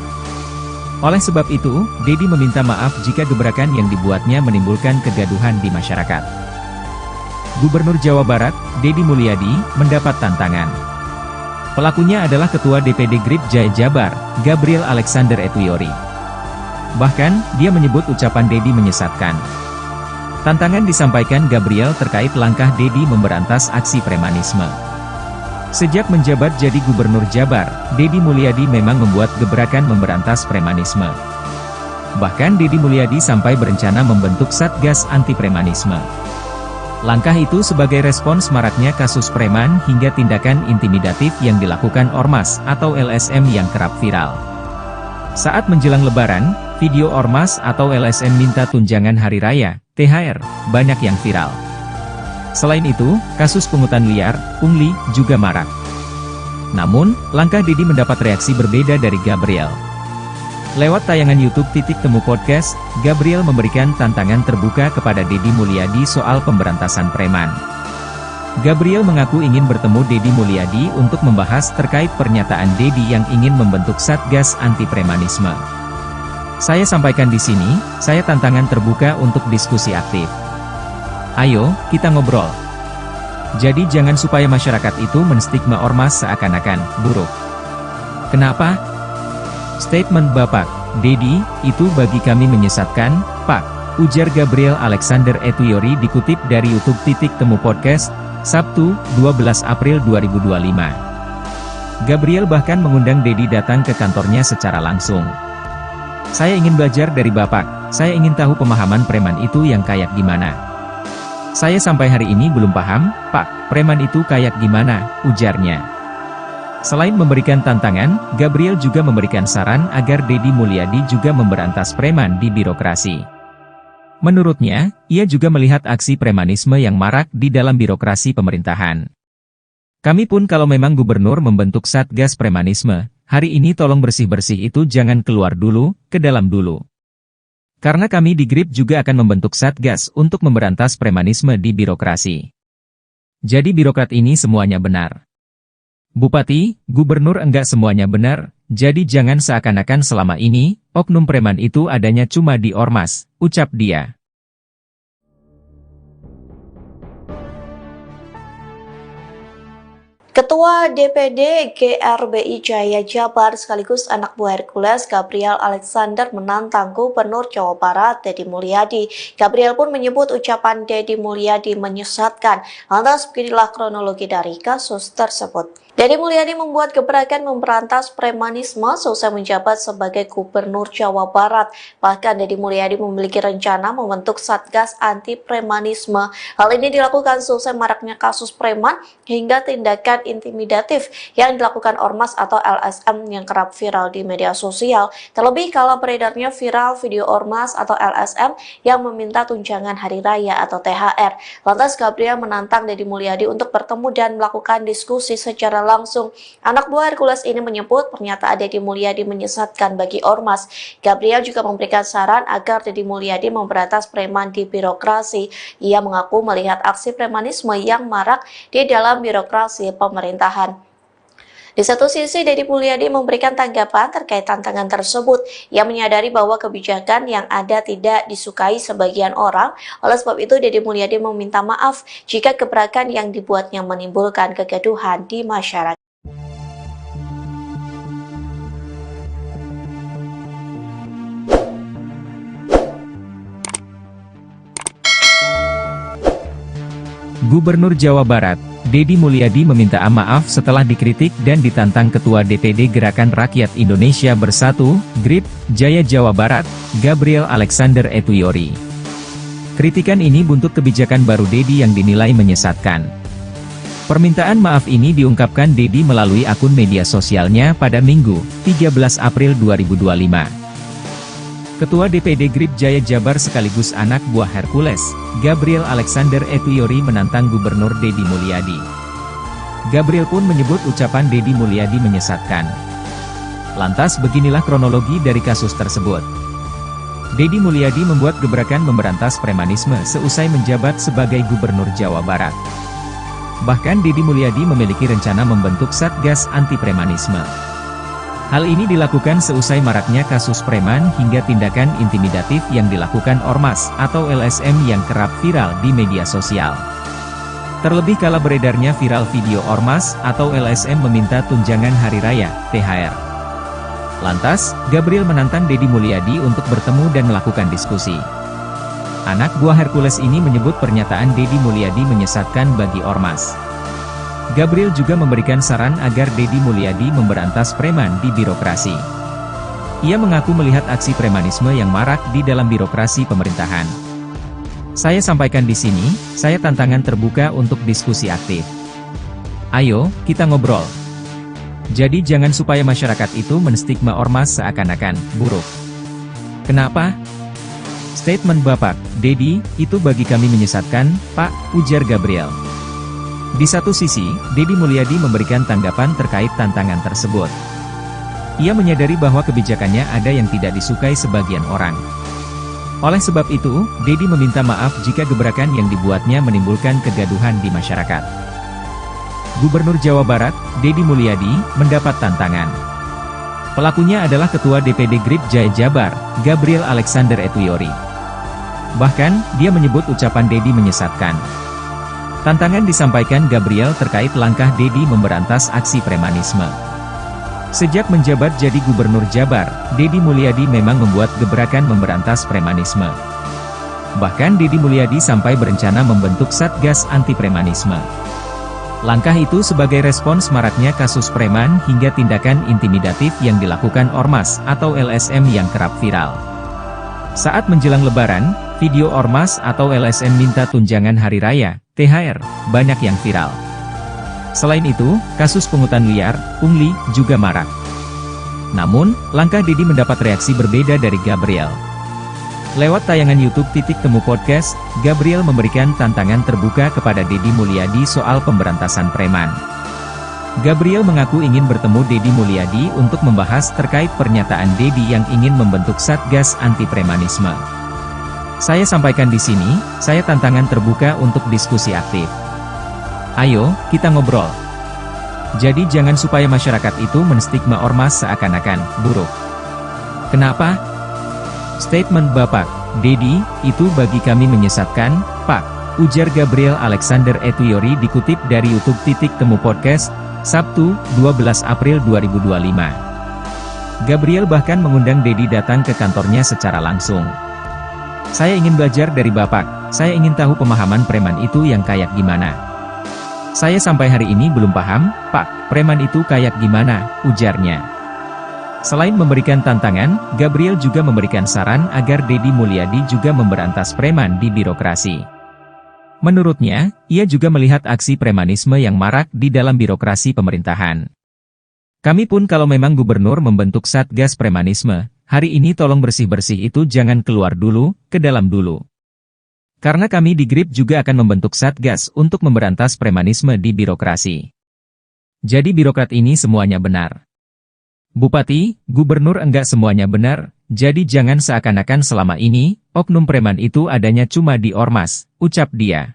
Oleh sebab itu, Deddy meminta maaf jika gebrakan yang dibuatnya menimbulkan kegaduhan di masyarakat. Gubernur Jawa Barat, Deddy Mulyadi, mendapat tantangan. Pelakunya adalah Ketua DPD GRIP Jaya Jabar, Gabriel Alexander Etuyori. Bahkan, dia menyebut ucapan Deddy menyesatkan. Tantangan disampaikan Gabriel terkait langkah Deddy memberantas aksi premanisme. Sejak menjabat jadi Gubernur Jabar, Deddy Mulyadi memang membuat gebrakan memberantas premanisme. Bahkan Deddy Mulyadi sampai berencana membentuk Satgas Anti Premanisme. Langkah itu sebagai respons maraknya kasus preman hingga tindakan intimidatif yang dilakukan Ormas atau LSM yang kerap viral. Saat menjelang Lebaran, video Ormas atau LSM minta tunjangan hari raya, THR, banyak yang viral. Selain itu, kasus pungutan liar, pungli, juga marak. Namun, langkah Deddy mendapat reaksi berbeda dari Gabriel. Lewat tayangan YouTube Temu Podcast, Gabriel memberikan tantangan terbuka kepada Deddy Mulyadi soal pemberantasan preman. Gabriel mengaku ingin bertemu Deddy Mulyadi untuk membahas terkait pernyataan Deddy yang ingin membentuk Satgas Anti Premanisme. Saya sampaikan di sini, saya tantangan terbuka untuk diskusi aktif. Ayo, kita ngobrol. Jadi jangan supaya masyarakat itu menstigma Ormas seakan-akan buruk. Kenapa? Statement Bapak, Deddy, itu bagi kami menyesatkan, Pak, ujar Gabriel Alexander Etuyori dikutip dari YouTube Temu Podcast, Sabtu, 12 April 2025. Gabriel bahkan mengundang Deddy datang ke kantornya secara langsung. Saya ingin belajar dari Bapak, saya ingin tahu pemahaman preman itu yang kayak gimana. Saya sampai hari ini belum paham, Pak, preman itu kayak gimana, ujarnya. Selain memberikan tantangan, Gabriel juga memberikan saran agar Deddy Mulyadi juga memberantas preman di birokrasi. Menurutnya, ia juga melihat aksi premanisme yang marak di dalam birokrasi pemerintahan. Kami pun kalau memang gubernur membentuk Satgas Premanisme, hari ini tolong bersih-bersih itu jangan keluar dulu, ke dalam dulu. Karena kami di GRIP juga akan membentuk Satgas untuk memberantas premanisme di birokrasi. Jadi birokrat ini semuanya benar. Bupati, gubernur enggak semuanya benar, jadi jangan seakan-akan selama ini, oknum preman itu adanya cuma di ormas, ucap dia. Ketua DPD GRBI Jaya Jabar sekaligus anak buah Hercules Gabriel Alexander menantang Gubernur Jawa Barat Deddy Mulyadi. Gabriel pun menyebut ucapan Deddy Mulyadi menyesatkan. Lantas beginilah kronologi dari kasus tersebut. Deddy Mulyadi membuat gebrakan memberantas premanisme seusai menjabat sebagai Gubernur Jawa Barat. Bahkan Deddy Mulyadi memiliki rencana membentuk Satgas Anti Premanisme. Hal ini dilakukan seusai maraknya kasus preman hingga tindakan intimidatif yang dilakukan Ormas atau LSM yang kerap viral di media sosial. Terlebih kala beredarnya viral video Ormas atau LSM yang meminta tunjangan hari raya atau THR. Lantas Gabriel menantang Deddy Mulyadi untuk bertemu dan melakukan diskusi secara langsung. Anak buah Hercules ini menyebut pernyataan Deddy Mulyadi menyesatkan bagi Ormas. Gabriel juga memberikan saran agar Deddy Mulyadi memberantas preman di birokrasi. Ia mengaku melihat aksi premanisme yang marak di dalam birokrasi pemerintahan. Di satu sisi, Deddy Mulyadi memberikan tanggapan terkait tantangan tersebut. Ia menyadari bahwa kebijakan yang ada tidak disukai sebagian orang. Oleh sebab itu, Deddy Mulyadi meminta maaf jika gebrakan yang dibuatnya menimbulkan kegaduhan di masyarakat. Gubernur Jawa Barat, Deddy Mulyadi meminta maaf setelah dikritik dan ditantang Ketua DPD Gerakan Rakyat Indonesia Bersatu, GRIP, Jaya Jawa Barat, Gabriel Alexander Etuyori. Kritikan ini buntut kebijakan baru Deddy yang dinilai menyesatkan. Permintaan maaf ini diungkapkan Deddy melalui akun media sosialnya pada Minggu, 13 April 2025. Ketua DPD GRIP Jaya Jabar sekaligus anak buah Hercules, Gabriel Alexander Etuyori menantang Gubernur Deddy Mulyadi. Gabriel pun menyebut ucapan Deddy Mulyadi menyesatkan. Lantas beginilah kronologi dari kasus tersebut. Deddy Mulyadi membuat gebrakan memberantas premanisme seusai menjabat sebagai Gubernur Jawa Barat. Bahkan Deddy Mulyadi memiliki rencana membentuk Satgas Anti Premanisme. Hal ini dilakukan seusai maraknya kasus preman hingga tindakan intimidatif yang dilakukan Ormas atau LSM yang kerap viral di media sosial. Terlebih kala beredarnya viral video Ormas atau LSM meminta tunjangan hari raya, THR. Lantas, Gabriel menantang Deddy Mulyadi untuk bertemu dan melakukan diskusi. Anak buah Hercules ini menyebut pernyataan Deddy Mulyadi menyesatkan bagi Ormas. Gabriel juga memberikan saran agar Deddy Mulyadi memberantas preman di birokrasi. Ia mengaku melihat aksi premanisme yang marak di dalam birokrasi pemerintahan. Saya sampaikan di sini, saya tantangan terbuka untuk diskusi aktif. Ayo, kita ngobrol. Jadi jangan supaya masyarakat itu menstigma Ormas seakan-akan buruk. Kenapa? Statement Bapak, Deddy, itu bagi kami menyesatkan, Pak, ujar Gabriel. Di satu sisi, Deddy Mulyadi memberikan tanggapan terkait tantangan tersebut. Ia menyadari bahwa kebijakannya ada yang tidak disukai sebagian orang. Oleh sebab itu, Deddy meminta maaf jika gebrakan yang dibuatnya menimbulkan kegaduhan di masyarakat. Gubernur Jawa Barat, Deddy Mulyadi, mendapat tantangan. Pelakunya adalah Ketua DPD GRIP Jaya Jabar, Gabriel Alexander Etuyori. Bahkan, dia menyebut ucapan Deddy menyesatkan. Tantangan disampaikan Gabriel terkait langkah Deddy memberantas aksi premanisme. Sejak menjabat jadi Gubernur Jabar, Deddy Mulyadi memang membuat gebrakan memberantas premanisme. Bahkan Deddy Mulyadi sampai berencana membentuk Satgas Anti Premanisme. Langkah itu sebagai respons maraknya kasus preman hingga tindakan intimidatif yang dilakukan Ormas atau LSM yang kerap viral. Saat menjelang Lebaran, video ormas atau LSM minta tunjangan hari raya, THR, banyak yang viral. Selain itu, kasus pungutan liar, pungli, juga marak. Namun, langkah Dedi mendapat reaksi berbeda dari Gabriel. Lewat tayangan YouTube Temu Podcast, Gabriel memberikan tantangan terbuka kepada Dedi Mulyadi soal pemberantasan preman. Gabriel mengaku ingin bertemu Dedi Mulyadi untuk membahas terkait pernyataan Dedi yang ingin membentuk Satgas Anti Premanisme. Saya sampaikan di sini, saya tantangan terbuka untuk diskusi aktif. Ayo, kita ngobrol. Jadi jangan supaya masyarakat itu menstigma ormas seakan-akan buruk. Kenapa? Statement Bapak Dedi, itu bagi kami menyesatkan, Pak, ujar Gabriel Alexander Etuyori dikutip dari YouTube Temu Podcast, Sabtu, 12 April 2025. Gabriel bahkan mengundang Dedi datang ke kantornya secara langsung. Saya ingin belajar dari Bapak, saya ingin tahu pemahaman preman itu yang kayak gimana. Saya sampai hari ini belum paham, Pak, preman itu kayak gimana, ujarnya. Selain memberikan tantangan, Gabriel juga memberikan saran agar Dedi Mulyadi juga memberantas preman di birokrasi. Menurutnya, ia juga melihat aksi premanisme yang marak di dalam birokrasi pemerintahan. Kami pun kalau memang gubernur membentuk Satgas Premanisme, hari ini tolong bersih-bersih itu jangan keluar dulu, ke dalam dulu. Karena kami di GRIP juga akan membentuk Satgas untuk memberantas premanisme di birokrasi. Jadi birokrat ini semuanya benar. Bupati, gubernur enggak semuanya benar, jadi jangan seakan-akan selama ini, oknum preman itu adanya cuma di ormas, ucap dia.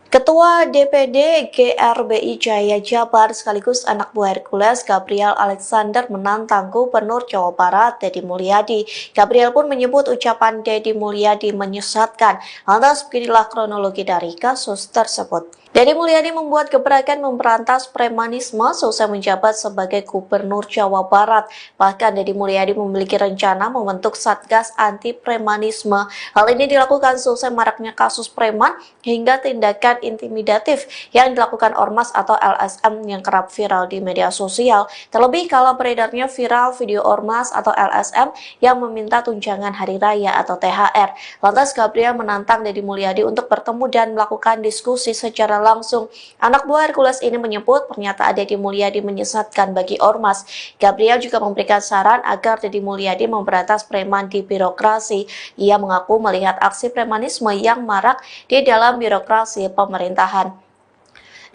Ketua DPD GRBI Jaya Jabar sekaligus anak buah Hercules Gabriel Alexander menantang Gubernur Jawa Barat Dedi Mulyadi. Gabriel pun menyebut ucapan Dedi Mulyadi menyesatkan. Lantas beginilah kronologi dari kasus tersebut. Dedi Mulyadi membuat gebrakan memberantas premanisme seusai menjabat sebagai Gubernur Jawa Barat. Bahkan Dedi Mulyadi memiliki rencana membentuk Satgas Anti Premanisme. Hal ini dilakukan seusai maraknya kasus preman hingga tindakan intimidatif yang dilakukan ormas atau LSM yang kerap viral di media sosial. Terlebih kala beredarnya viral video ormas atau LSM yang meminta tunjangan hari raya atau THR. Lantas Gabriel menantang Dedi Mulyadi untuk bertemu dan melakukan diskusi secara langsung. Anak buah Hercules ini menyebut pernyataan Dedi Mulyadi menyesatkan bagi ormas. Gabriel juga memberikan saran agar Dedi Mulyadi memberantas preman di birokrasi. Ia mengaku melihat aksi premanisme yang marak di dalam birokrasi pemerintahan.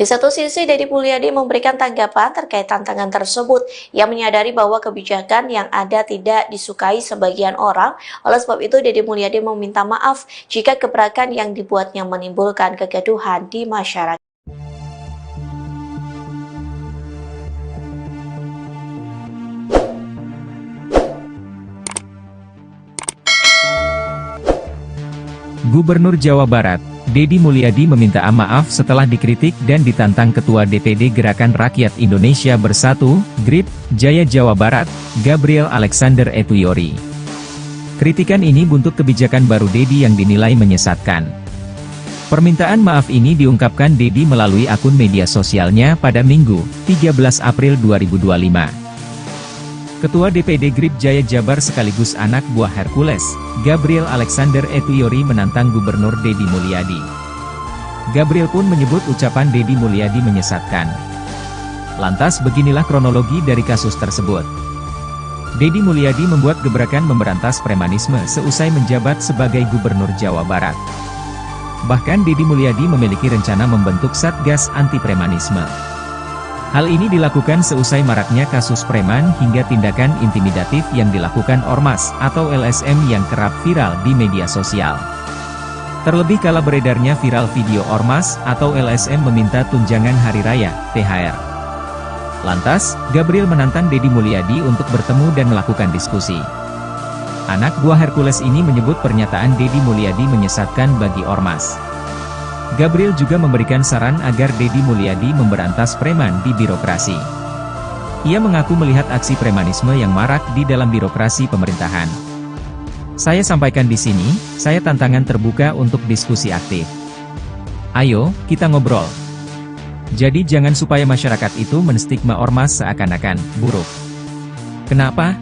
Di satu sisi, Dedi Mulyadi memberikan tanggapan terkait tantangan tersebut. Ia menyadari bahwa kebijakan yang ada tidak disukai sebagian orang. Oleh sebab itu, Dedi Mulyadi meminta maaf jika gebrakan yang dibuatnya menimbulkan kegaduhan di masyarakat. Gubernur Jawa Barat, Dedi Mulyadi meminta maaf setelah dikritik dan ditantang Ketua DPD Gerakan Rakyat Indonesia Bersatu, GRIP, Jaya Jawa Barat, Gabriel Alexander Etuyori. Kritikan ini buntut kebijakan baru Dedi yang dinilai menyesatkan. Permintaan maaf ini diungkapkan Dedi melalui akun media sosialnya pada Minggu, 13 April 2025. Ketua DPD GRIP Jaya Jabar sekaligus anak buah Hercules, Gabriel Alexander Etuyori menantang Gubernur Dedi Mulyadi. Gabriel pun menyebut ucapan Dedi Mulyadi menyesatkan. Lantas beginilah kronologi dari kasus tersebut. Dedi Mulyadi membuat gebrakan memberantas premanisme seusai menjabat sebagai Gubernur Jawa Barat. Bahkan Dedi Mulyadi memiliki rencana membentuk Satgas Anti Premanisme. Hal ini dilakukan seusai maraknya kasus preman hingga tindakan intimidatif yang dilakukan ormas atau LSM yang kerap viral di media sosial. Terlebih kala beredarnya viral video ormas atau LSM meminta tunjangan hari raya, THR. Lantas, Gabriel menantang Dedi Mulyadi untuk bertemu dan melakukan diskusi. Anak buah Hercules ini menyebut pernyataan Dedi Mulyadi menyesatkan bagi ormas. Gabriel juga memberikan saran agar Dedi Mulyadi memberantas preman di birokrasi. Ia mengaku melihat aksi premanisme yang marak di dalam birokrasi pemerintahan. Saya sampaikan di sini, saya tantangan terbuka untuk diskusi aktif. Ayo, kita ngobrol. Jadi jangan supaya masyarakat itu menstigma ormas seakan-akan buruk. Kenapa?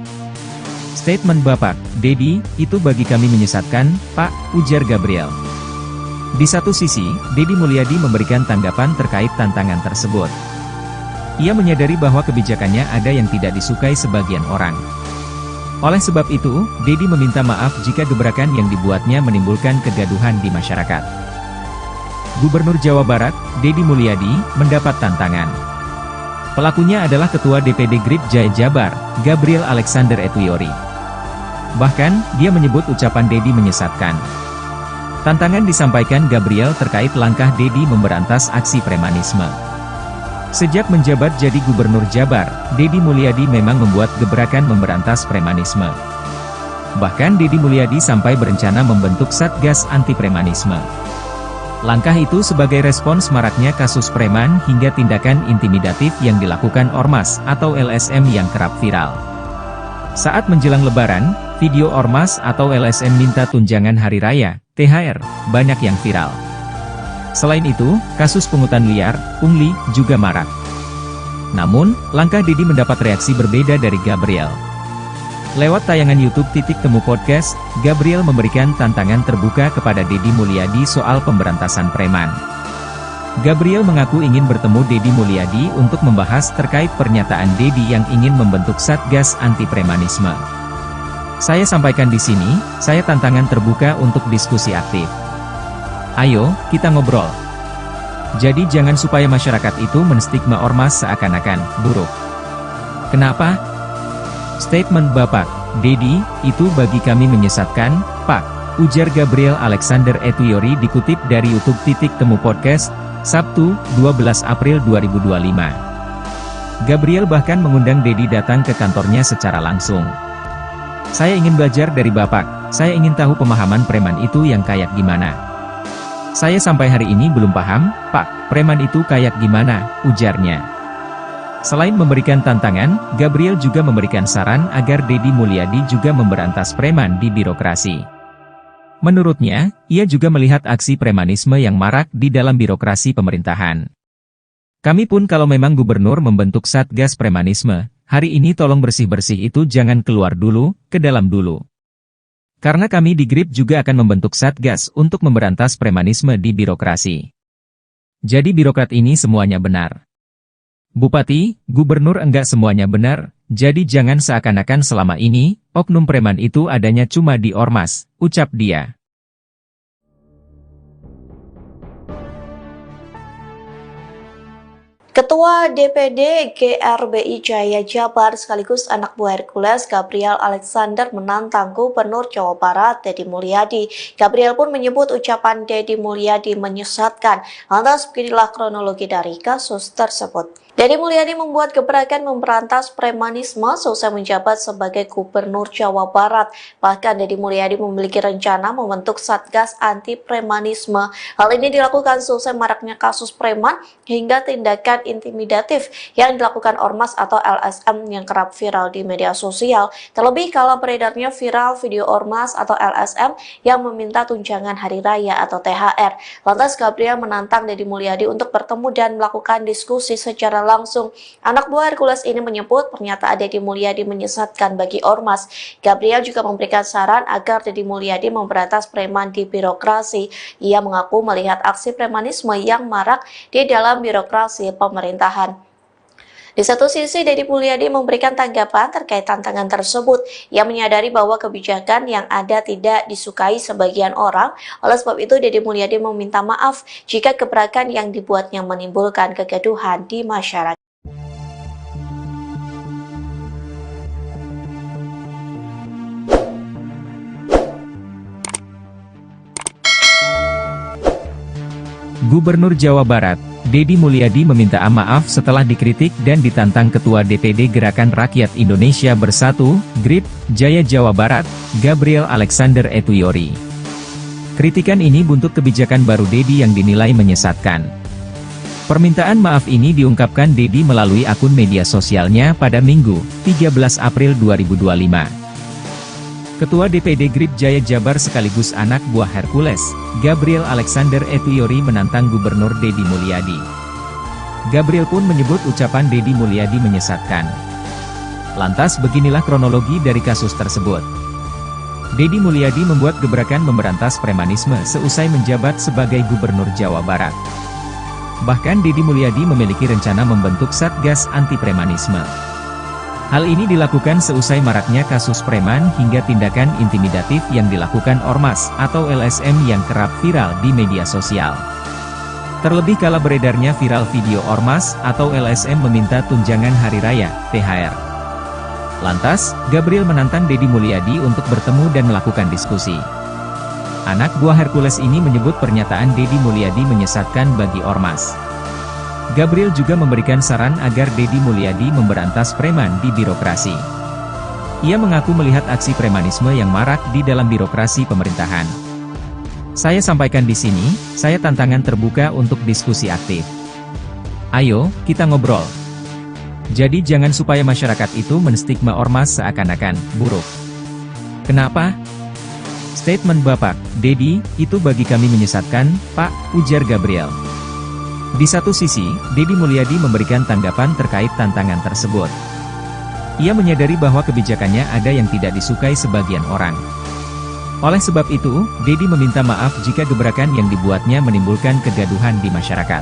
Statement Bapak Dedi, itu bagi kami menyesatkan, Pak, ujar Gabriel. Di satu sisi, Dedi Mulyadi memberikan tanggapan terkait tantangan tersebut. Ia menyadari bahwa kebijakannya ada yang tidak disukai sebagian orang. Oleh sebab itu, Dedi meminta maaf jika gebrakan yang dibuatnya menimbulkan kegaduhan di masyarakat. Gubernur Jawa Barat, Dedi Mulyadi, mendapat tantangan. Pelakunya adalah Ketua DPD GRIP Jaya Jabar, Gabriel Alexander Etuyori. Bahkan, dia menyebut ucapan Dedi menyesatkan. Tantangan disampaikan Gabriel terkait langkah Dedi memberantas aksi premanisme. Sejak menjabat jadi Gubernur Jabar, Dedi Mulyadi memang membuat gebrakan memberantas premanisme. Bahkan Dedi Mulyadi sampai berencana membentuk Satgas Anti Premanisme. Langkah itu sebagai respons maraknya kasus preman hingga tindakan intimidatif yang dilakukan ormas atau LSM yang kerap viral. Saat menjelang Lebaran, video ormas atau LSM minta tunjangan hari raya, THR, banyak yang viral. Selain itu, kasus pungutan liar, pungli, juga marak. Namun, langkah Dedi mendapat reaksi berbeda dari Gabriel. Lewat tayangan YouTube Temu Podcast, Gabriel memberikan tantangan terbuka kepada Dedi Mulyadi soal pemberantasan preman. Gabriel mengaku ingin bertemu Dedi Mulyadi untuk membahas terkait pernyataan Dedi yang ingin membentuk Satgas Anti Premanisme. Saya sampaikan di sini, saya tantangan terbuka untuk diskusi aktif. Ayo, kita ngobrol. Jadi jangan supaya masyarakat itu menstigma ormas seakan-akan buruk. Kenapa? Statement Bapak Dedi, itu bagi kami menyesatkan, Pak, ujar Gabriel Alexander Etuyori dikutip dari YouTube Temu Podcast, Sabtu, 12 April 2025. Gabriel bahkan mengundang Dedi datang ke kantornya secara langsung. Saya ingin belajar dari Bapak, saya ingin tahu pemahaman preman itu yang kayak gimana. Saya sampai hari ini belum paham, Pak, preman itu kayak gimana, ujarnya. Selain memberikan tantangan, Gabriel juga memberikan saran agar Dedi Mulyadi juga memberantas preman di birokrasi. Menurutnya, ia juga melihat aksi premanisme yang marak di dalam birokrasi pemerintahan. Kami pun kalau memang gubernur membentuk Satgas Premanisme, hari ini tolong bersih-bersih itu jangan keluar dulu, ke dalam dulu. Karena kami di GRIP juga akan membentuk Satgas untuk memberantas premanisme di birokrasi. Jadi birokrat ini semuanya benar. Bupati, gubernur enggak semuanya benar, jadi jangan seakan-akan selama ini, oknum preman itu adanya cuma di ormas, ucap dia. Ketua DPD GRBI Jaya Jabar sekaligus anak buah Hercules Gabriel Alexander menantang Gubernur Jawa Barat Dedi Mulyadi. Gabriel pun menyebut ucapan Dedi Mulyadi menyesatkan. Lantas beginilah kronologi dari kasus tersebut. Dedi Mulyadi membuat gebrakan memberantas premanisme selesai menjabat sebagai Gubernur Jawa Barat. Bahkan Dedi Mulyadi memiliki rencana membentuk Satgas Anti Premanisme. Hal ini dilakukan selesai maraknya kasus preman hingga tindakan intimidatif yang dilakukan ormas atau LSM yang kerap viral di media sosial. Terlebih kalau beredarnya viral video ormas atau LSM yang meminta tunjangan hari raya atau THR. Lantas Gabriel menantang Dedi Mulyadi untuk bertemu dan melakukan diskusi secara langsung. Anak buah Hercules ini menyebut pernyataan Dedi Mulyadi menyesatkan bagi ormas. Gabriel juga memberikan saran agar Dedi Mulyadi memberantas preman di birokrasi. Ia mengaku melihat aksi premanisme yang marak di dalam birokrasi pemerintahan. Di satu sisi, Dedi Mulyadi memberikan tanggapan terkait tantangan tersebut. Ia menyadari bahwa kebijakan yang ada tidak disukai sebagian orang. Oleh sebab itu, Dedi Mulyadi meminta maaf jika gebrakan yang dibuatnya menimbulkan kegaduhan di masyarakat. Gubernur Jawa Barat, Dedi Mulyadi meminta maaf setelah dikritik dan ditantang Ketua DPD Gerakan Rakyat Indonesia Bersatu, GRIP, Jaya Jawa Barat, Gabriel Alexander Etuyori. Kritikan ini buntut kebijakan baru Dedi yang dinilai menyesatkan. Permintaan maaf ini diungkapkan Dedi melalui akun media sosialnya pada Minggu, 13 April 2025. Ketua DPD GRIP Jaya Jabar sekaligus anak buah Hercules, Gabriel Alexander Etuyori menantang Gubernur Dedi Mulyadi. Gabriel pun menyebut ucapan Deddy Mulyadi menyesatkan. Lantas beginilah kronologi dari kasus tersebut. Deddy Mulyadi membuat gebrakan memberantas premanisme seusai menjabat sebagai Gubernur Jawa Barat. Bahkan Deddy Mulyadi memiliki rencana membentuk Satgas Anti Premanisme. Hal ini dilakukan seusai maraknya kasus preman hingga tindakan intimidatif yang dilakukan Ormas atau LSM yang kerap viral di media sosial. Terlebih kala beredarnya viral video Ormas atau LSM meminta tunjangan hari raya, THR. Lantas, Gabriel menantang Deddy Mulyadi untuk bertemu dan melakukan diskusi. Anak buah Hercules ini menyebut pernyataan Deddy Mulyadi menyesatkan bagi Ormas. Gabriel juga memberikan saran agar Deddy Mulyadi memberantas preman di birokrasi. Ia mengaku melihat aksi premanisme yang marak di dalam birokrasi pemerintahan. Saya sampaikan di sini, saya tantangan terbuka untuk diskusi aktif. Ayo, kita ngobrol. Jadi jangan supaya masyarakat itu menstigma Ormas seakan-akan buruk. Kenapa? Statement Bapak, Deddy, itu bagi kami menyesatkan, Pak, ujar Gabriel. Di satu sisi, Deddy Mulyadi memberikan tanggapan terkait tantangan tersebut. Ia menyadari bahwa kebijakannya ada yang tidak disukai sebagian orang. Oleh sebab itu, Deddy meminta maaf jika gebrakan yang dibuatnya menimbulkan kegaduhan di masyarakat.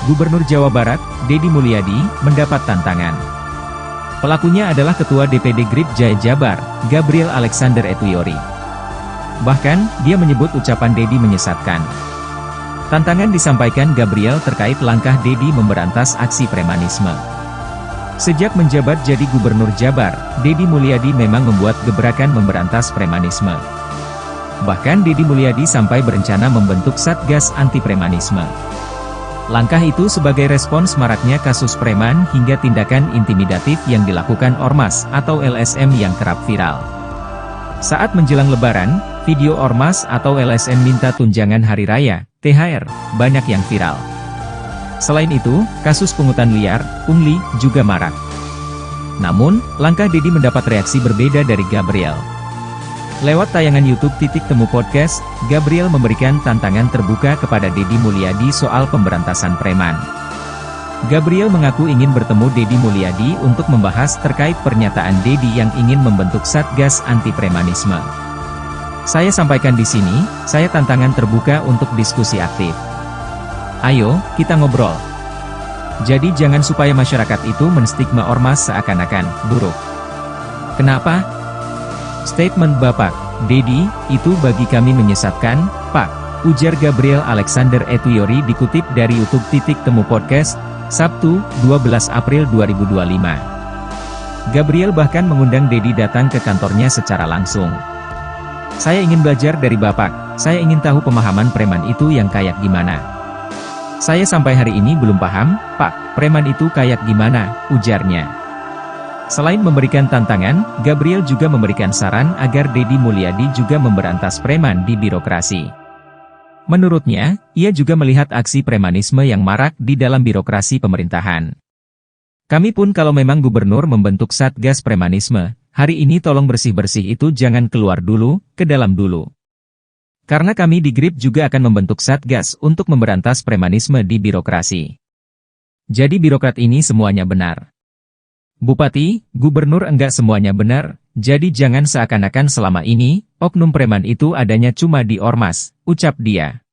Gubernur Jawa Barat, Deddy Mulyadi, mendapat tantangan. Pelakunya adalah Ketua DPD GRIP Jaya Jabar, Gabriel Alexander Etuyori. Bahkan, dia menyebut ucapan Deddy menyesatkan. Tantangan disampaikan Gabriel terkait langkah Deddy memberantas aksi premanisme. Sejak menjabat jadi Gubernur Jabar, Deddy Mulyadi memang membuat gebrakan memberantas premanisme. Bahkan Deddy Mulyadi sampai berencana membentuk Satgas Anti Premanisme. Langkah itu sebagai respons maraknya kasus preman hingga tindakan intimidatif yang dilakukan Ormas atau LSM yang kerap viral. Saat menjelang Lebaran, video Ormas atau LSM minta tunjangan hari raya, THR, banyak yang viral. Selain itu, kasus pungutan liar, pungli, juga marak. Namun, langkah Deddy mendapat reaksi berbeda dari Gabriel. Lewat tayangan YouTube Temu Podcast, Gabriel memberikan tantangan terbuka kepada Deddy Mulyadi soal pemberantasan preman. Gabriel mengaku ingin bertemu Deddy Mulyadi untuk membahas terkait pernyataan Deddy yang ingin membentuk Satgas Anti Premanisme. Saya sampaikan di sini, saya tantangan terbuka untuk diskusi aktif. Ayo, kita ngobrol. Jadi jangan supaya masyarakat itu menstigma Ormas seakan-akan buruk. Kenapa? Statement Bapak, Deddy, itu bagi kami menyesatkan, Pak, ujar Gabriel Alexander Etuyori dikutip dari YouTube Temu Podcast, Sabtu, 12 April 2025. Gabriel bahkan mengundang Deddy datang ke kantornya secara langsung. Saya ingin belajar dari Bapak, saya ingin tahu pemahaman preman itu yang kayak gimana. Saya sampai hari ini belum paham, Pak, preman itu kayak gimana, ujarnya. Selain memberikan tantangan, Gabriel juga memberikan saran agar Deddy Mulyadi juga memberantas preman di birokrasi. Menurutnya, ia juga melihat aksi premanisme yang marak di dalam birokrasi pemerintahan. Kami pun kalau memang gubernur membentuk Satgas Premanisme, hari ini tolong bersih-bersih itu jangan keluar dulu, ke dalam dulu. Karena kami di GRIP juga akan membentuk Satgas untuk memberantas premanisme di birokrasi. Jadi birokrat ini semuanya benar. Bupati, gubernur enggak semuanya benar, jadi jangan seakan-akan selama ini, oknum preman itu adanya cuma di Ormas, ucap dia.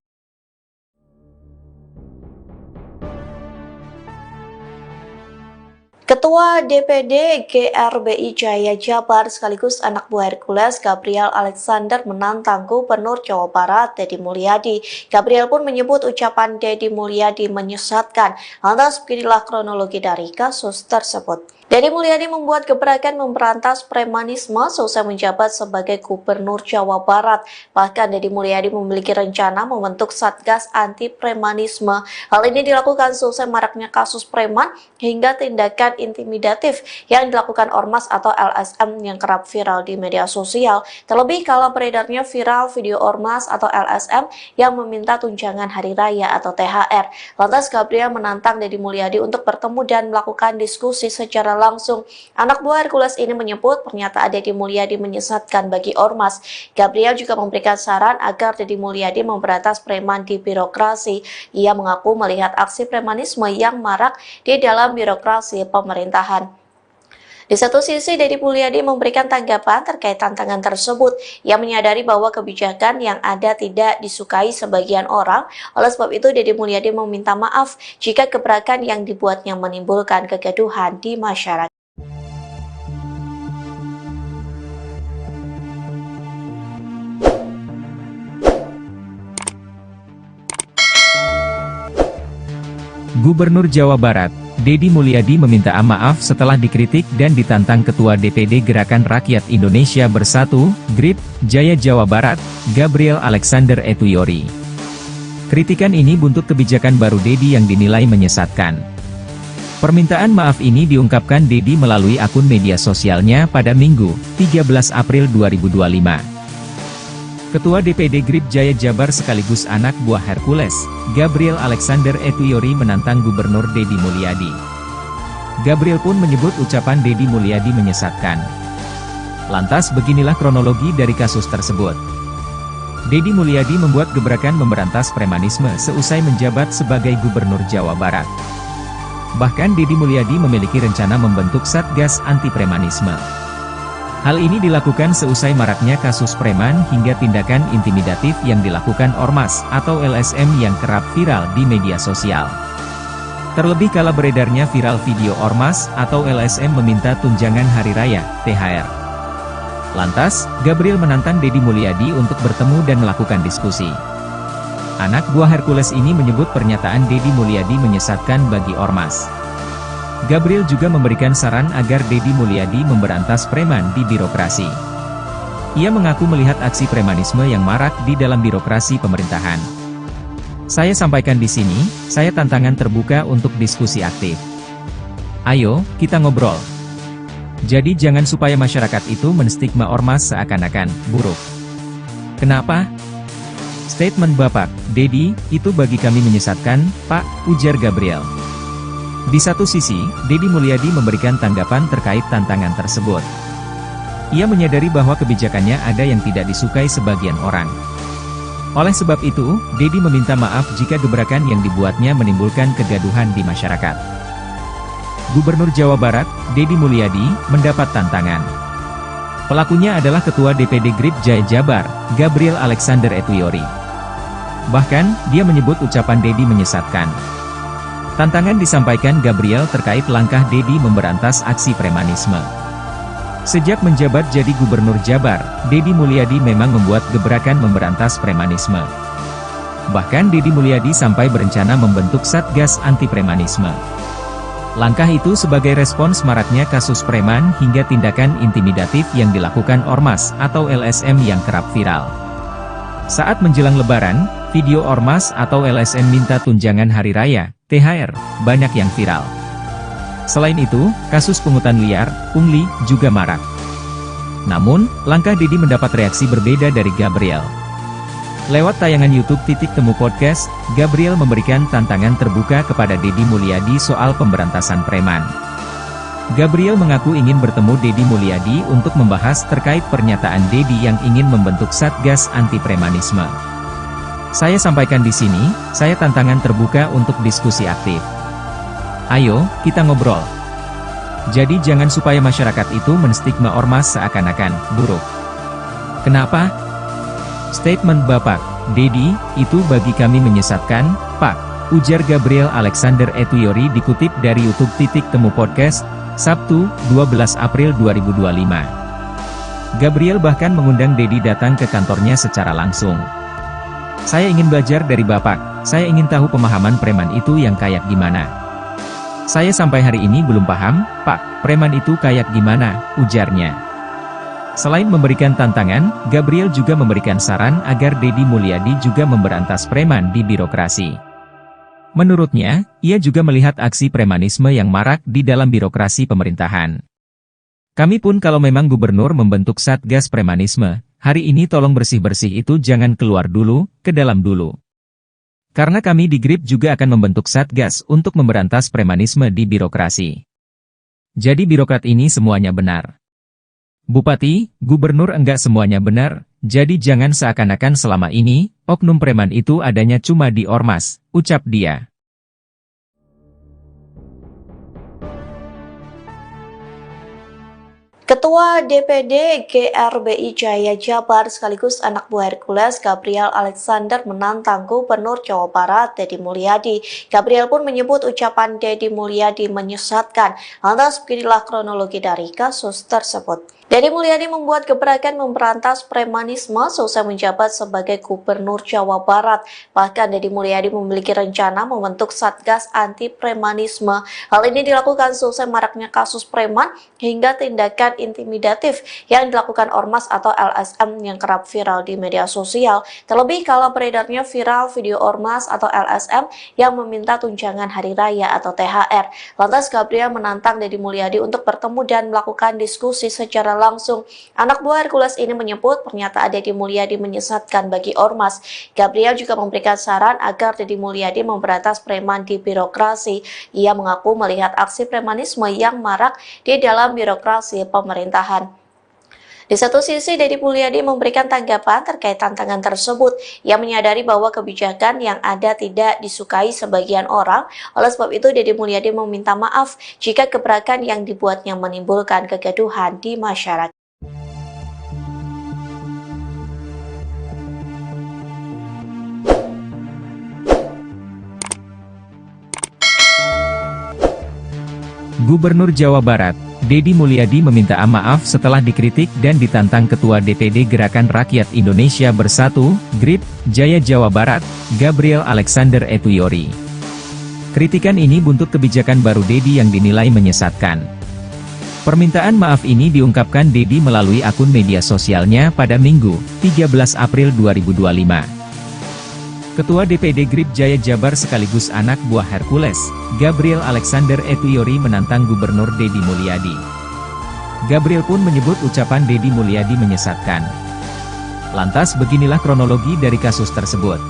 Ketua DPD GRBI Jaya Jabar sekaligus anak buah Hercules Gabriel Alexander menantang Gubernur Jawa Barat Deddy Mulyadi. Gabriel pun menyebut ucapan Deddy Mulyadi menyesatkan. Lantas beginilah kronologi dari kasus tersebut. Deddy Mulyadi membuat gebrakan memberantas premanisme seusai menjabat sebagai Gubernur Jawa Barat. Bahkan Deddy Mulyadi memiliki rencana membentuk Satgas Anti Premanisme. Hal ini dilakukan seusai maraknya kasus preman hingga tindakan intimidatif yang dilakukan Ormas atau LSM yang kerap viral di media sosial. Terlebih kala beredarnya viral video Ormas atau LSM yang meminta tunjangan hari raya atau THR. Lantas Gabriel menantang Deddy Mulyadi untuk bertemu dan melakukan diskusi secara langsung. Anak buah Hercules ini menyebut pernyataan Deddy Mulyadi menyesatkan bagi ormas. Gabriel juga memberikan saran agar Deddy Mulyadi memberantas preman di birokrasi. Ia mengaku melihat aksi premanisme yang marak di dalam birokrasi pemerintahan. Di satu sisi, Deddy Mulyadi memberikan tanggapan terkait tantangan tersebut. Ia menyadari bahwa kebijakan yang ada tidak disukai sebagian orang. Oleh sebab itu, Deddy Mulyadi meminta maaf jika gebrakan yang dibuatnya menimbulkan kegaduhan di masyarakat. Gubernur Jawa Barat, Deddy Mulyadi meminta maaf setelah dikritik dan ditantang Ketua DPD Gerakan Rakyat Indonesia Bersatu, GRIP, Jaya Jawa Barat, Gabriel Alexander Etuyori. Kritikan ini buntut kebijakan baru Deddy yang dinilai menyesatkan. Permintaan maaf ini diungkapkan Deddy melalui akun media sosialnya pada Minggu, 13 April 2025. Ketua DPD GRIP Jaya Jabar sekaligus anak buah Hercules, Gabriel Alexander Etuyori menantang Gubernur Deddy Mulyadi. Gabriel pun menyebut ucapan Deddy Mulyadi menyesatkan. Lantas beginilah kronologi dari kasus tersebut. Deddy Mulyadi membuat gebrakan memberantas premanisme seusai menjabat sebagai Gubernur Jawa Barat. Bahkan Deddy Mulyadi memiliki rencana membentuk Satgas Anti Premanisme. Hal ini dilakukan seusai maraknya kasus preman hingga tindakan intimidatif yang dilakukan ormas atau LSM yang kerap viral di media sosial. Terlebih kala beredarnya viral video ormas atau LSM meminta tunjangan hari raya, THR. Lantas, Gabriel menantang Deddy Mulyadi untuk bertemu dan melakukan diskusi. Anak buah Hercules ini menyebut pernyataan Deddy Mulyadi menyesatkan bagi ormas. Gabriel juga memberikan saran agar Deddy Mulyadi memberantas preman di birokrasi. Ia mengaku melihat aksi premanisme yang marak di dalam birokrasi pemerintahan. Saya sampaikan di sini, saya tantangan terbuka untuk diskusi aktif. Ayo, kita ngobrol. Jadi jangan supaya masyarakat itu menstigma ormas seakan-akan buruk. Kenapa? Statement Bapak, Deddy, itu bagi kami menyesatkan, Pak, ujar Gabriel. Di satu sisi, Deddy Mulyadi memberikan tanggapan terkait tantangan tersebut. Ia menyadari bahwa kebijakannya ada yang tidak disukai sebagian orang. Oleh sebab itu, Deddy meminta maaf jika gebrakan yang dibuatnya menimbulkan kegaduhan di masyarakat. Gubernur Jawa Barat, Deddy Mulyadi, mendapat tantangan. Pelakunya adalah Ketua DPD GRIP Jaya Jabar, Gabriel Alexander Etuyori. Bahkan, dia menyebut ucapan Deddy menyesatkan. Tantangan disampaikan Gabriel terkait langkah Deddy memberantas aksi premanisme. Sejak menjabat jadi Gubernur Jabar, Deddy Mulyadi memang membuat gebrakan memberantas premanisme. Bahkan Deddy Mulyadi sampai berencana membentuk Satgas Anti Premanisme. Langkah itu sebagai respons maraknya kasus preman hingga tindakan intimidatif yang dilakukan ormas atau LSM yang kerap viral. Saat menjelang Lebaran, video ormas atau LSM minta tunjangan hari raya, THR, banyak yang viral. Selain itu, kasus pungutan liar, pungli, juga marak. Namun, langkah Deddy mendapat reaksi berbeda dari Gabriel. Lewat tayangan YouTube Temu Podcast, Gabriel memberikan tantangan terbuka kepada Deddy Mulyadi soal pemberantasan preman. Gabriel mengaku ingin bertemu Deddy Mulyadi untuk membahas terkait pernyataan Deddy yang ingin membentuk Satgas Anti Premanisme. Saya sampaikan di sini, saya tantangan terbuka untuk diskusi aktif. Ayo, kita ngobrol. Jadi jangan supaya masyarakat itu menstigma ormas seakan-akan buruk. Kenapa? Statement Bapak, Deddy, itu bagi kami menyesatkan, Pak, ujar Gabriel Alexander Etuyori dikutip dari YouTube Temu Podcast, Sabtu, 12 April 2025. Gabriel bahkan mengundang Deddy datang ke kantornya secara langsung. Saya ingin belajar dari Bapak, saya ingin tahu pemahaman preman itu yang kayak gimana. Saya sampai hari ini belum paham, Pak, preman itu kayak gimana, ujarnya. Selain memberikan tantangan, Gabriel juga memberikan saran agar Deddy Mulyadi juga memberantas preman di birokrasi. Menurutnya, ia juga melihat aksi premanisme yang marak di dalam birokrasi pemerintahan. Kami pun kalau memang gubernur membentuk Satgas Premanisme, hari ini tolong bersih-bersih itu jangan keluar dulu, ke dalam dulu. Karena kami di GRIP juga akan membentuk Satgas untuk memberantas premanisme di birokrasi. Jadi birokrat ini semuanya benar. Bupati, gubernur enggak semuanya benar, jadi jangan seakan-akan selama ini, oknum preman itu adanya cuma di ormas, ucap dia. Ketua DPD GRBI Jaya Jabar sekaligus anak buah Hercules Gabriel Alexander menantang Gubernur Jawa Barat Deddy Mulyadi. Gabriel pun menyebut ucapan Deddy Mulyadi menyesatkan. Lantas beginilah kronologi dari kasus tersebut. Deddy Mulyadi membuat gebrakan memberantas premanisme selesai menjabat sebagai Gubernur Jawa Barat. Bahkan Deddy Mulyadi memiliki rencana membentuk Satgas Anti Premanisme. Hal ini dilakukan selesai maraknya kasus preman hingga tindakan intimidatif yang dilakukan ormas atau LSM yang kerap viral di media sosial. Terlebih kalau beredarnya viral video ormas atau LSM yang meminta tunjangan hari raya atau THR. Lantas Gabriel menantang Deddy Mulyadi untuk bertemu dan melakukan diskusi secara langsung. Anak buah Hercules ini menyebut pernyataan Deddy Mulyadi menyesatkan bagi ormas. Gabriel juga memberikan saran agar Deddy Mulyadi memberantas preman di birokrasi. Ia mengaku melihat aksi premanisme yang marak di dalam birokrasi pemerintahan. Di satu sisi, Deddy Mulyadi memberikan tanggapan terkait tantangan tersebut. Ia menyadari bahwa kebijakan yang ada tidak disukai sebagian orang. Oleh sebab itu, Deddy Mulyadi meminta maaf jika gebrakan yang dibuatnya menimbulkan kegaduhan di masyarakat. Gubernur Jawa Barat, Deddy Mulyadi meminta maaf setelah dikritik dan ditantang Ketua DPD Gerakan Rakyat Indonesia Bersatu, GRIP, Jaya Jawa Barat, Gabriel Alexander Etuyori. Kritikan ini buntut kebijakan baru Deddy yang dinilai menyesatkan. Permintaan maaf ini diungkapkan Deddy melalui akun media sosialnya pada Minggu, 13 April 2025. Ketua DPD GRIP Jaya Jabar sekaligus anak buah Hercules, Gabriel Alexander Etuyori menantang Gubernur Deddy Mulyadi. Gabriel pun menyebut ucapan Deddy Mulyadi menyesatkan. Lantas beginilah kronologi dari kasus tersebut.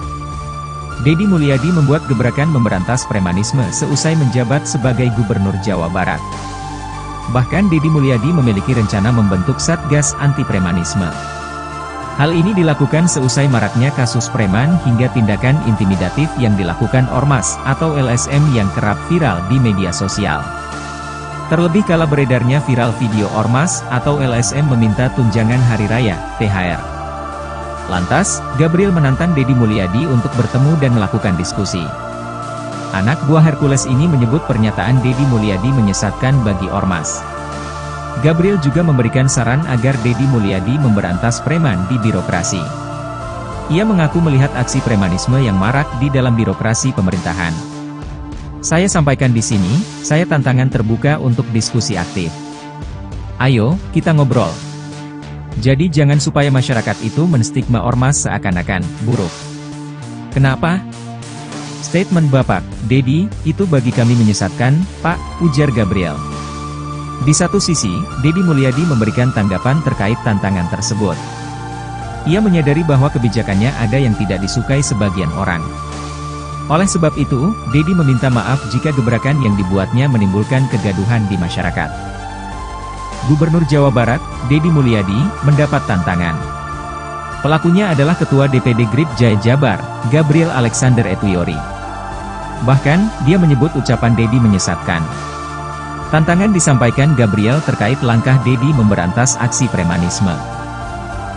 Deddy Mulyadi membuat gebrakan memberantas premanisme seusai menjabat sebagai Gubernur Jawa Barat. Bahkan Deddy Mulyadi memiliki rencana membentuk Satgas Anti Premanisme. Hal ini dilakukan seusai maraknya kasus preman hingga tindakan intimidatif yang dilakukan ormas atau LSM yang kerap viral di media sosial. Terlebih kala beredarnya viral video ormas atau LSM meminta tunjangan hari raya, THR. Lantas, Gabriel menantang Deddy Mulyadi untuk bertemu dan melakukan diskusi. Anak buah Hercules ini menyebut pernyataan Deddy Mulyadi menyesatkan bagi ormas. Gabriel juga memberikan saran agar Deddy Mulyadi memberantas preman di birokrasi. Ia mengaku melihat aksi premanisme yang marak di dalam birokrasi pemerintahan. Saya sampaikan di sini, saya tantangan terbuka untuk diskusi aktif. Ayo, kita ngobrol. Jadi jangan supaya masyarakat itu menstigma ormas seakan-akan buruk. Kenapa? Statement Bapak, Deddy, itu bagi kami menyesatkan, Pak, ujar Gabriel. Di satu sisi, Deddy Mulyadi memberikan tanggapan terkait tantangan tersebut. Ia menyadari bahwa kebijakannya ada yang tidak disukai sebagian orang. Oleh sebab itu, Deddy meminta maaf jika gebrakan yang dibuatnya menimbulkan kegaduhan di masyarakat. Gubernur Jawa Barat, Deddy Mulyadi, mendapat tantangan. Pelakunya adalah Ketua DPD GRIP Jaya Jabar, Gabriel Alexander Etuyori. Bahkan, dia menyebut ucapan Deddy menyesatkan. Tantangan disampaikan Gabriel terkait langkah Deddy memberantas aksi premanisme.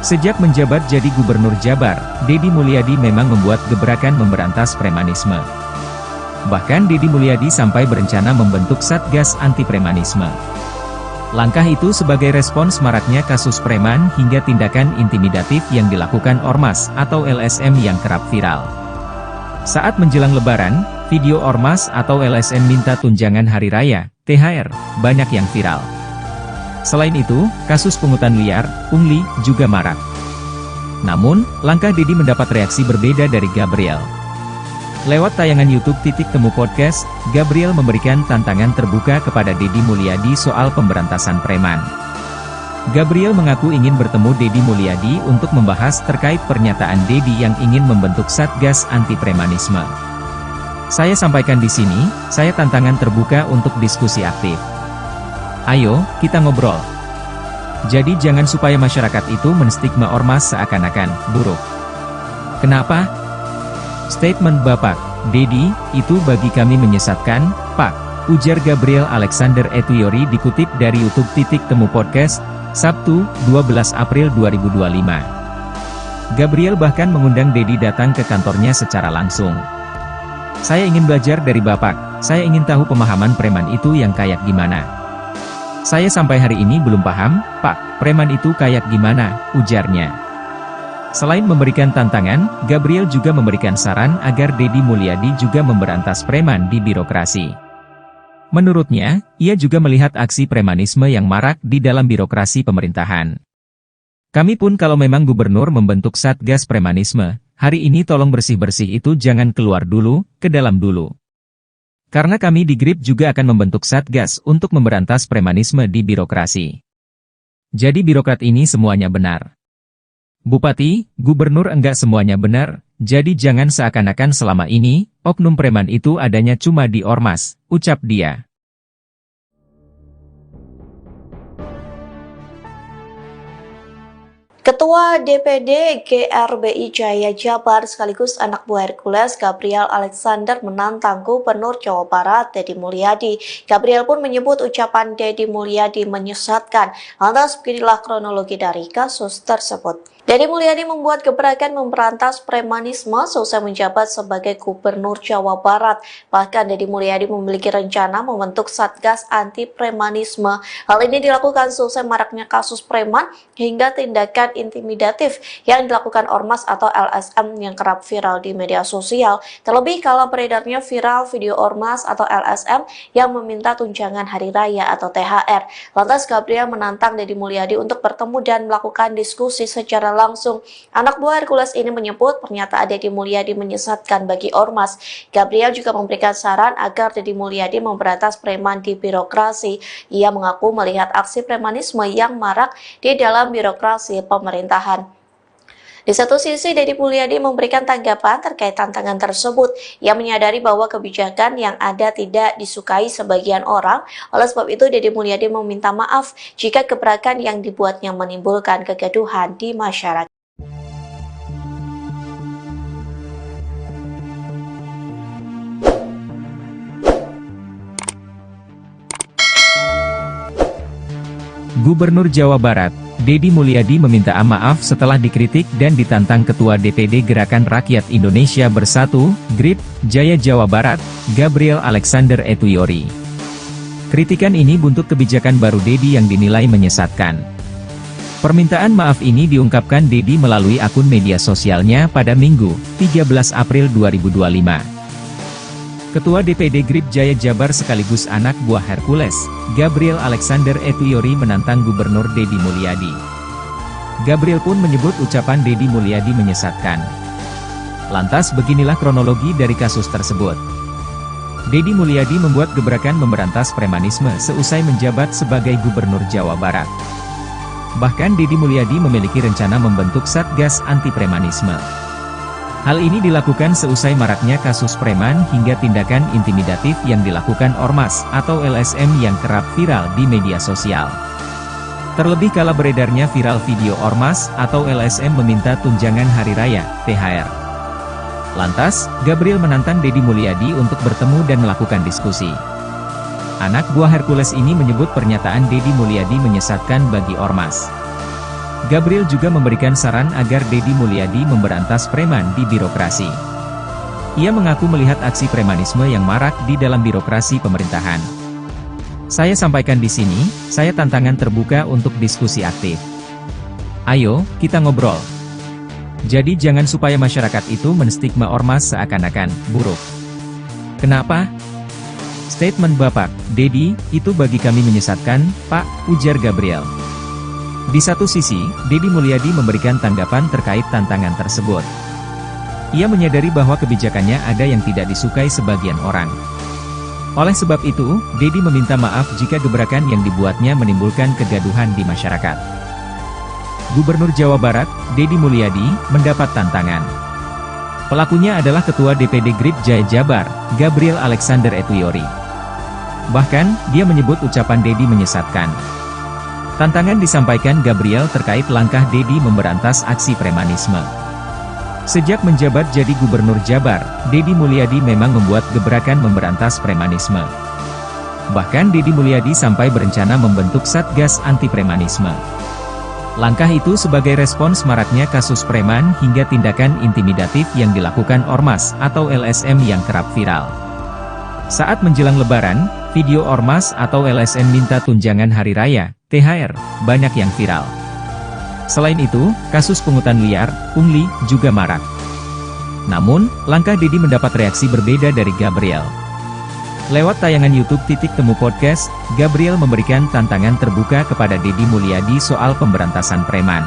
Sejak menjabat jadi Gubernur Jabar, Deddy Mulyadi memang membuat gebrakan memberantas premanisme. Bahkan Deddy Mulyadi sampai berencana membentuk Satgas Anti Premanisme. Langkah itu sebagai respons maraknya kasus preman hingga tindakan intimidatif yang dilakukan ormas atau LSM yang kerap viral. Saat menjelang Lebaran, video ormas atau LSM minta tunjangan hari raya, THR, banyak yang viral. Selain itu, kasus pungutan liar, pungli, juga marak. Namun, langkah Deddy mendapat reaksi berbeda dari Gabriel. Lewat tayangan YouTube Titik Temu Podcast, Gabriel memberikan tantangan terbuka kepada Deddy Mulyadi soal pemberantasan preman. Gabriel mengaku ingin bertemu Deddy Mulyadi untuk membahas terkait pernyataan Deddy yang ingin membentuk Satgas Anti Premanisme. Saya sampaikan di sini, saya tantangan terbuka untuk diskusi aktif. Ayo, kita ngobrol. Jadi jangan supaya masyarakat itu menstigma ormas seakan-akan buruk. Kenapa? Statement Bapak Dedi itu bagi kami menyesatkan, Pak, ujar Gabriel Alexander Etuyori dikutip dari YouTube Temu Podcast, Sabtu, 12 April 2025. Gabriel bahkan mengundang Dedi datang ke kantornya secara langsung. Saya ingin belajar dari Bapak, saya ingin tahu pemahaman preman itu yang kayak gimana. Saya sampai hari ini belum paham, Pak, preman itu kayak gimana, ujarnya. Selain memberikan tantangan, Gabriel juga memberikan saran agar Deddy Mulyadi juga memberantas preman di birokrasi. Menurutnya, ia juga melihat aksi premanisme yang marak di dalam birokrasi pemerintahan. Kami pun kalau memang gubernur membentuk Satgas Premanisme, hari ini tolong bersih-bersih itu jangan keluar dulu, ke dalam dulu. Karena kami di GRIP juga akan membentuk Satgas untuk memberantas premanisme di birokrasi. Jadi birokrat ini semuanya benar. Bupati, gubernur enggak semuanya benar, jadi jangan seakan-akan selama ini, oknum preman itu adanya cuma di ormas, ucap dia. Ketua DPD GRBI Jaya Jabar sekaligus anak buah Hercules Gabriel Alexander menantang Gubernur Jawa Barat Deddy Mulyadi. Gabriel pun menyebut ucapan Deddy Mulyadi menyesatkan. Lantas beginilah kronologi dari kasus tersebut. Deddy Mulyadi membuat gebrakan memberantas premanisme selesai menjabat sebagai Gubernur Jawa Barat. Bahkan Deddy Mulyadi memiliki rencana membentuk Satgas Anti Premanisme. Hal ini dilakukan selesai maraknya kasus preman hingga tindakan intimidatif yang dilakukan ormas atau LSM yang kerap viral di media sosial. Terlebih kalau beredarnya viral video ormas atau LSM yang meminta tunjangan hari raya atau THR. Lantas Gabriel menantang Deddy Mulyadi untuk bertemu dan melakukan diskusi secara langsung. Anak buah Hercules ini menyebut pernyataan Deddy Mulyadi menyesatkan bagi ormas. Gabriel juga memberikan saran agar Deddy Mulyadi memberantas preman di birokrasi. Ia mengaku melihat aksi premanisme yang marak di dalam birokrasi pemerintahan. Di satu sisi, Deddy Mulyadi memberikan tanggapan terkait tantangan tersebut. Ia menyadari bahwa kebijakan yang ada tidak disukai sebagian orang. Oleh sebab itu, Deddy Mulyadi meminta maaf jika gebrakan yang dibuatnya menimbulkan kegaduhan di masyarakat. Gubernur Jawa Barat, Deddy Mulyadi meminta maaf setelah dikritik dan ditantang Ketua DPD Gerakan Rakyat Indonesia Bersatu, GRIP, Jaya Jawa Barat, Gabriel Alexander Etuyori. Kritikan ini buntut kebijakan baru Deddy yang dinilai menyesatkan. Permintaan maaf ini diungkapkan Deddy melalui akun media sosialnya pada Minggu, 13 April 2025. Ketua DPD GRIP Jaya Jabar sekaligus anak buah Hercules, Gabriel Alexander Etuyori menantang Gubernur Deddy Mulyadi. Gabriel pun menyebut ucapan Deddy Mulyadi menyesatkan. Lantas beginilah kronologi dari kasus tersebut. Deddy Mulyadi membuat gebrakan memberantas premanisme seusai menjabat sebagai Gubernur Jawa Barat. Bahkan Deddy Mulyadi memiliki rencana membentuk Satgas Anti Premanisme. Hal ini dilakukan seusai maraknya kasus preman hingga tindakan intimidatif yang dilakukan ormas atau LSM yang kerap viral di media sosial. Terlebih kala beredarnya viral video ormas atau LSM meminta tunjangan hari raya, THR. Lantas, Gabriel menantang Deddy Mulyadi untuk bertemu dan melakukan diskusi. Anak buah Hercules ini menyebut pernyataan Deddy Mulyadi menyesatkan bagi ormas. Gabriel juga memberikan saran agar Deddy Mulyadi memberantas preman di birokrasi. Ia mengaku melihat aksi premanisme yang marak di dalam birokrasi pemerintahan. Saya sampaikan di sini, saya tantangan terbuka untuk diskusi aktif. Ayo, kita ngobrol. Jadi jangan supaya masyarakat itu menstigma ormas seakan-akan buruk. Kenapa? Statement Bapak Deddy itu bagi kami menyesatkan, Pak, ujar Gabriel. Di satu sisi, Deddy Mulyadi memberikan tanggapan terkait tantangan tersebut. Ia menyadari bahwa kebijakannya ada yang tidak disukai sebagian orang. Oleh sebab itu, Deddy meminta maaf jika gebrakan yang dibuatnya menimbulkan kegaduhan di masyarakat. Gubernur Jawa Barat, Deddy Mulyadi, mendapat tantangan. Pelakunya adalah Ketua DPD GRIP Jaya Jabar, Gabriel Alexander Etuyori. Bahkan, dia menyebut ucapan Dedi menyesatkan. Tantangan disampaikan Gabriel terkait langkah Dedi memberantas aksi premanisme. Sejak menjabat jadi Gubernur Jabar, Dedi Mulyadi memang membuat gebrakan memberantas premanisme. Bahkan Dedi Mulyadi sampai berencana membentuk Satgas Anti Premanisme. Langkah itu sebagai respons maraknya kasus preman hingga tindakan intimidatif yang dilakukan Ormas atau LSM yang kerap viral. Saat menjelang Lebaran, video Ormas atau LSM minta tunjangan Hari Raya, THR, banyak yang viral. Selain itu, kasus pungutan liar, pungli, juga marak. Namun, langkah Dedi mendapat reaksi berbeda dari Gabriel. Lewat tayangan YouTube Titik Temu Podcast, Gabriel memberikan tantangan terbuka kepada Dedi Mulyadi soal pemberantasan preman.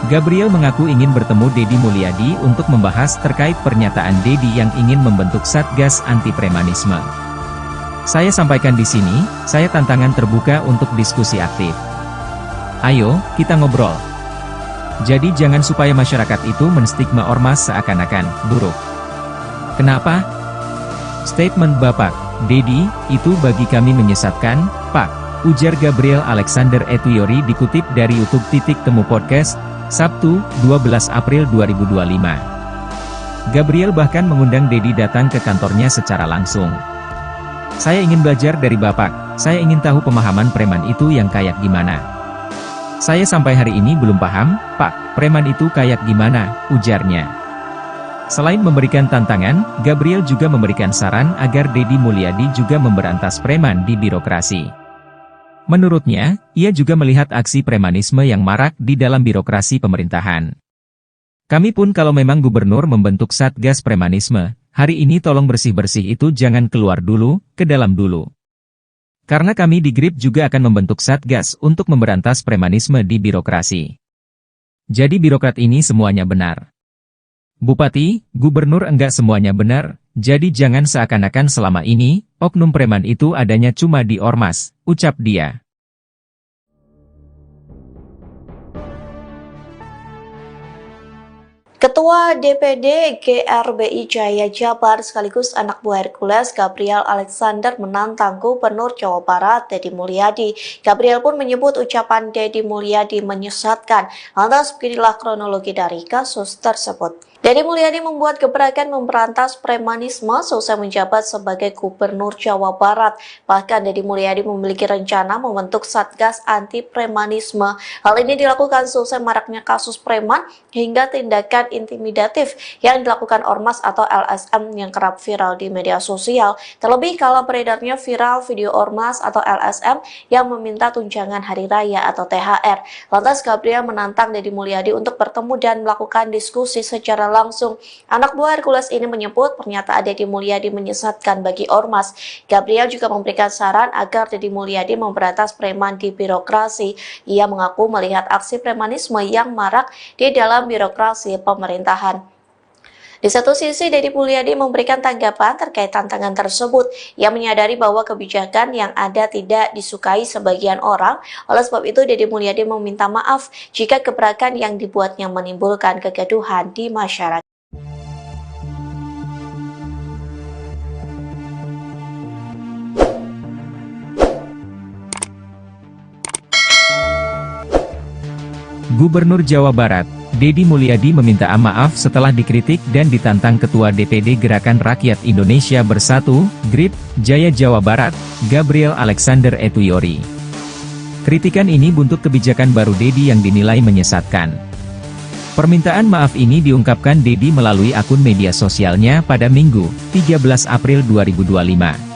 Gabriel mengaku ingin bertemu Dedi Mulyadi untuk membahas terkait pernyataan Dedi yang ingin membentuk Satgas Anti Premanisme. Saya sampaikan di sini, saya tantangan terbuka untuk diskusi aktif. Ayo, kita ngobrol. Jadi jangan supaya masyarakat itu menstigma Ormas seakan-akan buruk. Kenapa? Statement Bapak Dedi, itu bagi kami menyesatkan, Pak, ujar Gabriel Alexander Etuyori dikutip dari YouTube Titik Temu Podcast, Sabtu, 12 April 2025. Gabriel bahkan mengundang Dedi datang ke kantornya secara langsung. Saya ingin belajar dari Bapak, saya ingin tahu pemahaman preman itu yang kayak gimana. Saya sampai hari ini belum paham, Pak, preman itu kayak gimana, ujarnya. Selain memberikan tantangan, Gabriel juga memberikan saran agar Dedi Mulyadi juga memberantas preman di birokrasi. Menurutnya, ia juga melihat aksi premanisme yang marak di dalam birokrasi pemerintahan. Kami pun kalau memang gubernur membentuk Satgas Premanisme, hari ini tolong bersih-bersih itu jangan keluar dulu, ke dalam dulu. Karena kami di GRIP juga akan membentuk Satgas untuk memberantas premanisme di birokrasi. Jadi birokrat ini semuanya benar. Bupati, gubernur enggak semuanya benar, jadi jangan seakan-akan selama ini, oknum preman itu adanya cuma di Ormas, ucap dia. Ketua DPD GRBI Jaya Jabar sekaligus anak buah Hercules Gabriel Alexander menantang Gubernur Jawa Barat Dedi Mulyadi. Gabriel pun menyebut ucapan Dedi Mulyadi menyesatkan. Lantas beginilah kronologi dari kasus tersebut. Dedi Mulyadi membuat gebrakan memberantas premanisme selesai menjabat sebagai Gubernur Jawa Barat. Bahkan Dedi Mulyadi memiliki rencana membentuk Satgas Anti Premanisme. Hal ini dilakukan selesai maraknya kasus preman hingga tindakan intimidatif yang dilakukan Ormas atau LSM yang kerap viral di media sosial. Terlebih kalau beredarnya viral video Ormas atau LSM yang meminta tunjangan Hari Raya atau THR. Lantas Gabriel menantang Dedi Mulyadi untuk bertemu dan melakukan diskusi secara langsung. Anak buah Hercules ini menyebut pernyataan Dedi Mulyadi menyesatkan bagi Ormas. Gabriel juga memberikan saran agar Dedi Mulyadi memberantas preman di birokrasi. Ia mengaku melihat aksi premanisme yang marak di dalam birokrasi pemerintahan. Di satu sisi, Dedi Mulyadi memberikan tanggapan terkait tantangan tersebut. Ia menyadari bahwa kebijakan yang ada tidak disukai sebagian orang. Oleh sebab itu, Dedi Mulyadi meminta maaf jika gebrakan yang dibuatnya menimbulkan kegaduhan di masyarakat. Gubernur Jawa Barat, Dedi Mulyadi meminta maaf setelah dikritik dan ditantang Ketua DPD Gerakan Rakyat Indonesia Bersatu, GRIP, Jaya Jawa Barat, Gabriel Alexander Etuyori. Kritikan ini buntut kebijakan baru Dedi yang dinilai menyesatkan. Permintaan maaf ini diungkapkan Dedi melalui akun media sosialnya pada Minggu, 13 April 2025.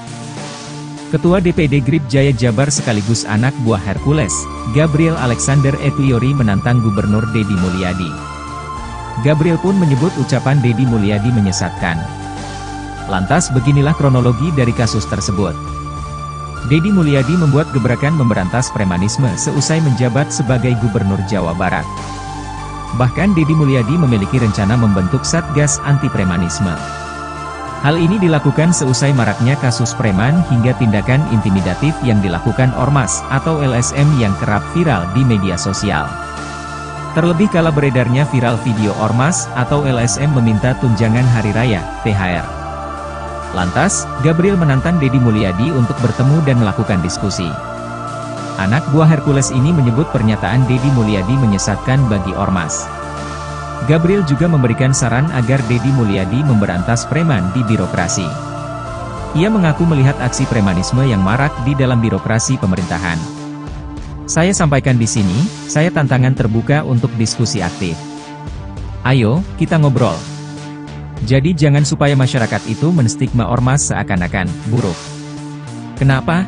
Ketua DPD GRIP Jaya Jabar sekaligus anak buah Hercules, Gabriel Alexander Etuyori menantang Gubernur Dedi Mulyadi. Gabriel pun menyebut ucapan Dedi Mulyadi menyesatkan. Lantas beginilah kronologi dari kasus tersebut. Dedi Mulyadi membuat gebrakan memberantas premanisme seusai menjabat sebagai Gubernur Jawa Barat. Bahkan Dedi Mulyadi memiliki rencana membentuk Satgas Anti Premanisme. Hal ini dilakukan seusai maraknya kasus preman hingga tindakan intimidatif yang dilakukan Ormas atau LSM yang kerap viral di media sosial. Terlebih kala beredarnya viral video Ormas atau LSM meminta tunjangan Hari Raya, THR. Lantas, Gabriel menantang Deddy Mulyadi untuk bertemu dan melakukan diskusi. Anak buah Hercules ini menyebut pernyataan Deddy Mulyadi menyesatkan bagi ormas. Gabriel juga memberikan saran agar Deddy Mulyadi memberantas preman di birokrasi. Ia mengaku melihat aksi premanisme yang marak di dalam birokrasi pemerintahan. Saya sampaikan di sini, saya tantangan terbuka untuk diskusi aktif. Ayo, kita ngobrol. Jadi jangan supaya masyarakat itu menstigma ormas seakan-akan buruk. Kenapa?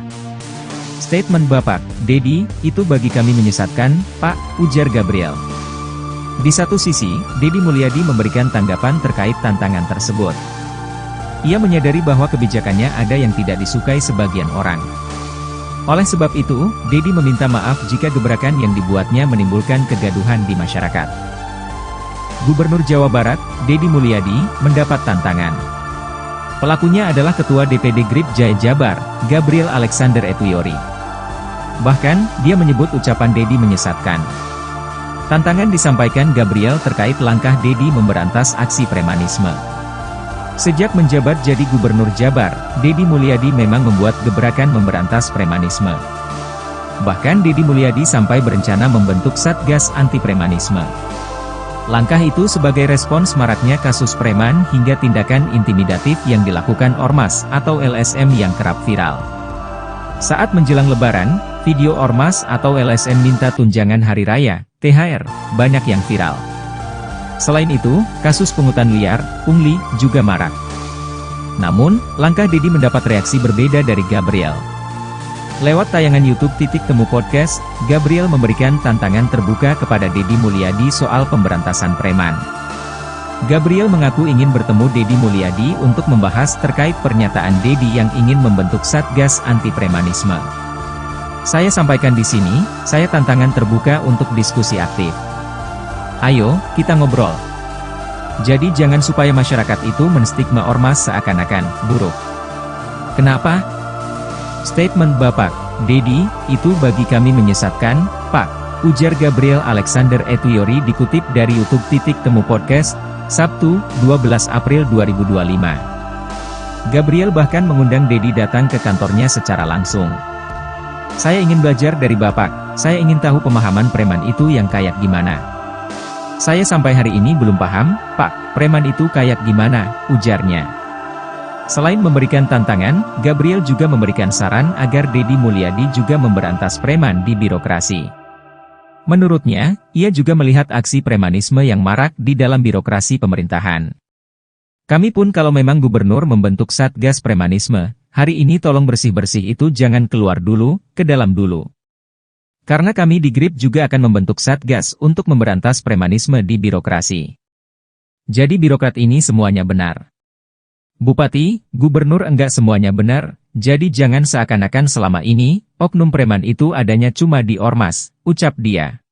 Statement Bapak, Deddy, itu bagi kami menyesatkan, Pak, ujar Gabriel. Di satu sisi, Deddy Mulyadi memberikan tanggapan terkait tantangan tersebut. Ia menyadari bahwa kebijakannya ada yang tidak disukai sebagian orang. Oleh sebab itu, Deddy meminta maaf jika gebrakan yang dibuatnya menimbulkan kegaduhan di masyarakat. Gubernur Jawa Barat, Deddy Mulyadi, mendapat tantangan. Pelakunya adalah Ketua DPD GRIP Jaya Jabar, Gabriel Alexander Etuyori. Bahkan, dia menyebut ucapan Deddy menyesatkan. Tantangan disampaikan Gabriel terkait langkah Deddy memberantas aksi premanisme. Sejak menjabat jadi Gubernur Jabar, Deddy Mulyadi memang membuat gebrakan memberantas premanisme. Bahkan Deddy Mulyadi sampai berencana membentuk Satgas Anti Premanisme. Langkah itu sebagai respons maraknya kasus preman hingga tindakan intimidatif yang dilakukan ormas atau LSM yang kerap viral. Saat menjelang Lebaran, video ormas atau LSM minta tunjangan hari raya, THR, banyak yang viral. Selain itu, kasus pungutan liar, pungli, juga marak. Namun, langkah Deddy mendapat reaksi berbeda dari Gabriel. Lewat tayangan YouTube Temu Podcast, Gabriel memberikan tantangan terbuka kepada Deddy Mulyadi soal pemberantasan preman. Gabriel mengaku ingin bertemu Deddy Mulyadi untuk membahas terkait pernyataan Deddy yang ingin membentuk Satgas Anti Premanisme. Saya sampaikan di sini, saya tantangan terbuka untuk diskusi aktif. Ayo, kita ngobrol. Jadi jangan supaya masyarakat itu menstigma ormas seakan-akan buruk. Kenapa? Statement Bapak, Deddy, itu bagi kami menyesatkan, Pak, ujar Gabriel Alexander Etuyori dikutip dari YouTube Temu Podcast, Sabtu, 12 April 2025. Gabriel bahkan mengundang Deddy datang ke kantornya secara langsung. Saya ingin belajar dari Bapak, saya ingin tahu pemahaman preman itu yang kayak gimana. Saya sampai hari ini belum paham, Pak, preman itu kayak gimana, ujarnya. Selain memberikan tantangan, Gabriel juga memberikan saran agar Deddy Mulyadi juga memberantas preman di birokrasi. Menurutnya, ia juga melihat aksi premanisme yang marak di dalam birokrasi pemerintahan. Kami pun kalau memang gubernur membentuk Satgas Premanisme, hari ini tolong bersih-bersih itu jangan keluar dulu, ke dalam dulu. Karena kami di GRIP juga akan membentuk Satgas untuk memberantas premanisme di birokrasi. Jadi birokrat ini semuanya benar. Bupati, gubernur enggak semuanya benar, jadi jangan seakan-akan selama ini, oknum preman itu adanya cuma di ormas, ucap dia.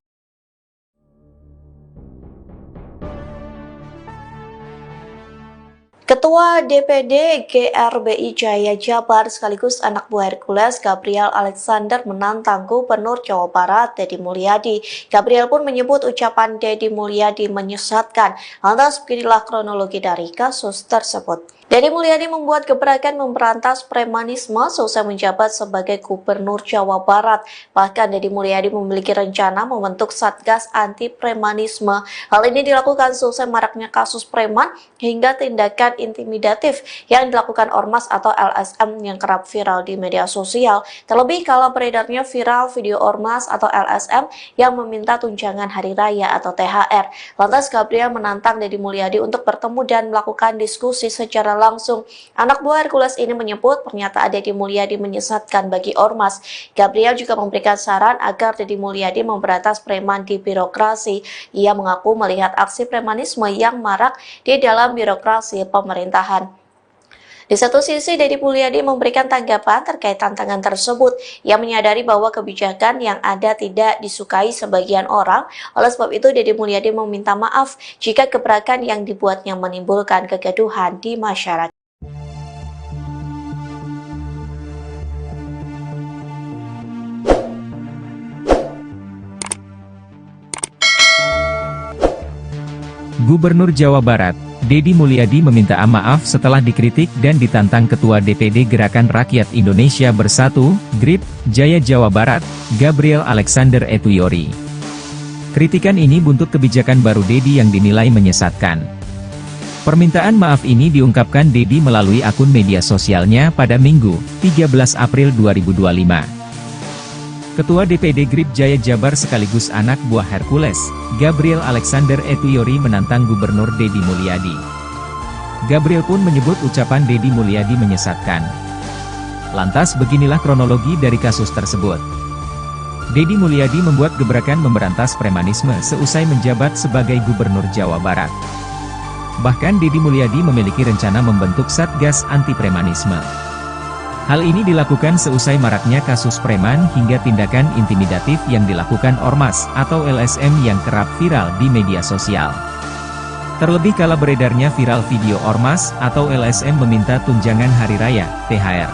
Ketua DPD GRBI Jaya Jabar sekaligus anak buah Hercules Gabriel Alexander menantang Gubernur Jawa Barat Deddy Mulyadi. Gabriel pun menyebut ucapan Deddy Mulyadi menyesatkan. Lantas beginilah kronologi dari kasus tersebut. Deddy Mulyadi membuat gebrakan memberantas premanisme selesai menjabat sebagai Gubernur Jawa Barat. Bahkan Deddy Mulyadi memiliki rencana membentuk Satgas Anti Premanisme. Hal ini dilakukan selesai maraknya kasus preman hingga tindakan intimidatif yang dilakukan ormas atau LSM yang kerap viral di media sosial. Terlebih kalau beredarnya viral video ormas atau LSM yang meminta tunjangan hari raya atau THR. Lantas Gabriel menantang Deddy Mulyadi untuk bertemu dan melakukan diskusi secara langsung. Anak buah Hercules ini menyebut pernyataan Deddy Mulyadi menyesatkan bagi ormas. Gabriel juga memberikan saran agar Deddy Mulyadi memberantas preman di birokrasi. Ia mengaku melihat aksi premanisme yang marak di dalam birokrasi pemerintahan. Di satu sisi, Deddy Mulyadi memberikan tanggapan terkait tantangan tersebut. Ia menyadari bahwa kebijakan yang ada tidak disukai sebagian orang. Oleh sebab itu, Deddy Mulyadi meminta maaf jika gebrakan yang dibuatnya menimbulkan kegaduhan di masyarakat. Gubernur Jawa Barat, Deddy Mulyadi meminta maaf setelah dikritik dan ditantang Ketua DPD Gerakan Rakyat Indonesia Bersatu, GRIP, Jaya Jawa Barat, Gabriel Alexander Etuyori. Kritikan ini buntut kebijakan baru Deddy yang dinilai menyesatkan. Permintaan maaf ini diungkapkan Deddy melalui akun media sosialnya pada Minggu, 13 April 2025. Ketua DPD GRIP Jaya Jabar sekaligus anak buah Hercules, Gabriel Alexander Etuyori menantang Gubernur Deddy Mulyadi. Gabriel pun menyebut ucapan Deddy Mulyadi menyesatkan. Lantas beginilah kronologi dari kasus tersebut. Deddy Mulyadi membuat gebrakan memberantas premanisme seusai menjabat sebagai Gubernur Jawa Barat. Bahkan Deddy Mulyadi memiliki rencana membentuk Satgas Anti Premanisme. Hal ini dilakukan seusai maraknya kasus preman hingga tindakan intimidatif yang dilakukan Ormas atau LSM yang kerap viral di media sosial. Terlebih kala beredarnya viral video Ormas atau LSM meminta tunjangan hari raya, THR.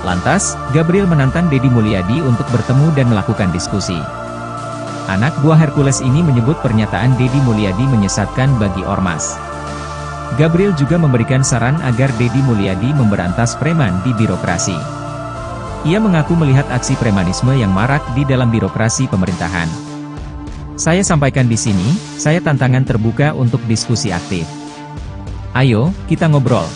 Lantas, Gabriel menantang Deddy Mulyadi untuk bertemu dan melakukan diskusi. Anak buah Hercules ini menyebut pernyataan Deddy Mulyadi menyesatkan bagi Ormas. Gabriel juga memberikan saran agar Deddy Mulyadi memberantas preman di birokrasi. Ia mengaku melihat aksi premanisme yang marak di dalam birokrasi pemerintahan. Saya sampaikan di sini, saya tantangan terbuka untuk diskusi aktif. Ayo, kita ngobrol.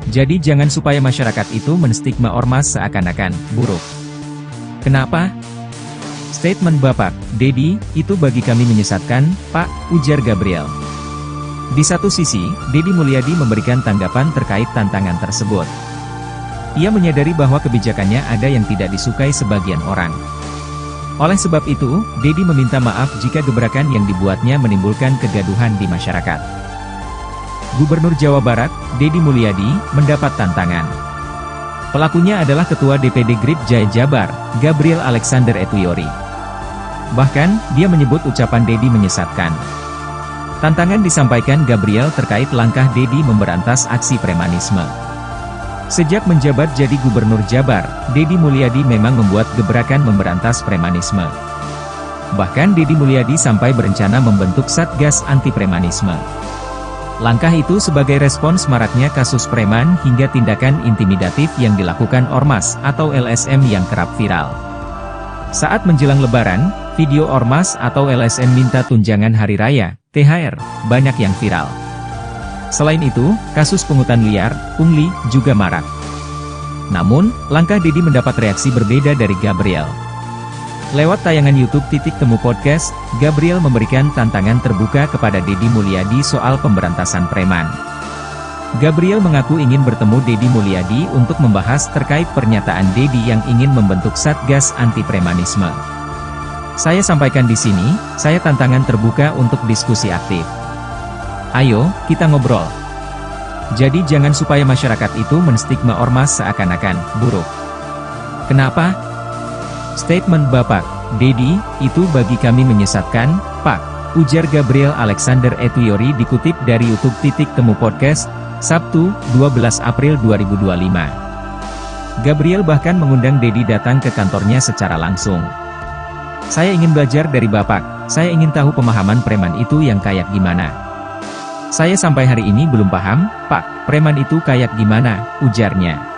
Jadi jangan supaya masyarakat itu menstigma Ormas seakan-akan buruk. Kenapa? Statement Bapak, Deddy, itu bagi kami menyesatkan, Pak, ujar Gabriel. Di satu sisi, Deddy Mulyadi memberikan tanggapan terkait tantangan tersebut. Ia menyadari bahwa kebijakannya ada yang tidak disukai sebagian orang. Oleh sebab itu, Deddy meminta maaf jika gebrakan yang dibuatnya menimbulkan kegaduhan di masyarakat. Gubernur Jawa Barat, Deddy Mulyadi, mendapat tantangan. Pelakunya adalah Ketua DPD GRIP Jaya Jabar, Gabriel Alexander Etuyori. Bahkan, dia menyebut ucapan Deddy menyesatkan. Tantangan disampaikan Gabriel terkait langkah Deddy memberantas aksi premanisme. Sejak menjabat jadi Gubernur Jabar, Deddy Mulyadi memang membuat gebrakan memberantas premanisme. Bahkan Deddy Mulyadi sampai berencana membentuk Satgas Anti Premanisme. Langkah itu sebagai respons maraknya kasus preman hingga tindakan intimidatif yang dilakukan Ormas atau LSM yang kerap viral. Saat menjelang Lebaran, video Ormas atau LSM minta tunjangan hari raya, THR, banyak yang viral. Selain itu, kasus pungutan liar, pungli, juga marak. Namun, langkah Deddy mendapat reaksi berbeda dari Gabriel. Lewat tayangan YouTube Titik Temu Podcast, Gabriel memberikan tantangan terbuka kepada Deddy Mulyadi soal pemberantasan preman. Gabriel mengaku ingin bertemu Deddy Mulyadi untuk membahas terkait pernyataan Deddy yang ingin membentuk Satgas Anti Premanisme. Saya sampaikan di sini, saya tantangan terbuka untuk diskusi aktif. Ayo, kita ngobrol. Jadi jangan supaya masyarakat itu menstigma Ormas seakan-akan buruk. Kenapa? Statement Bapak, Deddy, itu bagi kami menyesatkan, Pak, ujar Gabriel Alexander Etuyori dikutip dari YouTube Titik Temu Podcast, Sabtu, 12 April 2025. Gabriel bahkan mengundang Deddy datang ke kantornya secara langsung. Saya ingin belajar dari Bapak, saya ingin tahu pemahaman preman itu yang kayak gimana. Saya sampai hari ini belum paham, Pak, preman itu kayak gimana, ujarnya.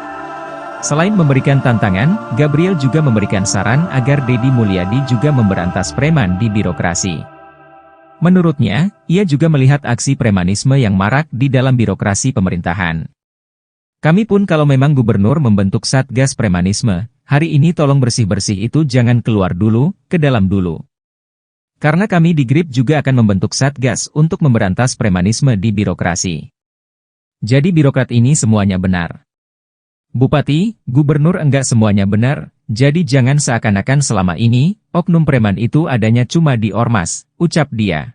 Selain memberikan tantangan, Gabriel juga memberikan saran agar Deddy Mulyadi juga memberantas preman di birokrasi. Menurutnya, ia juga melihat aksi premanisme yang marak di dalam birokrasi pemerintahan. Kami pun kalau memang gubernur membentuk Satgas Premanisme, hari ini tolong bersih-bersih itu jangan keluar dulu, ke dalam dulu. Karena kami di GRIP juga akan membentuk Satgas untuk memberantas premanisme di birokrasi. Jadi birokrat ini semuanya benar. Bupati, gubernur enggak semuanya benar, jadi jangan seakan-akan selama ini, oknum preman itu adanya cuma di Ormas, ucap dia.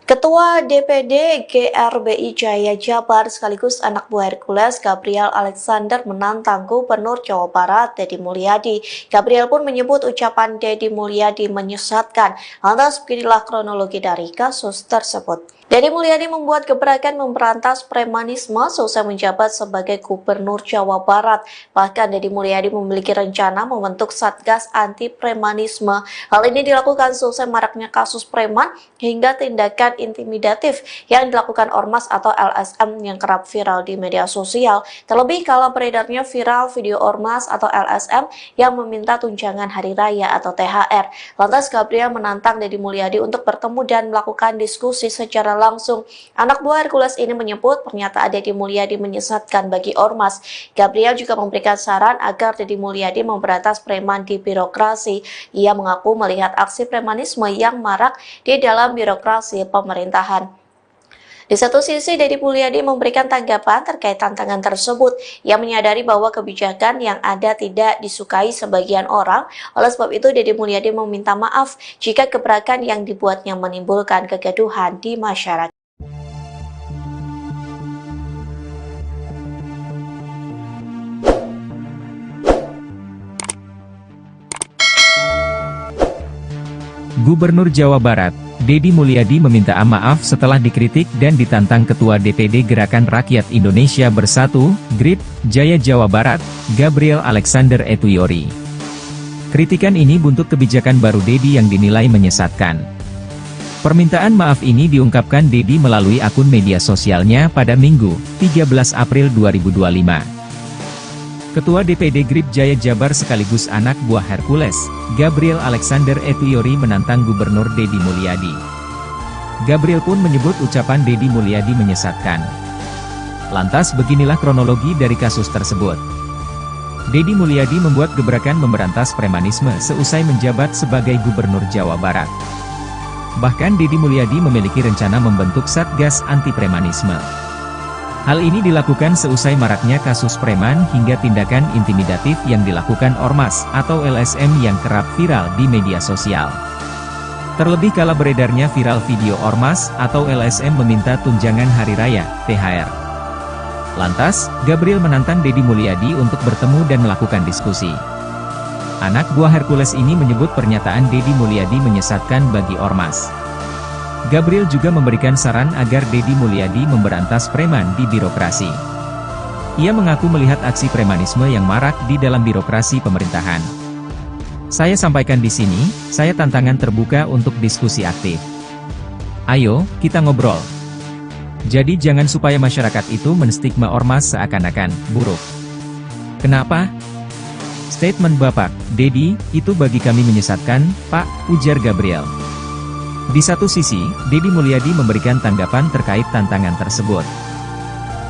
Ketua DPD GRBI Jaya Jabar sekaligus anak buah Hercules Gabriel Alexander menantang Gubernur Jawa Barat Deddy Mulyadi. Gabriel pun menyebut ucapan Deddy Mulyadi menyesatkan. Lantas beginilah kronologi dari kasus tersebut. Deddy Mulyadi membuat gebrakan memberantas premanisme selesai menjabat sebagai Gubernur Jawa Barat. Bahkan Deddy Mulyadi memiliki rencana membentuk Satgas Anti Premanisme. Hal ini dilakukan selesai maraknya kasus preman hingga tindakan intimidatif yang dilakukan Ormas atau LSM yang kerap viral di media sosial. Terlebih kalau beredarnya viral video Ormas atau LSM yang meminta tunjangan hari raya atau THR. Lantas Gabriel menantang Deddy Mulyadi untuk bertemu dan melakukan diskusi secara langsung. Anak buah Hercules ini menyebut pernyataan Deddy Mulyadi menyesatkan bagi Ormas. Gabriel juga memberikan saran agar Deddy Mulyadi memberantas preman di birokrasi. Ia mengaku melihat aksi premanisme yang marak di dalam birokrasi pemerintahan. Di satu sisi, Deddy Mulyadi memberikan tanggapan terkait tantangan tersebut. Ia menyadari bahwa kebijakan yang ada tidak disukai sebagian orang. Oleh sebab itu, Deddy Mulyadi meminta maaf jika gebrakan yang dibuatnya menimbulkan kegaduhan di masyarakat. Gubernur Jawa Barat, Deddy Mulyadi meminta maaf setelah dikritik dan ditantang Ketua DPD Gerakan Rakyat Indonesia Bersatu, GRIP, Jaya Jawa Barat, Gabriel Alexander Etuyori. Kritikan ini buntut kebijakan baru Deddy yang dinilai menyesatkan. Permintaan maaf ini diungkapkan Deddy melalui akun media sosialnya pada Minggu, 13 April 2025. Ketua DPD GRIP Jaya Jabar sekaligus anak buah Hercules, Gabriel Alexander Etuyori menantang Gubernur Deddy Mulyadi. Gabriel pun menyebut ucapan Deddy Mulyadi menyesatkan. Lantas beginilah kronologi dari kasus tersebut. Deddy Mulyadi membuat gebrakan memberantas premanisme seusai menjabat sebagai Gubernur Jawa Barat. Bahkan Deddy Mulyadi memiliki rencana membentuk Satgas Anti Premanisme. Hal ini dilakukan seusai maraknya kasus preman hingga tindakan intimidatif yang dilakukan Ormas atau LSM yang kerap viral di media sosial. Terlebih kala beredarnya viral video Ormas atau LSM meminta tunjangan hari raya, THR. Lantas, Gabriel menantang Deddy Mulyadi untuk bertemu dan melakukan diskusi. Anak buah Hercules ini menyebut pernyataan Deddy Mulyadi menyesatkan bagi Ormas. Gabriel juga memberikan saran agar Deddy Mulyadi memberantas preman di birokrasi. Ia mengaku melihat aksi premanisme yang marak di dalam birokrasi pemerintahan. Saya sampaikan di sini, saya tantangan terbuka untuk diskusi aktif. Ayo, kita ngobrol. Jadi jangan supaya masyarakat itu menstigma Ormas seakan-akan buruk. Kenapa? Statement Bapak, Deddy, itu bagi kami menyesatkan, Pak, ujar Gabriel. Di satu sisi, Deddy Mulyadi memberikan tanggapan terkait tantangan tersebut.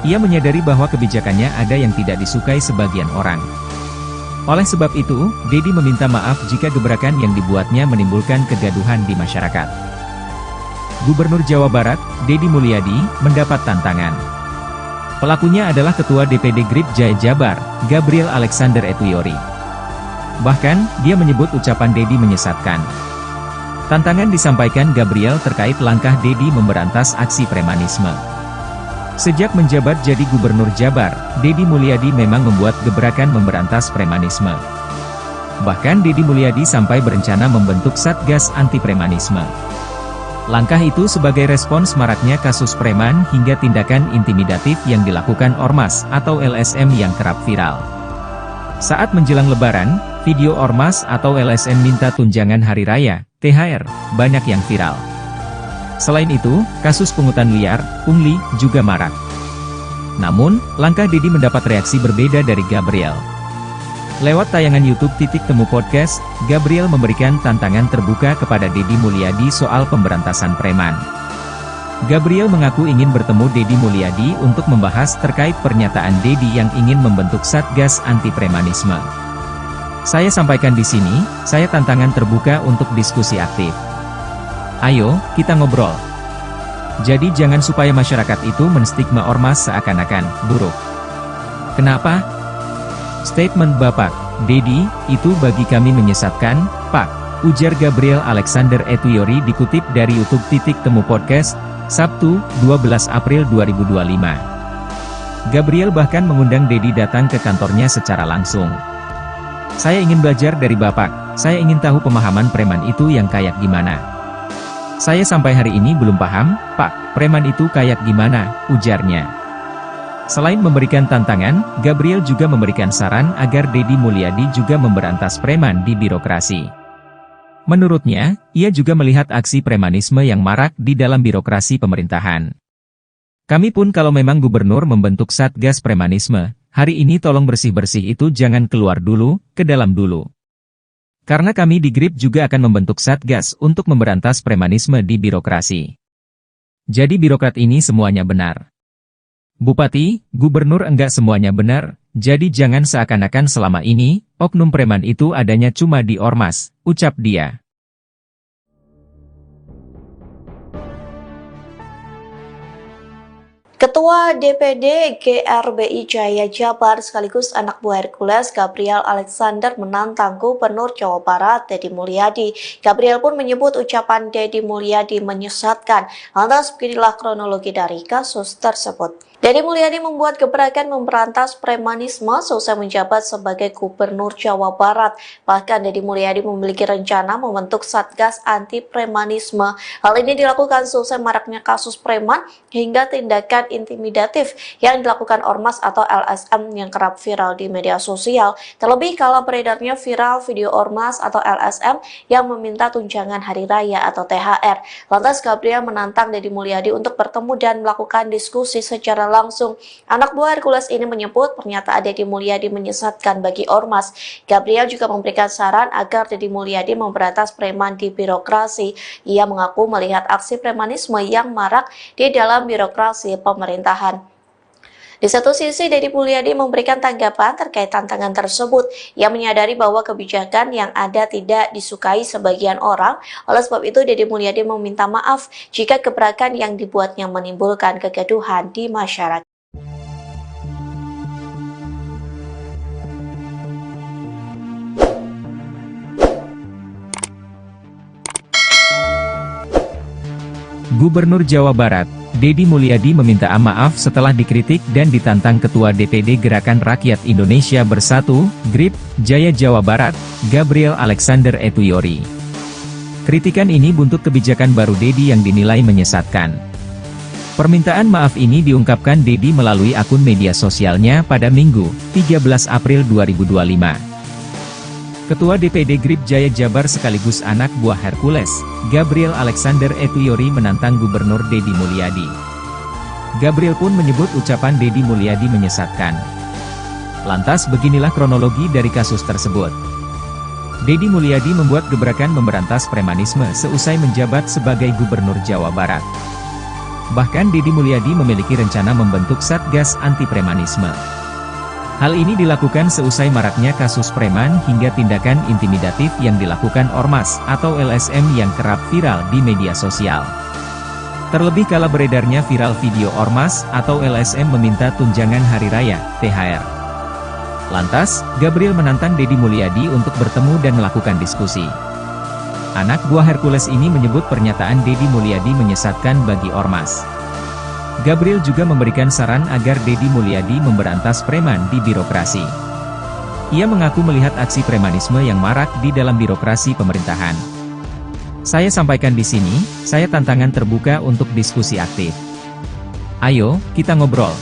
Ia menyadari bahwa kebijakannya ada yang tidak disukai sebagian orang. Oleh sebab itu, Deddy meminta maaf jika gebrakan yang dibuatnya menimbulkan kegaduhan di masyarakat. Gubernur Jawa Barat, Deddy Mulyadi, mendapat tantangan. Pelakunya adalah Ketua DPD GRIP Jaya Jabar, Gabriel Alexander Etuyori. Bahkan, dia menyebut ucapan Deddy menyesatkan. Tantangan disampaikan Gabriel terkait langkah Deddy memberantas aksi premanisme. Sejak menjabat jadi Gubernur Jabar, Deddy Mulyadi memang membuat gebrakan memberantas premanisme. Bahkan Deddy Mulyadi sampai berencana membentuk Satgas Anti Premanisme. Langkah itu sebagai respons maraknya kasus preman hingga tindakan intimidatif yang dilakukan Ormas atau LSM yang kerap viral. Saat menjelang Lebaran, video Ormas atau LSM minta tunjangan hari raya, THR, banyak yang viral. Selain itu, kasus pungutan liar, pungli, juga marak. Namun, langkah Deddy mendapat reaksi berbeda dari Gabriel. Lewat tayangan YouTube Titik Temu Podcast, Gabriel memberikan tantangan terbuka kepada Deddy Mulyadi soal pemberantasan preman. Gabriel mengaku ingin bertemu Deddy Mulyadi untuk membahas terkait pernyataan Deddy yang ingin membentuk Satgas Anti Premanisme. Saya sampaikan di sini, saya tantangan terbuka untuk diskusi aktif. Ayo, kita ngobrol. Jadi jangan supaya masyarakat itu menstigma Ormas seakan-akan buruk. Kenapa? Statement Bapak, Deddy, itu bagi kami menyesatkan, Pak, ujar Gabriel Alexander Etuyori dikutip dari YouTube Titik Temu Podcast, Sabtu, 12 April 2025. Gabriel bahkan mengundang Deddy datang ke kantornya secara langsung. Saya ingin belajar dari Bapak, saya ingin tahu pemahaman preman itu yang kayak gimana. Saya sampai hari ini belum paham, Pak, preman itu kayak gimana, ujarnya. Selain memberikan tantangan, Gabriel juga memberikan saran agar Deddy Mulyadi juga memberantas preman di birokrasi. Menurutnya, ia juga melihat aksi premanisme yang marak di dalam birokrasi pemerintahan. Kami pun kalau memang gubernur membentuk Satgas Premanisme, hari ini tolong bersih-bersih itu jangan keluar dulu, ke dalam dulu. Karena kami di GRIP juga akan membentuk Satgas untuk memberantas premanisme di birokrasi. Jadi birokrat ini semuanya benar. Bupati, gubernur enggak semuanya benar, jadi jangan seakan-akan selama ini, oknum preman itu adanya cuma di ormas, ucap dia. Ketua DPD GRBI Jaya Jabar sekaligus anak buah Hercules Gabriel Alexander menantang Gubernur Jawa Barat Deddy Mulyadi. Gabriel pun menyebut ucapan Deddy Mulyadi menyesatkan. Lantas beginilah kronologi dari kasus tersebut. Deddy Mulyadi membuat gebrakan memberantas premanisme selesai menjabat sebagai Gubernur Jawa Barat. Bahkan Deddy Mulyadi memiliki rencana membentuk Satgas Anti Premanisme. Hal ini dilakukan selesai maraknya kasus preman hingga tindakan intimidatif yang dilakukan ormas atau LSM yang kerap viral di media sosial. Terlebih kalau beredarnya viral video ormas atau LSM yang meminta tunjangan hari raya atau THR. Lantas Gabriel menantang Deddy Mulyadi untuk bertemu dan melakukan diskusi secara langsung. Anak buah Hercules ini menyebut pernyataan Deddy Mulyadi menyesatkan bagi ormas. Gabriel juga memberikan saran agar Deddy Mulyadi memberantas preman di birokrasi. Ia mengaku melihat aksi premanisme yang marak di dalam birokrasi pemerintahan. Di satu sisi, Deddy Mulyadi memberikan tanggapan terkait tantangan tersebut. Ia menyadari bahwa kebijakan yang ada tidak disukai sebagian orang. Oleh sebab itu, Deddy Mulyadi meminta maaf jika gebrakan yang dibuatnya menimbulkan kegaduhan di masyarakat. Gubernur Jawa Barat, Deddy Mulyadi meminta maaf setelah dikritik dan ditantang Ketua DPD Gerakan Rakyat Indonesia Bersatu, GRIP, Jaya Jawa Barat, Gabriel Alexander Etuyori. Kritikan ini buntut kebijakan baru Deddy yang dinilai menyesatkan. Permintaan maaf ini diungkapkan Deddy melalui akun media sosialnya pada Minggu, 13 April 2025. Ketua DPD GRIP Jaya Jabar sekaligus anak buah Hercules, Gabriel Alexander Etuyori menantang Gubernur Deddy Mulyadi. Gabriel pun menyebut ucapan Deddy Mulyadi menyesatkan. Lantas beginilah kronologi dari kasus tersebut. Deddy Mulyadi membuat gebrakan memberantas premanisme seusai menjabat sebagai Gubernur Jawa Barat. Bahkan Deddy Mulyadi memiliki rencana membentuk Satgas Anti Premanisme. Hal ini dilakukan seusai maraknya kasus preman hingga tindakan intimidatif yang dilakukan ormas atau LSM yang kerap viral di media sosial. Terlebih kala beredarnya viral video ormas atau LSM meminta tunjangan hari raya, THR. Lantas, Gabriel menantang Deddy Mulyadi untuk bertemu dan melakukan diskusi. Anak buah Hercules ini menyebut pernyataan Deddy Mulyadi menyesatkan bagi ormas. Gabriel juga memberikan saran agar Deddy Mulyadi memberantas preman di birokrasi. Ia mengaku melihat aksi premanisme yang marak di dalam birokrasi pemerintahan. Saya sampaikan di sini, saya tantangan terbuka untuk diskusi aktif. Ayo, kita ngobrol.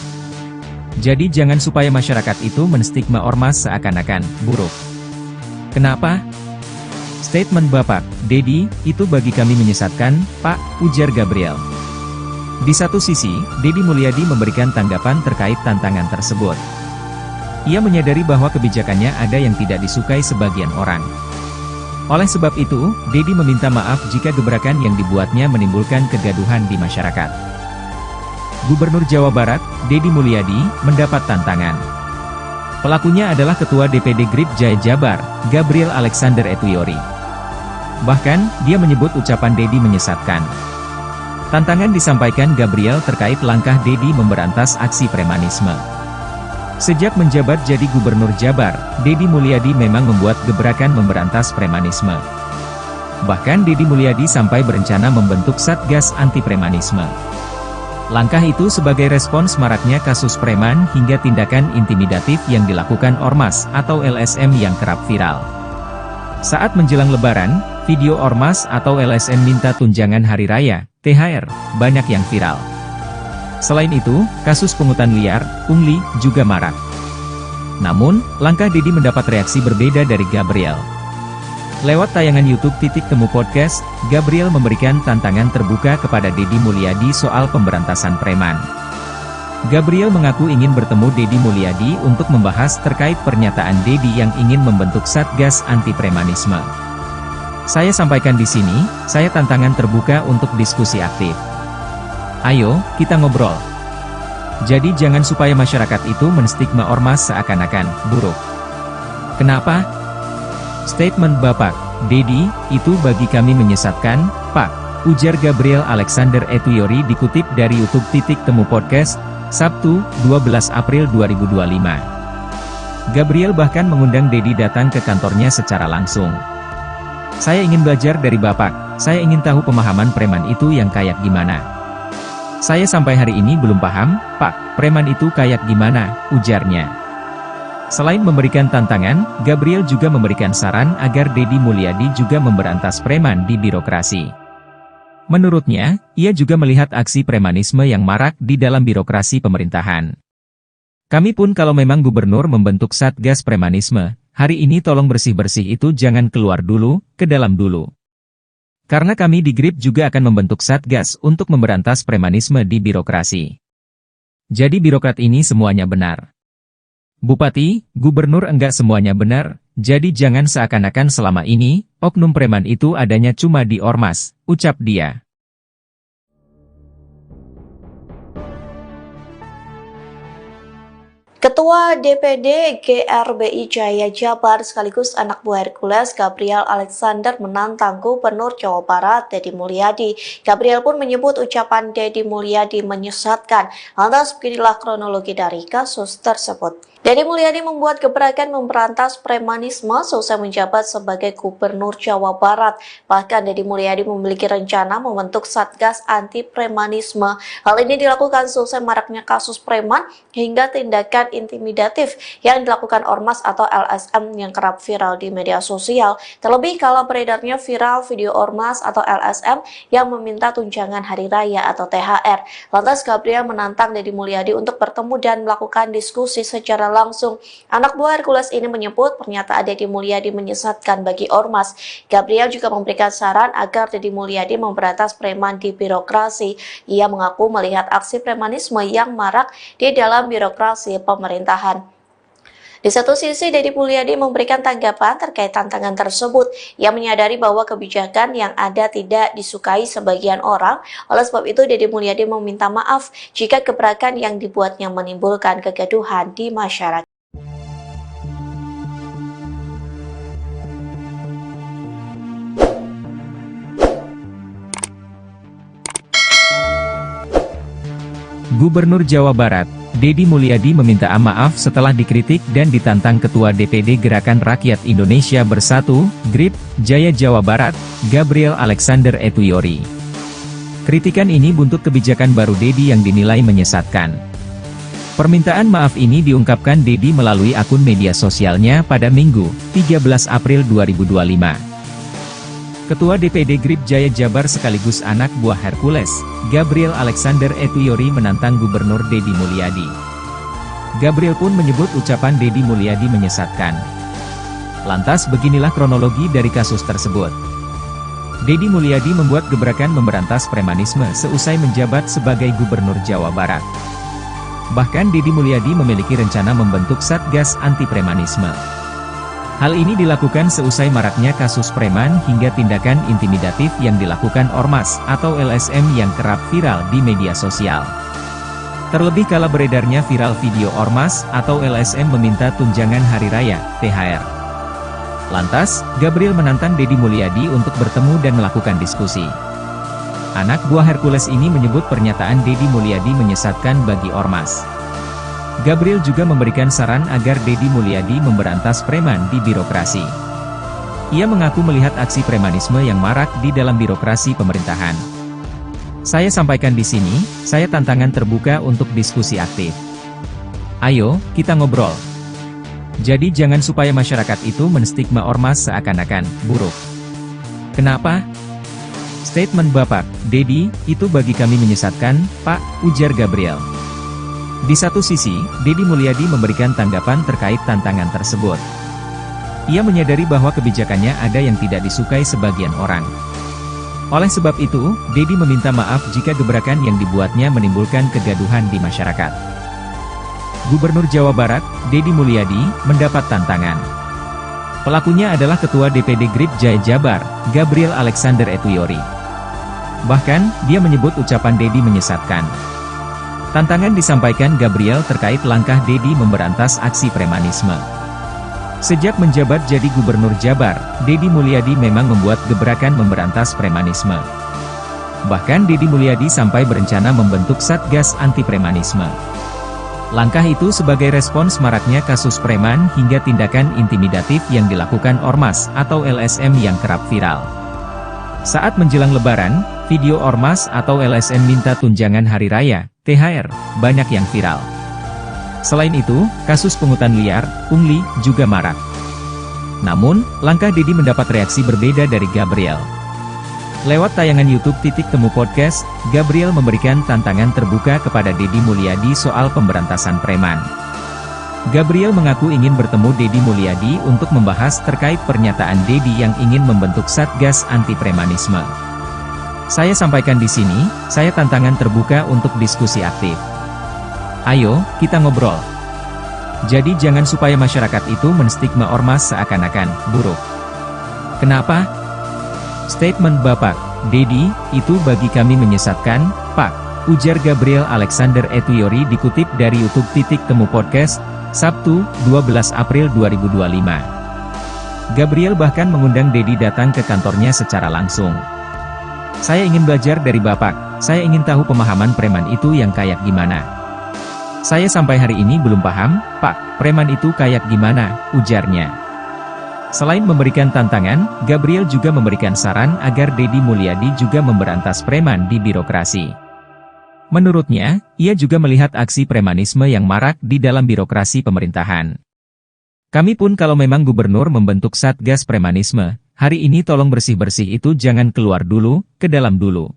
Jadi jangan supaya masyarakat itu menstigma ormas seakan-akan buruk. Kenapa? Statement Bapak, Deddy, itu bagi kami menyesatkan, Pak, ujar Gabriel. Di satu sisi, Deddy Mulyadi memberikan tanggapan terkait tantangan tersebut. Ia menyadari bahwa kebijakannya ada yang tidak disukai sebagian orang. Oleh sebab itu, Deddy meminta maaf jika gebrakan yang dibuatnya menimbulkan kegaduhan di masyarakat. Gubernur Jawa Barat, Deddy Mulyadi, mendapat tantangan. Pelakunya adalah Ketua DPD GRIP Jaya Jabar, Gabriel Alexander Etuyori. Bahkan, dia menyebut ucapan Deddy menyesatkan. Tantangan disampaikan Gabriel terkait langkah Deddy memberantas aksi premanisme. Sejak menjabat jadi Gubernur Jabar, Deddy Mulyadi memang membuat gebrakan memberantas premanisme. Bahkan Deddy Mulyadi sampai berencana membentuk Satgas Anti Premanisme. Langkah itu sebagai respons maraknya kasus preman hingga tindakan intimidatif yang dilakukan ormas atau LSM yang kerap viral. Saat menjelang Lebaran, video ormas atau LSM minta tunjangan hari raya, THR, banyak yang viral. Selain itu, kasus pungutan liar, pungli, juga marak. Namun, langkah Dedi mendapat reaksi berbeda dari Gabriel. Lewat tayangan YouTube Temu Podcast, Gabriel memberikan tantangan terbuka kepada Dedi Mulyadi soal pemberantasan preman. Gabriel mengaku ingin bertemu Dedi Mulyadi untuk membahas terkait pernyataan Dedi yang ingin membentuk Satgas Anti Premanisme. Saya sampaikan di sini, saya tantangan terbuka untuk diskusi aktif. Ayo, kita ngobrol. Jadi jangan supaya masyarakat itu menstigma ormas seakan-akan buruk. Kenapa? Statement Bapak Dedi, itu bagi kami menyesatkan, Pak, ujar Gabriel Alexander Etuyori dikutip dari YouTube Temu Podcast, Sabtu, 12 April 2025. Gabriel bahkan mengundang Dedi datang ke kantornya secara langsung. Saya ingin belajar dari Bapak, saya ingin tahu pemahaman preman itu yang kayak gimana. Saya sampai hari ini belum paham, Pak, preman itu kayak gimana, ujarnya. Selain memberikan tantangan, Gabriel juga memberikan saran agar Dedi Mulyadi juga memberantas preman di birokrasi. Menurutnya, ia juga melihat aksi premanisme yang marak di dalam birokrasi pemerintahan. Kami pun kalau memang gubernur membentuk Satgas Premanisme, hari ini tolong bersih-bersih itu jangan keluar dulu, ke dalam dulu. Karena kami di GRIP juga akan membentuk Satgas untuk memberantas premanisme di birokrasi. Jadi birokrat ini semuanya benar. Bupati, gubernur enggak semuanya benar, jadi jangan seakan-akan selama ini, oknum preman itu adanya cuma di ormas, ucap dia. Ketua DPD GRBI Jaya Jabar sekaligus anak buah Hercules Gabriel Alexander menantang Gubernur Jawa Barat Dedi Mulyadi. Gabriel pun menyebut ucapan Dedi Mulyadi menyesatkan. Lantas beginilah kronologi dari kasus tersebut. Dedi Mulyadi membuat gebrakan memberantas premanisme seusai menjabat sebagai Gubernur Jawa Barat. Bahkan Dedi Mulyadi memiliki rencana membentuk Satgas Anti Premanisme. Hal ini dilakukan seusai maraknya kasus preman hingga tindakan intimidatif yang dilakukan ormas atau LSM yang kerap viral di media sosial. Terlebih kala beredarnya viral video ormas atau LSM yang meminta tunjangan hari raya atau THR. Lantas Gabriel menantang Dedi Mulyadi untuk bertemu dan melakukan diskusi secara langsung. Anak buah Hercules ini menyebut pernyataan Dedi Mulyadi menyesatkan bagi ormas. Gabriel juga memberikan saran agar Dedi Mulyadi memberantas preman di birokrasi. Ia mengaku melihat aksi premanisme yang marak di dalam birokrasi pemerintahan. Di satu sisi, Dedi Mulyadi memberikan tanggapan terkait tantangan tersebut. Ia menyadari bahwa kebijakan yang ada tidak disukai sebagian orang. Oleh sebab itu, Dedi Mulyadi meminta maaf jika gebrakan yang dibuatnya menimbulkan kegaduhan di masyarakat. Gubernur Jawa Barat, Dedi Mulyadi meminta maaf setelah dikritik dan ditantang Ketua DPD Gerakan Rakyat Indonesia Bersatu, GRIP, Jaya Jawa Barat, Gabriel Alexander Etuyori. Kritikan ini buntut kebijakan baru Dedi yang dinilai menyesatkan. Permintaan maaf ini diungkapkan Dedi melalui akun media sosialnya pada Minggu, 13 April 2025. Ketua DPD GRIP Jaya Jabar sekaligus anak buah Hercules, Gabriel Alexander Etuyori menantang Gubernur Dedi Mulyadi. Gabriel pun menyebut ucapan Dedi Mulyadi menyesatkan. Lantas beginilah kronologi dari kasus tersebut. Dedi Mulyadi membuat gebrakan memberantas premanisme seusai menjabat sebagai Gubernur Jawa Barat. Bahkan Dedi Mulyadi memiliki rencana membentuk Satgas Anti Premanisme. Hal ini dilakukan seusai maraknya kasus preman hingga tindakan intimidatif yang dilakukan ormas atau LSM yang kerap viral di media sosial. Terlebih kala beredarnya viral video ormas atau LSM meminta tunjangan hari raya, THR. Lantas, Gabriel menantang Dedi Mulyadi untuk bertemu dan melakukan diskusi. Anak buah Hercules ini menyebut pernyataan Dedi Mulyadi menyesatkan bagi ormas. Gabriel juga memberikan saran agar Dedi Mulyadi memberantas preman di birokrasi. Ia mengaku melihat aksi premanisme yang marak di dalam birokrasi pemerintahan. Saya sampaikan di sini, saya tantangan terbuka untuk diskusi aktif. Ayo, kita ngobrol. Jadi jangan supaya masyarakat itu menstigma ormas seakan-akan buruk. Kenapa? Statement Bapak Dedi, itu bagi kami menyesatkan, Pak, ujar Gabriel. Di satu sisi, Dedi Mulyadi memberikan tanggapan terkait tantangan tersebut. Ia menyadari bahwa kebijakannya ada yang tidak disukai sebagian orang. Oleh sebab itu, Dedi meminta maaf jika gebrakan yang dibuatnya menimbulkan kegaduhan di masyarakat. Gubernur Jawa Barat, Dedi Mulyadi, mendapat tantangan. Pelakunya adalah Ketua DPD GRIP Jaya Jabar, Gabriel Alexander Etuyori. Bahkan, dia menyebut ucapan Dedi menyesatkan. Tantangan disampaikan Gabriel terkait langkah Dedi memberantas aksi premanisme. Sejak menjabat jadi Gubernur Jabar, Dedi Mulyadi memang membuat gebrakan memberantas premanisme. Bahkan Dedi Mulyadi sampai berencana membentuk Satgas Anti Premanisme. Langkah itu sebagai respons maraknya kasus preman hingga tindakan intimidatif yang dilakukan ormas atau LSM yang kerap viral. Saat menjelang Lebaran, video ormas atau LSM minta tunjangan hari raya, THR, banyak yang viral. Selain itu, kasus pungutan liar, pungli, juga marak. Namun, langkah Dedi mendapat reaksi berbeda dari Gabriel. Lewat tayangan YouTube Temu Podcast, Gabriel memberikan tantangan terbuka kepada Dedi Mulyadi soal pemberantasan preman. Gabriel mengaku ingin bertemu Dedi Mulyadi untuk membahas terkait pernyataan Dedi yang ingin membentuk Satgas Anti Premanisme. Saya sampaikan di sini, saya tantangan terbuka untuk diskusi aktif. Ayo, kita ngobrol. Jadi jangan supaya masyarakat itu menstigma ormas seakan-akan buruk. Kenapa? Statement Bapak Dedi, itu bagi kami menyesatkan, Pak, ujar Gabriel Alexander Etuyori dikutip dari YouTube Temu Podcast, Sabtu, 12 April 2025. Gabriel bahkan mengundang Dedi datang ke kantornya secara langsung. Saya ingin belajar dari Bapak, saya ingin tahu pemahaman preman itu yang kayak gimana. Saya sampai hari ini belum paham, Pak, preman itu kayak gimana, ujarnya. Selain memberikan tantangan, Gabriel juga memberikan saran agar Dedi Mulyadi juga memberantas preman di birokrasi. Menurutnya, ia juga melihat aksi premanisme yang marak di dalam birokrasi pemerintahan. Kami pun kalau memang gubernur membentuk Satgas Premanisme, hari ini tolong bersih-bersih itu jangan keluar dulu, ke dalam dulu.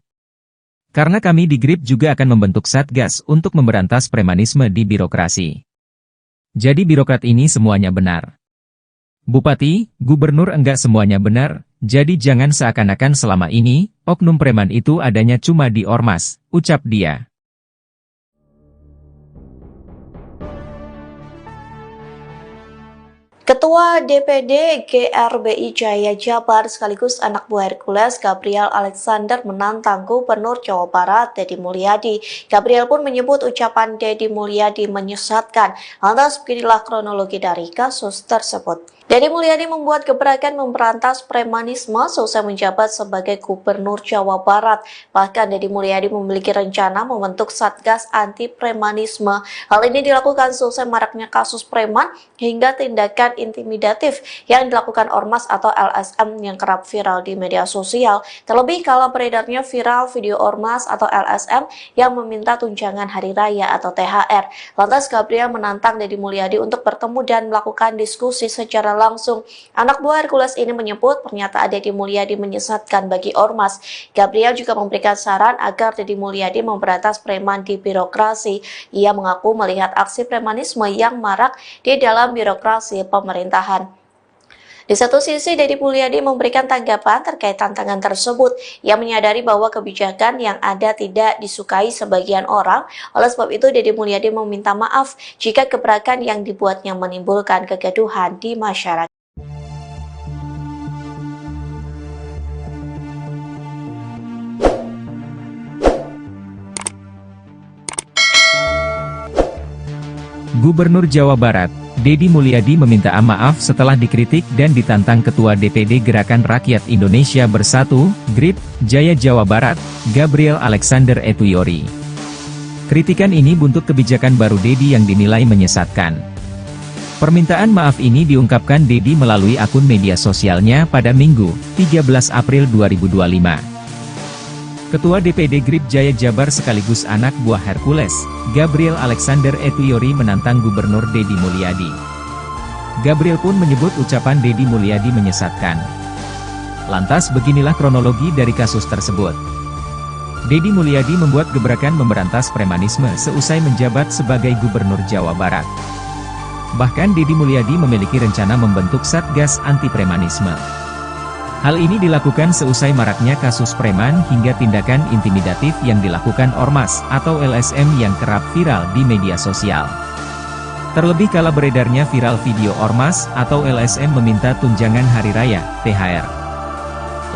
Karena kami di GRIP juga akan membentuk Satgas untuk memberantas premanisme di birokrasi. Jadi birokrat ini semuanya benar. Bupati, gubernur enggak semuanya benar, jadi jangan seakan-akan selama ini, oknum preman itu adanya cuma di ormas, ucap dia. Ketua DPD GRBI Jaya Jabar sekaligus anak buah Hercules Gabriel Alexander menantang Gubernur Jawa Barat Dedi Mulyadi. Gabriel pun menyebut ucapan Dedi Mulyadi menyesatkan. Lantas beginilah kronologi dari kasus tersebut. Dedi Mulyadi membuat gebrakan memberantas premanisme selesai menjabat sebagai Gubernur Jawa Barat. Bahkan Dedi Mulyadi memiliki rencana membentuk Satgas Anti Premanisme. Hal ini dilakukan selesai maraknya kasus preman hingga tindakan intimidatif yang dilakukan ormas atau LSM yang kerap viral di media sosial. Terlebih kalau beredarnya viral video ormas atau LSM yang meminta tunjangan hari raya atau THR. Lantas Gabriel menantang Dedi Mulyadi untuk bertemu dan melakukan diskusi secara langsung. Anak buah Hercules ini menyebut pernyataan Dedi Mulyadi menyesatkan bagi ormas. Gabriel juga memberikan saran agar Dedi Mulyadi memberantas preman di birokrasi. Ia mengaku melihat aksi premanisme yang marak di dalam birokrasi pemerintahan. Di satu sisi, Dedi Mulyadi memberikan tanggapan terkait tantangan tersebut. Ia menyadari bahwa kebijakan yang ada tidak disukai sebagian orang. Oleh sebab itu, Dedi Mulyadi meminta maaf jika gebrakan yang dibuatnya menimbulkan kegaduhan di masyarakat. Gubernur Jawa Barat, Dedi Mulyadi meminta maaf setelah dikritik dan ditantang Ketua DPD Gerakan Rakyat Indonesia Bersatu, GRIP, Jaya Jawa Barat, Gabriel Alexander Etuyori. Kritikan ini buntut kebijakan baru Dedi yang dinilai menyesatkan. Permintaan maaf ini diungkapkan Dedi melalui akun media sosialnya pada Minggu, 13 April 2025. Ketua DPD GRIP Jaya Jabar sekaligus anak buah Hercules, Gabriel Alexander Etuyori menantang Gubernur Dedi Mulyadi. Gabriel pun menyebut ucapan Deddy Mulyadi menyesatkan. Lantas beginilah kronologi dari kasus tersebut. Deddy Mulyadi membuat gebrakan memberantas premanisme seusai menjabat sebagai Gubernur Jawa Barat. Bahkan Deddy Mulyadi memiliki rencana membentuk Satgas Anti Premanisme. Hal ini dilakukan seusai maraknya kasus preman hingga tindakan intimidatif yang dilakukan Ormas atau LSM yang kerap viral di media sosial. Terlebih kala beredarnya viral video Ormas atau LSM meminta tunjangan hari raya, THR.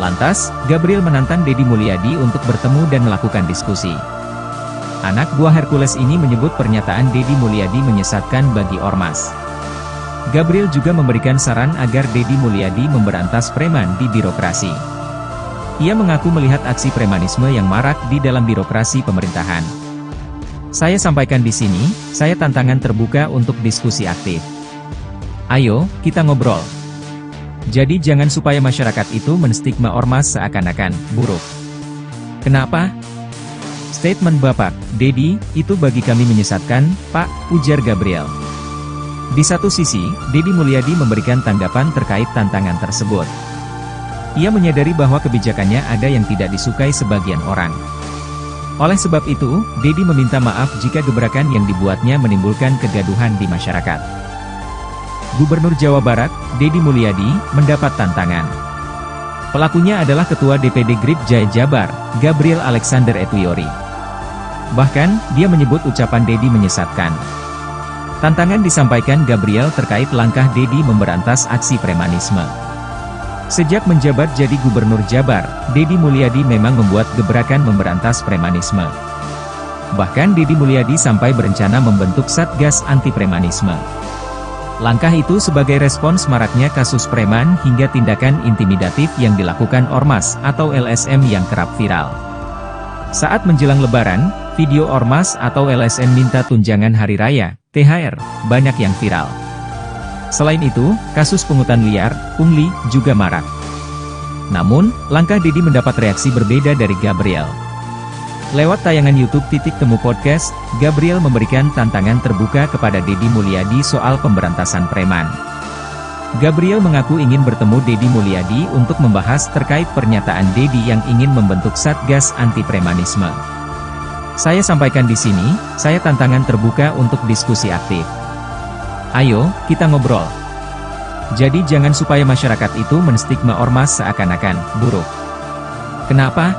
Lantas, Gabriel menantang Deddy Mulyadi untuk bertemu dan melakukan diskusi. Anak buah Hercules ini menyebut pernyataan Deddy Mulyadi menyesatkan bagi Ormas. Gabriel juga memberikan saran agar Deddy Mulyadi memberantas preman di birokrasi. Ia mengaku melihat aksi premanisme yang marak di dalam birokrasi pemerintahan. Saya sampaikan di sini, saya tantangan terbuka untuk diskusi aktif. Ayo, kita ngobrol. Jadi jangan supaya masyarakat itu menstigma Ormas seakan-akan buruk. Kenapa? Statement Bapak, Deddy, itu bagi kami menyesatkan, Pak, ujar Gabriel. Di satu sisi, Deddy Mulyadi memberikan tanggapan terkait tantangan tersebut. Ia menyadari bahwa kebijakannya ada yang tidak disukai sebagian orang. Oleh sebab itu, Deddy meminta maaf jika gebrakan yang dibuatnya menimbulkan kegaduhan di masyarakat. Gubernur Jawa Barat, Deddy Mulyadi, mendapat tantangan. Pelakunya adalah Ketua DPD GRIP Jaya Jabar, Gabriel Alexander Etuyori. Bahkan, dia menyebut ucapan Deddy menyesatkan. Tantangan disampaikan Gabriel terkait langkah Deddy memberantas aksi premanisme. Sejak menjabat jadi Gubernur Jabar, Deddy Mulyadi memang membuat gebrakan memberantas premanisme. Bahkan Deddy Mulyadi sampai berencana membentuk Satgas Anti Premanisme. Langkah itu sebagai respons maraknya kasus preman hingga tindakan intimidatif yang dilakukan Ormas atau LSM yang kerap viral. Saat menjelang Lebaran, video Ormas atau LSM minta tunjangan hari raya, THR, banyak yang viral. Selain itu, kasus pungutan liar, pungli, juga marak. Namun, langkah Deddy mendapat reaksi berbeda dari Gabriel. Lewat tayangan YouTube Temu Podcast, Gabriel memberikan tantangan terbuka kepada Deddy Mulyadi soal pemberantasan preman. Gabriel mengaku ingin bertemu Deddy Mulyadi untuk membahas terkait pernyataan Deddy yang ingin membentuk Satgas Anti Premanisme. Saya sampaikan di sini, saya tantangan terbuka untuk diskusi aktif. Ayo, kita ngobrol. Jadi jangan supaya masyarakat itu menstigma Ormas seakan-akan buruk. Kenapa?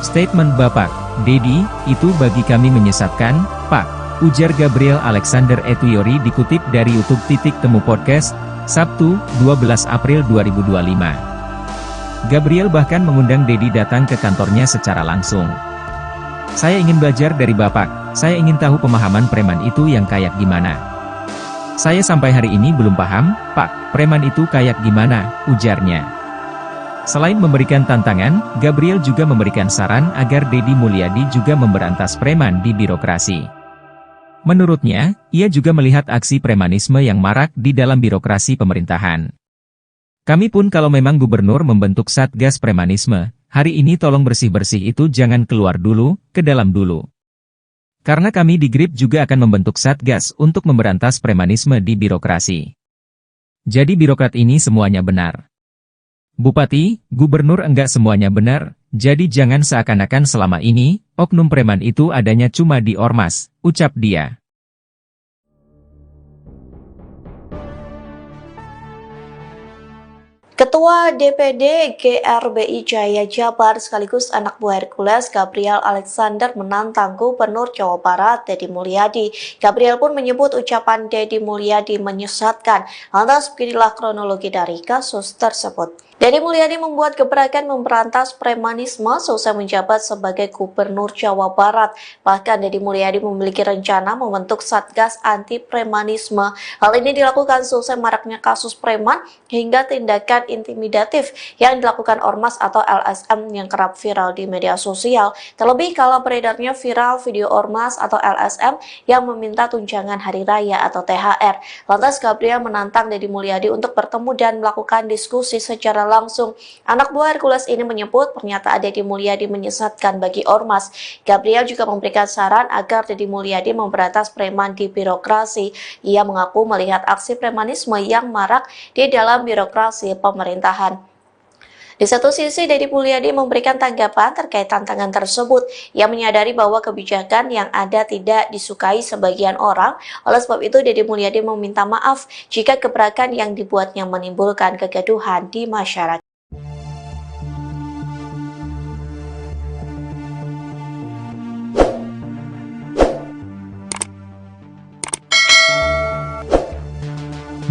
Statement Bapak, Deddy, itu bagi kami menyesatkan, Pak, ujar Gabriel Alexander Etuyori dikutip dari YouTube Temu Podcast, Sabtu, 12 April 2025. Gabriel bahkan mengundang Deddy datang ke kantornya secara langsung. Saya ingin belajar dari Bapak, saya ingin tahu pemahaman preman itu yang kayak gimana. Saya sampai hari ini belum paham, Pak, preman itu kayak gimana, ujarnya. Selain memberikan tantangan, Gabriel juga memberikan saran agar Deddy Mulyadi juga memberantas preman di birokrasi. Menurutnya, ia juga melihat aksi premanisme yang marak di dalam birokrasi pemerintahan. Kami pun kalau memang gubernur membentuk Satgas Premanisme, hari ini tolong bersih-bersih itu jangan keluar dulu, ke dalam dulu. Karena kami di GRIP juga akan membentuk Satgas untuk memberantas premanisme di birokrasi. Jadi birokrat ini semuanya benar. Bupati, gubernur enggak semuanya benar, jadi jangan seakan-akan selama ini, oknum preman itu adanya cuma di Ormas, ucap dia. Ketua DPD GRBI Jaya Jabar sekaligus anak buah Hercules Gabriel Alexander menantang Gubernur Jawa Barat Deddy Mulyadi. Gabriel pun menyebut ucapan Deddy Mulyadi menyesatkan. Lantas beginilah kronologi dari kasus tersebut. Deddy Mulyadi membuat gebrakan memberantas premanisme seusai menjabat sebagai Gubernur Jawa Barat. Bahkan Deddy Mulyadi memiliki rencana membentuk Satgas Anti Premanisme. Hal ini dilakukan seusai maraknya kasus preman hingga tindakan intimidatif yang dilakukan Ormas atau LSM yang kerap viral di media sosial. Terlebih kala beredarnya viral video Ormas atau LSM yang meminta tunjangan hari raya atau THR. Lantas Gabriel menantang Deddy Mulyadi untuk bertemu dan melakukan diskusi secara langsung. Anak buah Hercules ini menyebut pernyataan Deddy Mulyadi menyesatkan bagi ormas. Gabriel juga memberikan saran agar Deddy Mulyadi memberantas preman di birokrasi. Ia mengaku melihat aksi premanisme yang marak di dalam birokrasi pemerintahan. Di satu sisi, Deddy Mulyadi memberikan tanggapan terkait tantangan tersebut. Ia menyadari bahwa kebijakan yang ada tidak disukai sebagian orang. Oleh sebab itu, Deddy Mulyadi meminta maaf jika gebrakan yang dibuatnya menimbulkan kegaduhan di masyarakat.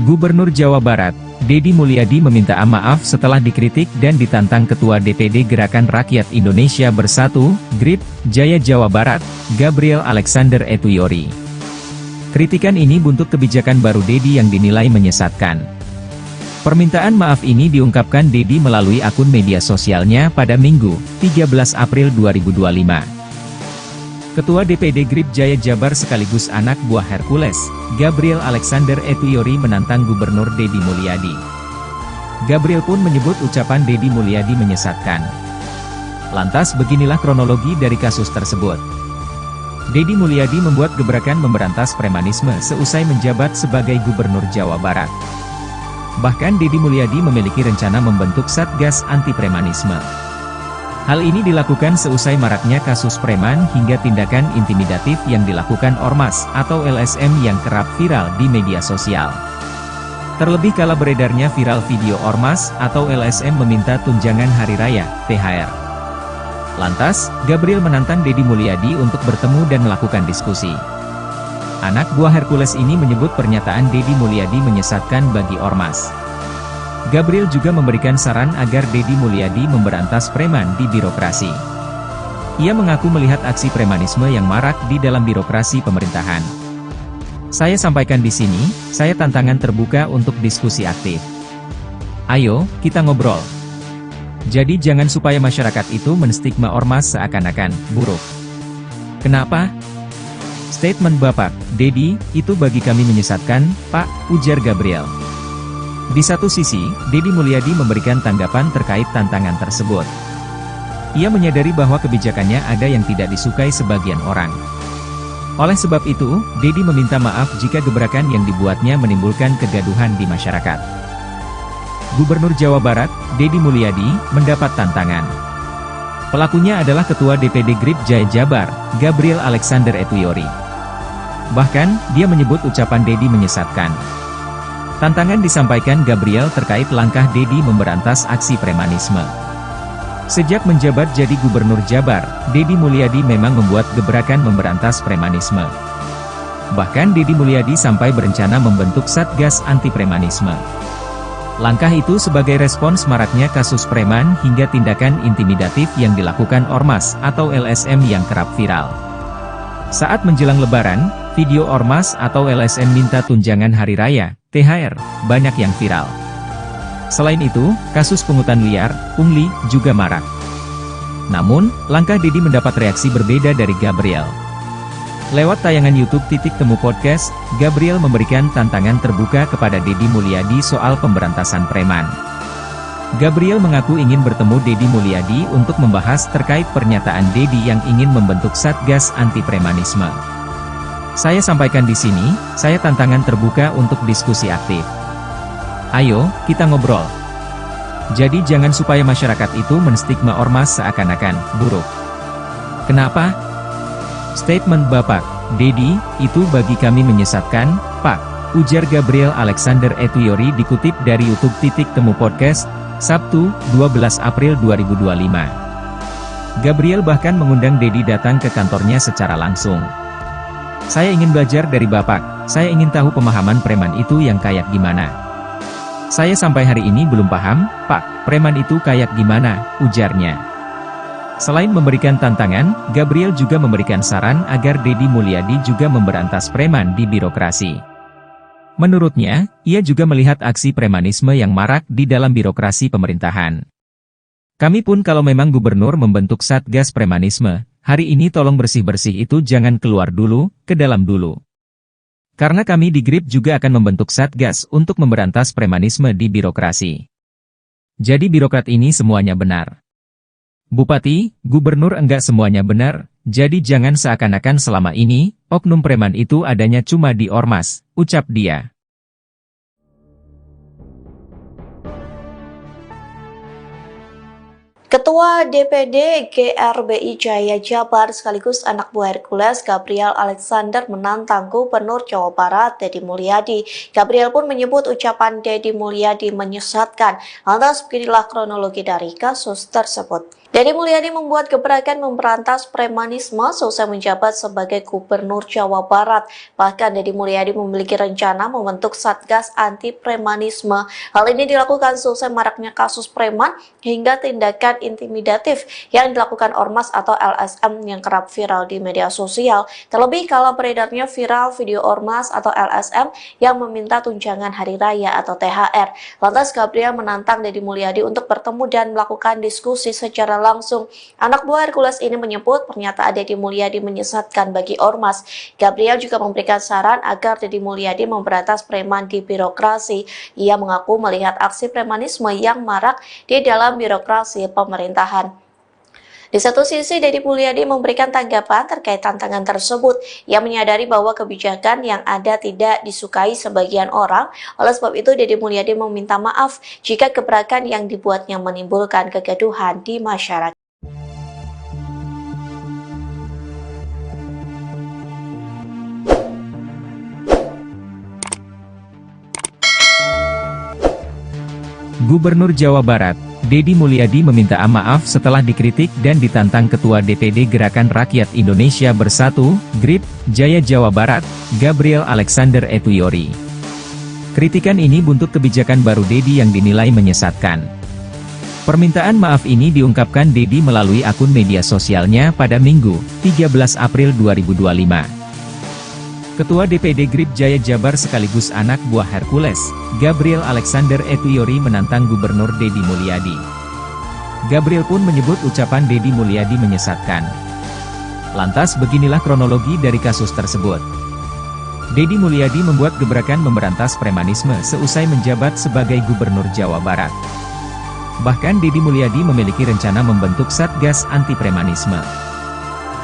Gubernur Jawa Barat, Deddy Mulyadi meminta maaf setelah dikritik dan ditantang Ketua DPD Gerakan Rakyat Indonesia Bersatu, GRIP, Jaya Jawa Barat, Gabriel Alexander Etuyori. Kritikan ini buntut kebijakan baru Deddy yang dinilai menyesatkan. Permintaan maaf ini diungkapkan Deddy melalui akun media sosialnya pada Minggu, 13 April 2025. Ketua DPD GRIP Jaya Jabar sekaligus anak buah Hercules, Gabriel Alexander Etuyori menantang Gubernur Deddy Mulyadi. Gabriel pun menyebut ucapan Deddy Mulyadi menyesatkan. Lantas beginilah kronologi dari kasus tersebut. Deddy Mulyadi membuat gebrakan memberantas premanisme seusai menjabat sebagai Gubernur Jawa Barat. Bahkan Deddy Mulyadi memiliki rencana membentuk Satgas Anti Premanisme. Hal ini dilakukan seusai maraknya kasus preman hingga tindakan intimidatif yang dilakukan ormas atau LSM yang kerap viral di media sosial. Terlebih kala beredarnya viral video ormas atau LSM meminta tunjangan hari raya, THR. Lantas, Gabriel menantang Deddy Mulyadi untuk bertemu dan melakukan diskusi. Anak buah Hercules ini menyebut pernyataan Deddy Mulyadi menyesatkan bagi ormas. Gabriel juga memberikan saran agar Deddy Mulyadi memberantas preman di birokrasi. Ia mengaku melihat aksi premanisme yang marak di dalam birokrasi pemerintahan. Saya sampaikan di sini, saya tantangan terbuka untuk diskusi aktif. Ayo, kita ngobrol. Jadi jangan supaya masyarakat itu menstigma ormas seakan-akan buruk. Kenapa? Statement Bapak, Deddy, itu bagi kami menyesatkan, Pak, ujar Gabriel. Di satu sisi, Deddy Mulyadi memberikan tanggapan terkait tantangan tersebut. Ia menyadari bahwa kebijakannya ada yang tidak disukai sebagian orang. Oleh sebab itu, Deddy meminta maaf jika gebrakan yang dibuatnya menimbulkan kegaduhan di masyarakat. Gubernur Jawa Barat, Deddy Mulyadi, mendapat tantangan. Pelakunya adalah Ketua DPD GRIP Jaya Jabar, Gabriel Alexander Etuyori. Bahkan, dia menyebut ucapan Deddy menyesatkan. Tantangan disampaikan Gabriel terkait langkah Deddy memberantas aksi premanisme. Sejak menjabat jadi Gubernur Jabar, Deddy Mulyadi memang membuat gebrakan memberantas premanisme. Bahkan Deddy Mulyadi sampai berencana membentuk Satgas Anti Premanisme. Langkah itu sebagai respons maraknya kasus preman hingga tindakan intimidatif yang dilakukan ormas atau LSM yang kerap viral. Saat menjelang Lebaran, video ormas atau LSM minta tunjangan hari raya, THR, banyak yang viral. Selain itu, kasus pungutan liar, pungli, juga marak. Namun, langkah Deddy mendapat reaksi berbeda dari Gabriel. Lewat tayangan YouTube Titik Temu Podcast, Gabriel memberikan tantangan terbuka kepada Deddy Mulyadi soal pemberantasan preman. Gabriel mengaku ingin bertemu Deddy Mulyadi untuk membahas terkait pernyataan Deddy yang ingin membentuk Satgas Anti Premanisme. Saya sampaikan di sini, saya tantangan terbuka untuk diskusi aktif. Ayo, kita ngobrol. Jadi jangan supaya masyarakat itu menstigma ormas seakan-akan buruk. Kenapa? Statement Bapak, Deddy, itu bagi kami menyesatkan, Pak, ujar Gabriel Alexander Etuyori dikutip dari YouTube Titik Temu Podcast, Sabtu, 12 April 2025. Gabriel bahkan mengundang Deddy datang ke kantornya secara langsung. Saya ingin belajar dari Bapak, saya ingin tahu pemahaman preman itu yang kayak gimana. Saya sampai hari ini belum paham, Pak, preman itu kayak gimana, ujarnya. Selain memberikan tantangan, Gabriel juga memberikan saran agar Deddy Mulyadi juga memberantas preman di birokrasi. Menurutnya, ia juga melihat aksi premanisme yang marak di dalam birokrasi pemerintahan. Kami pun kalau memang gubernur membentuk Satgas Premanisme, hari ini tolong bersih-bersih itu jangan keluar dulu, ke dalam dulu. Karena kami di GRIP juga akan membentuk Satgas untuk memberantas premanisme di birokrasi. Jadi birokrat ini semuanya benar. Bupati, gubernur enggak semuanya benar, jadi jangan seakan-akan selama ini, oknum preman itu adanya cuma di ormas, ucap dia. Ketua DPD GRBI Jaya Jabar sekaligus anak buah Hercules Gabriel Alexander menantang Gubernur Jawa Barat Deddy Mulyadi. Gabriel pun menyebut ucapan Deddy Mulyadi menyesatkan. Lantas beginilah kronologi dari kasus tersebut. Deddy Mulyadi membuat gebrakan memberantas premanisme selesai menjabat sebagai Gubernur Jawa Barat. Bahkan Deddy Mulyadi memiliki rencana membentuk Satgas Anti Premanisme. Hal ini dilakukan selesai maraknya kasus preman hingga tindakan intimidatif yang dilakukan ormas atau LSM yang kerap viral di media sosial. Terlebih kalau beredarnya viral video ormas atau LSM yang meminta tunjangan hari raya atau THR. Lantas Gabriel menantang Deddy Mulyadi untuk bertemu dan melakukan diskusi secara langsung. Anak buah Hercules ini menyebut pernyataan Deddy Mulyadi menyesatkan bagi ormas. Gabriel juga memberikan saran agar Deddy Mulyadi memberantas preman di birokrasi. Ia mengaku melihat aksi premanisme yang marak di dalam birokrasi pemerintahan. Di satu sisi, Deddy Mulyadi memberikan tanggapan terkait tantangan tersebut. Ia menyadari bahwa kebijakan yang ada tidak disukai sebagian orang. Oleh sebab itu, Deddy Mulyadi meminta maaf jika gebrakan yang dibuatnya menimbulkan kegaduhan di masyarakat. Gubernur Jawa Barat, Deddy Mulyadi meminta maaf setelah dikritik dan ditantang Ketua DPD Gerakan Rakyat Indonesia Bersatu, GRIP, Jaya Jawa Barat, Gabriel Alexander Etuyori. Kritikan ini buntut kebijakan baru Deddy yang dinilai menyesatkan. Permintaan maaf ini diungkapkan Deddy melalui akun media sosialnya pada Minggu, 13 April 2025. Ketua DPD GRIP Jaya Jabar sekaligus anak buah Hercules, Gabriel Alexander Etuyori menantang Gubernur Deddy Mulyadi. Gabriel pun menyebut ucapan Deddy Mulyadi menyesatkan. Lantas beginilah kronologi dari kasus tersebut. Deddy Mulyadi membuat gebrakan memberantas premanisme seusai menjabat sebagai Gubernur Jawa Barat. Bahkan Deddy Mulyadi memiliki rencana membentuk Satgas Anti Premanisme.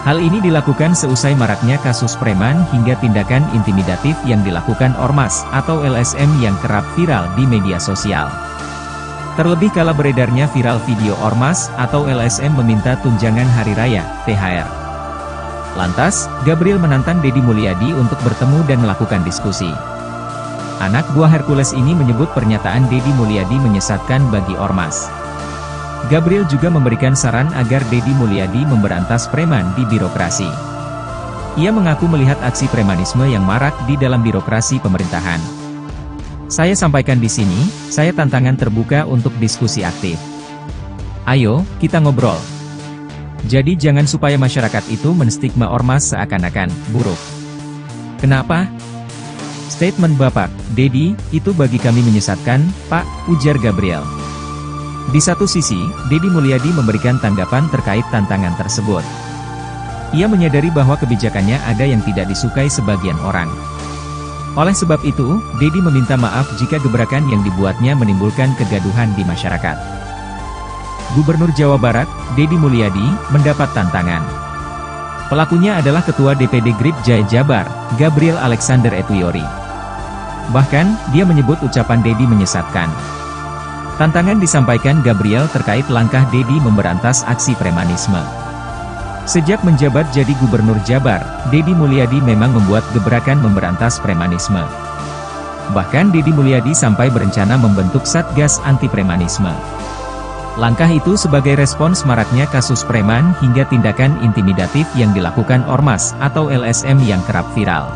Hal ini dilakukan seusai maraknya kasus preman hingga tindakan intimidatif yang dilakukan ormas atau LSM yang kerap viral di media sosial. Terlebih kala beredarnya viral video ormas atau LSM meminta tunjangan hari raya, THR. Lantas, Gabriel menantang Deddy Mulyadi untuk bertemu dan melakukan diskusi. Anak buah Hercules ini menyebut pernyataan Deddy Mulyadi menyesatkan bagi ormas. Gabriel juga memberikan saran agar Deddy Mulyadi memberantas preman di birokrasi. Ia mengaku melihat aksi premanisme yang marak di dalam birokrasi pemerintahan. Saya sampaikan di sini, saya tantangan terbuka untuk diskusi aktif. Ayo, kita ngobrol. Jadi jangan supaya masyarakat itu menstigma ormas seakan-akan buruk. Kenapa? Statement Bapak, Deddy, itu bagi kami menyesatkan, Pak, ujar Gabriel. Di satu sisi, Deddy Mulyadi memberikan tanggapan terkait tantangan tersebut. Ia menyadari bahwa kebijakannya ada yang tidak disukai sebagian orang. Oleh sebab itu, Deddy meminta maaf jika gebrakan yang dibuatnya menimbulkan kegaduhan di masyarakat. Gubernur Jawa Barat, Deddy Mulyadi, mendapat tantangan. Pelakunya adalah Ketua DPD GRIP Jaya Jabar, Gabriel Alexander Etuyori. Bahkan, dia menyebut ucapan Deddy menyesatkan. Tantangan disampaikan Gabriel terkait langkah Deddy memberantas aksi premanisme. Sejak menjabat jadi Gubernur Jabar, Deddy Mulyadi memang membuat gebrakan memberantas premanisme. Bahkan Deddy Mulyadi sampai berencana membentuk Satgas Anti Premanisme. Langkah itu sebagai respons maraknya kasus preman hingga tindakan intimidatif yang dilakukan ormas atau LSM yang kerap viral.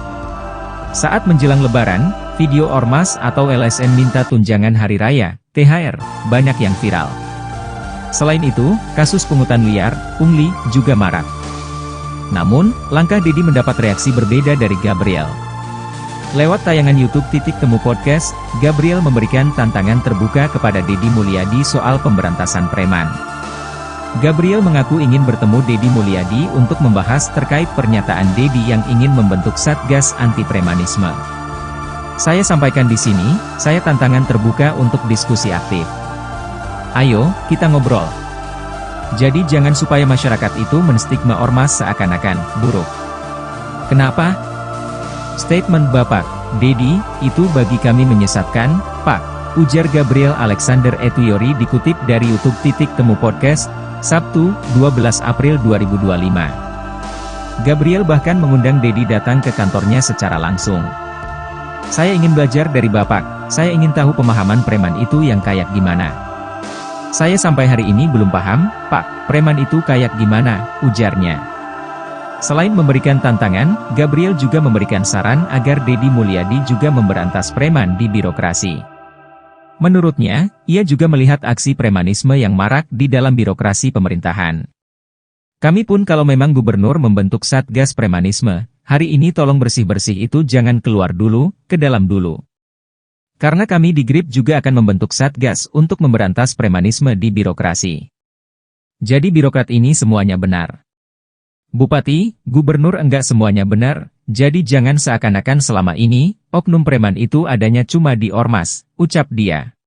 Saat menjelang Lebaran, video ormas atau LSM minta tunjangan hari raya, THR, banyak yang viral. Selain itu, kasus pungutan liar, pungli, juga marak. Namun, langkah Deddy mendapat reaksi berbeda dari Gabriel. Lewat tayangan YouTube Titik Temu Podcast, Gabriel memberikan tantangan terbuka kepada Deddy Mulyadi soal pemberantasan preman. Gabriel mengaku ingin bertemu Deddy Mulyadi untuk membahas terkait pernyataan Deddy yang ingin membentuk Satgas Anti Premanisme. Saya sampaikan di sini, saya tantangan terbuka untuk diskusi aktif. Ayo, kita ngobrol. Jadi jangan supaya masyarakat itu menstigma ormas seakan-akan buruk. Kenapa? Statement Bapak Dedi, itu bagi kami menyesatkan, Pak, ujar Gabriel Alexander Etuyori dikutip dari YouTube Temu Podcast, Sabtu, 12 April 2025. Gabriel bahkan mengundang Dedi datang ke kantornya secara langsung. Saya ingin belajar dari Bapak, saya ingin tahu pemahaman preman itu yang kayak gimana. Saya sampai hari ini belum paham, Pak, preman itu kayak gimana, ujarnya. Selain memberikan tantangan, Gabriel juga memberikan saran agar Dedi Mulyadi juga memberantas preman di birokrasi. Menurutnya, ia juga melihat aksi premanisme yang marak di dalam birokrasi pemerintahan. Kami pun kalau memang gubernur membentuk Satgas Premanisme, hari ini tolong bersih-bersih itu jangan keluar dulu, ke dalam dulu. Karena kami di GRIP juga akan membentuk Satgas untuk memberantas premanisme di birokrasi. Jadi birokrat ini semuanya benar. Bupati, gubernur enggak semuanya benar, jadi jangan seakan-akan selama ini, oknum preman itu adanya cuma di ormas, ucap dia.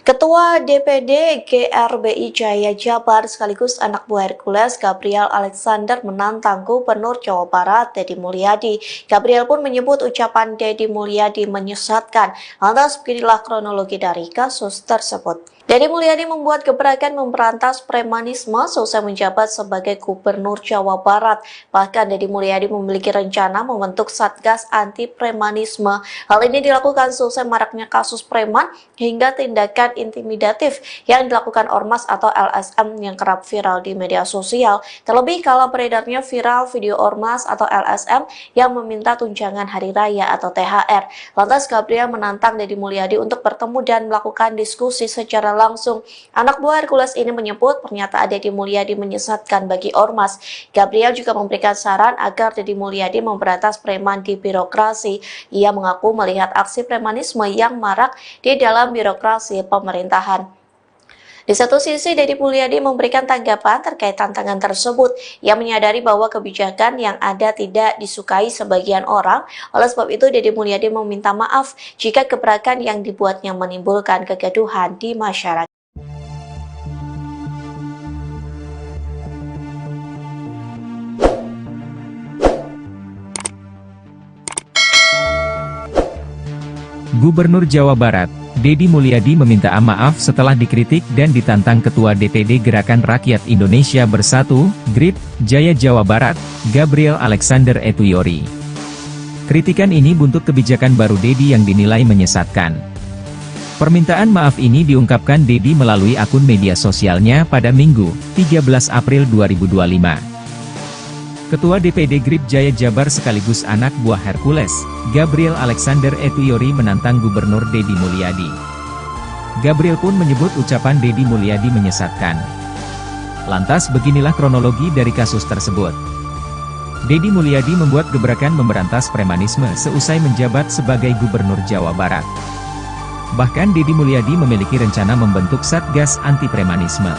Ketua DPD GRBI Jaya Jabar sekaligus anak buah Hercules Gabriel Alexander menantang Gubernur Jawa Barat Dedi Mulyadi. Gabriel pun menyebut ucapan Dedi Mulyadi menyesatkan. Lantas beginilah kronologi dari kasus tersebut. Dedi Mulyadi membuat gebrakan memberantas premanisme selesai menjabat sebagai Gubernur Jawa Barat. Bahkan Dedi Mulyadi memiliki rencana membentuk Satgas Anti Premanisme. Hal ini dilakukan selesai maraknya kasus preman hingga tindakan intimidatif yang dilakukan ormas atau LSM yang kerap viral di media sosial. Terlebih kalau beredarnya viral video ormas atau LSM yang meminta tunjangan hari raya atau THR. Lantas Gabriel menantang Dedi Mulyadi untuk bertemu dan melakukan diskusi secara langsung. Anak buah Hercules ini menyebut pernyataan Dedi Mulyadi menyesatkan bagi ormas. Gabriel juga memberikan saran agar Dedi Mulyadi memberantas preman di birokrasi. Ia mengaku melihat aksi premanisme yang marak di dalam birokrasi pemerintahan. Di satu sisi, Dedi Mulyadi memberikan tanggapan terkait tantangan tersebut. Ia menyadari bahwa kebijakan yang ada tidak disukai sebagian orang. Oleh sebab itu, Dedi Mulyadi meminta maaf jika gebrakan yang dibuatnya menimbulkan kegaduhan di masyarakat. Gubernur Jawa Barat, Dedi Mulyadi meminta maaf setelah dikritik dan ditantang Ketua DPD Gerakan Rakyat Indonesia Bersatu, GRIP, Jaya Jawa Barat, Gabriel Alexander Etuyori. Kritikan ini buntut kebijakan baru Dedi yang dinilai menyesatkan. Permintaan maaf ini diungkapkan Dedi melalui akun media sosialnya pada Minggu, 13 April 2025. Ketua DPD GRIP Jaya Jabar sekaligus anak buah Hercules, Gabriel Alexander Etuyori menantang Gubernur Dedi Mulyadi. Gabriel pun menyebut ucapan Dedi Mulyadi menyesatkan. Lantas beginilah kronologi dari kasus tersebut. Dedi Mulyadi membuat gebrakan memberantas premanisme seusai menjabat sebagai Gubernur Jawa Barat. Bahkan Dedi Mulyadi memiliki rencana membentuk Satgas Anti Premanisme.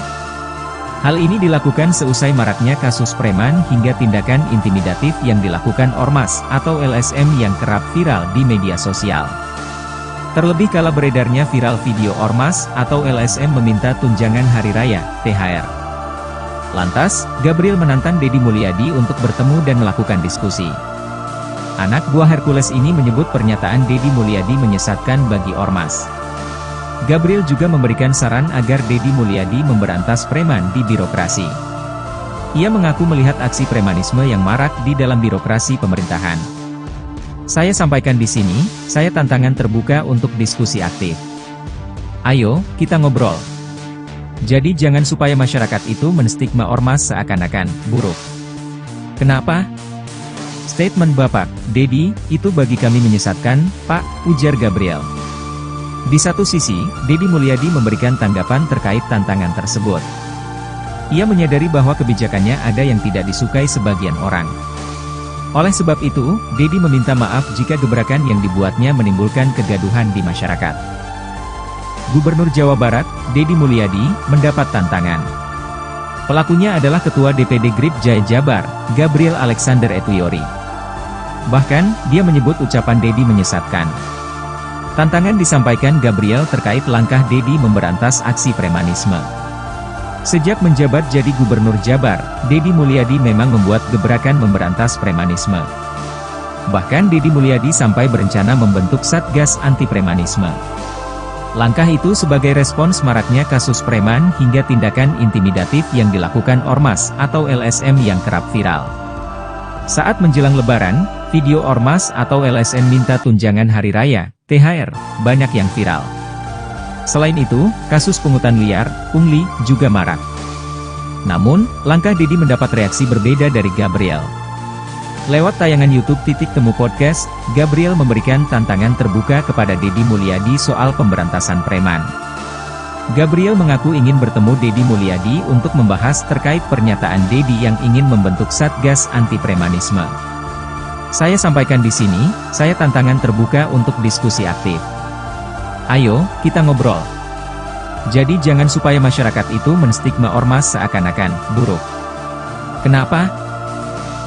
Hal ini dilakukan seusai maraknya kasus preman hingga tindakan intimidatif yang dilakukan ormas atau LSM yang kerap viral di media sosial. Terlebih kala beredarnya viral video ormas atau LSM meminta tunjangan hari raya, THR. Lantas, Gabriel menantang Dedi Mulyadi untuk bertemu dan melakukan diskusi. Anak buah Hercules ini menyebut pernyataan Dedi Mulyadi menyesatkan bagi ormas. Gabriel juga memberikan saran agar Dedi Mulyadi memberantas preman di birokrasi. Ia mengaku melihat aksi premanisme yang marak di dalam birokrasi pemerintahan. Saya sampaikan di sini, saya tantangan terbuka untuk diskusi aktif. Ayo, kita ngobrol. Jadi jangan supaya masyarakat itu menstigma ormas seakan-akan buruk. Kenapa? Statement Bapak Dedi, itu bagi kami menyesatkan, Pak, ujar Gabriel. Di satu sisi, Dedi Mulyadi memberikan tanggapan terkait tantangan tersebut. Ia menyadari bahwa kebijakannya ada yang tidak disukai sebagian orang. Oleh sebab itu, Dedi meminta maaf jika gebrakan yang dibuatnya menimbulkan kegaduhan di masyarakat. Gubernur Jawa Barat, Dedi Mulyadi, mendapat tantangan. Pelakunya adalah Ketua DPD GRIP Jaya Jabar, Gabriel Alexander Etuyori. Bahkan, dia menyebut ucapan Dedi menyesatkan. Tantangan disampaikan Gabriel terkait langkah Dedi memberantas aksi premanisme. Sejak menjabat jadi Gubernur Jabar, Dedi Mulyadi memang membuat gebrakan memberantas premanisme. Bahkan Dedi Mulyadi sampai berencana membentuk Satgas Anti Premanisme. Langkah itu sebagai respons maraknya kasus preman hingga tindakan intimidatif yang dilakukan Ormas atau LSM yang kerap viral. Saat menjelang Lebaran, video Ormas atau LSM minta tunjangan Hari Raya, THR, banyak yang viral. Selain itu, kasus pungutan liar, pungli, juga marak. Namun, langkah Dedi mendapat reaksi berbeda dari Gabriel. Lewat tayangan YouTube Titik Temu Podcast, Gabriel memberikan tantangan terbuka kepada Dedi Mulyadi soal pemberantasan preman. Gabriel mengaku ingin bertemu Dedi Mulyadi untuk membahas terkait pernyataan Dedi yang ingin membentuk Satgas Anti Premanisme. Saya sampaikan di sini, saya tantangan terbuka untuk diskusi aktif. Ayo, kita ngobrol. Jadi jangan supaya masyarakat itu menstigma Ormas seakan-akan buruk. Kenapa?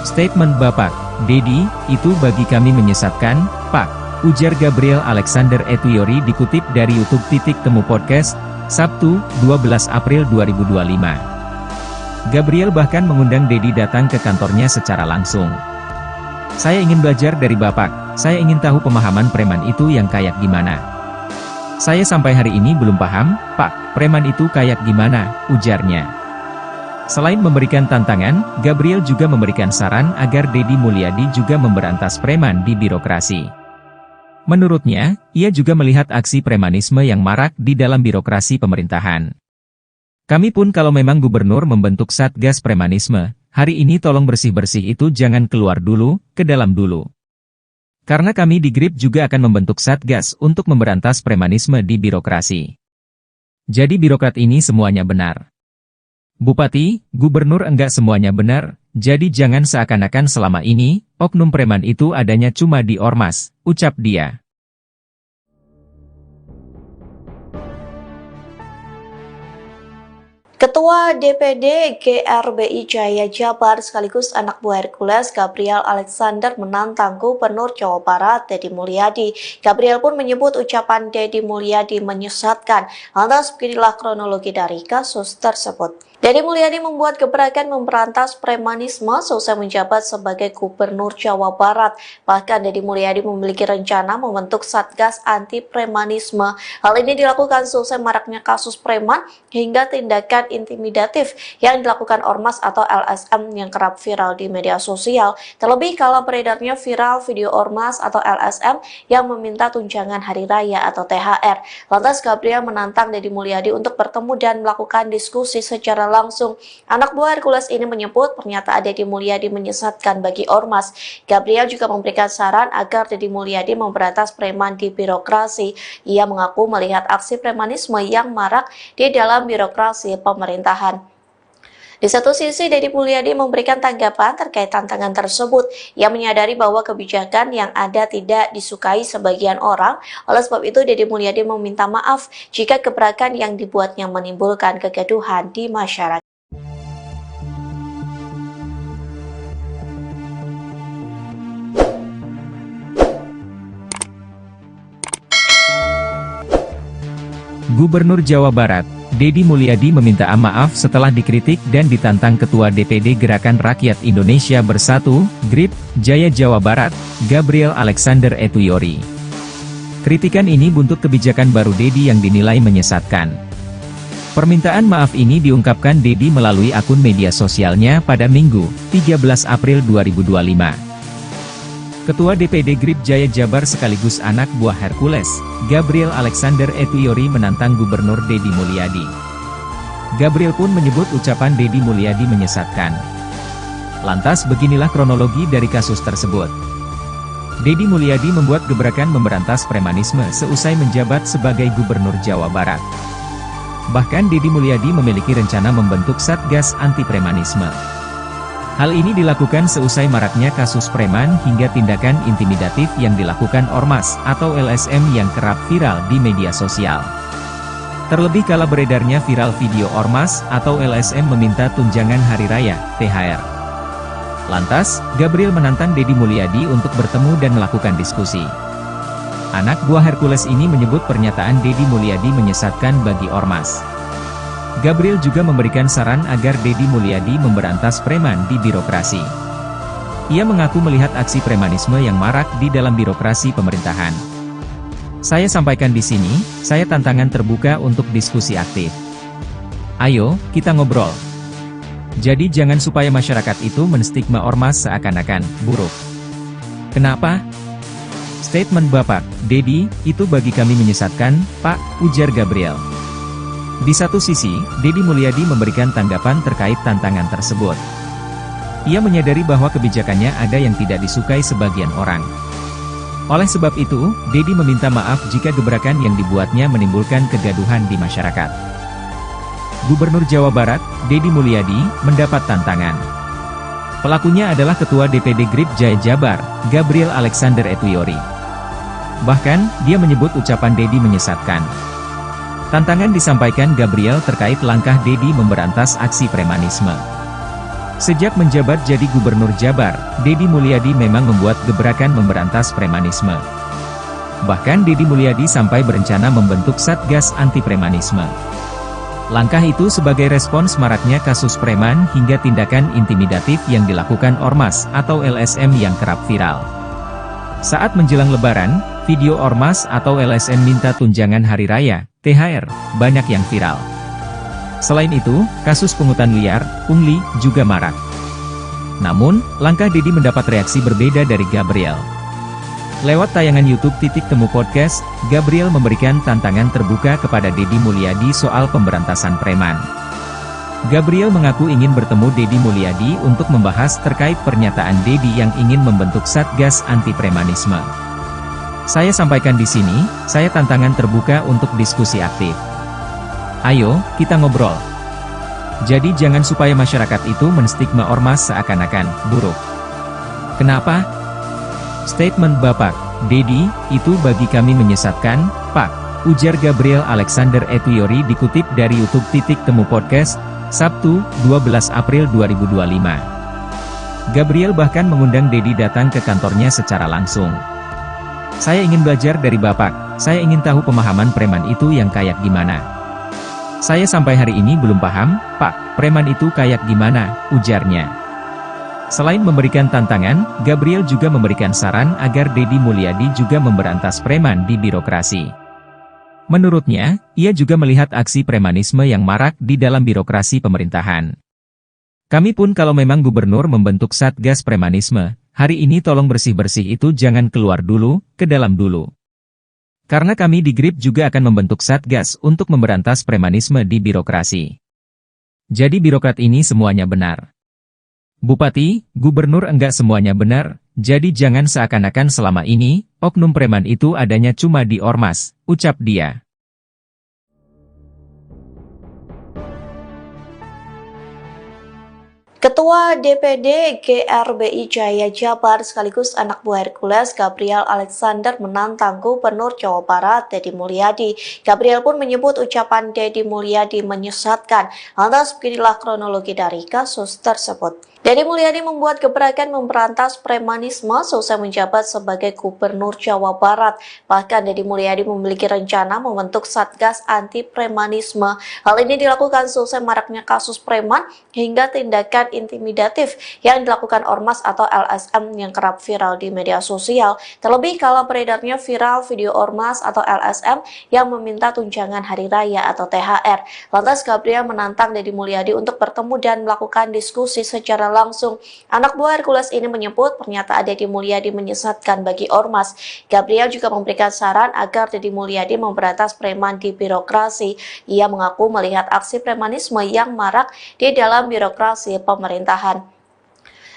Statement Bapak Dedi, itu bagi kami menyesatkan, Pak, ujar Gabriel Alexander Etuyori dikutip dari YouTube Titik Temu Podcast, Sabtu, 12 April 2025. Gabriel bahkan mengundang Dedi datang ke kantornya secara langsung. Saya ingin belajar dari Bapak, saya ingin tahu pemahaman preman itu yang kayak gimana. Saya sampai hari ini belum paham, Pak, preman itu kayak gimana, ujarnya. Selain memberikan tantangan, Gabriel juga memberikan saran agar Dedi Mulyadi juga memberantas preman di birokrasi. Menurutnya, ia juga melihat aksi premanisme yang marak di dalam birokrasi pemerintahan. Kami pun kalau memang gubernur membentuk Satgas Premanisme, hari ini tolong bersih-bersih itu jangan keluar dulu, ke dalam dulu. Karena kami di GRIP juga akan membentuk Satgas untuk memberantas premanisme di birokrasi. Jadi birokrat ini semuanya benar. Bupati, gubernur enggak semuanya benar, jadi jangan seakan-akan selama ini, oknum preman itu adanya cuma di Ormas, ucap dia. Ketua DPD GRBI Jaya Jabar sekaligus anak buah Hercules Gabriel Alexander menantang Gubernur Jawa Barat Dedi Mulyadi. Gabriel pun menyebut ucapan Dedi Mulyadi menyesatkan. Lantas beginilah kronologi dari kasus tersebut. Dedi Mulyadi membuat gebrakan memberantas premanisme selesai menjabat sebagai Gubernur Jawa Barat. Bahkan Dedi Mulyadi memiliki rencana membentuk Satgas Anti Premanisme. Hal ini dilakukan selesai maraknya kasus preman hingga tindakan intimidatif yang dilakukan Ormas atau LSM yang kerap viral di media sosial. Terlebih kalau beredarnya viral video Ormas atau LSM yang meminta tunjangan Hari Raya atau THR. Lantas Gabriel menantang Dedi Mulyadi untuk bertemu dan melakukan diskusi secara langsung. Anak buah Hercules ini menyebut pernyataan Dedi Mulyadi menyesatkan bagi Ormas. Gabriel juga memberikan saran agar Dedi Mulyadi memberantas preman di birokrasi. Ia mengaku melihat aksi premanisme yang marak di dalam birokrasi pemerintahan. Di satu sisi, Dedi Mulyadi memberikan tanggapan terkait tantangan tersebut. Ia menyadari bahwa kebijakan yang ada tidak disukai sebagian orang. Oleh sebab itu, Dedi Mulyadi meminta maaf jika gebrakan yang dibuatnya menimbulkan kegaduhan di masyarakat. Gubernur Jawa Barat, Dedi Mulyadi meminta maaf setelah dikritik dan ditantang Ketua DPD Gerakan Rakyat Indonesia Bersatu, GRIP, Jaya Jawa Barat, Gabriel Alexander Etuyori. Kritikan ini buntut kebijakan baru Dedi yang dinilai menyesatkan. Permintaan maaf ini diungkapkan Dedi melalui akun media sosialnya pada Minggu, 13 April 2025. Ketua DPD GRIP Jaya Jabar sekaligus anak buah Hercules, Gabriel Alexander Etuyori menantang Gubernur Dedi Mulyadi. Gabriel pun menyebut ucapan Dedi Mulyadi menyesatkan. Lantas beginilah kronologi dari kasus tersebut. Dedi Mulyadi membuat gebrakan memberantas premanisme seusai menjabat sebagai Gubernur Jawa Barat. Bahkan Dedi Mulyadi memiliki rencana membentuk Satgas Anti Premanisme. Hal ini dilakukan seusai maraknya kasus preman hingga tindakan intimidatif yang dilakukan Ormas atau LSM yang kerap viral di media sosial. Terlebih kala beredarnya viral video Ormas atau LSM meminta tunjangan Hari Raya, THR. Lantas, Gabriel menantang Deddy Mulyadi untuk bertemu dan melakukan diskusi. Anak buah Hercules ini menyebut pernyataan Deddy Mulyadi menyesatkan bagi ormas. Gabriel juga memberikan saran agar Deddy Mulyadi memberantas preman di birokrasi. Ia mengaku melihat aksi premanisme yang marak di dalam birokrasi pemerintahan. Saya sampaikan di sini, saya tantangan terbuka untuk diskusi aktif. Ayo, kita ngobrol. Jadi jangan supaya masyarakat itu menstigma ormas seakan-akan buruk. Kenapa? Statement Bapak, Deddy, itu bagi kami menyesatkan, Pak, ujar Gabriel. Di satu sisi, Deddy Mulyadi memberikan tanggapan terkait tantangan tersebut. Ia menyadari bahwa kebijakannya ada yang tidak disukai sebagian orang. Oleh sebab itu, Deddy meminta maaf jika gebrakan yang dibuatnya menimbulkan kegaduhan di masyarakat. Gubernur Jawa Barat, Deddy Mulyadi, mendapat tantangan. Pelakunya adalah Ketua DPD GRIP Jaya Jabar, Gabriel Alexander Etuyori. Bahkan, dia menyebut ucapan Deddy menyesatkan. Tantangan disampaikan Gabriel terkait langkah Deddy memberantas aksi premanisme. Sejak menjabat jadi Gubernur Jabar, Deddy Mulyadi memang membuat gebrakan memberantas premanisme. Bahkan Deddy Mulyadi sampai berencana membentuk Satgas Anti Premanisme. Langkah itu sebagai respons maraknya kasus preman hingga tindakan intimidatif yang dilakukan ormas atau LSM yang kerap viral. Saat menjelang Lebaran, video ormas atau LSM minta tunjangan hari raya, THR, banyak yang viral. Selain itu, kasus pungutan liar, pungli, juga marak. Namun, langkah Deddy mendapat reaksi berbeda dari Gabriel. Lewat tayangan YouTube Temu Podcast, Gabriel memberikan tantangan terbuka kepada Deddy Mulyadi soal pemberantasan preman. Gabriel mengaku ingin bertemu Deddy Mulyadi untuk membahas terkait pernyataan Deddy yang ingin membentuk Satgas Anti Premanisme. Saya sampaikan di sini, saya tantangan terbuka untuk diskusi aktif. Ayo, kita ngobrol. Jadi jangan supaya masyarakat itu menstigma ormas seakan-akan buruk. Kenapa? Statement Bapak, Deddy, itu bagi kami menyesatkan, Pak, ujar Gabriel Alexander Etuyori dikutip dari YouTube Temu Podcast, Sabtu, 12 April 2025. Gabriel bahkan mengundang Deddy datang ke kantornya secara langsung. Saya ingin belajar dari Bapak, saya ingin tahu pemahaman preman itu yang kayak gimana. Saya sampai hari ini belum paham, Pak, preman itu kayak gimana, ujarnya. Selain memberikan tantangan, Gabriel juga memberikan saran agar Deddy Mulyadi juga memberantas preman di birokrasi. Menurutnya, ia juga melihat aksi premanisme yang marak di dalam birokrasi pemerintahan. Kami pun kalau memang gubernur membentuk Satgas Premanisme, hari ini tolong bersih-bersih itu jangan keluar dulu, ke dalam dulu. Karena kami di GRIP juga akan membentuk Satgas untuk memberantas premanisme di birokrasi. Jadi birokrat ini semuanya benar. Bupati, gubernur enggak semuanya benar, jadi jangan seakan-akan selama ini, oknum preman itu adanya cuma di ormas, ucap dia. Ketua DPD GRBI Jaya Jabar sekaligus anak buah Hercules Gabriel Alexander menantang Gubernur Jawa Barat Deddy Mulyadi. Gabriel pun menyebut ucapan Deddy Mulyadi menyesatkan. Lantas beginilah kronologi dari kasus tersebut. Deddy Mulyadi membuat gebrakan memberantas premanisme selesai menjabat sebagai Gubernur Jawa Barat. Bahkan Deddy Mulyadi memiliki rencana membentuk Satgas Anti Premanisme. Hal ini dilakukan selesai maraknya kasus preman hingga tindakan intimidatif yang dilakukan ormas atau LSM yang kerap viral di media sosial. Terlebih kala beredarnya viral video ormas atau LSM yang meminta tunjangan hari raya atau THR. Lantas Gabriel menantang Deddy Mulyadi untuk bertemu dan melakukan diskusi secara langsung. Anak buah Hercules ini menyebut pernyataan Deddy Mulyadi menyesatkan bagi ormas. Gabriel juga memberikan saran agar Deddy Mulyadi memberantas preman di birokrasi. Ia mengaku melihat aksi premanisme yang marak di dalam birokrasi pemerintahan.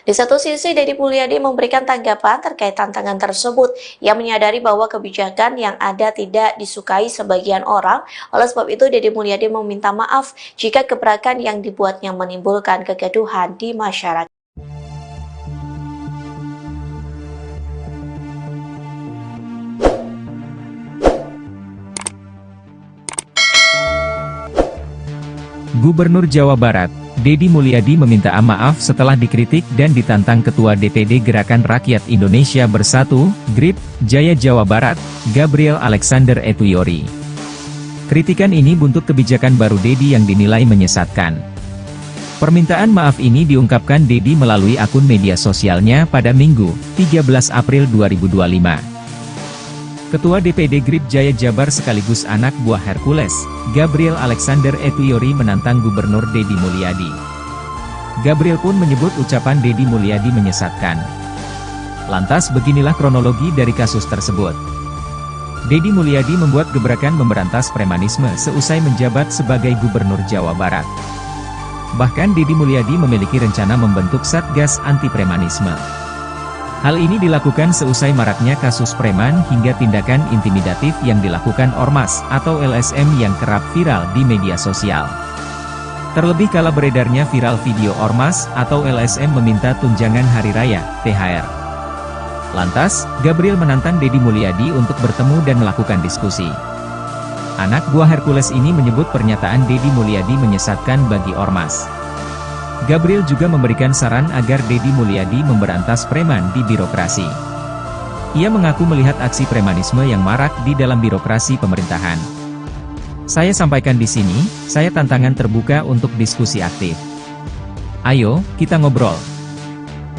Di satu sisi, Deddy Mulyadi memberikan tanggapan terkait tantangan tersebut. Ia menyadari bahwa kebijakan yang ada tidak disukai sebagian orang. Oleh sebab itu, Deddy Mulyadi meminta maaf jika gebrakan yang dibuatnya menimbulkan kegaduhan di masyarakat. Gubernur Jawa Barat, Deddy Mulyadi meminta maaf setelah dikritik dan ditantang Ketua DPD Gerakan Rakyat Indonesia Bersatu, GRIP, Jaya Jawa Barat, Gabriel Alexander Etuyori. Kritikan ini buntut kebijakan baru Deddy yang dinilai menyesatkan. Permintaan maaf ini diungkapkan Deddy melalui akun media sosialnya pada Minggu, 13 April 2025. Ketua DPD GRIP Jaya Jabar sekaligus anak buah Hercules, Gabriel Alexander Etuyori menantang Gubernur Deddy Mulyadi. Gabriel pun menyebut ucapan Deddy Mulyadi menyesatkan. Lantas beginilah kronologi dari kasus tersebut. Deddy Mulyadi membuat gebrakan memberantas premanisme seusai menjabat sebagai Gubernur Jawa Barat. Bahkan Deddy Mulyadi memiliki rencana membentuk Satgas Anti Premanisme. Hal ini dilakukan seusai maraknya kasus preman hingga tindakan intimidatif yang dilakukan Ormas atau LSM yang kerap viral di media sosial. Terlebih kala beredarnya viral video Ormas atau LSM meminta tunjangan hari raya, THR. Lantas, Gabriel menantang Deddy Mulyadi untuk bertemu dan melakukan diskusi. Anak buah Hercules ini menyebut pernyataan Deddy Mulyadi menyesatkan bagi Ormas. Gabriel juga memberikan saran agar Deddy Mulyadi memberantas preman di birokrasi. Ia mengaku melihat aksi premanisme yang marak di dalam birokrasi pemerintahan. Saya sampaikan di sini, saya tantangan terbuka untuk diskusi aktif. Ayo, kita ngobrol.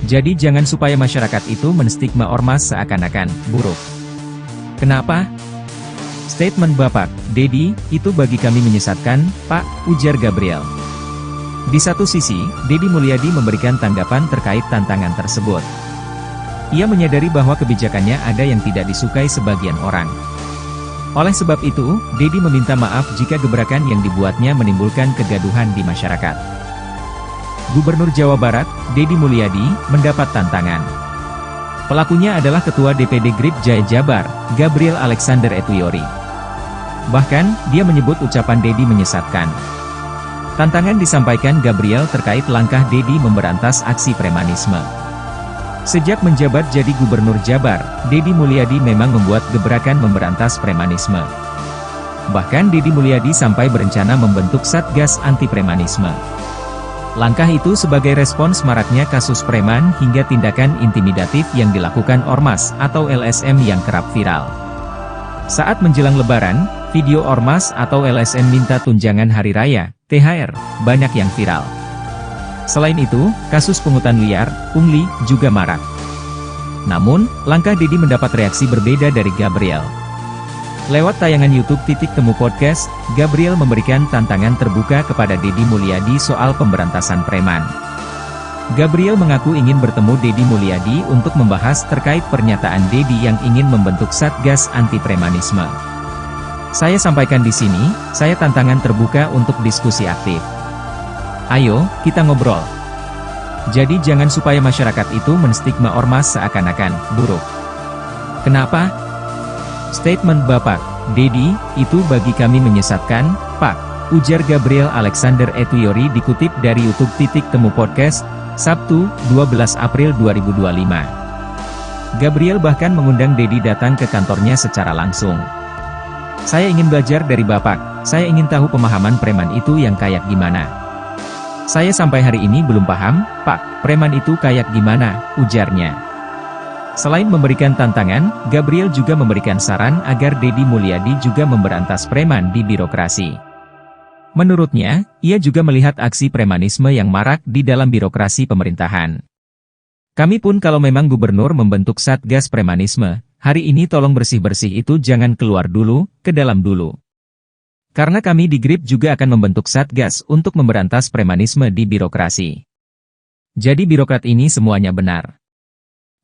Jadi jangan supaya masyarakat itu menstigma Ormas seakan-akan buruk. Kenapa? Statement Bapak, Deddy, itu bagi kami menyesatkan, Pak, ujar Gabriel. Di satu sisi, Deddy Mulyadi memberikan tanggapan terkait tantangan tersebut. Ia menyadari bahwa kebijakannya ada yang tidak disukai sebagian orang. Oleh sebab itu, Deddy meminta maaf jika gebrakan yang dibuatnya menimbulkan kegaduhan di masyarakat. Gubernur Jawa Barat, Deddy Mulyadi, mendapat tantangan. Pelakunya adalah Ketua DPD GRIP Jaya Jabar, Gabriel Alexander Etuyori. Bahkan, dia menyebut ucapan Deddy menyesatkan. Tantangan disampaikan Gabriel terkait langkah Deddy memberantas aksi premanisme. Sejak menjabat jadi Gubernur Jabar, Deddy Mulyadi memang membuat gebrakan memberantas premanisme. Bahkan Deddy Mulyadi sampai berencana membentuk Satgas Anti Premanisme. Langkah itu sebagai respons maraknya kasus preman hingga tindakan intimidatif yang dilakukan Ormas atau LSM yang kerap viral. Saat menjelang Lebaran, video Ormas atau LSM minta tunjangan hari raya, THR, banyak yang viral. Selain itu, kasus pungutan liar, pungli, juga marak. Namun, langkah Deddy mendapat reaksi berbeda dari Gabriel. Lewat tayangan YouTube Temu Podcast, Gabriel memberikan tantangan terbuka kepada Deddy Mulyadi soal pemberantasan preman. Gabriel mengaku ingin bertemu Deddy Mulyadi untuk membahas terkait pernyataan Deddy yang ingin membentuk Satgas Anti Premanisme. Saya sampaikan di sini, saya tantangan terbuka untuk diskusi aktif. Ayo, kita ngobrol. Jadi jangan supaya masyarakat itu menstigma Ormas seakan-akan buruk. Kenapa? Statement Bapak, Deddy, itu bagi kami menyesatkan, Pak, ujar Gabriel Alexander Etuyori dikutip dari YouTube Temu Podcast, Sabtu, 12 April 2025. Gabriel bahkan mengundang Deddy datang ke kantornya secara langsung. Saya ingin belajar dari Bapak, saya ingin tahu pemahaman preman itu yang kayak gimana. Saya sampai hari ini belum paham, Pak, preman itu kayak gimana, ujarnya. Selain memberikan tantangan, Gabriel juga memberikan saran agar Deddy Mulyadi juga memberantas preman di birokrasi. Menurutnya, ia juga melihat aksi premanisme yang marak di dalam birokrasi pemerintahan. Kami pun kalau memang gubernur membentuk Satgas Premanisme, hari ini tolong bersih-bersih itu jangan keluar dulu, ke dalam dulu. Karena kami di GRIP juga akan membentuk Satgas untuk memberantas premanisme di birokrasi. Jadi birokrat ini semuanya benar.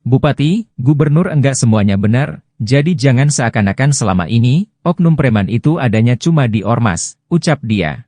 Bupati, gubernur enggak semuanya benar, jadi jangan seakan-akan selama ini, oknum preman itu adanya cuma di Ormas, ucap dia.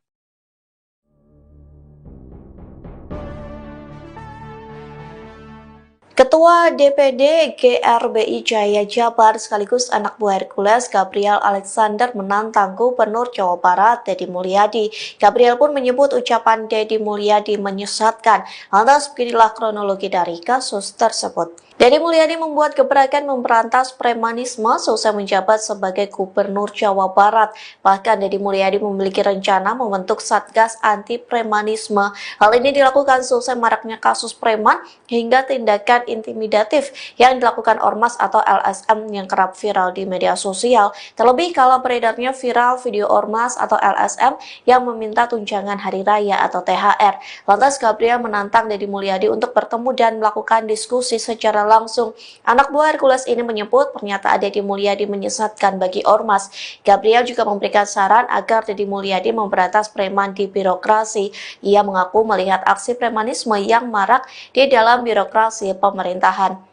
Ketua DPD GRBI Jaya Jabar sekaligus anak buah Hercules Gabriel Alexander menantang Gubernur Jawa Barat Deddy Mulyadi. Gabriel pun menyebut ucapan Deddy Mulyadi menyesatkan. Lantas beginilah kronologi dari kasus tersebut. Deddy Mulyadi membuat gebrakan memberantas premanisme selesai menjabat sebagai Gubernur Jawa Barat. Bahkan Deddy Mulyadi memiliki rencana membentuk Satgas Anti Premanisme. Hal ini dilakukan selesai maraknya kasus preman hingga tindakan intimidatif yang dilakukan Ormas atau LSM yang kerap viral di media sosial. Terlebih kala beredarnya viral video Ormas atau LSM yang meminta tunjangan hari raya atau THR. Lantas Gabriel menantang Deddy Mulyadi untuk bertemu dan melakukan diskusi secara langsung. Anak buah Hercules ini menyebut pernyataan Deddy Mulyadi menyesatkan bagi Ormas. Gabriel juga memberikan saran agar Deddy Mulyadi memberantas preman di birokrasi. Ia mengaku melihat aksi premanisme yang marak di dalam birokrasi pemerintahan.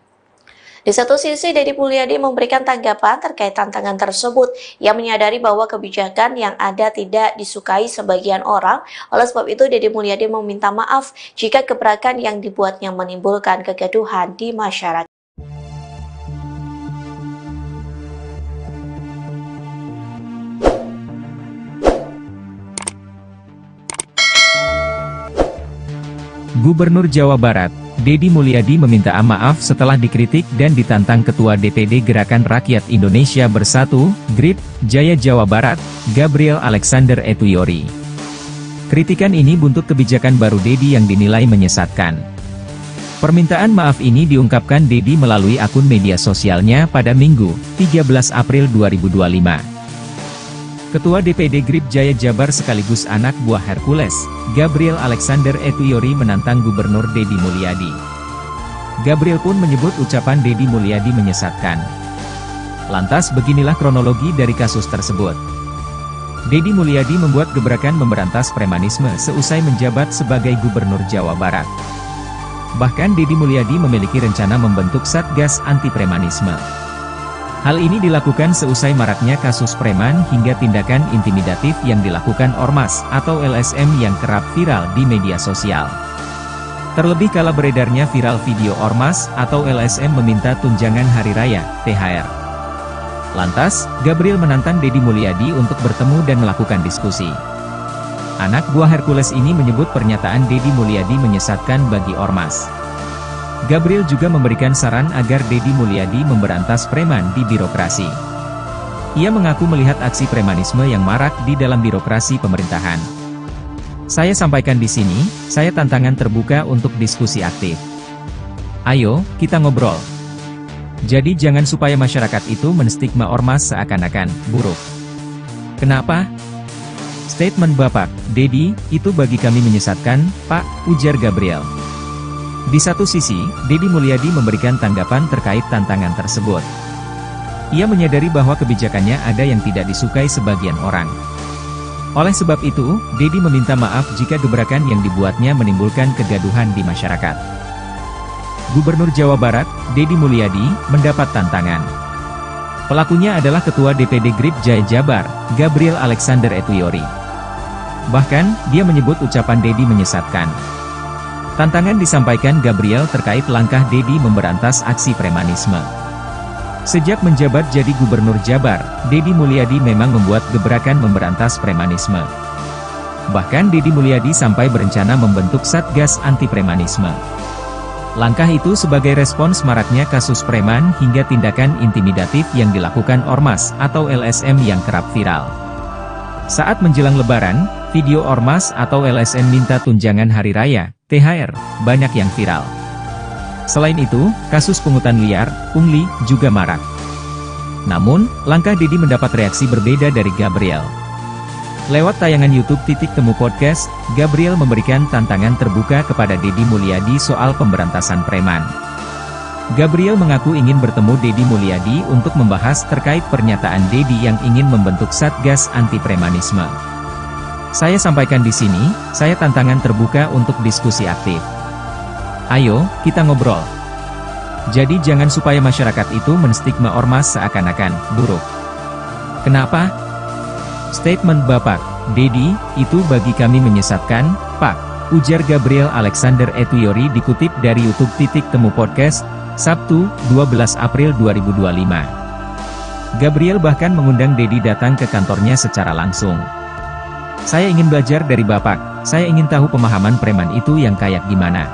Di satu sisi, Deddy Mulyadi memberikan tanggapan terkait tantangan tersebut. Ia menyadari bahwa kebijakan yang ada tidak disukai sebagian orang. Oleh sebab itu, Deddy Mulyadi meminta maaf jika gebrakan yang dibuatnya menimbulkan kegaduhan di masyarakat. Gubernur Jawa Barat, Deddy Mulyadi meminta maaf setelah dikritik dan ditantang Ketua DPD Gerakan Rakyat Indonesia Bersatu, GRIP, Jaya Jawa Barat, Gabriel Alexander Etuyori. Kritikan ini buntut kebijakan baru Deddy yang dinilai menyesatkan. Permintaan maaf ini diungkapkan Deddy melalui akun media sosialnya pada Minggu, 13 April 2025. Ketua DPD GRIP Jaya Jabar sekaligus anak buah Hercules, Gabriel Alexander Etuyori menantang Gubernur Deddy Mulyadi. Gabriel pun menyebut ucapan Deddy Mulyadi menyesatkan. Lantas beginilah kronologi dari kasus tersebut. Deddy Mulyadi membuat gebrakan memberantas premanisme seusai menjabat sebagai Gubernur Jawa Barat. Bahkan Deddy Mulyadi memiliki rencana membentuk Satgas Anti Premanisme. Hal ini dilakukan seusai maraknya kasus preman hingga tindakan intimidatif yang dilakukan Ormas atau LSM yang kerap viral di media sosial. Terlebih kala beredarnya viral video Ormas atau LSM meminta tunjangan hari raya, THR. Lantas, Gabriel menantang Deddy Mulyadi untuk bertemu dan melakukan diskusi. Anak buah Hercules ini menyebut pernyataan Deddy Mulyadi menyesatkan bagi Ormas. Gabriel juga memberikan saran agar Deddy Mulyadi memberantas preman di birokrasi. Ia mengaku melihat aksi premanisme yang marak di dalam birokrasi pemerintahan. Saya sampaikan di sini, saya tantangan terbuka untuk diskusi aktif. Ayo, kita ngobrol. Jadi jangan supaya masyarakat itu menstigma Ormas seakan-akan buruk. Kenapa? Statement Bapak, Deddy, itu bagi kami menyesatkan, Pak, ujar Gabriel. Di satu sisi, Deddy Mulyadi memberikan tanggapan terkait tantangan tersebut. Ia menyadari bahwa kebijakannya ada yang tidak disukai sebagian orang. Oleh sebab itu, Deddy meminta maaf jika gebrakan yang dibuatnya menimbulkan kegaduhan di masyarakat. Gubernur Jawa Barat, Deddy Mulyadi, mendapat tantangan. Pelakunya adalah Ketua DPD GRIP Jaya Jabar, Gabriel Alexander Etuyori. Bahkan, dia menyebut ucapan Deddy menyesatkan. Tantangan disampaikan Gabriel terkait langkah Deddy memberantas aksi premanisme. Sejak menjabat jadi Gubernur Jabar, Deddy Mulyadi memang membuat gebrakan memberantas premanisme. Bahkan Deddy Mulyadi sampai berencana membentuk Satgas Anti Premanisme. Langkah itu sebagai respons maraknya kasus preman hingga tindakan intimidatif yang dilakukan Ormas atau LSM yang kerap viral. Saat menjelang Lebaran, video Ormas atau LSM minta tunjangan hari raya, THR, banyak yang viral. Selain itu, kasus pungutan liar, pungli, juga marak. Namun, langkah Deddy mendapat reaksi berbeda dari Gabriel. Lewat tayangan YouTube Titik Temu Podcast, Gabriel memberikan tantangan terbuka kepada Deddy Mulyadi soal pemberantasan preman. Gabriel mengaku ingin bertemu Deddy Mulyadi untuk membahas terkait pernyataan Deddy yang ingin membentuk Satgas Anti Premanisme. Saya sampaikan di sini, saya tantangan terbuka untuk diskusi aktif. Ayo, kita ngobrol. Jadi jangan supaya masyarakat itu menstigma Ormas seakan-akan buruk. Kenapa? Statement Bapak, Deddy, itu bagi kami menyesatkan, Pak, ujar Gabriel Alexander Etuyori dikutip dari YouTube Titik Temu Podcast, Sabtu, 12 April 2025. Gabriel bahkan mengundang Deddy datang ke kantornya secara langsung. Saya ingin belajar dari Bapak, saya ingin tahu pemahaman preman itu yang kayak gimana.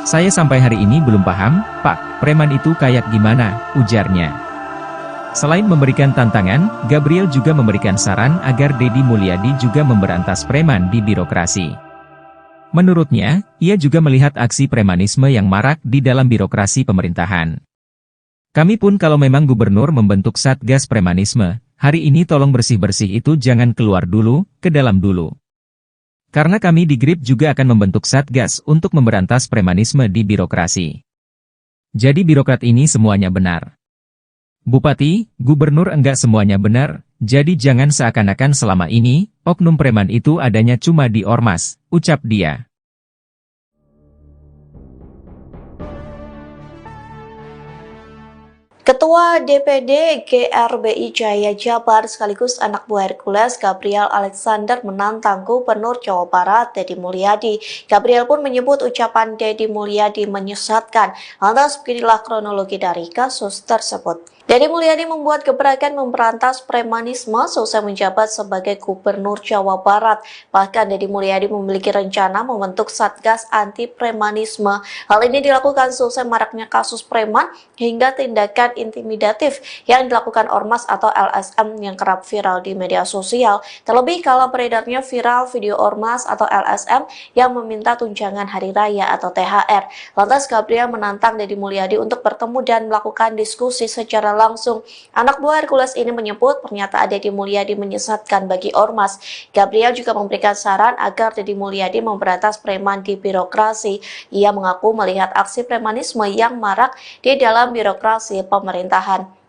Saya sampai hari ini belum paham, Pak, preman itu kayak gimana, ujarnya. Selain memberikan tantangan, Gabriel juga memberikan saran agar Deddy Mulyadi juga memberantas preman di birokrasi. Menurutnya, ia juga melihat aksi premanisme yang marak di dalam birokrasi pemerintahan. Kami pun kalau memang gubernur membentuk Satgas Premanisme, hari ini tolong bersih-bersih itu jangan keluar dulu, ke dalam dulu. Karena kami di GRIP juga akan membentuk Satgas untuk memberantas premanisme di birokrasi. Jadi birokrat ini semuanya benar. Bupati, gubernur enggak semuanya benar, jadi jangan seakan-akan selama ini, oknum preman itu adanya cuma di ormas, ucap dia. Ketua DPD GRBI Jaya Jabar sekaligus anak buah Hercules Gabriel Alexander menantang Gubernur Jawa Barat Deddy Mulyadi. Gabriel pun menyebut ucapan Deddy Mulyadi menyesatkan. Lantas beginilah kronologi dari kasus tersebut. Deddy Mulyadi membuat gebrakan memberantas premanisme selesai menjabat sebagai Gubernur Jawa Barat. Bahkan Deddy Mulyadi memiliki rencana membentuk Satgas Anti Premanisme. Hal ini dilakukan selesai maraknya kasus preman hingga tindakan intimidatif yang dilakukan ormas atau LSM yang kerap viral di media sosial. Terlebih kalau beredarnya viral video ormas atau LSM yang meminta tunjangan hari raya atau THR. Lantas Gabriel menantang Deddy Mulyadi untuk bertemu dan melakukan diskusi secara langsung. Anak buah Hercules ini menyebut pernyataan Deddy Mulyadi menyesatkan bagi ormas. Gabriel juga memberikan saran agar Deddy Mulyadi memberantas preman di birokrasi. Ia mengaku melihat aksi premanisme yang marak di dalam birokrasi pemerintahan.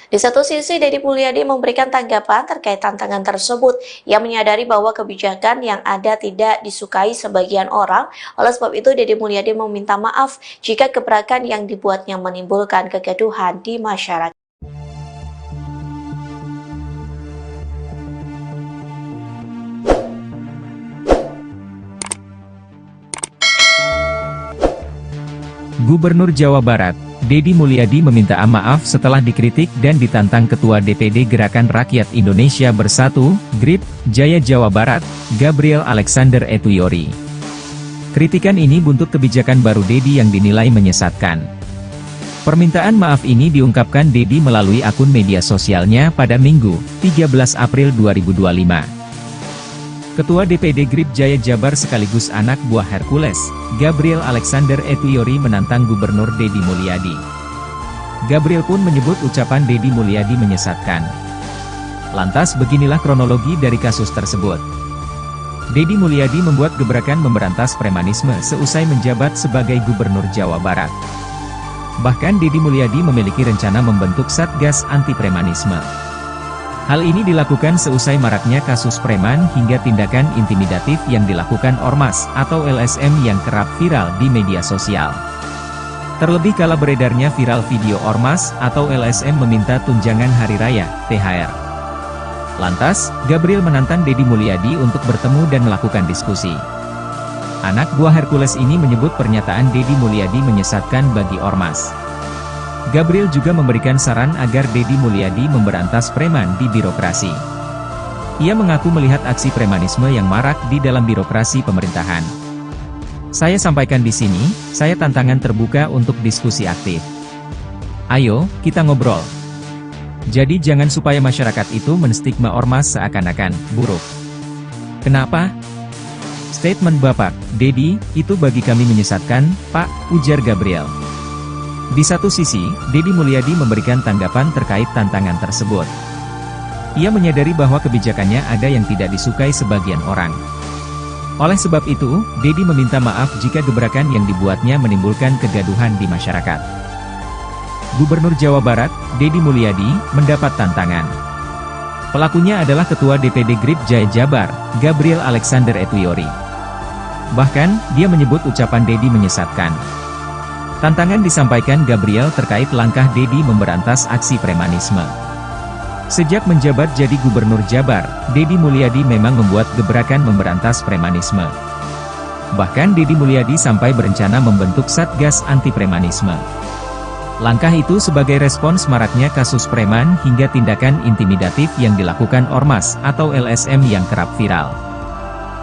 Di satu sisi, Deddy Mulyadi memberikan tanggapan terkait tantangan tersebut. Ia menyadari bahwa kebijakan yang ada tidak disukai sebagian orang. Oleh sebab itu, Deddy Mulyadi meminta maaf jika gebrakan yang dibuatnya menimbulkan kegaduhan di masyarakat. Gubernur Jawa Barat, Deddy Mulyadi meminta maaf setelah dikritik dan ditantang Ketua DPD Gerakan Rakyat Indonesia Bersatu, GRIP, Jaya Jawa Barat, Gabriel Alexander Etuyori. Kritikan ini buntut kebijakan baru Deddy yang dinilai menyesatkan. Permintaan maaf ini diungkapkan Deddy melalui akun media sosialnya pada Minggu, 13 April 2025. Ketua DPD GRIP Jaya Jabar sekaligus anak buah Hercules, Gabriel Alexander Etuyori menantang Gubernur Deddy Mulyadi. Gabriel pun menyebut ucapan Deddy Mulyadi menyesatkan. Lantas beginilah kronologi dari kasus tersebut. Deddy Mulyadi membuat gebrakan memberantas premanisme seusai menjabat sebagai Gubernur Jawa Barat. Bahkan Deddy Mulyadi memiliki rencana membentuk Satgas Anti Premanisme. Hal ini dilakukan seusai maraknya kasus preman hingga tindakan intimidatif yang dilakukan ormas atau LSM yang kerap viral di media sosial. Terlebih kala beredarnya viral video ormas atau LSM meminta tunjangan hari raya, THR. Lantas, Gabriel menantang Deddy Mulyadi untuk bertemu dan melakukan diskusi. Anak buah Hercules ini menyebut pernyataan Deddy Mulyadi menyesatkan bagi ormas. Gabriel juga memberikan saran agar Deddy Mulyadi memberantas preman di birokrasi. Ia mengaku melihat aksi premanisme yang marak di dalam birokrasi pemerintahan. Saya sampaikan di sini, saya tantangan terbuka untuk diskusi aktif. Ayo, kita ngobrol. Jadi jangan supaya masyarakat itu menstigma ormas seakan-akan buruk. Kenapa? Statement Bapak, Deddy, itu bagi kami menyesatkan, Pak, ujar Gabriel. Di satu sisi, Deddy Mulyadi memberikan tanggapan terkait tantangan tersebut. Ia menyadari bahwa kebijakannya ada yang tidak disukai sebagian orang. Oleh sebab itu, Deddy meminta maaf jika gebrakan yang dibuatnya menimbulkan kegaduhan di masyarakat. Gubernur Jawa Barat, Deddy Mulyadi, mendapat tantangan. Pelakunya adalah Ketua DPD GRIP Jaya Jabar, Gabriel Alexander Etuyori. Bahkan, dia menyebut ucapan Deddy menyesatkan. Tantangan disampaikan Gabriel terkait langkah Deddy memberantas aksi premanisme. Sejak menjabat jadi Gubernur Jabar, Deddy Mulyadi memang membuat gebrakan memberantas premanisme. Bahkan Deddy Mulyadi sampai berencana membentuk Satgas Anti Premanisme. Langkah itu sebagai respons maraknya kasus preman hingga tindakan intimidatif yang dilakukan ormas atau LSM yang kerap viral.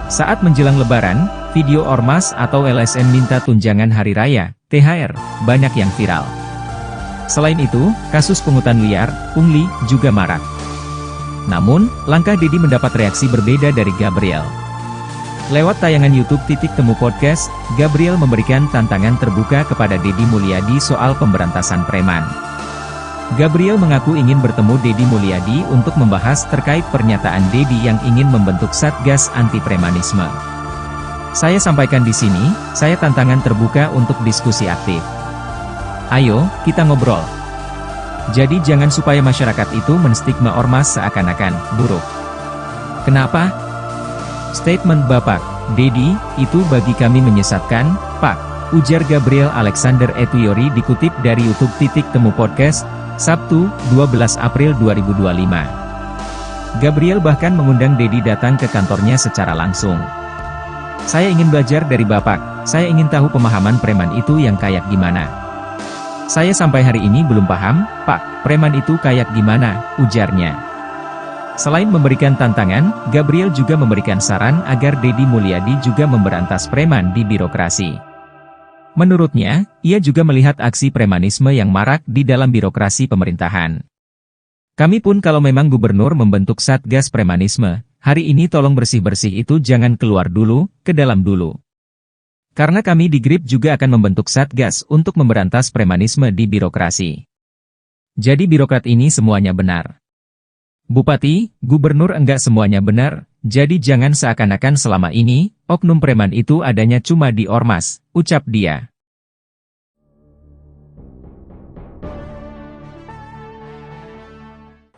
Saat menjelang Lebaran, video ormas atau LSM minta tunjangan hari raya, THR, banyak yang viral. Selain itu, kasus pungutan liar, pungli, juga marak. Namun, langkah Dedi mendapat reaksi berbeda dari Gabriel. Lewat tayangan YouTube Titik Temu Podcast, Gabriel memberikan tantangan terbuka kepada Dedi Mulyadi soal pemberantasan preman. Gabriel mengaku ingin bertemu Dedi Mulyadi untuk membahas terkait pernyataan Dedi yang ingin membentuk Satgas Anti Premanisme. Saya sampaikan di sini, saya tantangan terbuka untuk diskusi aktif. Ayo, kita ngobrol. Jadi jangan supaya masyarakat itu menstigma ormas seakan-akan buruk. Kenapa? Statement Bapak Dedi, itu bagi kami menyesatkan, Pak, ujar Gabriel Alexander Etuyori dikutip dari YouTube Titik Temu Podcast, Sabtu, 12 April 2025. Gabriel bahkan mengundang Dedi datang ke kantornya secara langsung. Saya ingin belajar dari Bapak, saya ingin tahu pemahaman preman itu yang kayak gimana. Saya sampai hari ini belum paham, Pak, preman itu kayak gimana, ujarnya. Selain memberikan tantangan, Gabriel juga memberikan saran agar Dedi Mulyadi juga memberantas preman di birokrasi. Menurutnya, ia juga melihat aksi premanisme yang marak di dalam birokrasi pemerintahan. Kami pun kalau memang gubernur membentuk Satgas Premanisme, hari ini tolong bersih-bersih itu jangan keluar dulu, ke dalam dulu. Karena kami di GRIP juga akan membentuk Satgas untuk memberantas premanisme di birokrasi. Jadi birokrat ini semuanya benar. Bupati, gubernur enggak semuanya benar, jadi jangan seakan-akan selama ini, oknum preman itu adanya cuma di ormas, ucap dia.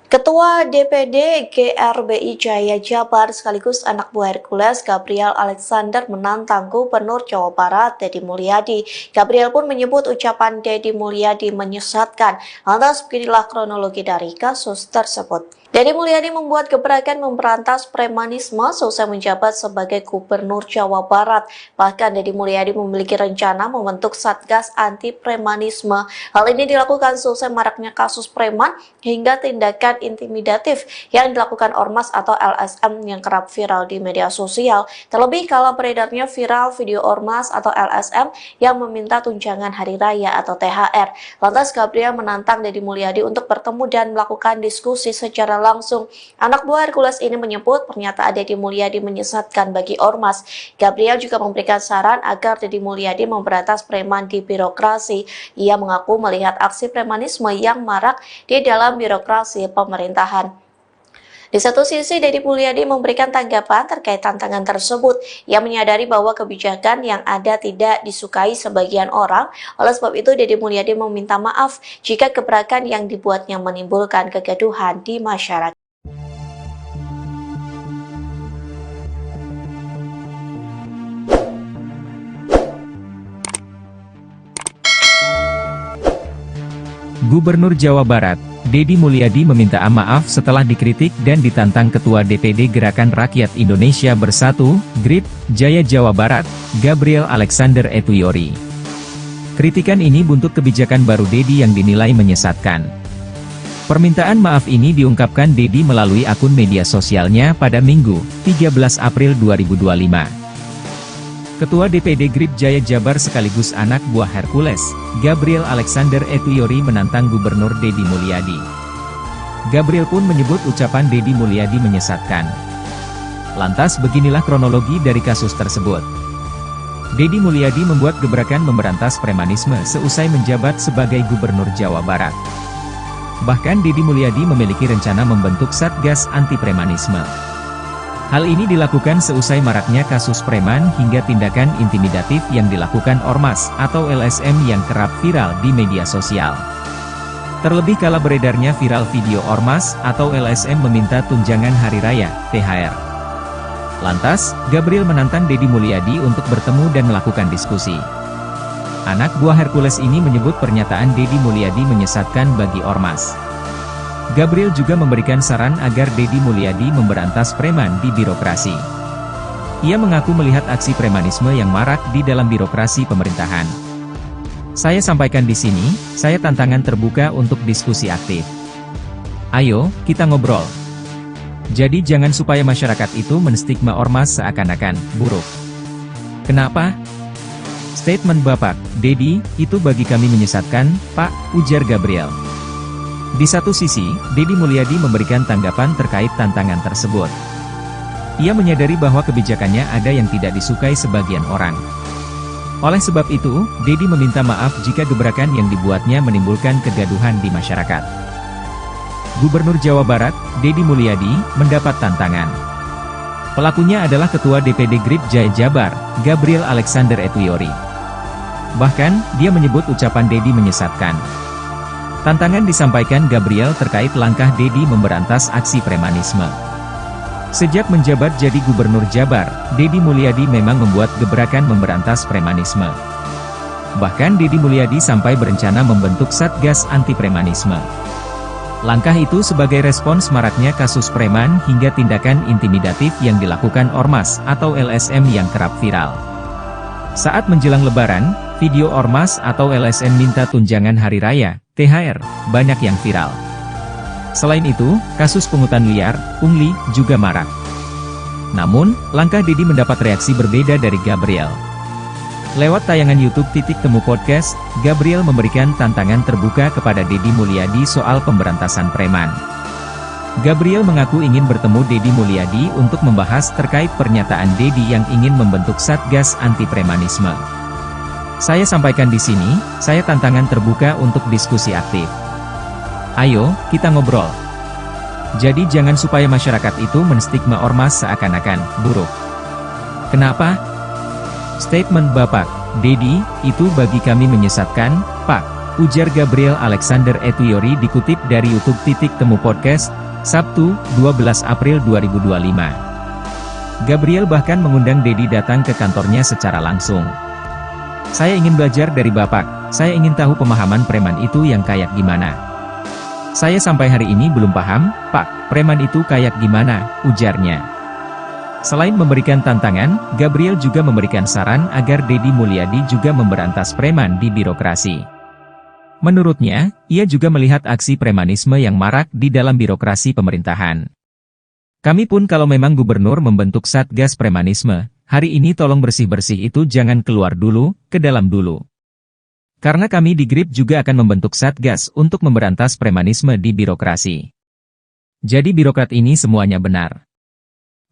Ketua DPD GRBI Jaya Jabar sekaligus anak buah Hercules Gabriel Alexander menantang Gubernur Jawa Barat Dedi Mulyadi. Gabriel pun menyebut ucapan Dedi Mulyadi menyesatkan. Lantas beginilah kronologi dari kasus tersebut. Dedi Mulyadi membuat gebrakan memberantas premanisme selesai menjabat sebagai Gubernur Jawa Barat. Bahkan Dedi Mulyadi memiliki rencana membentuk Satgas Anti Premanisme. Hal ini dilakukan selesai maraknya kasus preman hingga tindakan intimidatif yang dilakukan ormas atau LSM yang kerap viral di media sosial. Terlebih kala beredarnya viral video ormas atau LSM yang meminta tunjangan hari raya atau THR. Lantas Gabriel menantang Dedi Mulyadi untuk bertemu dan melakukan diskusi secara langsung. Anak buah Hercules ini menyebut pernyataan Dedi Mulyadi menyesatkan bagi ormas. Gabriel juga memberikan saran agar Dedi Mulyadi memberantas preman di birokrasi. Ia mengaku melihat aksi premanisme yang marak di dalam birokrasi pemerintahan. Di satu sisi, Dedi Mulyadi memberikan tanggapan terkait tantangan tersebut. Ia menyadari bahwa kebijakan yang ada tidak disukai sebagian orang. Oleh sebab itu, Dedi Mulyadi meminta maaf jika gebrakan yang dibuatnya menimbulkan kegaduhan di masyarakat. Gubernur Jawa Barat, Dedi Mulyadi meminta maaf setelah dikritik dan ditantang Ketua DPD Gerakan Rakyat Indonesia Bersatu, GRIP, Jaya Jawa Barat, Gabriel Alexander Etuyori. Kritikan ini buntut kebijakan baru Dedi yang dinilai menyesatkan. Permintaan maaf ini diungkapkan Dedi melalui akun media sosialnya pada Minggu, 13 April 2025. Ketua DPD GRIP Jaya Jabar sekaligus anak buah Hercules, Gabriel Alexander Etuyori menantang Gubernur Dedi Mulyadi. Gabriel pun menyebut ucapan Dedi Mulyadi menyesatkan. Lantas beginilah kronologi dari kasus tersebut. Dedi Mulyadi membuat gebrakan memberantas premanisme seusai menjabat sebagai Gubernur Jawa Barat. Bahkan Dedi Mulyadi memiliki rencana membentuk Satgas Anti Premanisme. Hal ini dilakukan seusai maraknya kasus preman hingga tindakan intimidatif yang dilakukan ormas atau LSM yang kerap viral di media sosial. Terlebih kala beredarnya viral video ormas atau LSM meminta tunjangan hari raya, THR. Lantas, Gabriel menantang Dedi Mulyadi untuk bertemu dan melakukan diskusi. Anak buah Hercules ini menyebut pernyataan Dedi Mulyadi menyesatkan bagi ormas. Gabriel juga memberikan saran agar Dedi Mulyadi memberantas preman di birokrasi. Ia mengaku melihat aksi premanisme yang marak di dalam birokrasi pemerintahan. Saya sampaikan di sini, saya tantangan terbuka untuk diskusi aktif. Ayo, kita ngobrol. Jadi jangan supaya masyarakat itu menstigma ormas seakan-akan buruk. Kenapa? Statement Bapak Dedi, itu bagi kami menyesatkan, Pak, ujar Gabriel. Di satu sisi, Dedi Mulyadi memberikan tanggapan terkait tantangan tersebut. Ia menyadari bahwa kebijakannya ada yang tidak disukai sebagian orang. Oleh sebab itu, Dedi meminta maaf jika gebrakan yang dibuatnya menimbulkan kegaduhan di masyarakat. Gubernur Jawa Barat, Dedi Mulyadi, mendapat tantangan. Pelakunya adalah Ketua DPD GRIP Jaya Jabar, Gabriel Alexander Etuyori. Bahkan, dia menyebut ucapan Dedi menyesatkan. Tantangan disampaikan Gabriel terkait langkah Dedi memberantas aksi premanisme. Sejak menjabat jadi Gubernur Jabar, Dedi Mulyadi memang membuat gebrakan memberantas premanisme. Bahkan Dedi Mulyadi sampai berencana membentuk Satgas Anti Premanisme. Langkah itu sebagai respons maraknya kasus preman hingga tindakan intimidatif yang dilakukan ormas atau LSM yang kerap viral. Saat menjelang Lebaran, video ormas atau LSM minta tunjangan hari raya, THR, banyak yang viral. Selain itu, kasus pungutan liar, pungli, juga marak. Namun, langkah Dedi mendapat reaksi berbeda dari Gabriel. Lewat tayangan YouTube Temu Podcast, Gabriel memberikan tantangan terbuka kepada Dedi Mulyadi soal pemberantasan preman. Gabriel mengaku ingin bertemu Dedi Mulyadi untuk membahas terkait pernyataan Dedi yang ingin membentuk Satgas Anti Premanisme. Saya sampaikan di sini, saya tantangan terbuka untuk diskusi aktif. Ayo, kita ngobrol. Jadi jangan supaya masyarakat itu menstigma ormas seakan-akan buruk. Kenapa? Statement Bapak Dedi, itu bagi kami menyesatkan, Pak, ujar Gabriel Alexander Etuyori dikutip dari YouTube Temu Podcast, Sabtu, 12 April 2025. Gabriel bahkan mengundang Dedi datang ke kantornya secara langsung. Saya ingin belajar dari Bapak, saya ingin tahu pemahaman preman itu yang kayak gimana. Saya sampai hari ini belum paham, Pak, preman itu kayak gimana, ujarnya. Selain memberikan tantangan, Gabriel juga memberikan saran agar Dedi Mulyadi juga memberantas preman di birokrasi. Menurutnya, ia juga melihat aksi premanisme yang marak di dalam birokrasi pemerintahan. Kami pun kalau memang gubernur membentuk Satgas Premanisme, hari ini tolong bersih-bersih itu jangan keluar dulu, ke dalam dulu. Karena kami di GRIP juga akan membentuk Satgas untuk memberantas premanisme di birokrasi. Jadi birokrat ini semuanya benar.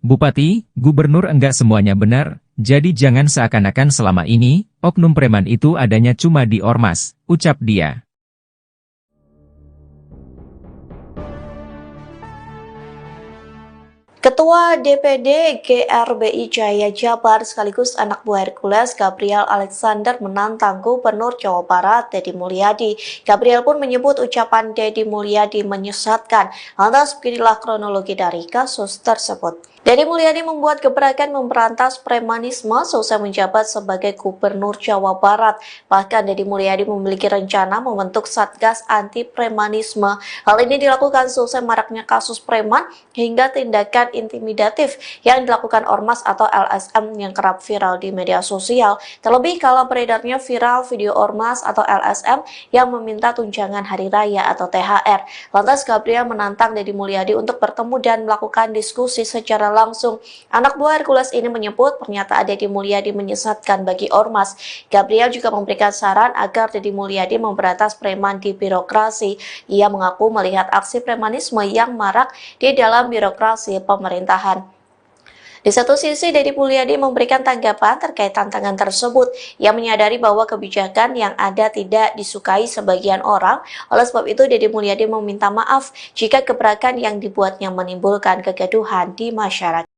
Bupati, gubernur enggak semuanya benar, jadi jangan seakan-akan selama ini, oknum preman itu adanya cuma di ormas, ucap dia. Ketua DPD GRBI Jaya Jabar sekaligus anak buah Hercules Gabriel Alexander menantang Gubernur Jawa Barat Dedi Mulyadi. Gabriel pun menyebut ucapan Dedi Mulyadi menyesatkan. Lantas beginilah kronologi dari kasus tersebut. Dedi Mulyadi membuat gebrakan memberantas premanisme seusai menjabat sebagai Gubernur Jawa Barat. Bahkan Dedi Mulyadi memiliki rencana membentuk Satgas Anti Premanisme. Hal ini dilakukan seusai maraknya kasus preman hingga tindakan intimidatif yang dilakukan ormas atau LSM yang kerap viral di media sosial. Terlebih kala beredarnya viral video ormas atau LSM yang meminta tunjangan hari raya atau THR. Lantas Gabriel menantang Dedi Mulyadi untuk bertemu dan melakukan diskusi secara langsung. Anak buah Hercules ini menyebut pernyataan Dedi Mulyadi menyesatkan bagi ormas. Gabriel juga memberikan saran agar Dedi Mulyadi memberantas preman di birokrasi. Ia mengaku melihat aksi premanisme yang marak di dalam birokrasi pemerintahan. Di satu sisi, Dedi Mulyadi memberikan tanggapan terkait tantangan tersebut. Ia menyadari bahwa kebijakan yang ada tidak disukai sebagian orang. Oleh sebab itu, Dedi Mulyadi meminta maaf jika gebrakan yang dibuatnya menimbulkan kegaduhan di masyarakat.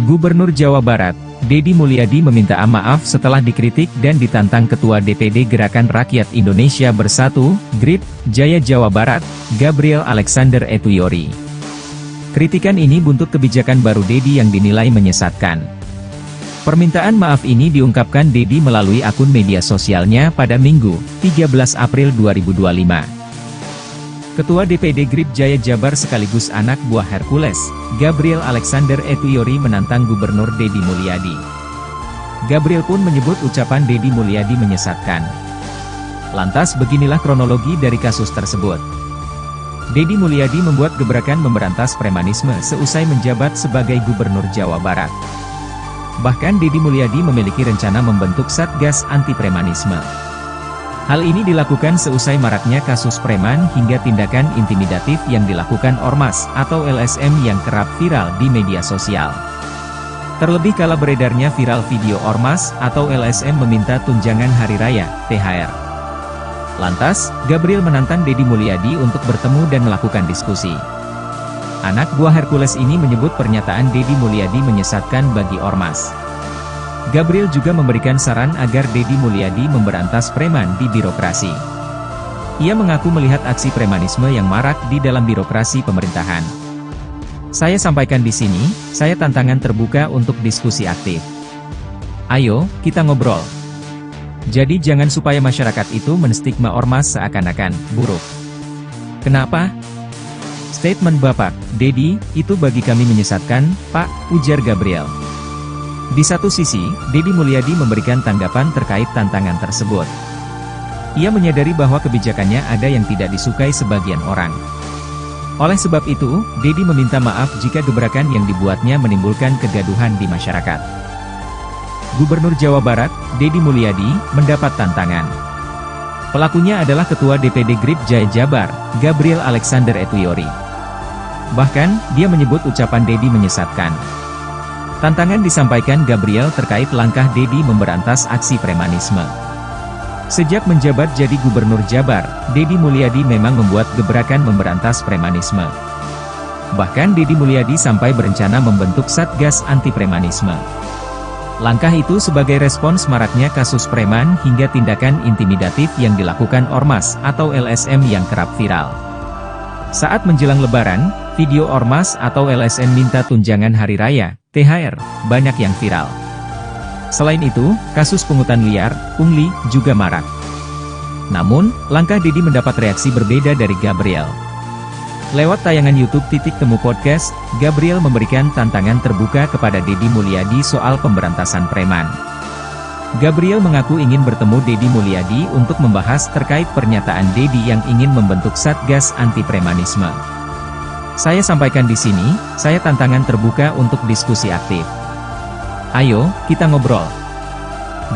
Gubernur Jawa Barat, Dedi Mulyadi meminta maaf setelah dikritik dan ditantang Ketua DPD Gerakan Rakyat Indonesia Bersatu, GRIP, Jaya Jawa Barat, Gabriel Alexander Etuyori. Kritikan ini buntut kebijakan baru Dedi yang dinilai menyesatkan. Permintaan maaf ini diungkapkan Dedi melalui akun media sosialnya pada Minggu, 13 April 2025. Ketua DPD GRIP Jaya Jabar sekaligus anak buah Hercules, Gabriel Alexander Etuyori menantang Gubernur Dedi Mulyadi. Gabriel pun menyebut ucapan Deddy Mulyadi menyesatkan. Lantas beginilah kronologi dari kasus tersebut. Deddy Mulyadi membuat gebrakan memberantas premanisme seusai menjabat sebagai Gubernur Jawa Barat. Bahkan Deddy Mulyadi memiliki rencana membentuk Satgas Anti Premanisme. Hal ini dilakukan seusai maraknya kasus preman hingga tindakan intimidatif yang dilakukan Ormas atau LSM yang kerap viral di media sosial. Terlebih kala beredarnya viral video Ormas atau LSM meminta tunjangan hari raya, THR. Lantas, Gabriel menantang Deddy Mulyadi untuk bertemu dan melakukan diskusi. Anak buah Hercules ini menyebut pernyataan Deddy Mulyadi menyesatkan bagi Ormas. Gabriel juga memberikan saran agar Deddy Mulyadi memberantas preman di birokrasi. Ia mengaku melihat aksi premanisme yang marak di dalam birokrasi pemerintahan. Saya sampaikan di sini, saya tantangan terbuka untuk diskusi aktif. Ayo, kita ngobrol. Jadi jangan supaya masyarakat itu menstigma Ormas seakan-akan buruk. Kenapa? Statement Bapak, Deddy, itu bagi kami menyesatkan, Pak, ujar Gabriel. Di satu sisi, Deddy Mulyadi memberikan tanggapan terkait tantangan tersebut. Ia menyadari bahwa kebijakannya ada yang tidak disukai sebagian orang. Oleh sebab itu, Deddy meminta maaf jika gebrakan yang dibuatnya menimbulkan kegaduhan di masyarakat. Gubernur Jawa Barat, Deddy Mulyadi, mendapat tantangan. Pelakunya adalah Ketua DPD GRIP Jaya Jabar, Gabriel Alexander Etuyori. Bahkan, dia menyebut ucapan Deddy menyesatkan. Tantangan disampaikan Gabriel terkait langkah Deddy memberantas aksi premanisme. Sejak menjabat jadi Gubernur Jabar, Deddy Mulyadi memang membuat gebrakan memberantas premanisme. Bahkan Deddy Mulyadi sampai berencana membentuk Satgas Anti Premanisme. Langkah itu sebagai respons maraknya kasus preman hingga tindakan intimidatif yang dilakukan Ormas atau LSM yang kerap viral. Saat menjelang Lebaran, video Ormas atau LSM minta tunjangan hari raya, THR, banyak yang viral. Selain itu, kasus pungutan liar, pungli, juga marak. Namun, langkah Deddy mendapat reaksi berbeda dari Gabriel. Lewat tayangan YouTube Titik Temu Podcast, Gabriel memberikan tantangan terbuka kepada Deddy Mulyadi soal pemberantasan preman. Gabriel mengaku ingin bertemu Deddy Mulyadi untuk membahas terkait pernyataan Deddy yang ingin membentuk Satgas Anti Premanisme. Saya sampaikan di sini, saya tantangan terbuka untuk diskusi aktif. Ayo, kita ngobrol.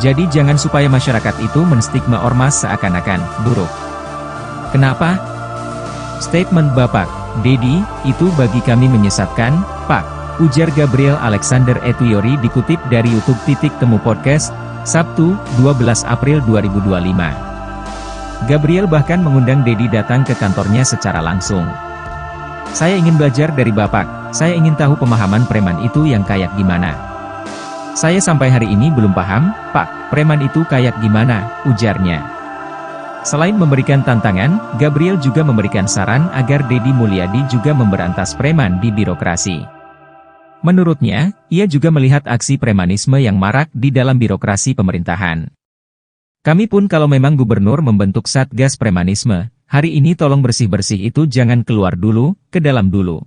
Jadi jangan supaya masyarakat itu menstigma Ormas seakan-akan buruk. Kenapa? Statement Bapak, Deddy, itu bagi kami menyesatkan, Pak, ujar Gabriel Alexander Etuyori dikutip dari YouTube Titik Temu Podcast, Sabtu, 12 April 2025. Gabriel bahkan mengundang Deddy datang ke kantornya secara langsung. Saya ingin belajar dari Bapak, saya ingin tahu pemahaman preman itu yang kayak gimana. Saya sampai hari ini belum paham, Pak, preman itu kayak gimana, ujarnya. Selain memberikan tantangan, Gabriel juga memberikan saran agar Deddy Mulyadi juga memberantas preman di birokrasi. Menurutnya, ia juga melihat aksi premanisme yang marak di dalam birokrasi pemerintahan. Kami pun kalau memang gubernur membentuk Satgas Premanisme, hari ini tolong bersih-bersih itu jangan keluar dulu, ke dalam dulu.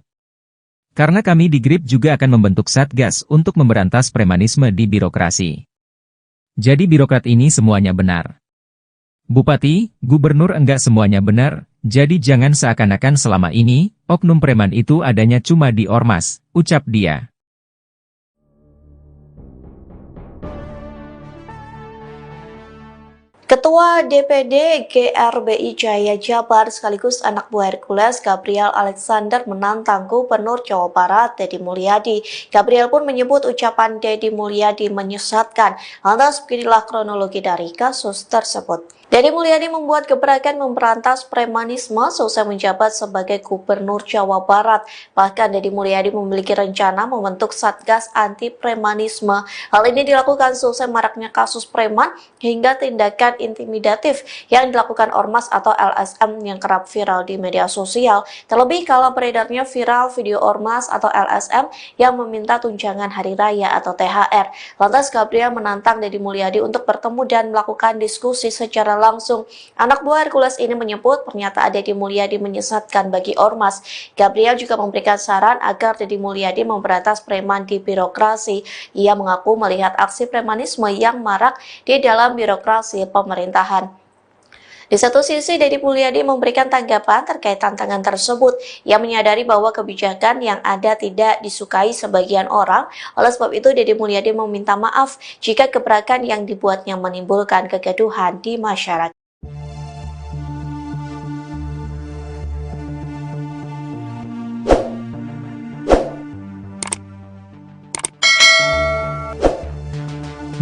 Karena kami di GRIP juga akan membentuk Satgas untuk memberantas premanisme di birokrasi. Jadi birokrat ini semuanya benar. Bupati, gubernur enggak semuanya benar, jadi jangan seakan-akan selama ini, oknum preman itu adanya cuma di Ormas, ucap dia. Ketua DPD GRBI Jaya Jabar sekaligus anak buah Hercules Gabriel Alexander menantang Gubernur Jawa Barat Deddy Mulyadi. Gabriel pun menyebut ucapan Deddy Mulyadi menyesatkan. Lantas beginilah kronologi dari kasus tersebut. Deddy Mulyadi membuat gebrakan memberantas premanisme seusai menjabat sebagai Gubernur Jawa Barat. Bahkan Deddy Mulyadi memiliki rencana membentuk Satgas Anti Premanisme. Hal ini dilakukan seusai maraknya kasus preman hingga tindakan intimidatif yang dilakukan Ormas atau LSM yang kerap viral di media sosial. Terlebih kalau beredarnya viral video Ormas atau LSM yang meminta tunjangan hari raya atau THR. Lantas Gabriel menantang Deddy Mulyadi untuk bertemu dan melakukan diskusi secara langsung. Anak buah Hercules ini menyebut pernyataan Deddy Mulyadi menyesatkan bagi ormas. Gabriel juga memberikan saran agar Deddy Mulyadi memberantas preman di birokrasi. Ia mengaku melihat aksi premanisme yang marak di dalam birokrasi pemerintahan. Di satu sisi, Deddy Mulyadi memberikan tanggapan terkait tantangan tersebut. Ia menyadari bahwa kebijakan yang ada tidak disukai sebagian orang. Oleh sebab itu, Deddy Mulyadi meminta maaf jika gebrakan yang dibuatnya menimbulkan kegaduhan di masyarakat.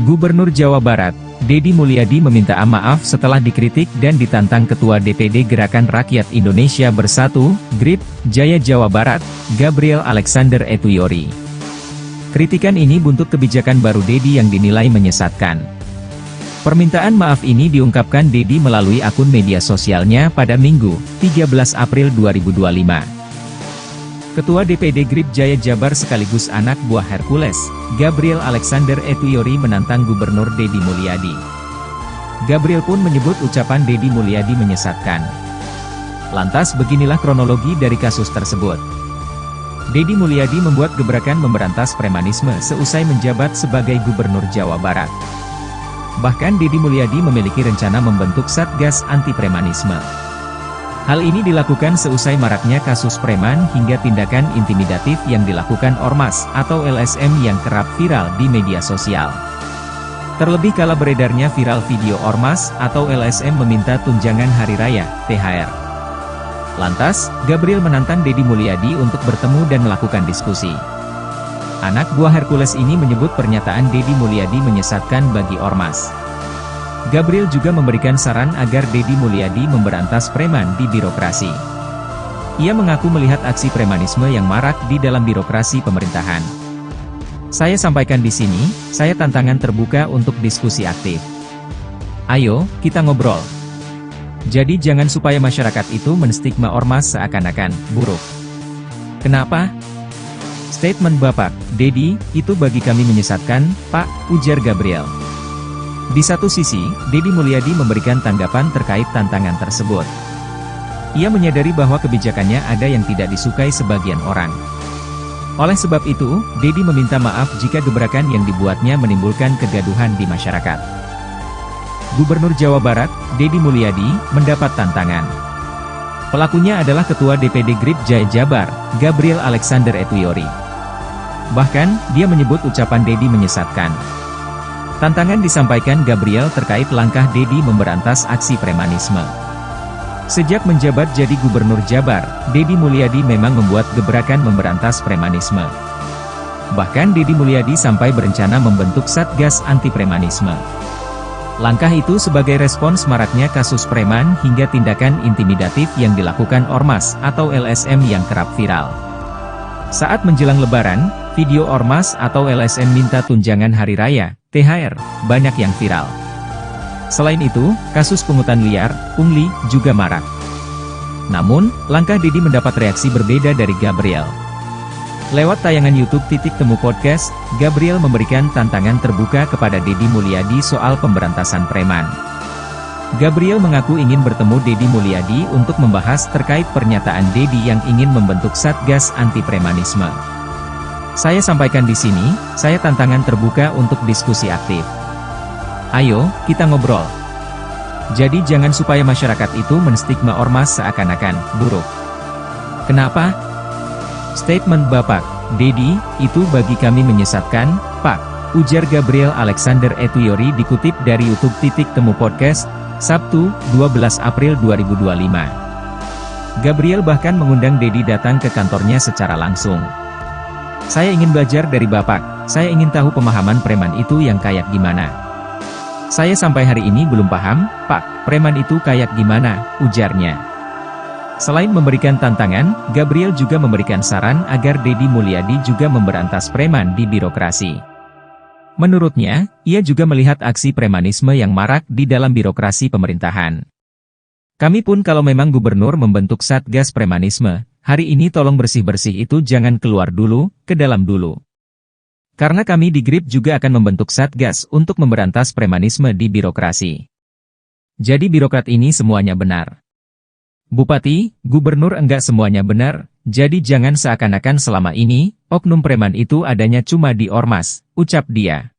Gubernur Jawa Barat, Deddy Mulyadi meminta maaf setelah dikritik dan ditantang Ketua DPD Gerakan Rakyat Indonesia Bersatu, GRIP, Jaya Jawa Barat, Gabriel Alexander Etuyori. Kritikan ini buntut kebijakan baru Deddy yang dinilai menyesatkan. Permintaan maaf ini diungkapkan Deddy melalui akun media sosialnya pada Minggu, 13 April 2025. Ketua DPD GRIP Jaya Jabar sekaligus anak buah Hercules, Gabriel Alexander Etuyori menantang Gubernur Deddy Mulyadi. Gabriel pun menyebut ucapan Deddy Mulyadi menyesatkan. Lantas beginilah kronologi dari kasus tersebut. Deddy Mulyadi membuat gebrakan memberantas premanisme seusai menjabat sebagai Gubernur Jawa Barat. Bahkan Deddy Mulyadi memiliki rencana membentuk Satgas Anti Premanisme. Hal ini dilakukan seusai maraknya kasus preman hingga tindakan intimidatif yang dilakukan ormas atau LSM yang kerap viral di media sosial. Terlebih kala beredarnya viral video ormas atau LSM meminta tunjangan hari raya, THR. Lantas, Gabriel menantang Deddy Mulyadi untuk bertemu dan melakukan diskusi. Anak buah Hercules ini menyebut pernyataan Deddy Mulyadi menyesatkan bagi ormas. Gabriel juga memberikan saran agar Deddy Mulyadi memberantas preman di birokrasi. Ia mengaku melihat aksi premanisme yang marak di dalam birokrasi pemerintahan. Saya sampaikan di sini, saya tantangan terbuka untuk diskusi aktif. Ayo, kita ngobrol. Jadi jangan supaya masyarakat itu menstigma ormas seakan-akan buruk. Kenapa? Statement Bapak, Deddy, itu bagi kami menyesatkan, Pak, ujar Gabriel. Di satu sisi, Deddy Mulyadi memberikan tanggapan terkait tantangan tersebut. Ia menyadari bahwa kebijakannya ada yang tidak disukai sebagian orang. Oleh sebab itu, Deddy meminta maaf jika gebrakan yang dibuatnya menimbulkan kegaduhan di masyarakat. Gubernur Jawa Barat, Deddy Mulyadi, mendapat tantangan. Pelakunya adalah Ketua DPD GRIP Jaya Jabar, Gabriel Alexander Etuyori. Bahkan, dia menyebut ucapan Deddy menyesatkan. Tantangan disampaikan Gabriel terkait langkah Deddy memberantas aksi premanisme. Sejak menjabat jadi Gubernur Jabar, Deddy Mulyadi memang membuat gebrakan memberantas premanisme. Bahkan Deddy Mulyadi sampai berencana membentuk Satgas Anti Premanisme. Langkah itu sebagai respons maraknya kasus preman hingga tindakan intimidatif yang dilakukan ormas atau LSM yang kerap viral. Saat menjelang Lebaran, video ormas atau LSM minta tunjangan hari raya, THR, banyak yang viral. Selain itu, kasus pungutan liar, pungli, juga marak. Namun, langkah Deddy mendapat reaksi berbeda dari Gabriel. Lewat tayangan YouTube Temu Podcast, Gabriel memberikan tantangan terbuka kepada Deddy Mulyadi soal pemberantasan preman. Gabriel mengaku ingin bertemu Deddy Mulyadi untuk membahas terkait pernyataan Deddy yang ingin membentuk Satgas Anti Premanisme. Saya sampaikan di sini, saya tantangan terbuka untuk diskusi aktif. Ayo, kita ngobrol. Jadi jangan supaya masyarakat itu menstigma ormas seakan-akan buruk. Kenapa? Statement Bapak, Deddy, itu bagi kami menyesatkan, Pak, ujar Gabriel Alexander Etuyori dikutip dari YouTube Temu Podcast, Sabtu, 12 April 2025. Gabriel bahkan mengundang Deddy datang ke kantornya secara langsung. Saya ingin belajar dari Bapak, saya ingin tahu pemahaman preman itu yang kayak gimana. Saya sampai hari ini belum paham, Pak, preman itu kayak gimana, ujarnya. Selain memberikan tantangan, Gabriel juga memberikan saran agar Deddy Mulyadi juga memberantas preman di birokrasi. Menurutnya, ia juga melihat aksi premanisme yang marak di dalam birokrasi pemerintahan. Kami pun kalau memang gubernur membentuk Satgas Premanisme, hari ini tolong bersih-bersih itu jangan keluar dulu, ke dalam dulu. Karena kami di GRIP juga akan membentuk Satgas untuk memberantas premanisme di birokrasi. Jadi birokrat ini semuanya benar. Bupati, gubernur enggak semuanya benar, jadi jangan seakan-akan selama ini, oknum preman itu adanya cuma di ormas, ucap dia.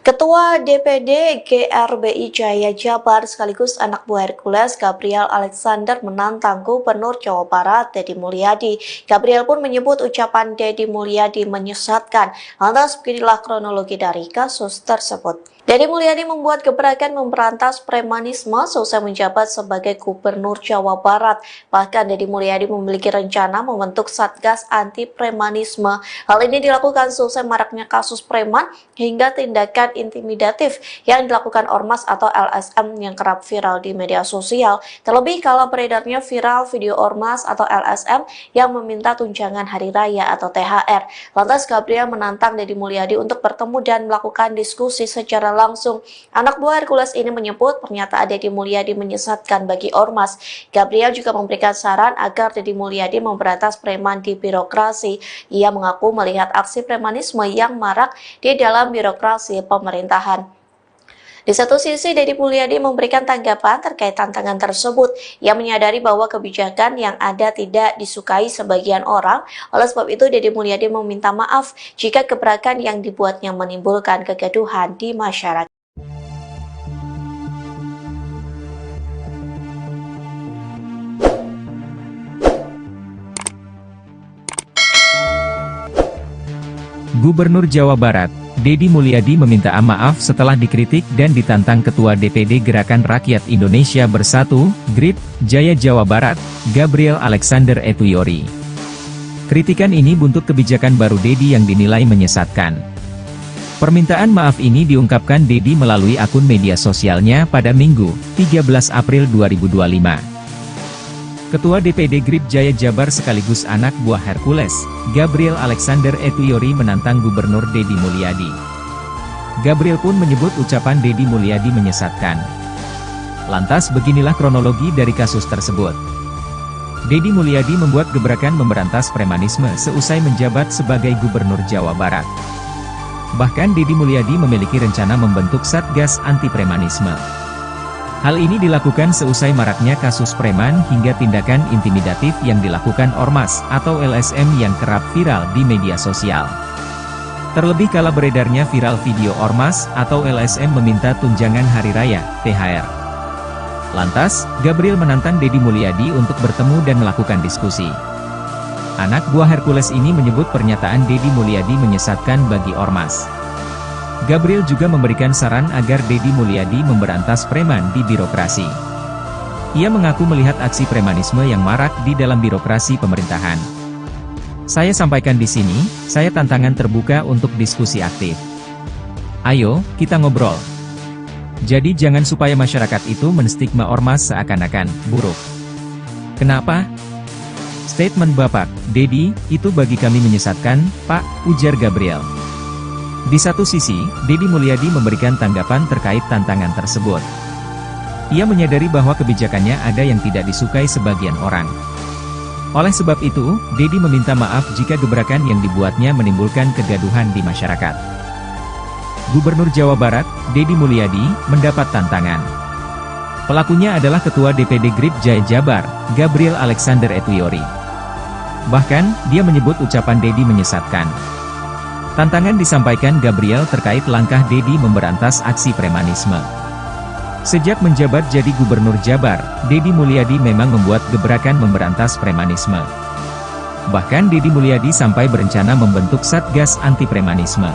Ketua DPD GRBI Jaya Jabar sekaligus anak buah Hercules Gabriel Alexander menantang Gubernur Jawa Barat Deddy Mulyadi. Gabriel pun menyebut ucapan Deddy Mulyadi menyesatkan. Lantas beginilah kronologi dari kasus tersebut. Deddy Mulyadi membuat gebrakan memberantas premanisme selesai menjabat sebagai Gubernur Jawa Barat. Bahkan Deddy Mulyadi memiliki rencana membentuk Satgas Anti Premanisme. Hal ini dilakukan selesai maraknya kasus preman hingga tindakan intimidatif yang dilakukan ormas atau LSM yang kerap viral di media sosial. Terlebih kalau beredarnya viral video ormas atau LSM yang meminta tunjangan hari raya atau THR. Lantas Gabriel menantang Deddy Mulyadi untuk bertemu dan melakukan diskusi secara langsung. Anak buah Hercules ini menyebut pernyataan Deddy Mulyadi menyesatkan bagi ormas. Gabriel juga memberikan saran agar Deddy Mulyadi memberantas preman di birokrasi. Ia mengaku melihat aksi premanisme yang marak di dalam birokrasi pemerintahan. Di satu sisi, Deddy Mulyadi memberikan tanggapan terkait tantangan tersebut. Ia menyadari bahwa kebijakan yang ada tidak disukai sebagian orang. Oleh sebab itu, Deddy Mulyadi meminta maaf jika gebrakan yang dibuatnya menimbulkan kegaduhan di masyarakat. Gubernur Jawa Barat, Deddy Mulyadi meminta maaf setelah dikritik dan ditantang Ketua DPD Gerakan Rakyat Indonesia Bersatu, GRIP, Jaya Jawa Barat, Gabriel Alexander Etuyori. Kritikan ini buntut kebijakan baru Deddy yang dinilai menyesatkan. Permintaan maaf ini diungkapkan Deddy melalui akun media sosialnya pada Minggu, 13 April 2025. Ketua DPD GRIP Jaya Jabar sekaligus anak buah Hercules, Gabriel Alexander Etuyori menantang Gubernur Deddy Mulyadi. Gabriel pun menyebut ucapan Deddy Mulyadi menyesatkan. Lantas beginilah kronologi dari kasus tersebut. Deddy Mulyadi membuat gebrakan memberantas premanisme seusai menjabat sebagai Gubernur Jawa Barat. Bahkan Deddy Mulyadi memiliki rencana membentuk Satgas Anti Premanisme. Hal ini dilakukan seusai maraknya kasus preman hingga tindakan intimidatif yang dilakukan ormas atau LSM yang kerap viral di media sosial. Terlebih kala beredarnya viral video ormas atau LSM meminta tunjangan hari raya, THR. Lantas, Gabriel menantang Deddy Mulyadi untuk bertemu dan melakukan diskusi. Anak buah Hercules ini menyebut pernyataan Deddy Mulyadi menyesatkan bagi ormas. Gabriel juga memberikan saran agar Deddy Mulyadi memberantas preman di birokrasi. Ia mengaku melihat aksi premanisme yang marak di dalam birokrasi pemerintahan. Saya sampaikan di sini, saya tantangan terbuka untuk diskusi aktif. Ayo, kita ngobrol. Jadi jangan supaya masyarakat itu menstigma ormas seakan-akan buruk. Kenapa? Statement Bapak, Deddy, itu bagi kami menyesatkan, Pak, ujar Gabriel. Di satu sisi, Deddy Mulyadi memberikan tanggapan terkait tantangan tersebut. Ia menyadari bahwa kebijakannya ada yang tidak disukai sebagian orang. Oleh sebab itu, Deddy meminta maaf jika gebrakan yang dibuatnya menimbulkan kegaduhan di masyarakat. Gubernur Jawa Barat, Deddy Mulyadi, mendapat tantangan. Pelakunya adalah Ketua DPD GRIP Jaya Jabar, Gabriel Alexander Etuyori. Bahkan, dia menyebut ucapan Deddy menyesatkan. Tantangan disampaikan Gabriel terkait langkah Deddy memberantas aksi premanisme. Sejak menjabat jadi Gubernur Jabar, Deddy Mulyadi memang membuat gebrakan memberantas premanisme. Bahkan Deddy Mulyadi sampai berencana membentuk Satgas Anti Premanisme.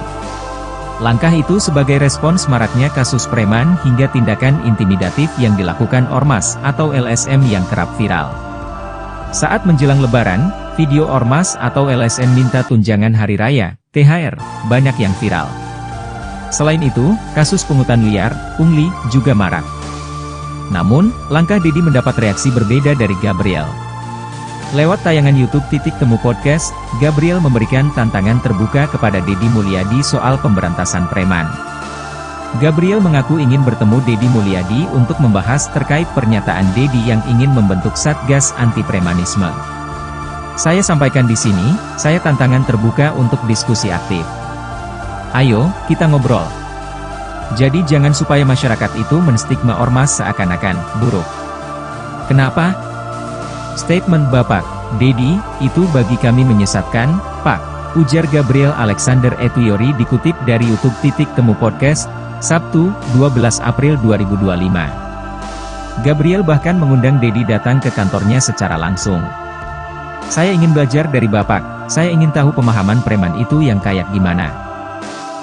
Langkah itu sebagai respons maraknya kasus preman hingga tindakan intimidatif yang dilakukan ormas atau LSM yang kerap viral. Saat menjelang Lebaran, video ormas atau LSM minta tunjangan hari raya, THR, banyak yang viral. Selain itu, kasus pungutan liar, pungli, juga marak. Namun, langkah Deddy mendapat reaksi berbeda dari Gabriel. Lewat tayangan YouTube Temu Podcast, Gabriel memberikan tantangan terbuka kepada Deddy Mulyadi soal pemberantasan preman. Gabriel mengaku ingin bertemu Deddy Mulyadi untuk membahas terkait pernyataan Deddy yang ingin membentuk Satgas Anti Premanisme. Saya sampaikan di sini, saya tantangan terbuka untuk diskusi aktif. Ayo, kita ngobrol. Jadi jangan supaya masyarakat itu menstigma ormas seakan-akan buruk. Kenapa? Statement Bapak Dedi, itu bagi kami menyesatkan, Pak, ujar Gabriel Alexander Etuyori dikutip dari YouTube Temu Podcast, Sabtu, 12 April 2025. Gabriel bahkan mengundang Dedi datang ke kantornya secara langsung. Saya ingin belajar dari Bapak, saya ingin tahu pemahaman preman itu yang kayak gimana.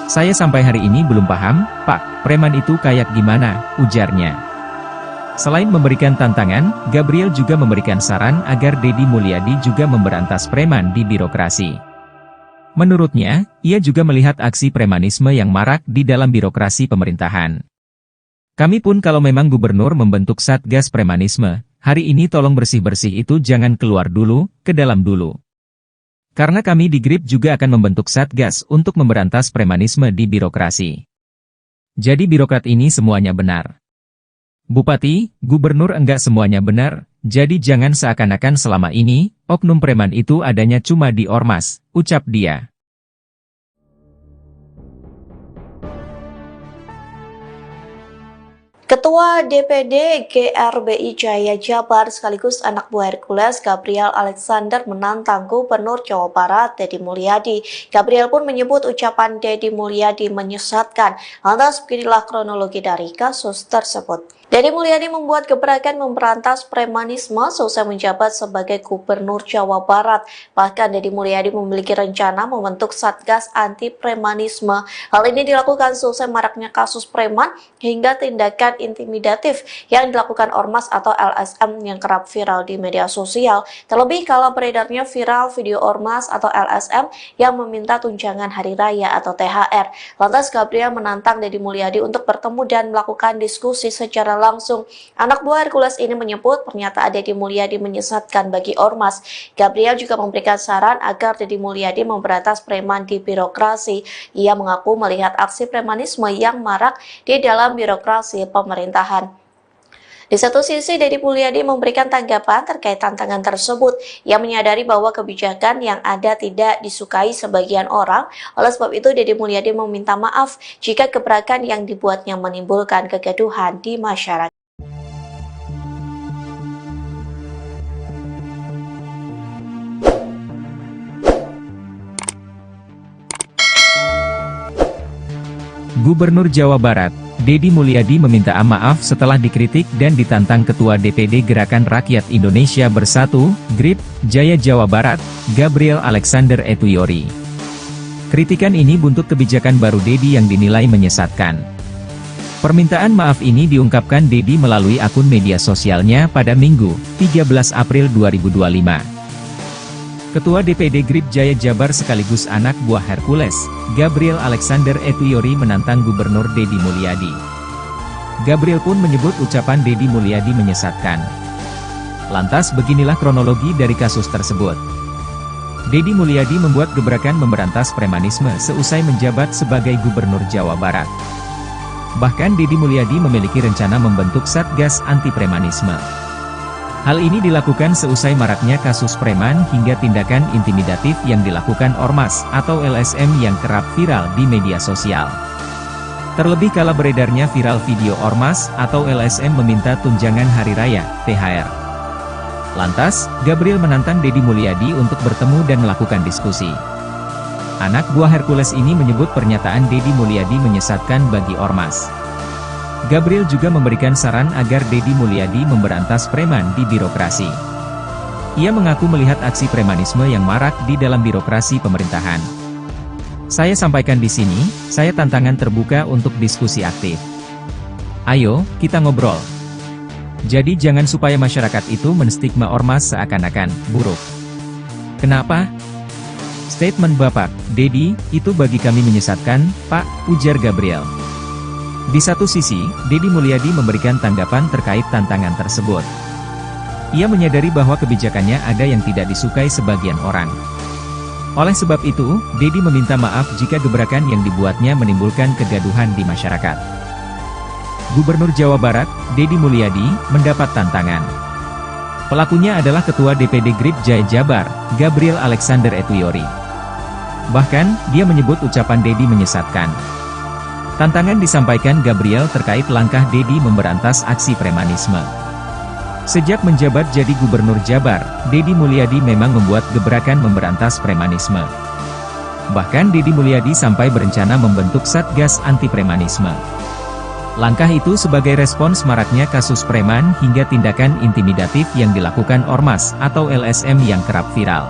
Saya sampai hari ini belum paham, Pak, preman itu kayak gimana, ujarnya. Selain memberikan tantangan, Gabriel juga memberikan saran agar Dedi Mulyadi juga memberantas preman di birokrasi. Menurutnya, ia juga melihat aksi premanisme yang marak di dalam birokrasi pemerintahan. Kami pun kalau memang gubernur membentuk Satgas Premanisme, hari ini tolong bersih-bersih itu jangan keluar dulu, ke dalam dulu. Karena kami di GRIP juga akan membentuk Satgas untuk memberantas premanisme di birokrasi. Jadi birokrat ini semuanya benar. Bupati, gubernur enggak semuanya benar, jadi jangan seakan-akan selama ini, oknum preman itu adanya cuma di ormas, ucap dia. Ketua DPD GRBI Jaya Jabar sekaligus anak buah Hercules Gabriel Alexander menantang Gubernur Jawa Barat Dedi Mulyadi. Gabriel pun menyebut ucapan Dedi Mulyadi menyesatkan. Lantas beginilah kronologi dari kasus tersebut. Dedi Mulyadi membuat gebrakan memberantas premanisme seusai menjabat sebagai Gubernur Jawa Barat. Bahkan Dedi Mulyadi memiliki rencana membentuk Satgas Anti Premanisme. Hal ini dilakukan seusai maraknya kasus preman hingga tindakan intimidatif yang dilakukan ormas atau LSM yang kerap viral di media sosial. Terlebih kala beredarnya viral video ormas atau LSM yang meminta tunjangan hari raya atau THR. Lantas Gabriel menantang Dedi Mulyadi untuk bertemu dan melakukan diskusi secara langsung. Anak buah Hercules ini menyebut pernyataan Dedi Mulyadi menyesatkan bagi ormas. Gabriel juga memberikan saran agar Dedi Mulyadi memberantas preman di birokrasi. Ia mengaku melihat aksi premanisme yang marak di dalam birokrasi pemerintahan. Di satu sisi, Dedi Mulyadi memberikan tanggapan terkait tantangan tersebut. Ia menyadari bahwa kebijakan yang ada tidak disukai sebagian orang. Oleh sebab itu, Dedi Mulyadi meminta maaf jika gebrakan yang dibuatnya menimbulkan kegaduhan di masyarakat. Gubernur Jawa Barat, Dedi Mulyadi meminta maaf setelah dikritik dan ditantang Ketua DPD Gerakan Rakyat Indonesia Bersatu, GRIP, Jaya Jawa Barat, Gabriel Alexander Etuyori. Kritikan ini buntut kebijakan baru Dedi yang dinilai menyesatkan. Permintaan maaf ini diungkapkan Dedi melalui akun media sosialnya pada Minggu, 13 April 2025. Ketua DPD GRIP Jaya Jabar sekaligus anak buah Hercules, Gabriel Alexander Etuyori menantang Gubernur Dedi Mulyadi. Gabriel pun menyebut ucapan Dedi Mulyadi menyesatkan. Lantas beginilah kronologi dari kasus tersebut. Dedi Mulyadi membuat gebrakan memberantas premanisme seusai menjabat sebagai Gubernur Jawa Barat. Bahkan Dedi Mulyadi memiliki rencana membentuk Satgas Anti Premanisme. Hal ini dilakukan seusai maraknya kasus preman hingga tindakan intimidatif yang dilakukan ormas atau LSM yang kerap viral di media sosial. Terlebih kala beredarnya viral video ormas atau LSM meminta tunjangan hari raya, THR. Lantas, Gabriel menantang Dedi Mulyadi untuk bertemu dan melakukan diskusi. Anak buah Hercules ini menyebut pernyataan Dedi Mulyadi menyesatkan bagi ormas. Gabriel juga memberikan saran agar Dedi Mulyadi memberantas preman di birokrasi. Ia mengaku melihat aksi premanisme yang marak di dalam birokrasi pemerintahan. Saya sampaikan di sini, saya tantangan terbuka untuk diskusi aktif. Ayo, kita ngobrol. Jadi jangan supaya masyarakat itu menstigma ormas seakan-akan buruk. Kenapa? Statement Bapak Dedi, itu bagi kami menyesatkan, Pak, ujar Gabriel. Di satu sisi, Dedi Mulyadi memberikan tanggapan terkait tantangan tersebut. Ia menyadari bahwa kebijakannya ada yang tidak disukai sebagian orang. Oleh sebab itu, Dedi meminta maaf jika gebrakan yang dibuatnya menimbulkan kegaduhan di masyarakat. Gubernur Jawa Barat, Dedi Mulyadi, mendapat tantangan. Pelakunya adalah Ketua DPD GRIP Jaya Jabar, Gabriel Alexander Etuyori. Bahkan, dia menyebut ucapan Dedi menyesatkan. Tantangan disampaikan Gabriel terkait langkah Dedi memberantas aksi premanisme. Sejak menjabat jadi Gubernur Jabar, Dedi Mulyadi memang membuat gebrakan memberantas premanisme. Bahkan Dedi Mulyadi sampai berencana membentuk Satgas Anti Premanisme. Langkah itu sebagai respons maraknya kasus preman hingga tindakan intimidatif yang dilakukan Ormas atau LSM yang kerap viral.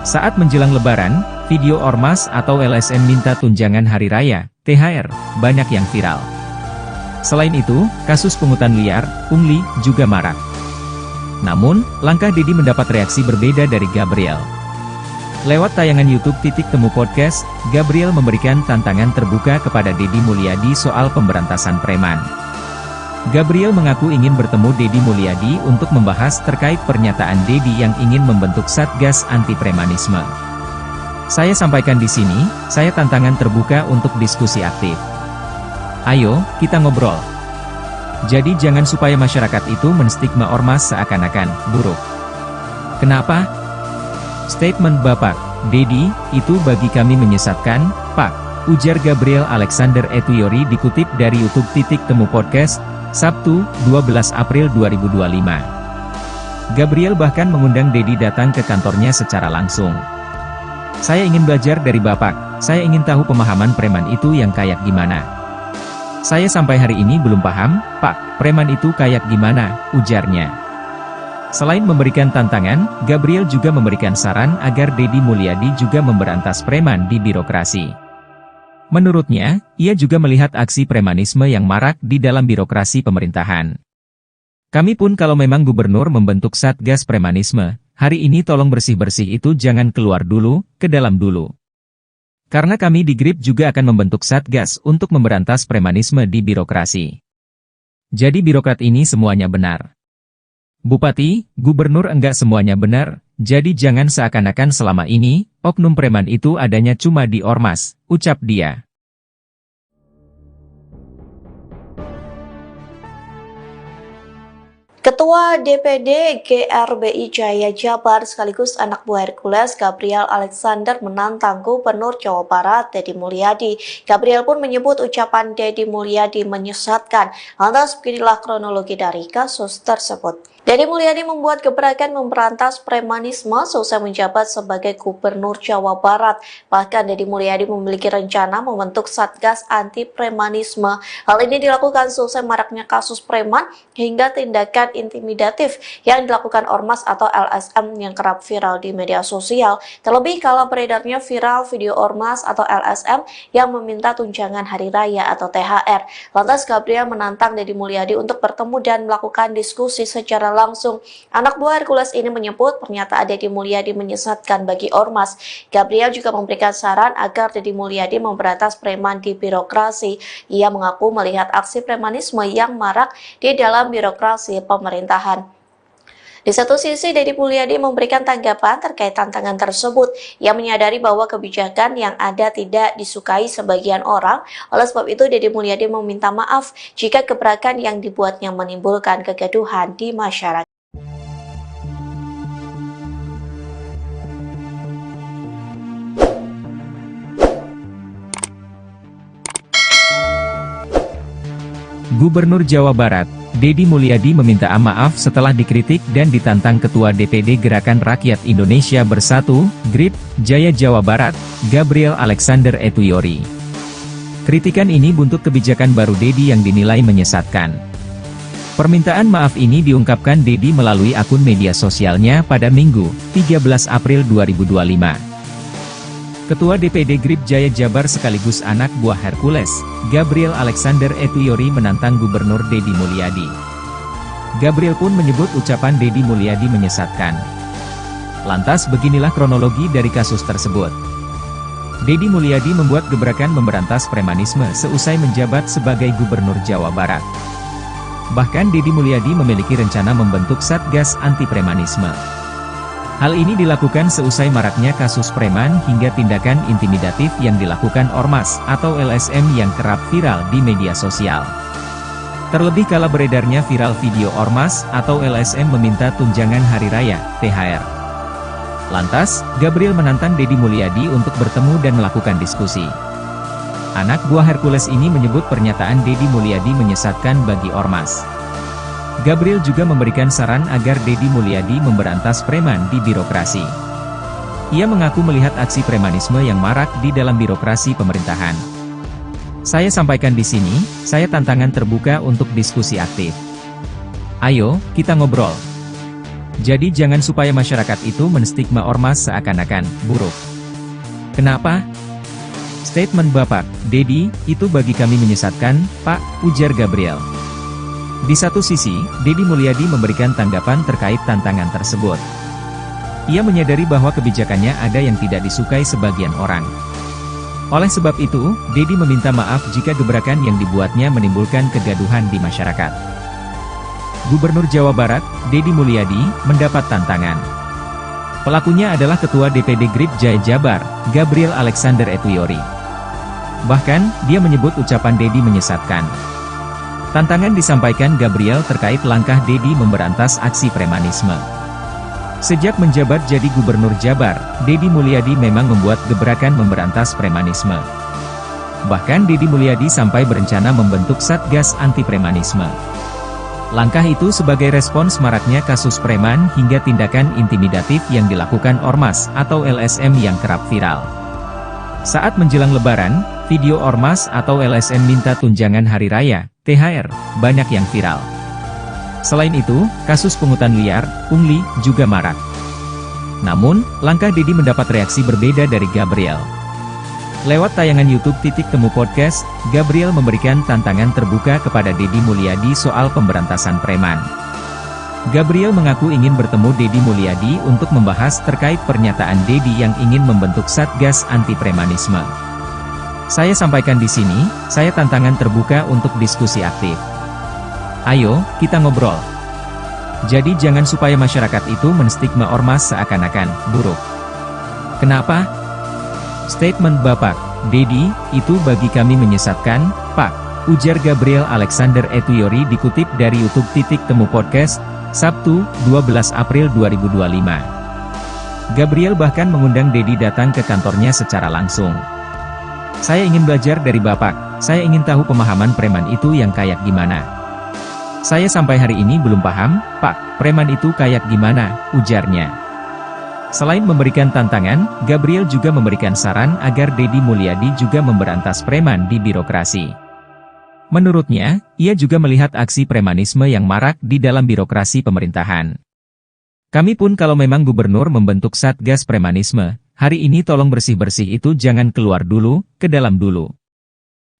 Saat menjelang Lebaran, video Ormas atau LSM minta tunjangan hari raya, THR, banyak yang viral. Selain itu, kasus pungutan liar, pungli, juga marak. Namun, langkah Dedi mendapat reaksi berbeda dari Gabriel. Lewat tayangan YouTube Titik Temu Podcast, Gabriel memberikan tantangan terbuka kepada Dedi Mulyadi soal pemberantasan preman. Gabriel mengaku ingin bertemu Dedi Mulyadi untuk membahas terkait pernyataan Dedi yang ingin membentuk Satgas Anti Premanisme. Saya sampaikan di sini, saya tantangan terbuka untuk diskusi aktif. Ayo, kita ngobrol. Jadi jangan supaya masyarakat itu menstigma Ormas seakan-akan buruk. Kenapa? Statement Bapak Dedi, itu bagi kami menyesatkan, Pak, ujar Gabriel Alexander Etuyori dikutip dari YouTube Titik Temu Podcast, Sabtu, 12 April 2025. Gabriel bahkan mengundang Dedi datang ke kantornya secara langsung. Saya ingin belajar dari Bapak, saya ingin tahu pemahaman preman itu yang kayak gimana. Saya sampai hari ini belum paham, Pak, preman itu kayak gimana, ujarnya. Selain memberikan tantangan, Gabriel juga memberikan saran agar Dedi Mulyadi juga memberantas preman di birokrasi. Menurutnya, ia juga melihat aksi premanisme yang marak di dalam birokrasi pemerintahan. Kami pun kalau memang gubernur membentuk Satgas Premanisme, hari ini tolong bersih-bersih itu jangan keluar dulu, ke dalam dulu. Karena kami di GRIP juga akan membentuk Satgas untuk memberantas premanisme di birokrasi. Jadi birokrat ini semuanya benar. Bupati, gubernur enggak semuanya benar, jadi jangan seakan-akan selama ini, oknum preman itu adanya cuma di Ormas, ucap dia. Ketua DPD GRBI Jaya Jabar sekaligus anak buah Hercules Gabriel Alexander menantang Gubernur Jawa Barat Dedi Mulyadi. Gabriel pun menyebut ucapan Dedi Mulyadi menyesatkan. Lantas beginilah kronologi dari kasus tersebut. Dedi Mulyadi membuat gebrakan memberantas premanisme seusai menjabat sebagai Gubernur Jawa Barat. Bahkan Dedi Mulyadi memiliki rencana membentuk Satgas Anti Premanisme. Hal ini dilakukan seusai maraknya kasus preman hingga tindakan intimidatif yang dilakukan Ormas atau LSM yang kerap viral di media sosial. Terlebih kala beredarnya viral video Ormas atau LSM yang meminta tunjangan hari raya atau THR. Lantas Gabriel menantang Dedi Mulyadi untuk bertemu dan melakukan diskusi secara langsung. Anak buah Hercules ini menyebut pernyataan Dedi Mulyadi menyesatkan bagi Ormas. Gabriel juga memberikan saran agar Dedi Mulyadi memberantas preman di birokrasi. Ia mengaku melihat aksi premanisme yang marak di dalam birokrasi pemerintahan. Di satu sisi, Dedi Mulyadi memberikan tanggapan terkait tantangan tersebut. Ia menyadari bahwa kebijakan yang ada tidak disukai sebagian orang. Oleh sebab itu, Dedi Mulyadi meminta maaf jika gebrakan yang dibuatnya menimbulkan kegaduhan di masyarakat. Gubernur Jawa Barat, Dedi Mulyadi meminta maaf setelah dikritik dan ditantang Ketua DPD Gerakan Rakyat Indonesia Bersatu, GRIP, Jaya Jawa Barat, Gabriel Alexander Etuyori. Kritikan ini buntut kebijakan baru Dedi yang dinilai menyesatkan. Permintaan maaf ini diungkapkan Dedi melalui akun media sosialnya pada Minggu, 13 April 2025. Ketua DPD GRIP Jaya Jabar sekaligus anak buah Hercules, Gabriel Alexander Etuyori menantang Gubernur Dedi Mulyadi. Gabriel pun menyebut ucapan Dedi Mulyadi menyesatkan. Lantas beginilah kronologi dari kasus tersebut. Dedi Mulyadi membuat gebrakan memberantas premanisme seusai menjabat sebagai Gubernur Jawa Barat. Bahkan Dedi Mulyadi memiliki rencana membentuk Satgas Anti Premanisme. Hal ini dilakukan seusai maraknya kasus preman hingga tindakan intimidatif yang dilakukan Ormas atau LSM yang kerap viral di media sosial. Terlebih kala beredarnya viral video Ormas atau LSM meminta tunjangan hari raya, THR. Lantas, Gabriel menantang Deddy Mulyadi untuk bertemu dan melakukan diskusi. Anak buah Hercules ini menyebut pernyataan Deddy Mulyadi menyesatkan bagi ormas. Gabriel juga memberikan saran agar Deddy Mulyadi memberantas preman di birokrasi. Ia mengaku melihat aksi premanisme yang marak di dalam birokrasi pemerintahan. Saya sampaikan di sini, saya tantangan terbuka untuk diskusi aktif. Ayo, kita ngobrol. Jadi jangan supaya masyarakat itu menstigma ormas seakan-akan buruk. Kenapa? Statement Bapak, Deddy, itu bagi kami menyesatkan, Pak, ujar Gabriel. Di satu sisi, Deddy Mulyadi memberikan tanggapan terkait tantangan tersebut. Ia menyadari bahwa kebijakannya ada yang tidak disukai sebagian orang. Oleh sebab itu, Deddy meminta maaf jika gebrakan yang dibuatnya menimbulkan kegaduhan di masyarakat. Gubernur Jawa Barat, Deddy Mulyadi, mendapat tantangan. Pelakunya adalah Ketua DPD GRIP Jaya Jabar, Gabriel Alexander Etuyori. Bahkan, dia menyebut ucapan Deddy menyesatkan. Tantangan disampaikan Gabriel terkait langkah Deddy memberantas aksi premanisme. Sejak menjabat jadi Gubernur Jabar, Deddy Mulyadi memang membuat gebrakan memberantas premanisme. Bahkan Deddy Mulyadi sampai berencana membentuk Satgas Anti Premanisme. Langkah itu sebagai respons maraknya kasus preman hingga tindakan intimidatif yang dilakukan ormas atau LSM yang kerap viral. Saat menjelang Lebaran, video ormas atau LSM minta tunjangan hari raya, THR, banyak yang viral. Selain itu, kasus pungutan liar, pungli, juga marak. Namun, langkah Deddy mendapat reaksi berbeda dari Gabriel. Lewat tayangan YouTube Temu Podcast, Gabriel memberikan tantangan terbuka kepada Deddy Mulyadi soal pemberantasan preman. Gabriel mengaku ingin bertemu Deddy Mulyadi untuk membahas terkait pernyataan Deddy yang ingin membentuk Satgas Anti Premanisme. Saya sampaikan di sini, saya tantangan terbuka untuk diskusi aktif. Ayo, kita ngobrol. Jadi jangan supaya masyarakat itu menstigma ormas seakan-akan buruk. Kenapa? Statement Bapak, Deddy, itu bagi kami menyesatkan, Pak, ujar Gabriel Alexander Etuyori dikutip dari YouTube Temu Podcast, Sabtu, 12 April 2025. Gabriel bahkan mengundang Deddy datang ke kantornya secara langsung. Saya ingin belajar dari Bapak, saya ingin tahu pemahaman preman itu yang kayak gimana. Saya sampai hari ini belum paham, Pak, preman itu kayak gimana, ujarnya. Selain memberikan tantangan, Gabriel juga memberikan saran agar Deddy Mulyadi juga memberantas preman di birokrasi. Menurutnya, ia juga melihat aksi premanisme yang marak di dalam birokrasi pemerintahan. Kami pun kalau memang gubernur membentuk Satgas Premanisme, hari ini tolong bersih-bersih itu jangan keluar dulu, ke dalam dulu.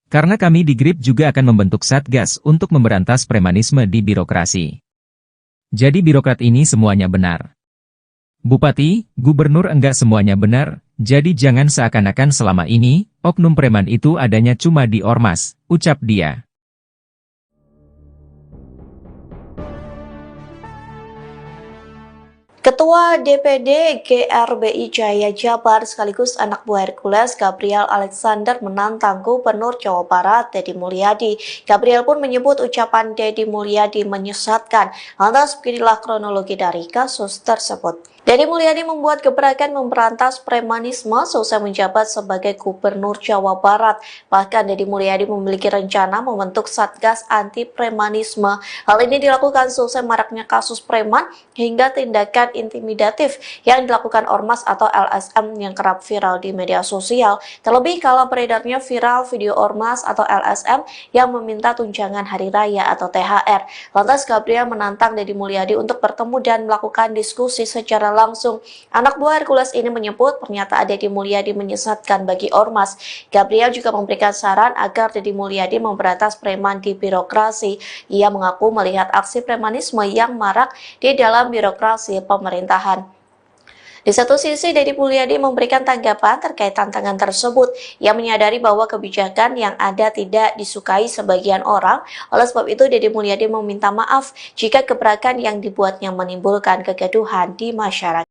Karena kami di GRIP juga akan membentuk Satgas untuk memberantas premanisme di birokrasi. Jadi birokrat ini semuanya benar. Bupati, gubernur enggak semuanya benar, jadi jangan seakan-akan selama ini, oknum preman itu adanya cuma di ormas, ucap dia. Ketua DPD GRBI Jaya Jabar sekaligus anak buah Hercules Gabriel Alexander menantang Gubernur Jawa Barat Deddy Mulyadi. Gabriel pun menyebut ucapan Deddy Mulyadi menyesatkan. Lantas beginilah kronologi dari kasus tersebut. Deddy Mulyadi membuat gebrakan memberantas premanisme seusai menjabat sebagai Gubernur Jawa Barat. Bahkan Deddy Mulyadi memiliki rencana membentuk Satgas Anti Premanisme. Hal ini dilakukan seusai maraknya kasus preman hingga tindakan intimidatif yang dilakukan ormas atau LSM yang kerap viral di media sosial. Terlebih kala beredarnya viral video ormas atau LSM yang meminta tunjangan hari raya atau THR. Lantas Gabriel menantang Deddy Mulyadi untuk bertemu dan melakukan diskusi secara langsung. Anak buah Hercules ini menyebut pernyataan Deddy Mulyadi menyesatkan bagi ormas. Gabriel juga memberikan saran agar Deddy Mulyadi memberantas preman di birokrasi. Ia mengaku melihat aksi premanisme yang marak di dalam birokrasi pemerintahan. Di satu sisi, Deddy Mulyadi memberikan tanggapan terkait tantangan tersebut. Ia menyadari bahwa kebijakan yang ada tidak disukai sebagian orang. Oleh sebab itu, Deddy Mulyadi meminta maaf jika gebrakan yang dibuatnya menimbulkan kegaduhan di masyarakat.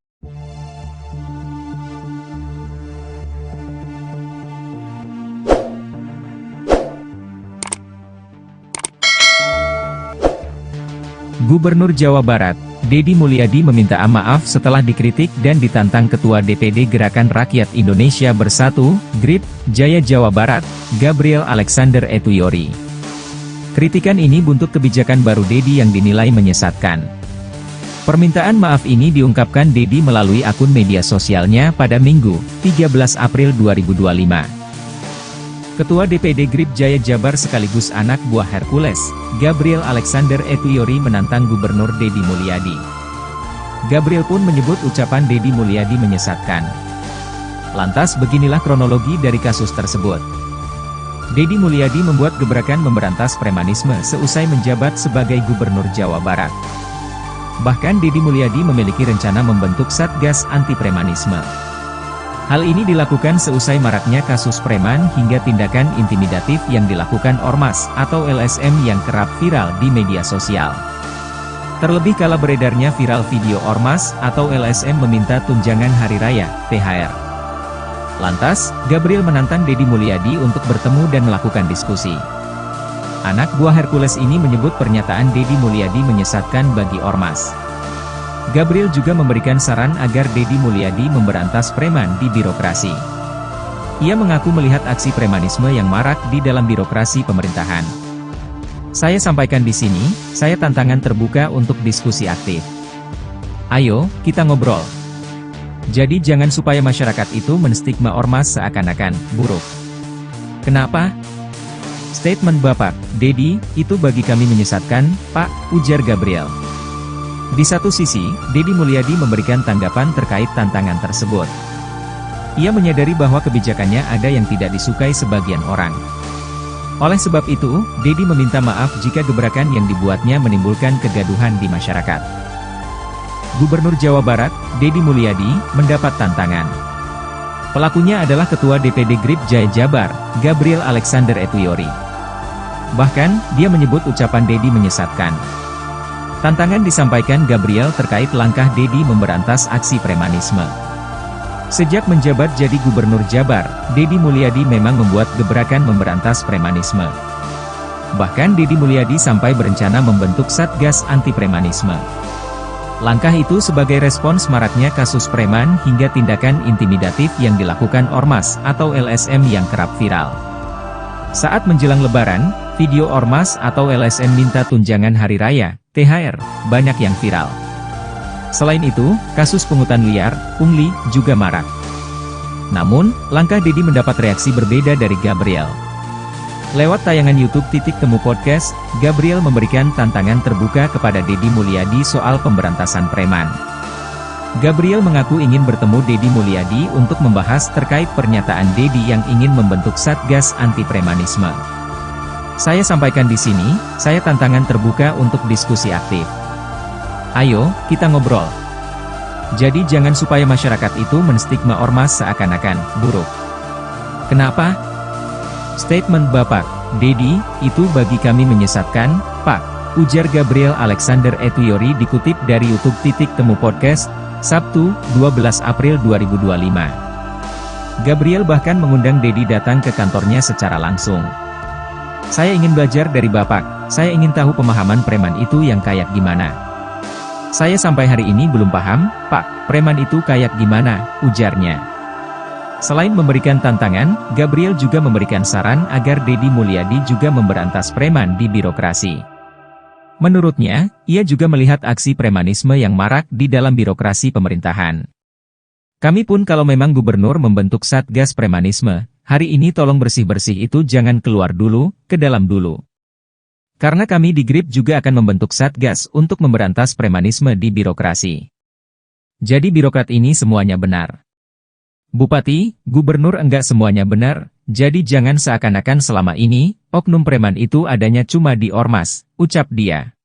Gubernur Jawa Barat, Deddy Mulyadi meminta maaf setelah dikritik dan ditantang Ketua DPD Gerakan Rakyat Indonesia Bersatu, GRIP, Jaya Jawa Barat, Gabriel Alexander Etuyori. Kritikan ini buntut kebijakan baru Deddy yang dinilai menyesatkan. Permintaan maaf ini diungkapkan Deddy melalui akun media sosialnya pada Minggu, 13 April 2025. Ketua DPD GRIP Jaya Jabar sekaligus anak buah Hercules, Gabriel Alexander Etuyori menantang Gubernur Deddy Mulyadi. Gabriel pun menyebut ucapan Deddy Mulyadi menyesatkan. Lantas beginilah kronologi dari kasus tersebut. Deddy Mulyadi membuat gebrakan memberantas premanisme seusai menjabat sebagai Gubernur Jawa Barat. Bahkan Deddy Mulyadi memiliki rencana membentuk Satgas Anti Premanisme. Hal ini dilakukan seusai maraknya kasus preman hingga tindakan intimidatif yang dilakukan Ormas atau LSM yang kerap viral di media sosial. Terlebih kala beredarnya viral video Ormas atau LSM meminta tunjangan hari raya, THR. Lantas, Gabriel menantang Deddy Mulyadi untuk bertemu dan melakukan diskusi. Anak buah Hercules ini menyebut pernyataan Deddy Mulyadi menyesatkan bagi Ormas. Gabriel juga memberikan saran agar Deddy Mulyadi memberantas preman di birokrasi. Ia mengaku melihat aksi premanisme yang marak di dalam birokrasi pemerintahan. Saya sampaikan di sini, saya tantangan terbuka untuk diskusi aktif. Ayo, kita ngobrol. Jadi jangan supaya masyarakat itu menstigma Ormas seakan-akan buruk. Kenapa? Statement Bapak, Deddy, itu bagi kami menyesatkan, Pak, ujar Gabriel. Di satu sisi, Deddy Mulyadi memberikan tanggapan terkait tantangan tersebut. Ia menyadari bahwa kebijakannya ada yang tidak disukai sebagian orang. Oleh sebab itu, Deddy meminta maaf jika gebrakan yang dibuatnya menimbulkan kegaduhan di masyarakat. Gubernur Jawa Barat, Deddy Mulyadi, mendapat tantangan. Pelakunya adalah Ketua DPD GRIP Jaya Jabar, Gabriel Alexander Etuyori. Bahkan, dia menyebut ucapan Deddy menyesatkan. Tantangan disampaikan Gabriel terkait langkah Deddy memberantas aksi premanisme. Sejak menjabat jadi Gubernur Jabar, Deddy Mulyadi memang membuat gebrakan memberantas premanisme. Bahkan Deddy Mulyadi sampai berencana membentuk Satgas Anti Premanisme. Langkah itu sebagai respons maraknya kasus preman hingga tindakan intimidatif yang dilakukan Ormas atau LSM yang kerap viral. Saat menjelang Lebaran, video Ormas atau LSM minta tunjangan hari raya, THR, banyak yang viral. Selain itu, kasus pungutan liar, pungli, juga marak. Namun, langkah Deddy mendapat reaksi berbeda dari Gabriel. Lewat tayangan YouTube Temu Podcast, Gabriel memberikan tantangan terbuka kepada Deddy Mulyadi soal pemberantasan preman. Gabriel mengaku ingin bertemu Deddy Mulyadi untuk membahas terkait pernyataan Deddy yang ingin membentuk Satgas Anti Premanisme. Saya sampaikan di sini, saya tantangan terbuka untuk diskusi aktif. Ayo, kita ngobrol. Jadi jangan supaya masyarakat itu menstigma Ormas seakan-akan buruk. Kenapa? Statement Bapak, Deddy, itu bagi kami menyesatkan, Pak, ujar Gabriel Alexander Etuyori dikutip dari YouTube Temu Podcast, Sabtu, 12 April 2025. Gabriel bahkan mengundang Deddy datang ke kantornya secara langsung. Saya ingin belajar dari Bapak, saya ingin tahu pemahaman preman itu yang kayak gimana. Saya sampai hari ini belum paham, Pak, preman itu kayak gimana, ujarnya. Selain memberikan tantangan, Gabriel juga memberikan saran agar Deddy Mulyadi juga memberantas preman di birokrasi. Menurutnya, ia juga melihat aksi premanisme yang marak di dalam birokrasi pemerintahan. Kami pun kalau memang gubernur membentuk Satgas Premanisme, hari ini tolong bersih-bersih itu jangan keluar dulu, ke dalam dulu. Karena kami di GRIP juga akan membentuk Satgas untuk memberantas premanisme di birokrasi. Jadi birokrat ini semuanya benar. Bupati, gubernur enggak semuanya benar, jadi jangan seakan-akan selama ini, oknum preman itu adanya cuma di Ormas, ucap dia.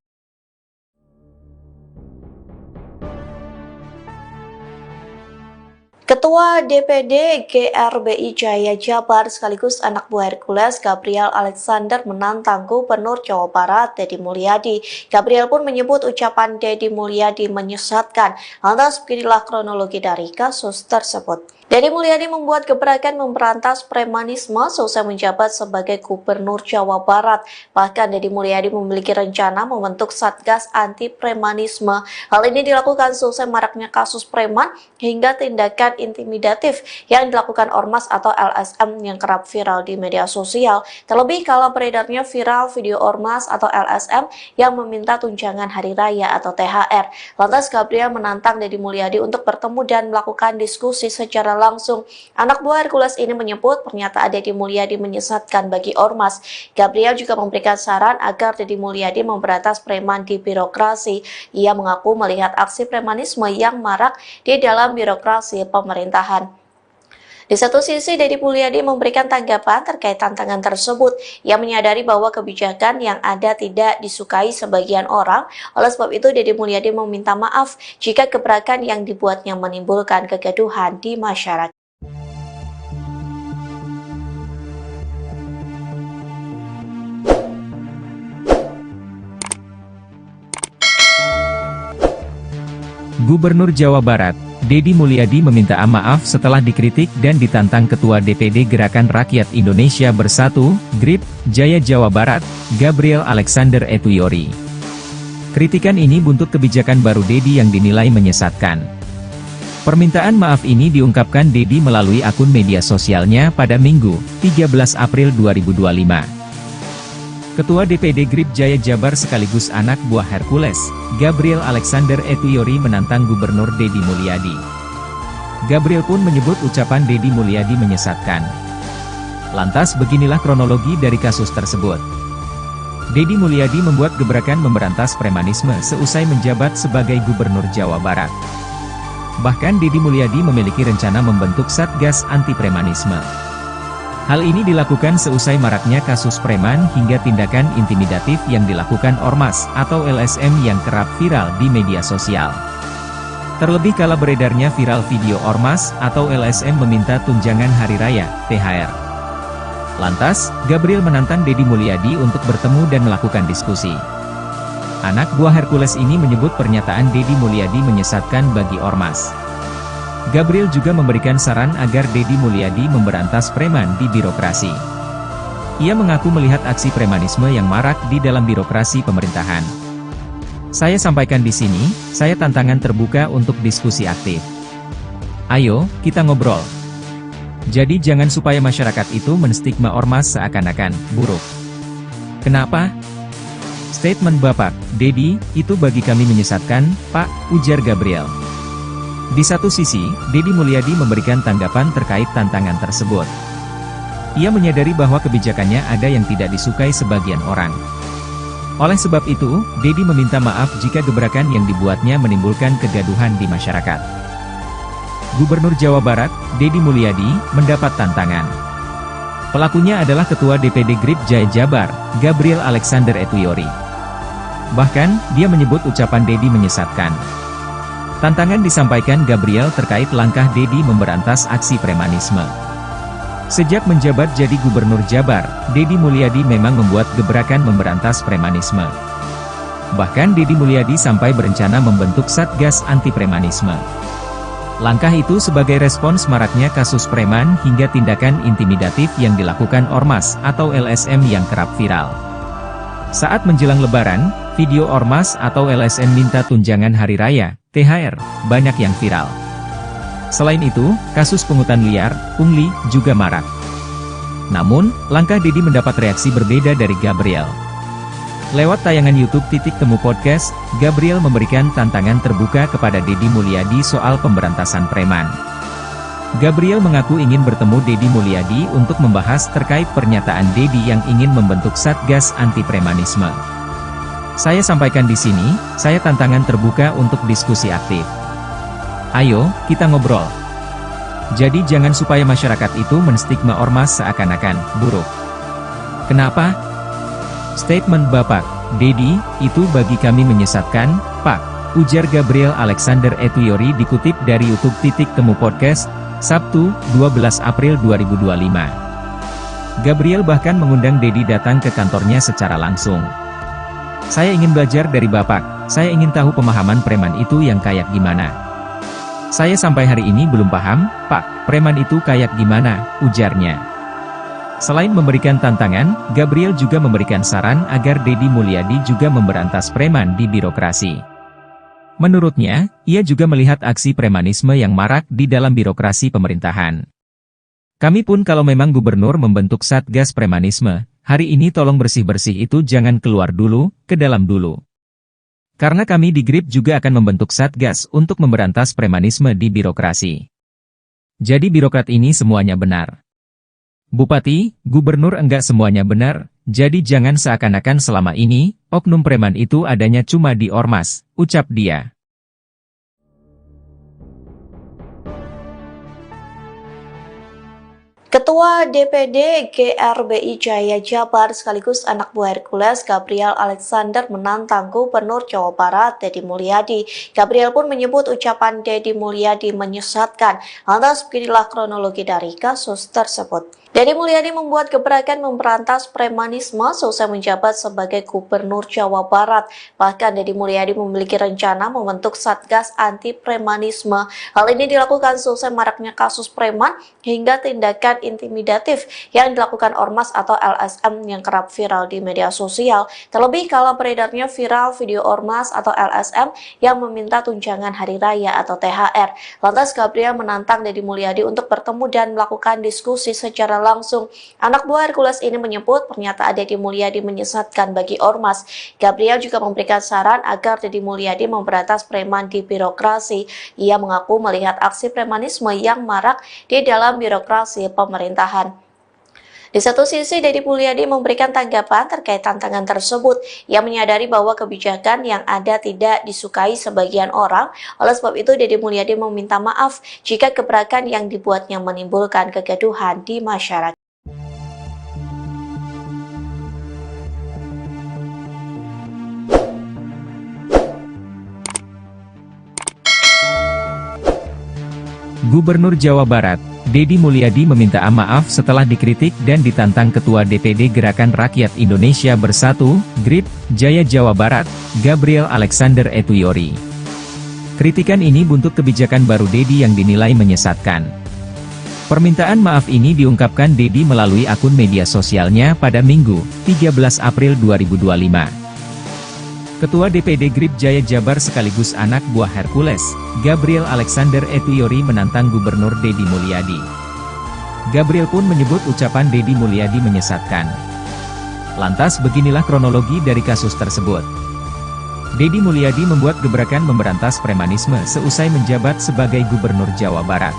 Ketua DPD GRBI Jaya Jabar sekaligus anak buah Hercules Gabriel Alexander menantang Gubernur Jawa Barat Deddy Mulyadi. Gabriel pun menyebut ucapan Deddy Mulyadi menyesatkan. Lantas beginilah kronologi dari kasus tersebut. Deddy Mulyadi membuat gebrakan memberantas premanisme selesai menjabat sebagai Gubernur Jawa Barat. Bahkan Deddy Mulyadi memiliki rencana membentuk Satgas Anti Premanisme. Hal ini dilakukan selesai maraknya kasus preman hingga tindakan intimidatif yang dilakukan Ormas atau LSM yang kerap viral di media sosial. Terlebih kala beredarnya viral video Ormas atau LSM yang meminta tunjangan hari raya atau THR. Lantas Gabriel menantang Deddy Mulyadi untuk bertemu dan melakukan diskusi secara langsung. Anak buah Hercules ini menyebut pernyataan Deddy Mulyadi menyesatkan bagi Ormas. Gabriel juga memberikan saran agar Deddy Mulyadi memberantas preman di birokrasi. Ia mengaku melihat aksi premanisme yang marak di dalam birokrasi pemerintahan. Di satu sisi, Deddy Mulyadi memberikan tanggapan terkait tantangan tersebut. Ia menyadari bahwa kebijakan yang ada tidak disukai sebagian orang. Oleh sebab itu, Deddy Mulyadi meminta maaf jika gebrakan yang dibuatnya menimbulkan kegaduhan di masyarakat. Gubernur Jawa Barat, Deddy Mulyadi meminta maaf setelah dikritik dan ditantang Ketua DPD Gerakan Rakyat Indonesia Bersatu, GRIP, Jaya Jawa Barat, Gabriel Alexander Etuyori. Kritikan ini buntut kebijakan baru Deddy yang dinilai menyesatkan. Permintaan maaf ini diungkapkan Deddy melalui akun media sosialnya pada Minggu, 13 April 2025. Ketua DPD GRIP Jaya Jabar sekaligus anak buah Hercules, Gabriel Alexander Etuyori menantang Gubernur Deddy Mulyadi. Gabriel pun menyebut ucapan Deddy Mulyadi menyesatkan. Lantas beginilah kronologi dari kasus tersebut. Deddy Mulyadi membuat gebrakan memberantas premanisme seusai menjabat sebagai Gubernur Jawa Barat. Bahkan Deddy Mulyadi memiliki rencana membentuk Satgas Anti Premanisme. Hal ini dilakukan seusai maraknya kasus preman hingga tindakan intimidatif yang dilakukan Ormas atau LSM yang kerap viral di media sosial. Terlebih kala beredarnya viral video Ormas atau LSM meminta tunjangan hari raya, THR. Lantas, Gabriel menantang Deddy Mulyadi untuk bertemu dan melakukan diskusi. Anak buah Hercules ini menyebut pernyataan Deddy Mulyadi menyesatkan bagi Ormas. Gabriel juga memberikan saran agar Deddy Mulyadi memberantas preman di birokrasi. Ia mengaku melihat aksi premanisme yang marak di dalam birokrasi pemerintahan. Saya sampaikan di sini, saya tantangan terbuka untuk diskusi aktif. Ayo, kita ngobrol. Jadi jangan supaya masyarakat itu menstigma Ormas seakan-akan buruk. Kenapa? Statement Bapak, Deddy, itu bagi kami menyesatkan, Pak, ujar Gabriel. Di satu sisi, Deddy Mulyadi memberikan tanggapan terkait tantangan tersebut. Ia menyadari bahwa kebijakannya ada yang tidak disukai sebagian orang. Oleh sebab itu, Deddy meminta maaf jika gebrakan yang dibuatnya menimbulkan kegaduhan di masyarakat. Gubernur Jawa Barat, Deddy Mulyadi, mendapat tantangan. Pelakunya adalah Ketua DPD GRIP Jaya Jabar, Gabriel Alexander Etuyori. Bahkan, dia menyebut ucapan Deddy menyesatkan. Tantangan disampaikan Gabriel terkait langkah Deddy memberantas aksi premanisme. Sejak menjabat jadi Gubernur Jabar, Deddy Mulyadi memang membuat gebrakan memberantas premanisme. Bahkan Deddy Mulyadi sampai berencana membentuk Satgas Anti Premanisme. Langkah itu sebagai respons maraknya kasus preman hingga tindakan intimidatif yang dilakukan Ormas atau LSM yang kerap viral. Saat menjelang Lebaran, video Ormas atau LSM minta tunjangan hari raya, THR, banyak yang viral. Selain itu, kasus pungutan liar, pungli, juga marak. Namun, langkah Deddy mendapat reaksi berbeda dari Gabriel. Lewat tayangan YouTube Titik Temu Podcast, Gabriel memberikan tantangan terbuka kepada Deddy Mulyadi soal pemberantasan preman. Gabriel mengaku ingin bertemu Deddy Mulyadi untuk membahas terkait pernyataan Deddy yang ingin membentuk Satgas Anti Premanisme. Saya sampaikan di sini, saya tantangan terbuka untuk diskusi aktif. Ayo, kita ngobrol. Jadi jangan supaya masyarakat itu menstigma Ormas seakan-akan buruk. Kenapa? Statement Bapak, Deddy, itu bagi kami menyesatkan, Pak, ujar Gabriel Alexander Etuyori dikutip dari YouTube Titik Temu Podcast, Sabtu, 12 April 2025. Gabriel bahkan mengundang Deddy datang ke kantornya secara langsung. Saya ingin belajar dari Bapak, saya ingin tahu pemahaman preman itu yang kayak gimana. Saya sampai hari ini belum paham, Pak, preman itu kayak gimana, ujarnya. Selain memberikan tantangan, Gabriel juga memberikan saran agar Deddy Mulyadi juga memberantas preman di birokrasi. Menurutnya, ia juga melihat aksi premanisme yang marak di dalam birokrasi pemerintahan. Kami pun kalau memang gubernur membentuk Satgas Premanisme, hari ini tolong bersih-bersih itu jangan keluar dulu, ke dalam dulu. Karena kami di GRIP juga akan membentuk Satgas untuk memberantas premanisme di birokrasi. Jadi birokrat ini semuanya benar. Bupati, gubernur enggak semuanya benar, jadi jangan seakan-akan selama ini, oknum preman itu adanya cuma di ormas, ucap dia. Ketua DPD GRBI Jaya Jabar sekaligus anak buah Hercules Gabriel Alexander menantang Gubernur Jawa Barat Deddy Mulyadi. Gabriel pun menyebut ucapan Deddy Mulyadi menyesatkan. Lantas beginilah kronologi dari kasus tersebut. Deddy Mulyadi membuat gebrakan memberantas premanisme selesai menjabat sebagai Gubernur Jawa Barat. Bahkan Deddy Mulyadi memiliki rencana membentuk Satgas Anti Premanisme. Hal ini dilakukan selesai maraknya kasus preman hingga tindakan intimidatif yang dilakukan ormas atau LSM yang kerap viral di media sosial. Terlebih kalau beredarnya viral video ormas atau LSM yang meminta tunjangan hari raya atau THR. Lantas Gabriel menantang Deddy Mulyadi untuk bertemu dan melakukan diskusi secara langsung. Anak buah Hercules ini menyebut pernyataan Deddy Mulyadi menyesatkan bagi ormas. Gabriel juga memberikan saran agar Deddy Mulyadi memberantas preman di birokrasi. Ia mengaku melihat aksi premanisme yang marak di dalam birokrasi pemerintahan. Di satu sisi, Deddy Mulyadi memberikan tanggapan terkait tantangan tersebut. Ia menyadari bahwa kebijakan yang ada tidak disukai sebagian orang. Oleh sebab itu, Deddy Mulyadi meminta maaf jika gebrakan yang dibuatnya menimbulkan kegaduhan di masyarakat. Gubernur Jawa Barat, Deddy Mulyadi meminta maaf setelah dikritik dan ditantang Ketua DPD Gerakan Rakyat Indonesia Bersatu, GRIP, Jaya Jawa Barat, Gabriel Alexander Etuyori. Kritikan ini buntut kebijakan baru Deddy yang dinilai menyesatkan. Permintaan maaf ini diungkapkan Deddy melalui akun media sosialnya pada Minggu, 13 April 2025. Ketua DPD GRIP Jaya Jabar sekaligus anak buah Hercules, Gabriel Alexander Etuyori menantang Gubernur Deddy Mulyadi. Gabriel pun menyebut ucapan Deddy Mulyadi menyesatkan. Lantas beginilah kronologi dari kasus tersebut. Deddy Mulyadi membuat gebrakan memberantas premanisme seusai menjabat sebagai Gubernur Jawa Barat.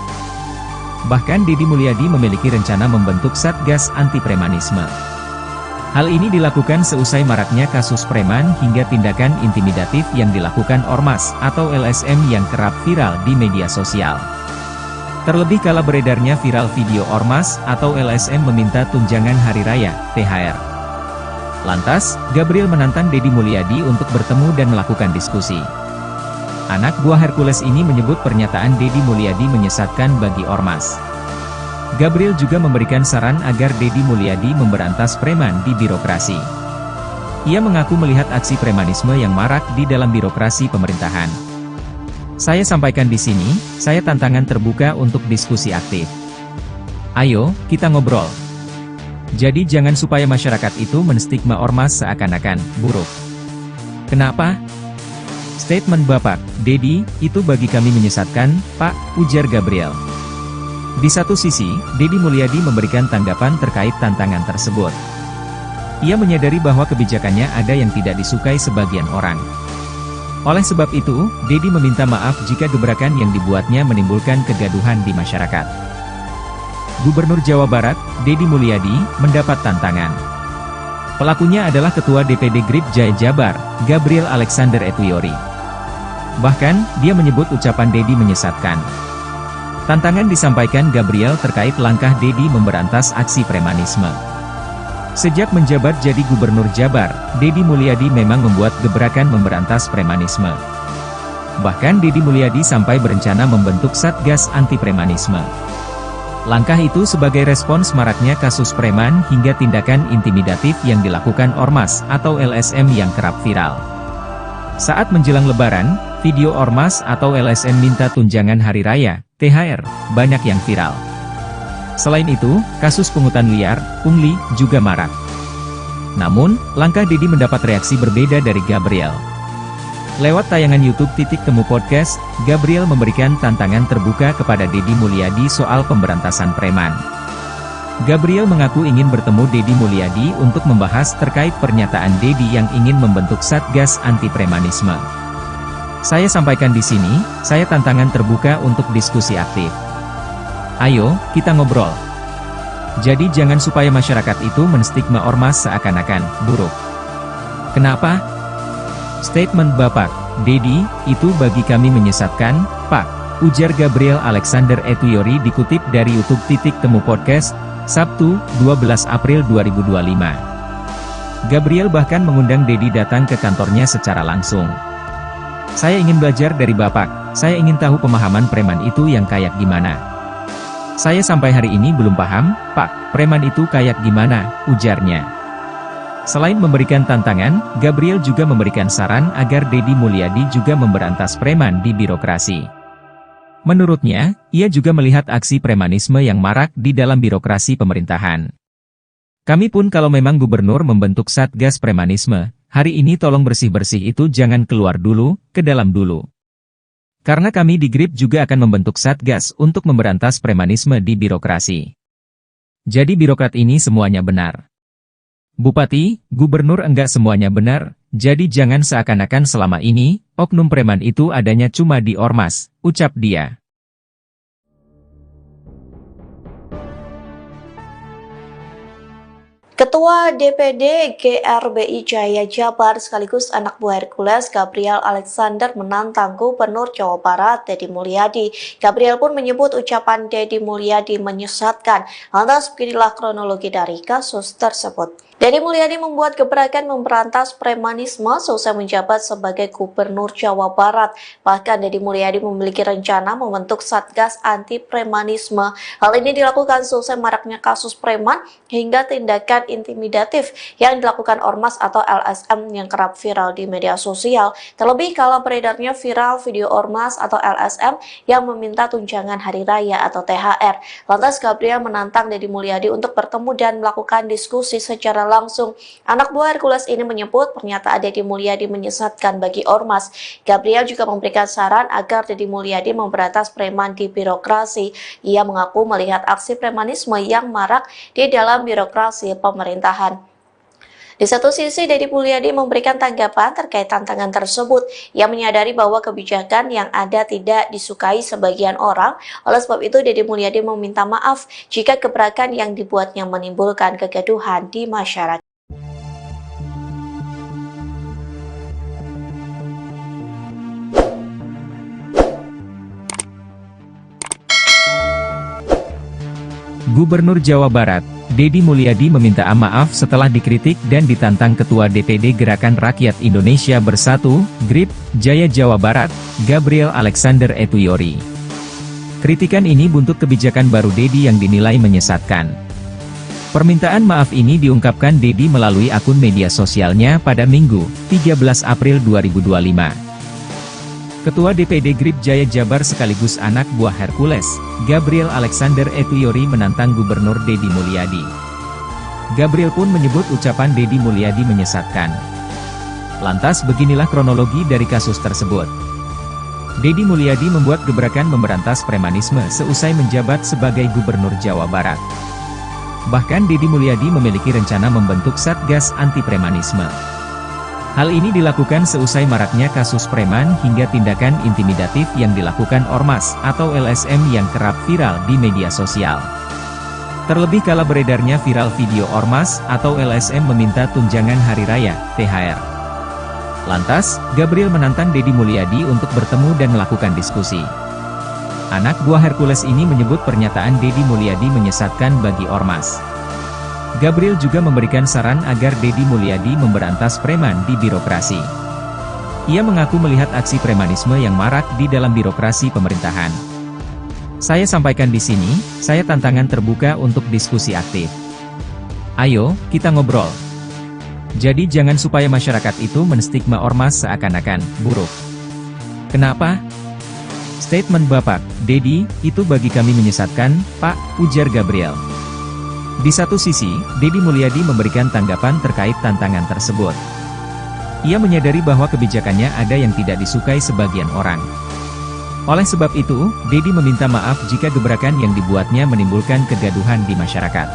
Bahkan Deddy Mulyadi memiliki rencana membentuk Satgas Anti Premanisme. Hal ini dilakukan seusai maraknya kasus preman hingga tindakan intimidatif yang dilakukan ormas atau LSM yang kerap viral di media sosial. Terlebih kala beredarnya viral video ormas atau LSM meminta tunjangan hari raya, THR. Lantas, Gabriel menantang Deddy Mulyadi untuk bertemu dan melakukan diskusi. Anak buah Hercules ini menyebut pernyataan Deddy Mulyadi menyesatkan bagi ormas. Gabriel juga memberikan saran agar Deddy Mulyadi memberantas preman di birokrasi. Ia mengaku melihat aksi premanisme yang marak di dalam birokrasi pemerintahan. Saya sampaikan di sini, saya tantangan terbuka untuk diskusi aktif. Ayo, kita ngobrol. Jadi jangan supaya masyarakat itu menstigma ormas seakan-akan buruk. Kenapa? Statement Bapak, Deddy, itu bagi kami menyesatkan, Pak, ujar Gabriel. Di satu sisi, Deddy Mulyadi memberikan tanggapan terkait tantangan tersebut. Ia menyadari bahwa kebijakannya ada yang tidak disukai sebagian orang. Oleh sebab itu, Deddy meminta maaf jika gebrakan yang dibuatnya menimbulkan kegaduhan di masyarakat. Gubernur Jawa Barat, Deddy Mulyadi, mendapat tantangan. Pelakunya adalah Ketua DPD GRIP Jaya Jabar, Gabriel Alexander Etuyori. Bahkan, dia menyebut ucapan Deddy menyesatkan. Tantangan disampaikan Gabriel terkait langkah Deddy memberantas aksi premanisme. Sejak menjabat jadi Gubernur Jabar, Deddy Mulyadi memang membuat gebrakan memberantas premanisme. Bahkan Deddy Mulyadi sampai berencana membentuk Satgas Anti Premanisme. Langkah itu sebagai respons maraknya kasus preman hingga tindakan intimidatif yang dilakukan ormas atau LSM yang kerap viral. Saat menjelang Lebaran, Video ormas atau LSM minta tunjangan hari raya, THR, banyak yang viral. Selain itu, kasus pungutan liar, pungli, juga marak. Namun, langkah Dedi mendapat reaksi berbeda dari Gabriel. Lewat tayangan YouTube Titik Temu Podcast, Gabriel memberikan tantangan terbuka kepada Dedi Mulyadi soal pemberantasan preman. Gabriel mengaku ingin bertemu Dedi Mulyadi untuk membahas terkait pernyataan Dedi yang ingin membentuk Satgas Anti Premanisme. Saya sampaikan di sini, saya tantangan terbuka untuk diskusi aktif. Ayo, kita ngobrol. Jadi jangan supaya masyarakat itu menstigma ormas seakan-akan buruk. Kenapa? Statement Bapak Dedi, itu bagi kami menyesatkan, Pak, ujar Gabriel Alexander Etuyori dikutip dari YouTube Titik Temu Podcast, Sabtu, 12 April 2025. Gabriel bahkan mengundang Dedi datang ke kantornya secara langsung. Saya ingin belajar dari Bapak, saya ingin tahu pemahaman preman itu yang kayak gimana. Saya sampai hari ini belum paham, Pak, preman itu kayak gimana, ujarnya. Selain memberikan tantangan, Gabriel juga memberikan saran agar Dedi Mulyadi juga memberantas preman di birokrasi. Menurutnya, ia juga melihat aksi premanisme yang marak di dalam birokrasi pemerintahan. Kami pun kalau memang gubernur membentuk Satgas Premanisme, hari ini tolong bersih-bersih itu jangan keluar dulu, ke dalam dulu. Karena kami di GRIP juga akan membentuk Satgas untuk memberantas premanisme di birokrasi. Jadi birokrat ini semuanya benar. Bupati, gubernur enggak semuanya benar, jadi jangan seakan-akan selama ini, oknum preman itu adanya cuma di ormas, ucap dia. Ketua DPD GRBI Jaya Jabar sekaligus anak buah Hercules Gabriel Alexander menantang Gubernur Jawa Barat Dedi Mulyadi. Gabriel pun menyebut ucapan Dedi Mulyadi menyesatkan. Lantas beginilah kronologi dari kasus tersebut. Dedi Mulyadi membuat gebrakan memberantas premanisme selesai menjabat sebagai Gubernur Jawa Barat. Bahkan Dedi Mulyadi memiliki rencana membentuk Satgas Anti Premanisme. Hal ini dilakukan selesai maraknya kasus preman hingga tindakan intimidatif yang dilakukan ormas atau LSM yang kerap viral di media sosial. Terlebih kala beredarnya viral video ormas atau LSM yang meminta tunjangan hari raya atau THR. Lantas Gabriel menantang Dedi Mulyadi untuk bertemu dan melakukan diskusi secara langsung. Anak buah Hercules ini menyebut pernyataan Dedi Mulyadi menyesatkan bagi ormas. Gabriel juga memberikan saran agar Dedi Mulyadi memberantas preman di birokrasi. Ia mengaku melihat aksi premanisme yang marak di dalam birokrasi pemerintahan. Di satu sisi, Dedi Mulyadi memberikan tanggapan terkait tantangan tersebut. Ia menyadari bahwa kebijakan yang ada tidak disukai sebagian orang. Oleh sebab itu, Dedi Mulyadi meminta maaf jika gebrakan yang dibuatnya menimbulkan kegaduhan di masyarakat. Gubernur Jawa Barat, Dedi Mulyadi meminta maaf setelah dikritik dan ditantang Ketua DPD Gerakan Rakyat Indonesia Bersatu, GRIP, Jaya Jawa Barat, Gabriel Alexander Etuyori. Kritikan ini buntut kebijakan baru Dedi yang dinilai menyesatkan. Permintaan maaf ini diungkapkan Dedi melalui akun media sosialnya pada Minggu, 13 April 2025. Ketua DPD GRIP Jaya Jabar sekaligus anak buah Hercules, Gabriel Alexander Etuyori menantang Gubernur Dedi Mulyadi. Gabriel pun menyebut ucapan Dedi Mulyadi menyesatkan. Lantas beginilah kronologi dari kasus tersebut. Dedi Mulyadi membuat gebrakan memberantas premanisme seusai menjabat sebagai Gubernur Jawa Barat. Bahkan Dedi Mulyadi memiliki rencana membentuk Satgas Anti Premanisme. Hal ini dilakukan seusai maraknya kasus preman hingga tindakan intimidatif yang dilakukan ormas atau LSM yang kerap viral di media sosial. Terlebih kala beredarnya viral video ormas atau LSM meminta tunjangan hari raya, THR. Lantas, Gabriel menantang Dedi Mulyadi untuk bertemu dan melakukan diskusi. Anak buah Hercules ini menyebut pernyataan Dedi Mulyadi menyesatkan bagi ormas. Gabriel juga memberikan saran agar Dedi Mulyadi memberantas preman di birokrasi. Ia mengaku melihat aksi premanisme yang marak di dalam birokrasi pemerintahan. Saya sampaikan di sini, saya tantangan terbuka untuk diskusi aktif. Ayo, kita ngobrol. Jadi jangan supaya masyarakat itu menstigma ormas seakan-akan buruk. Kenapa? Statement Bapak, Dedi, itu bagi kami menyesatkan, Pak, ujar Gabriel. Di satu sisi, Dedi Mulyadi memberikan tanggapan terkait tantangan tersebut. Ia menyadari bahwa kebijakannya ada yang tidak disukai sebagian orang. Oleh sebab itu, Dedi meminta maaf jika gebrakan yang dibuatnya menimbulkan kegaduhan di masyarakat.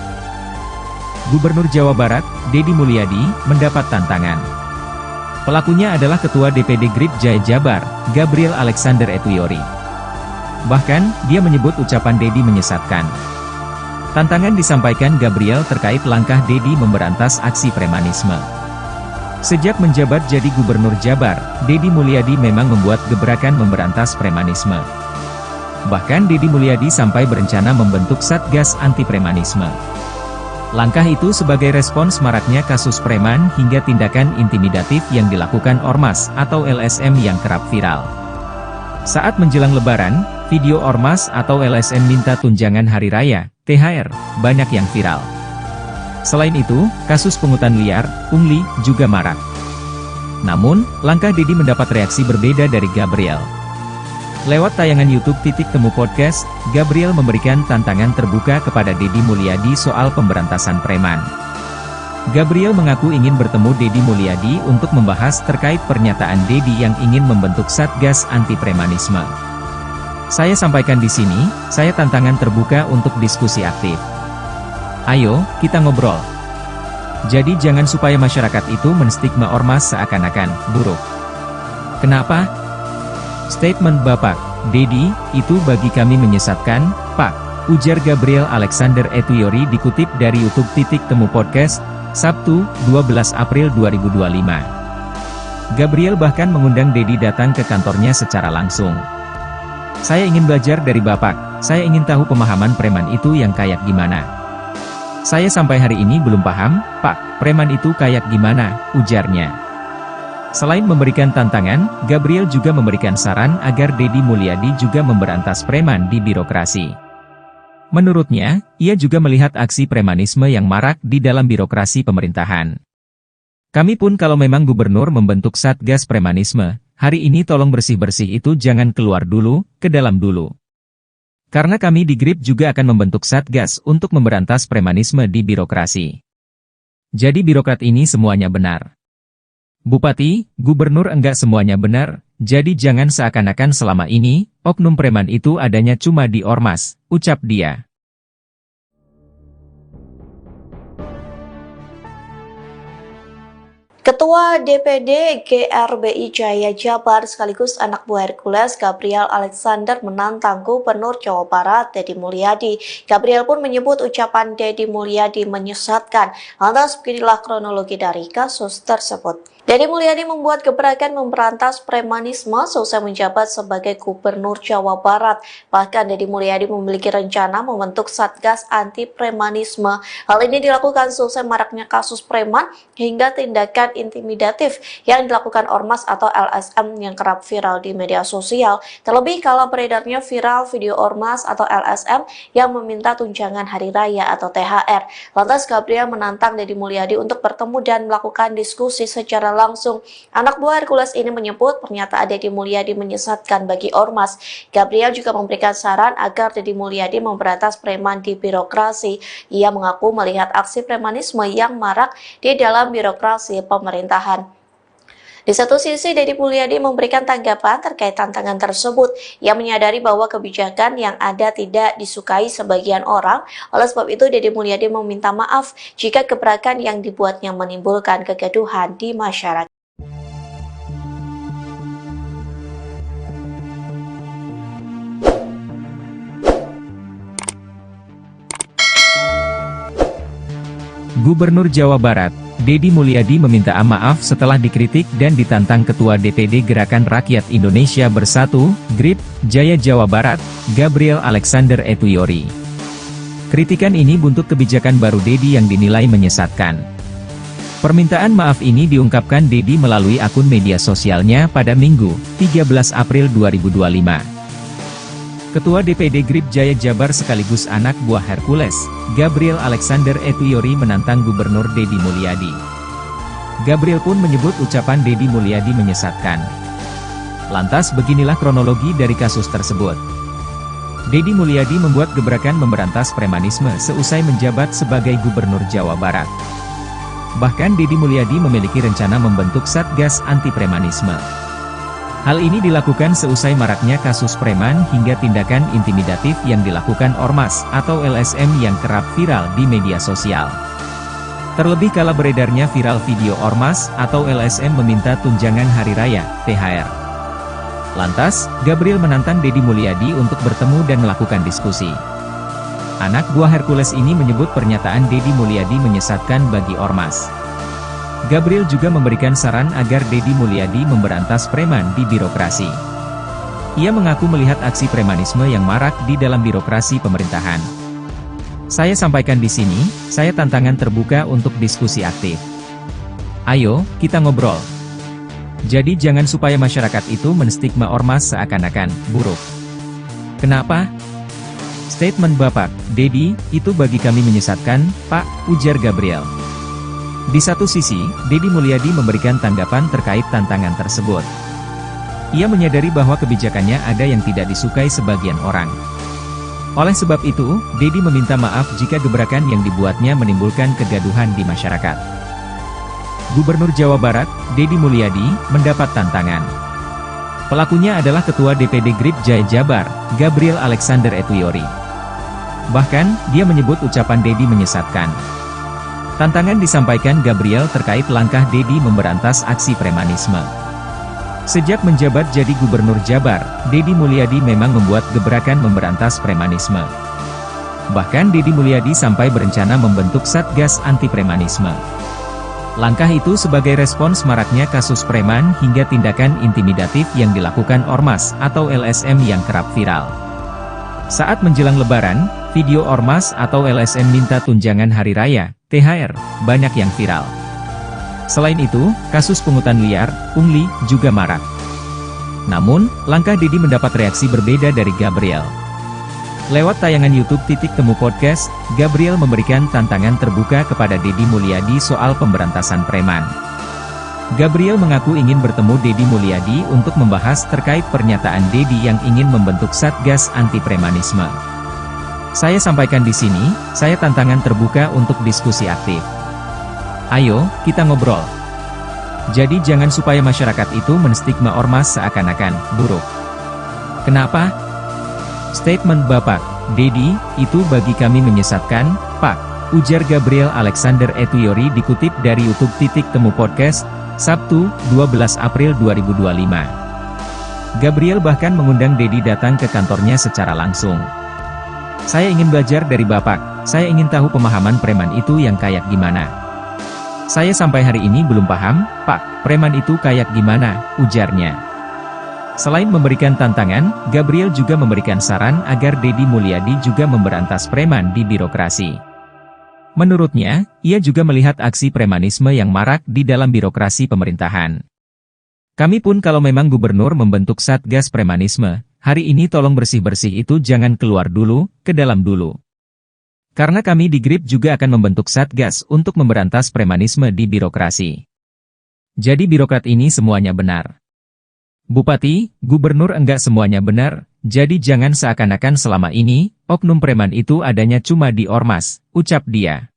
Gubernur Jawa Barat, Dedi Mulyadi, mendapat tantangan. Pelakunya adalah Ketua DPD GRIP Jaya Jabar, Gabriel Alexander Etuyori. Bahkan, dia menyebut ucapan Dedi menyesatkan. Tantangan disampaikan Gabriel terkait langkah Dedi memberantas aksi premanisme. Sejak menjabat jadi Gubernur Jabar, Dedi Mulyadi memang membuat gebrakan memberantas premanisme. Bahkan Dedi Mulyadi sampai berencana membentuk Satgas Anti Premanisme. Langkah itu sebagai respons maraknya kasus preman hingga tindakan intimidatif yang dilakukan Ormas atau LSM yang kerap viral. Saat menjelang Lebaran, video Ormas atau LSM minta tunjangan hari raya, THR, banyak yang viral. Selain itu, kasus pungutan liar, pungli, juga marak. Namun, langkah Dedi mendapat reaksi berbeda dari Gabriel. Lewat tayangan YouTube Temu Podcast, Gabriel memberikan tantangan terbuka kepada Dedi Mulyadi soal pemberantasan preman. Gabriel mengaku ingin bertemu Dedi Mulyadi untuk membahas terkait pernyataan Dedi yang ingin membentuk Satgas Anti Premanisme. Saya sampaikan di sini, saya tantangan terbuka untuk diskusi aktif. Ayo, kita ngobrol. Jadi jangan supaya masyarakat itu menstigma Ormas seakan-akan buruk. Kenapa? Statement Bapak, Dedi, itu bagi kami menyesatkan, Pak, ujar Gabriel Alexander Etuyori dikutip dari YouTube Temu Podcast, Sabtu, 12 April 2025. Gabriel bahkan mengundang Dedi datang ke kantornya secara langsung. Saya ingin belajar dari Bapak, saya ingin tahu pemahaman preman itu yang kayak gimana. Saya sampai hari ini belum paham, Pak, preman itu kayak gimana, ujarnya. Selain memberikan tantangan, Gabriel juga memberikan saran agar Dedi Mulyadi juga memberantas preman di birokrasi. Menurutnya, ia juga melihat aksi premanisme yang marak di dalam birokrasi pemerintahan. Kami pun kalau memang gubernur membentuk Satgas Premanisme, hari ini tolong bersih-bersih itu jangan keluar dulu, ke dalam dulu. Karena kami di GRIP juga akan membentuk Satgas untuk memberantas premanisme di birokrasi. Jadi birokrat ini semuanya benar. Bupati, gubernur enggak semuanya benar, jadi jangan seakan-akan selama ini, oknum preman itu adanya cuma di Ormas, ucap dia. Ketua DPD GRBI Jaya Jabar sekaligus anak buah Hercules Gabriel Alexander menantang Gubernur Jawa Barat Dedi Mulyadi. Gabriel pun menyebut ucapan Dedi Mulyadi menyesatkan. Lantas beginilah kronologi dari kasus tersebut. Dedi Mulyadi membuat gebrakan memberantas premanisme seusai menjabat sebagai Gubernur Jawa Barat. Bahkan Dedi Mulyadi memiliki rencana membentuk Satgas Anti Premanisme. Hal ini dilakukan seusai maraknya kasus preman hingga tindakan intimidatif yang dilakukan Ormas atau LSM yang kerap viral di media sosial. Terlebih kala beredarnya viral video Ormas atau LSM yang meminta tunjangan hari raya atau THR. Lantas Gabriel menantang Dedi Mulyadi untuk bertemu dan melakukan diskusi secara langsung. Anak buah Hercules ini menyebut pernyataan Dedi Mulyadi menyesatkan bagi Ormas. Gabriel juga memberikan saran agar Dedi Mulyadi memberantas preman di birokrasi. Ia mengaku melihat aksi premanisme yang marak di dalam birokrasi pemerintahan. Di satu sisi, Dedi Mulyadi memberikan tanggapan terkait tantangan tersebut. Ia menyadari bahwa kebijakan yang ada tidak disukai sebagian orang. Oleh sebab itu, Dedi Mulyadi meminta maaf jika gebrakan yang dibuatnya menimbulkan kegaduhan di masyarakat. Gubernur Jawa Barat, Dedi Mulyadi meminta maaf setelah dikritik dan ditantang Ketua DPD Gerakan Rakyat Indonesia Bersatu, GRIP, Jaya Jawa Barat, Gabriel Alexander Etuyori. Kritikan ini buntut kebijakan baru Dedi yang dinilai menyesatkan. Permintaan maaf ini diungkapkan Dedi melalui akun media sosialnya pada Minggu, 13 April 2025. Ketua DPD GRIP Jaya Jabar sekaligus anak buah Hercules, Gabriel Alexander Etuyori menantang Gubernur Dedi Mulyadi. Gabriel pun menyebut ucapan Dedi Mulyadi menyesatkan. Lantas beginilah kronologi dari kasus tersebut. Deddy Mulyadi membuat gebrakan memberantas premanisme seusai menjabat sebagai Gubernur Jawa Barat. Bahkan Deddy Mulyadi memiliki rencana membentuk Satgas Anti Premanisme. Hal ini dilakukan seusai maraknya kasus preman hingga tindakan intimidatif yang dilakukan Ormas atau LSM yang kerap viral di media sosial. Terlebih kala beredarnya viral video Ormas atau LSM meminta tunjangan hari raya, THR. Lantas, Gabriel menantang Deddy Mulyadi untuk bertemu dan melakukan diskusi. Anak buah Hercules ini menyebut pernyataan Deddy Mulyadi menyesatkan bagi Ormas. Gabriel juga memberikan saran agar Deddy Mulyadi memberantas preman di birokrasi. Ia mengaku melihat aksi premanisme yang marak di dalam birokrasi pemerintahan. Saya sampaikan di sini, saya tantangan terbuka untuk diskusi aktif. Ayo, kita ngobrol. Jadi jangan supaya masyarakat itu menstigma Ormas seakan-akan buruk. Kenapa? Statement Bapak, Deddy, itu bagi kami menyesatkan, Pak, ujar Gabriel. Di satu sisi, Deddy Mulyadi memberikan tanggapan terkait tantangan tersebut. Ia menyadari bahwa kebijakannya ada yang tidak disukai sebagian orang. Oleh sebab itu, Deddy meminta maaf jika gebrakan yang dibuatnya menimbulkan kegaduhan di masyarakat. Gubernur Jawa Barat, Deddy Mulyadi, mendapat tantangan. Pelakunya adalah Ketua DPD GRIP Jaya Jabar, Gabriel Alexander Etuyori. Bahkan, dia menyebut ucapan Deddy menyesatkan. Tantangan disampaikan Gabriel terkait langkah Deddy memberantas aksi premanisme. Sejak menjabat jadi Gubernur Jabar, Deddy Mulyadi memang membuat gebrakan memberantas premanisme. Bahkan Deddy Mulyadi sampai berencana membentuk Satgas Anti Premanisme. Langkah itu sebagai respons maraknya kasus preman hingga tindakan intimidatif yang dilakukan Ormas atau LSM yang kerap viral. Saat menjelang Lebaran, video Ormas atau LSM minta tunjangan hari raya, THR, banyak yang viral. Selain itu, kasus pungutan liar, pungli, juga marak. Namun, langkah Deddy mendapat reaksi berbeda dari Gabriel. Lewat tayangan YouTube Titik Temu Podcast, Gabriel memberikan tantangan terbuka kepada Deddy Mulyadi soal pemberantasan preman. Gabriel mengaku ingin bertemu Deddy Mulyadi untuk membahas terkait pernyataan Deddy yang ingin membentuk Satgas Anti Premanisme. Saya sampaikan di sini, saya tantangan terbuka untuk diskusi aktif. Ayo, kita ngobrol. Jadi jangan supaya masyarakat itu menstigma Ormas seakan-akan buruk. Kenapa? Statement Bapak, Deddy, itu bagi kami menyesatkan, Pak, ujar Gabriel Alexander Etuyori dikutip dari YouTube Titik Temu Podcast, Sabtu, 12 April 2025. Gabriel bahkan mengundang Deddy datang ke kantornya secara langsung. Saya ingin belajar dari Bapak, saya ingin tahu pemahaman preman itu yang kayak gimana. Saya sampai hari ini belum paham, Pak, preman itu kayak gimana, ujarnya. Selain memberikan tantangan, Gabriel juga memberikan saran agar Deddy Mulyadi juga memberantas preman di birokrasi. Menurutnya, ia juga melihat aksi premanisme yang marak di dalam birokrasi pemerintahan. Kami pun kalau memang gubernur membentuk Satgas Premanisme, hari ini tolong bersih-bersih itu jangan keluar dulu, ke dalam dulu. Karena kami di GRIP juga akan membentuk Satgas untuk memberantas premanisme di birokrasi. Jadi birokrat ini semuanya benar. Bupati, gubernur enggak semuanya benar, jadi jangan seakan-akan selama ini, oknum preman itu adanya cuma di Ormas, ucap dia.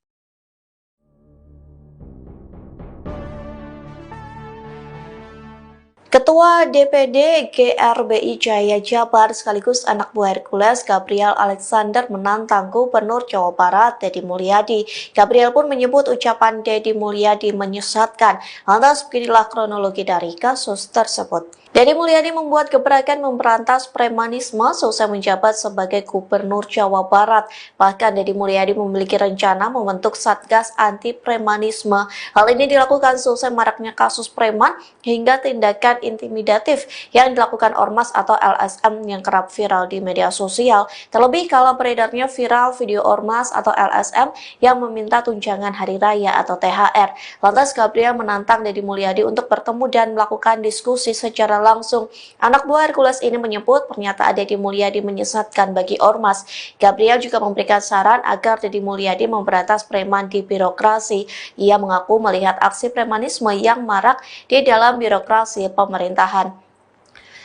Ketua DPD GRBI Jaya Jabar sekaligus anak buah Hercules Gabriel Alexander menantang Gubernur Jawa Barat Deddy Mulyadi. Gabriel pun menyebut ucapan Deddy Mulyadi menyesatkan. Lantas beginilah kronologi dari kasus tersebut. Deddy Mulyadi membuat gebrakan memberantas premanisme seusai menjabat sebagai Gubernur Jawa Barat. Bahkan Deddy Mulyadi memiliki rencana membentuk Satgas Anti Premanisme. Hal ini dilakukan seusai maraknya kasus preman hingga tindakan intimidatif yang dilakukan Ormas atau LSM yang kerap viral di media sosial. Terlebih kalau beredarnya viral video Ormas atau LSM yang meminta tunjangan hari raya atau THR. Lantas Gabriel menantang Deddy Mulyadi untuk bertemu dan melakukan diskusi secara langsung. Anak buah Hercules ini menyebut pernyataan Deddy Mulyadi menyesatkan bagi Ormas. Gabriel juga memberikan saran agar Deddy Mulyadi memberantas preman di birokrasi. Ia mengaku melihat aksi premanisme yang marak di dalam birokrasi pemerintahan.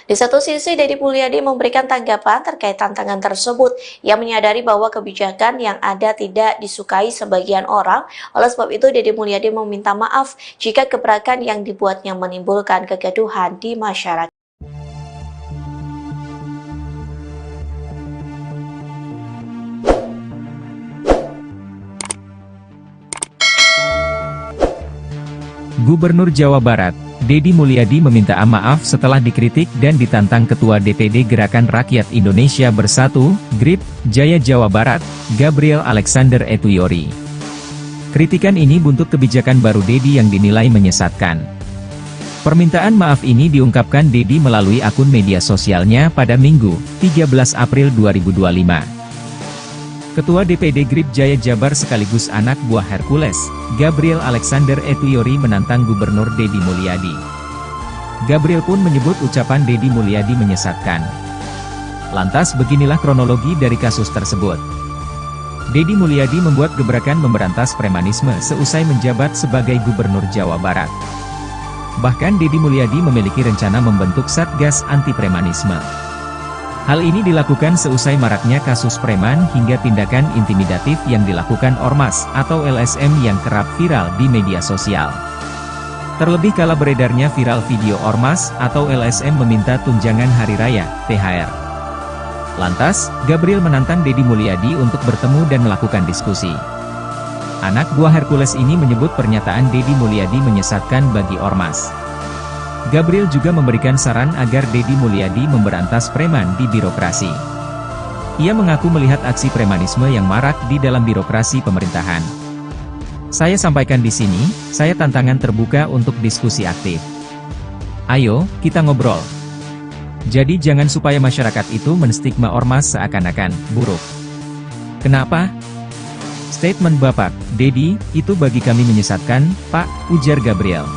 Di satu sisi, Deddy Mulyadi memberikan tanggapan terkait tantangan tersebut. Ia menyadari bahwa kebijakan yang ada tidak disukai sebagian orang. Oleh sebab itu, Deddy Mulyadi meminta maaf jika gebrakan yang dibuatnya menimbulkan kegaduhan di masyarakat. Gubernur Jawa Barat, Deddy Mulyadi meminta maaf setelah dikritik dan ditantang Ketua DPD Gerakan Rakyat Indonesia Bersatu, GRIP, Jaya Jawa Barat, Gabriel Alexander Etuyori. Kritikan ini buntut kebijakan baru Deddy yang dinilai menyesatkan. Permintaan maaf ini diungkapkan Deddy melalui akun media sosialnya pada Minggu, 13 April 2025. Ketua DPD GRIP Jaya Jabar sekaligus anak buah Hercules, Gabriel Alexander Etuyori menantang Gubernur Deddy Mulyadi. Gabriel pun menyebut ucapan Deddy Mulyadi menyesatkan. Lantas beginilah kronologi dari kasus tersebut. Deddy Mulyadi membuat gebrakan memberantas premanisme seusai menjabat sebagai Gubernur Jawa Barat. Bahkan Deddy Mulyadi memiliki rencana membentuk Satgas Anti Premanisme. Hal ini dilakukan seusai maraknya kasus preman hingga tindakan intimidatif yang dilakukan Ormas atau LSM yang kerap viral di media sosial. Terlebih kala beredarnya viral video Ormas atau LSM meminta tunjangan hari raya, THR. Lantas, Gabriel menantang Deddy Mulyadi untuk bertemu dan melakukan diskusi. Anak buah Hercules ini menyebut pernyataan Deddy Mulyadi menyesatkan bagi Ormas. Gabriel juga memberikan saran agar Deddy Mulyadi memberantas preman di birokrasi. Ia mengaku melihat aksi premanisme yang marak di dalam birokrasi pemerintahan. Saya sampaikan di sini, saya tantangan terbuka untuk diskusi aktif. Ayo, kita ngobrol. Jadi jangan supaya masyarakat itu menstigma Ormas seakan-akan buruk. Kenapa? Statement Bapak, Deddy, itu bagi kami menyesatkan, Pak, ujar Gabriel.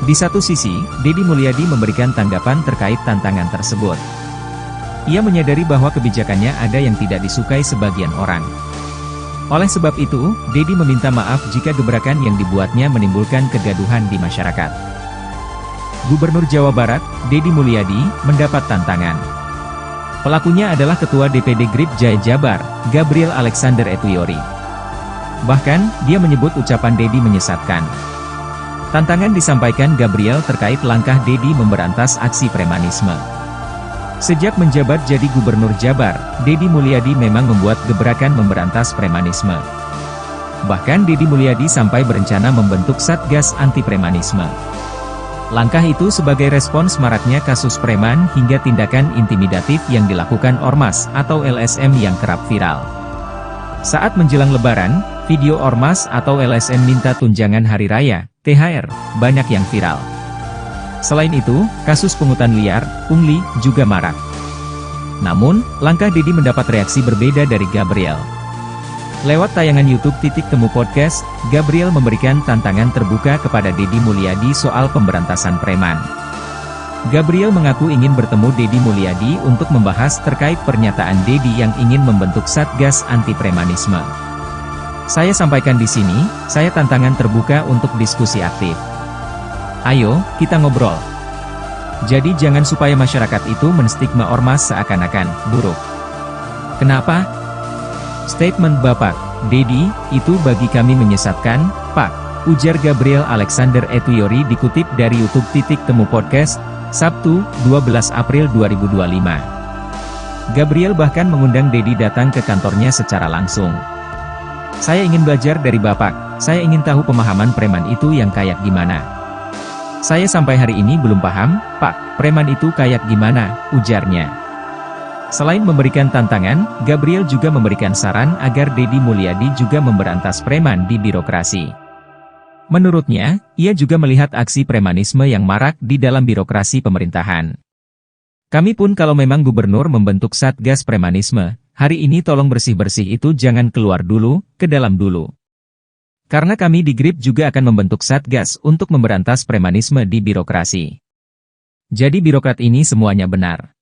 Di satu sisi, Deddy Mulyadi memberikan tanggapan terkait tantangan tersebut. Ia menyadari bahwa kebijakannya ada yang tidak disukai sebagian orang. Oleh sebab itu, Deddy meminta maaf jika gebrakan yang dibuatnya menimbulkan kegaduhan di masyarakat. Gubernur Jawa Barat, Deddy Mulyadi, mendapat tantangan. Pelakunya adalah Ketua DPD GRIP Jaya Jabar, Gabriel Alexander Etuyori. Bahkan, dia menyebut ucapan Deddy menyesatkan. Tantangan disampaikan Gabriel terkait langkah Deddy memberantas aksi premanisme. Sejak menjabat jadi Gubernur Jabar, Deddy Mulyadi memang membuat gebrakan memberantas premanisme. Bahkan Deddy Mulyadi sampai berencana membentuk Satgas Anti Premanisme. Langkah itu sebagai respons maraknya kasus preman hingga tindakan intimidatif yang dilakukan Ormas atau LSM yang kerap viral. Saat menjelang Lebaran, video Ormas atau LSM minta tunjangan hari raya, THR, banyak yang viral. Selain itu, kasus pungutan liar, pungli, juga marak. Namun, langkah Deddy mendapat reaksi berbeda dari Gabriel. Lewat tayangan YouTube Temu Podcast, Gabriel memberikan tantangan terbuka kepada Deddy Mulyadi soal pemberantasan preman. Gabriel mengaku ingin bertemu Deddy Mulyadi untuk membahas terkait pernyataan Deddy yang ingin membentuk Satgas Anti Premanisme. Saya sampaikan di sini, saya tantangan terbuka untuk diskusi aktif. Ayo, kita ngobrol. Jadi jangan supaya masyarakat itu menstigma Ormas seakan-akan buruk. Kenapa? Statement Bapak, Deddy, itu bagi kami menyesatkan, Pak, ujar Gabriel Alexander Etuyori dikutip dari YouTube Temu Podcast, Sabtu, 12 April 2025. Gabriel bahkan mengundang Deddy datang ke kantornya secara langsung. Saya ingin belajar dari Bapak, saya ingin tahu pemahaman preman itu yang kayak gimana. Saya sampai hari ini belum paham, Pak, preman itu kayak gimana, ujarnya. Selain memberikan tantangan, Gabriel juga memberikan saran agar Deddy Mulyadi juga memberantas preman di birokrasi. Menurutnya, ia juga melihat aksi premanisme yang marak di dalam birokrasi pemerintahan. Kami pun kalau memang gubernur membentuk Satgas Premanisme, hari ini tolong bersih-bersih itu jangan keluar dulu, ke dalam dulu. Karena kami di GRIP juga akan membentuk Satgas untuk memberantas premanisme di birokrasi. Jadi birokrat ini semuanya benar.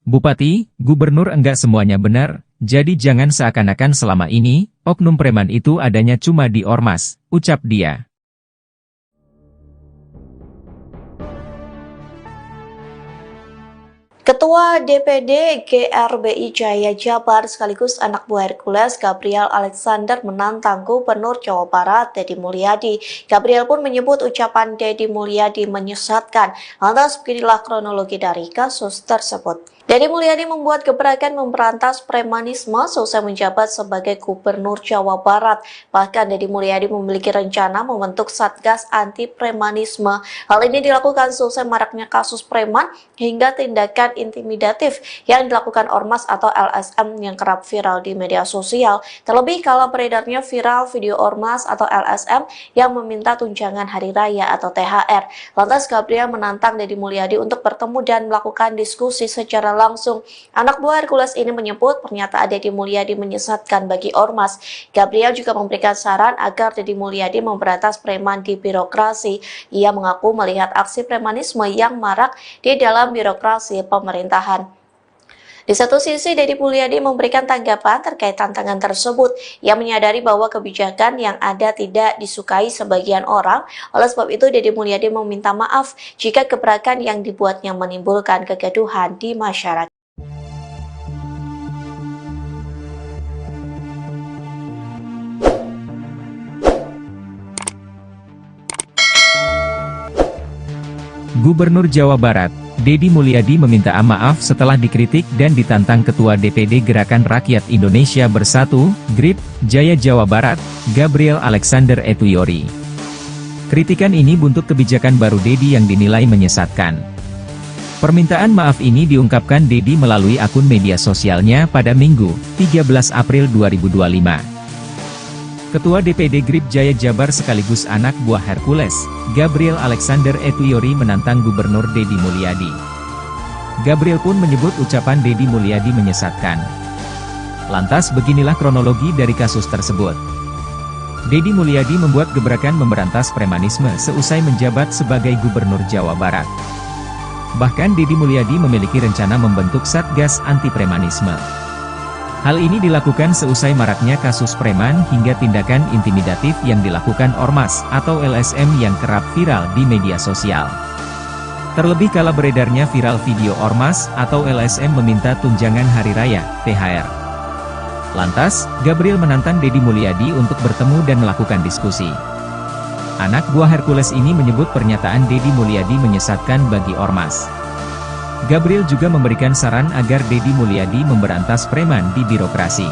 Bupati, gubernur enggak semuanya benar, jadi jangan seakan-akan selama ini, oknum preman itu adanya cuma di Ormas, ucap dia. Ketua DPD GRBI Jaya Jabar sekaligus anak buah Hercules Gabriel Alexander menantang Gubernur Jawa Barat Deddy Mulyadi. Gabriel pun menyebut ucapan Deddy Mulyadi menyesatkan. Lantas beginilah kronologi dari kasus tersebut. Deddy Mulyadi membuat gebrakan memberantas premanisme selesai menjabat sebagai Gubernur Jawa Barat. Bahkan Deddy Mulyadi memiliki rencana membentuk Satgas Anti Premanisme. Hal ini dilakukan selesai maraknya kasus preman hingga tindakan intimidatif yang dilakukan Ormas atau LSM yang kerap viral di media sosial. Terlebih kala beredarnya viral video Ormas atau LSM yang meminta tunjangan hari raya atau THR. Lantas Gabriel menantang Deddy Mulyadi untuk bertemu dan melakukan diskusi secara langsung. Anak buah Hercules ini menyebut pernyataan Deddy Mulyadi menyesatkan bagi Ormas. Gabriel juga memberikan saran agar Deddy Mulyadi memberantas preman di birokrasi. Ia mengaku melihat aksi premanisme yang marak di dalam birokrasi pemerintahan. Di satu sisi, Deddy Mulyadi memberikan tanggapan terkait tantangan tersebut. Ia menyadari bahwa kebijakan yang ada tidak disukai sebagian orang. Oleh sebab itu, Deddy Mulyadi meminta maaf jika gebrakan yang dibuatnya menimbulkan kegaduhan di masyarakat. Gubernur Jawa Barat, Deddy Mulyadi meminta maaf setelah dikritik dan ditantang Ketua DPD Gerakan Rakyat Indonesia Bersatu, GRIP, Jaya Jawa Barat, Gabriel Alexander Etuyori. Kritikan ini buntut kebijakan baru Deddy yang dinilai menyesatkan. Permintaan maaf ini diungkapkan Deddy melalui akun media sosialnya pada Minggu, 13 April 2025. Ketua DPD GRIP Jaya Jabar sekaligus anak buah Hercules, Gabriel Alexander Etuyori menantang Gubernur Deddy Mulyadi. Gabriel pun menyebut ucapan Deddy Mulyadi menyesatkan. Lantas beginilah kronologi dari kasus tersebut. Deddy Mulyadi membuat gebrakan memberantas premanisme seusai menjabat sebagai Gubernur Jawa Barat. Bahkan Deddy Mulyadi memiliki rencana membentuk Satgas Anti Premanisme. Hal ini dilakukan seusai maraknya kasus preman hingga tindakan intimidatif yang dilakukan Ormas atau LSM yang kerap viral di media sosial. Terlebih kala beredarnya viral video Ormas atau LSM meminta tunjangan hari raya, THR. Lantas, Gabriel menantang Deddy Mulyadi untuk bertemu dan melakukan diskusi. Anak buah Hercules ini menyebut pernyataan Deddy Mulyadi menyesatkan bagi Ormas. Gabriel juga memberikan saran agar Deddy Mulyadi memberantas preman di birokrasi.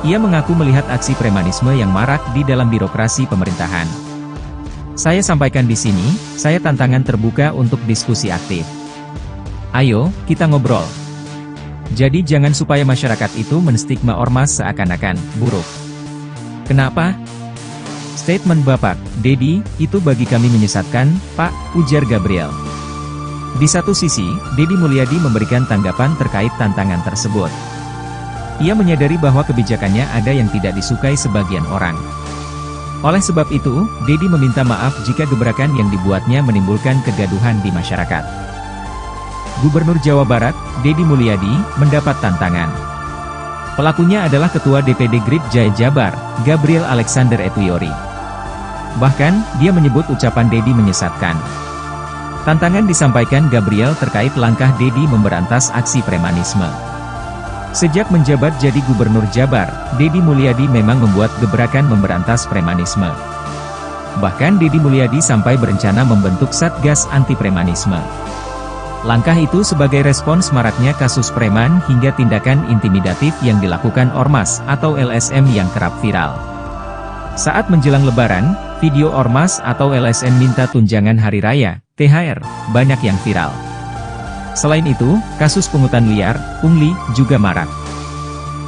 Ia mengaku melihat aksi premanisme yang marak di dalam birokrasi pemerintahan. Saya sampaikan di sini, saya tantangan terbuka untuk diskusi aktif. Ayo, kita ngobrol. Jadi jangan supaya masyarakat itu menstigma Ormas seakan-akan buruk. Kenapa? Statement Bapak, Deddy, itu bagi kami menyesatkan, Pak, ujar Gabriel. Di satu sisi, Deddy Mulyadi memberikan tanggapan terkait tantangan tersebut. Ia menyadari bahwa kebijakannya ada yang tidak disukai sebagian orang. Oleh sebab itu, Deddy meminta maaf jika gebrakan yang dibuatnya menimbulkan kegaduhan di masyarakat. Gubernur Jawa Barat, Deddy Mulyadi, mendapat tantangan. Pelakunya adalah Ketua DPD GRIP Jaya Jabar, Gabriel Alexander Etuyori. Bahkan, dia menyebut ucapan Deddy menyesatkan. Tantangan disampaikan Gabriel terkait langkah Deddy memberantas aksi premanisme. Sejak menjabat jadi Gubernur Jabar, Deddy Mulyadi memang membuat gebrakan memberantas premanisme. Bahkan Deddy Mulyadi sampai berencana membentuk Satgas Anti Premanisme. Langkah itu sebagai respons maraknya kasus preman hingga tindakan intimidatif yang dilakukan Ormas atau LSM yang kerap viral. Saat menjelang Lebaran, video Ormas atau LSM minta tunjangan hari raya, THR, banyak yang viral. Selain itu, kasus pungutan liar, pungli, juga marak.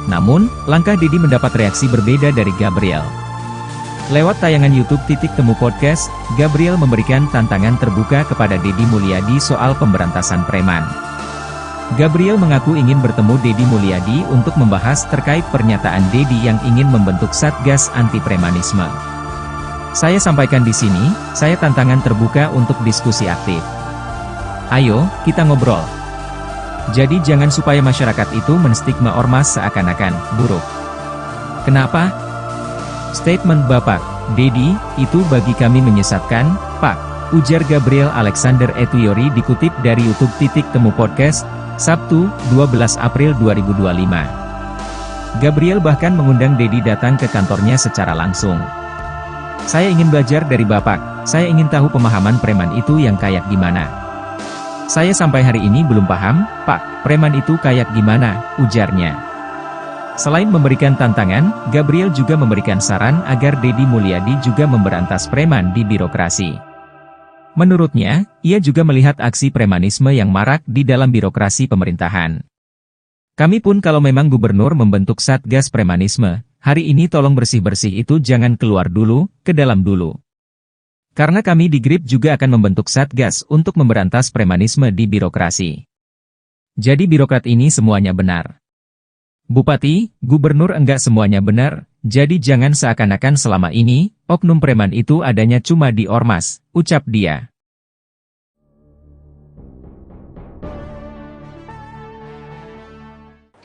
Namun, langkah Deddy mendapat reaksi berbeda dari Gabriel. Lewat tayangan YouTube Temu Podcast, Gabriel memberikan tantangan terbuka kepada Deddy Mulyadi soal pemberantasan preman. Gabriel mengaku ingin bertemu Deddy Mulyadi untuk membahas terkait pernyataan Deddy yang ingin membentuk Satgas Anti Premanisme. Saya sampaikan di sini, saya tantangan terbuka untuk diskusi aktif. Ayo, kita ngobrol. Jadi jangan supaya masyarakat itu menstigma Ormas seakan-akan buruk. Kenapa? Statement Bapak, Deddy, itu bagi kami menyesatkan, Pak, ujar Gabriel Alexander Etuyori dikutip dari YouTube Temu Podcast. Sabtu, 12 April 2025. Gabriel bahkan mengundang Dedi datang ke kantornya secara langsung. "Saya ingin belajar dari Bapak, saya ingin tahu pemahaman preman itu yang kayak gimana. Saya sampai hari ini belum paham, Pak, preman itu kayak gimana," ujarnya. Selain memberikan tantangan, Gabriel juga memberikan saran agar Dedi Mulyadi juga memberantas preman di birokrasi. Menurutnya, ia juga melihat aksi premanisme yang marak di dalam birokrasi pemerintahan. "Kami pun kalau memang gubernur membentuk Satgas Premanisme, hari ini tolong bersih-bersih itu jangan keluar dulu, ke dalam dulu. Karena kami di GRIP juga akan membentuk Satgas untuk memberantas premanisme di birokrasi. Jadi birokrat ini semuanya benar. Bupati, gubernur enggak semuanya benar, jadi jangan seakan-akan selama ini, oknum preman itu adanya cuma di ormas," ucap dia.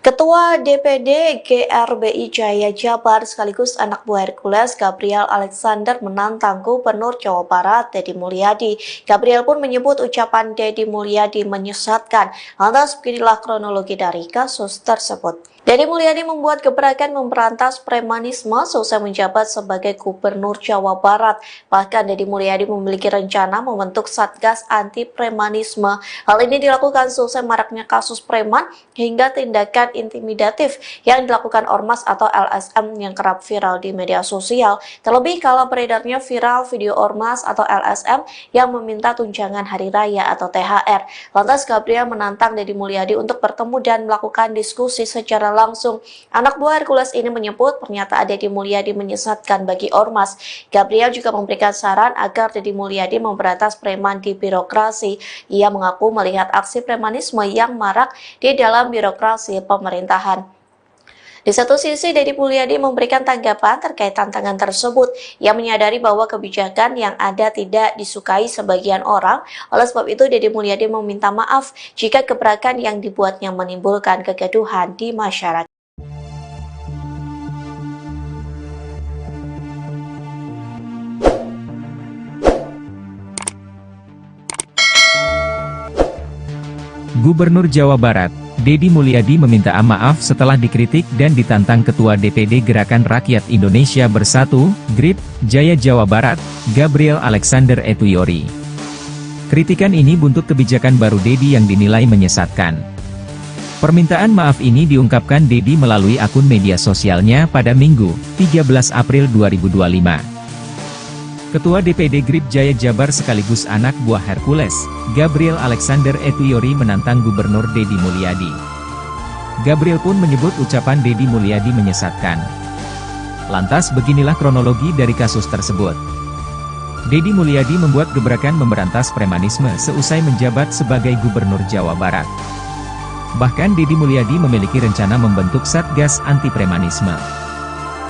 Ketua DPD GRBI Jaya Jabar sekaligus anak buah Hercules Gabriel Alexander menantang Gubernur Jawa Barat Dedi Mulyadi. Gabriel pun menyebut ucapan Dedi Mulyadi menyesatkan. Lantas beginilah kronologi dari kasus tersebut. Dedi Mulyadi membuat gebrakan memberantas premanisme seusai menjabat sebagai Gubernur Jawa Barat. Bahkan Dedi Mulyadi memiliki rencana membentuk Satgas Anti Premanisme. Hal ini dilakukan seusai maraknya kasus preman hingga tindakan intimidatif yang dilakukan Ormas atau LSM yang kerap viral di media sosial. Terlebih kala beredarnya viral video Ormas atau LSM yang meminta tunjangan hari raya atau THR. Lantas Gabriel menantang Dedi Mulyadi untuk bertemu dan melakukan diskusi secara langsung. Anak buah Hercules ini menyebut pernyataan Dedi Mulyadi menyesatkan bagi Ormas. Gabriel juga memberikan saran agar Dedi Mulyadi memberantas preman di birokrasi. Ia mengaku melihat aksi premanisme yang marak di dalam birokrasi pemerintahan. Di satu sisi, Dedi Mulyadi memberikan tanggapan terkait tantangan tersebut. Ia menyadari bahwa kebijakan yang ada tidak disukai sebagian orang. Oleh sebab itu, Dedi Mulyadi meminta maaf jika gebrakan yang dibuatnya menimbulkan kegaduhan di masyarakat. Gubernur Jawa Barat, Dedi Mulyadi meminta maaf setelah dikritik dan ditantang Ketua DPD Gerakan Rakyat Indonesia Bersatu, GRIP, Jaya Jawa Barat, Gabriel Alexander Etuyori. Kritikan ini buntut kebijakan baru Dedi yang dinilai menyesatkan. Permintaan maaf ini diungkapkan Dedi melalui akun media sosialnya pada Minggu, 13 April 2025. Ketua DPD GRIP Jaya Jabar sekaligus anak buah Hercules, Gabriel Alexander Etuyori menantang Gubernur Dedi Mulyadi. Gabriel pun menyebut ucapan Dedi Mulyadi menyesatkan. Lantas beginilah kronologi dari kasus tersebut. Dedi Mulyadi membuat gebrakan memberantas premanisme seusai menjabat sebagai Gubernur Jawa Barat. Bahkan Dedi Mulyadi memiliki rencana membentuk Satgas Anti Premanisme.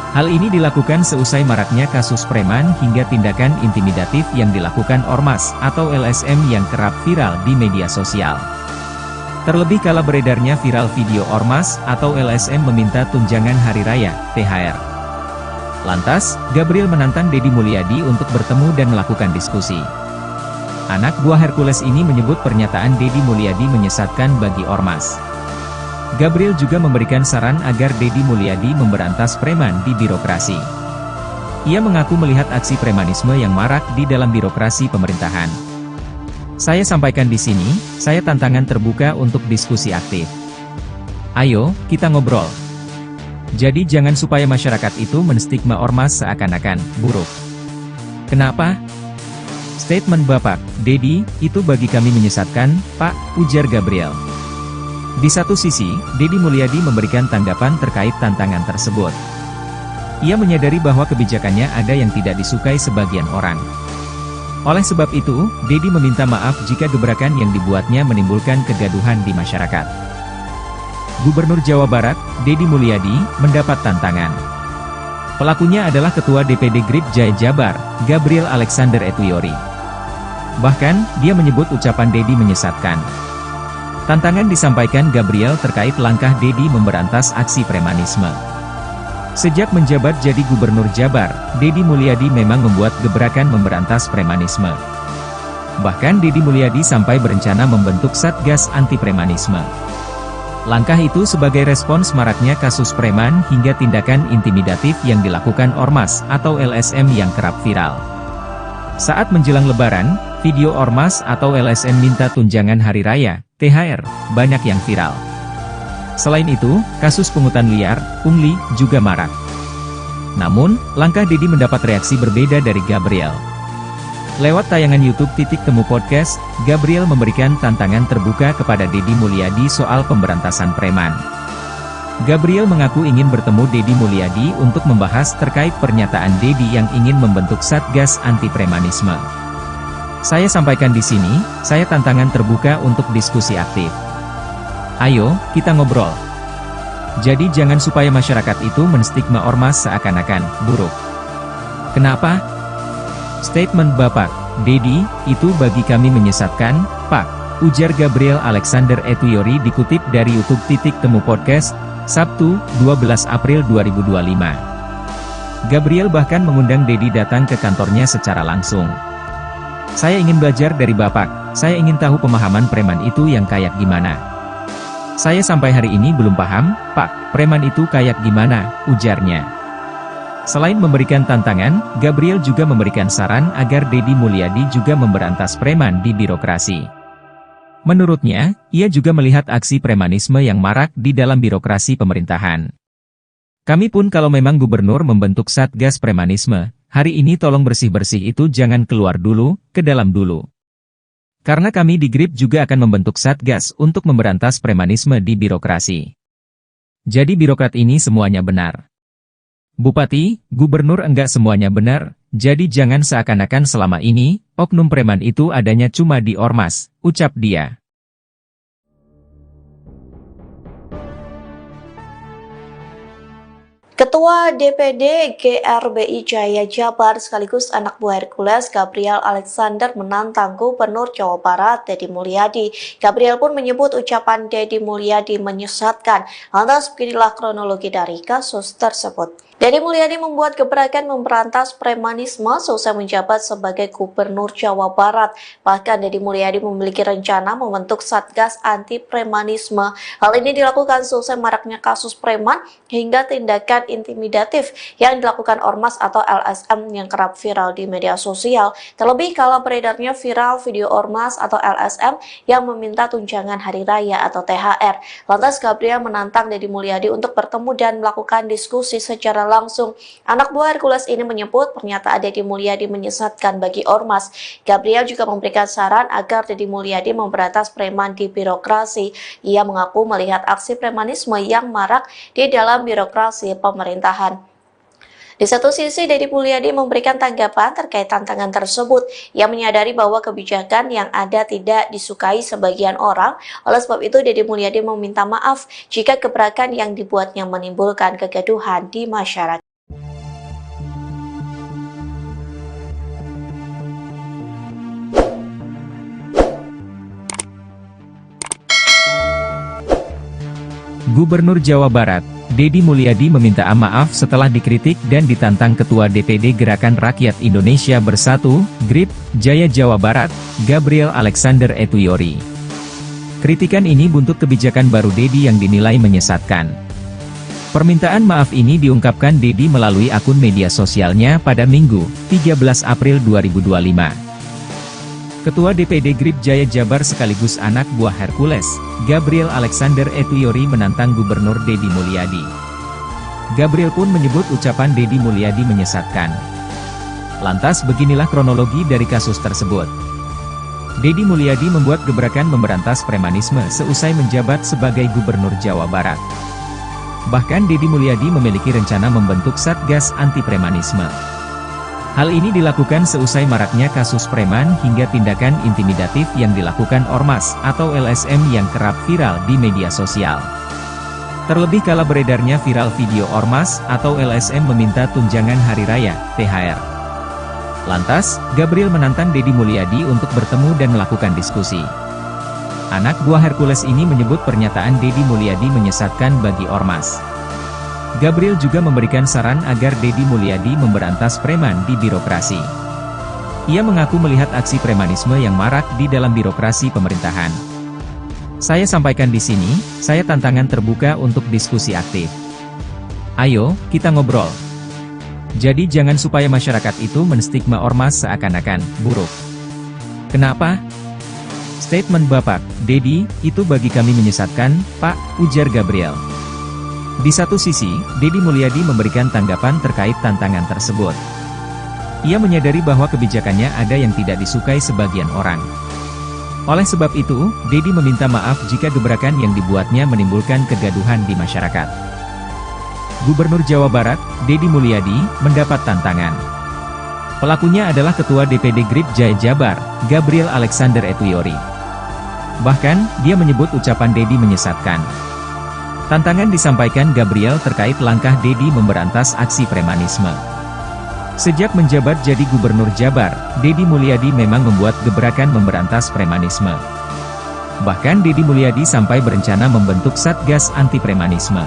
Hal ini dilakukan seusai maraknya kasus preman hingga tindakan intimidatif yang dilakukan Ormas atau LSM yang kerap viral di media sosial. Terlebih kala beredarnya viral video Ormas atau LSM meminta tunjangan hari raya, THR. Lantas, Gabriel menantang Dedi Mulyadi untuk bertemu dan melakukan diskusi. Anak buah Hercules ini menyebut pernyataan Dedi Mulyadi menyesatkan bagi Ormas. Gabriel juga memberikan saran agar Dedi Mulyadi memberantas preman di birokrasi. Ia mengaku melihat aksi premanisme yang marak di dalam birokrasi pemerintahan. "Saya sampaikan di sini, saya tantangan terbuka untuk diskusi aktif. Ayo, kita ngobrol. Jadi jangan supaya masyarakat itu menstigma Ormas seakan-akan buruk." "Kenapa?" "Statement Bapak, Dedi, itu bagi kami menyesatkan, Pak," ujar Gabriel. Di satu sisi, Dedi Mulyadi memberikan tanggapan terkait tantangan tersebut. Ia menyadari bahwa kebijakannya ada yang tidak disukai sebagian orang. Oleh sebab itu, Dedi meminta maaf jika gebrakan yang dibuatnya menimbulkan kegaduhan di masyarakat. Gubernur Jawa Barat, Dedi Mulyadi, mendapat tantangan. Pelakunya adalah Ketua DPD GRIP Jaya Jabar, Gabriel Alexander Etuyori. Bahkan, dia menyebut ucapan Dedi menyesatkan. Tantangan disampaikan Gabriel terkait langkah Dedi memberantas aksi premanisme. Sejak menjabat jadi Gubernur Jabar, Dedi Mulyadi memang membuat gebrakan memberantas premanisme. Bahkan Dedi Mulyadi sampai berencana membentuk Satgas Anti Premanisme. Langkah itu sebagai respons maraknya kasus preman hingga tindakan intimidatif yang dilakukan ormas atau LSM yang kerap viral. Saat menjelang Lebaran, video ormas atau LSM minta tunjangan hari raya, THR, banyak yang viral. Selain itu, kasus pungutan liar, pungli, juga marak. Namun, langkah Dedi mendapat reaksi berbeda dari Gabriel. Lewat tayangan YouTube Titik Temu Podcast, Gabriel memberikan tantangan terbuka kepada Deddy Mulyadi soal pemberantasan preman. Gabriel mengaku ingin bertemu Deddy Mulyadi untuk membahas terkait pernyataan Deddy yang ingin membentuk Satgas Anti Premanisme. Saya sampaikan di sini, saya tantangan terbuka untuk diskusi aktif. Ayo, kita ngobrol. Jadi jangan supaya masyarakat itu menstigma ormas seakan-akan buruk. Kenapa? Statement Bapak Deddy, itu bagi kami menyesatkan, Pak, ujar Gabriel Alexander Etuyori dikutip dari YouTube Titik Temu Podcast, Sabtu, 12 April 2025. Gabriel bahkan mengundang Deddy datang ke kantornya secara langsung. Saya ingin belajar dari Bapak, saya ingin tahu pemahaman preman itu yang kayak gimana. Saya sampai hari ini belum paham, Pak, preman itu kayak gimana, ujarnya. Selain memberikan tantangan, Gabriel juga memberikan saran agar Deddy Mulyadi juga memberantas preman di birokrasi. Menurutnya, ia juga melihat aksi premanisme yang marak di dalam birokrasi pemerintahan. Kami pun kalau memang gubernur membentuk Satgas Premanisme, hari ini tolong bersih-bersih itu jangan keluar dulu, ke dalam dulu. Karena kami di GRIP juga akan membentuk Satgas untuk memberantas premanisme di birokrasi. Jadi birokrat ini semuanya benar. Bupati, gubernur enggak semuanya benar, jadi jangan seakan-akan selama ini, oknum preman itu adanya cuma di ormas, ucap dia. Ketua DPD GRBI Jaya Jabar sekaligus anak buah Hercules Gabriel Alexander menantang Gubernur Jawa Barat Deddy Mulyadi. Gabriel pun menyebut ucapan Deddy Mulyadi menyesatkan. Lantas beginilah kronologi dari kasus tersebut. Deddy Mulyadi membuat gebrakan memberantas premanisme seusai menjabat sebagai Gubernur Jawa Barat. Bahkan Deddy Mulyadi memiliki rencana membentuk Satgas Anti Premanisme. Hal ini dilakukan seusai maraknya kasus preman hingga tindakan intimidatif yang dilakukan ormas atau LSM yang kerap viral di media sosial. Terlebih kala beredarnya viral video ormas atau LSM yang meminta tunjangan hari raya atau THR. Lantas Gabriel menantang Deddy Mulyadi untuk bertemu dan melakukan diskusi secara langsung. Anak buah Hercules ini menyebut pernyataan Deddy Mulyadi menyesatkan bagi ormas. Gabriel juga memberikan saran agar Deddy Mulyadi memberantas preman di birokrasi. Ia mengaku melihat aksi premanisme yang marak di dalam birokrasi pemerintahan. Di satu sisi, Deddy Mulyadi memberikan tanggapan terkait tantangan tersebut. Ia menyadari bahwa kebijakan yang ada tidak disukai sebagian orang. Oleh sebab itu, Deddy Mulyadi meminta maaf jika gebrakan yang dibuatnya menimbulkan kegaduhan di masyarakat. Gubernur Jawa Barat, Deddy Mulyadi meminta maaf setelah dikritik dan ditantang Ketua DPD Gerakan Rakyat Indonesia Bersatu, GRIP, Jaya Jawa Barat, Gabriel Alexander Etuyori. Kritikan ini buntut kebijakan baru Deddy yang dinilai menyesatkan. Permintaan maaf ini diungkapkan Deddy melalui akun media sosialnya pada Minggu, 13 April 2025. Ketua DPD GRIP Jaya Jabar sekaligus anak buah Hercules, Gabriel Alexander Etuyori menantang Gubernur Deddy Mulyadi. Gabriel pun menyebut ucapan Deddy Mulyadi menyesatkan. Lantas beginilah kronologi dari kasus tersebut. Deddy Mulyadi membuat gebrakan memberantas premanisme seusai menjabat sebagai Gubernur Jawa Barat. Bahkan Deddy Mulyadi memiliki rencana membentuk Satgas Anti Premanisme. Hal ini dilakukan seusai maraknya kasus preman hingga tindakan intimidatif yang dilakukan ormas atau LSM yang kerap viral di media sosial. Terlebih kala beredarnya viral video ormas atau LSM meminta tunjangan hari raya, THR. Lantas, Gabriel menantang Deddy Mulyadi untuk bertemu dan melakukan diskusi. Anak buah Hercules ini menyebut pernyataan Deddy Mulyadi menyesatkan bagi ormas. Gabriel juga memberikan saran agar Deddy Mulyadi memberantas preman di birokrasi. Ia mengaku melihat aksi premanisme yang marak di dalam birokrasi pemerintahan. Saya sampaikan di sini, saya tantangan terbuka untuk diskusi aktif. Ayo, kita ngobrol. Jadi jangan supaya masyarakat itu menstigma ormas seakan-akan buruk. Kenapa? Statement Bapak, Dedi, itu bagi kami menyesatkan, Pak, ujar Gabriel. Di satu sisi, Dedi Mulyadi memberikan tanggapan terkait tantangan tersebut. Ia menyadari bahwa kebijakannya ada yang tidak disukai sebagian orang. Oleh sebab itu, Dedi meminta maaf jika gebrakan yang dibuatnya menimbulkan kegaduhan di masyarakat. Gubernur Jawa Barat, Dedi Mulyadi, mendapat tantangan. Pelakunya adalah Ketua DPD GRIP Jaya Jabar, Gabriel Alexander Etuyori. Bahkan, dia menyebut ucapan Dedi menyesatkan. Tantangan disampaikan Gabriel terkait langkah Dedi memberantas aksi premanisme. Sejak menjabat jadi Gubernur Jabar, Dedi Mulyadi memang membuat gebrakan memberantas premanisme. Bahkan Dedi Mulyadi sampai berencana membentuk Satgas Anti Premanisme.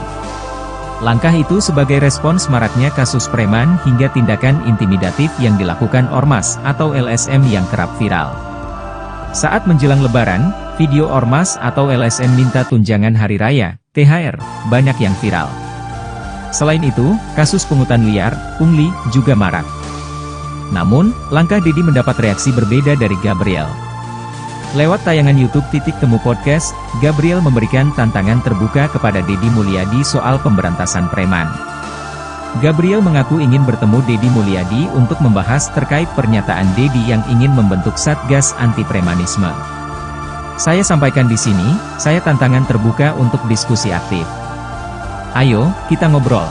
Langkah itu sebagai respons maraknya kasus preman hingga tindakan intimidatif yang dilakukan Ormas atau LSM yang kerap viral. Saat menjelang Lebaran, video Ormas atau LSM minta tunjangan hari raya, THR, banyak yang viral. Selain itu, kasus pungutan liar, pungli, juga marak. Namun, langkah Dedi mendapat reaksi berbeda dari Gabriel. Lewat tayangan YouTube Titik Temu Podcast, Gabriel memberikan tantangan terbuka kepada Dedi Mulyadi soal pemberantasan preman. Gabriel mengaku ingin bertemu Dedi Mulyadi untuk membahas terkait pernyataan Dedi yang ingin membentuk Satgas Anti Premanisme. Saya sampaikan di sini, saya tantangan terbuka untuk diskusi aktif. Ayo, kita ngobrol.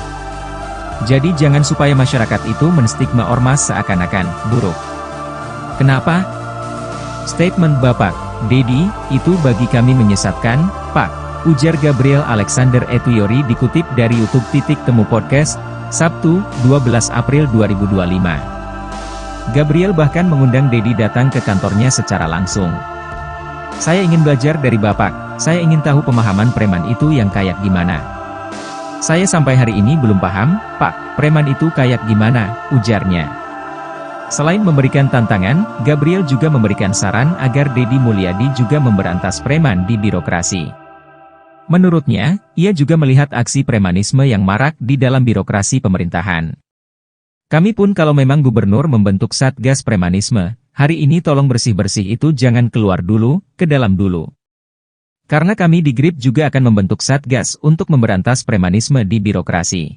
Jadi jangan supaya masyarakat itu menstigma ormas seakan-akan buruk. Kenapa? Statement Bapak, Dedi, itu bagi kami menyesatkan, Pak, ujar Gabriel Alexander Etuyori dikutip dari YouTube Titik Temu Podcast, Sabtu, 12 April 2025. Gabriel bahkan mengundang Dedi datang ke kantornya secara langsung. Saya ingin belajar dari Bapak, saya ingin tahu pemahaman preman itu yang kayak gimana. Saya sampai hari ini belum paham, Pak, preman itu kayak gimana, ujarnya. Selain memberikan tantangan, Gabriel juga memberikan saran agar Dedi Mulyadi juga memberantas preman di birokrasi. Menurutnya, ia juga melihat aksi premanisme yang marak di dalam birokrasi pemerintahan. Kami pun kalau memang gubernur membentuk Satgas Premanisme, hari ini tolong bersih-bersih itu jangan keluar dulu, ke dalam dulu. Karena kami di GRIP juga akan membentuk Satgas untuk memberantas premanisme di birokrasi.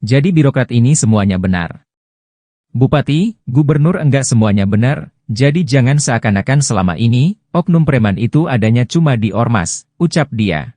Jadi birokrat ini semuanya benar. Bupati, gubernur enggak semuanya benar, jadi jangan seakan-akan selama ini, oknum preman itu adanya cuma di Ormas, ucap dia.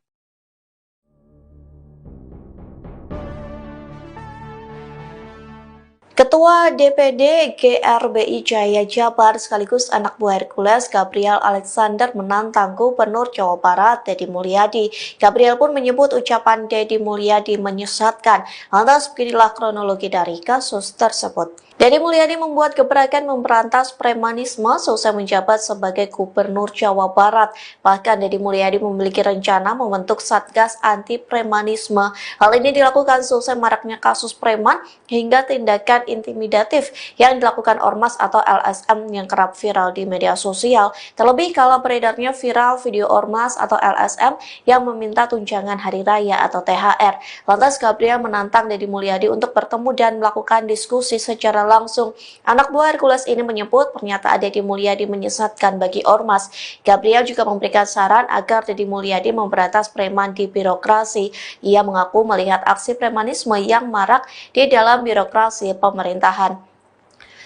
Ketua DPD GRBI Jaya Jabar sekaligus anak buah Hercules Gabriel Alexander menantang Gubernur Jawa Barat Dedi Mulyadi. Gabriel pun menyebut ucapan Dedi Mulyadi menyesatkan. Lantas beginilah kronologi dari kasus tersebut. Dedi Mulyadi membuat gebrakan memberantas premanisme selesai menjabat sebagai Gubernur Jawa Barat. Bahkan Dedi Mulyadi memiliki rencana membentuk Satgas Anti Premanisme. Hal ini dilakukan selesai maraknya kasus preman hingga tindakan intimidatif yang dilakukan Ormas atau LSM yang kerap viral di media sosial. Terlebih kalau beredarnya viral video Ormas atau LSM yang meminta tunjangan hari raya atau THR. Lantas Gabriel menantang Dedi Mulyadi untuk bertemu dan melakukan diskusi secara langsung. Anak buah Hercules ini menyebut pernyataan Dedi Mulyadi menyesatkan bagi Ormas. Gabriel juga memberikan saran agar Dedi Mulyadi memberantas preman di birokrasi. Ia mengaku melihat aksi premanisme yang marak di dalam birokrasi pemerintahan.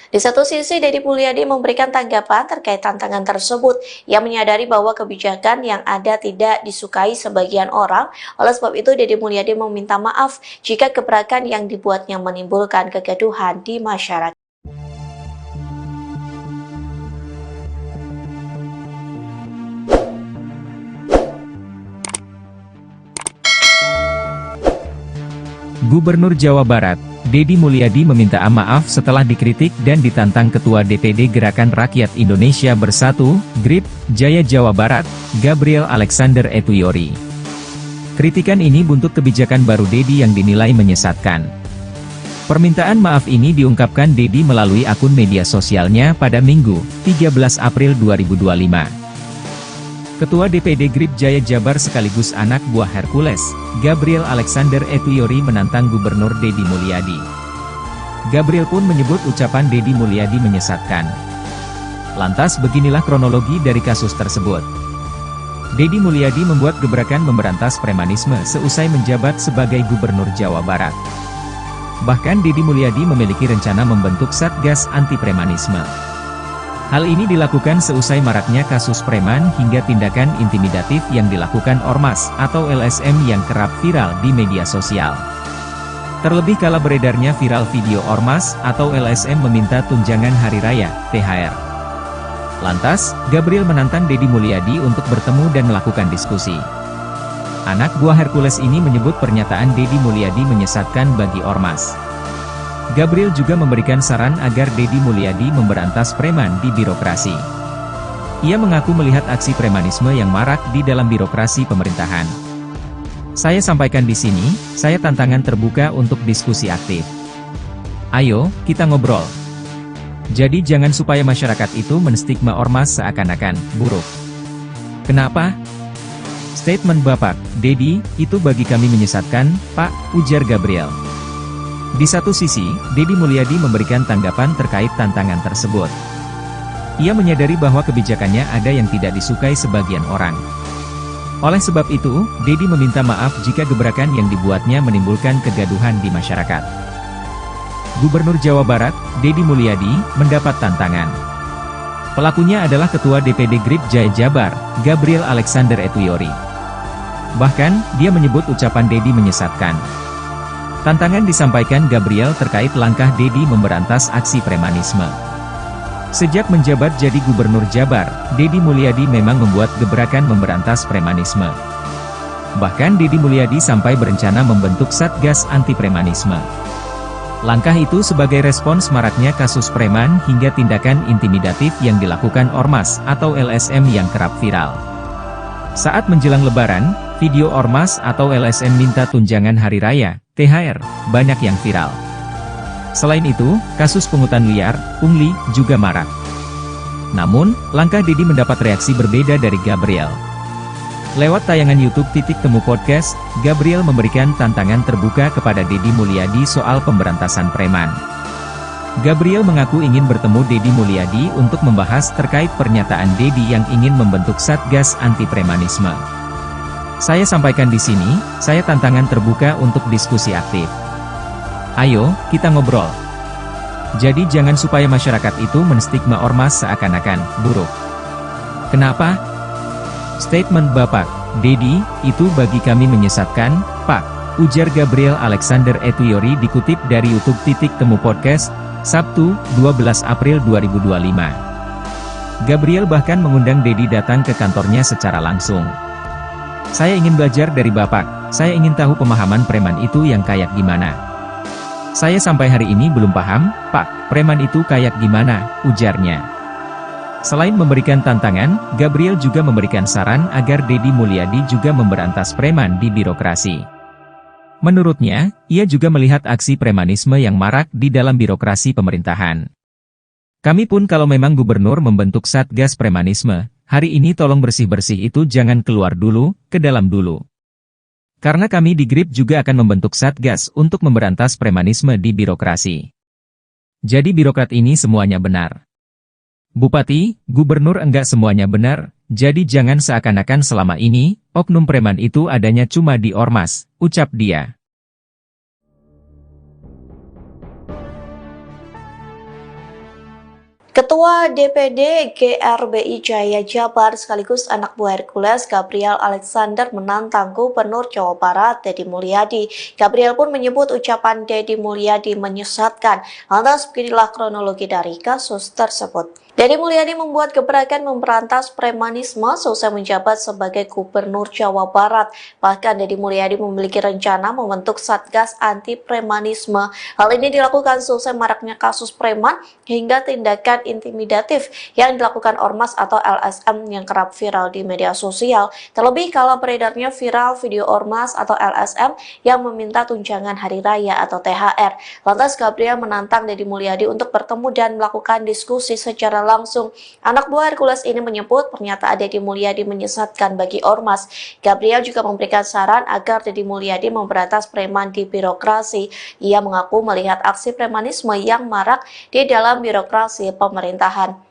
Di satu sisi, Dedi Mulyadi memberikan tanggapan terkait tantangan tersebut. Ia menyadari bahwa kebijakan yang ada tidak disukai sebagian orang. Oleh sebab itu, Dedi Mulyadi meminta maaf jika gebrakan yang dibuatnya menimbulkan kegaduhan di masyarakat. Gubernur Jawa Barat, Dedi Mulyadi meminta maaf setelah dikritik dan ditantang Ketua DPD Gerakan Rakyat Indonesia Bersatu, GRIP, Jaya Jawa Barat, Gabriel Alexander Etuyori. Kritikan ini buntut kebijakan baru Dedi yang dinilai menyesatkan. Permintaan maaf ini diungkapkan Dedi melalui akun media sosialnya pada Minggu, 13 April 2025. Ketua DPD GRIP Jaya Jabar sekaligus anak buah Hercules, Gabriel Alexander Etuyori menantang Gubernur Deddy Mulyadi. Gabriel pun menyebut ucapan Deddy Mulyadi menyesatkan. Lantas beginilah kronologi dari kasus tersebut. Deddy Mulyadi membuat gebrakan memberantas premanisme seusai menjabat sebagai Gubernur Jawa Barat. Bahkan Deddy Mulyadi memiliki rencana membentuk Satgas Anti Premanisme. Hal ini dilakukan seusai maraknya kasus preman hingga tindakan intimidatif yang dilakukan Ormas atau LSM yang kerap viral di media sosial. Terlebih kala beredarnya viral video Ormas atau LSM meminta tunjangan hari raya, THR. Lantas, Gabriel menantang Deddy Mulyadi untuk bertemu dan melakukan diskusi. Anak buah Hercules ini menyebut pernyataan Deddy Mulyadi menyesatkan bagi Ormas. Gabriel juga memberikan saran agar Deddy Mulyadi memberantas preman di birokrasi. Ia mengaku melihat aksi premanisme yang marak di dalam birokrasi pemerintahan. Saya sampaikan di sini, saya tantangan terbuka untuk diskusi aktif. Ayo, kita ngobrol. Jadi jangan supaya masyarakat itu menstigma Ormas seakan-akan buruk. Kenapa? Statement Bapak, Deddy, itu bagi kami menyesatkan, Pak, ujar Gabriel. Di satu sisi, Deddy Mulyadi memberikan tanggapan terkait tantangan tersebut. Ia menyadari bahwa kebijakannya ada yang tidak disukai sebagian orang. Oleh sebab itu, Deddy meminta maaf jika gebrakan yang dibuatnya menimbulkan kegaduhan di masyarakat. Gubernur Jawa Barat, Deddy Mulyadi, mendapat tantangan. Pelakunya adalah Ketua DPD GRIP Jaya Jabar, Gabriel Alexander Etuyori. Bahkan, dia menyebut ucapan Deddy menyesatkan. Tantangan disampaikan Gabriel terkait langkah Deddy memberantas aksi premanisme. Sejak menjabat jadi Gubernur Jabar, Deddy Mulyadi memang membuat gebrakan memberantas premanisme. Bahkan Deddy Mulyadi sampai berencana membentuk Satgas Anti Premanisme. Langkah itu sebagai respons maraknya kasus preman hingga tindakan intimidatif yang dilakukan Ormas atau LSM yang kerap viral. Saat menjelang Lebaran, video Ormas atau LSM minta tunjangan hari raya, THR, banyak yang viral. Selain itu, kasus pungutan liar, pungli, juga marak. Namun, langkah Deddy mendapat reaksi berbeda dari Gabriel. Lewat tayangan YouTube Temu Podcast, Gabriel memberikan tantangan terbuka kepada Deddy Mulyadi soal pemberantasan preman. Gabriel mengaku ingin bertemu Deddy Mulyadi untuk membahas terkait pernyataan Deddy yang ingin membentuk Satgas Anti Premanisme. Saya sampaikan di sini, saya tantangan terbuka untuk diskusi aktif. Ayo, kita ngobrol. Jadi jangan supaya masyarakat itu menstigma Ormas seakan-akan buruk. Kenapa? Statement Bapak, Deddy, itu bagi kami menyesatkan, Pak, ujar Gabriel Alexander Etuyori dikutip dari YouTube Temu Podcast, Sabtu, 12 April 2025. Gabriel bahkan mengundang Deddy datang ke kantornya secara langsung. Saya ingin belajar dari Bapak, saya ingin tahu pemahaman preman itu yang kayak gimana. Saya sampai hari ini belum paham, Pak, preman itu kayak gimana, ujarnya. Selain memberikan tantangan, Gabriel juga memberikan saran agar Deddy Mulyadi juga memberantas preman di birokrasi. Menurutnya, ia juga melihat aksi premanisme yang marak di dalam birokrasi pemerintahan. Kami pun kalau memang gubernur membentuk Satgas Premanisme, hari ini tolong bersih-bersih itu jangan keluar dulu, ke dalam dulu. Karena kami di GRIP juga akan membentuk Satgas untuk memberantas premanisme di birokrasi. Jadi birokrat ini semuanya benar. Bupati, gubernur enggak semuanya benar, jadi jangan seakan-akan selama ini, oknum preman itu adanya cuma di Ormas, ucap dia. Ketua DPD GRBI Jaya Jabar sekaligus anak buah Hercules Gabriel Alexander menantang Gubernur Jawa Barat Deddy Mulyadi. Gabriel pun menyebut ucapan Deddy Mulyadi menyesatkan. Lantas beginilah kronologi dari kasus tersebut. Deddy Mulyadi membuat gebrakan memberantas premanisme seusai menjabat sebagai Gubernur Jawa Barat. Bahkan Deddy Mulyadi memiliki rencana membentuk Satgas Anti Premanisme. Hal ini dilakukan seusai maraknya kasus preman hingga tindakan intimidatif yang dilakukan Ormas atau LSM yang kerap viral di media sosial. Terlebih kala beredarnya viral video Ormas atau LSM yang meminta tunjangan hari raya atau THR. Lantas Gabriel menantang Deddy Mulyadi untuk bertemu dan melakukan diskusi secara langsung. Anak buah Hercules ini menyebut pernyataan Deddy Mulyadi menyesatkan bagi ormas. Gabriel juga memberikan saran agar Deddy Mulyadi memberantas preman di birokrasi. Ia mengaku melihat aksi premanisme yang marak di dalam birokrasi pemerintahan.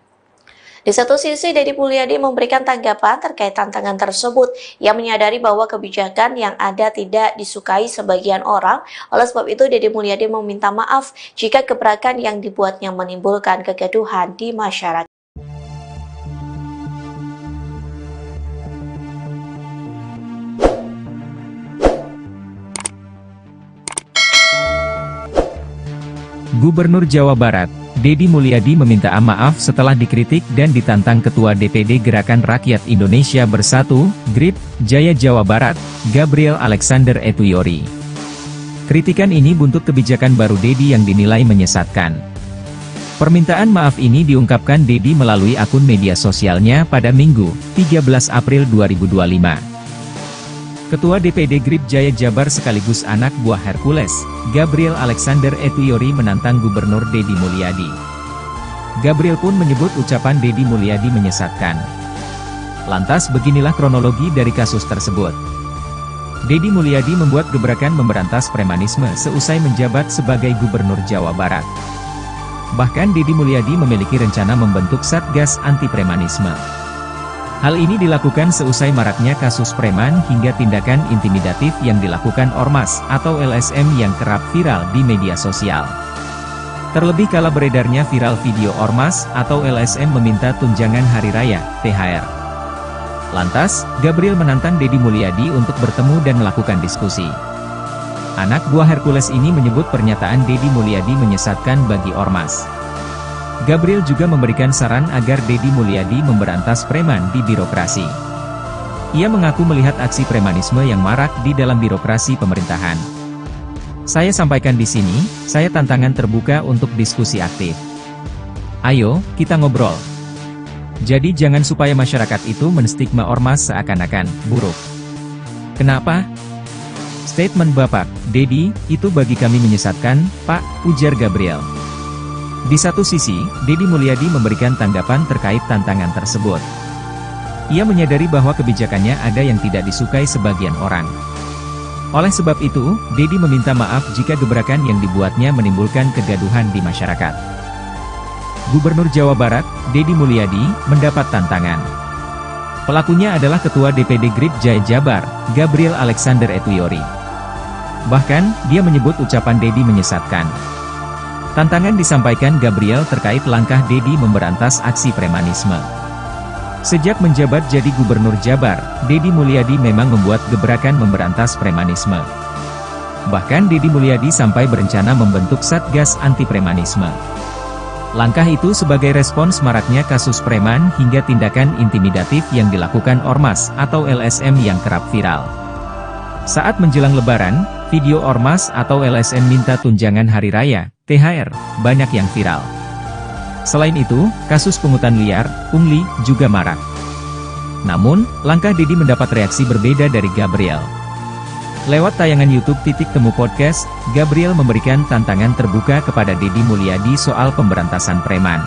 Di satu sisi, Deddy Mulyadi memberikan tanggapan terkait tantangan tersebut. Ia menyadari bahwa kebijakan yang ada tidak disukai sebagian orang. Oleh sebab itu, Deddy Mulyadi meminta maaf jika gebrakan yang dibuatnya menimbulkan kegaduhan di masyarakat. Gubernur Jawa Barat, Deddy Mulyadi meminta maaf setelah dikritik dan ditantang Ketua DPD Gerakan Rakyat Indonesia Bersatu, GRIP, Jaya Jawa Barat, Gabriel Alexander Etuyori. Kritikan ini buntut kebijakan baru Deddy yang dinilai menyesatkan. Permintaan maaf ini diungkapkan Deddy melalui akun media sosialnya pada Minggu, 13 April 2025. Ketua DPD GRIP Jaya Jabar sekaligus anak buah Hercules, Gabriel Alexander Etuyori menantang Gubernur Deddy Mulyadi. Gabriel pun menyebut ucapan Deddy Mulyadi menyesatkan. Lantas beginilah kronologi dari kasus tersebut. Deddy Mulyadi membuat gebrakan memberantas premanisme seusai menjabat sebagai Gubernur Jawa Barat. Bahkan Deddy Mulyadi memiliki rencana membentuk Satgas Anti Premanisme. Hal ini dilakukan seusai maraknya kasus preman hingga tindakan intimidatif yang dilakukan ormas atau LSM yang kerap viral di media sosial. Terlebih kala beredarnya viral video ormas atau LSM meminta tunjangan hari raya, THR. Lantas, Gabriel menantang Deddy Mulyadi untuk bertemu dan melakukan diskusi. Anak buah Hercules ini menyebut pernyataan Deddy Mulyadi menyesatkan bagi ormas. Gabriel juga memberikan saran agar Deddy Mulyadi memberantas preman di birokrasi. Ia mengaku melihat aksi premanisme yang marak di dalam birokrasi pemerintahan. Saya sampaikan di sini, saya tantangan terbuka untuk diskusi aktif. Ayo, kita ngobrol. Jadi jangan supaya masyarakat itu menstigma ormas seakan-akan buruk. Kenapa? Statement Bapak, Deddy, itu bagi kami menyesatkan, Pak, ujar Gabriel. Di satu sisi, Deddy Mulyadi memberikan tanggapan terkait tantangan tersebut. Ia menyadari bahwa kebijakannya ada yang tidak disukai sebagian orang. Oleh sebab itu, Deddy meminta maaf jika gebrakan yang dibuatnya menimbulkan kegaduhan di masyarakat. Gubernur Jawa Barat, Deddy Mulyadi, mendapat tantangan. Pelakunya adalah Ketua DPD GRIP Jaya Jabar, Gabriel Alexander Etuyori. Bahkan, dia menyebut ucapan Deddy menyesatkan. Tantangan disampaikan Gabriel terkait langkah Deddy memberantas aksi premanisme. Sejak menjabat jadi Gubernur Jabar, Deddy Mulyadi memang membuat gebrakan memberantas premanisme. Bahkan Deddy Mulyadi sampai berencana membentuk Satgas Anti Premanisme. Langkah itu sebagai respons maraknya kasus preman hingga tindakan intimidatif yang dilakukan ormas atau LSM yang kerap viral. Saat menjelang Lebaran, video ormas atau LSM minta tunjangan hari raya, THR, banyak yang viral. Selain itu, kasus pungutan liar, pungli, juga marak. Namun, langkah Deddy mendapat reaksi berbeda dari Gabriel. Lewat tayangan YouTube Temu Podcast, Gabriel memberikan tantangan terbuka kepada Deddy Mulyadi soal pemberantasan preman.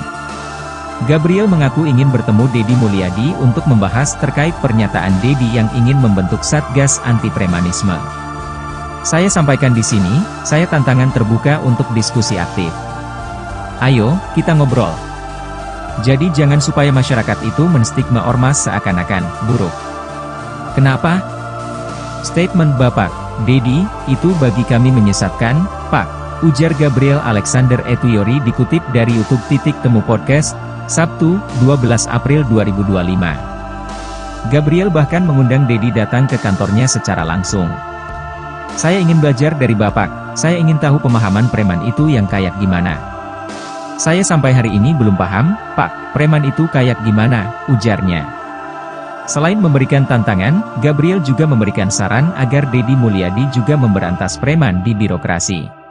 Gabriel mengaku ingin bertemu Deddy Mulyadi untuk membahas terkait pernyataan Deddy yang ingin membentuk Satgas Anti Premanisme. Saya sampaikan di sini, saya tantangan terbuka untuk diskusi aktif. Ayo, kita ngobrol. Jadi jangan supaya masyarakat itu menstigma ormas seakan-akan buruk. Kenapa? Statement Bapak, Deddy, itu bagi kami menyesatkan, Pak, ujar Gabriel Alexander Etuyori dikutip dari YouTube Temu Podcast, Sabtu, 12 April 2025. Gabriel bahkan mengundang Deddy datang ke kantornya secara langsung. Saya ingin belajar dari Bapak, saya ingin tahu pemahaman preman itu yang kayak gimana. Saya sampai hari ini belum paham, Pak, preman itu kayak gimana, ujarnya. Selain memberikan tantangan, Gabriel juga memberikan saran agar Deddy Mulyadi juga memberantas preman di birokrasi.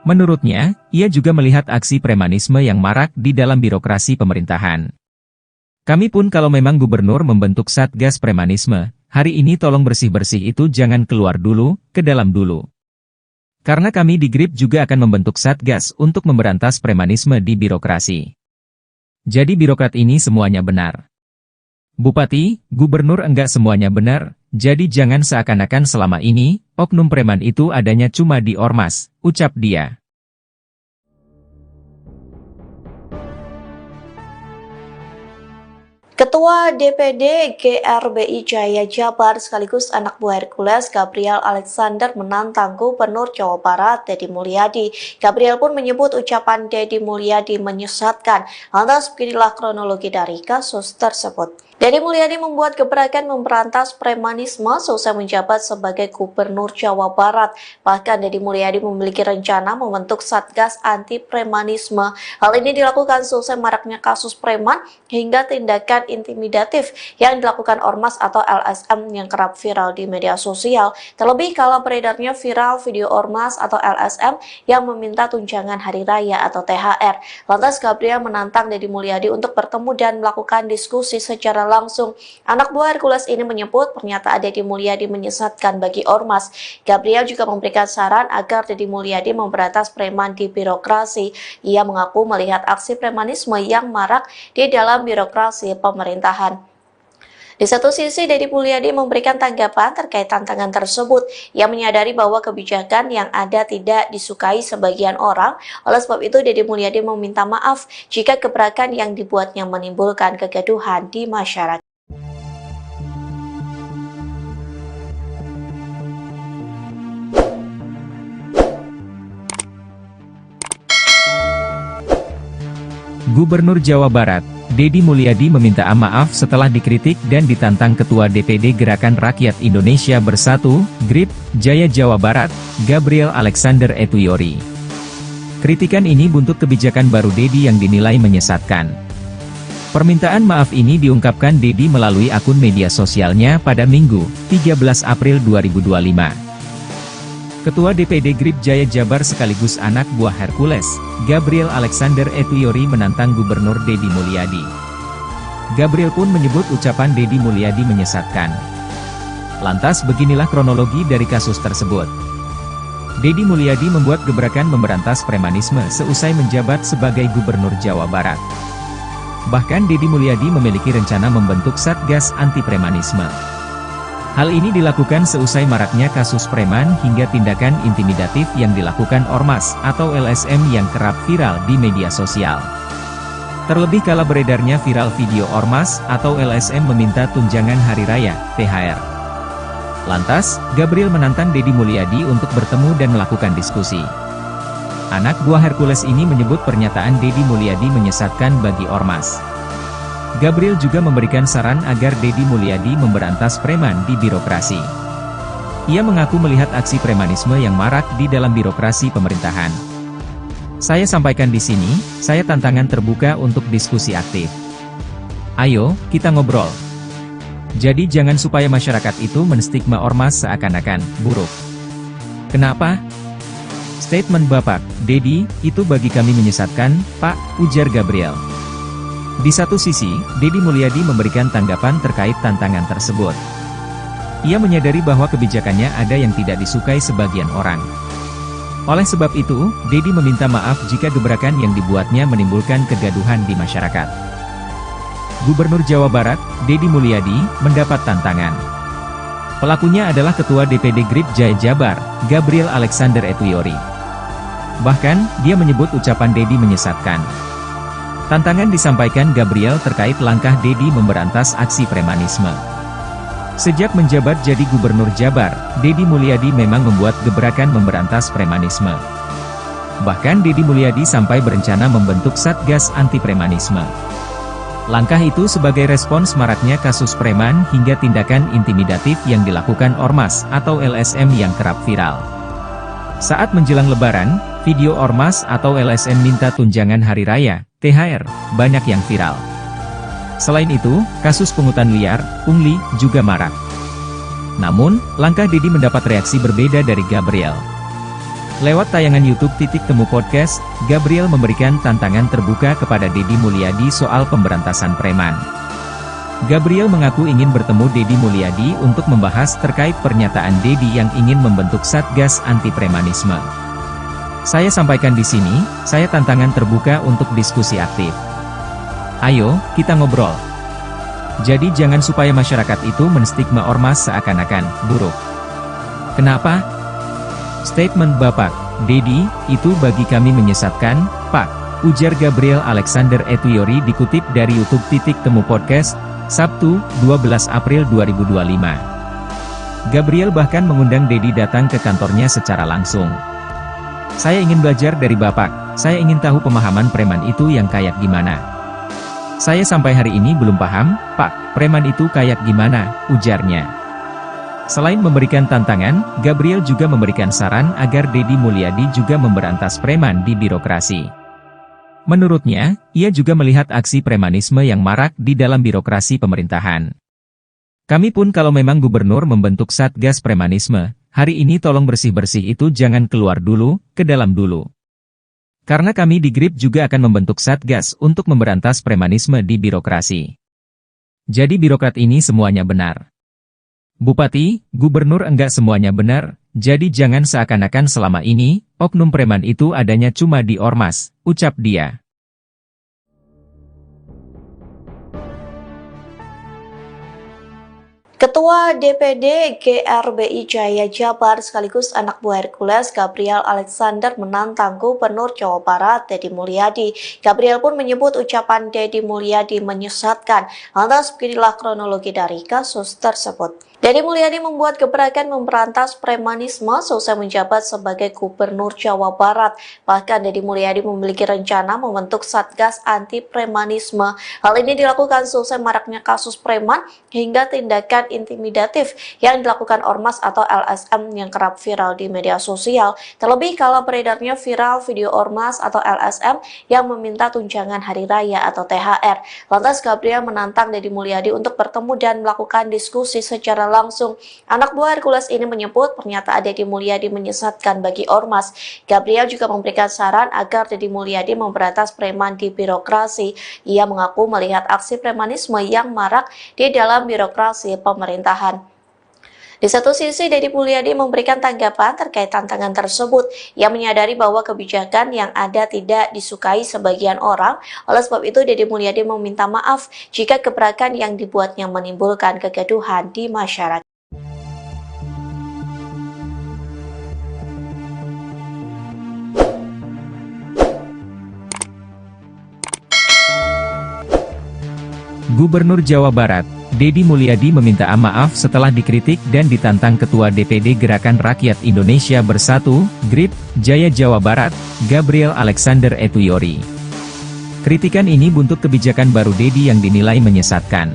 Menurutnya, ia juga melihat aksi premanisme yang marak di dalam birokrasi pemerintahan. Kami pun kalau memang gubernur membentuk Satgas Premanisme, hari ini tolong bersih-bersih itu jangan keluar dulu, ke dalam dulu. Karena kami di GRIP juga akan membentuk Satgas untuk memberantas premanisme di birokrasi. Jadi birokrat ini semuanya benar. Bupati, gubernur enggak semuanya benar, jadi jangan seakan-akan selama ini, oknum preman itu adanya cuma di ormas, ucap dia. Ketua DPD GRBI Jaya Jabar sekaligus anak buah Hercules Gabriel Alexander menantang Gubernur Jawa Barat Deddy Mulyadi. Gabriel pun menyebut ucapan Deddy Mulyadi menyesatkan. Lantas beginilah kronologi dari kasus tersebut. Deddy Mulyadi membuat gebrakan memberantas premanisme seusai menjabat sebagai Gubernur Jawa Barat. Bahkan Deddy Mulyadi memiliki rencana membentuk Satgas Anti Premanisme. Hal ini dilakukan seusai maraknya kasus preman hingga tindakan intimidatif yang dilakukan ormas atau LSM yang kerap viral di media sosial. Terlebih kala beredarnya viral video ormas atau LSM yang meminta tunjangan hari raya atau THR. Lantas Gabriel menantang Deddy Mulyadi untuk bertemu dan melakukan diskusi secara langsung. Anak buah Hercules ini menyebut pernyataan Deddy Mulyadi menyesatkan bagi ormas. Gabriel juga memberikan saran agar Deddy Mulyadi memberantas preman di birokrasi. Ia mengaku melihat aksi premanisme yang marak di dalam birokrasi pemerintahan. Di satu sisi, Deddy Mulyadi memberikan tanggapan terkait tantangan tersebut. Ia menyadari bahwa kebijakan yang ada tidak disukai sebagian orang. Oleh sebab itu, Deddy Mulyadi meminta maaf jika gebrakan yang dibuatnya menimbulkan kegaduhan di masyarakat. Gubernur Jawa Barat, Deddy Mulyadi meminta maaf setelah dikritik dan ditantang Ketua DPD Gerakan Rakyat Indonesia Bersatu, GRIP, Jaya Jawa Barat, Gabriel Alexander Etuyori. Kritikan ini buntut kebijakan baru Deddy yang dinilai menyesatkan. Permintaan maaf ini diungkapkan Deddy melalui akun media sosialnya pada Minggu, 13 April 2025. Ketua DPD GRIP Jaya Jabar sekaligus anak buah Hercules, Gabriel Alexander Etuyori menantang Gubernur Deddy Mulyadi. Gabriel pun menyebut ucapan Deddy Mulyadi menyesatkan. Lantas beginilah kronologi dari kasus tersebut. Deddy Mulyadi membuat gebrakan memberantas premanisme seusai menjabat sebagai Gubernur Jawa Barat. Bahkan Deddy Mulyadi memiliki rencana membentuk Satgas Anti Premanisme. Hal ini dilakukan seusai maraknya kasus preman hingga tindakan intimidatif yang dilakukan ormas atau LSM yang kerap viral di media sosial. Terlebih kala beredarnya viral video ormas atau LSM meminta tunjangan hari raya, THR. Lantas, Gabriel menantang Deddy Mulyadi untuk bertemu dan melakukan diskusi. Anak buah Hercules ini menyebut pernyataan Deddy Mulyadi menyesatkan bagi ormas. Gabriel juga memberikan saran agar Deddy Mulyadi memberantas preman di birokrasi. Ia mengaku melihat aksi premanisme yang marak di dalam birokrasi pemerintahan. Saya sampaikan di sini, saya tantangan terbuka untuk diskusi aktif. Ayo, kita ngobrol. Jadi jangan supaya masyarakat itu menstigma ormas seakan-akan buruk. Kenapa? Statement Bapak, Deddy, itu bagi kami menyesatkan, Pak, ujar Gabriel. Di satu sisi, Deddy Mulyadi memberikan tanggapan terkait tantangan tersebut. Ia menyadari bahwa kebijakannya ada yang tidak disukai sebagian orang. Oleh sebab itu, Deddy meminta maaf jika gebrakan yang dibuatnya menimbulkan kegaduhan di masyarakat. Gubernur Jawa Barat, Deddy Mulyadi, mendapat tantangan. Pelakunya adalah Ketua DPD GRIP Jaya Jabar, Gabriel Alexander Etuyori. Bahkan, dia menyebut ucapan Deddy menyesatkan. Tantangan disampaikan Gabriel terkait langkah Deddy memberantas aksi premanisme. Sejak menjabat jadi Gubernur Jabar, Deddy Mulyadi memang membuat gebrakan memberantas premanisme. Bahkan Deddy Mulyadi sampai berencana membentuk Satgas Anti Premanisme. Langkah itu sebagai respons maraknya kasus preman hingga tindakan intimidatif yang dilakukan ormas atau LSM yang kerap viral. Saat menjelang Lebaran, video ormas atau LSM minta tunjangan hari raya, THR, banyak yang viral. Selain itu, kasus pungutan liar, pungli, juga marak. Namun, langkah Deddy mendapat reaksi berbeda dari Gabriel. Lewat tayangan YouTube Titik Temu Podcast, Gabriel memberikan tantangan terbuka kepada Deddy Mulyadi soal pemberantasan preman. Gabriel mengaku ingin bertemu Deddy Mulyadi untuk membahas terkait pernyataan Deddy yang ingin membentuk Satgas Anti Premanisme. Saya sampaikan di sini, saya tantangan terbuka untuk diskusi aktif. Ayo, kita ngobrol. Jadi jangan supaya masyarakat itu menstigma ormas seakan-akan buruk. Kenapa? Statement Bapak Dedi, itu bagi kami menyesatkan, Pak, ujar Gabriel Alexander Etuyori dikutip dari YouTube Temu Podcast, Sabtu, 12 April 2025. Gabriel bahkan mengundang Dedi datang ke kantornya secara langsung. Saya ingin belajar dari Bapak, saya ingin tahu pemahaman preman itu yang kayak gimana. Saya sampai hari ini belum paham, Pak, preman itu kayak gimana, ujarnya. Selain memberikan tantangan, Gabriel juga memberikan saran agar Deddy Mulyadi juga memberantas preman di birokrasi. Menurutnya, ia juga melihat aksi premanisme yang marak di dalam birokrasi pemerintahan. Kami pun kalau memang gubernur membentuk Satgas Premanisme, hari ini tolong bersih-bersih itu jangan keluar dulu, ke dalam dulu. Karena kami di GRIP juga akan membentuk Satgas untuk memberantas premanisme di birokrasi. Jadi birokrat ini semuanya benar. Bupati, gubernur enggak semuanya benar, jadi jangan seakan-akan selama ini, oknum preman itu adanya cuma di ormas, ucap dia. Ketua DPD GRBI Jaya Jabar sekaligus anak buah Hercules Gabriel Alexander menantang Gubernur Jawa Barat Deddy Mulyadi. Gabriel pun menyebut ucapan Deddy Mulyadi menyesatkan. Lantas beginilah kronologi dari kasus tersebut. Deddy Mulyadi membuat gebrakan memberantas premanisme selesai menjabat sebagai Gubernur Jawa Barat. Bahkan Deddy Mulyadi memiliki rencana membentuk Satgas Anti Premanisme. Hal ini dilakukan selesai maraknya kasus preman hingga tindakan intimidatif yang dilakukan ormas atau LSM yang kerap viral di media sosial. Terlebih kalau beredarnya viral video ormas atau LSM yang meminta tunjangan hari raya atau THR. Lantas Gabriel menantang Deddy Mulyadi untuk bertemu dan melakukan diskusi secara langsung. Anak buah Hercules ini menyebut pernyataan Deddy Mulyadi menyesatkan bagi ormas. Gabriel juga memberikan saran agar Deddy Mulyadi memberantas preman di birokrasi. Ia mengaku melihat aksi premanisme yang marak di dalam birokrasi pemerintahan. Di satu sisi, Deddy Mulyadi memberikan tanggapan terkait tantangan tersebut. Ia menyadari bahwa kebijakan yang ada tidak disukai sebagian orang. Oleh sebab itu, Deddy Mulyadi meminta maaf jika gebrakan yang dibuatnya menimbulkan kegaduhan di masyarakat. Gubernur Jawa Barat, Deddy Mulyadi meminta maaf setelah dikritik dan ditantang Ketua DPD Gerakan Rakyat Indonesia Bersatu, GRIP, Jaya Jawa Barat, Gabriel Alexander Etuyori. Kritikan ini buntut kebijakan baru Deddy yang dinilai menyesatkan.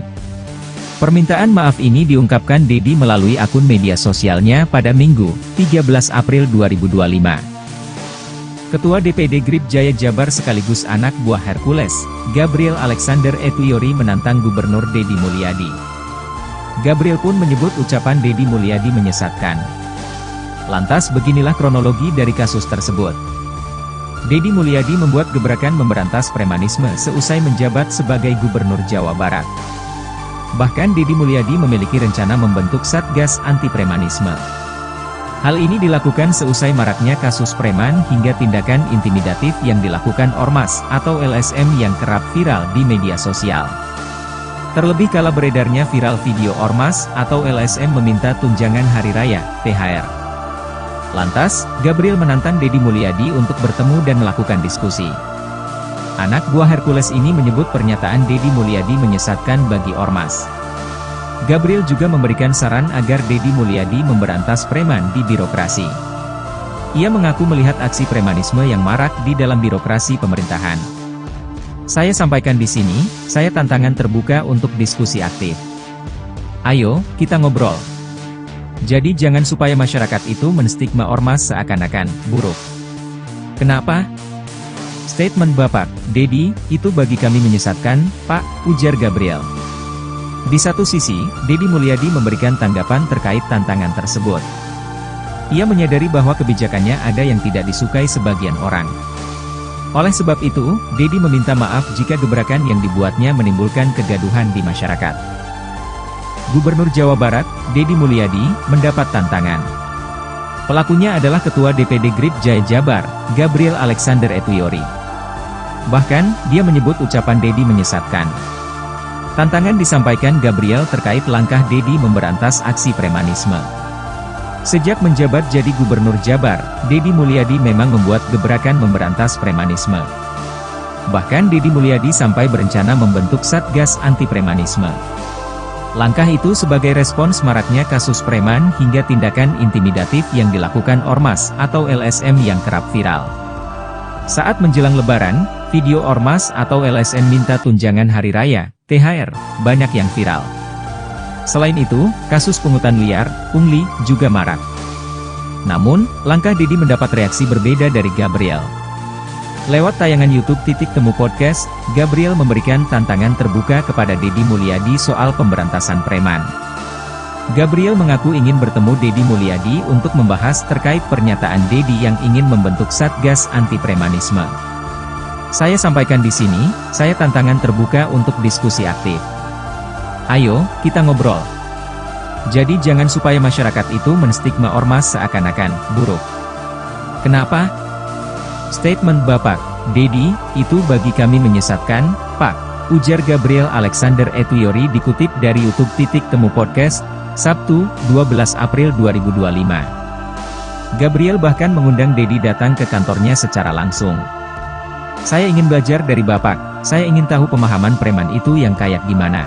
Permintaan maaf ini diungkapkan Deddy melalui akun media sosialnya pada Minggu, 13 April 2025. Ketua DPD GRIP Jaya Jabar sekaligus anak buah Hercules, Gabriel Alexander Etuyori menantang Gubernur Deddy Mulyadi. Gabriel pun menyebut ucapan Deddy Mulyadi menyesatkan. Lantas beginilah kronologi dari kasus tersebut. Deddy Mulyadi membuat gebrakan memberantas premanisme seusai menjabat sebagai Gubernur Jawa Barat. Bahkan Deddy Mulyadi memiliki rencana membentuk Satgas Anti Premanisme. Hal ini dilakukan seusai maraknya kasus preman hingga tindakan intimidatif yang dilakukan ormas atau LSM yang kerap viral di media sosial. Terlebih kala beredarnya viral video ormas atau LSM meminta tunjangan hari raya, THR. Lantas, Gabriel menantang Deddy Mulyadi untuk bertemu dan melakukan diskusi. Anak buah Hercules ini menyebut pernyataan Deddy Mulyadi menyesatkan bagi ormas. Gabriel juga memberikan saran agar Deddy Mulyadi memberantas preman di birokrasi. Ia mengaku melihat aksi premanisme yang marak di dalam birokrasi pemerintahan. Saya sampaikan di sini, saya tantangan terbuka untuk diskusi aktif. Ayo, kita ngobrol. Jadi jangan supaya masyarakat itu menstigma ormas seakan-akan buruk. Kenapa? Statement Bapak Deddy, itu bagi kami menyesatkan, Pak, ujar Gabriel. Di satu sisi, Deddy Mulyadi memberikan tanggapan terkait tantangan tersebut. Ia menyadari bahwa kebijakannya ada yang tidak disukai sebagian orang. Oleh sebab itu, Deddy meminta maaf jika gebrakan yang dibuatnya menimbulkan kegaduhan di masyarakat. Gubernur Jawa Barat, Deddy Mulyadi, mendapat tantangan. Pelakunya adalah Ketua DPD GRIP Jaya Jabar, Gabriel Alexander Etuyori. Bahkan, dia menyebut ucapan Dedi menyesatkan. Tantangan disampaikan Gabriel terkait langkah Dedi memberantas aksi premanisme. Sejak menjabat jadi Gubernur Jabar, Dedi Mulyadi memang membuat gebrakan memberantas premanisme. Bahkan Dedi Mulyadi sampai berencana membentuk Satgas Anti Premanisme. Langkah itu sebagai respons maraknya kasus preman hingga tindakan intimidatif yang dilakukan Ormas atau LSM yang kerap viral. Saat menjelang Lebaran, video Ormas atau LSM minta tunjangan Hari Raya, THR, banyak yang viral. Selain itu, kasus pungutan liar, pungli, juga marak. Namun, langkah Dedi mendapat reaksi berbeda dari Gabriel. Lewat tayangan YouTube Titik Temu Podcast, Gabriel memberikan tantangan terbuka kepada Dedi Mulyadi soal pemberantasan preman. Gabriel mengaku ingin bertemu Dedi Mulyadi untuk membahas terkait pernyataan Dedi yang ingin membentuk Satgas Anti Premanisme. Saya sampaikan di sini, saya tantangan terbuka untuk diskusi aktif. Ayo, kita ngobrol. Jadi jangan supaya masyarakat itu menstigma Ormas seakan-akan buruk. Kenapa? Statement Bapak Dedi, itu bagi kami menyesatkan, Pak, ujar Gabriel Alexander Etuyori dikutip dari YouTube Titik Temu Podcast, Sabtu, 12 April 2025. Gabriel bahkan mengundang Dedi datang ke kantornya secara langsung. Saya ingin belajar dari Bapak, saya ingin tahu pemahaman preman itu yang kayak gimana.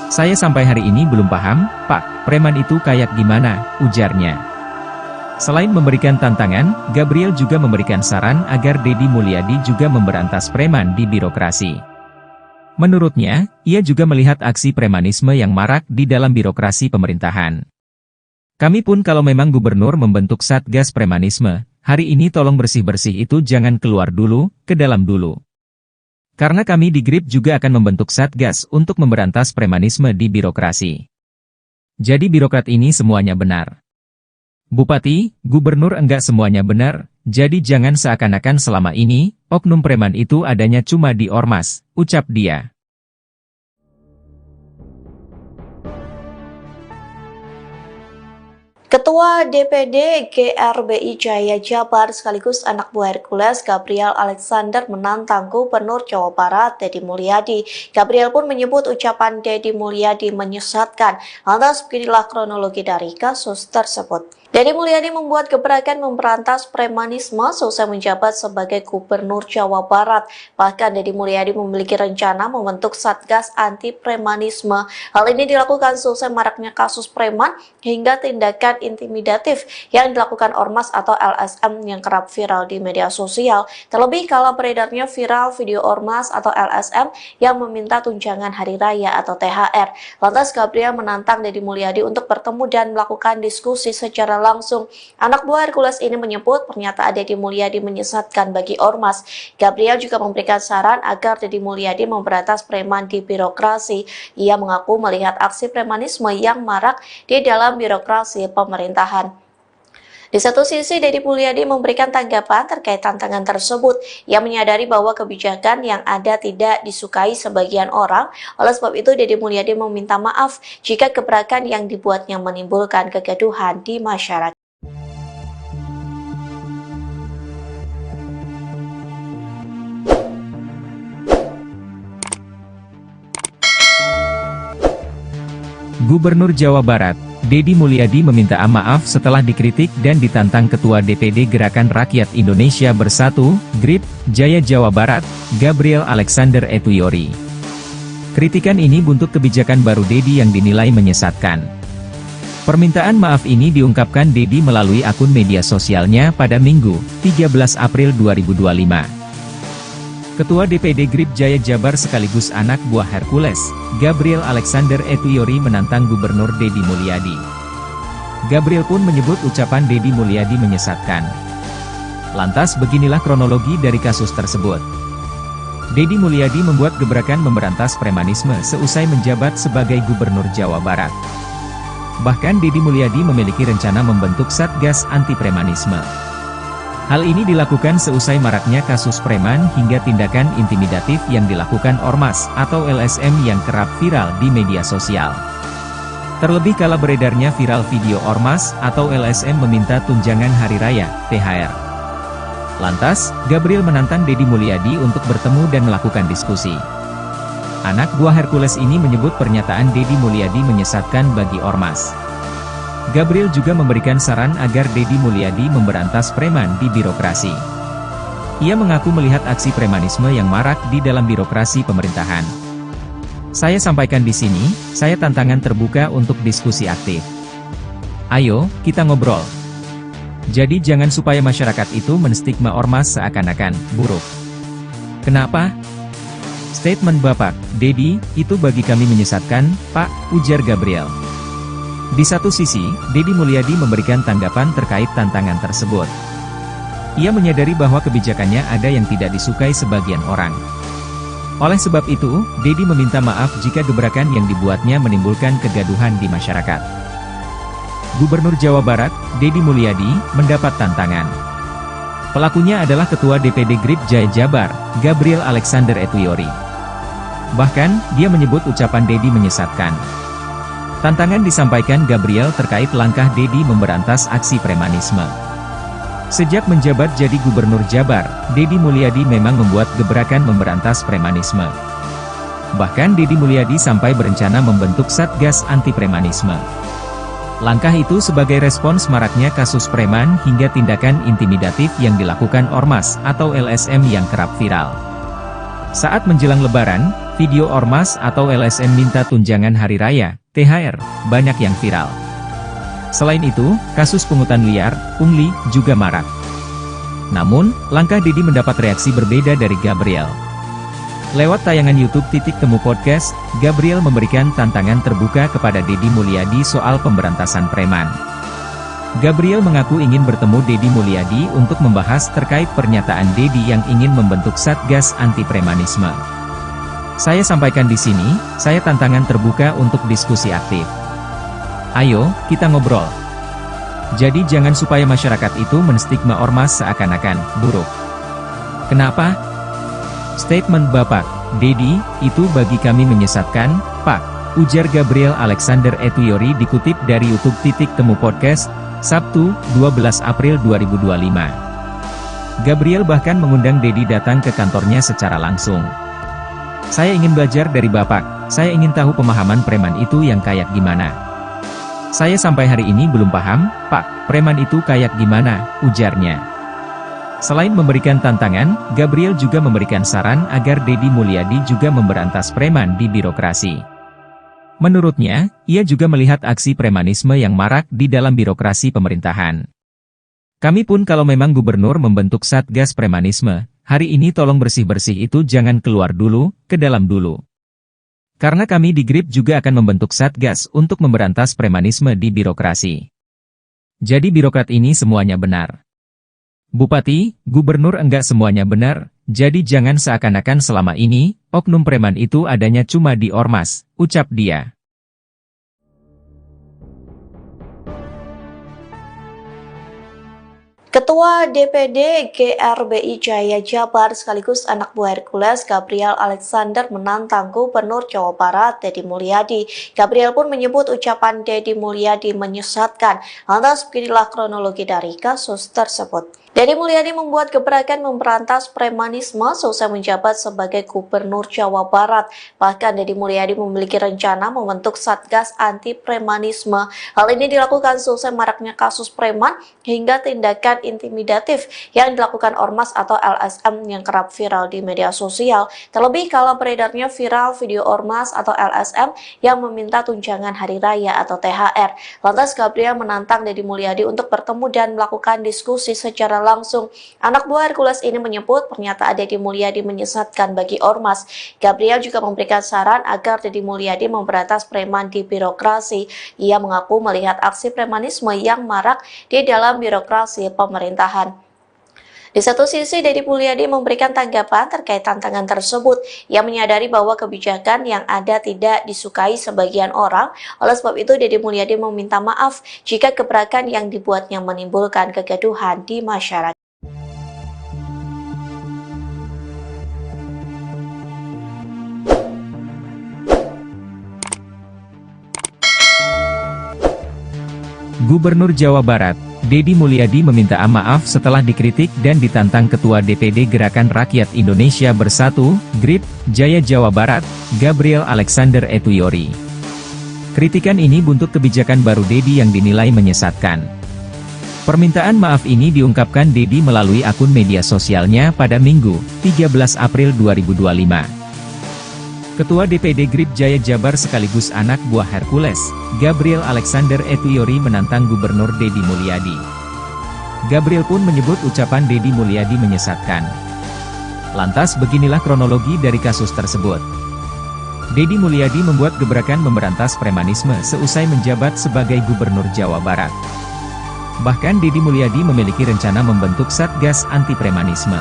Saya sampai hari ini belum paham, Pak, preman itu kayak gimana, ujarnya. Selain memberikan tantangan, Gabriel juga memberikan saran agar Dedi Mulyadi juga memberantas preman di birokrasi. Menurutnya, ia juga melihat aksi premanisme yang marak di dalam birokrasi pemerintahan. Kami pun kalau memang gubernur membentuk Satgas Premanisme, hari ini tolong bersih-bersih itu jangan keluar dulu, ke dalam dulu. Karena kami di GRIP juga akan membentuk Satgas untuk memberantas premanisme di birokrasi. Jadi birokrat ini semuanya benar. Bupati, gubernur enggak semuanya benar, jadi jangan seakan-akan selama ini, oknum preman itu adanya cuma di Ormas, ucap dia. Ketua DPD GRBI Jaya Jabar sekaligus anak buah Hercules Gabriel Alexander menantang Gubernur Jawa Barat Dedi Mulyadi. Gabriel pun menyebut ucapan Dedi Mulyadi menyesatkan. Lantas beginilah kronologi dari kasus tersebut. Dedi Mulyadi membuat gebrakan memberantas premanisme selesai menjabat sebagai Gubernur Jawa Barat. Bahkan Dedi Mulyadi memiliki rencana membentuk Satgas Anti Premanisme. Hal ini dilakukan selesai maraknya kasus preman hingga tindakan intimidatif yang dilakukan Ormas atau LSM yang kerap viral di media sosial. Terlebih kala beredarnya viral video Ormas atau LSM yang meminta tunjangan Hari Raya atau THR. Lantas Gabriel menantang Dedi Mulyadi untuk bertemu dan melakukan diskusi secara langsung. Anak buah Hercules ini menyebut pernyataan Dedi Mulyadi menyesatkan bagi Ormas. Gabriel juga memberikan saran agar Dedi Mulyadi memberantas preman di birokrasi. Ia mengaku melihat aksi premanisme yang marak di dalam birokrasi pemerintahan. Di satu sisi, Dedi Mulyadi memberikan tanggapan terkait tantangan tersebut. Ia menyadari bahwa kebijakan yang ada tidak disukai sebagian orang. Oleh sebab itu, Dedi Mulyadi meminta maaf jika gebrakan yang dibuatnya menimbulkan kegaduhan di masyarakat. Gubernur Jawa Barat, Dedi Mulyadi meminta maaf setelah dikritik dan ditantang Ketua DPD Gerakan Rakyat Indonesia Bersatu, GRIP, Jaya Jawa Barat, Gabriel Alexander Etuyori. Kritikan ini buntut kebijakan baru Dedi yang dinilai menyesatkan. Permintaan maaf ini diungkapkan Dedi melalui akun media sosialnya pada Minggu, 13 April 2025. Ketua DPD GRIP Jaya Jabar sekaligus anak buah Hercules, Gabriel Alexander Etuyori menantang Gubernur Dedi Mulyadi. Gabriel pun menyebut ucapan Dedi Mulyadi menyesatkan. Lantas beginilah kronologi dari kasus tersebut. Dedi Mulyadi membuat gebrakan memberantas premanisme seusai menjabat sebagai Gubernur Jawa Barat. Bahkan Dedi Mulyadi memiliki rencana membentuk Satgas Anti Premanisme. Hal ini dilakukan seusai maraknya kasus preman hingga tindakan intimidatif yang dilakukan Ormas atau LSM yang kerap viral di media sosial. Terlebih kala beredarnya viral video Ormas atau LSM meminta tunjangan Hari Raya, THR. Lantas, Gabriel menantang Deddy Mulyadi untuk bertemu dan melakukan diskusi. Anak buah Hercules ini menyebut pernyataan Deddy Mulyadi menyesatkan bagi ormas. Gabriel juga memberikan saran agar Deddy Mulyadi memberantas preman di birokrasi. Ia mengaku melihat aksi premanisme yang marak di dalam birokrasi pemerintahan. Saya sampaikan di sini, saya tantangan terbuka untuk diskusi aktif. Ayo, kita ngobrol. Jadi jangan supaya masyarakat itu menstigma ormas seakan-akan buruk. Kenapa? Statement Bapak, Deddy, itu bagi kami menyesatkan, Pak, ujar Gabriel. Di satu sisi, Deddy Mulyadi memberikan tanggapan terkait tantangan tersebut. Ia menyadari bahwa kebijakannya ada yang tidak disukai sebagian orang. Oleh sebab itu, Deddy meminta maaf jika gebrakan yang dibuatnya menimbulkan kegaduhan di masyarakat. Gubernur Jawa Barat, Deddy Mulyadi, mendapat tantangan. Pelakunya adalah Ketua DPD GRIP Jaya Jabar, Gabriel Alexander Etuyori. Bahkan, dia menyebut ucapan Deddy menyesatkan. Tantangan disampaikan Gabriel terkait langkah Deddy memberantas aksi premanisme. Sejak menjabat jadi Gubernur Jabar, Deddy Mulyadi memang membuat gebrakan memberantas premanisme. Bahkan Deddy Mulyadi sampai berencana membentuk Satgas Anti Premanisme. Langkah itu sebagai respons maraknya kasus preman hingga tindakan intimidatif yang dilakukan ormas atau LSM yang kerap viral. Saat menjelang Lebaran, video ormas atau LSM minta tunjangan hari raya, THR, banyak yang viral. Selain itu, kasus pungutan liar, pungli, juga marak. Namun, langkah Deddy mendapat reaksi berbeda dari Gabriel. Lewat tayangan YouTube Temu Podcast, Gabriel memberikan tantangan terbuka kepada Deddy Mulyadi soal pemberantasan preman. Gabriel mengaku ingin bertemu Deddy Mulyadi untuk membahas terkait pernyataan Deddy yang ingin membentuk Satgas Anti Premanisme. Saya sampaikan di sini, saya tantangan terbuka untuk diskusi aktif. Ayo, kita ngobrol. Jadi jangan supaya masyarakat itu menstigma ormas seakan-akan buruk. Kenapa? Statement Bapak, Deddy, itu bagi kami menyesatkan, Pak, ujar Gabriel Alexander Etuyori dikutip dari YouTube Temu Podcast, Sabtu, 12 April 2025. Gabriel bahkan mengundang Deddy datang ke kantornya secara langsung. Saya ingin belajar dari Bapak, saya ingin tahu pemahaman preman itu yang kayak gimana. Saya sampai hari ini belum paham, Pak, preman itu kayak gimana, ujarnya. Selain memberikan tantangan, Gabriel juga memberikan saran agar Deddy Mulyadi juga memberantas preman di birokrasi. Menurutnya, ia juga melihat aksi premanisme yang marak di dalam birokrasi pemerintahan. Kami pun kalau memang gubernur membentuk Satgas Premanisme, hari ini tolong bersih-bersih itu jangan keluar dulu, ke dalam dulu. Karena kami di GRIP juga akan membentuk Satgas untuk memberantas premanisme di birokrasi. Jadi birokrat ini semuanya benar. Bupati, gubernur enggak semuanya benar, jadi jangan seakan-akan selama ini, oknum preman itu adanya cuma di ormas, ucap dia. Ketua DPD GRBI Jaya Jabar sekaligus anak buah Hercules Gabriel Alexander menantang Gubernur Jawa Barat Deddy Mulyadi. Gabriel pun menyebut ucapan Deddy Mulyadi menyesatkan. Lantas beginilah kronologi dari kasus tersebut. Deddy Mulyadi membuat gebrakan memberantas premanisme selesai menjabat sebagai Gubernur Jawa Barat. Bahkan Deddy Mulyadi memiliki rencana membentuk Satgas Anti Premanisme. Hal ini dilakukan selesai maraknya kasus preman hingga tindakan intimidatif yang dilakukan ormas atau LSM yang kerap viral di media sosial. Terlebih kalau beredarnya viral video ormas atau LSM yang meminta tunjangan hari raya atau THR. Lantas Gabriel menantang Deddy Mulyadi untuk bertemu dan melakukan diskusi secara langsung. Anak buah Hercules ini menyebut pernyataan Deddy Mulyadi menyesatkan bagi ormas. Gabriel juga memberikan saran agar Deddy Mulyadi memberantas preman di birokrasi. Ia mengaku melihat aksi premanisme yang marak di dalam birokrasi pemerintahan. Di satu sisi, Deddy Mulyadi memberikan tanggapan terkait tantangan tersebut. Ia menyadari bahwa kebijakan yang ada tidak disukai sebagian orang. Oleh sebab itu, Deddy Mulyadi meminta maaf jika gebrakan yang dibuatnya menimbulkan kegaduhan di masyarakat. Gubernur Jawa Barat, Deddy Mulyadi meminta maaf setelah dikritik dan ditantang Ketua DPD Gerakan Rakyat Indonesia Bersatu, GRIP, Jaya Jawa Barat, Gabriel Alexander Etuyori. Kritikan ini buntut kebijakan baru Deddy yang dinilai menyesatkan. Permintaan maaf ini diungkapkan Deddy melalui akun media sosialnya pada Minggu, 13 April 2025. Ketua DPD GRIP Jaya Jabar sekaligus anak buah Hercules, Gabriel Alexander Etuyori menantang Gubernur Deddy Mulyadi. Gabriel pun menyebut ucapan Deddy Mulyadi menyesatkan. Lantas beginilah kronologi dari kasus tersebut. Deddy Mulyadi membuat gebrakan memberantas premanisme seusai menjabat sebagai Gubernur Jawa Barat. Bahkan Deddy Mulyadi memiliki rencana membentuk Satgas Anti Premanisme.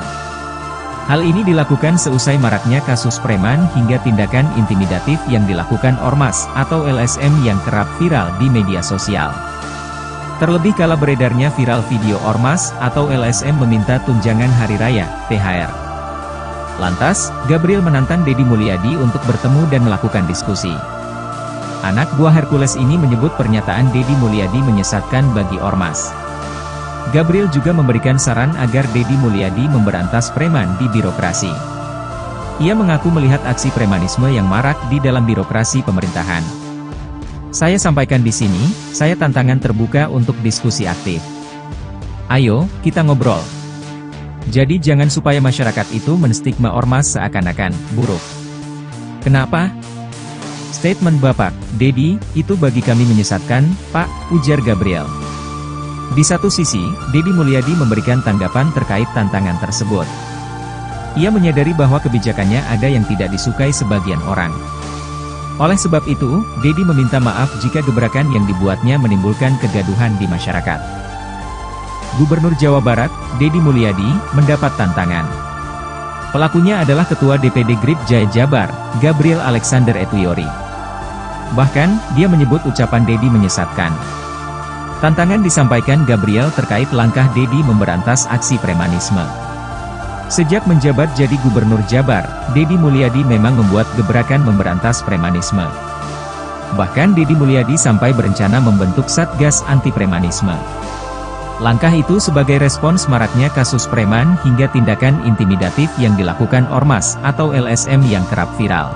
Hal ini dilakukan seusai maraknya kasus preman hingga tindakan intimidatif yang dilakukan Ormas atau LSM yang kerap viral di media sosial. Terlebih kala beredarnya viral video Ormas atau LSM meminta tunjangan hari raya, THR. Lantas, Gabriel menantang Deddy Mulyadi untuk bertemu dan melakukan diskusi. Anak buah Hercules ini menyebut pernyataan Deddy Mulyadi menyesatkan bagi Ormas. Gabriel juga memberikan saran agar Deddy Mulyadi memberantas preman di birokrasi. Ia mengaku melihat aksi premanisme yang marak di dalam birokrasi pemerintahan. Saya sampaikan di sini, saya tantangan terbuka untuk diskusi aktif. Ayo, kita ngobrol. Jadi jangan supaya masyarakat itu menstigma Ormas seakan-akan buruk. Kenapa? Statement Bapak, Deddy, itu bagi kami menyesatkan, Pak, ujar Gabriel. Di satu sisi, Deddy Mulyadi memberikan tanggapan terkait tantangan tersebut. Ia menyadari bahwa kebijakannya ada yang tidak disukai sebagian orang. Oleh sebab itu, Deddy meminta maaf jika gebrakan yang dibuatnya menimbulkan kegaduhan di masyarakat. Gubernur Jawa Barat, Deddy Mulyadi, mendapat tantangan. Pelakunya adalah Ketua DPD GRIP Jaya Jabar, Gabriel Alexander Etuyori. Bahkan, dia menyebut ucapan Deddy menyesatkan. Tantangan disampaikan Gabriel terkait langkah Deddy memberantas aksi premanisme. Sejak menjabat jadi Gubernur Jabar, Deddy Mulyadi memang membuat gebrakan memberantas premanisme. Bahkan Deddy Mulyadi sampai berencana membentuk Satgas Anti Premanisme. Langkah itu sebagai respons maraknya kasus preman hingga tindakan intimidatif yang dilakukan Ormas atau LSM yang kerap viral.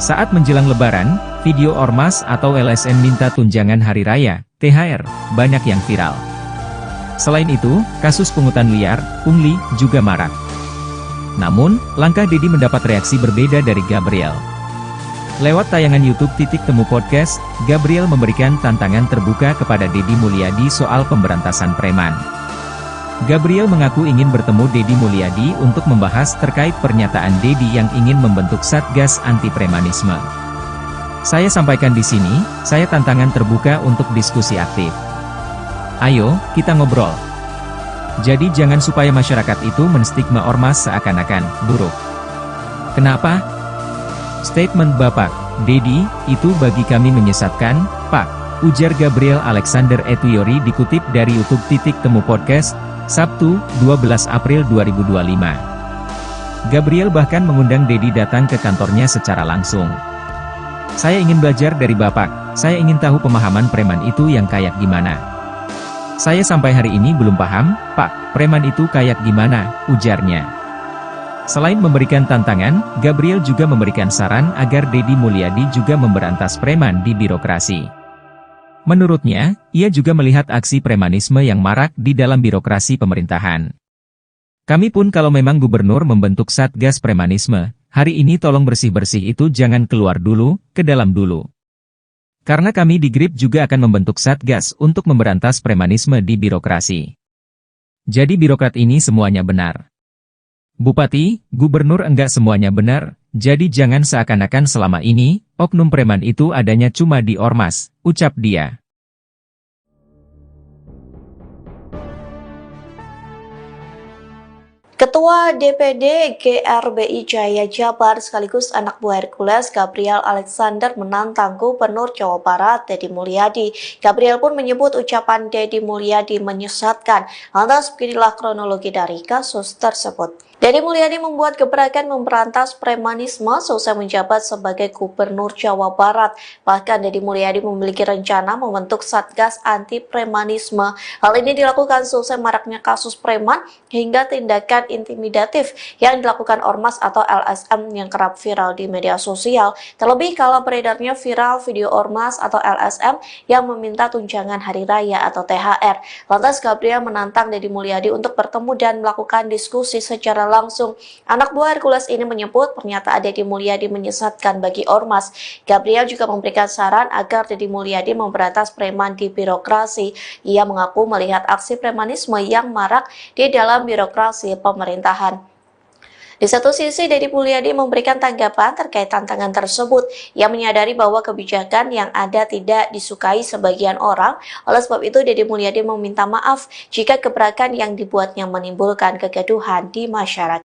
Saat menjelang Lebaran, video Ormas atau LSM minta tunjangan hari raya, THR, banyak yang viral. Selain itu, kasus pungutan liar, pungli, juga marak. Namun, langkah Deddy mendapat reaksi berbeda dari Gabriel. Lewat tayangan YouTube *Temu Podcast, Gabriel memberikan tantangan terbuka kepada Deddy Mulyadi soal pemberantasan preman. Gabriel mengaku ingin bertemu Deddy Mulyadi untuk membahas terkait pernyataan Deddy yang ingin membentuk Satgas Anti Premanisme. Saya sampaikan di sini, saya tantangan terbuka untuk diskusi aktif. Ayo, kita ngobrol. Jadi jangan supaya masyarakat itu menstigma Ormas seakan-akan buruk. Kenapa? Statement Bapak, Deddy, itu bagi kami menyesatkan, Pak, ujar Gabriel Alexander Etuyori dikutip dari YouTube *Temu Podcast, Sabtu, 12 April 2025. Gabriel bahkan mengundang Deddy datang ke kantornya secara langsung. Saya ingin belajar dari Bapak, saya ingin tahu pemahaman preman itu yang kayak gimana. Saya sampai hari ini belum paham, Pak, preman itu kayak gimana, ujarnya. Selain memberikan tantangan, Gabriel juga memberikan saran agar Deddy Mulyadi juga memberantas preman di birokrasi. Menurutnya, ia juga melihat aksi premanisme yang marak di dalam birokrasi pemerintahan. Kami pun kalau memang gubernur membentuk Satgas Premanisme, hari ini tolong bersih-bersih itu jangan keluar dulu, ke dalam dulu. Karena kami di GRIP juga akan membentuk Satgas untuk memberantas premanisme di birokrasi. Jadi birokrat ini semuanya benar. Bupati, gubernur enggak semuanya benar, jadi jangan seakan-akan selama ini, oknum preman itu adanya cuma di Ormas, ucap dia. Ketua DPD GRBI Jaya Jabar sekaligus anak buah Hercules Gabriel Alexander menantang Gubernur Jawa Barat Deddy Mulyadi. Gabriel pun menyebut ucapan Deddy Mulyadi menyesatkan. Lantas beginilah kronologi dari kasus tersebut. Deddy Mulyadi membuat gebrakan memberantas premanisme selesai menjabat sebagai Gubernur Jawa Barat. Bahkan Deddy Mulyadi memiliki rencana membentuk Satgas Anti Premanisme. Hal ini dilakukan selesai maraknya kasus preman hingga tindakan intimidatif yang dilakukan Ormas atau LSM yang kerap viral di media sosial. Terlebih kala beredarnya viral video Ormas atau LSM yang meminta tunjangan hari raya atau THR. Lantas Gabriel menantang Deddy Mulyadi untuk bertemu dan melakukan diskusi secara langsung. Anak buah Hercules ini menyebut pernyataan Deddy Mulyadi menyesatkan bagi Ormas. Gabriel juga memberikan saran agar Deddy Mulyadi memberantas preman di birokrasi. Ia mengaku melihat aksi premanisme yang marak di dalam birokrasi pemerintahan. Di satu sisi, Deddy Mulyadi memberikan tanggapan terkait tantangan tersebut. Ia menyadari bahwa kebijakan yang ada tidak disukai sebagian orang. Oleh sebab itu, Deddy Mulyadi meminta maaf jika gebrakan yang dibuatnya menimbulkan kegaduhan di masyarakat.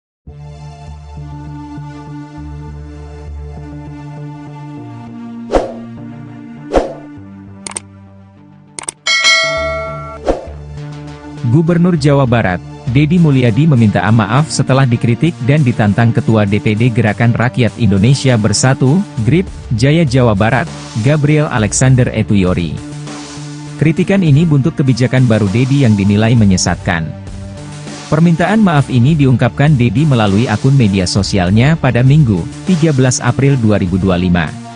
Gubernur Jawa Barat, Deddy Mulyadi meminta maaf setelah dikritik dan ditantang Ketua DPD Gerakan Rakyat Indonesia Bersatu, GRIP, Jaya Jawa Barat, Gabriel Alexander Etuyori. Kritikan ini buntut kebijakan baru Deddy yang dinilai menyesatkan. Permintaan maaf ini diungkapkan Deddy melalui akun media sosialnya pada Minggu, 13 April 2025.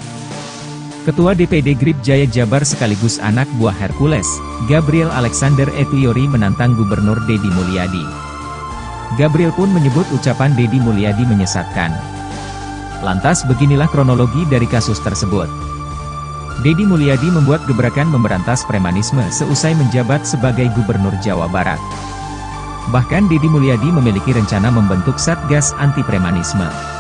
Ketua DPD GRIP Jaya Jabar sekaligus anak buah Hercules, Gabriel Alexander Etuyori menantang Gubernur Deddy Mulyadi. Gabriel pun menyebut ucapan Deddy Mulyadi menyesatkan. Lantas beginilah kronologi dari kasus tersebut. Deddy Mulyadi membuat gebrakan memberantas premanisme seusai menjabat sebagai Gubernur Jawa Barat. Bahkan Deddy Mulyadi memiliki rencana membentuk Satgas Anti Premanisme.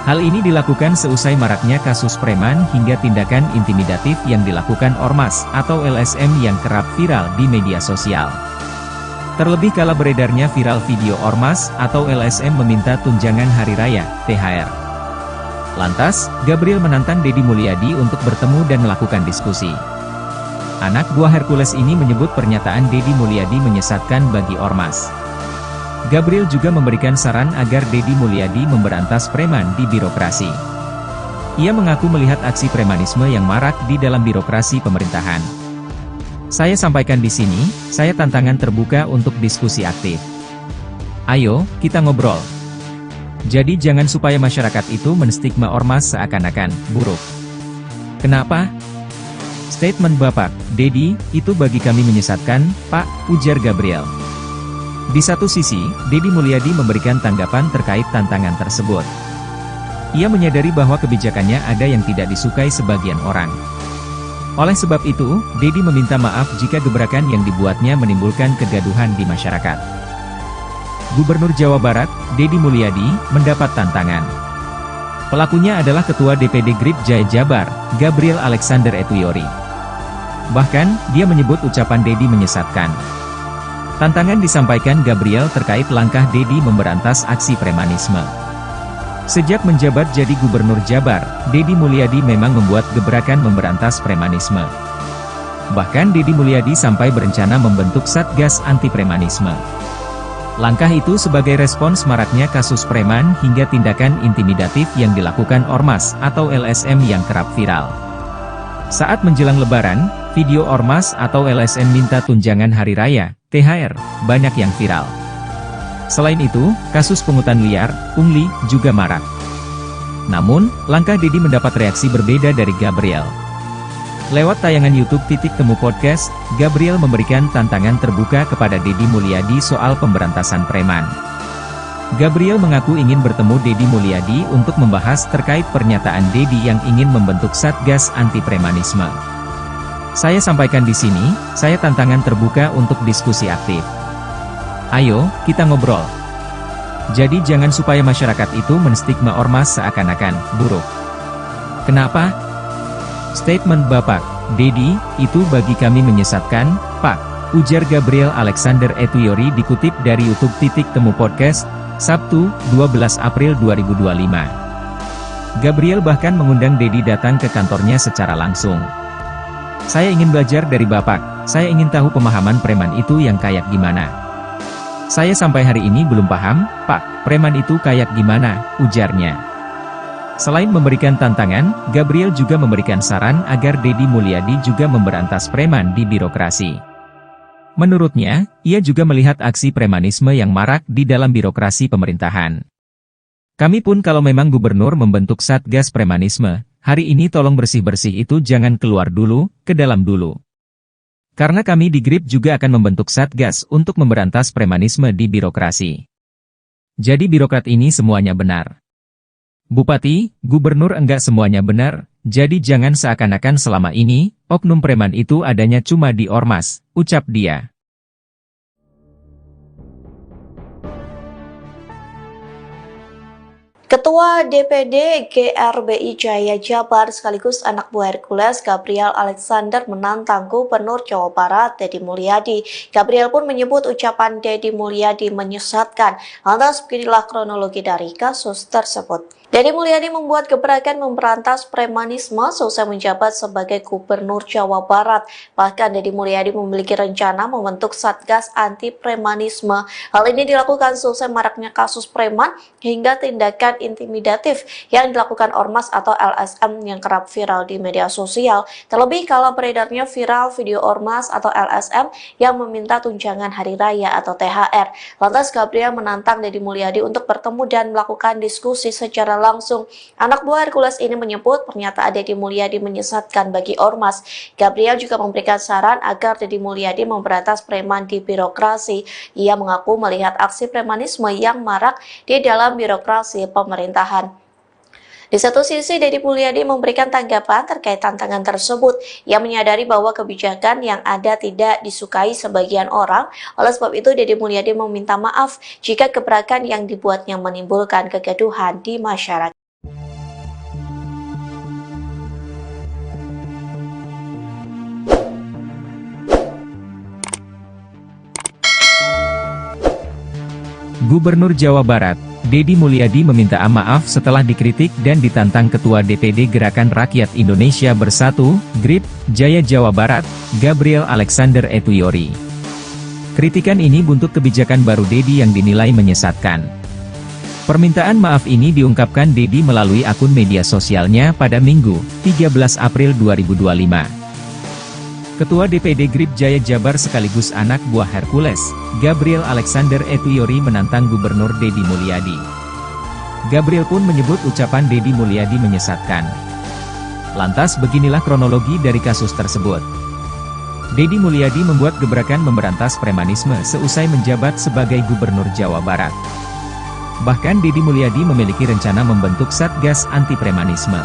Hal ini dilakukan seusai maraknya kasus preman hingga tindakan intimidatif yang dilakukan Ormas atau LSM yang kerap viral di media sosial. Terlebih kala beredarnya viral video Ormas atau LSM meminta tunjangan hari raya, THR. Lantas, Gabriel menantang Deddy Mulyadi untuk bertemu dan melakukan diskusi. Anak buah Hercules ini menyebut pernyataan Deddy Mulyadi menyesatkan bagi Ormas. Gabriel juga memberikan saran agar Deddy Mulyadi memberantas preman di birokrasi. Ia mengaku melihat aksi premanisme yang marak di dalam birokrasi pemerintahan. Saya sampaikan di sini, saya tantangan terbuka untuk diskusi aktif. Ayo, kita ngobrol. Jadi jangan supaya masyarakat itu menstigma Ormas seakan-akan buruk. Kenapa? Statement Bapak, Deddy, itu bagi kami menyesatkan, Pak, ujar Gabriel. Di satu sisi, Deddy Mulyadi memberikan tanggapan terkait tantangan tersebut. Ia menyadari bahwa kebijakannya ada yang tidak disukai sebagian orang. Oleh sebab itu, Deddy meminta maaf jika gebrakan yang dibuatnya menimbulkan kegaduhan di masyarakat. Gubernur Jawa Barat, Deddy Mulyadi, mendapat tantangan. Pelakunya adalah Ketua DPD GRIP Jaya Jabar, Gabriel Alexander Etuyori. Bahkan, dia menyebut ucapan Deddy menyesatkan. Tantangan disampaikan Gabriel terkait langkah Deddy memberantas aksi premanisme. Sejak menjabat jadi Gubernur Jabar, Deddy Mulyadi memang membuat gebrakan memberantas premanisme. Bahkan Deddy Mulyadi sampai berencana membentuk Satgas Anti Premanisme. Langkah itu sebagai respons maraknya kasus preman hingga tindakan intimidatif yang dilakukan Ormas atau LSM yang kerap viral. Saat menjelang Lebaran, video Ormas atau LSM minta tunjangan hari raya, THR, banyak yang viral. Selain itu, kasus pungutan liar, pungli, juga marak. Namun, langkah Deddy mendapat reaksi berbeda dari Gabriel. Lewat tayangan YouTube Temu Podcast, Gabriel memberikan tantangan terbuka kepada Deddy Mulyadi soal pemberantasan preman. Gabriel mengaku ingin bertemu Deddy Mulyadi untuk membahas terkait pernyataan Deddy yang ingin membentuk Satgas Anti Premanisme. Saya sampaikan di sini, saya tantangan terbuka untuk diskusi aktif. Ayo, kita ngobrol. Jadi jangan supaya masyarakat itu menstigma Ormas seakan-akan buruk. Kenapa? Statement Bapak, Deddy, itu bagi kami menyesatkan, Pak, ujar Gabriel Alexander Etuyori dikutip dari YouTube Temu Podcast, Sabtu, 12 April 2025. Gabriel bahkan mengundang Deddy datang ke kantornya secara langsung. Saya ingin belajar dari Bapak, saya ingin tahu pemahaman preman itu yang kayak gimana. Saya sampai hari ini belum paham, Pak, preman itu kayak gimana, ujarnya. Selain memberikan tantangan, Gabriel juga memberikan saran agar Deddy Mulyadi juga memberantas preman di birokrasi. Menurutnya, ia juga melihat aksi premanisme yang marak di dalam birokrasi pemerintahan. Kami pun kalau memang gubernur membentuk Satgas Premanisme, hari ini tolong bersih-bersih itu jangan keluar dulu, ke dalam dulu. Karena kami di GRIP juga akan membentuk Satgas untuk memberantas premanisme di birokrasi. Jadi birokrat ini semuanya benar. Bupati, gubernur enggak semuanya benar, jadi jangan seakan-akan selama ini, oknum preman itu adanya cuma di ormas, ucap dia. Ketua DPD GRBI Jaya Jabar sekaligus anak buah Hercules Gabriel Alexander menantang Gubernur Jawa Barat Deddy Mulyadi. Gabriel pun menyebut ucapan Deddy Mulyadi menyesatkan. Lantas beginilah kronologi dari kasus tersebut. Deddy Mulyadi membuat gebrakan memberantas premanisme seusai menjabat sebagai Gubernur Jawa Barat. Bahkan Deddy Mulyadi memiliki rencana membentuk Satgas Anti Premanisme. Hal ini dilakukan seusai maraknya kasus preman hingga tindakan intimidatif yang dilakukan ormas atau LSM yang kerap viral di media sosial. Terlebih kala beredarnya viral video ormas atau LSM yang meminta tunjangan hari raya atau THR. Lantas Gabriel menantang Deddy Mulyadi untuk bertemu dan melakukan diskusi secara langsung. Anak buah Hercules ini menyebut pernyataan Deddy Mulyadi menyesatkan bagi ormas. Gabriel juga memberikan saran agar Deddy Mulyadi memberantas preman di birokrasi. Ia mengaku melihat aksi premanisme yang marak di dalam birokrasi pemerintahan. Di satu sisi, Deddy Mulyadi memberikan tanggapan terkait tantangan tersebut. Ia menyadari bahwa kebijakan yang ada tidak disukai sebagian orang. Oleh sebab itu, Deddy Mulyadi meminta maaf jika gebrakan yang dibuatnya menimbulkan kegaduhan di masyarakat. Gubernur Jawa Barat, Deddy Mulyadi meminta maaf setelah dikritik dan ditantang Ketua DPD Gerakan Rakyat Indonesia Bersatu, GRIP, Jaya Jawa Barat, Gabriel Alexander Etuyori. Kritikan ini buntut kebijakan baru Deddy yang dinilai menyesatkan. Permintaan maaf ini diungkapkan Deddy melalui akun media sosialnya pada Minggu, 13 April 2025. Ketua DPD GRIP Jaya Jabar sekaligus anak buah Hercules, Gabriel Alexander Etuyori menantang Gubernur Deddy Mulyadi. Gabriel pun menyebut ucapan Deddy Mulyadi menyesatkan. Lantas beginilah kronologi dari kasus tersebut. Deddy Mulyadi membuat gebrakan memberantas premanisme seusai menjabat sebagai Gubernur Jawa Barat. Bahkan Deddy Mulyadi memiliki rencana membentuk Satgas Anti Premanisme.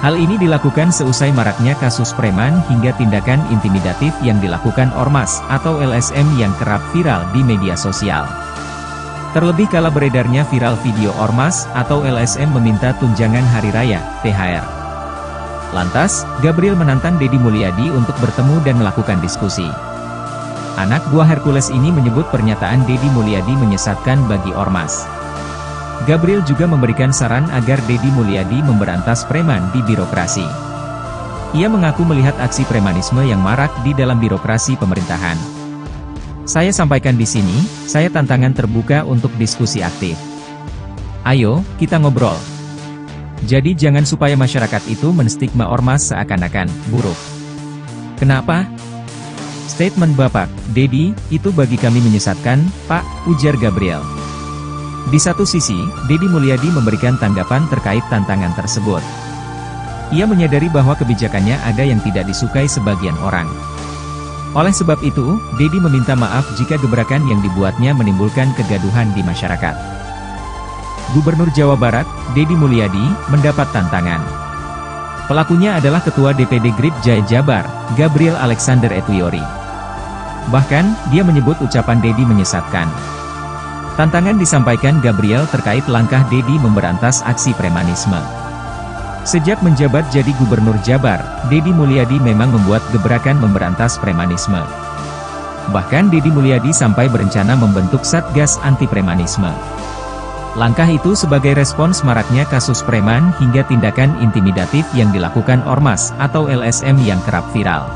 Hal ini dilakukan seusai maraknya kasus preman hingga tindakan intimidatif yang dilakukan ormas atau LSM yang kerap viral di media sosial. Terlebih kala beredarnya viral video ormas atau LSM meminta tunjangan hari raya, THR. Lantas, Gabriel menantang Deddy Mulyadi untuk bertemu dan melakukan diskusi. Anak buah Hercules ini menyebut pernyataan Deddy Mulyadi menyesatkan bagi ormas. Gabriel juga memberikan saran agar Deddy Mulyadi memberantas preman di birokrasi. Ia mengaku melihat aksi premanisme yang marak di dalam birokrasi pemerintahan. Saya sampaikan di sini, saya tantangan terbuka untuk diskusi aktif. Ayo, kita ngobrol. Jadi jangan supaya masyarakat itu menstigma ormas seakan-akan buruk. Kenapa? Statement Bapak, Deddy, itu bagi kami menyesatkan, Pak, ujar Gabriel. Di satu sisi, Deddy Mulyadi memberikan tanggapan terkait tantangan tersebut. Ia menyadari bahwa kebijakannya ada yang tidak disukai sebagian orang. Oleh sebab itu, Deddy meminta maaf jika gebrakan yang dibuatnya menimbulkan kegaduhan di masyarakat. Gubernur Jawa Barat, Deddy Mulyadi, mendapat tantangan. Pelakunya adalah Ketua DPD GRIP Jaya Jabar, Gabriel Alexander Etuyori. Bahkan, dia menyebut ucapan Deddy menyesatkan. Tantangan disampaikan Gabriel terkait langkah Deddy memberantas aksi premanisme. Sejak menjabat jadi Gubernur Jabar, Deddy Mulyadi memang membuat gebrakan memberantas premanisme. Bahkan Deddy Mulyadi sampai berencana membentuk Satgas Anti Premanisme. Langkah itu sebagai respons maraknya kasus preman hingga tindakan intimidatif yang dilakukan ormas atau LSM yang kerap viral.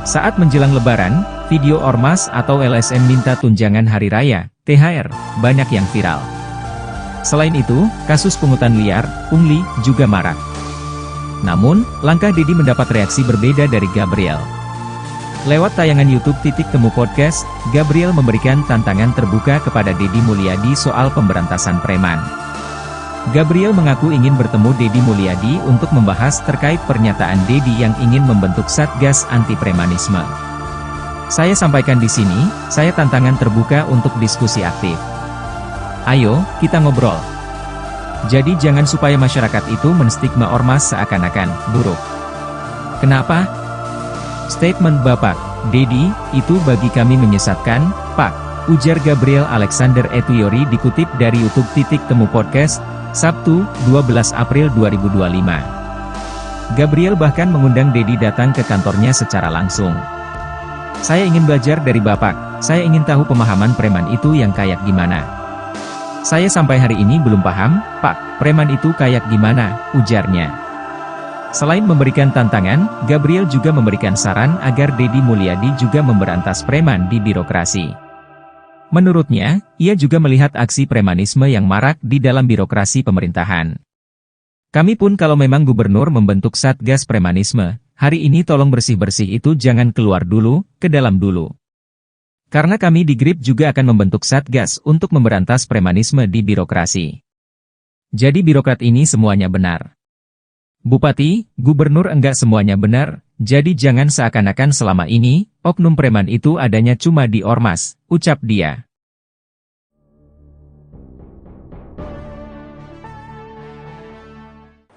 Saat menjelang Lebaran, video ormas atau LSM minta tunjangan hari raya, THR, banyak yang viral. Selain itu, kasus pungutan liar, pungli, juga marak. Namun, langkah Dedi mendapat reaksi berbeda dari Gabriel. Lewat tayangan YouTube Titik Temu Podcast, Gabriel memberikan tantangan terbuka kepada Dedi Mulyadi soal pemberantasan preman. Gabriel mengaku ingin bertemu Dedi Mulyadi untuk membahas terkait pernyataan Dedi yang ingin membentuk Satgas Anti Premanisme. Saya sampaikan di sini, saya tantangan terbuka untuk diskusi aktif. Ayo, kita ngobrol. Jadi jangan supaya masyarakat itu menstigma ormas seakan-akan buruk. Kenapa? Statement Bapak Dedi, itu bagi kami menyesatkan, Pak, ujar Gabriel Alexander Etuyori dikutip dari YouTube Titik Temu Podcast, Sabtu, 12 April 2025. Gabriel bahkan mengundang Dedi datang ke kantornya secara langsung. Saya ingin belajar dari Bapak, saya ingin tahu pemahaman preman itu yang kayak gimana. Saya sampai hari ini belum paham, Pak, preman itu kayak gimana, ujarnya. Selain memberikan tantangan, Gabriel juga memberikan saran agar Dedi Mulyadi juga memberantas preman di birokrasi. Menurutnya, ia juga melihat aksi premanisme yang marak di dalam birokrasi pemerintahan. Kami pun kalau memang gubernur membentuk Satgas Premanisme, hari ini tolong bersih-bersih itu jangan keluar dulu, ke dalam dulu. Karena kami di GRIP juga akan membentuk Satgas untuk memberantas premanisme di birokrasi. Jadi birokrat ini semuanya benar. Bupati, gubernur enggak semuanya benar, jadi jangan seakan-akan selama ini, oknum preman itu adanya cuma di ormas, ucap dia.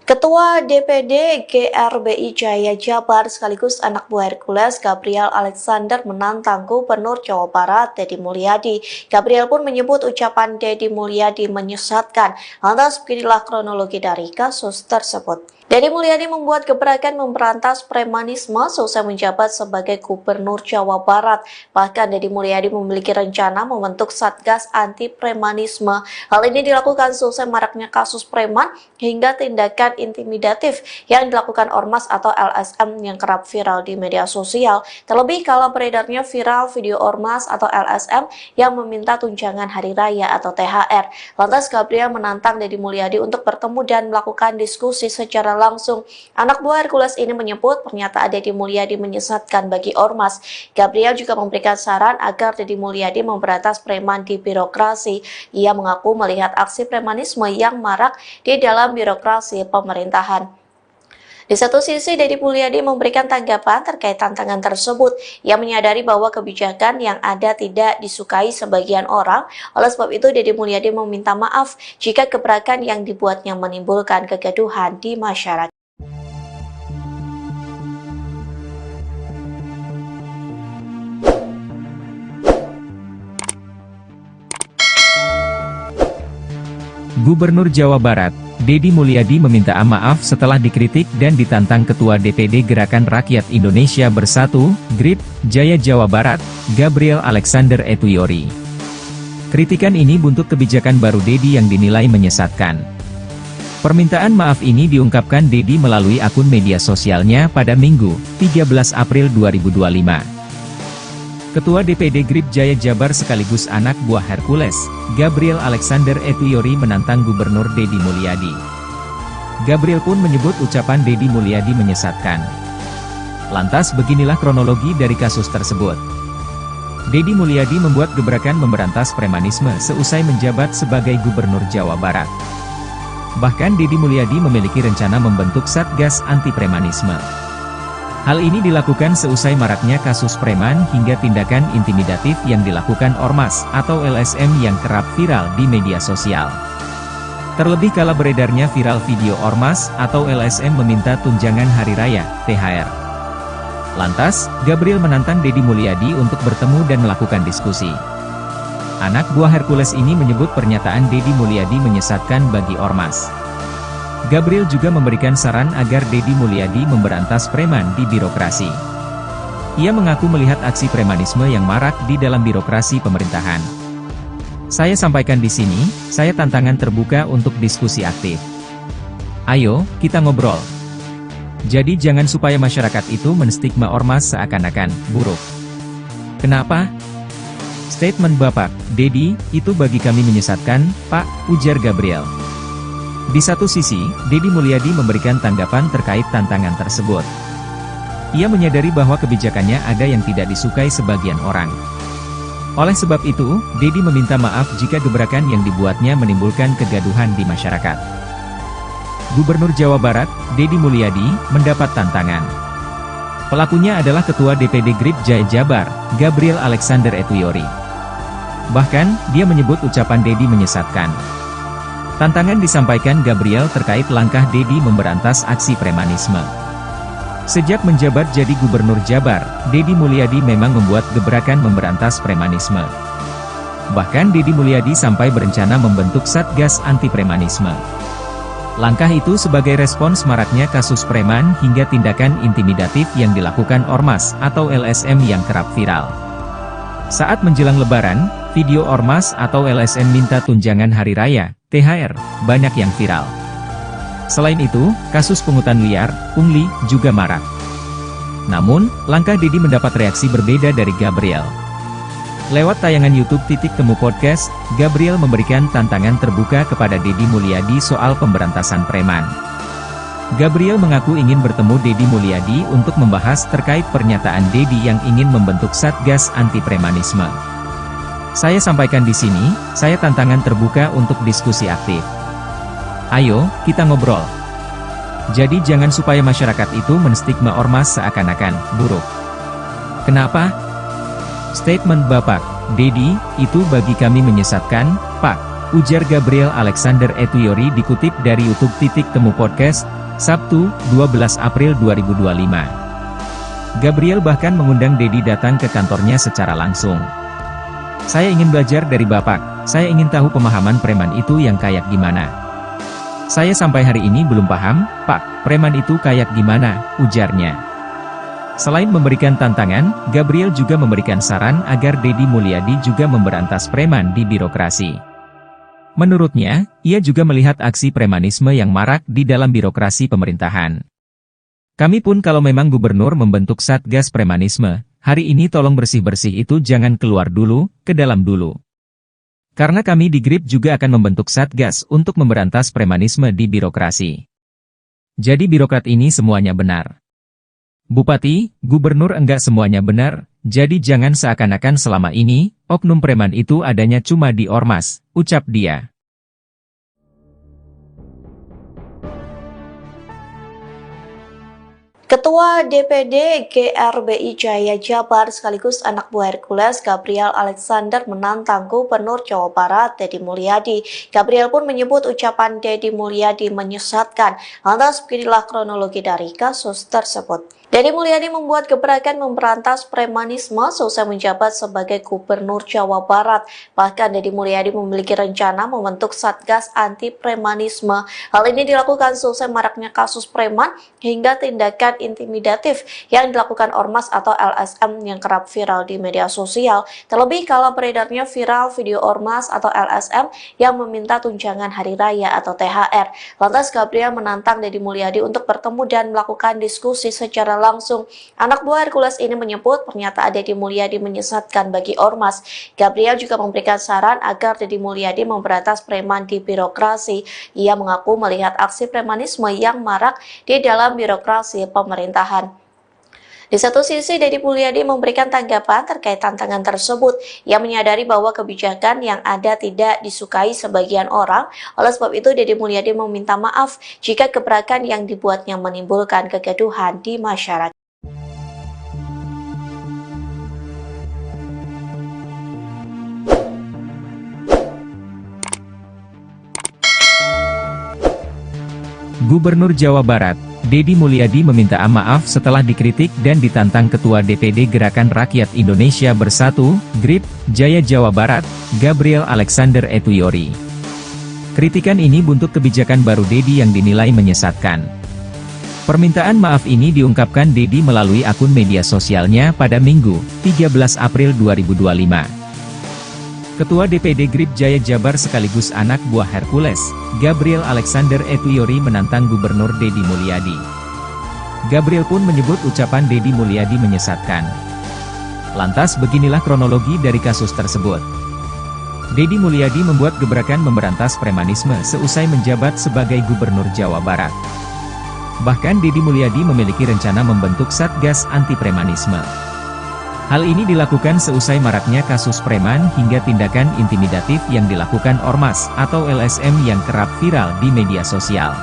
Ketua DPD GRBI Jaya Jabar sekaligus anak buah Hercules Gabriel Alexander menantang Gubernur Jawa Barat Dedi Mulyadi. Gabriel pun menyebut ucapan Dedi Mulyadi menyesatkan. Lantas beginilah kronologi dari kasus tersebut. Dedi Mulyadi membuat gebrakan memberantas premanisme selesai menjabat sebagai Gubernur Jawa Barat. Bahkan Dedi Mulyadi memiliki rencana membentuk Satgas Anti Premanisme. Hal ini dilakukan selesai maraknya kasus preman hingga tindakan intimidatif yang dilakukan ormas atau LSM yang kerap viral di media sosial. Terlebih kala beredarnya viral video ormas atau LSM yang meminta tunjangan hari raya atau THR. Lantas Gabriel menantang Dedi Mulyadi untuk bertemu dan melakukan diskusi secara langsung. Anak buah Hercules ini menyebut pernyataan Dedi Mulyadi menyesatkan bagi ormas. Gabriel juga memberikan saran agar Dedi Mulyadi memberantas preman di birokrasi. Ia mengaku melihat aksi premanisme yang marak di dalam birokrasi pemerintahan. Di satu sisi, Dedi Mulyadi memberikan tanggapan terkait tantangan tersebut. Ia menyadari bahwa kebijakan yang ada tidak disukai sebagian orang. Oleh sebab itu, Dedi Mulyadi meminta maaf jika gebrakan yang dibuatnya menimbulkan kegaduhan di masyarakat. Gubernur Jawa Barat, Dedi Mulyadi meminta maaf setelah dikritik dan ditantang Ketua DPD Gerakan Rakyat Indonesia Bersatu, GRIP, Jaya Jawa Barat, Gabriel Alexander Etuyori. Kritikan ini buntut kebijakan baru Dedi yang dinilai menyesatkan. Permintaan maaf ini diungkapkan Dedi melalui akun media sosialnya pada Minggu, 13 April 2025. Ketua DPD GRIP Jaya Jabar sekaligus anak buah Hercules, Gabriel Alexander Etuyori menantang Gubernur Dedi Mulyadi. Gabriel pun menyebut ucapan Dedi Mulyadi menyesatkan. Lantas beginilah kronologi dari kasus tersebut. Dedi Mulyadi membuat gebrakan memberantas premanisme seusai menjabat sebagai Gubernur Jawa Barat. Bahkan Dedi Mulyadi memiliki rencana membentuk Satgas Anti Premanisme. Hal ini dilakukan seusai maraknya kasus preman hingga tindakan intimidatif yang dilakukan ormas atau LSM yang kerap viral di media sosial. Terlebih kala beredarnya viral video ormas atau LSM meminta tunjangan hari raya, THR. Lantas, Gabriel menantang Dedi Mulyadi untuk bertemu dan melakukan diskusi. Anak buah Hercules ini menyebut pernyataan Dedi Mulyadi menyesatkan bagi ormas. Gabriel juga memberikan saran agar Dedi Mulyadi memberantas preman di birokrasi. Ia mengaku melihat aksi premanisme yang marak di dalam birokrasi pemerintahan. Saya sampaikan di sini, saya tantangan terbuka untuk diskusi aktif. Ayo, kita ngobrol. Jadi jangan supaya masyarakat itu menstigma ormas seakan-akan buruk. Kenapa? Statement Bapak Dedi, itu bagi kami menyesatkan, Pak, ujar Gabriel. Di satu sisi, Dedi Mulyadi memberikan tanggapan terkait tantangan tersebut. Ia menyadari bahwa kebijakannya ada yang tidak disukai sebagian orang. Oleh sebab itu, Dedi meminta maaf jika gebrakan yang dibuatnya menimbulkan kegaduhan di masyarakat. Gubernur Jawa Barat, Dedi Mulyadi, mendapat tantangan. Pelakunya adalah Ketua DPD GRIP Jaya Jabar, Gabriel Alexander Etuyori. Bahkan, dia menyebut ucapan Dedi menyesatkan. Tantangan disampaikan Gabriel terkait langkah Dedi memberantas aksi premanisme. Sejak menjabat jadi Gubernur Jabar, Dedi Mulyadi memang membuat gebrakan memberantas premanisme. Bahkan Dedi Mulyadi sampai berencana membentuk Satgas Anti Premanisme. Langkah itu sebagai respons maraknya kasus preman hingga tindakan intimidatif yang dilakukan ormas atau LSM yang kerap viral. Saat menjelang Lebaran, video ormas atau LSM minta tunjangan hari raya, THR, banyak yang viral. Selain itu, kasus pungutan liar, pungli, juga marak. Namun, langkah Dedi mendapat reaksi berbeda dari Gabriel. Lewat tayangan YouTube Temu Podcast, Gabriel memberikan tantangan terbuka kepada Dedi Mulyadi soal pemberantasan preman. Gabriel mengaku ingin bertemu Dedi Mulyadi untuk membahas terkait pernyataan Dedi yang ingin membentuk Satgas Anti Premanisme. Saya sampaikan di sini, saya tantangan terbuka untuk diskusi aktif. Ayo, kita ngobrol. Jadi jangan supaya masyarakat itu menstigma ormas seakan-akan buruk. Kenapa? Statement Bapak Dedi, itu bagi kami menyesatkan, Pak, ujar Gabriel Alexander Etuyori dikutip dari YouTube Temu Podcast, Sabtu, 12 April 2025. Gabriel bahkan mengundang Dedi datang ke kantornya secara langsung. Saya ingin belajar dari Bapak, saya ingin tahu pemahaman preman itu yang kayak gimana. Saya sampai hari ini belum paham, Pak, preman itu kayak gimana, ujarnya. Selain memberikan tantangan, Gabriel juga memberikan saran agar Dedi Mulyadi juga memberantas preman di birokrasi. Menurutnya, ia juga melihat aksi premanisme yang marak di dalam birokrasi pemerintahan. Kami pun kalau memang gubernur membentuk Satgas Premanisme, hari ini tolong bersih-bersih itu jangan keluar dulu, ke dalam dulu. Karena kami di GRIP juga akan membentuk Satgas untuk memberantas premanisme di birokrasi. Jadi birokrat ini semuanya benar. Bupati, gubernur enggak semuanya benar, jadi jangan seakan-akan selama ini, oknum preman itu adanya cuma di ormas, ucap dia. Ketua DPD GRBI Jaya Jabar sekaligus anak buah Hercules Gabriel Alexander menantang Gubernur Jawa Barat Dedi Mulyadi. Gabriel pun menyebut ucapan Dedi Mulyadi menyesatkan. Lantas beginilah kronologi dari kasus tersebut. Dedi Mulyadi membuat gebrakan memberantas premanisme selesai menjabat sebagai Gubernur Jawa Barat. Bahkan Dedi Mulyadi memiliki rencana membentuk Satgas Anti Premanisme. Hal ini dilakukan selesai maraknya kasus preman hingga tindakan intimidatif yang dilakukan ormas atau LSM yang kerap viral di media sosial. Terlebih kala beredarnya viral video ormas atau LSM yang meminta tunjangan hari raya atau THR. Lantas Gabriel menantang Dedi Mulyadi untuk bertemu dan melakukan diskusi secara langsung. Anak buah Hercules ini menyebut pernyataan Dedi Mulyadi menyesatkan bagi ormas. Gabriel juga memberikan saran agar Dedi Mulyadi memberantas preman di birokrasi. Ia mengaku melihat aksi premanisme yang marak di dalam birokrasi pemerintahan. Di satu sisi, Dedi Mulyadi memberikan tanggapan terkait tantangan tersebut. Ia menyadari bahwa kebijakan yang ada tidak disukai sebagian orang. Oleh sebab itu, Dedi Mulyadi meminta maaf jika gebrakan yang dibuatnya menimbulkan kegaduhan di masyarakat. Gubernur Jawa Barat, Dedi Mulyadi meminta maaf setelah dikritik dan ditantang Ketua DPD Gerakan Rakyat Indonesia Bersatu, GRIP, Jaya Jawa Barat, Gabriel Alexander Etuyori. Kritikan ini buntut kebijakan baru Dedi yang dinilai menyesatkan. Permintaan maaf ini diungkapkan Dedi melalui akun media sosialnya pada Minggu, 13 April 2025. Ketua DPD GRIP Jaya Jabar sekaligus anak buah Hercules, Gabriel Alexander Etuyori menantang Gubernur Dedi Mulyadi. Gabriel pun menyebut ucapan Deddy Mulyadi menyesatkan. Lantas beginilah kronologi dari kasus tersebut. Deddy Mulyadi membuat gebrakan memberantas premanisme seusai menjabat sebagai Gubernur Jawa Barat. Bahkan Deddy Mulyadi memiliki rencana membentuk Satgas Anti Premanisme. Hal ini dilakukan seusai maraknya kasus preman hingga tindakan intimidatif yang dilakukan Ormas atau LSM yang kerap viral di media sosial.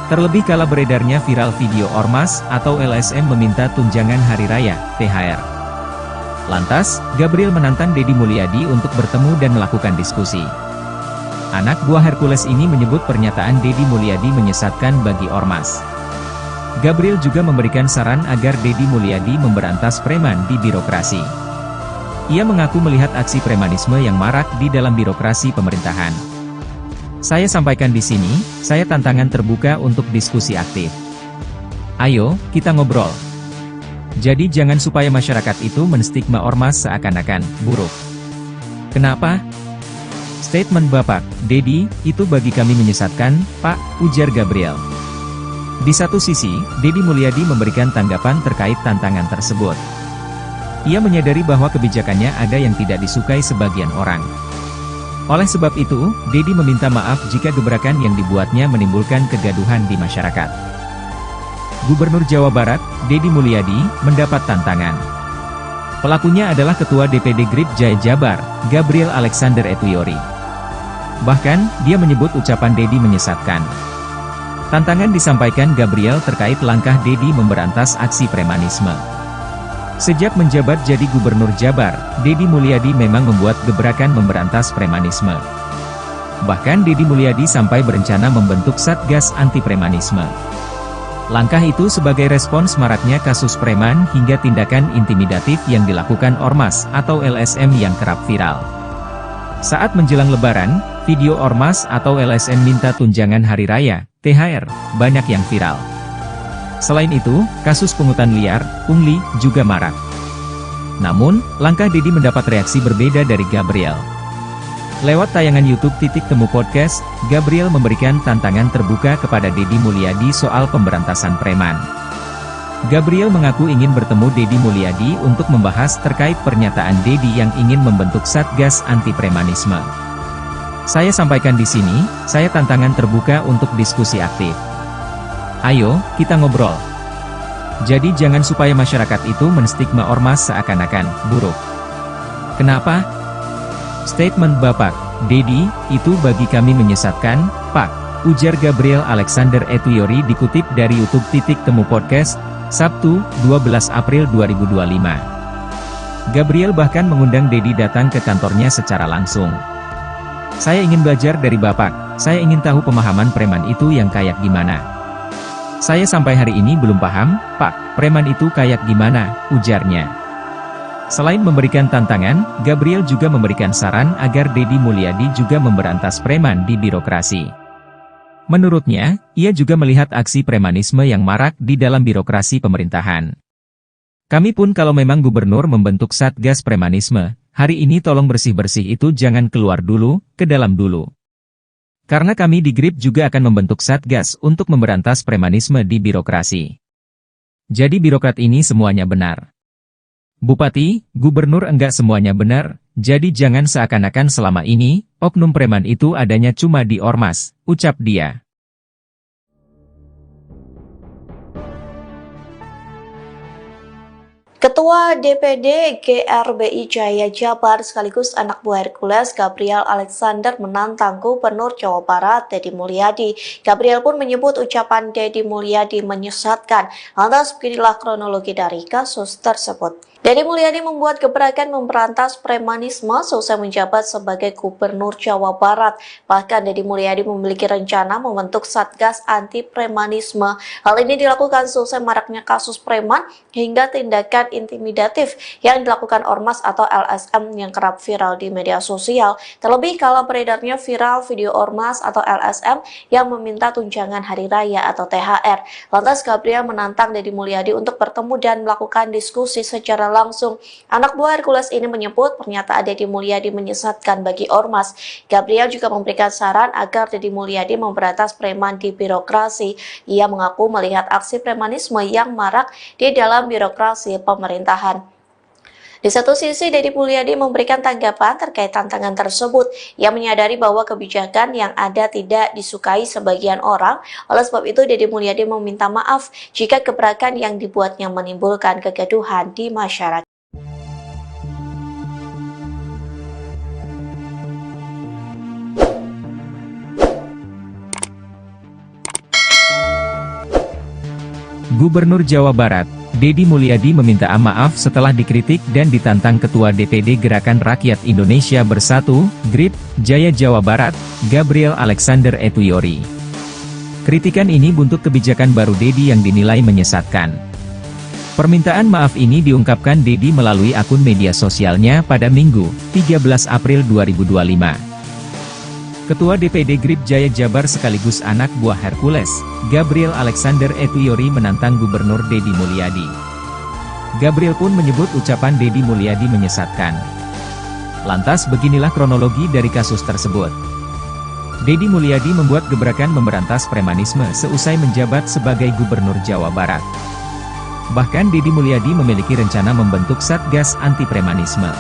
Terlebih kala beredarnya viral video Ormas atau LSM meminta tunjangan hari raya, THR. Lantas, Gabriel menantang Deddy Mulyadi untuk bertemu dan melakukan diskusi. Anak buah Hercules ini menyebut pernyataan Deddy Mulyadi menyesatkan bagi Ormas. Gabriel juga memberikan saran agar Deddy Mulyadi memberantas preman di birokrasi. Ia mengaku melihat aksi premanisme yang marak di dalam birokrasi pemerintahan. Saya sampaikan di sini, saya tantangan terbuka untuk diskusi aktif. Ayo, kita ngobrol. Jadi jangan supaya masyarakat itu menstigma Ormas seakan-akan buruk. Kenapa? Statement Bapak, Deddy, itu bagi kami menyesatkan, Pak, ujar Gabriel. Di satu sisi, Deddy Mulyadi memberikan tanggapan terkait tantangan tersebut. Ia menyadari bahwa kebijakannya ada yang tidak disukai sebagian orang. Oleh sebab itu, Deddy meminta maaf jika gebrakan yang dibuatnya menimbulkan kegaduhan di masyarakat. Gubernur Jawa Barat, Deddy Mulyadi, mendapat tantangan. Pelakunya adalah Ketua DPD GRIP Jaya Jabar, Gabriel Alexander Etuyori. Bahkan, dia menyebut ucapan Deddy menyesatkan. Tantangan disampaikan Gabriel terkait langkah Deddy memberantas aksi premanisme. Sejak menjabat jadi Gubernur Jabar, Deddy Mulyadi memang membuat gebrakan memberantas premanisme. Bahkan Deddy Mulyadi sampai berencana membentuk Satgas Anti Premanisme. Langkah itu sebagai respons maraknya kasus preman hingga tindakan intimidatif yang dilakukan Ormas atau LSM yang kerap viral. Saat menjelang Lebaran, video Ormas atau LSM minta tunjangan hari raya, THR, banyak yang viral. Selain itu, kasus pungutan liar, pungli, juga marak. Namun, langkah Deddy mendapat reaksi berbeda dari Gabriel. Lewat tayangan YouTube Titik Temu Podcast, Gabriel memberikan tantangan terbuka kepada Deddy Mulyadi soal pemberantasan preman. Gabriel mengaku ingin bertemu Deddy Mulyadi untuk membahas terkait pernyataan Deddy yang ingin membentuk Satgas Anti Premanisme. Saya sampaikan di sini, saya tantangan terbuka untuk diskusi aktif. Ayo, kita ngobrol. Jadi jangan supaya masyarakat itu menstigma Ormas seakan-akan buruk. Kenapa? Statement Bapak, Deddy, itu bagi kami menyesatkan, Pak, ujar Gabriel Alexander Etuyori dikutip dari YouTube Titik Temu Podcast, Sabtu, 12 April 2025. Gabriel bahkan mengundang Deddy datang ke kantornya secara langsung. Saya ingin belajar dari Bapak, saya ingin tahu pemahaman preman itu yang kayak gimana. Saya sampai hari ini belum paham, Pak, preman itu kayak gimana, ujarnya. Selain memberikan tantangan, Gabriel juga memberikan saran agar Deddy Mulyadi juga memberantas preman di birokrasi. Menurutnya, ia juga melihat aksi premanisme yang marak di dalam birokrasi pemerintahan. Kami pun kalau memang gubernur membentuk Satgas Premanisme, hari ini tolong bersih-bersih itu jangan keluar dulu, ke dalam dulu. Karena kami di GRIP juga akan membentuk Satgas untuk memberantas premanisme di birokrasi. Jadi birokrat ini semuanya benar. Bupati, gubernur enggak semuanya benar, jadi jangan seakan-akan selama ini, oknum preman itu adanya cuma di Ormas, ucap dia. Ketua DPD GRBI Jaya Jabar sekaligus anak buah Hercules Gabriel Alexander menantang Gubernur Jawa Barat Deddy Mulyadi. Gabriel pun menyebut ucapan Deddy Mulyadi menyesatkan. Lantas beginilah kronologi dari kasus tersebut. Deddy Mulyadi membuat gebrakan memberantas premanisme seusai menjabat sebagai Gubernur Jawa Barat. Bahkan Deddy Mulyadi memiliki rencana membentuk Satgas Anti Premanisme. Hal ini dilakukan seusai maraknya kasus preman hingga tindakan intimidatif yang dilakukan Ormas atau LSM yang kerap viral di media sosial. Terlebih kala beredarnya viral video Ormas atau LSM yang meminta tunjangan hari raya atau THR. Lantas Gabriel menantang Deddy Mulyadi untuk bertemu dan melakukan diskusi secara langsung. Anak buah Hercules ini menyebut pernyataan Deddy Mulyadi menyesatkan bagi ormas. Gabriel juga memberikan saran agar Deddy Mulyadi memberantas preman di birokrasi. Ia mengaku melihat aksi premanisme yang marak di dalam birokrasi pemerintahan. Di satu sisi, Deddy Mulyadi memberikan tanggapan terkait tantangan tersebut. Ia menyadari bahwa kebijakan yang ada tidak disukai sebagian orang. Oleh sebab itu, Deddy Mulyadi meminta maaf jika gebrakan yang dibuatnya menimbulkan kegaduhan di masyarakat. Gubernur Jawa Barat, Deddy Mulyadi meminta maaf setelah dikritik dan ditantang Ketua DPD Gerakan Rakyat Indonesia Bersatu, GRIP, Jaya Jawa Barat, Gabriel Alexander Etuyori. Kritikan ini buntut kebijakan baru Deddy yang dinilai menyesatkan. Permintaan maaf ini diungkapkan Deddy melalui akun media sosialnya pada Minggu, 13 April 2025. Ketua DPD GRIP Jaya Jabar sekaligus anak buah Hercules, Gabriel Alexander Etuyori menantang Gubernur Deddy Mulyadi. Gabriel pun menyebut ucapan Deddy Mulyadi menyesatkan. Lantas beginilah kronologi dari kasus tersebut. Deddy Mulyadi membuat gebrakan memberantas premanisme seusai menjabat sebagai Gubernur Jawa Barat. Bahkan Deddy Mulyadi memiliki rencana membentuk Satgas Anti Premanisme.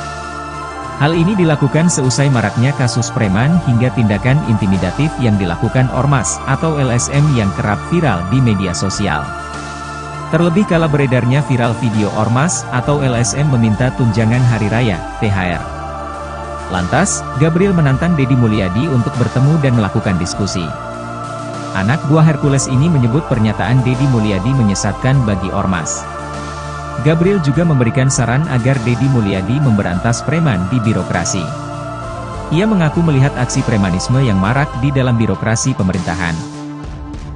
Hal ini dilakukan seusai maraknya kasus preman hingga tindakan intimidatif yang dilakukan ormas atau LSM yang kerap viral di media sosial. Terlebih kala beredarnya viral video ormas atau LSM meminta tunjangan hari raya, THR. Lantas, Gabriel menantang Deddy Mulyadi untuk bertemu dan melakukan diskusi. Anak buah Hercules ini menyebut pernyataan Deddy Mulyadi menyesatkan bagi ormas. Gabriel juga memberikan saran agar Deddy Mulyadi memberantas preman di birokrasi. Ia mengaku melihat aksi premanisme yang marak di dalam birokrasi pemerintahan.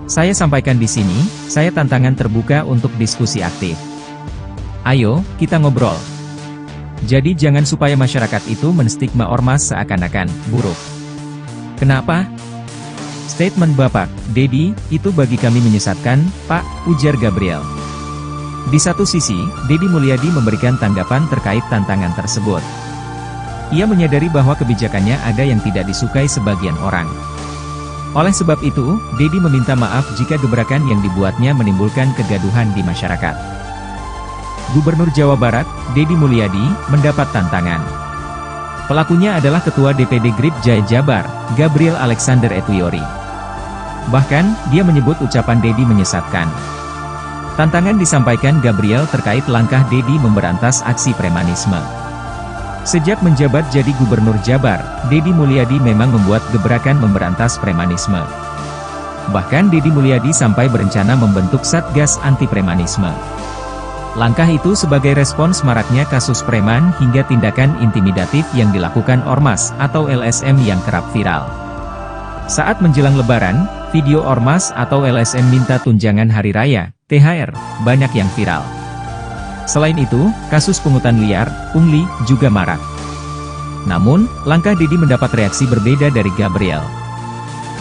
Saya sampaikan di sini, saya tantangan terbuka untuk diskusi aktif. Ayo, kita ngobrol. Jadi jangan supaya masyarakat itu menstigma ormas seakan-akan buruk. Kenapa? Statement Bapak, Deddy, itu bagi kami menyesatkan, Pak, ujar Gabriel. Di satu sisi, Deddy Mulyadi memberikan tanggapan terkait tantangan tersebut. Ia menyadari bahwa kebijakannya ada yang tidak disukai sebagian orang. Oleh sebab itu, Deddy meminta maaf jika gebrakan yang dibuatnya menimbulkan kegaduhan di masyarakat. Gubernur Jawa Barat, Deddy Mulyadi, mendapat tantangan. Pelakunya adalah Ketua DPD GRIP Jaya Jabar, Gabriel Alexander Etuyori. Bahkan, dia menyebut ucapan Deddy menyesatkan. Tantangan disampaikan Gabriel terkait langkah Deddy memberantas aksi premanisme. Sejak menjabat jadi Gubernur Jabar, Deddy Mulyadi memang membuat gebrakan memberantas premanisme. Bahkan Deddy Mulyadi sampai berencana membentuk Satgas Anti Premanisme. Langkah itu sebagai respons maraknya kasus preman hingga tindakan intimidatif yang dilakukan ormas atau LSM yang kerap viral. Saat menjelang Lebaran, video ormas atau LSM minta tunjangan hari raya, THR, banyak yang viral. Selain itu, kasus pungutan liar, pungli, juga marak. Namun, langkah Deddy mendapat reaksi berbeda dari Gabriel.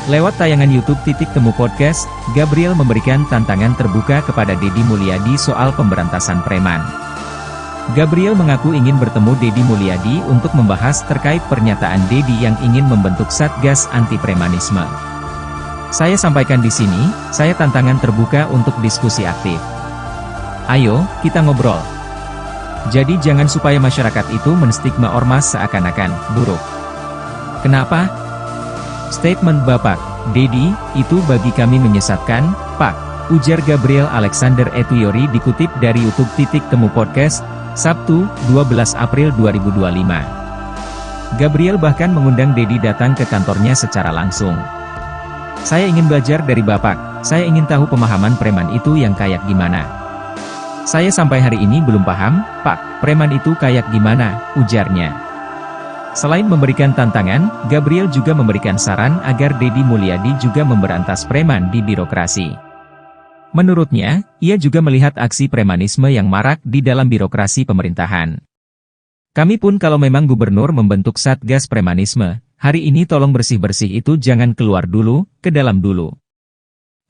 Lewat tayangan YouTube Temu Podcast, Gabriel memberikan tantangan terbuka kepada Deddy Mulyadi soal pemberantasan preman. Gabriel mengaku ingin bertemu Deddy Mulyadi untuk membahas terkait pernyataan Deddy yang ingin membentuk Satgas Anti Premanisme. Saya sampaikan di sini, saya tantangan terbuka untuk diskusi aktif. Ayo, kita ngobrol. Jadi jangan supaya masyarakat itu menstigma ormas seakan-akan buruk. Kenapa? Statement Bapak, Deddy, itu bagi kami menyesatkan, Pak, ujar Gabriel Alexander Etuyori dikutip dari YouTube Temu Podcast, Sabtu, 12 April 2025. Gabriel bahkan mengundang Deddy datang ke kantornya secara langsung. Saya ingin belajar dari Bapak, saya ingin tahu pemahaman preman itu yang kayak gimana. Saya sampai hari ini belum paham, Pak, preman itu kayak gimana, ujarnya. Selain memberikan tantangan, Gabriel juga memberikan saran agar Deddy Mulyadi juga memberantas preman di birokrasi. Menurutnya, ia juga melihat aksi premanisme yang marak di dalam birokrasi pemerintahan. Kami pun kalau memang gubernur membentuk Satgas Premanisme, hari ini tolong bersih-bersih itu jangan keluar dulu, ke dalam dulu.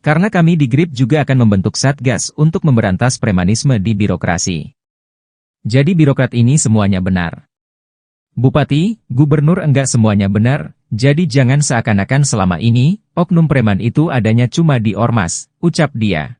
Karena kami di GRIP juga akan membentuk Satgas untuk memberantas premanisme di birokrasi. Jadi birokrat ini semuanya benar. Bupati, gubernur enggak semuanya benar, jadi jangan seakan-akan selama ini, oknum preman itu adanya cuma di ormas, ucap dia.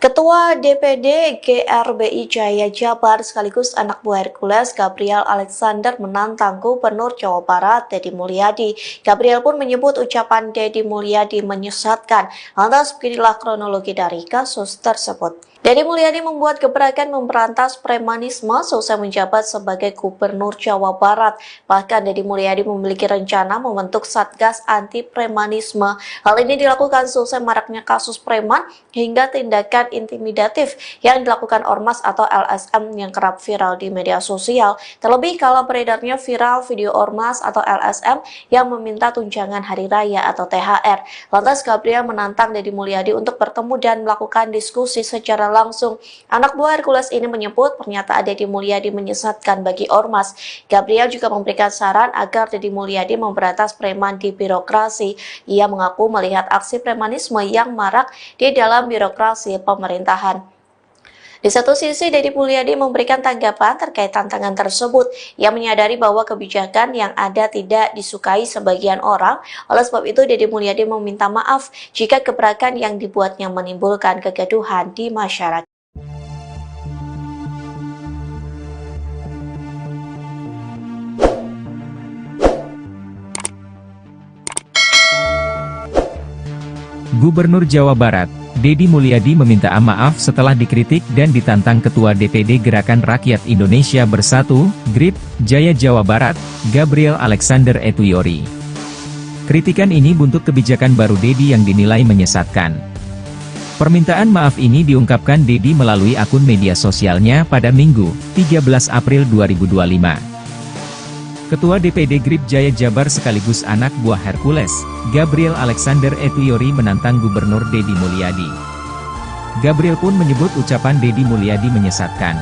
Ketua DPD GRBI Jaya Jabar sekaligus anak buah Hercules Gabriel Alexander menantang Gubernur Jawa Barat Deddy Mulyadi. Gabriel pun menyebut ucapan Deddy Mulyadi menyesatkan. Lantas beginilah kronologi dari kasus tersebut. Deddy Mulyadi membuat gebrakan memberantas premanisme selesai menjabat sebagai Gubernur Jawa Barat. Bahkan Deddy Mulyadi memiliki rencana membentuk Satgas Anti Premanisme. Hal ini dilakukan selesai maraknya kasus preman hingga tindakan intimidatif yang dilakukan ormas atau LSM yang kerap viral di media sosial. Terlebih kalau beredarnya viral video ormas atau LSM yang meminta tunjangan hari raya atau THR. Lantas Gabriel menantang Deddy Mulyadi untuk bertemu dan melakukan diskusi secara langsung. Anak buah Hercules ini menyebut pernyataan Deddy Mulyadi menyesatkan bagi ormas. Gabriel juga memberikan saran agar Deddy Mulyadi memberantas preman di birokrasi. Ia mengaku melihat aksi premanisme yang marak di dalam birokrasi pemerintahan. Di satu sisi, Deddy Mulyadi memberikan tanggapan terkait tantangan tersebut. Ia menyadari bahwa kebijakan yang ada tidak disukai sebagian orang. Oleh sebab itu, Deddy Mulyadi meminta maaf jika gebrakan yang dibuatnya menimbulkan kegaduhan di masyarakat. Gubernur Jawa Barat, Deddy Mulyadi meminta maaf setelah dikritik dan ditantang Ketua DPD Gerakan Rakyat Indonesia Bersatu, GRIP, Jaya Jawa Barat, Gabriel Alexander Etuyori. Kritikan ini buntut kebijakan baru Deddy yang dinilai menyesatkan. Permintaan maaf ini diungkapkan Deddy melalui akun media sosialnya pada Minggu, 13 April 2025. Ketua DPD GRIP Jaya Jabar sekaligus anak buah Hercules, Gabriel Alexander Etuyori menantang Gubernur Deddy Mulyadi. Gabriel pun menyebut ucapan Deddy Mulyadi menyesatkan.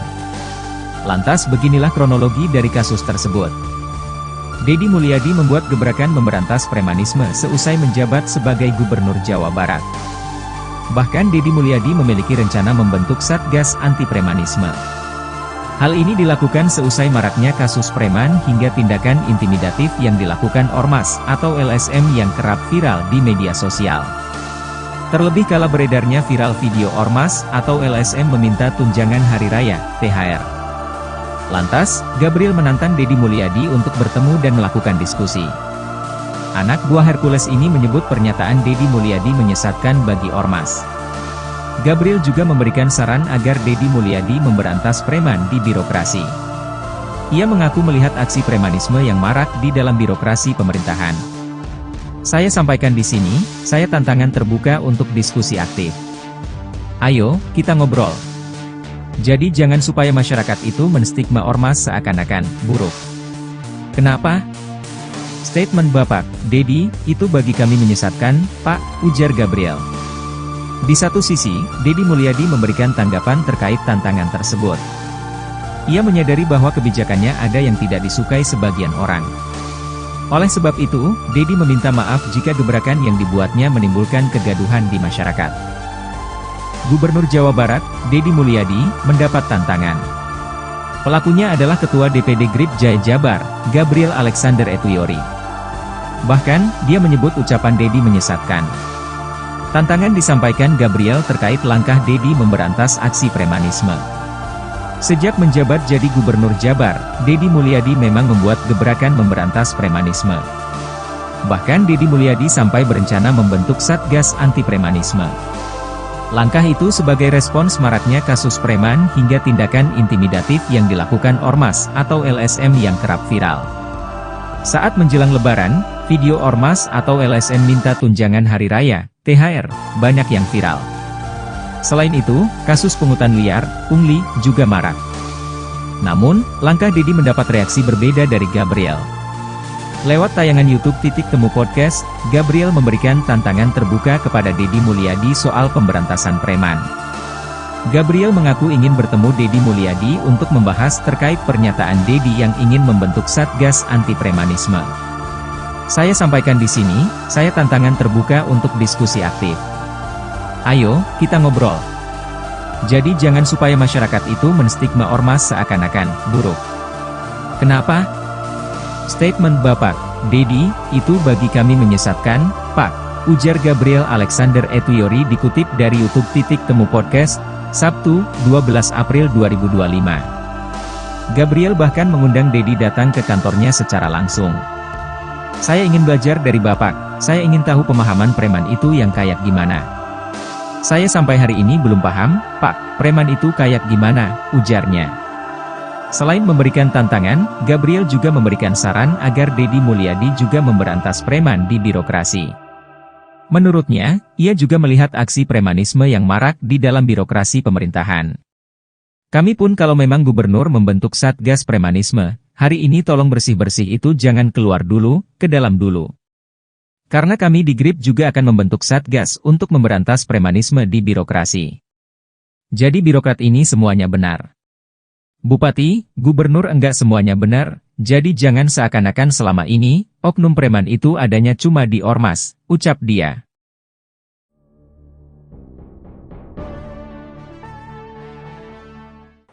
Lantas beginilah kronologi dari kasus tersebut. Deddy Mulyadi membuat gebrakan memberantas premanisme seusai menjabat sebagai Gubernur Jawa Barat. Bahkan Deddy Mulyadi memiliki rencana membentuk Satgas Anti Premanisme. Hal ini dilakukan seusai maraknya kasus preman hingga tindakan intimidatif yang dilakukan ormas atau LSM yang kerap viral di media sosial. Terlebih kala beredarnya viral video ormas atau LSM meminta tunjangan hari raya, THR. Lantas, Gabriel menantang Deddy Mulyadi untuk bertemu dan melakukan diskusi. Anak buah Hercules ini menyebut pernyataan Deddy Mulyadi menyesatkan bagi ormas. Gabriel juga memberikan saran agar Deddy Mulyadi memberantas preman di birokrasi. Ia mengaku melihat aksi premanisme yang marak di dalam birokrasi pemerintahan. Saya sampaikan di sini, saya tantangan terbuka untuk diskusi aktif. Ayo, kita ngobrol. Jadi jangan supaya masyarakat itu menstigma ormas seakan-akan buruk. Kenapa? Statement Bapak, Deddy, itu bagi kami menyesatkan, Pak, ujar Gabriel. Di satu sisi, Deddy Mulyadi memberikan tanggapan terkait tantangan tersebut. Ia menyadari bahwa kebijakannya ada yang tidak disukai sebagian orang. Oleh sebab itu, Deddy meminta maaf jika gebrakan yang dibuatnya menimbulkan kegaduhan di masyarakat. Gubernur Jawa Barat, Deddy Mulyadi, mendapat tantangan. Pelakunya adalah Ketua DPD GRIP Jaya Jabar, Gabriel Alexander Etuyori. Bahkan, dia menyebut ucapan Deddy menyesatkan. Tantangan disampaikan Gabriel terkait langkah Deddy memberantas aksi premanisme. Sejak menjabat jadi Gubernur Jabar, Deddy Mulyadi memang membuat gebrakan memberantas premanisme. Bahkan Deddy Mulyadi sampai berencana membentuk Satgas Anti Premanisme. Langkah itu sebagai respons maraknya kasus preman hingga tindakan intimidatif yang dilakukan ormas atau LSM yang kerap viral. Saat menjelang Lebaran, video ormas atau LSM minta tunjangan hari raya, THR, banyak yang viral. Selain itu, kasus pungutan liar, pungli, juga marak. Namun, langkah Deddy mendapat reaksi berbeda dari Gabriel. Lewat tayangan YouTube Titik Temu Podcast, Gabriel memberikan tantangan terbuka kepada Deddy Mulyadi soal pemberantasan preman. Gabriel mengaku ingin bertemu Deddy Mulyadi untuk membahas terkait pernyataan Deddy yang ingin membentuk Satgas Anti Premanisme. Saya sampaikan di sini, saya tantangan terbuka untuk diskusi aktif. Ayo, kita ngobrol. Jadi jangan supaya masyarakat itu menstigma ormas seakan-akan buruk. Kenapa? Statement Bapak Dedi, itu bagi kami menyesatkan, Pak, ujar Gabriel Alexander Etuyori dikutip dari YouTube Temu Podcast, Sabtu, 12 April 2025. Gabriel bahkan mengundang Dedi datang ke kantornya secara langsung. Saya ingin belajar dari Bapak, saya ingin tahu pemahaman preman itu yang kayak gimana. Saya sampai hari ini belum paham, Pak, preman itu kayak gimana, ujarnya. Selain memberikan tantangan, Gabriel juga memberikan saran agar Deddy Mulyadi juga memberantas preman di birokrasi. Menurutnya, ia juga melihat aksi premanisme yang marak di dalam birokrasi pemerintahan. Kami pun kalau memang gubernur membentuk Satgas Premanisme, hari ini tolong bersih-bersih itu jangan keluar dulu, ke dalam dulu. Karena kami di GRIP juga akan membentuk Satgas untuk memberantas premanisme di birokrasi. Jadi birokrat ini semuanya benar. Bupati, gubernur enggak semuanya benar, jadi jangan seakan-akan selama ini, oknum preman itu adanya cuma di ormas, ucap dia.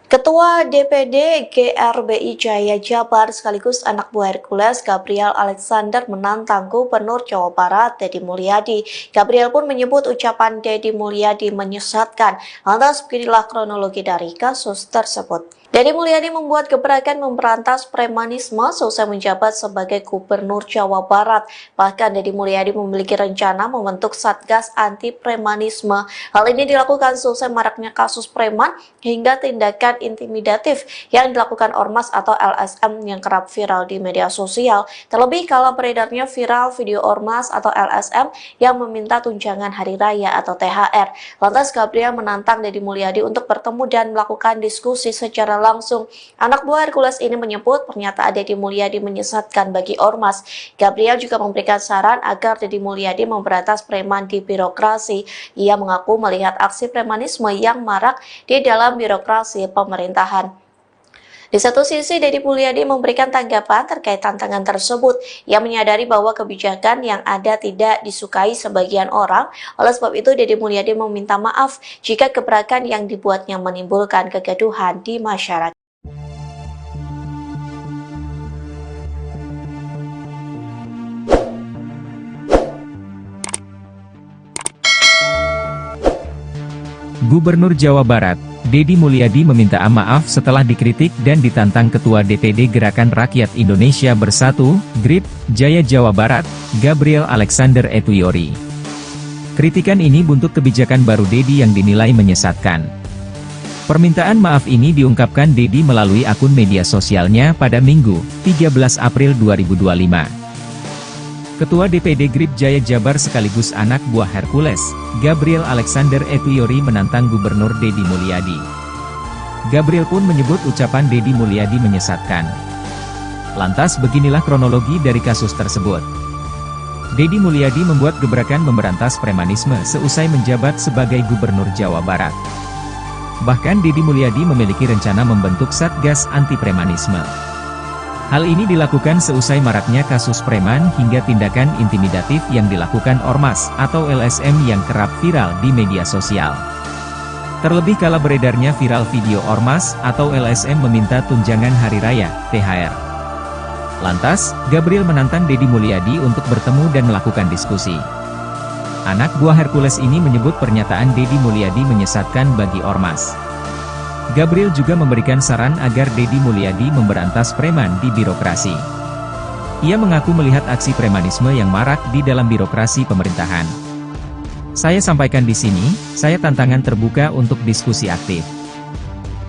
Ketua DPD GRBI Jaya Jabar sekaligus anak buah Hercules Gabriel Alexander menantang Gubernur Jawa Barat Deddy Mulyadi. Gabriel pun menyebut ucapan Deddy Mulyadi menyesatkan. Lantas beginilah kronologi dari kasus tersebut. Deddy Mulyadi membuat gebrakan memberantas premanisme seusai menjabat sebagai Gubernur Jawa Barat. Bahkan Deddy Mulyadi memiliki rencana membentuk Satgas Anti Premanisme. Hal ini dilakukan seusai maraknya kasus preman hingga tindakan intimidatif yang dilakukan ormas atau LSM yang kerap viral di media sosial. Terlebih kala beredarnya viral video ormas atau LSM yang meminta tunjangan hari raya atau THR. Lantas Gabriel menantang Deddy Mulyadi untuk bertemu dan melakukan diskusi secara langsung. Anak buah Hercules ini menyebut pernyataan Deddy Mulyadi menyesatkan bagi ormas. Gabriel juga memberikan saran agar Deddy Mulyadi memberantas preman di birokrasi. Ia mengaku melihat aksi premanisme yang marak di dalam birokrasi pemerintahan. Di satu sisi, Deddy Mulyadi memberikan tanggapan terkait tantangan tersebut. Ia menyadari bahwa kebijakan yang ada tidak disukai sebagian orang. Oleh sebab itu, Deddy Mulyadi meminta maaf jika gebrakan yang dibuatnya menimbulkan kegaduhan di masyarakat. Gubernur Jawa Barat, Deddy Mulyadi meminta maaf setelah dikritik dan ditantang Ketua DPD Gerakan Rakyat Indonesia Bersatu, GRIP, Jaya Jawa Barat, Gabriel Alexander Etuyori. Kritikan ini buntut kebijakan baru Deddy yang dinilai menyesatkan. Permintaan maaf ini diungkapkan Deddy melalui akun media sosialnya pada Minggu, 13 April 2025. Ketua DPD GRIP Jaya Jabar sekaligus anak buah Hercules, Gabriel Alexander Etuyori menantang Gubernur Deddy Mulyadi. Gabriel pun menyebut ucapan Deddy Mulyadi menyesatkan. Lantas beginilah kronologi dari kasus tersebut. Deddy Mulyadi membuat gebrakan memberantas premanisme seusai menjabat sebagai Gubernur Jawa Barat. Bahkan Deddy Mulyadi memiliki rencana membentuk Satgas Anti Premanisme. Hal ini dilakukan seusai maraknya kasus preman hingga tindakan intimidatif yang dilakukan ormas atau LSM yang kerap viral di media sosial. Terlebih kala beredarnya viral video ormas atau LSM meminta tunjangan hari raya, THR. Lantas, Gabriel menantang Deddy Mulyadi untuk bertemu dan melakukan diskusi. Anak buah Hercules ini menyebut pernyataan Deddy Mulyadi menyesatkan bagi ormas. Gabriel juga memberikan saran agar Deddy Mulyadi memberantas preman di birokrasi. Ia mengaku melihat aksi premanisme yang marak di dalam birokrasi pemerintahan. Saya sampaikan di sini, saya tantangan terbuka untuk diskusi aktif.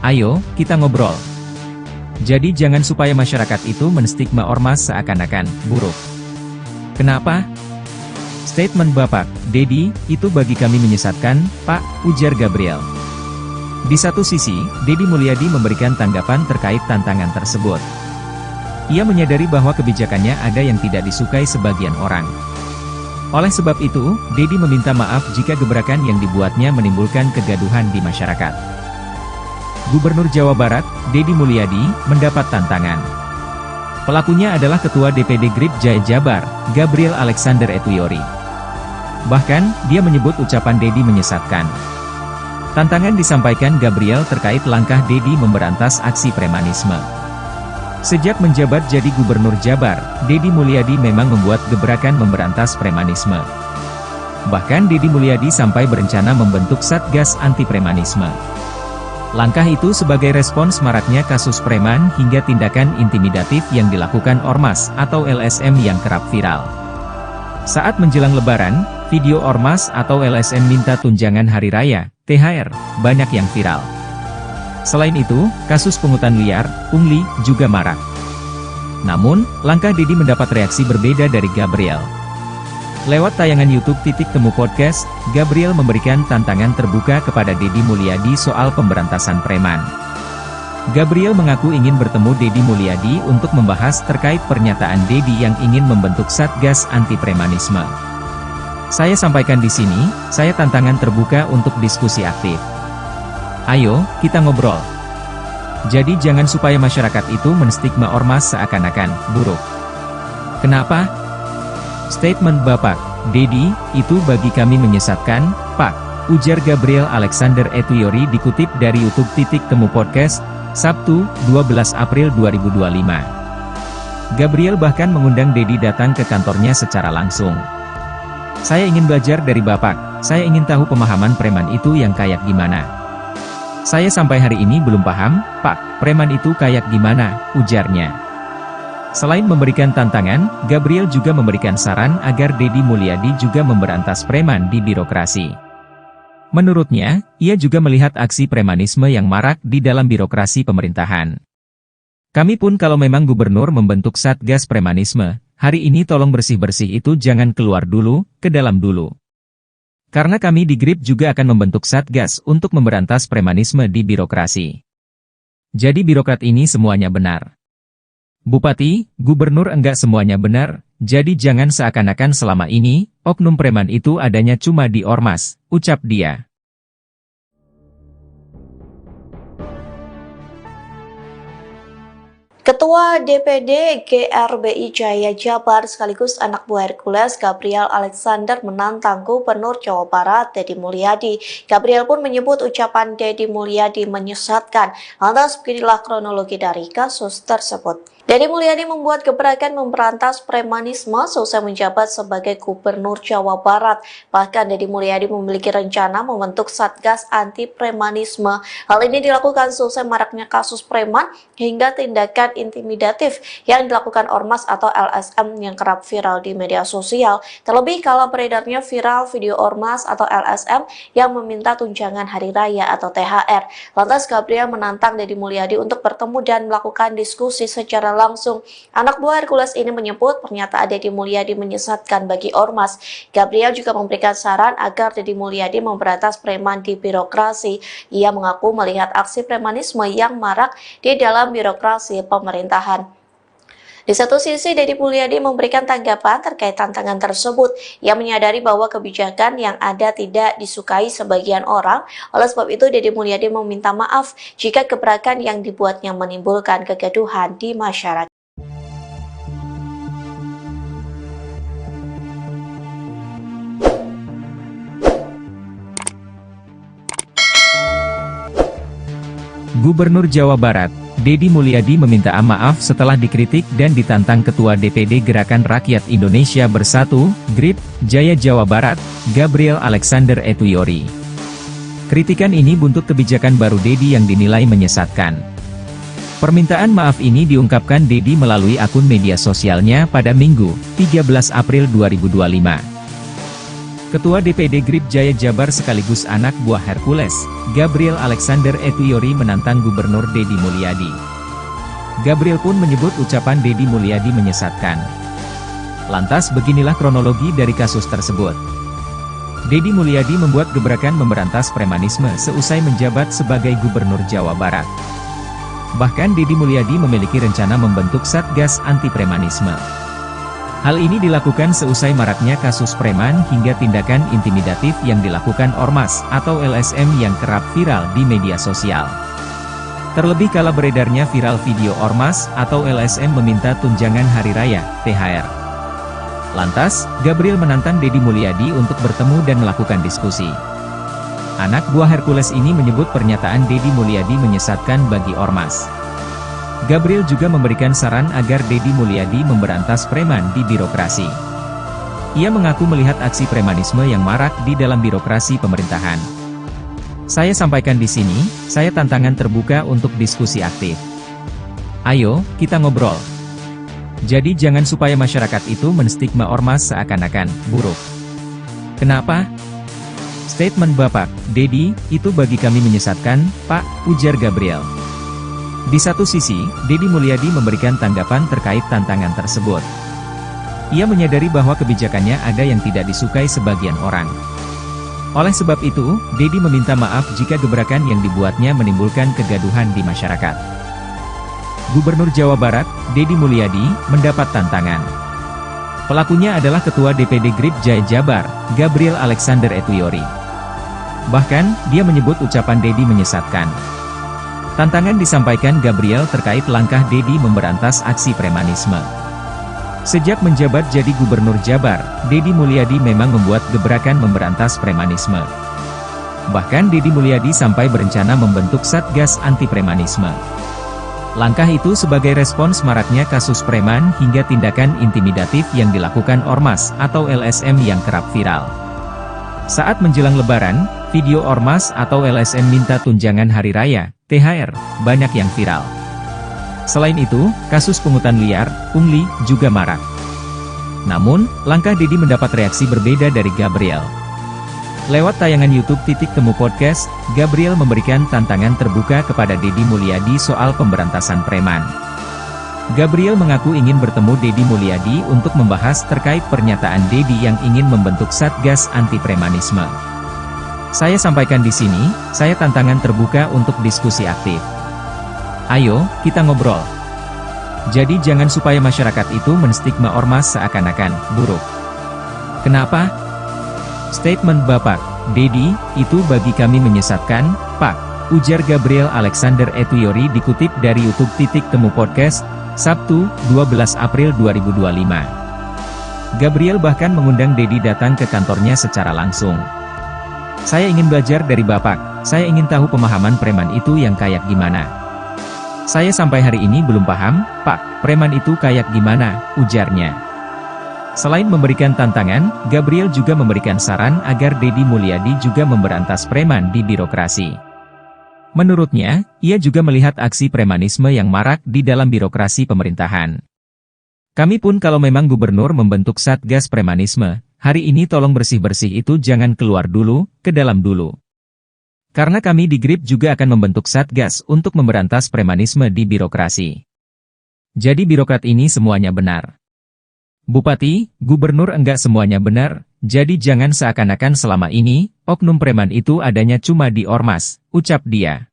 Ayo, kita ngobrol. Jadi jangan supaya masyarakat itu menstigma ormas seakan-akan buruk. Kenapa? Statement Bapak Deddy, itu bagi kami menyesatkan, Pak, ujar Gabriel. Di satu sisi, Deddy Mulyadi memberikan tanggapan terkait tantangan tersebut. Ia menyadari bahwa kebijakannya ada yang tidak disukai sebagian orang. Oleh sebab itu, Deddy meminta maaf jika gebrakan yang dibuatnya menimbulkan kegaduhan di masyarakat. Gubernur Jawa Barat, Deddy Mulyadi, mendapat tantangan. Pelakunya adalah Ketua DPD GRIP Jaya Jabar, Gabriel Alexander Etuyori. Bahkan, dia menyebut ucapan Dedi menyesatkan. Tantangan disampaikan Gabriel terkait langkah Dedi memberantas aksi premanisme. Sejak menjabat jadi Gubernur Jabar, Dedi Mulyadi memang membuat gebrakan memberantas premanisme. Bahkan Dedi Mulyadi sampai berencana membentuk Satgas Anti Premanisme. Langkah itu sebagai respons maraknya kasus preman hingga tindakan intimidatif yang dilakukan Ormas atau LSM yang kerap viral. Saat menjelang Lebaran, video Ormas atau LSM minta tunjangan hari raya, THR, banyak yang viral. Selain itu, kasus pungutan liar, pungli, juga marak. Namun, langkah Dedi mendapat reaksi berbeda dari Gabriel. Lewat tayangan YouTube Titik Temu Podcast, Gabriel memberikan tantangan terbuka kepada Dedi Mulyadi soal pemberantasan preman. Gabriel mengaku ingin bertemu Dedi Mulyadi untuk membahas terkait pernyataan Dedi yang ingin membentuk Satgas Anti Premanisme. Saya sampaikan di sini, saya tantangan terbuka untuk diskusi aktif. Ayo, kita ngobrol. Jadi jangan supaya masyarakat itu menstigma Ormas seakan-akan buruk. Kenapa? Statement Bapak Dedi, itu bagi kami menyesatkan, Pak, ujar Gabriel Alexander Etuyori dikutip dari YouTube Titik Temu Podcast, Sabtu, 12 April 2025. Gabriel bahkan mengundang Dedi datang ke kantornya secara langsung. Saya ingin belajar dari Bapak, saya ingin tahu pemahaman preman itu yang kayak gimana. Saya sampai hari ini belum paham, Pak, preman itu kayak gimana, ujarnya. Selain memberikan tantangan, Gabriel juga memberikan saran agar Dedi Mulyadi juga memberantas preman di birokrasi. Menurutnya, ia juga melihat aksi premanisme yang marak di dalam birokrasi pemerintahan. Kami pun kalau memang gubernur membentuk Satgas Premanisme, hari ini tolong bersih-bersih itu jangan keluar dulu, ke dalam dulu. Karena kami di GRIP juga akan membentuk Satgas untuk memberantas premanisme di birokrasi. Jadi birokrat ini semuanya benar. Bupati, gubernur enggak semuanya benar, jadi jangan seakan-akan selama ini, oknum preman itu adanya cuma di Ormas, ucap dia. Ketua DPD GRBI Jaya Jabar sekaligus anak buah Hercules Gabriel Alexander menantang Gubernur Jawa Barat Dedi Mulyadi. Gabriel pun menyebut ucapan Dedi Mulyadi menyesatkan. Lantas beginilah kronologi dari kasus tersebut. Dedi Mulyadi membuat gebrakan memberantas premanisme selesai menjabat sebagai Gubernur Jawa Barat. Bahkan Dedi Mulyadi memiliki rencana membentuk Satgas Anti Premanisme. Hal ini dilakukan selesai maraknya kasus preman hingga tindakan intimidatif yang dilakukan Ormas atau LSM yang kerap viral di media sosial. Terlebih kalau beredarnya viral video Ormas atau LSM yang meminta tunjangan hari raya atau THR. Lantas Gabriel menantang Dedi Mulyadi untuk bertemu dan melakukan diskusi secara langsung. Anak buah Hercules ini menyebut pernyataan Dedi Mulyadi menyesatkan bagi Ormas. Gabriel juga memberikan saran agar Dedi Mulyadi memberantas preman di birokrasi. Ia mengaku melihat aksi premanisme yang marak di dalam birokrasi pemerintahan. Di satu sisi, Dedi Mulyadi memberikan tanggapan terkait tantangan tersebut. Ia menyadari bahwa kebijakan yang ada tidak disukai sebagian orang. Oleh sebab itu, Dedi Mulyadi meminta maaf jika gebrakan yang dibuatnya menimbulkan kegaduhan di masyarakat. Gubernur Jawa Barat, Dedi Mulyadi meminta maaf setelah dikritik dan ditantang Ketua DPD Gerakan Rakyat Indonesia Bersatu, GRIP, Jaya Jawa Barat, Gabriel Alexander Etuyori. Kritikan ini buntut kebijakan baru Dedi yang dinilai menyesatkan. Permintaan maaf ini diungkapkan Dedi melalui akun media sosialnya pada Minggu, 13 April 2025. Ketua DPD GRIP Jaya Jabar sekaligus anak buah Hercules, Gabriel Alexander Etuyori menantang Gubernur Dedi Mulyadi. Gabriel pun menyebut ucapan Dedi Mulyadi menyesatkan. Lantas beginilah kronologi dari kasus tersebut. Dedi Mulyadi membuat gebrakan memberantas premanisme seusai menjabat sebagai Gubernur Jawa Barat. Bahkan Dedi Mulyadi memiliki rencana membentuk Satgas Anti Premanisme. Hal ini dilakukan seusai maraknya kasus preman hingga tindakan intimidatif yang dilakukan Ormas atau LSM yang kerap viral di media sosial. Terlebih kala beredarnya viral video Ormas atau LSM meminta tunjangan hari raya, THR. Lantas, Gabriel menantang Deddy Mulyadi untuk bertemu dan melakukan diskusi. Anak buah Hercules ini menyebut pernyataan Deddy Mulyadi menyesatkan bagi ormas. Gabriel juga memberikan saran agar Deddy Mulyadi memberantas preman di birokrasi. Ia mengaku melihat aksi premanisme yang marak di dalam birokrasi pemerintahan. Saya sampaikan di sini, saya tantangan terbuka untuk diskusi aktif. Ayo, kita ngobrol. Jadi jangan supaya masyarakat itu menstigma ormas seakan-akan buruk. Kenapa? Statement Bapak, Deddy, itu bagi kami menyesatkan, Pak, ujar Gabriel. Di satu sisi, Deddy Mulyadi memberikan tanggapan terkait tantangan tersebut. Ia menyadari bahwa kebijakannya ada yang tidak disukai sebagian orang. Oleh sebab itu, Deddy meminta maaf jika gebrakan yang dibuatnya menimbulkan kegaduhan di masyarakat. Gubernur Jawa Barat, Deddy Mulyadi, mendapat tantangan. Pelakunya adalah Ketua DPD GRIP Jaya Jabar, Gabriel Alexander Etuyori. Bahkan, dia menyebut ucapan Deddy menyesatkan. Tantangan disampaikan Gabriel terkait langkah Deddy memberantas aksi premanisme. Sejak menjabat jadi Gubernur Jabar, Deddy Mulyadi memang membuat gebrakan memberantas premanisme. Bahkan Deddy Mulyadi sampai berencana membentuk Satgas Anti Premanisme. Langkah itu sebagai respons maraknya kasus preman hingga tindakan intimidatif yang dilakukan ormas atau LSM yang kerap viral. Saat menjelang Lebaran, video ormas atau LSM minta tunjangan hari raya, THR, banyak yang viral. Selain itu, kasus pungutan liar, pungli, juga marak. Namun, langkah Deddy mendapat reaksi berbeda dari Gabriel. Lewat tayangan YouTube Titik Temu Podcast, Gabriel memberikan tantangan terbuka kepada Deddy Mulyadi soal pemberantasan preman. Gabriel mengaku ingin bertemu Deddy Mulyadi untuk membahas terkait pernyataan Deddy yang ingin membentuk Satgas Anti Premanisme. Saya sampaikan di sini, saya tantangan terbuka untuk diskusi aktif. Ayo, kita ngobrol. Jadi jangan supaya masyarakat itu menstigma ormas seakan-akan buruk. Kenapa? Statement Bapak, Deddy, itu bagi kami menyesatkan, Pak, ujar Gabriel Alexander Etuyori dikutip dari YouTube Titik Temu Podcast, Sabtu, 12 April 2025. Gabriel bahkan mengundang Deddy datang ke kantornya secara langsung. Saya ingin belajar dari Bapak, saya ingin tahu pemahaman preman itu yang kayak gimana. Saya sampai hari ini belum paham, Pak, preman itu kayak gimana, ujarnya. Selain memberikan tantangan, Gabriel juga memberikan saran agar Deddy Mulyadi juga memberantas preman di birokrasi. Menurutnya, ia juga melihat aksi premanisme yang marak di dalam birokrasi pemerintahan. Kami pun kalau memang gubernur membentuk Satgas Premanisme, hari ini tolong bersih-bersih itu jangan keluar dulu, ke dalam dulu. Karena kami di GRIP juga akan membentuk Satgas untuk memberantas premanisme di birokrasi. Jadi birokrat ini semuanya benar. Bupati, gubernur enggak semuanya benar, jadi jangan seakan-akan selama ini, oknum preman itu adanya cuma di ormas, ucap dia.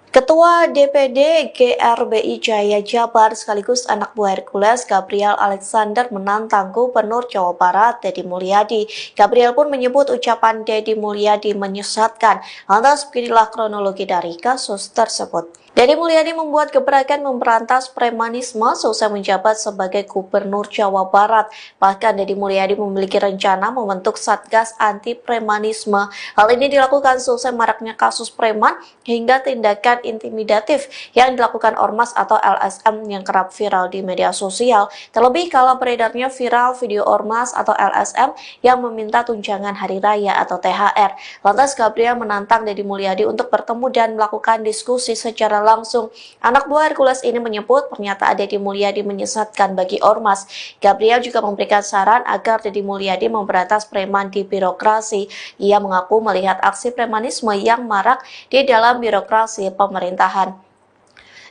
Ketua DPD GRBI Jaya Jabar sekaligus anak buah Hercules Gabriel Alexander menantang Gubernur Jawa Barat Deddy Mulyadi. Gabriel pun menyebut ucapan Deddy Mulyadi menyesatkan. Lantas beginilah kronologi dari kasus tersebut. Deddy Mulyadi membuat gebrakan memberantas premanisme selesai menjabat sebagai Gubernur Jawa Barat. Bahkan Deddy Mulyadi memiliki rencana membentuk Satgas Anti Premanisme. Hal ini dilakukan selesai maraknya kasus preman hingga tindakan intimidatif yang dilakukan ormas atau LSM yang kerap viral di media sosial. Terlebih kalau beredarnya viral video ormas atau LSM yang meminta tunjangan hari raya atau THR. Lantas Gabriel menantang Deddy Mulyadi untuk bertemu dan melakukan diskusi secara langsung. Anak buah Hercules ini menyebut pernyataan Deddy Mulyadi menyesatkan bagi ormas. Gabriel juga memberikan saran agar Deddy Mulyadi memberantas preman di birokrasi. Ia mengaku melihat aksi premanisme yang marak di dalam birokrasi pemerintahan.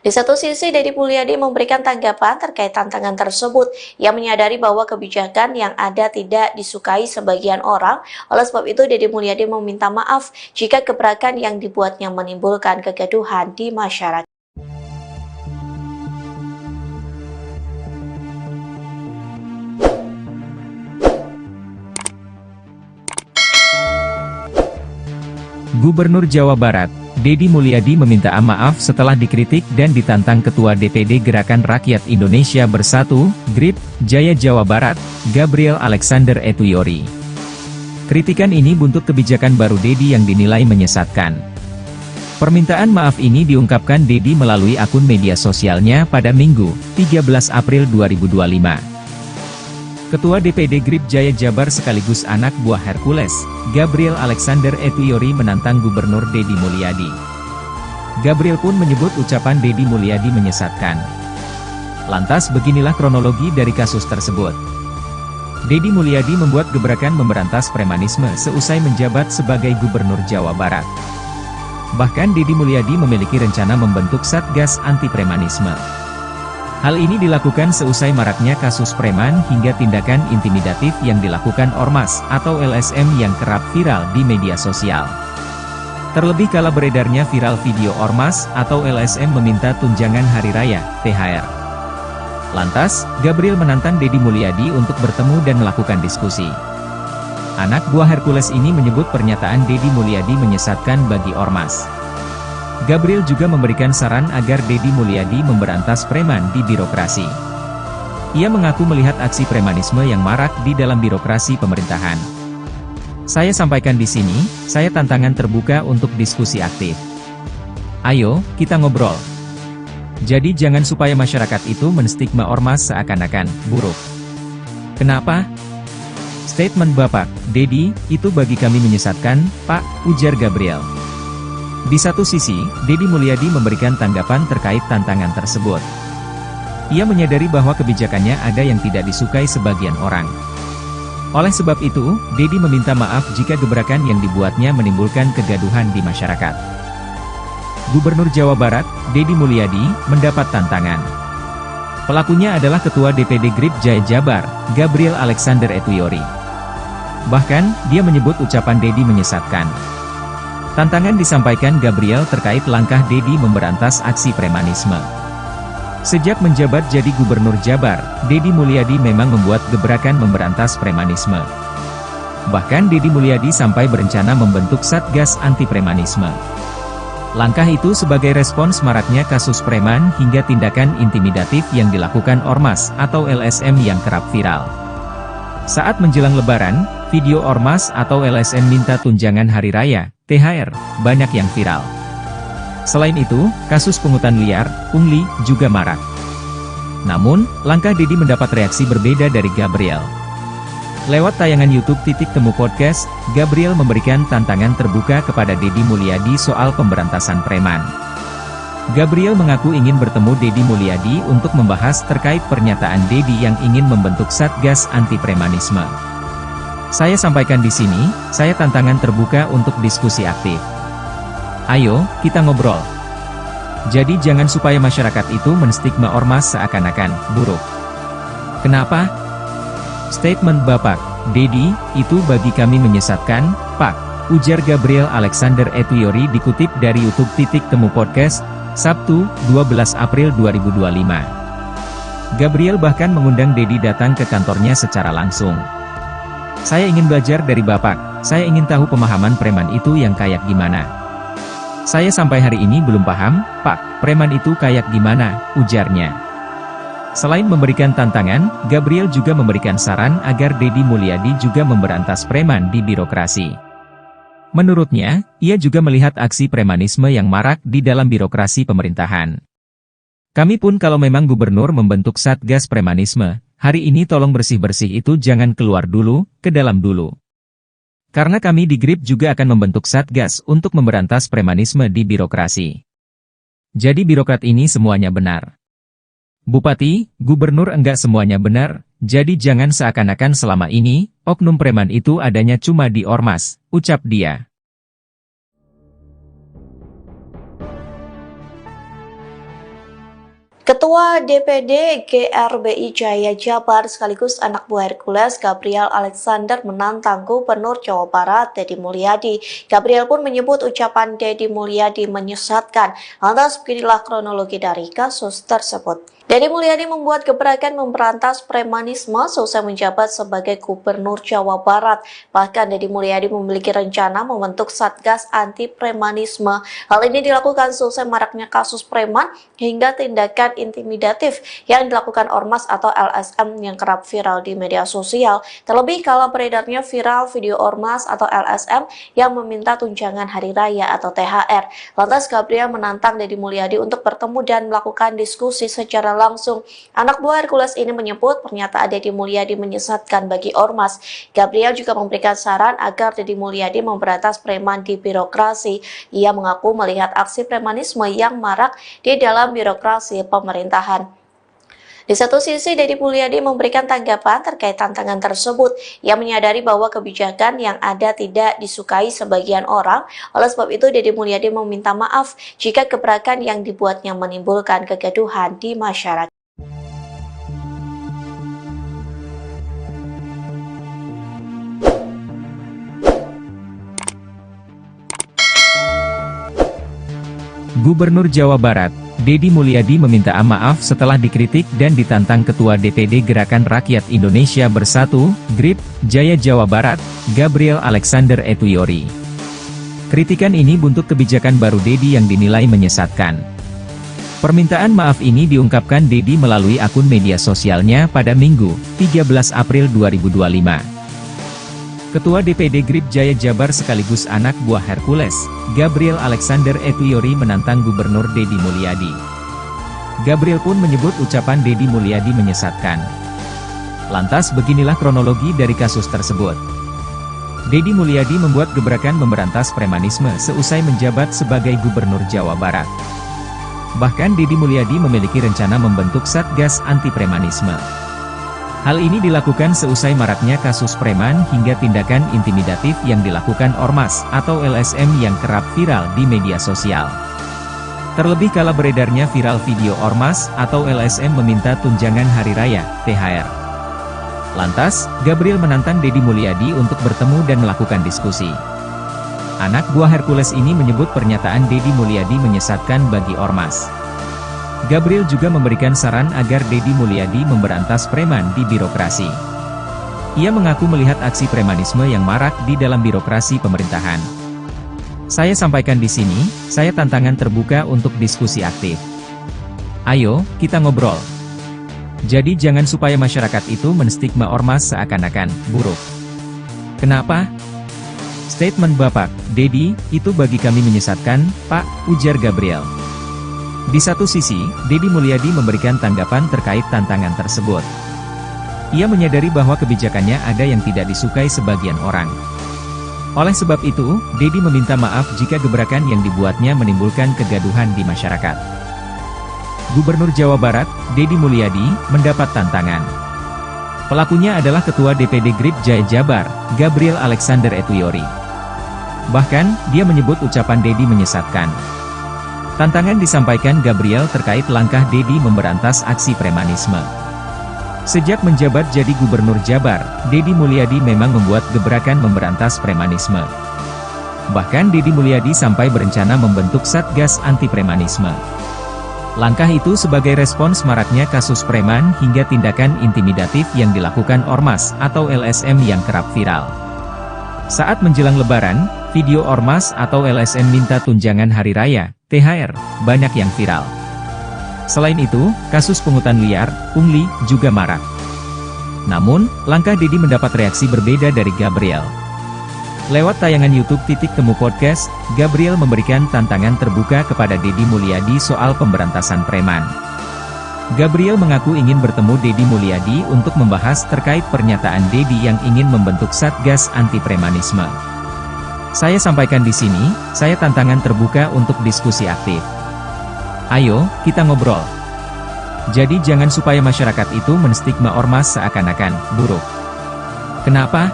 Di satu sisi, Deddy Mulyadi memberikan tanggapan terkait tantangan tersebut. Ia menyadari bahwa kebijakan yang ada tidak disukai sebagian orang. Oleh sebab itu, Deddy Mulyadi meminta maaf jika gebrakan yang dibuatnya menimbulkan kegaduhan di masyarakat. Gubernur Jawa Barat, Deddy Mulyadi meminta maaf setelah dikritik dan ditantang Ketua DPD Gerakan Rakyat Indonesia Bersatu, GRIP, Jaya Jawa Barat, Gabriel Alexander Etuyori. Kritikan ini buntut kebijakan baru Deddy yang dinilai menyesatkan. Permintaan maaf ini diungkapkan Deddy melalui akun media sosialnya pada Minggu, 13 April 2025. Ketua DPD GRIP Jaya Jabar sekaligus anak buah Hercules, Gabriel Alexander Etuyori menantang Gubernur Deddy Mulyadi. Gabriel pun menyebut ucapan Deddy Mulyadi menyesatkan. Lantas beginilah kronologi dari kasus tersebut. Deddy Mulyadi membuat gebrakan memberantas premanisme seusai menjabat sebagai Gubernur Jawa Barat. Bahkan Deddy Mulyadi memiliki rencana membentuk Satgas Anti Premanisme. Hal ini dilakukan seusai maraknya kasus preman hingga tindakan intimidatif yang dilakukan Ormas atau LSM yang kerap viral di media sosial. Terlebih kala beredarnya viral video Ormas atau LSM meminta tunjangan hari raya, THR. Lantas, Gabriel menantang Deddy Mulyadi untuk bertemu dan melakukan diskusi. Anak buah Hercules ini menyebut pernyataan Deddy Mulyadi menyesatkan bagi Ormas. Gabriel juga memberikan saran agar Deddy Mulyadi memberantas preman di birokrasi. Ia mengaku melihat aksi premanisme yang marak di dalam birokrasi pemerintahan. Saya sampaikan di sini, saya tantangan terbuka untuk diskusi aktif. Ayo, kita ngobrol. Jadi jangan supaya masyarakat itu menstigma Ormas seakan-akan buruk. Kenapa? Statement Bapak, Deddy, itu bagi kami menyesatkan, Pak, ujar Gabriel. Di satu sisi, Deddy Mulyadi memberikan tanggapan terkait tantangan tersebut. Ia menyadari bahwa kebijakannya ada yang tidak disukai sebagian orang. Oleh sebab itu, Deddy meminta maaf jika gebrakan yang dibuatnya menimbulkan kegaduhan di masyarakat. Gubernur Jawa Barat, Deddy Mulyadi, mendapat tantangan. Pelakunya adalah Ketua DPD GRIP Jaya Jabar, Gabriel Alexander Etuyori. Bahkan, dia menyebut ucapan Deddy menyesatkan. Tantangan disampaikan Gabriel terkait langkah Deddy memberantas aksi premanisme. Sejak menjabat jadi Gubernur Jabar, Deddy Mulyadi memang membuat gebrakan memberantas premanisme. Bahkan Deddy Mulyadi sampai berencana membentuk Satgas Anti Premanisme. Langkah itu sebagai respons maraknya kasus preman hingga tindakan intimidatif yang dilakukan Ormas atau LSM yang kerap viral. Saat menjelang Lebaran, video Ormas atau LSM minta tunjangan hari raya, THR, banyak yang viral. Selain itu, kasus pungutan liar, pungli, juga marak. Namun, langkah Deddy mendapat reaksi berbeda dari Gabriel. Lewat tayangan YouTube Temu Podcast, Gabriel memberikan tantangan terbuka kepada Deddy Mulyadi soal pemberantasan preman. Gabriel mengaku ingin bertemu Deddy Mulyadi untuk membahas terkait pernyataan Deddy yang ingin membentuk Satgas Anti Premanisme. Saya sampaikan di sini, saya tantangan terbuka untuk diskusi aktif. Ayo, kita ngobrol. Jadi jangan supaya masyarakat itu menstigma Ormas seakan-akan buruk. Kenapa? Statement Bapak, Deddy, itu bagi kami menyesatkan, Pak, ujar Gabriel Alexander Etuyori dikutip dari YouTube Temu Podcast, Sabtu, 12 April 2025. Gabriel bahkan mengundang Deddy datang ke kantornya secara langsung. Saya ingin belajar dari Bapak, saya ingin tahu pemahaman preman itu yang kayak gimana. Saya sampai hari ini belum paham, Pak, preman itu kayak gimana, ujarnya. Selain memberikan tantangan, Gabriel juga memberikan saran agar Deddy Mulyadi juga memberantas preman di birokrasi. Menurutnya, ia juga melihat aksi premanisme yang marak di dalam birokrasi pemerintahan. Kami pun kalau memang gubernur membentuk Satgas Premanisme, hari ini tolong bersih-bersih itu jangan keluar dulu, ke dalam dulu. Karena kami di GRIP juga akan membentuk Satgas untuk memberantas premanisme di birokrasi. Jadi birokrat ini semuanya benar. Bupati, gubernur enggak semuanya benar, jadi jangan seakan-akan selama ini, oknum preman itu adanya cuma di Ormas, ucap dia. Ketua DPD GRBI Jaya Jabar sekaligus anak buah Hercules Gabriel Alexander menantang Gubernur Jawa Barat Deddy Mulyadi. Gabriel pun menyebut ucapan Deddy Mulyadi menyesatkan. Lantas beginilah kronologi dari kasus tersebut. Deddy Mulyadi membuat gebrakan memberantas premanisme selesai menjabat sebagai Gubernur Jawa Barat. Bahkan Deddy Mulyadi memiliki rencana membentuk Satgas Anti Premanisme. Hal ini dilakukan selesai maraknya kasus preman hingga tindakan intimidatif yang dilakukan Ormas atau LSM yang kerap viral di media sosial. Terlebih kala beredarnya viral video Ormas atau LSM yang meminta tunjangan hari raya atau THR. Lantas Gabriel menantang Deddy Mulyadi untuk bertemu dan melakukan diskusi secara langsung. Anak buah Hercules ini menyebut pernyataan Deddy Mulyadi menyesatkan bagi Ormas. Gabriel juga memberikan saran agar Deddy Mulyadi memberantas preman di birokrasi. Ia mengaku melihat aksi premanisme yang marak di dalam birokrasi pemerintahan. Di satu sisi, Deddy Mulyadi memberikan tanggapan terkait tantangan tersebut. Ia menyadari bahwa kebijakan yang ada tidak disukai sebagian orang. Oleh sebab itu, Deddy Mulyadi meminta maaf jika gebrakan yang dibuatnya menimbulkan kegaduhan di masyarakat. Gubernur Jawa Barat, Deddy Mulyadi meminta maaf setelah dikritik dan ditantang Ketua DPD Gerakan Rakyat Indonesia Bersatu, GRIP, Jaya Jawa Barat, Gabriel Alexander Etuyori. Kritikan ini buntut kebijakan baru Deddy yang dinilai menyesatkan. Permintaan maaf ini diungkapkan Deddy melalui akun media sosialnya pada Minggu, 13 April 2025. Ketua DPD GRIP Jaya Jabar sekaligus anak buah Hercules, Gabriel Alexander Etuyori menantang Gubernur Deddy Mulyadi. Gabriel pun menyebut ucapan Deddy Mulyadi menyesatkan. Lantas beginilah kronologi dari kasus tersebut. Deddy Mulyadi membuat gebrakan memberantas premanisme seusai menjabat sebagai Gubernur Jawa Barat. Bahkan Deddy Mulyadi memiliki rencana membentuk Satgas Anti Premanisme. Hal ini dilakukan seusai maraknya kasus preman hingga tindakan intimidatif yang dilakukan Ormas atau LSM yang kerap viral di media sosial. Terlebih kala beredarnya viral video Ormas atau LSM meminta tunjangan hari raya, THR. Lantas, Gabriel menantang Deddy Mulyadi untuk bertemu dan melakukan diskusi. Anak buah Hercules ini menyebut pernyataan Deddy Mulyadi menyesatkan bagi Ormas. Gabriel juga memberikan saran agar Deddy Mulyadi memberantas preman di birokrasi. Ia mengaku melihat aksi premanisme yang marak di dalam birokrasi pemerintahan. Saya sampaikan di sini, saya tantangan terbuka untuk diskusi aktif. Ayo, kita ngobrol. Jadi jangan supaya masyarakat itu menstigma Ormas seakan-akan buruk. Kenapa? Statement Bapak, Deddy, itu bagi kami menyesatkan, Pak, ujar Gabriel. Di satu sisi, Deddy Mulyadi memberikan tanggapan terkait tantangan tersebut. Ia menyadari bahwa kebijakannya ada yang tidak disukai sebagian orang. Oleh sebab itu, Deddy meminta maaf jika gebrakan yang dibuatnya menimbulkan kegaduhan di masyarakat. Gubernur Jawa Barat, Deddy Mulyadi, mendapat tantangan. Pelakunya adalah Ketua DPD GRIP Jaya Jabar, Gabriel Alexander Etuyori. Bahkan, dia menyebut ucapan Deddy menyesatkan. Tantangan disampaikan Gabriel terkait langkah Deddy memberantas aksi premanisme. Sejak menjabat jadi Gubernur Jabar, Deddy Mulyadi memang membuat gebrakan memberantas premanisme. Bahkan Deddy Mulyadi sampai berencana membentuk Satgas Anti Premanisme. Langkah itu sebagai respons maraknya kasus preman hingga tindakan intimidatif yang dilakukan Ormas atau LSM yang kerap viral. Saat menjelang Lebaran, video Ormas atau LSM minta tunjangan hari raya, THR, banyak yang viral. Selain itu, kasus pungutan liar, pungli, juga marak. Namun, langkah Deddy mendapat reaksi berbeda dari Gabriel. Lewat tayangan YouTube Temu Podcast, Gabriel memberikan tantangan terbuka kepada Deddy Mulyadi soal pemberantasan preman. Gabriel mengaku ingin bertemu Deddy Mulyadi untuk membahas terkait pernyataan Deddy yang ingin membentuk Satgas Anti Premanisme. Saya sampaikan di sini, saya tantangan terbuka untuk diskusi aktif. Ayo, kita ngobrol. Jadi jangan supaya masyarakat itu menstigma Ormas seakan-akan buruk. Kenapa?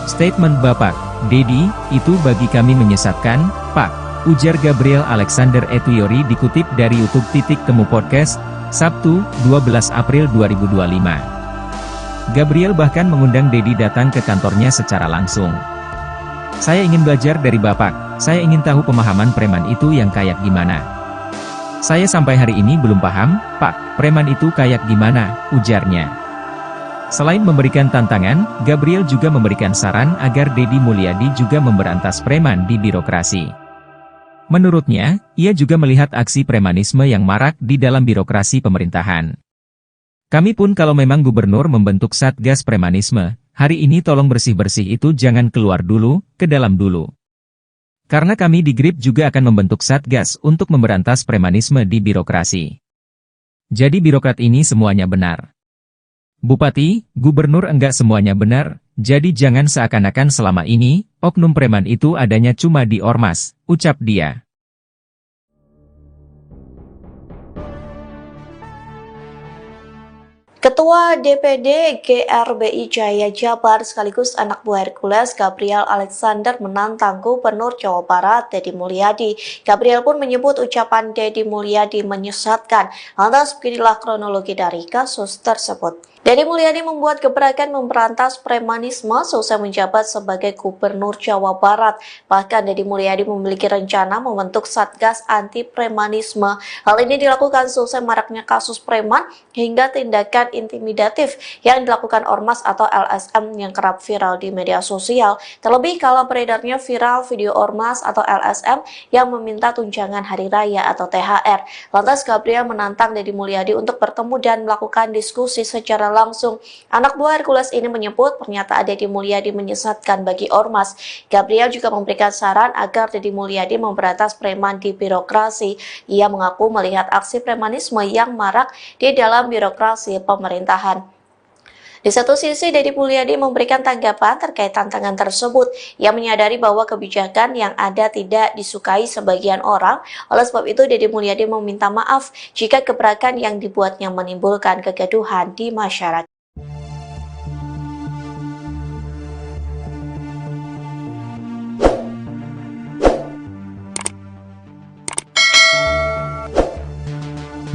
Statement Bapak, Deddy, itu bagi kami menyesatkan, Pak, ujar Gabriel Alexander Etuyori dikutip dari YouTube Temu Podcast, Sabtu, 12 April 2025. Gabriel bahkan mengundang Deddy datang ke kantornya secara langsung. Saya ingin belajar dari Bapak, saya ingin tahu pemahaman preman itu yang kayak gimana. Saya sampai hari ini belum paham, Pak, preman itu kayak gimana, ujarnya. Selain memberikan tantangan, Gabriel juga memberikan saran agar Deddy Mulyadi juga memberantas preman di birokrasi. Menurutnya, ia juga melihat aksi premanisme yang marak di dalam birokrasi pemerintahan. Kami pun kalau memang gubernur membentuk Satgas Premanisme, hari ini tolong bersih-bersih itu jangan keluar dulu, ke dalam dulu. Karena kami di GRIP juga akan membentuk Satgas untuk memberantas premanisme di birokrasi. Jadi birokrat ini semuanya benar. Bupati, gubernur enggak semuanya benar, jadi jangan seakan-akan selama ini, oknum preman itu adanya cuma di ormas, ucap dia. Ketua DPD GRBI Jaya Jabar sekaligus anak buah Hercules Gabriel Alexander menantang Gubernur Jawa Barat Deddy Mulyadi. Gabriel pun menyebut ucapan Deddy Mulyadi menyesatkan. Lantas beginilah kronologi dari kasus tersebut. Deddy Mulyadi membuat gebrakan memberantas premanisme seusai menjabat sebagai Gubernur Jawa Barat. Bahkan Deddy Mulyadi memiliki rencana membentuk Satgas Anti Premanisme. Hal ini dilakukan seusai maraknya kasus preman hingga tindakan intimidatif yang dilakukan Ormas atau LSM yang kerap viral di media sosial. Terlebih kala beredarnya viral video Ormas atau LSM yang meminta tunjangan hari raya atau THR. Lantas Gabriel menantang Deddy Mulyadi untuk bertemu dan melakukan diskusi secara langsung. Anak buah Hercules ini menyebut pernyataan Deddy Mulyadi menyesatkan bagi Ormas. Gabriel juga memberikan saran agar Deddy Mulyadi memberantas preman di birokrasi. Ia mengaku melihat aksi premanisme yang marak di dalam birokrasi pemerintahan. Di satu sisi, Deddy Mulyadi memberikan tanggapan terkait tantangan tersebut. Ia menyadari bahwa kebijakan yang ada tidak disukai sebagian orang. Oleh sebab itu, Deddy Mulyadi meminta maaf jika gebrakan yang dibuatnya menimbulkan kegaduhan di masyarakat.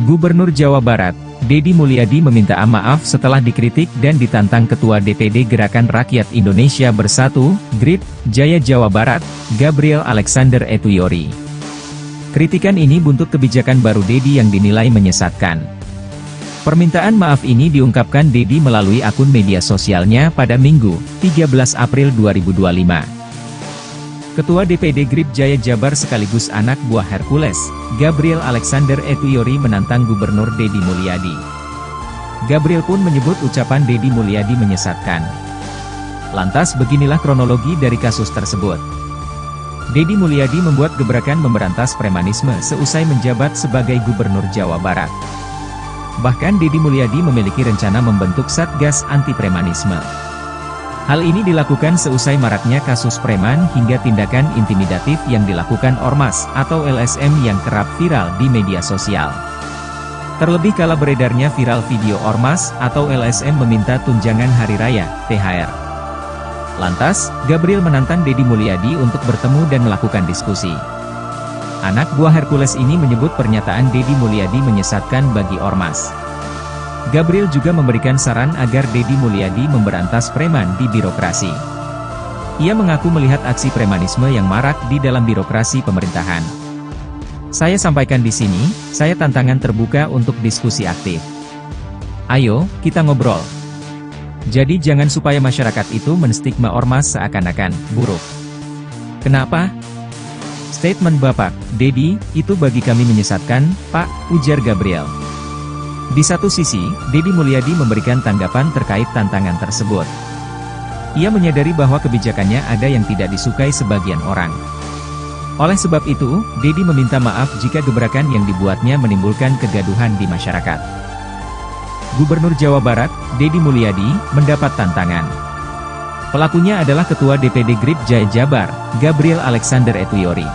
Gubernur Jawa Barat, Deddy Mulyadi meminta maaf setelah dikritik dan ditantang Ketua DPD Gerakan Rakyat Indonesia Bersatu, GRIP, Jaya Jawa Barat, Gabriel Alexander Etuyori. Kritikan ini buntut kebijakan baru Deddy yang dinilai menyesatkan. Permintaan maaf ini diungkapkan Deddy melalui akun media sosialnya pada Minggu, 13 April 2025. Ketua DPD GRIP Jaya Jabar sekaligus anak buah Hercules, Gabriel Alexander Etuyori menantang Gubernur Deddy Mulyadi. Gabriel pun menyebut ucapan Deddy Mulyadi menyesatkan. Lantas beginilah kronologi dari kasus tersebut. Deddy Mulyadi membuat gebrakan memberantas premanisme seusai menjabat sebagai Gubernur Jawa Barat. Bahkan Deddy Mulyadi memiliki rencana membentuk Satgas Anti Premanisme. Hal ini dilakukan seusai maraknya kasus preman hingga tindakan intimidatif yang dilakukan Ormas atau LSM yang kerap viral di media sosial. Terlebih kala beredarnya viral video Ormas atau LSM meminta tunjangan hari raya, THR. Lantas, Gabriel menantang Deddy Mulyadi untuk bertemu dan melakukan diskusi. Anak buah Hercules ini menyebut pernyataan Deddy Mulyadi menyesatkan bagi Ormas. Gabriel juga memberikan saran agar Deddy Mulyadi memberantas preman di birokrasi. Ia mengaku melihat aksi premanisme yang marak di dalam birokrasi pemerintahan. Saya sampaikan di sini, saya tantangan terbuka untuk diskusi aktif. Ayo, kita ngobrol. Jadi jangan supaya masyarakat itu menstigma Ormas seakan-akan buruk. Kenapa? Statement Bapak, Deddy, itu bagi kami menyesatkan, Pak, ujar Gabriel. Di satu sisi, Deddy Mulyadi memberikan tanggapan terkait tantangan tersebut. Ia menyadari bahwa kebijakannya ada yang tidak disukai sebagian orang. Oleh sebab itu, Deddy meminta maaf jika gebrakan yang dibuatnya menimbulkan kegaduhan di masyarakat. Gubernur Jawa Barat, Deddy Mulyadi, mendapat tantangan. Pelakunya adalah Ketua DPD GRIP Jaya Jabar, Gabriel Alexander Etuyori.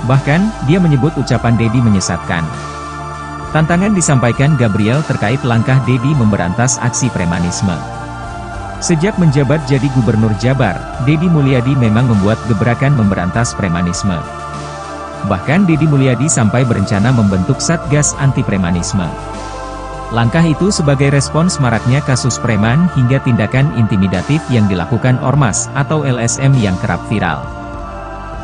Bahkan, dia menyebut ucapan Deddy menyesatkan. Tantangan disampaikan Gabriel terkait langkah Deddy memberantas aksi premanisme. Sejak menjabat jadi Gubernur Jabar, Deddy Mulyadi memang membuat gebrakan memberantas premanisme. Bahkan Deddy Mulyadi sampai berencana membentuk Satgas Anti Premanisme. Langkah itu sebagai respons maraknya kasus preman hingga tindakan intimidatif yang dilakukan Ormas atau LSM yang kerap viral.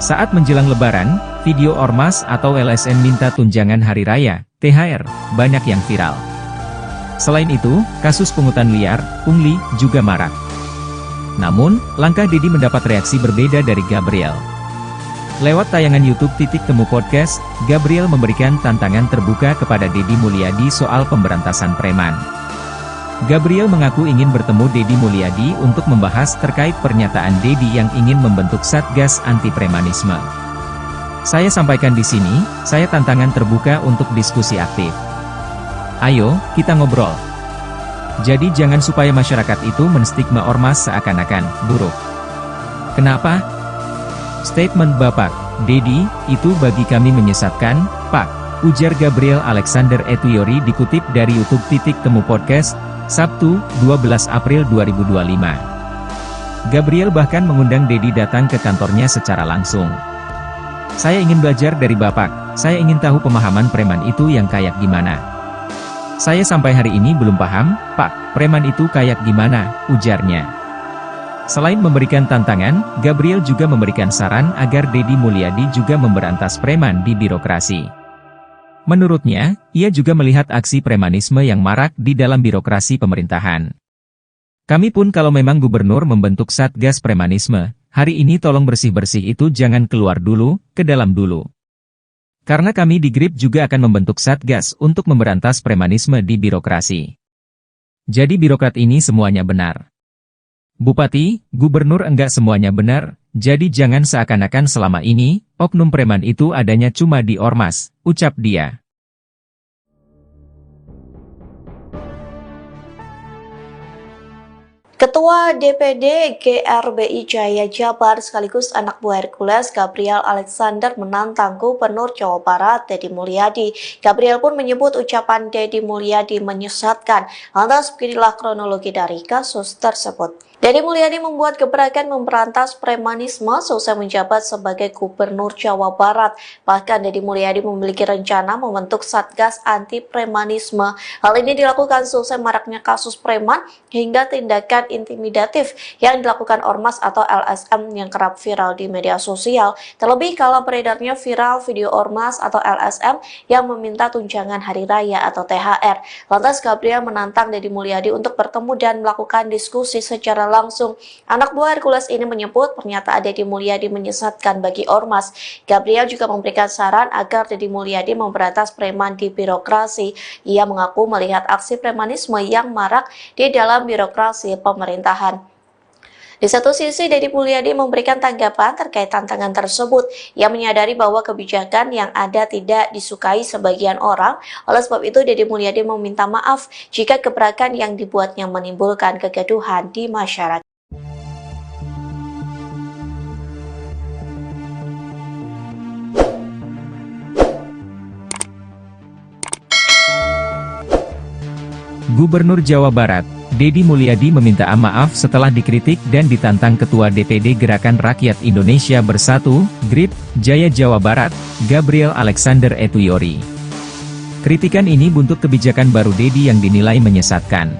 Saat menjelang Lebaran, Video ormas atau LSM minta tunjangan hari raya, THR, banyak yang viral. Selain itu, kasus pungutan liar, pungli, juga marak. Namun, langkah Dedi mendapat reaksi berbeda dari Gabriel. Lewat tayangan YouTube Titik Temu Podcast, Gabriel memberikan tantangan terbuka kepada Dedi Mulyadi soal pemberantasan preman. Gabriel mengaku ingin bertemu Dedi Mulyadi untuk membahas terkait pernyataan Dedi yang ingin membentuk Satgas Anti Premanisme. Saya sampaikan di sini, saya tantangan terbuka untuk diskusi aktif. Ayo, kita ngobrol. Jadi jangan supaya masyarakat itu menstigma ormas seakan-akan buruk. Kenapa? Statement Bapak Dedi, itu bagi kami menyesatkan, Pak, ujar Gabriel Alexander Etuyori dikutip dari YouTube Titik Temu Podcast, Sabtu, 12 April 2025. Gabriel bahkan mengundang Dedi datang ke kantornya secara langsung. Saya ingin belajar dari Bapak, saya ingin tahu pemahaman preman itu yang kayak gimana. Saya sampai hari ini belum paham, Pak, preman itu kayak gimana, ujarnya. Selain memberikan tantangan, Gabriel juga memberikan saran agar Dedi Mulyadi juga memberantas preman di birokrasi. Menurutnya, ia juga melihat aksi premanisme yang marak di dalam birokrasi pemerintahan. Kami pun kalau memang gubernur membentuk Satgas Premanisme, hari ini tolong bersih-bersih itu jangan keluar dulu, ke dalam dulu. Karena kami di GRIP juga akan membentuk Satgas untuk memberantas premanisme di birokrasi. Jadi birokrat ini semuanya benar. Bupati, gubernur enggak semuanya benar, jadi jangan seakan-akan selama ini, oknum preman itu adanya cuma di ormas, ucap dia. Ketua DPD GRBI Jaya Jabar sekaligus anak buah Hercules Gabriel Alexander menantang Gubernur Jawa Barat Dedi Mulyadi. Gabriel pun menyebut ucapan Dedi Mulyadi menyesatkan. Lantas beginilah kronologi dari kasus tersebut. Dedi Mulyadi membuat gebrakan memberantas premanisme selesai menjabat sebagai Gubernur Jawa Barat. Bahkan Dedi Mulyadi memiliki rencana membentuk Satgas Anti Premanisme. Hal ini dilakukan selesai maraknya kasus preman hingga tindakan intimidatif yang dilakukan ormas atau LSM yang kerap viral di media sosial. Terlebih kalau beredarnya viral video ormas atau LSM yang meminta tunjangan hari raya atau THR. Lantas Gabriel menantang Dedi Mulyadi untuk bertemu dan melakukan diskusi secara langsung. Anak buah Hercules ini menyebut pernyataan Dedi Mulyadi menyesatkan bagi ormas. Gabriel juga memberikan saran agar Dedi Mulyadi memberantas preman di birokrasi. Ia mengaku melihat aksi premanisme yang marak di dalam birokrasi pemerintahan. Di satu sisi, Dedi Mulyadi memberikan tanggapan terkait tantangan tersebut. Ia menyadari bahwa kebijakan yang ada tidak disukai sebagian orang. Oleh sebab itu, Dedi Mulyadi meminta maaf jika gebrakan yang dibuatnya menimbulkan kegaduhan di masyarakat. Gubernur Jawa Barat, Dedi Mulyadi meminta maaf setelah dikritik dan ditantang Ketua DPD Gerakan Rakyat Indonesia Bersatu, GRIP, Jaya Jawa Barat, Gabriel Alexander Etuyori. Kritikan ini buntut kebijakan baru Dedi yang dinilai menyesatkan.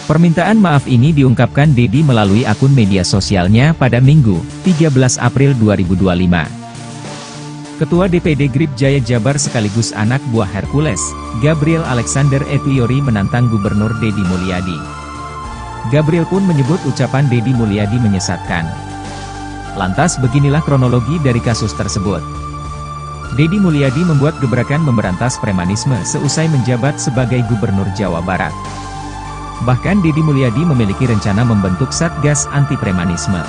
Permintaan maaf ini diungkapkan Dedi melalui akun media sosialnya pada Minggu, 13 April 2025. Ketua DPD GRIP Jaya Jabar sekaligus anak buah Hercules, Gabriel Alexander Etuyori menantang Gubernur Dedi Mulyadi. Gabriel pun menyebut ucapan Dedi Mulyadi menyesatkan. Lantas beginilah kronologi dari kasus tersebut. Dedi Mulyadi membuat gebrakan memberantas premanisme seusai menjabat sebagai Gubernur Jawa Barat. Bahkan Dedi Mulyadi memiliki rencana membentuk Satgas Anti Premanisme.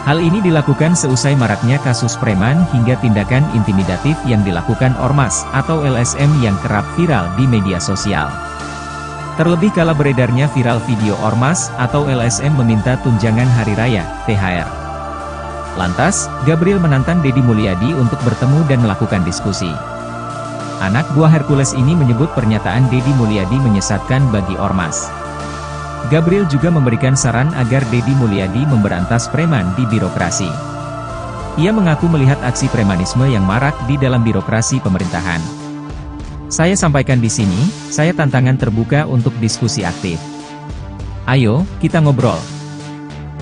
Hal ini dilakukan seusai maraknya kasus preman hingga tindakan intimidatif yang dilakukan ormas atau LSM yang kerap viral di media sosial. Terlebih kala beredarnya viral video ormas atau LSM meminta tunjangan hari raya, THR. Lantas, Gabriel menantang Dedi Mulyadi untuk bertemu dan melakukan diskusi. Anak buah Hercules ini menyebut pernyataan Dedi Mulyadi menyesatkan bagi ormas. Gabriel juga memberikan saran agar Dedi Mulyadi memberantas preman di birokrasi. Ia mengaku melihat aksi premanisme yang marak di dalam birokrasi pemerintahan. Saya sampaikan di sini, saya tantangan terbuka untuk diskusi aktif. Ayo, kita ngobrol.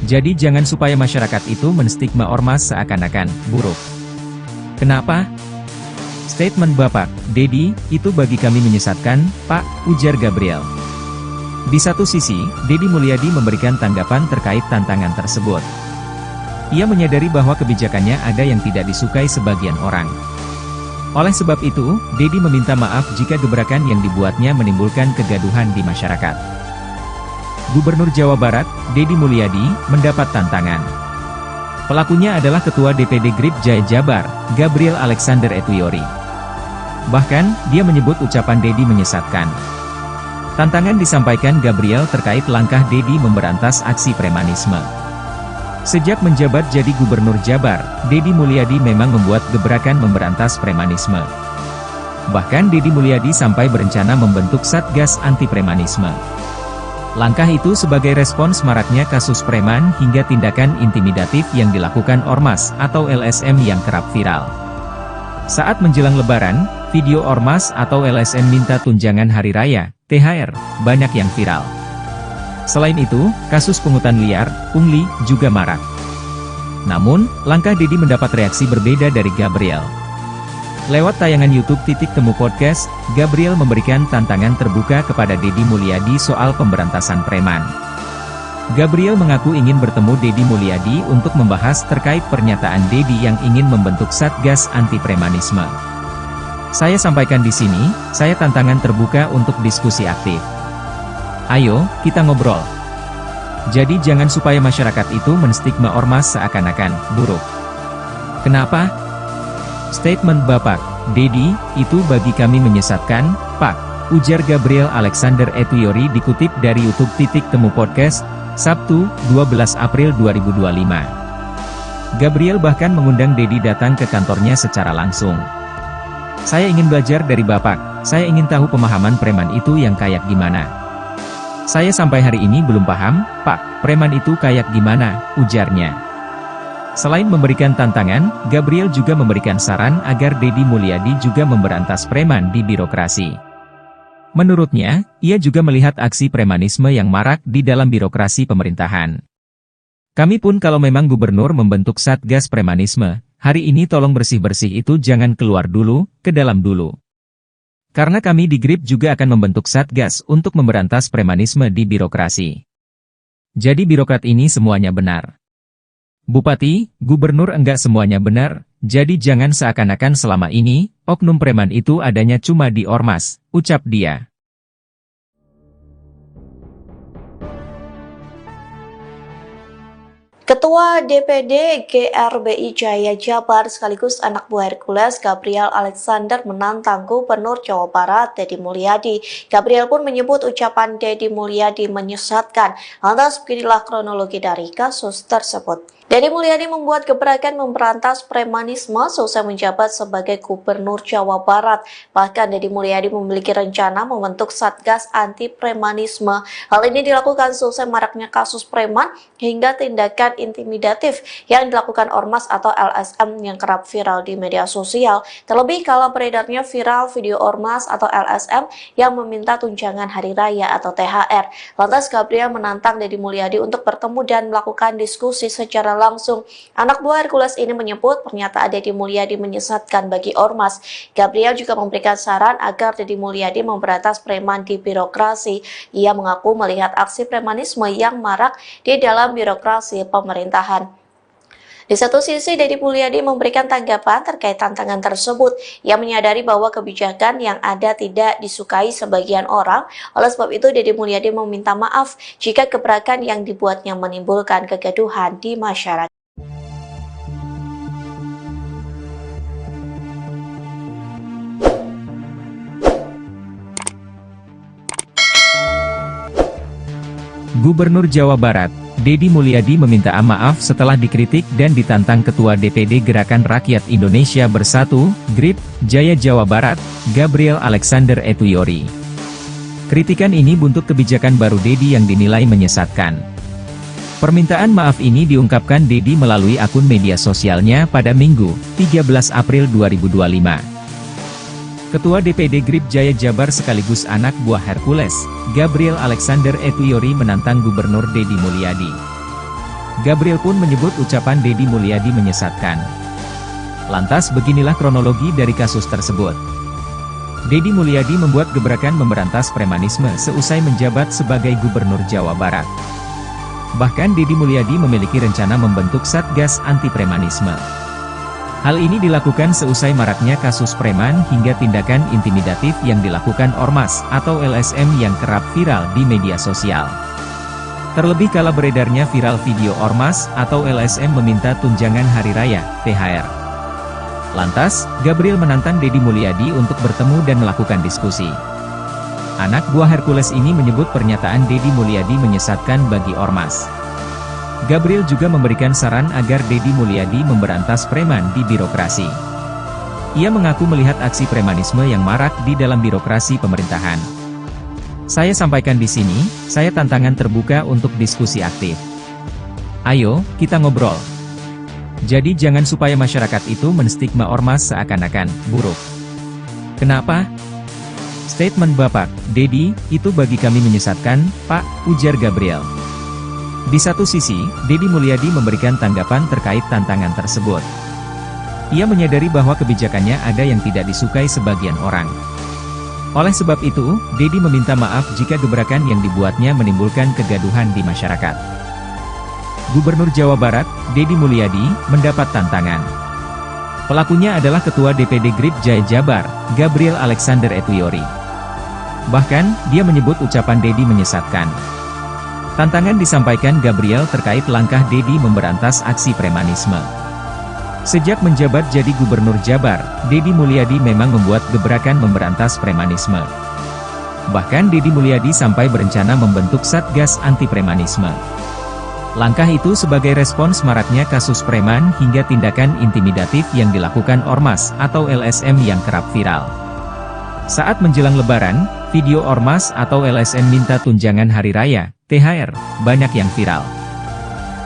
Jadi jangan supaya masyarakat itu menstigma ormas seakan-akan buruk. Kenapa? Statement Bapak, Dedi, itu bagi kami menyesatkan, Pak, ujar Gabriel. Di satu sisi, Dedi Mulyadi memberikan tanggapan terkait tantangan tersebut. Ia menyadari bahwa kebijakannya ada yang tidak disukai sebagian orang. Oleh sebab itu, Dedi meminta maaf jika gebrakan yang dibuatnya menimbulkan kegaduhan di masyarakat. Gubernur Jawa Barat, Dedi Mulyadi, mendapat tantangan. Pelakunya adalah Ketua DPD GRIP Jaya Jabar, Gabriel Alexander Etuyori. Bahkan, dia menyebut ucapan Dedi menyesatkan. Tantangan disampaikan Gabriel terkait langkah Dedi memberantas aksi premanisme. Sejak menjabat jadi Gubernur Jabar, Dedi Mulyadi memang membuat gebrakan memberantas premanisme. Bahkan Dedi Mulyadi sampai berencana membentuk Satgas Anti Premanisme. Langkah itu sebagai respons maraknya kasus preman hingga tindakan intimidatif yang dilakukan Ormas atau LSM yang kerap viral. Saat menjelang Lebaran, video Ormas atau LSM minta tunjangan Hari Raya, THR, banyak yang viral. Selain itu, kasus pungutan liar, pungli, juga marak. Namun, langkah Dedi mendapat reaksi berbeda dari Gabriel. Lewat tayangan YouTube Temu Podcast, Gabriel memberikan tantangan terbuka kepada Dedi Mulyadi soal pemberantasan preman. Gabriel mengaku ingin bertemu Dedi Mulyadi untuk membahas terkait pernyataan Dedi yang ingin membentuk Satgas Anti Premanisme. Saya sampaikan di sini, saya tantangan terbuka untuk diskusi aktif. Ayo, kita ngobrol. Jadi jangan supaya masyarakat itu menstigma Ormas seakan-akan buruk. Kenapa? Statement Bapak, Dedi, itu bagi kami menyesatkan, Pak, ujar Gabriel Alexander Etuyori dikutip dari YouTube Temu Podcast, Sabtu, 12 April 2025. Gabriel bahkan mengundang Dedi datang ke kantornya secara langsung. Saya ingin belajar dari Bapak, saya ingin tahu pemahaman preman itu yang kayak gimana. Saya sampai hari ini belum paham, Pak, preman itu kayak gimana, ujarnya. Selain memberikan tantangan, Gabriel juga memberikan saran agar Dedi Mulyadi juga memberantas preman di birokrasi. Menurutnya, ia juga melihat aksi premanisme yang marak di dalam birokrasi pemerintahan. Kami pun kalau memang gubernur membentuk Satgas Premanisme, hari ini tolong bersih-bersih itu jangan keluar dulu, ke dalam dulu. Karena kami di GRIP juga akan membentuk Satgas untuk memberantas premanisme di birokrasi. Jadi birokrat ini semuanya benar. Bupati, gubernur enggak semuanya benar, jadi jangan seakan-akan selama ini, oknum preman itu adanya cuma di Ormas, ucap dia. Ketua DPD GRBI Jaya Jabar sekaligus anak buah Hercules Gabriel Alexander menantang Gubernur Jawa Barat Dedi Mulyadi. Gabriel pun menyebut ucapan Dedi Mulyadi menyesatkan. Lantas beginilah kronologi dari kasus tersebut. Dedi Mulyadi membuat gebrakan memberantas premanisme selesai menjabat sebagai Gubernur Jawa Barat. Bahkan Dedi Mulyadi memiliki rencana membentuk Satgas Anti Premanisme. Hal ini dilakukan selesai maraknya kasus preman hingga tindakan intimidatif yang dilakukan Ormas atau LSM yang kerap viral di media sosial. Terlebih kala beredarnya viral video Ormas atau LSM yang meminta tunjangan Hari Raya atau THR. Lantas Gabriel menantang Dedi Mulyadi untuk bertemu dan melakukan diskusi secara langsung. Anak buah Hercules ini menyebut pernyataan Dedi Mulyadi menyesatkan bagi Ormas. Gabriel juga memberikan saran agar Dedi Mulyadi memberantas preman di birokrasi. Ia mengaku melihat aksi premanisme yang marak di dalam birokrasi pemerintahan. Di satu sisi, Dedi Mulyadi memberikan tanggapan terkait tantangan tersebut. Ia menyadari bahwa kebijakan yang ada tidak disukai sebagian orang. Oleh sebab itu, Dedi Mulyadi meminta maaf jika gebrakan yang dibuatnya menimbulkan kegaduhan di masyarakat. Gubernur Jawa Barat, Dedi Mulyadi meminta maaf setelah dikritik dan ditantang Ketua DPD Gerakan Rakyat Indonesia Bersatu, GRIP, Jaya Jawa Barat, Gabriel Alexander Etuyori. Kritikan ini buntut kebijakan baru Dedi yang dinilai menyesatkan. Permintaan maaf ini diungkapkan Dedi melalui akun media sosialnya pada Minggu, 13 April 2025. Ketua DPD GRIP Jaya Jabar sekaligus anak buah Hercules, Gabriel Alexander Etuyori menantang Gubernur Dedi Mulyadi. Gabriel pun menyebut ucapan Dedi Mulyadi menyesatkan. Lantas beginilah kronologi dari kasus tersebut. Deddy Mulyadi membuat gebrakan memberantas premanisme seusai menjabat sebagai Gubernur Jawa Barat. Bahkan Deddy Mulyadi memiliki rencana membentuk Satgas Anti Premanisme. Hal ini dilakukan seusai maraknya kasus preman hingga tindakan intimidatif yang dilakukan Ormas atau LSM yang kerap viral di media sosial. Terlebih kala beredarnya viral video Ormas atau LSM meminta tunjangan hari raya, THR. Lantas, Gabriel menantang Deddy Mulyadi untuk bertemu dan melakukan diskusi. Anak buah Hercules ini menyebut pernyataan Deddy Mulyadi menyesatkan bagi Ormas. Gabriel juga memberikan saran agar Deddy Mulyadi memberantas preman di birokrasi. Ia mengaku melihat aksi premanisme yang marak di dalam birokrasi pemerintahan. Saya sampaikan di sini, saya tantangan terbuka untuk diskusi aktif. Ayo, kita ngobrol. Jadi jangan supaya masyarakat itu menstigma Ormas seakan-akan buruk. Kenapa? Statement Bapak, Deddy, itu bagi kami menyesatkan, Pak, ujar Gabriel. Di satu sisi, Deddy Mulyadi memberikan tanggapan terkait tantangan tersebut. Ia menyadari bahwa kebijakannya ada yang tidak disukai sebagian orang. Oleh sebab itu, Deddy meminta maaf jika gebrakan yang dibuatnya menimbulkan kegaduhan di masyarakat. Gubernur Jawa Barat, Deddy Mulyadi, mendapat tantangan. Pelakunya adalah Ketua DPD GRIP Jaya Jabar, Gabriel Alexander Etuyori. Bahkan, dia menyebut ucapan Deddy menyesatkan. Tantangan disampaikan Gabriel terkait langkah Deddy memberantas aksi premanisme. Sejak menjabat jadi Gubernur Jabar, Deddy Mulyadi memang membuat gebrakan memberantas premanisme. Bahkan Deddy Mulyadi sampai berencana membentuk Satgas Anti Premanisme. Langkah itu sebagai respons maraknya kasus preman hingga tindakan intimidatif yang dilakukan Ormas atau LSM yang kerap viral. Saat menjelang Lebaran, video Ormas atau LSM minta tunjangan hari raya, THR, banyak yang viral.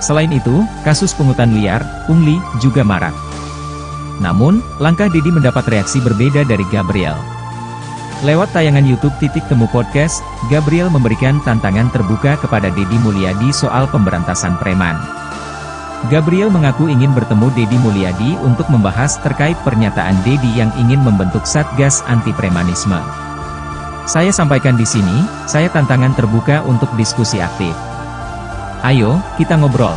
Selain itu, kasus pungutan liar, pungli, juga marak. Namun, langkah Deddy mendapat reaksi berbeda dari Gabriel. Lewat tayangan YouTube Titik Temu Podcast, Gabriel memberikan tantangan terbuka kepada Deddy Mulyadi soal pemberantasan preman. Gabriel mengaku ingin bertemu Deddy Mulyadi untuk membahas terkait pernyataan Deddy yang ingin membentuk Satgas Anti Premanisme. Saya sampaikan di sini, saya tantangan terbuka untuk diskusi aktif. Ayo, kita ngobrol.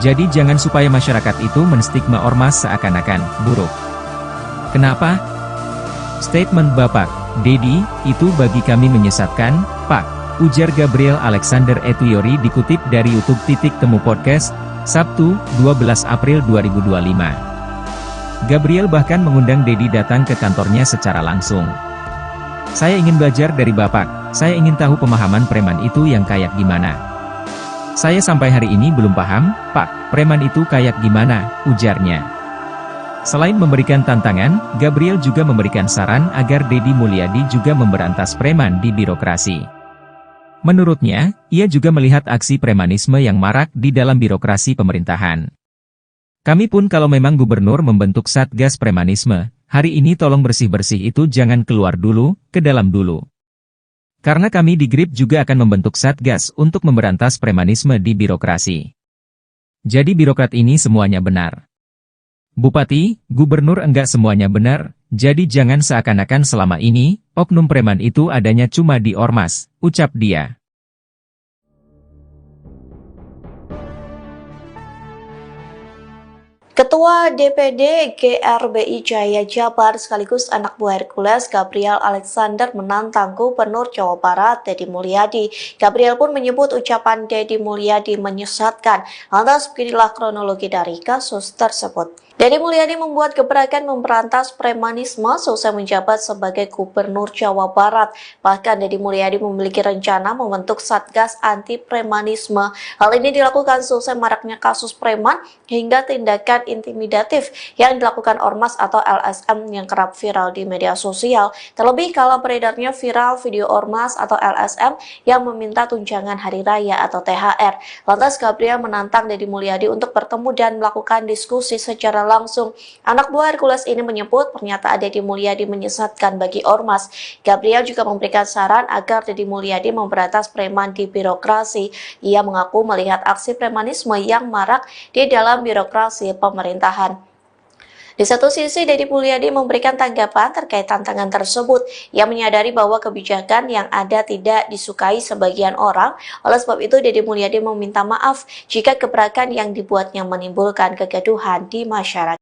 Jadi jangan supaya masyarakat itu menstigma Ormas seakan-akan buruk. Kenapa? Statement Bapak, Deddy, itu bagi kami menyesatkan, Pak, ujar Gabriel Alexander Etuyori dikutip dari YouTube Titik Temu Podcast, Sabtu, 12 April 2025. Gabriel bahkan mengundang Deddy datang ke kantornya secara langsung. Saya ingin belajar dari Bapak, saya ingin tahu pemahaman preman itu yang kayak gimana. Saya sampai hari ini belum paham, Pak, preman itu kayak gimana, ujarnya. Selain memberikan tantangan, Gabriel juga memberikan saran agar Deddy Mulyadi juga memberantas preman di birokrasi. Menurutnya, ia juga melihat aksi premanisme yang marak di dalam birokrasi pemerintahan. Kami pun kalau memang gubernur membentuk Satgas Premanisme, hari ini tolong bersih-bersih itu jangan keluar dulu, ke dalam dulu. Karena kami di GRIP juga akan membentuk Satgas untuk memberantas premanisme di birokrasi. Jadi birokrat ini semuanya benar. Bupati, gubernur enggak semuanya benar, jadi jangan seakan-akan selama ini, oknum preman itu adanya cuma di Ormas, ucap dia. Ketua DPD GRBI Jaya Jabar sekaligus anak buah Hercules Gabriel Alexander menantang Gubernur Jawa Barat Deddy Mulyadi. Gabriel pun menyebut ucapan Deddy Mulyadi menyesatkan. Lantas beginilah kronologi dari kasus tersebut. Deddy Mulyadi membuat gebrakan memberantas premanisme seusai menjabat sebagai Gubernur Jawa Barat. Bahkan Deddy Mulyadi memiliki rencana membentuk Satgas Anti Premanisme. Hal ini dilakukan seusai maraknya kasus preman hingga tindakan intimidatif yang dilakukan Ormas atau LSM yang kerap viral di media sosial. Terlebih kala beredarnya viral video Ormas atau LSM yang meminta tunjangan hari raya atau THR. Lantas Gabriel menantang Deddy Mulyadi untuk bertemu dan melakukan diskusi secara langsung. Anak buah Hercules ini menyebut pernyataan Deddy Mulyadi menyesatkan bagi Ormas. Gabriel juga memberikan saran agar Deddy Mulyadi memberantas preman di birokrasi. Ia mengaku melihat aksi premanisme yang marak di dalam birokrasi pemerintahan. Di satu sisi, Deddy Mulyadi memberikan tanggapan terkait tantangan tersebut. Ia menyadari bahwa kebijakan yang ada tidak disukai sebagian orang. Oleh sebab itu, Deddy Mulyadi meminta maaf jika gebrakan yang dibuatnya menimbulkan kegaduhan di masyarakat.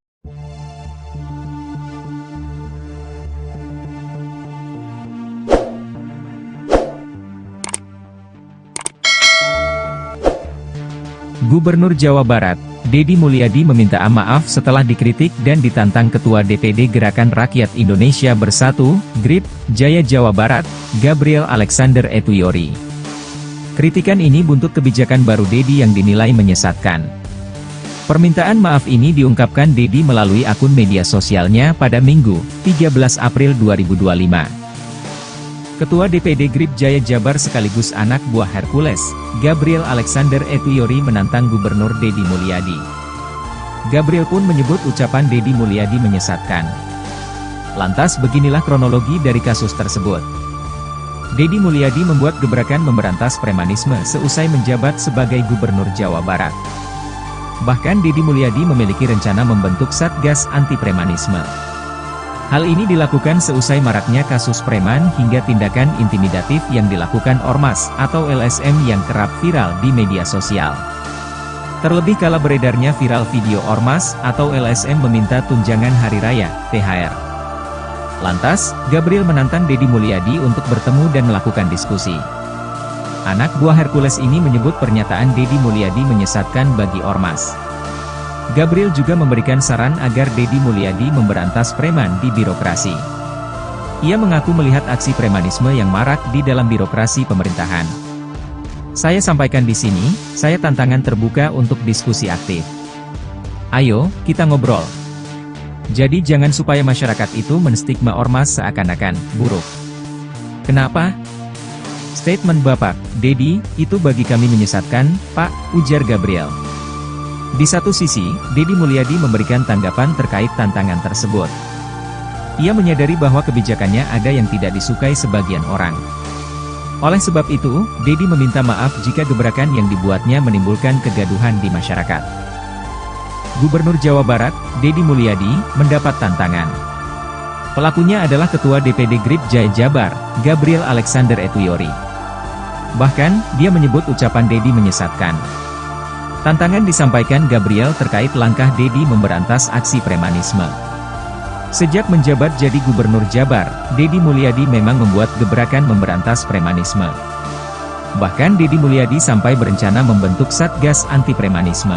Gubernur Jawa Barat, Deddy Mulyadi meminta maaf setelah dikritik dan ditantang Ketua DPD Gerakan Rakyat Indonesia Bersatu, GRIP, Jaya Jawa Barat, Gabriel Alexander Etuyori. Kritikan ini buntut kebijakan baru Deddy yang dinilai menyesatkan. Permintaan maaf ini diungkapkan Deddy melalui akun media sosialnya pada Minggu, 13 April 2025. Ketua DPD GRIP Jaya Jabar sekaligus anak buah Hercules, Gabriel Alexander Etuyori menantang Gubernur Deddy Mulyadi. Gabriel pun menyebut ucapan Deddy Mulyadi menyesatkan. Lantas beginilah kronologi dari kasus tersebut. Deddy Mulyadi membuat gebrakan memberantas premanisme seusai menjabat sebagai Gubernur Jawa Barat. Bahkan Deddy Mulyadi memiliki rencana membentuk Satgas Anti Premanisme. Hal ini dilakukan seusai maraknya kasus preman hingga tindakan intimidatif yang dilakukan Ormas atau LSM yang kerap viral di media sosial. Terlebih kala beredarnya viral video Ormas atau LSM meminta tunjangan hari raya, THR. Lantas, Gabriel menantang Deddy Mulyadi untuk bertemu dan melakukan diskusi. Anak buah Hercules ini menyebut pernyataan Deddy Mulyadi menyesatkan bagi Ormas. Gabriel juga memberikan saran agar Deddy Mulyadi memberantas preman di birokrasi. Ia mengaku melihat aksi premanisme yang marak di dalam birokrasi pemerintahan. Saya sampaikan di sini, saya tantangan terbuka untuk diskusi aktif. Ayo, kita ngobrol. Jadi jangan supaya masyarakat itu menstigma Ormas seakan-akan buruk. Kenapa? Statement Bapak, Deddy, itu bagi kami menyesatkan, Pak, ujar Gabriel. Di satu sisi, Deddy Mulyadi memberikan tanggapan terkait tantangan tersebut. Ia menyadari bahwa kebijakannya ada yang tidak disukai sebagian orang. Oleh sebab itu, Deddy meminta maaf jika gebrakan yang dibuatnya menimbulkan kegaduhan di masyarakat. Gubernur Jawa Barat, Deddy Mulyadi, mendapat tantangan. Pelakunya adalah Ketua DPD GRIP Jaya Jabar, Gabriel Alexander Etuyori. Bahkan, dia menyebut ucapan Deddy menyesatkan. Tantangan disampaikan Gabriel terkait langkah Deddy memberantas aksi premanisme. Sejak menjabat jadi Gubernur Jabar, Deddy Mulyadi memang membuat gebrakan memberantas premanisme. Bahkan Deddy Mulyadi sampai berencana membentuk Satgas Anti Premanisme.